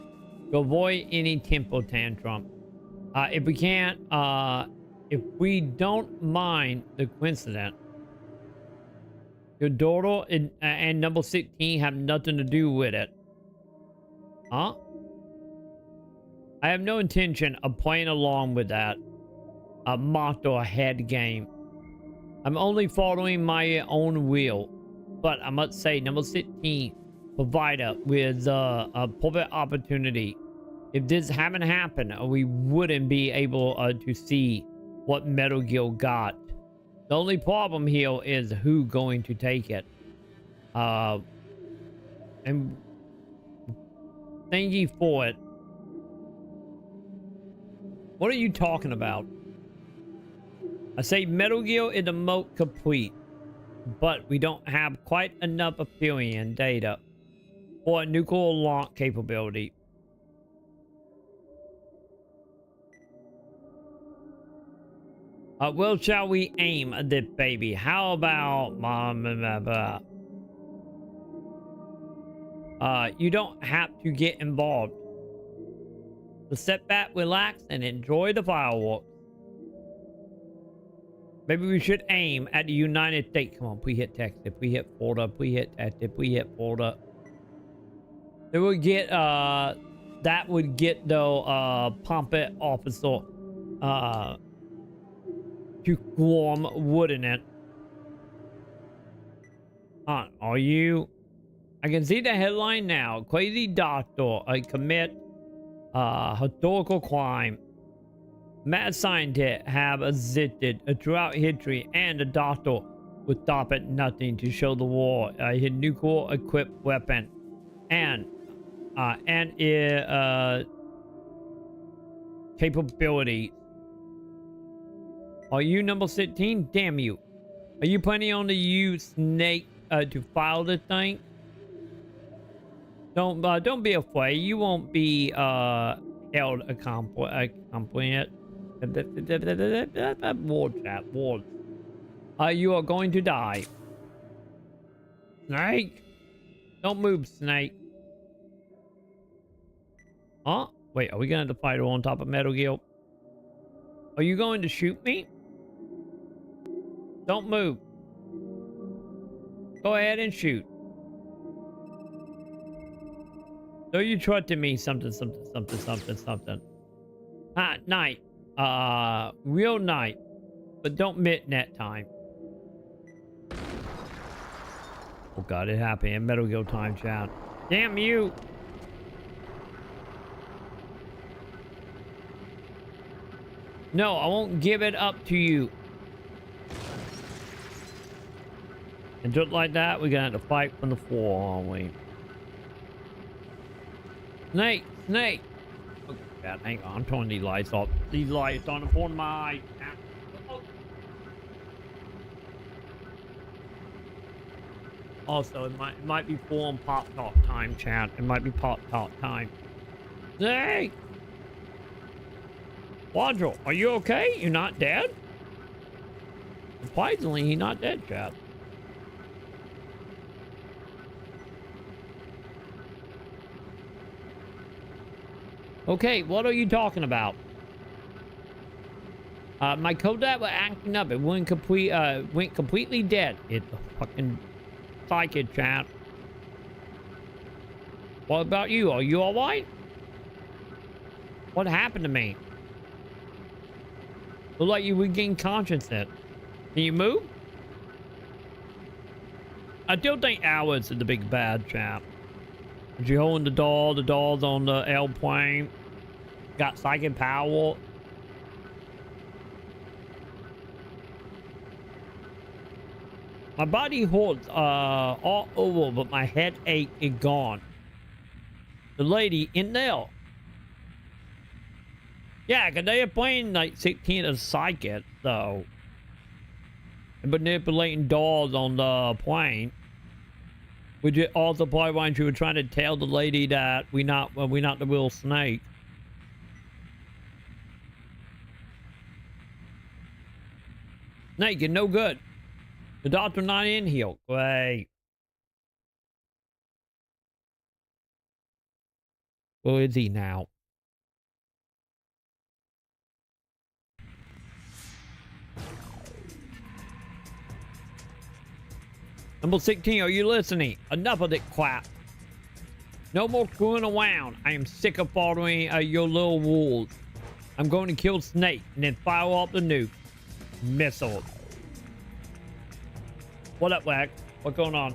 To avoid any tempo tantrum. If we can't, if we don't mind the coincidence, your daughter and number 16 have nothing to do with it. Huh? I have no intention of playing along with that mocked or head game. I'm only following my own will. But I must say, number 16 provider with a perfect opportunity. If this hadn't happened, we wouldn't be able to see what Metal Gear got. The only problem here is who going to take it. And thank you for it. What are you talking about? I say Metal Gear is the most complete, but we don't have quite enough Aphelion data for a nuclear launch capability. Well, shall we aim this baby? How about you don't have to get involved. So sit back, relax, and enjoy the fireworks. Maybe we should aim at the United States. Come on, please hit text. If we hit folder, please hit text. If we hit folder, then we'll get that would get the puppet officer to warm, wouldn't it? Are you? I can see the headline now. Crazy doctor commit historical crime. Mad scientists have existed throughout history, and the doctor would stop at nothing to show the world his nuclear-equipped weapon and capability. Are you number 16? Damn you! Are you planning on to use Snake to file this thing? Don't be afraid. You won't be held accomplice. Ward chat, ward. You are going to die. Snake, don't move, Snake. Huh? Wait, are we gonna have to fight her on top of Metal Gear? Are you going to shoot me? Don't move. Go ahead and shoot. So you trusted me something. Night. Real night. But don't midnight time. Oh god, it happened in Metal Gear time, chat. Damn you! No, I won't give it up to you. And just like that, we're gonna have to fight from the floor, aren't we? Snake! Oh god, hang on, I'm turning these lights off. These lights on the phone, my... Also, it might be full on pop talk time, chat. It might be pop talk time. Snake! Quadro, are you okay? You're not dead? Surprisingly, he's not dead, chat. Okay, what are you talking about? My Kodak was acting up. It went completely dead. It's a fucking psychic, chat. What about you? Are you alright? What happened to me? Look like you regained consciousness. Can you move? I still think Alex is the big bad, chap. Is you holding the doll? The doll's on the airplane. Got psychic power. My body hurts all over, but my headache is gone. The lady in there. Yeah, because they are playing like 16 as psychic, so. And manipulating dolls on the plane. Which is also probably why you were trying to tell the lady that we're not the real Snake. Snake, you're no good. The doctor not in here. Wait. Where is he now? Number 16, are you listening? Enough of that crap. No more screwing around. I am sick of following your little rules. I'm going to kill Snake and then fire off the nuke. Missile. What up, Wack? What's going on?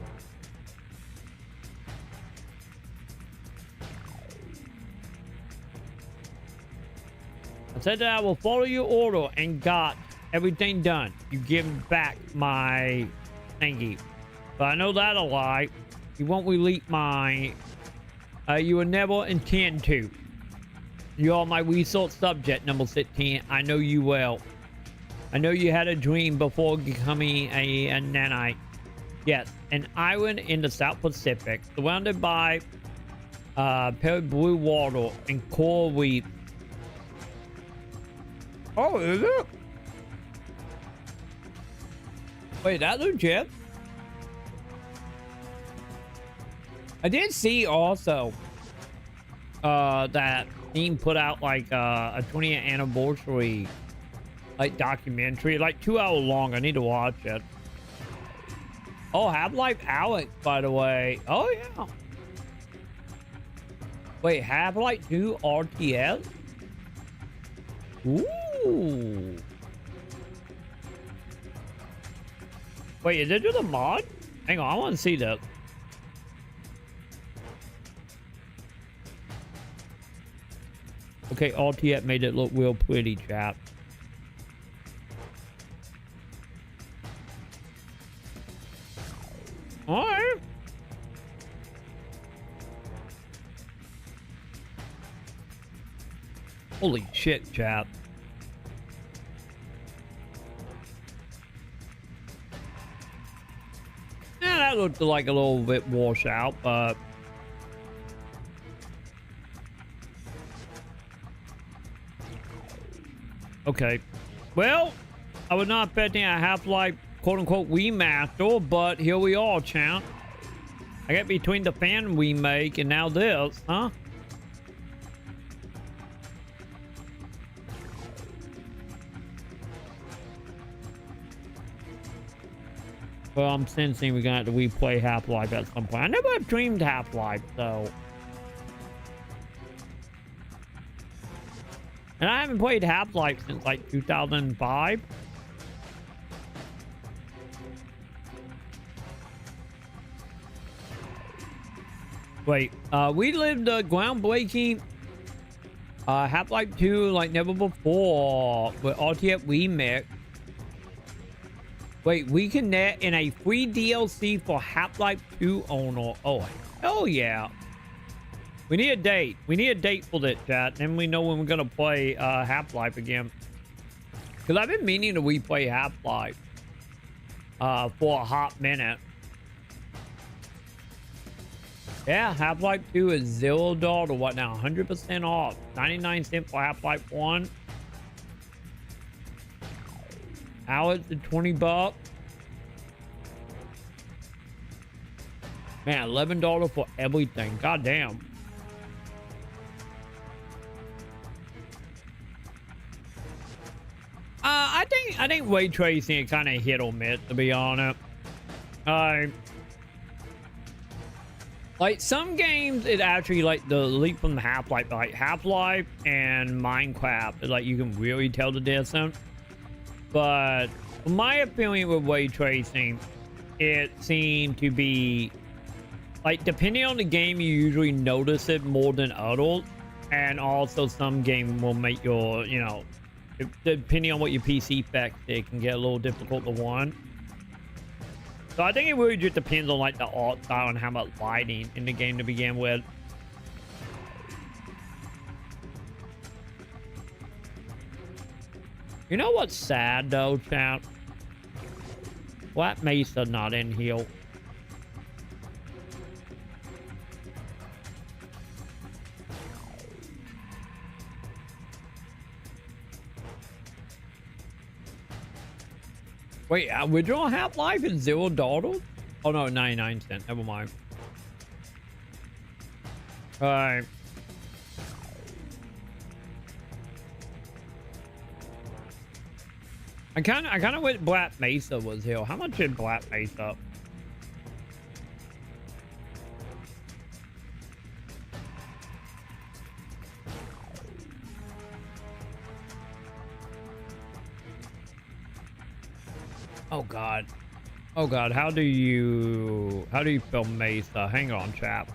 said that I will follow your order and got everything done. You give back my thingy. But I know that a lie. You won't release my... you will never intend to. You are my resource subject, number 16. I know you well. I know you had a dream before becoming a nanite. Yes, an island in the South Pacific, surrounded by pale blue water and coral reef. Oh, is it? Wait, that legit? I did see also that team put out like a 20th anniversary like documentary, like 2 hours long. I need to watch it. Oh, Half-Life Alex, by the way. Oh yeah. Wait, Half-Life 2 RTS? Ooh. Wait, is it just a mod? Hang on, I want to see that. Okay, RTS made it look real pretty, chap. Alright. Holy shit, chap. Yeah, that looked like a little bit washed out, but... Okay. Well, I was not expecting a Half-Life quote-unquote remaster, but here we are, champ. I got between the fan remake and now this, huh? Well, I'm sensing we're gonna have to replay Half-Life at some point. I never have dreamed Half-Life, so... And I haven't played Half-Life since like 2005. Wait, we lived a groundbreaking Half-Life 2 like never before with RTS Remix. Wait, we can net in a free DLC for Half-Life 2 owner. Oh, hell yeah. We need a date. We need a date for this, chat. Then we know when we're going to play Half-Life again. Because I've been meaning to replay Half-Life for a hot minute. Yeah, Half-Life 2 is $0 or what now? 100% off. 99 cents for Half-Life 1. Alex at 20 bucks. Man, $11 for everything. God damn. I think ray tracing is kind of hit or miss, to be honest. Like some games, it actually like the leap from Half-Life, like Half-Life and Minecraft, like you can really tell the difference. But in my opinion with ray tracing, it seemed to be like depending on the game, you usually notice it more than others, and also some game will make your, you know, depending on what your PC specs, it can get a little difficult to warn. So I think it really just depends on like the art style and how much lighting in the game to begin with. You know what's sad though, chat? Black Mesa not in here. Wait, original Half-Life is $0? Oh no, 99 cents. Never mind. Alright. I kinda wish Black Mesa was here. How much is Black Mesa? Oh god. Oh god, how do you film Mesa? Hang on, chap.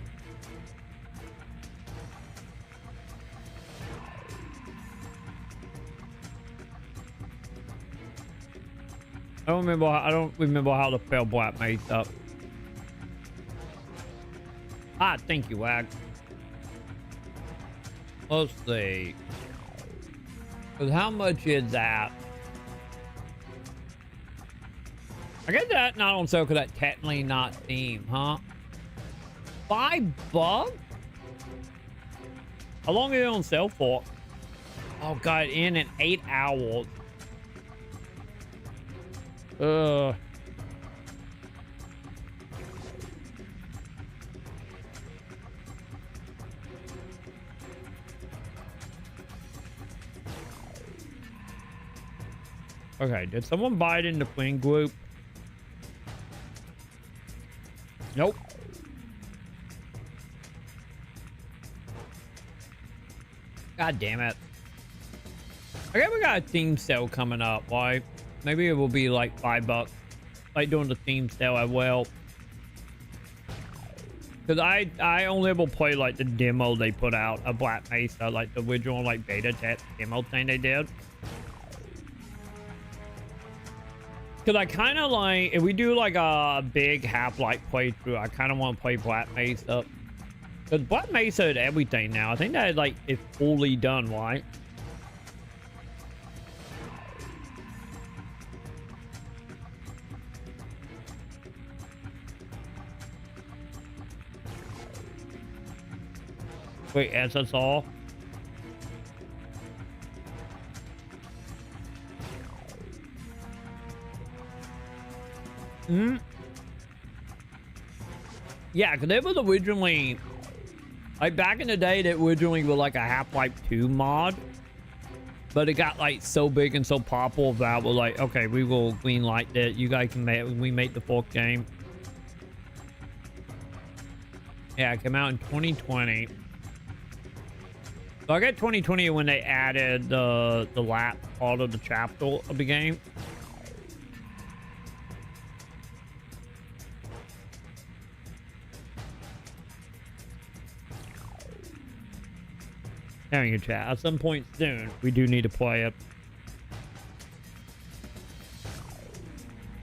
I don't remember how to spell Black Mesa. Ah, thank you, Wag. Let's see. Because how much is that? I guess that not on sale because that's technically not Steam, huh? $5? How long is it on sale for? Oh god, in 8 hours. Okay, did someone buy it in the Queen group? Nope. God damn it. Okay, we got a theme sale coming up. Why? Maybe it will be like $5. Like doing the theme sale as well. Because I only ever play like the demo they put out of Black Mesa, like the original like beta test demo thing they did. Because I kind of like, if we do like a big Half-Life playthrough, I kind of want to play Black Mesa. Because Black Mesa is everything now. I think that like is fully done, right? Wait, SSR? Hmm? Yeah, because it was originally... Like, back in the day, that originally was like a Half-Life 2 mod. But it got, like, so big and so popular that we're like, okay, we will greenlight it. You guys can make... We make the fourth game. Yeah, it came out in 2020. So I got 2020 when they added the lap part of the chapter of the game. Telling you, chat, at some point soon, we do need to play it.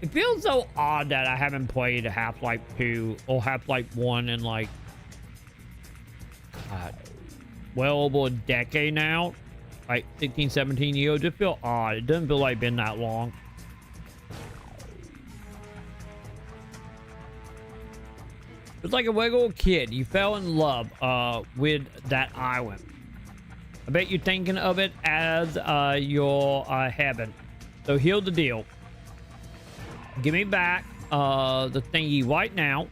It feels so odd that I haven't played Half-Life 2 or Half-Life 1 in like, God, well over a decade now. Like 16, 17 years. It just feel odd. It doesn't feel like it's been that long. It's like a regular kid. You fell in love with that island. I bet you're thinking of it as your heaven. So here's the deal. Give me back the thingy right now,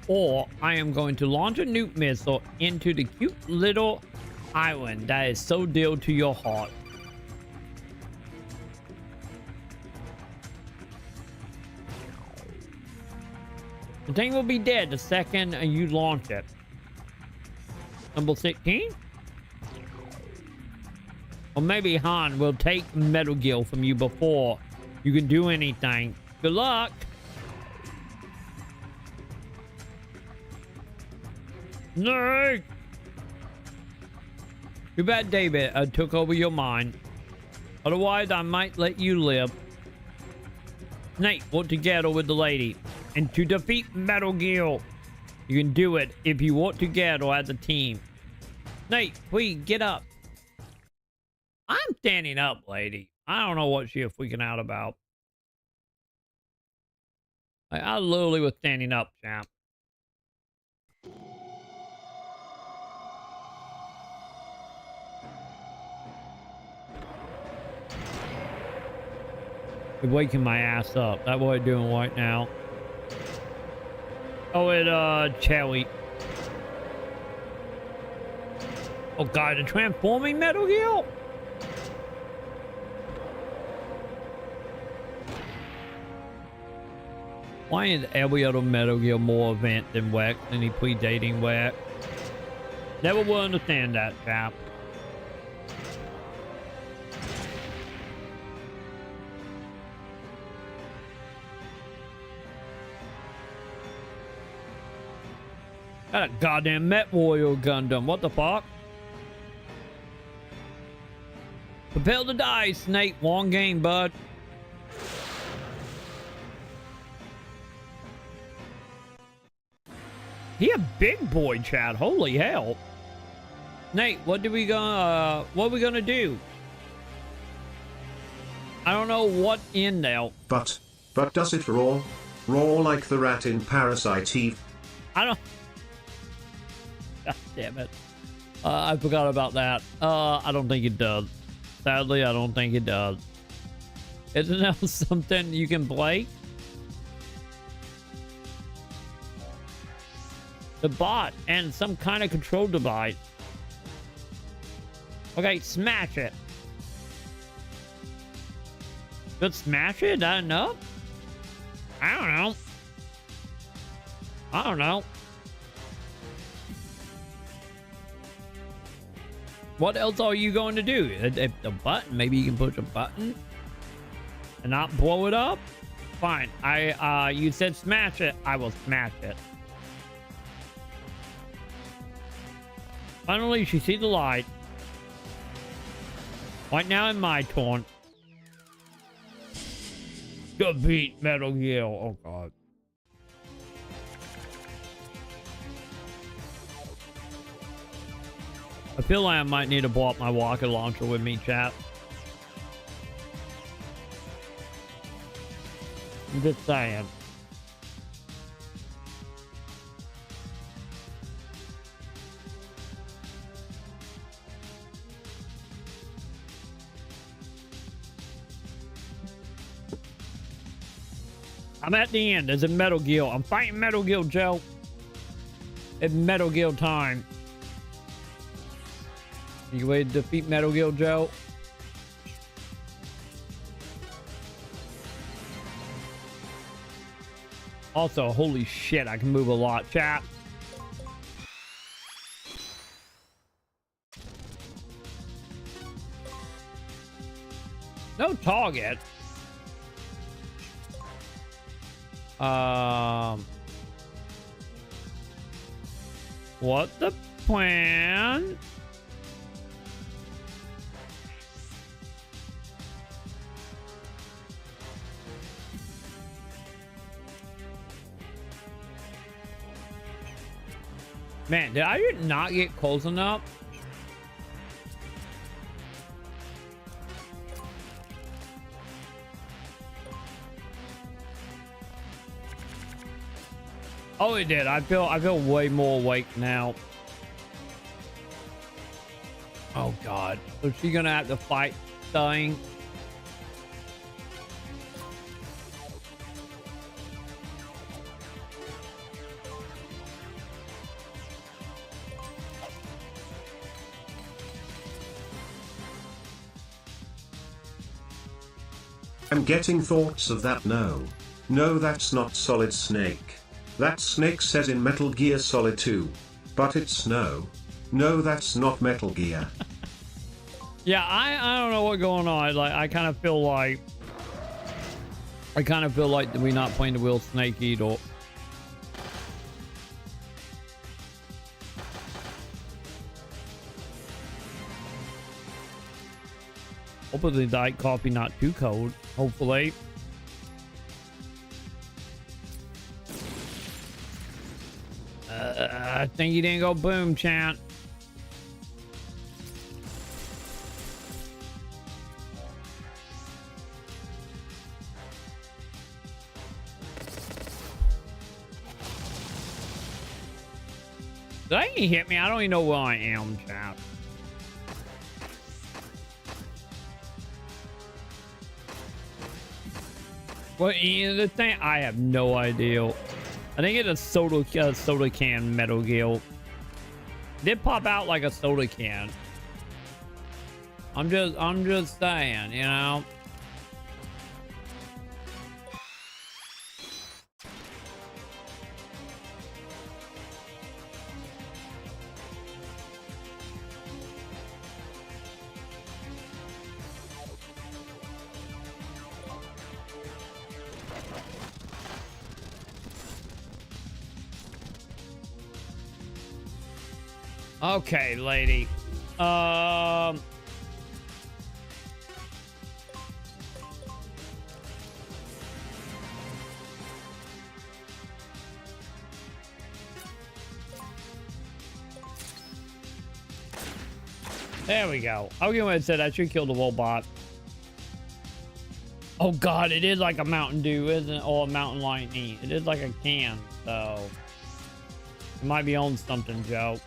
or I am going to launch a nuke missile into the cute little island that is so dear to your heart. The thing will be dead the second you launch it. Number 16? Or maybe Han will take Metal Gear from you before you can do anything. Good luck. No. Too bad David took over your mind. Otherwise, I might let you live. Snake, work together with the lady. And to defeat Metal Gear. You can do it if you work together as a team. Snake, please get up. I'm standing up, lady. I don't know what she's freaking out about. Like, I literally was standing up, champ. You're waking my ass up. That's what I'm doing right now. Oh, it, Cherry. Oh, God, the transforming Metal Gear? Why is every other Metal Gear more advanced than Wax, any predating Wax? Never will understand that, chap. Got a goddamn Met Warrior Gundam. What the fuck? Prepare to die, Snake. Long game, bud. He a big boy, Chad. Holy hell. Nate, what are we gonna do? I don't know what in now. But does it roar? Roar like the rat in Parasite Eve? I don't... God damn it. I forgot about that. I don't think it does. Sadly, I don't think it does. Isn't that something you can play? The bot and some kind of control device. Okay, smash it. Just smash it? That enough? I don't know. I don't know. What else are you going to do? If the button, maybe you can push a button and not blow it up? Fine. You said smash it. I will smash it. Finally, she see the light. Right now in my turn. Good beat, Metal Gear. Oh, God. I feel like I might need to blow up my rocket launcher with me, chat. I'm just saying. I'm at the end. There's a Metal Gear. I'm fighting Metal Gear, Joe. It's Metal Gear time. You ready to defeat Metal Gear, Joe? Also, holy shit, I can move a lot, chat. No target. What the plan? Man, did I not get close enough? Oh, it did. I feel way more awake now. Oh God. So she's gonna have to fight thing. I'm getting thoughts of that. No, that's not Solid Snake. That Snake says in Metal Gear Solid 2. But it's no, that's not Metal Gear. Yeah, I don't know what's going on. Like, I kind of feel like we're not playing the real Snake Eater. Hopefully the Diet Coffee not too cold. Hopefully. I think you didn't go boom, chant. Did he hit me? I don't even know where I am, chat. Well, the thing, I have no idea. I think it's a soda can Metal Gear. Did pop out like a soda can. I'm just saying, you know. Okay, lady. There we go. I was going to say that should kill the robot. Oh god, it is like a Mountain Dew, isn't it? Or a Mountain Lightning. It is like a can, so it might be on something, Joe.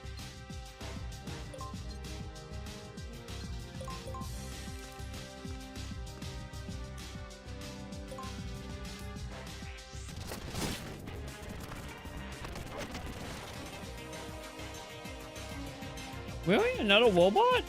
Really? Another robot?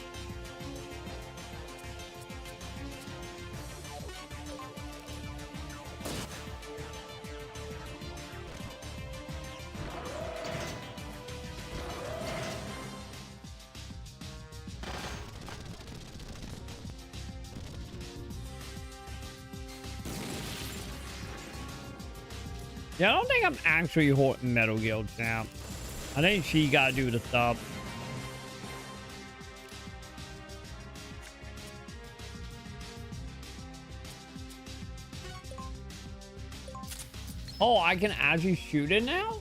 Yeah, I don't think I'm actually horting Metal Guild champ. I think she gotta do the stuff. Oh, I can actually shoot it now?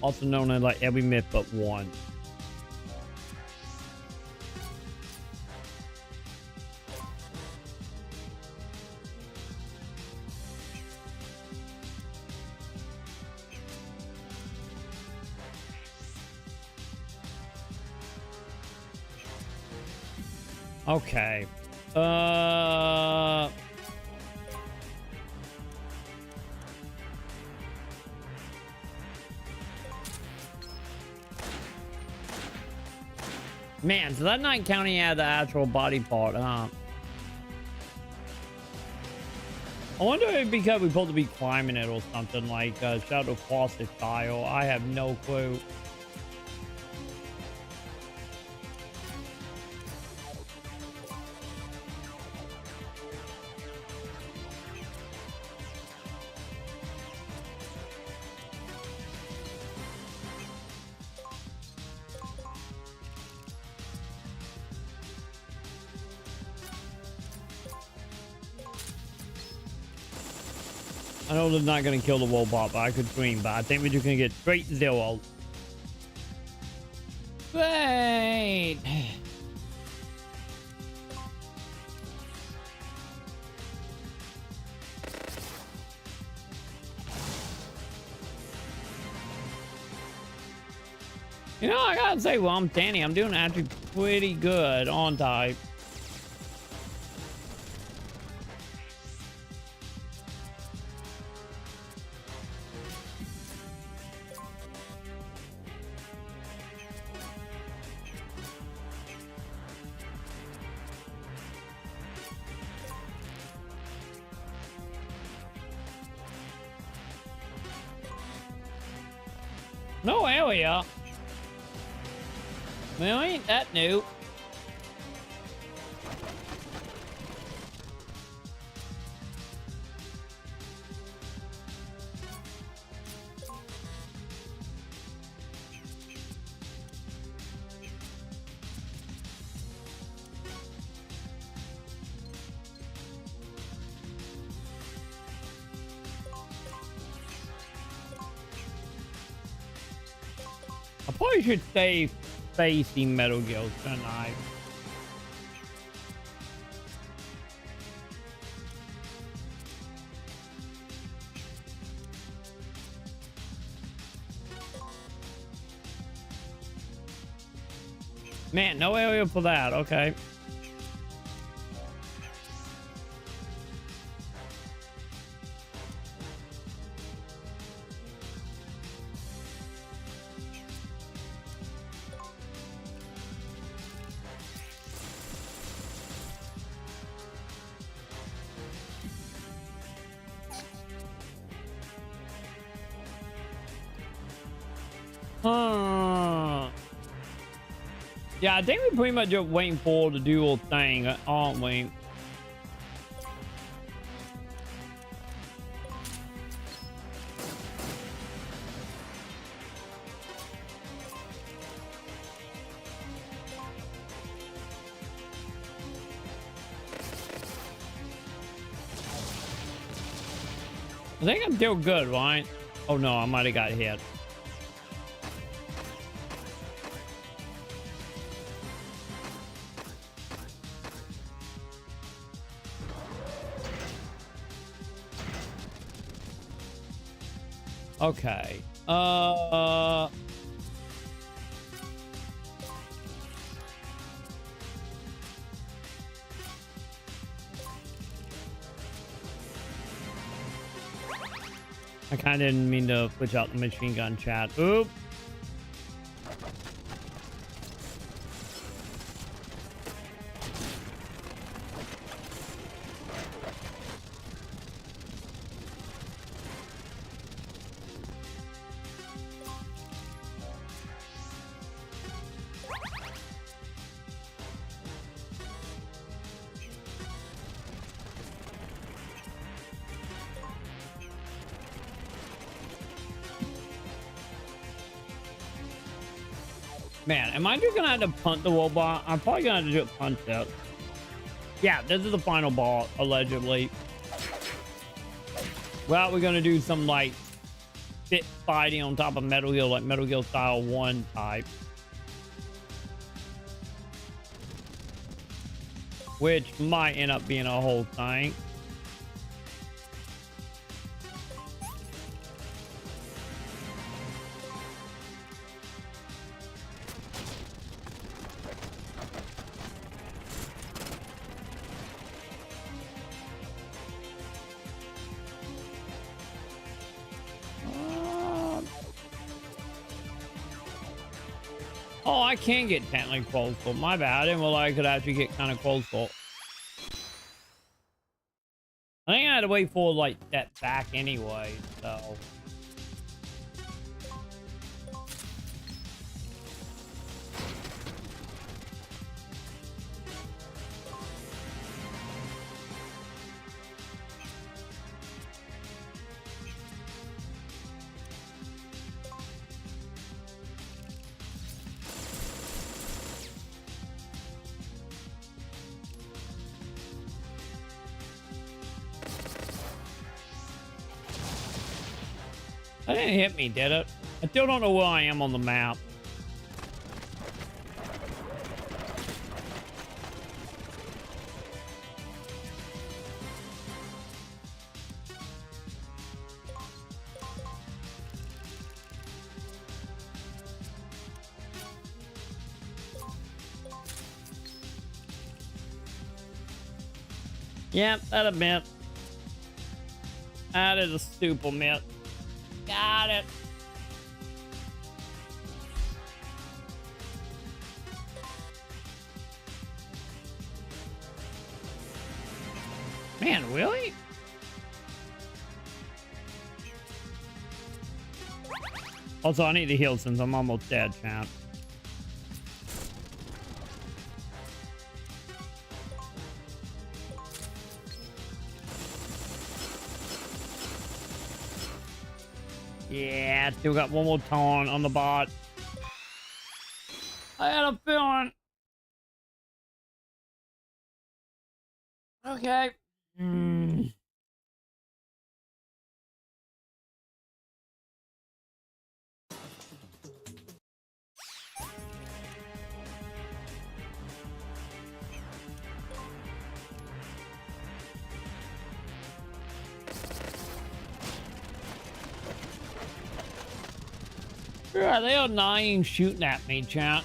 Also known as like every myth but one. Okay. Man, so that not counting out the actual body part, huh? I wonder if because we're supposed to be climbing it or something like Shadow Faucet style. I have no clue. I know they're not going to kill the robot, but I could swing. But I think we're just going to get straight zero. Wait. You know, I gotta say, well, I'm Danny. I'm doing actually pretty good on type. No area. Well, ain't that new. I probably should stay facing Metal Gear tonight. Man, no area for that. Okay. Yeah, I think we're pretty much just waiting for the dual thing, aren't we? I think I'm still good, right? Oh no, I might have got hit. Okay. I kind of didn't mean to switch out the machine gun chat. Oop. Man, am I just gonna have to punt the robot? I'm probably gonna have to do it punt it. Yeah, this is the final ball, allegedly. Well, we're gonna do some like fit fighting on top of Metal Gear, like Metal Gear Style 1 type. Which might end up being a whole thing. Oh, I can get technically coastal. My bad. And well, I could actually get kind of coastal. I think I had to wait for like that back anyway, so. That didn't hit me, did it? I still don't know where I am on the map. Yep, that'll miss. That is a stupid miss. Got it. Man, really? Also, I need to heal since I'm almost dead, champ. Yeah, still got one more taunt on the bot. I had a feeling. Okay. Yeah, they are lying shooting at me, chat.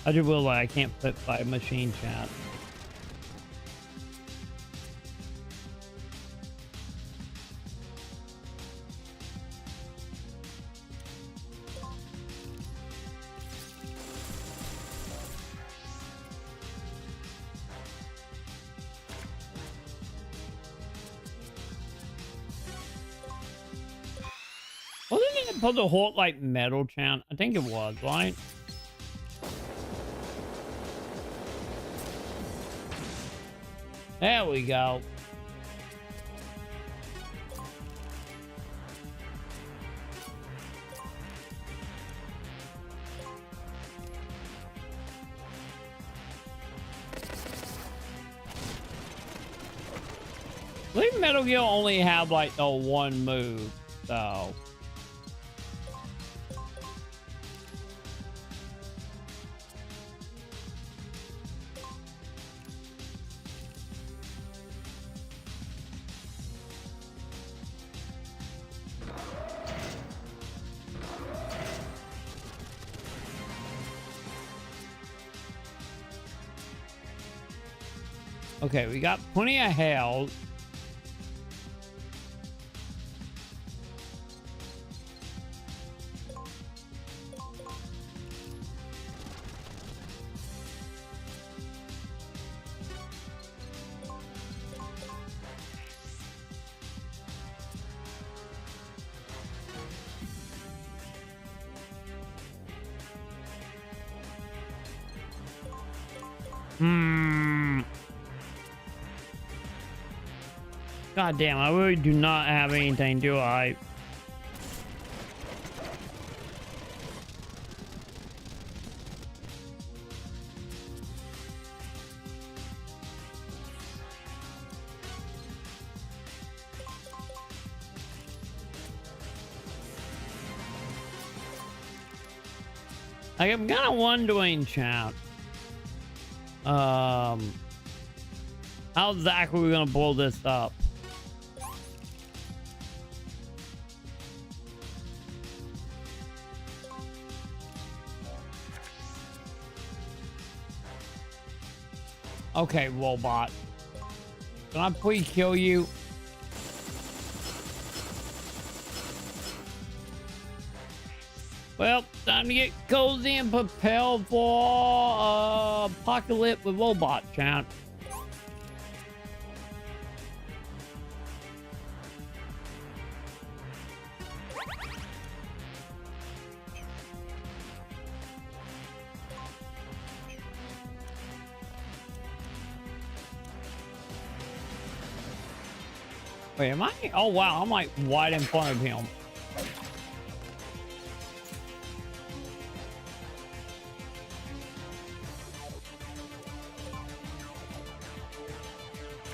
I just will I can't flip by machine chat. Wasn't it supposed to hold like metal chant? I think it was, right? There we go. I believe Metal Gear only have like the one move, so. Okay, we got plenty of health. God damn, I really do not have anything, do I? I'm kind of wondering, chat. How exactly are we gonna blow this up? Okay, robot. Can I please kill you? Well, time to get cozy and propel for apocalypse with robot chat. Wait, am I? Oh wow, I'm like right in front of him.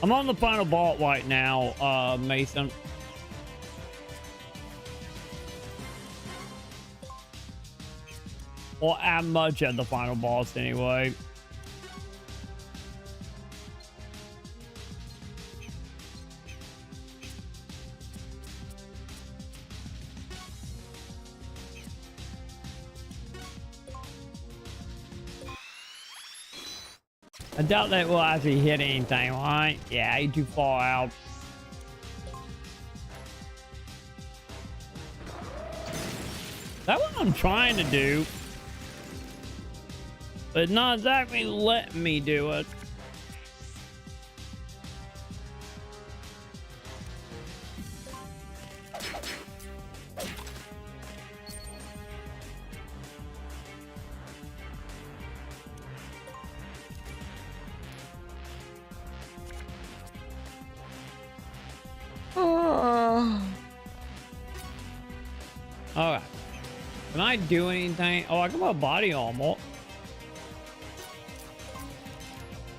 I'm on the final boss right now, Mason. Or am much at the final boss anyway. I doubt that will actually hit anything, right? Yeah, he's too far out. That's what I'm trying to do. But not exactly letting me do it. Alright. Can I do anything? Oh, I can put body armor.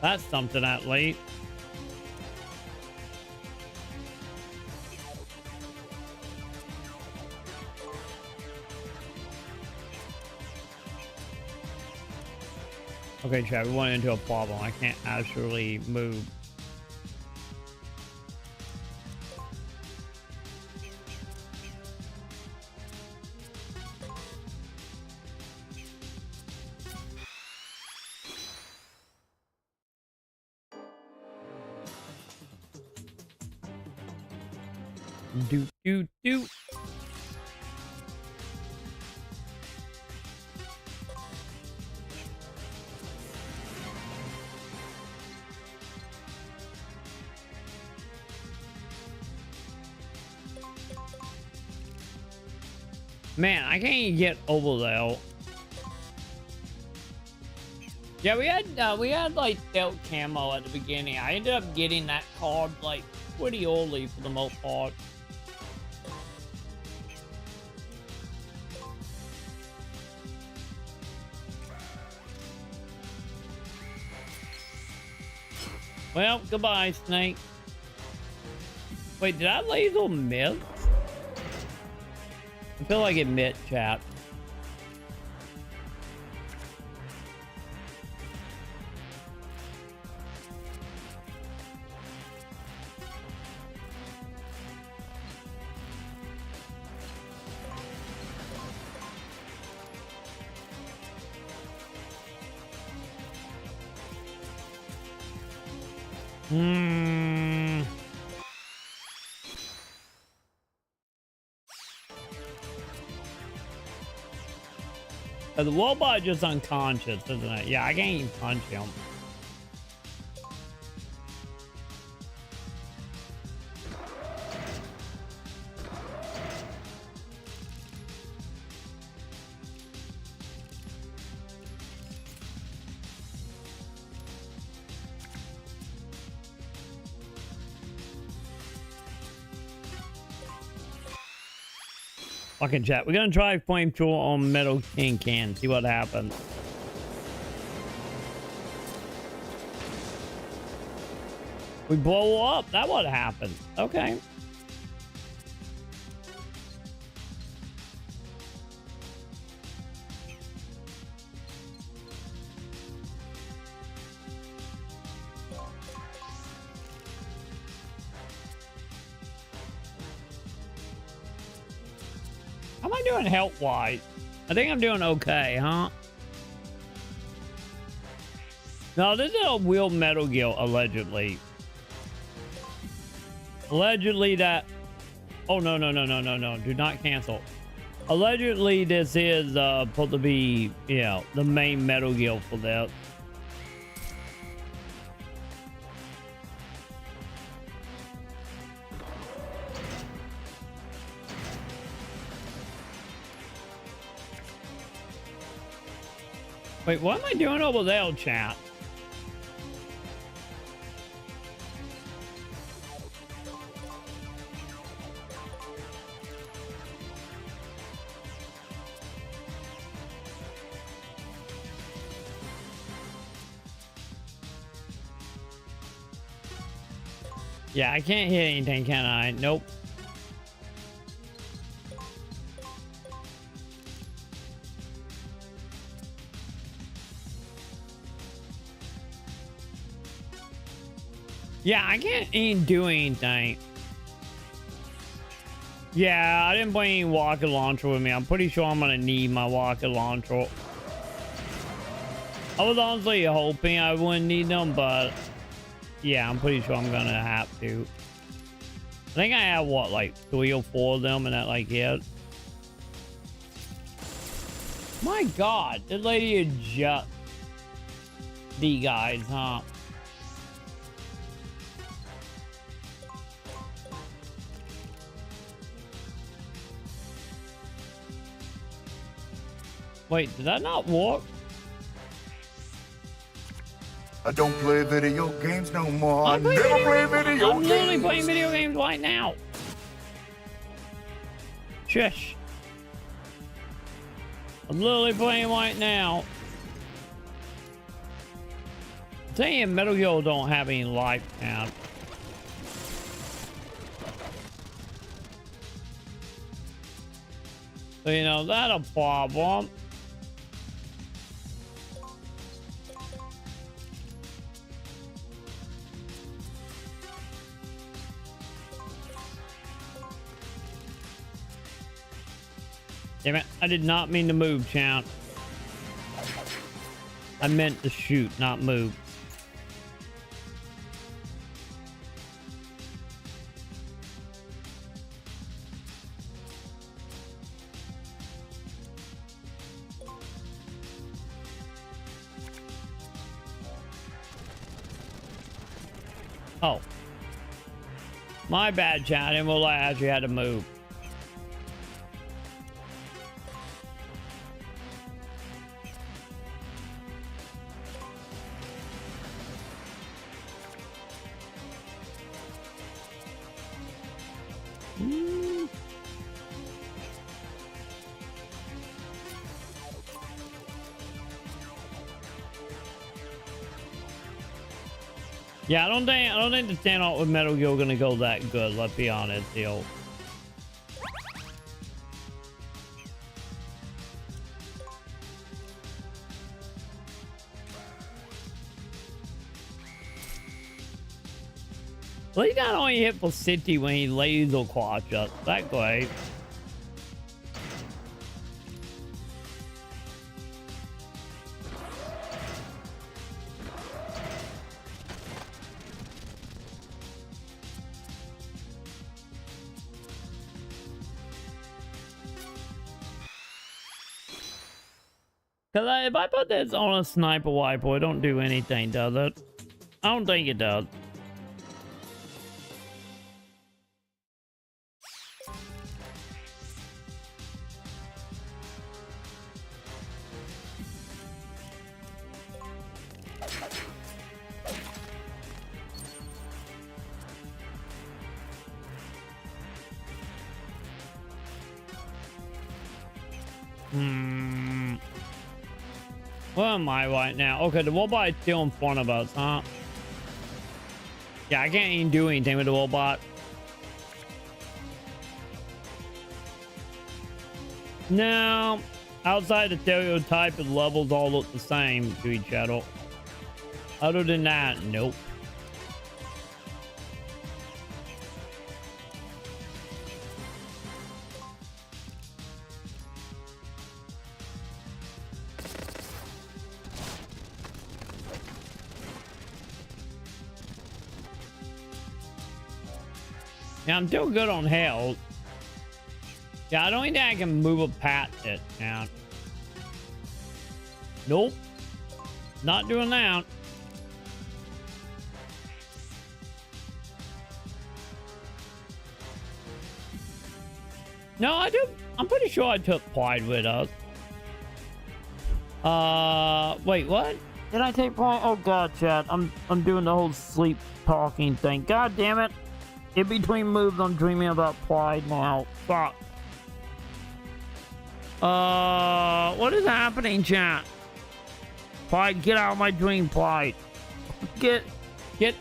That's something at least. Okay, chat, we went into a problem. I can't actually move. Do. Man, I can't even get over there. Yeah, we had like stealth camo at the beginning. I ended up getting that card like pretty early for the most part. Well, goodbye, Snake. Wait, did I laser miss? I feel like it missed, chat. The robot just unconscious, isn't it? Yeah, I can't even punch him. Fucking chat. We're gonna try flamethrower on Metal King can. See what happens. We blow up. That what happened. Okay. How am I doing health-wise? I think I'm doing okay, huh? No, this is a real Metal Gear, allegedly. Allegedly that... Oh, no. Do not cancel. Allegedly, this is supposed to be, you know, the main Metal Gear for that. Wait, what am I doing over there, chat? Yeah, I can't hit anything, can I? Nope. Yeah, I can't even do anything. Yeah, I didn't bring any rocket launcher with me. I'm pretty sure I'm gonna need my rocket launcher. I was honestly hoping I wouldn't need them, but yeah, I'm pretty sure I'm gonna have to. I think I have what, like 3 or 4 of them, and that like it. My God, this lady is just the guys, huh? Wait, did that not work? I don't play video games no more. I'm literally playing video games right now. Shush. I'm literally playing right now. I'm telling you, Metal Gear don't have any life count. So, you know, that's a problem. Damn it, I did not mean to move, champ. I meant to shoot, not move. Oh. My bad, chat. I didn't realize you had to move. Yeah, I don't think the standoff with Metal Gear gonna go that good, let's be honest, yo. Well, he got only hit for 60 when he laser quash us. That great. Cause if I put this on a sniper rifle, it don't do anything, does it? I don't think it does. Where am I right now? Okay, the robot is still in front of us, huh? Yeah, I can't even do anything with the robot. No, outside the stereotype, the levels all look the same to each other. Other than that, nope. Yeah, I'm still good on health. Yeah, I don't think I can move a past it now. Nope. Not doing that. No, I do. I'm pretty sure I took Pride with us. Wait, what? Did I take Pride? Oh god, chat. I'm doing the whole sleep talking thing. God damn it. In between moves, I'm dreaming about Pride now. Fuck. What is happening, chat? Pride, get out of my dream, Pride. Get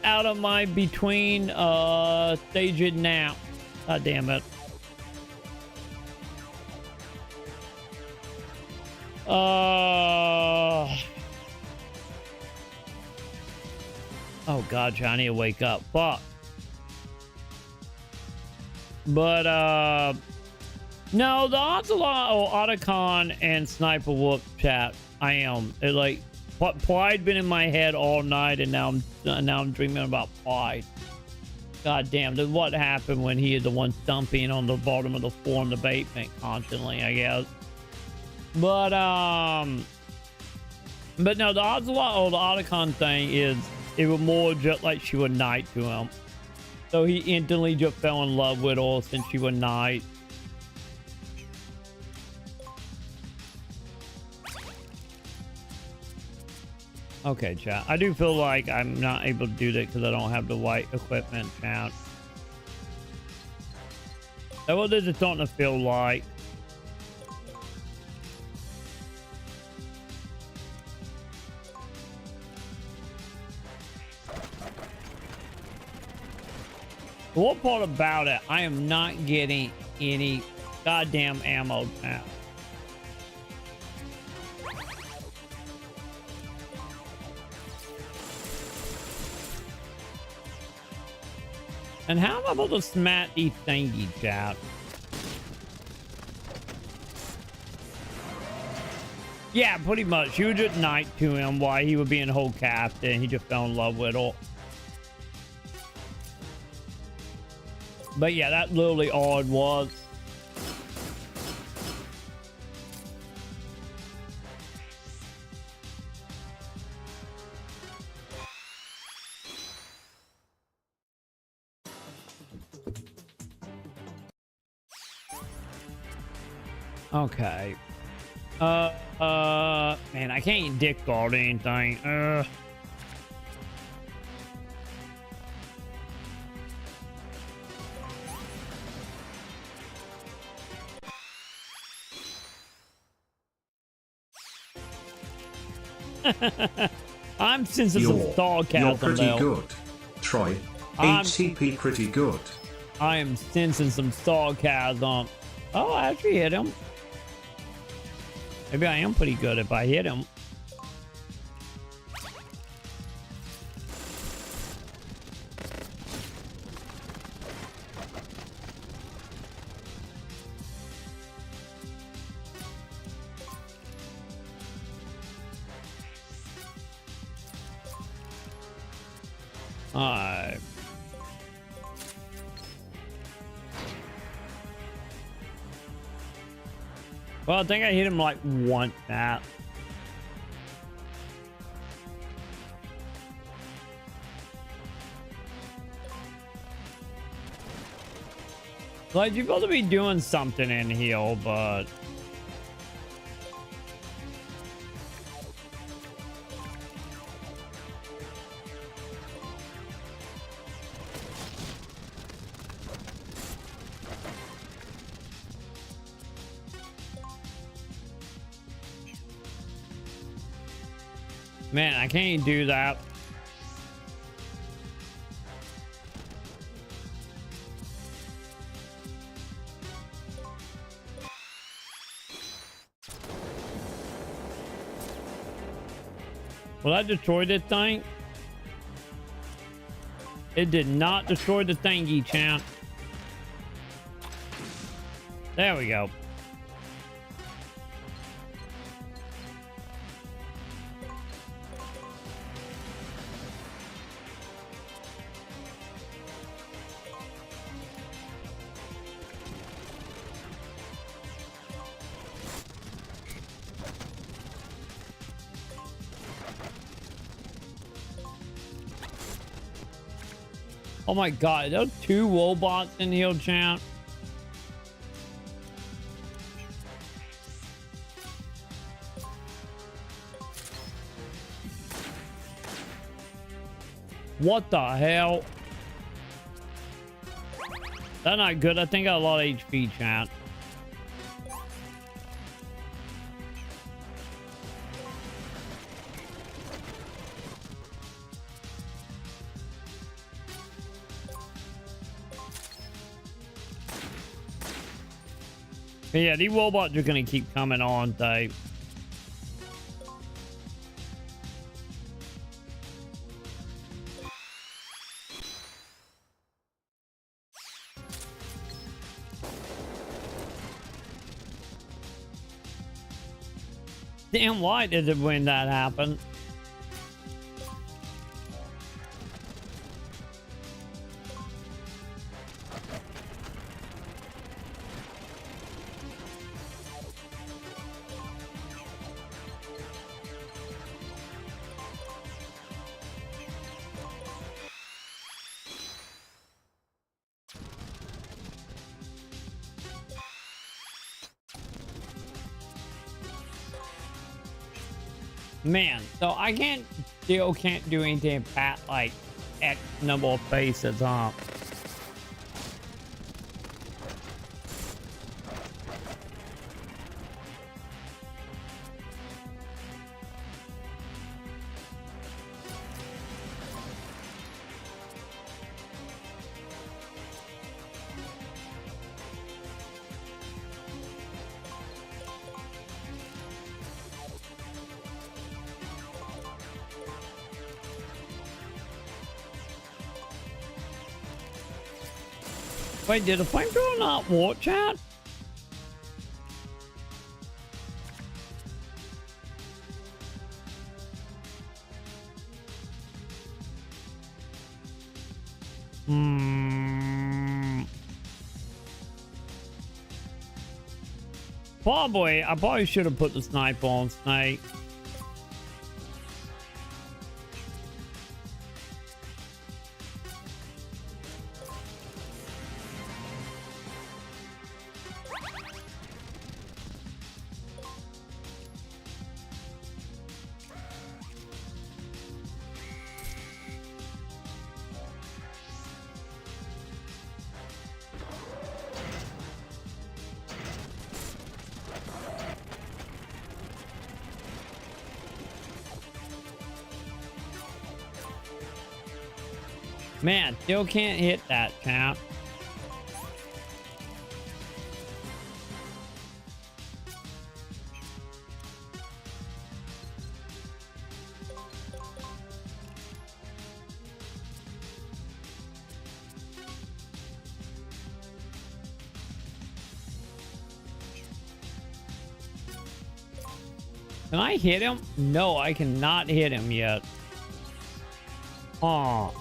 out of my between stages now. God damn it. Oh god, Johnny, wake up. Fuck. But no, the Ocelot or Otacon and Sniper Whoop chat. I am. It like Pride been in my head all night, and now I'm dreaming about Pride. God damn, this what happened when he is the one stumping on the bottom of the floor in the basement constantly, I guess. But no, the Ocelot or the Otacon thing is it was more just like she was nice to him. So he instantly just fell in love with her since she was nice. Okay, chat. I do feel like I'm not able to do that because I don't have the right equipment, chat. That's what this is starting to feel like. The one part about it, I am not getting any goddamn ammo now. And how am I able to smack these thingy, chat? Yeah, pretty much. She was just nice to him while he was being whole captain. He just fell in love with her. But yeah, that's literally all it was. Okay. Man, I can't dick guard anything. I'm sensing some sarcasm. You're pretty good, Troy. ATP pretty good. I am sensing some sarcasm. Oh, I actually hit him. Maybe I am pretty good if I hit him. Alright. Well, I think I hit him like once that. Like, you're supposed to be doing something in here, but... Man, I can't do that. Well, I destroyed this thing. It did not destroy the thingy, champ. There we go. Oh my god, there's 2 robots in here, champ. What the hell? That's not good. I think I got a lot of HP, champ. Yeah, these robots are gonna keep coming on, type. Damn light is it when that happened. Man, so I still can't do anything past like X number of faces, huh? Wait, did the flamethrower not work, chat? Probably, I probably should have put the sniper on Snake. Man, still can't hit that, champ. Can I hit him? No, I cannot hit him yet. Aw.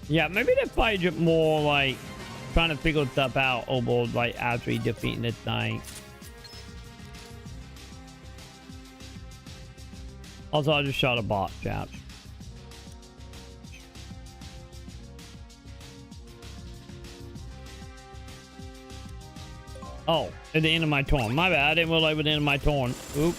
Yeah, maybe they probably just more like trying to figure stuff out over like actually defeating this thing. Also, I just shot a bot, chaps. Oh, at the end of my turn. My bad. I didn't realize it was the end of my turn. Oop.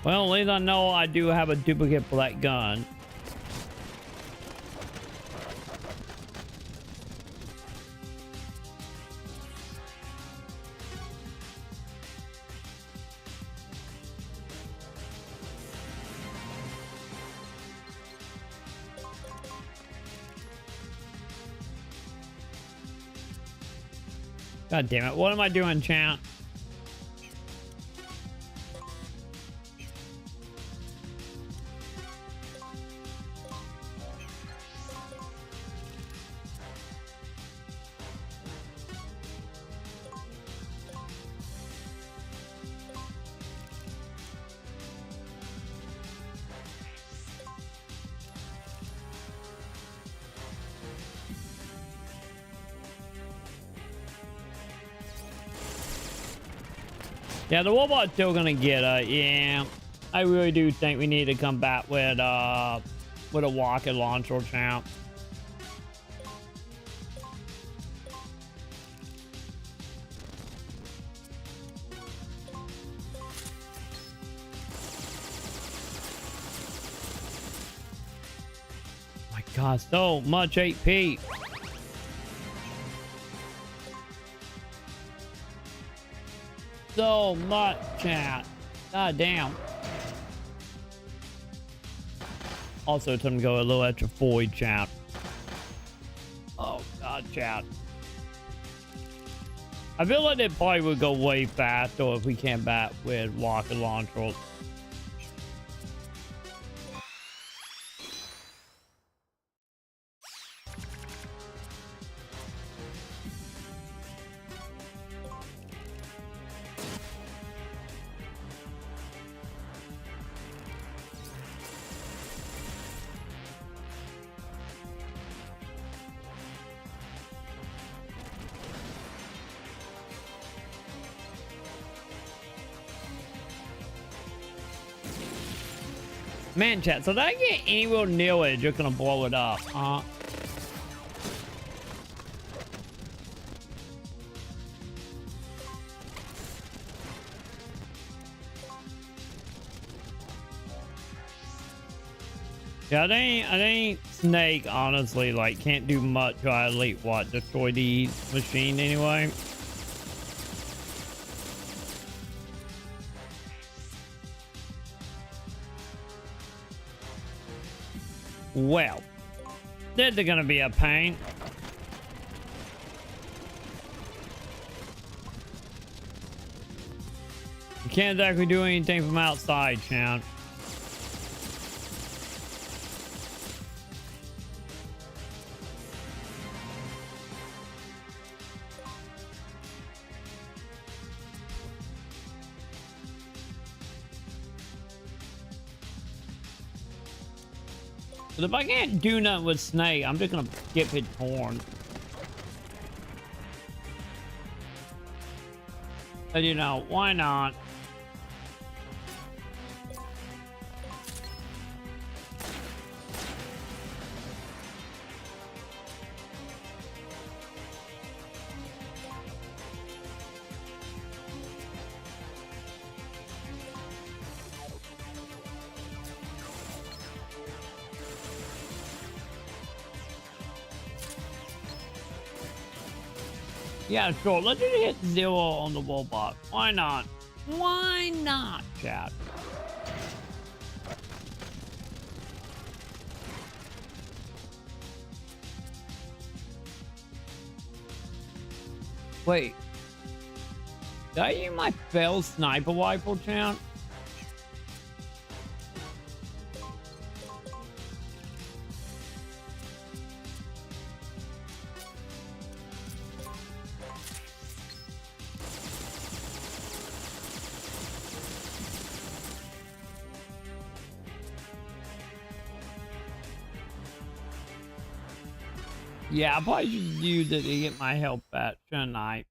Well, at least I know I do have a duplicate for that gun. God damn it. What am I doing, chat? Yeah, the robot's still gonna get her. Yeah, I really do think we need to come back with a rocket launcher, champ. My God, so much HP. So much, chat. God damn. Also, time to go a little extra void, chat. Oh, God, chat. I feel like it probably would go way faster if we came back with rocket launcher. Man, chat, so that I get any real near it, you're gonna blow it up, huh? Yeah, I think Snake, honestly, like, can't do much to at what, destroy the machine anyway. Well, this is gonna be a pain. You can't exactly do anything from outside, Chan. But if I can't do nothing with Snake, I'm just gonna skip his horn. But you know, why not? Yeah, sure. Let's just hit 0 on the robot. Why not? Why not, chat? Wait. Did I use my failed sniper rifle, chat? Yeah, I probably should use it to get my health back, shouldn't I?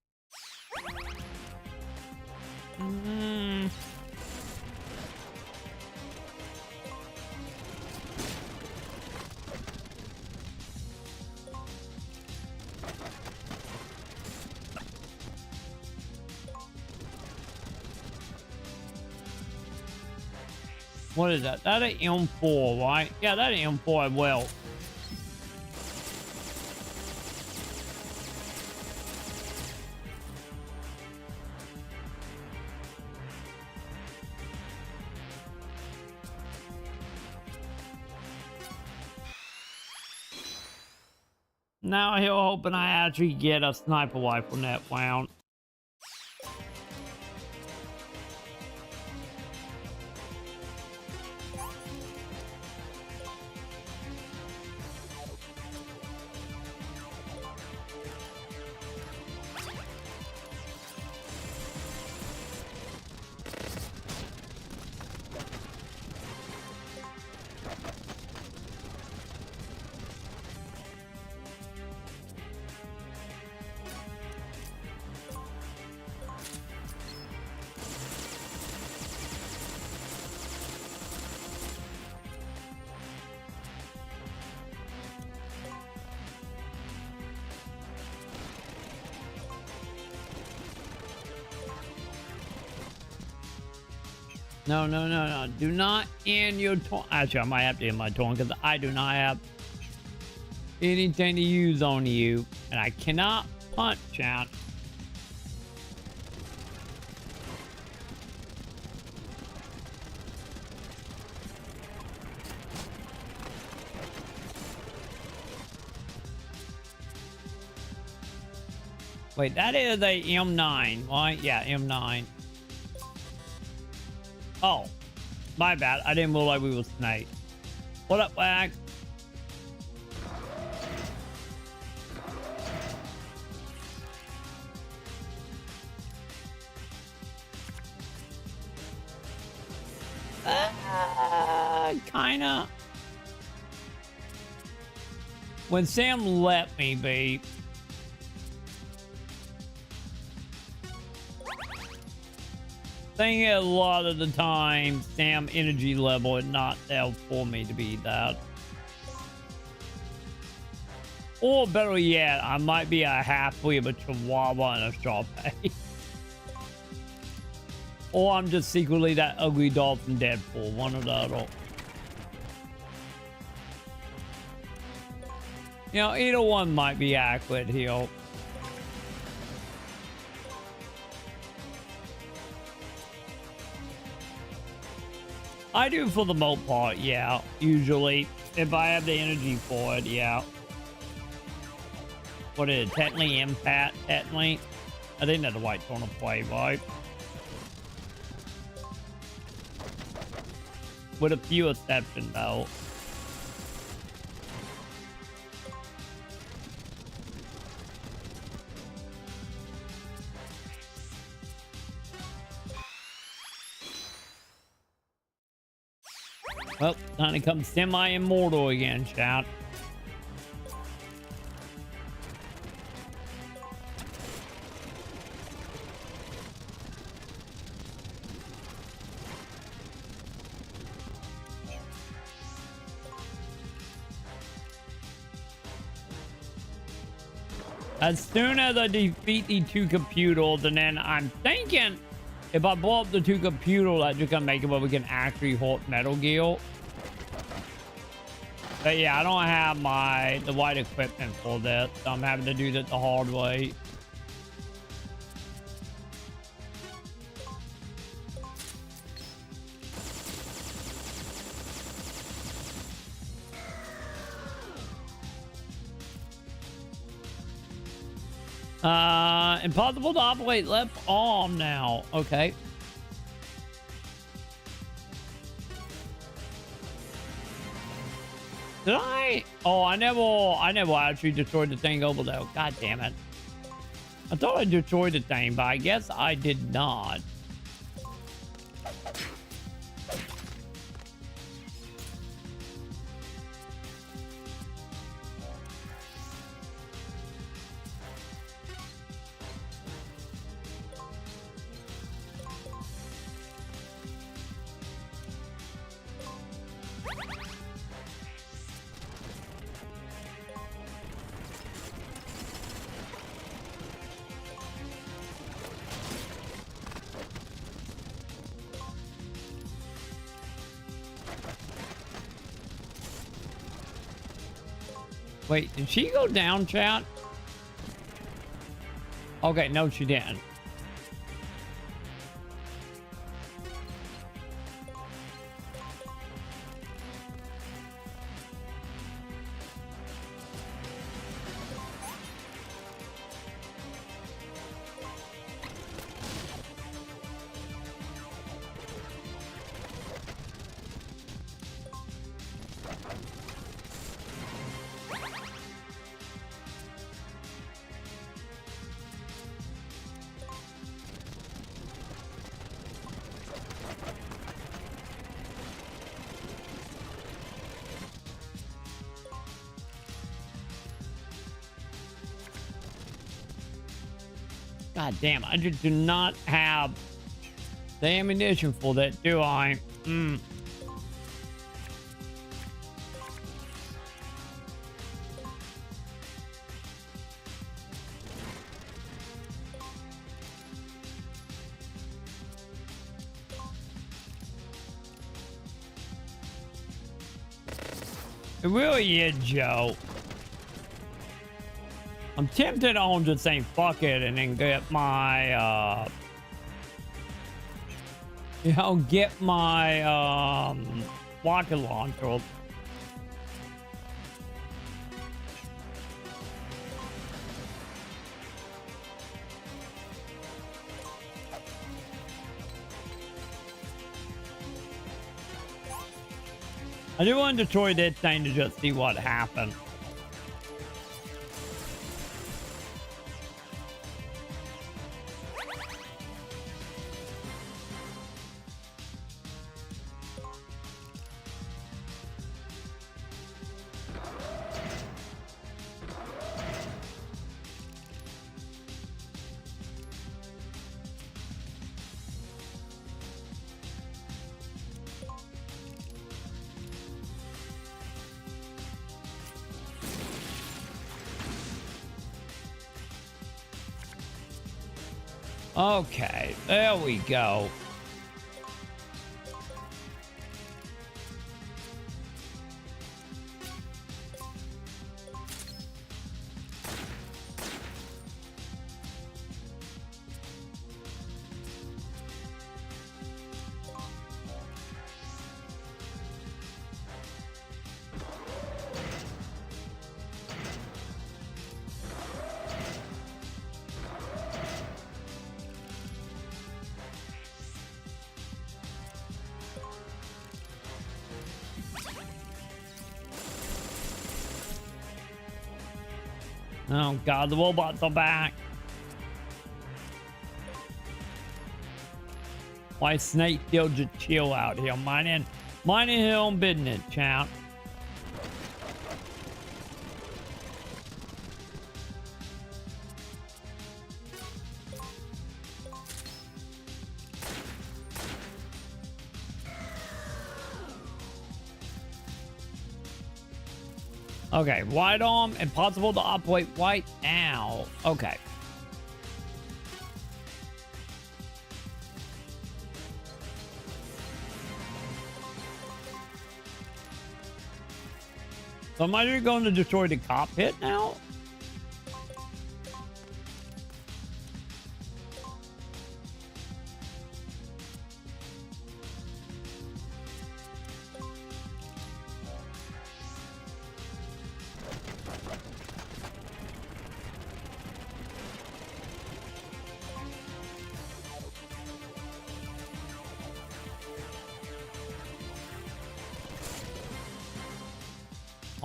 What is that? That an M4, right? Yeah, that an M4 as well. Now he'll hoping I actually get a sniper rifle net round. No, no, no, no. Do not end your taunt. Actually, I might have to end my taunt because I do not have anything to use on you. And I cannot punch out. Wait, that is a M9, right? Yeah, M9. Oh, my bad. I didn't realize we were snake. What up, Wag? Kinda. When Sam let me be. Thing is, a lot of the time, Sam energy level is not there for me to be that. Or better yet, I might be a halfway of a chihuahua and a Sharpei. Or I'm just secretly that ugly doll from Deadpool, one or the other. You know, either one might be accurate here. I do for the most part, yeah. Usually, if I have the energy for it, yeah. What is it? Technically impact, technically. I think that's the right tone of play, right? With a few exceptions, though. Well, time to come semi-immortal again, shout. As soon as I defeat the two computers, and then I'm thinking if I blow up the two computers, that's just gonna make it where we can actually hold Metal Gear. But yeah, I don't have the right equipment for this, so I'm having to do that the hard way. Impossible to operate left arm now. Okay. Did I? Oh, I never actually destroyed the thing over there. God damn it. I thought I destroyed the thing, but I guess I did not. Wait, did she go down, chat? Okay, no, she didn't. God damn, I just do not have the ammunition for that, do I? It really is, Joe. I'm tempted on to say fuck it and then get my, you know, get my, rocket launcher. I do want to destroy that thing to just see what happened. Okay, there we go. Oh god, the robots are back. Why Snake still just chill out here, minding his own business, champ. Okay, right arm, impossible to operate right now. Okay. So am I just going to destroy the cockpit now?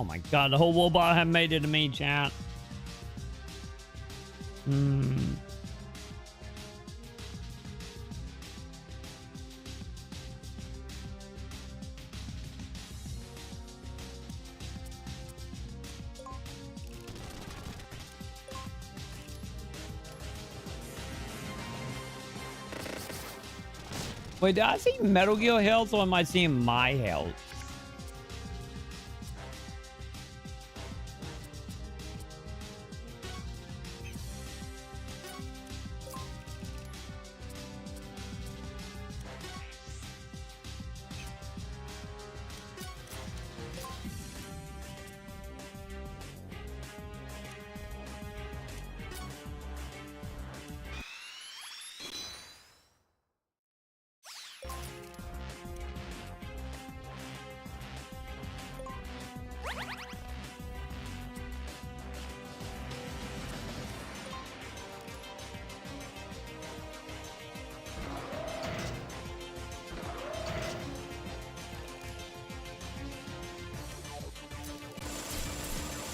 Oh my god, the whole robot had made it to me, chat. Wait, did I see Metal Gear health or am I seeing my health?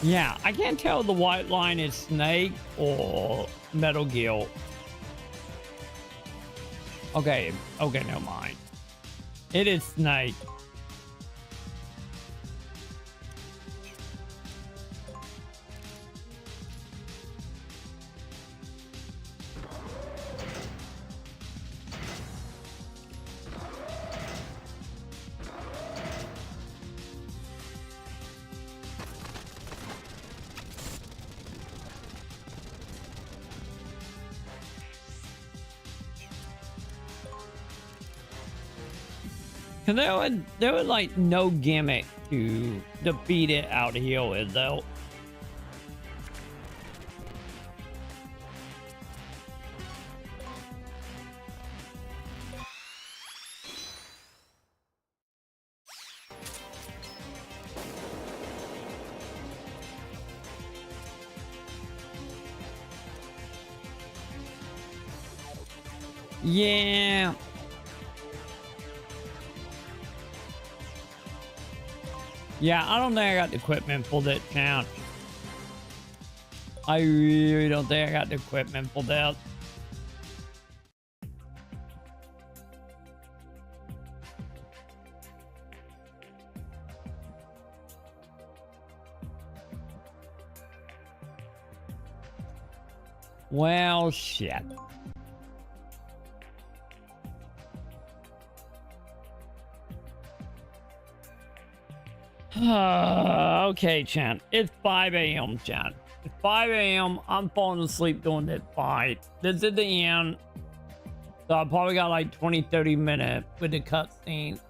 Yeah, I can't tell the white line is Snake or Metal Gear. Okay, never mind. It is Snake. Cause there was like no gimmick to defeat it out here, though. Yeah. Yeah, I don't think I got the equipment for that challenge. I really don't think I got the equipment for that. Well, shit. Okay, chat. It's 5 a.m., chat. It's 5 a.m. I'm falling asleep during that fight. This is the end. So I probably got like 20-30 minutes with the cutscene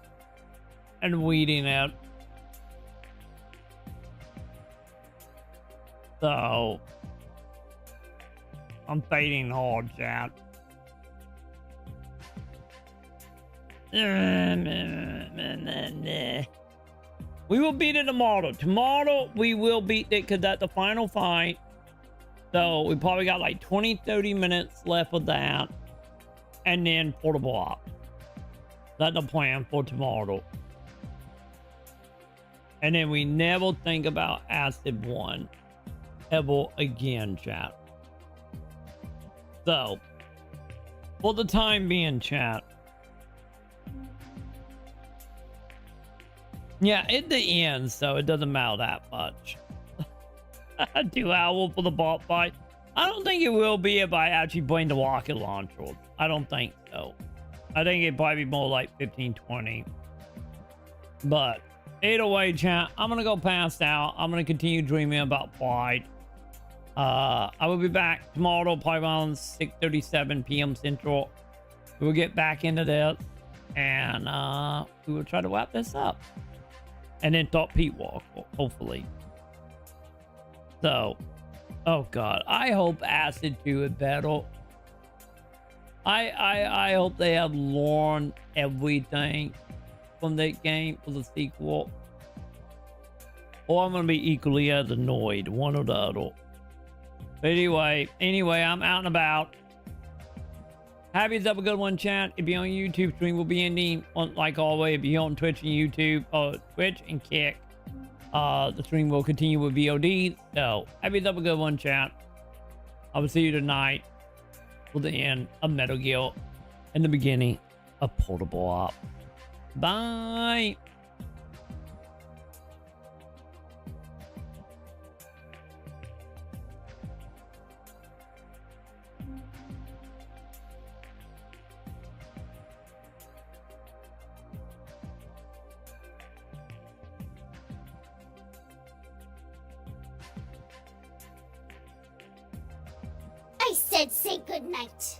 and weeding it. So I'm fading hard, chat. We will beat it tomorrow. Tomorrow, we will beat it because that's the final fight. So, we probably got like 20-30 minutes left of that. And then portable op. That's the plan for tomorrow. And then we never think about Acid 1 ever again, chat. So, for the time being, chat. Yeah, it's the end, so it doesn't matter that much. 2 hours for the bot fight. I don't think it will be if I actually bring the rocket launcher. I don't think so. I think it'd probably be more like 15-20. But either way, chat, I'm gonna go pass out. I'm gonna continue dreaming about fight. I will be back tomorrow, probably around 6:37 p.m. Central. We'll get back into this, and we will try to wrap this up. And then talk Pete Walker, hopefully. So, oh god, I hope Acid 2 is better. I hope they have learned everything from that game for the sequel. Or I'm gonna be equally as annoyed, one or the other. But anyway, I'm out and about. Have yourself a good one, chat. If you're on YouTube, stream will be ending like always. If you're on Twitch and YouTube, Twitch and Kick, the stream will continue with VOD. So have yourself a good one, chat. I will see you tonight for the end of Metal Gear and the beginning of Portable Op. Bye. I said say goodnight.